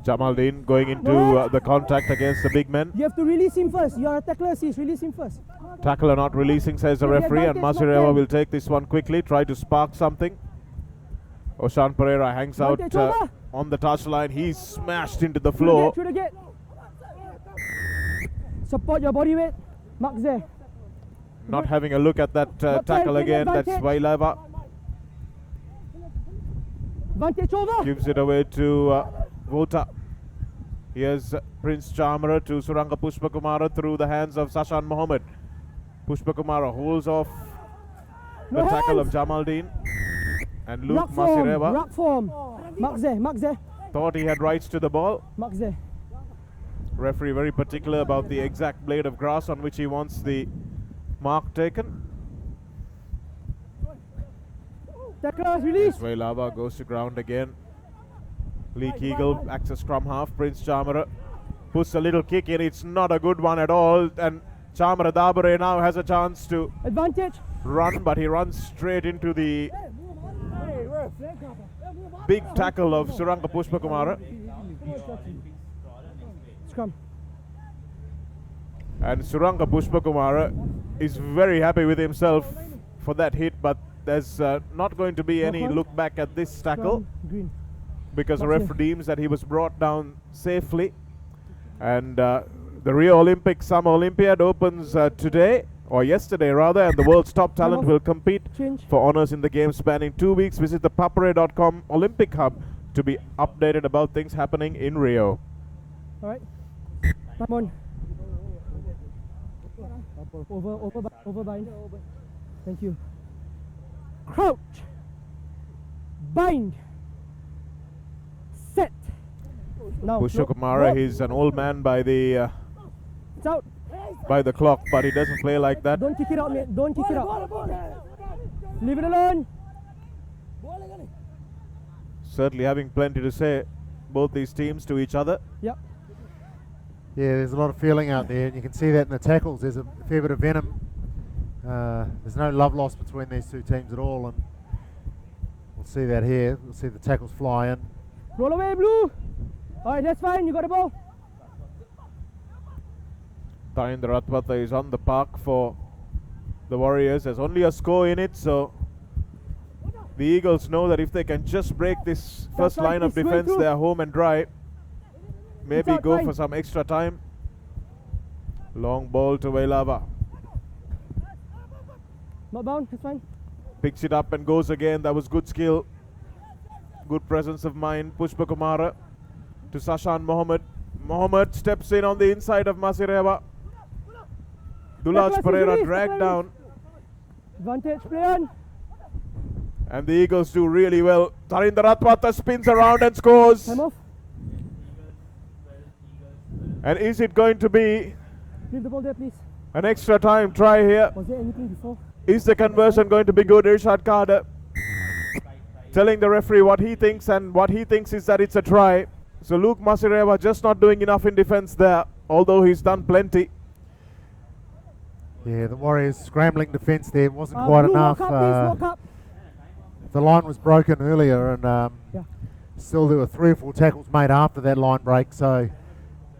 Jamaldeen going into the contact against the big men. You have to release him first. You are a tackler, assist. Release him first. Tackler not releasing, says the referee, and Masireva will take this one quickly, try to spark something. Oshan Pereira hangs out on the touchline. He's smashed into the floor. Through the gate. Support your body weight. Mark there. Not having a look at that tackle again. That's Vailava. Vantage over. Gives it away to Vota. Here's Prince Chamara to Suranga Pushpakumara through the hands of Sashan Mohammed. Pushpakumara holds off the tackle of Jamaldeen. And Luke Masireva Rock form. Mark there. Thought he had rights to the ball. Mark there. Referee very particular about the exact blade of grass on which he wants the mark taken. Tackler release. Vailava goes to ground again. Leek Eagle acts as scrum half. Prince Chamara puts a little kick in. It's not a good one at all. And Chamara Dabare now has a chance to run, but he runs straight into the big tackle of Suranga Pushpakumara. Scrum. And Suranga Pushpakumara is very happy with himself for that hit, but there's not going to be any look back at this tackle because the referee deems that he was brought down safely. And the Rio Summer Olympiad opens today, or yesterday rather, and the world's top talent will compete for honors in the games spanning 2 weeks. Visit ThePapare.com Olympic Hub to be updated about things happening in Rio. All right. Come on. Over bind. Thank you. Crouch. Bind. Set. Now. Pushpakumara, he's an old man by the it's out. By the clock, but he doesn't play like that. Don't kick it out, mate. Don't kick it out. Leave it alone. Certainly having plenty to say, both these teams to each other. Yep. Yeah, there's a lot of feeling out there, and you can see that in the tackles. There's a fair bit of venom. There's no love lost between these two teams at all, and we'll see that here. We'll see the tackles fly in. Roll away, Blue. All right, that's fine. You got the ball. Tahindra Ratwata is on the park for the Warriors. There's only a score in it, so the Eagles know that if they can just break this first line of defense, they are home and dry. Maybe go for some extra time. Long ball to Wailava. Not bound, it's fine. Picks it up and goes again. That was good skill. Good presence of mind. Pushpa Kumara to Sashan Mohammed. Mohammed steps in on the inside of Masireva. Dulaj Pereira dragged down. Advantage, play on. And the Eagles do really well. Tarinder Ratwata spins around and scores. Time off. And is it going to be Leave the ball there, please. an extra time try here? Was there anything before? Is the conversion going to be good? Irshad Kader telling the referee what he thinks, and what he thinks is that it's a try. So Luke Masireva just not doing enough in defense there, although he's done plenty. Yeah, the Warriors scrambling defence there wasn't quite enough. Walk up. The line was broken earlier, and still there were 3 or 4 tackles made after that line break. So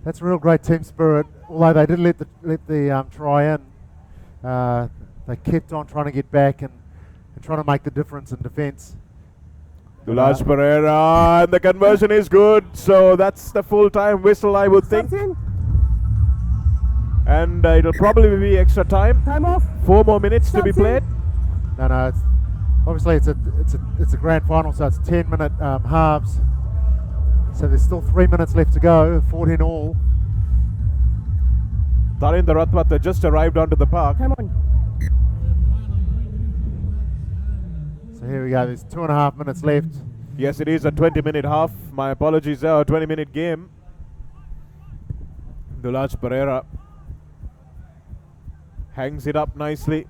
that's real great team spirit. Although they did let the try in, they kept on trying to get back and trying to make the difference in defence. Dulaj Pereira, and the conversion is good. So that's the full-time whistle, I would think. And it'll probably be extra time. Time off. 4 more minutes to be played. No, it's obviously it's a grand final, so it's 10-minute halves. So there's still 3 minutes left to go, 14 all. Tarinder Ratwata just arrived onto the park. Come on. So here we go, there's 2.5 minutes left. Yes, it is a 20-minute half. My apologies there, a 20-minute game. Dulaj Pereira hangs it up nicely,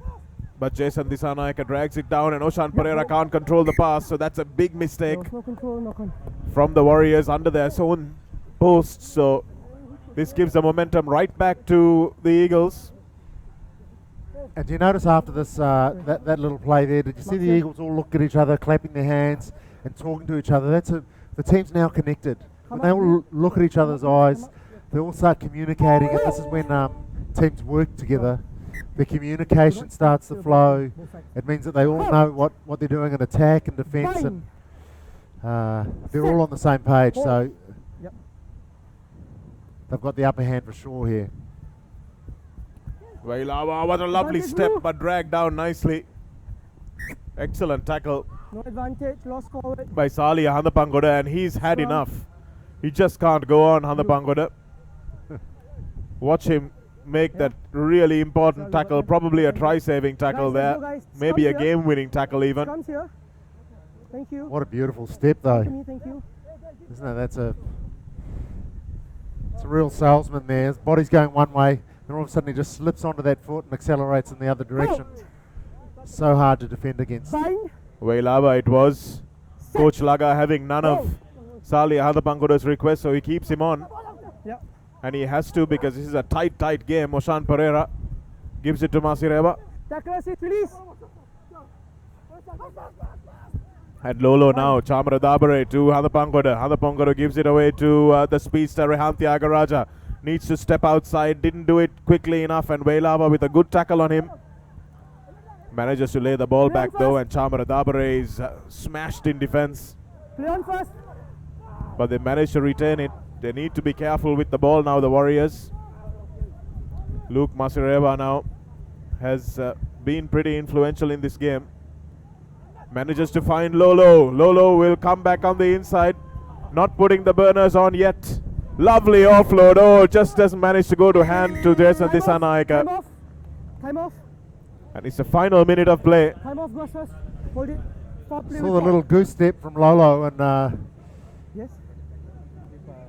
but Jason Dissanayake drags it down, and Oshan Pereira can't control the pass, so that's a big mistake No control, knock on. from the Warriors under their own post. So this gives the momentum right back to the Eagles. And do you notice after this that little play there, did you see the Eagles all look at each other, clapping their hands and talking to each other? The team's now connected. When they all look at each other's eyes, they all start communicating, and this is when teams work together. The communication starts to flow. It means that they all know what they're doing in attack and defence, and they're all on the same page. So they've got the upper hand for sure here. Wailava, what a lovely step, but dragged down nicely. Excellent tackle No advantage, lost forward. by Sali Handapangoda, and he's had enough. He just can't go on, Handapangoda. Watch him make that really important tackle, probably a try-saving tackle there, maybe a game-winning tackle even. Comes here. Thank you. What a beautiful step though. Thank you. Isn't it? It's a real salesman there. His body's going one way, and all of a sudden he just slips onto that foot and accelerates in the other direction. So hard to defend against. Wailava it was. Coach Laga having none of Sali Handapangoda's request, so he keeps him on. Yep. And he has to, because this is a tight game. Oshan Pereira gives it to Masireva. Tackle assist, release. And Lolo now, Chamara Dabare to Handapangoda. Handapangoda gives it away to the speedster Rehan Tyagaraja. Needs to step outside, didn't do it quickly enough, and Wailava with a good tackle on him. Manages to lay the ball back though, and Chamara Dabare is smashed in defense. Play on first. But they managed to retain it. They need to be careful with the ball now, the Warriors. Luke Masireva now has been pretty influential in this game. Manages to find Lolo. Lolo will come back on the inside. Not putting the burners on yet. Lovely offload. Oh, just doesn't manage to go to hand to Jason Dissanayake. Time off. Time off. And it's the final minute of play. Time off, Gross first. Hold it. Stop play. Saw the little goose step from Lolo, and yes.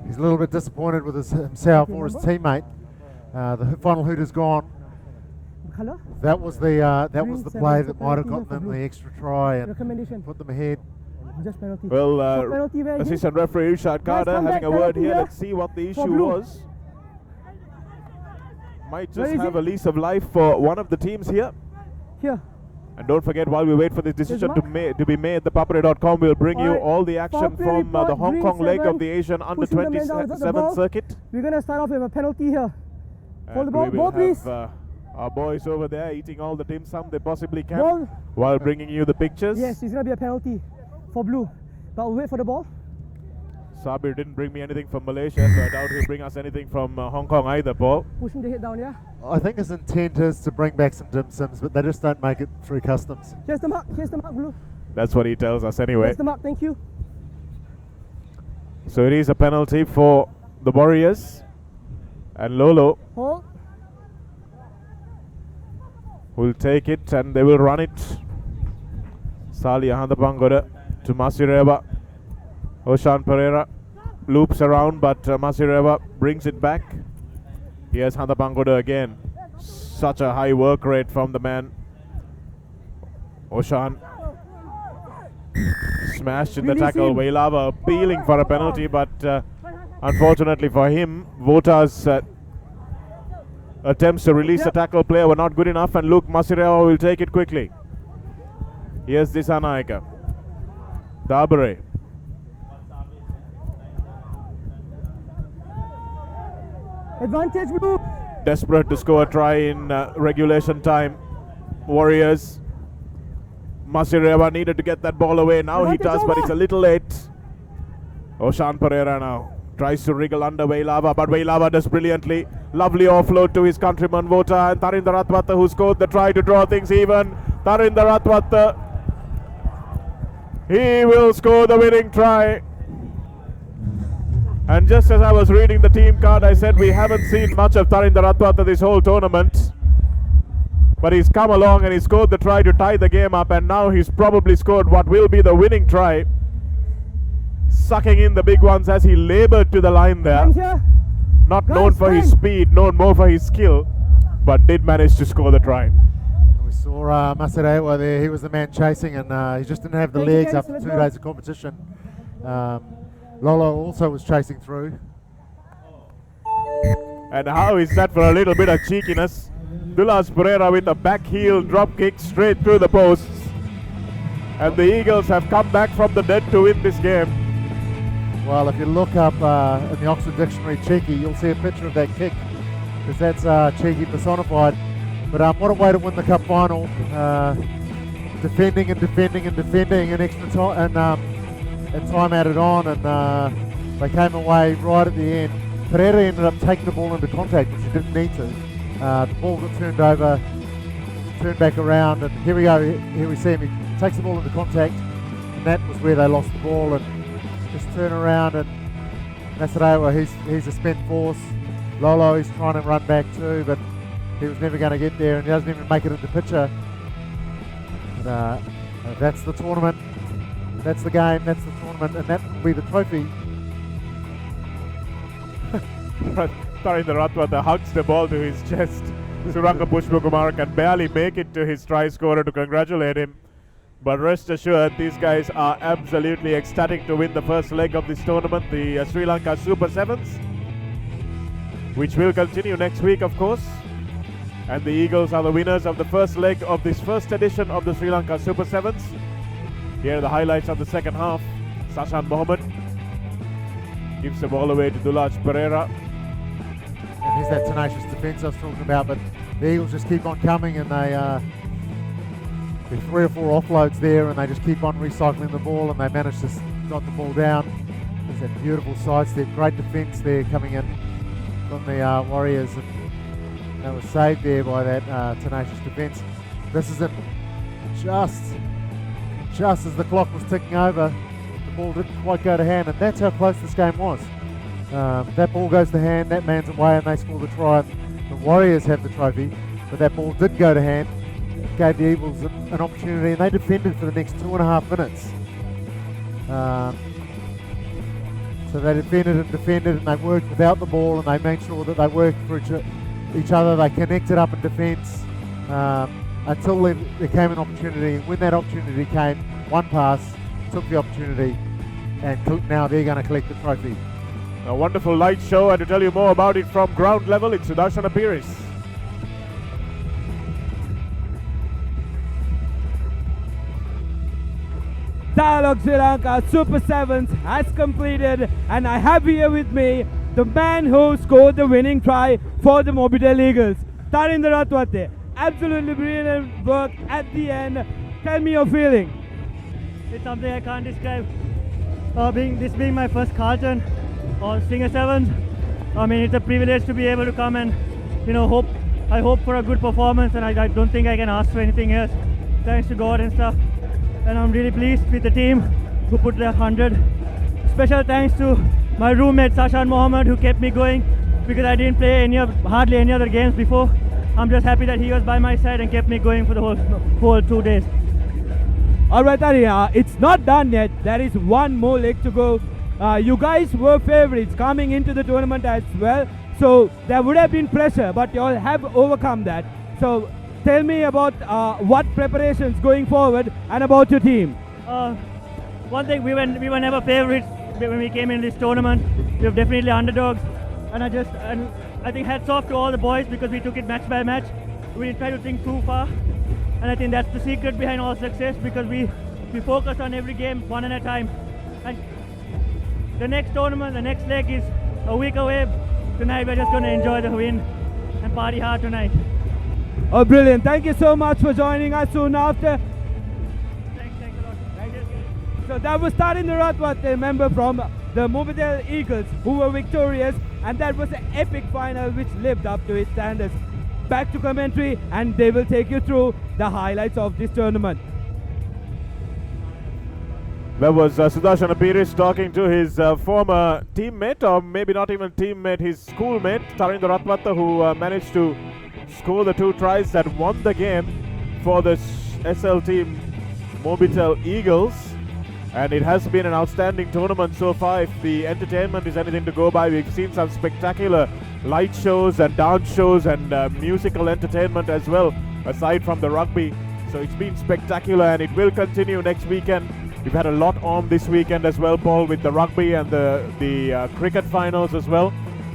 He's a little bit disappointed with himself or his teammate. The final hoot is gone. Colour? That was the Green play 7 that for might have penalty gotten for them blue. the extra try and Recommendation. put them ahead. Just penalty. Well, So penalty where assistant referee Irshad Kader come having back, a word penalty here. here Let's see what the for issue blue. was. Might Where just is have it? a lease of life for one of the teams here. Here. And don't forget, while we wait for this decision to be made, ThePapare.com will bring you Alright. all the action Foul play from the report, Hong green Kong leg 7, of the Asian pushing the man down without the Under-27 ball. circuit. We're going to start off with a penalty here. Hold the And ball. we will Ball, please. have our boys over there eating all the dim sum they possibly can Ball. while bringing you the pictures. Yes, it's going to be a penalty for blue. But we'll wait for the ball. Sabir didn't bring me anything from Malaysia, so I doubt he'll bring us anything from Hong Kong either, Paul. Pushing the head down, yeah? I think his intent is to bring back some dim sims, but they just don't make it through customs. Here's the mark, Blue. That's what he tells us anyway. Here's the mark, thank you. So it is a penalty for the Warriors. And Lolo Hold. will take it and they will run it. Sali Ahandapangoda to Masireva. Oshan Pereira loops around, but Masireva brings it back. Here's Handapangoda again. Such a high work rate from the man. Oshan smashed in the tackle. Vailava appealing for a penalty, but unfortunately for him, Vota's attempts to release the tackle player were not good enough, and Luke Masireva will take it quickly. Here's Disanaika. Dabare. Advantage, Blue. Desperate to score a try in regulation time. Warriors. Masireva needed to get that ball away. Now he does, but it's a little late. Oshan Pereira now tries to wriggle under Vailava, but Vailava does brilliantly. Lovely offload to his countryman Vota, and Tarinder Ratwata, who scored the try to draw things even. Tarinder Ratwata, he will score the winning try. And just as I was reading the team card, I said we haven't seen much of Tarinder Ratwata this whole tournament. But he's come along and he scored the try to tie the game up, and now he's probably scored what will be the winning try. Sucking in the big ones as he labored to the line there. Not known for his speed, known more for his skill, but did manage to score the try. We saw Masarewa there. He was the man chasing, and he just didn't have the legs after 2 days of competition. Lolo also was chasing through. And how is that for a little bit of cheekiness? Dulas Pereira with a back heel drop kick straight through the posts. And the Eagles have come back from the dead to win this game. Well, if you look up in the Oxford Dictionary cheeky, you'll see a picture of that kick, because that's cheeky personified. But what a way to win the cup final. Defending and defending and defending, and extra time and time added on, and they came away right at the end. Pereira ended up taking the ball into contact, which he didn't need to. The ball got turned over, turned back around, and here we go. Here we see him. He takes the ball into contact, and that was where they lost the ball. And just turn around, and Masarewa, he's a spent force. Lolo, he's trying to run back too, but he was never going to get there, and he doesn't even make it into picture. But, that's the tournament. That's the game. That's the tournament, and that will be the trophy. Tarinder Ratwata hugs the ball to his chest. Suranga Pushpakumar can barely make it to his try scorer to congratulate him. But rest assured, these guys are absolutely ecstatic to win the first leg of this tournament, the Sri Lanka Super Sevens, which will continue next week, of course. And the Eagles are the winners of the first leg of this first edition of the Sri Lanka Super Sevens. Here are the highlights of the second half. Sashan Mohammed gives the ball away to Dulaj Pereira. And there's that tenacious defence I was talking about, but the Eagles just keep on coming, and there's 3 or 4 offloads there, and they just keep on recycling the ball, and they manage to dot the ball down. There's that beautiful sidestep, great defence there coming in from the Warriors, and that was saved there by that tenacious defence. This is it, just as the clock was ticking over, the ball didn't quite go to hand, and that's how close this game was. That ball goes to hand, that man's away, and they score the try. The Warriors have the trophy, but that ball did go to hand. It gave the Eagles an opportunity, and they defended for the next 2.5 minutes. So they defended and they worked without the ball, and they made sure that they worked for each other. They connected up in defence until there came an opportunity. When that opportunity came, one pass, took the opportunity, and now they're going to collect the trophy. A wonderful light show, and to tell you more about it from ground level, it's Sudarshan Apiris. Dialogue Sri Lanka Super Sevens has completed, and I have here with me the man who scored the winning try for the Mobidel Eagles, Tarinder Ratwate. Absolutely brilliant work at the end. Tell me your feeling. It's something I can't describe. This being my first Carlton on Slinger Sevens, I mean, it's a privilege to be able to come and, hope I hope for a good performance, and I don't think I can ask for anything else. Thanks to God and stuff. And I'm really pleased with the team who put their 100. Special thanks to my roommate Sashan Mohammed, who kept me going because I didn't play hardly any other games before. I'm just happy that he was by my side and kept me going for the whole 2 days. Alright, Ari, it's not done yet. There is one more leg to go. You guys were favorites coming into the tournament as well. So there would have been pressure, but you all have overcome that. So tell me about what preparations going forward and about your team. One thing, we were never favorites when we came in this tournament. We were definitely underdogs, and I think hats off to all the boys because we took it match by match. We didn't try to think too far, and I think that's the secret behind all success because we focus on every game one at a time. And the next tournament, the next leg is a week away. Tonight we're just going to enjoy the win and party hard tonight. Oh, brilliant. Thank you so much for joining us soon after. Thanks a lot. Thank you. So that was Tarin Ratwat, a member from the Mobile Eagles, who were victorious, and that was an epic final which lived up to its standards. Back to commentary, and they will take you through the highlights of this tournament. That was Sudarshan Pires talking to his former teammate, or maybe not even teammate, his schoolmate, Tarin Ratwata, who managed to score the 2 tries that won the game for the SL team Mobitel Eagles. And it has been an outstanding tournament so far. If the entertainment is anything to go by, we've seen some spectacular light shows and dance shows and musical entertainment as well, aside from the rugby. So it's been spectacular, and it will continue next weekend. We've had a lot on this weekend as well, Paul, with the rugby and the cricket finals as well.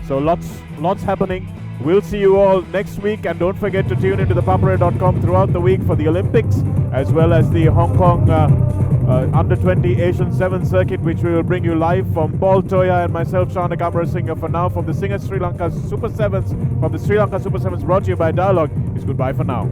So lots happening. We'll see you all next week, and don't forget to tune into ThePapare.com throughout the week for the Olympics, as well as the Hong Kong Under-20 Asian 7 circuit, which we will bring you live from Paul Toya and myself, Shana Kamara Singer. For now, from the Singer Sri Lanka Super 7s, from the Sri Lanka Super 7s brought to you by Dialogue, it's goodbye for now.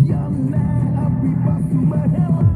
Yang na api pasu bahela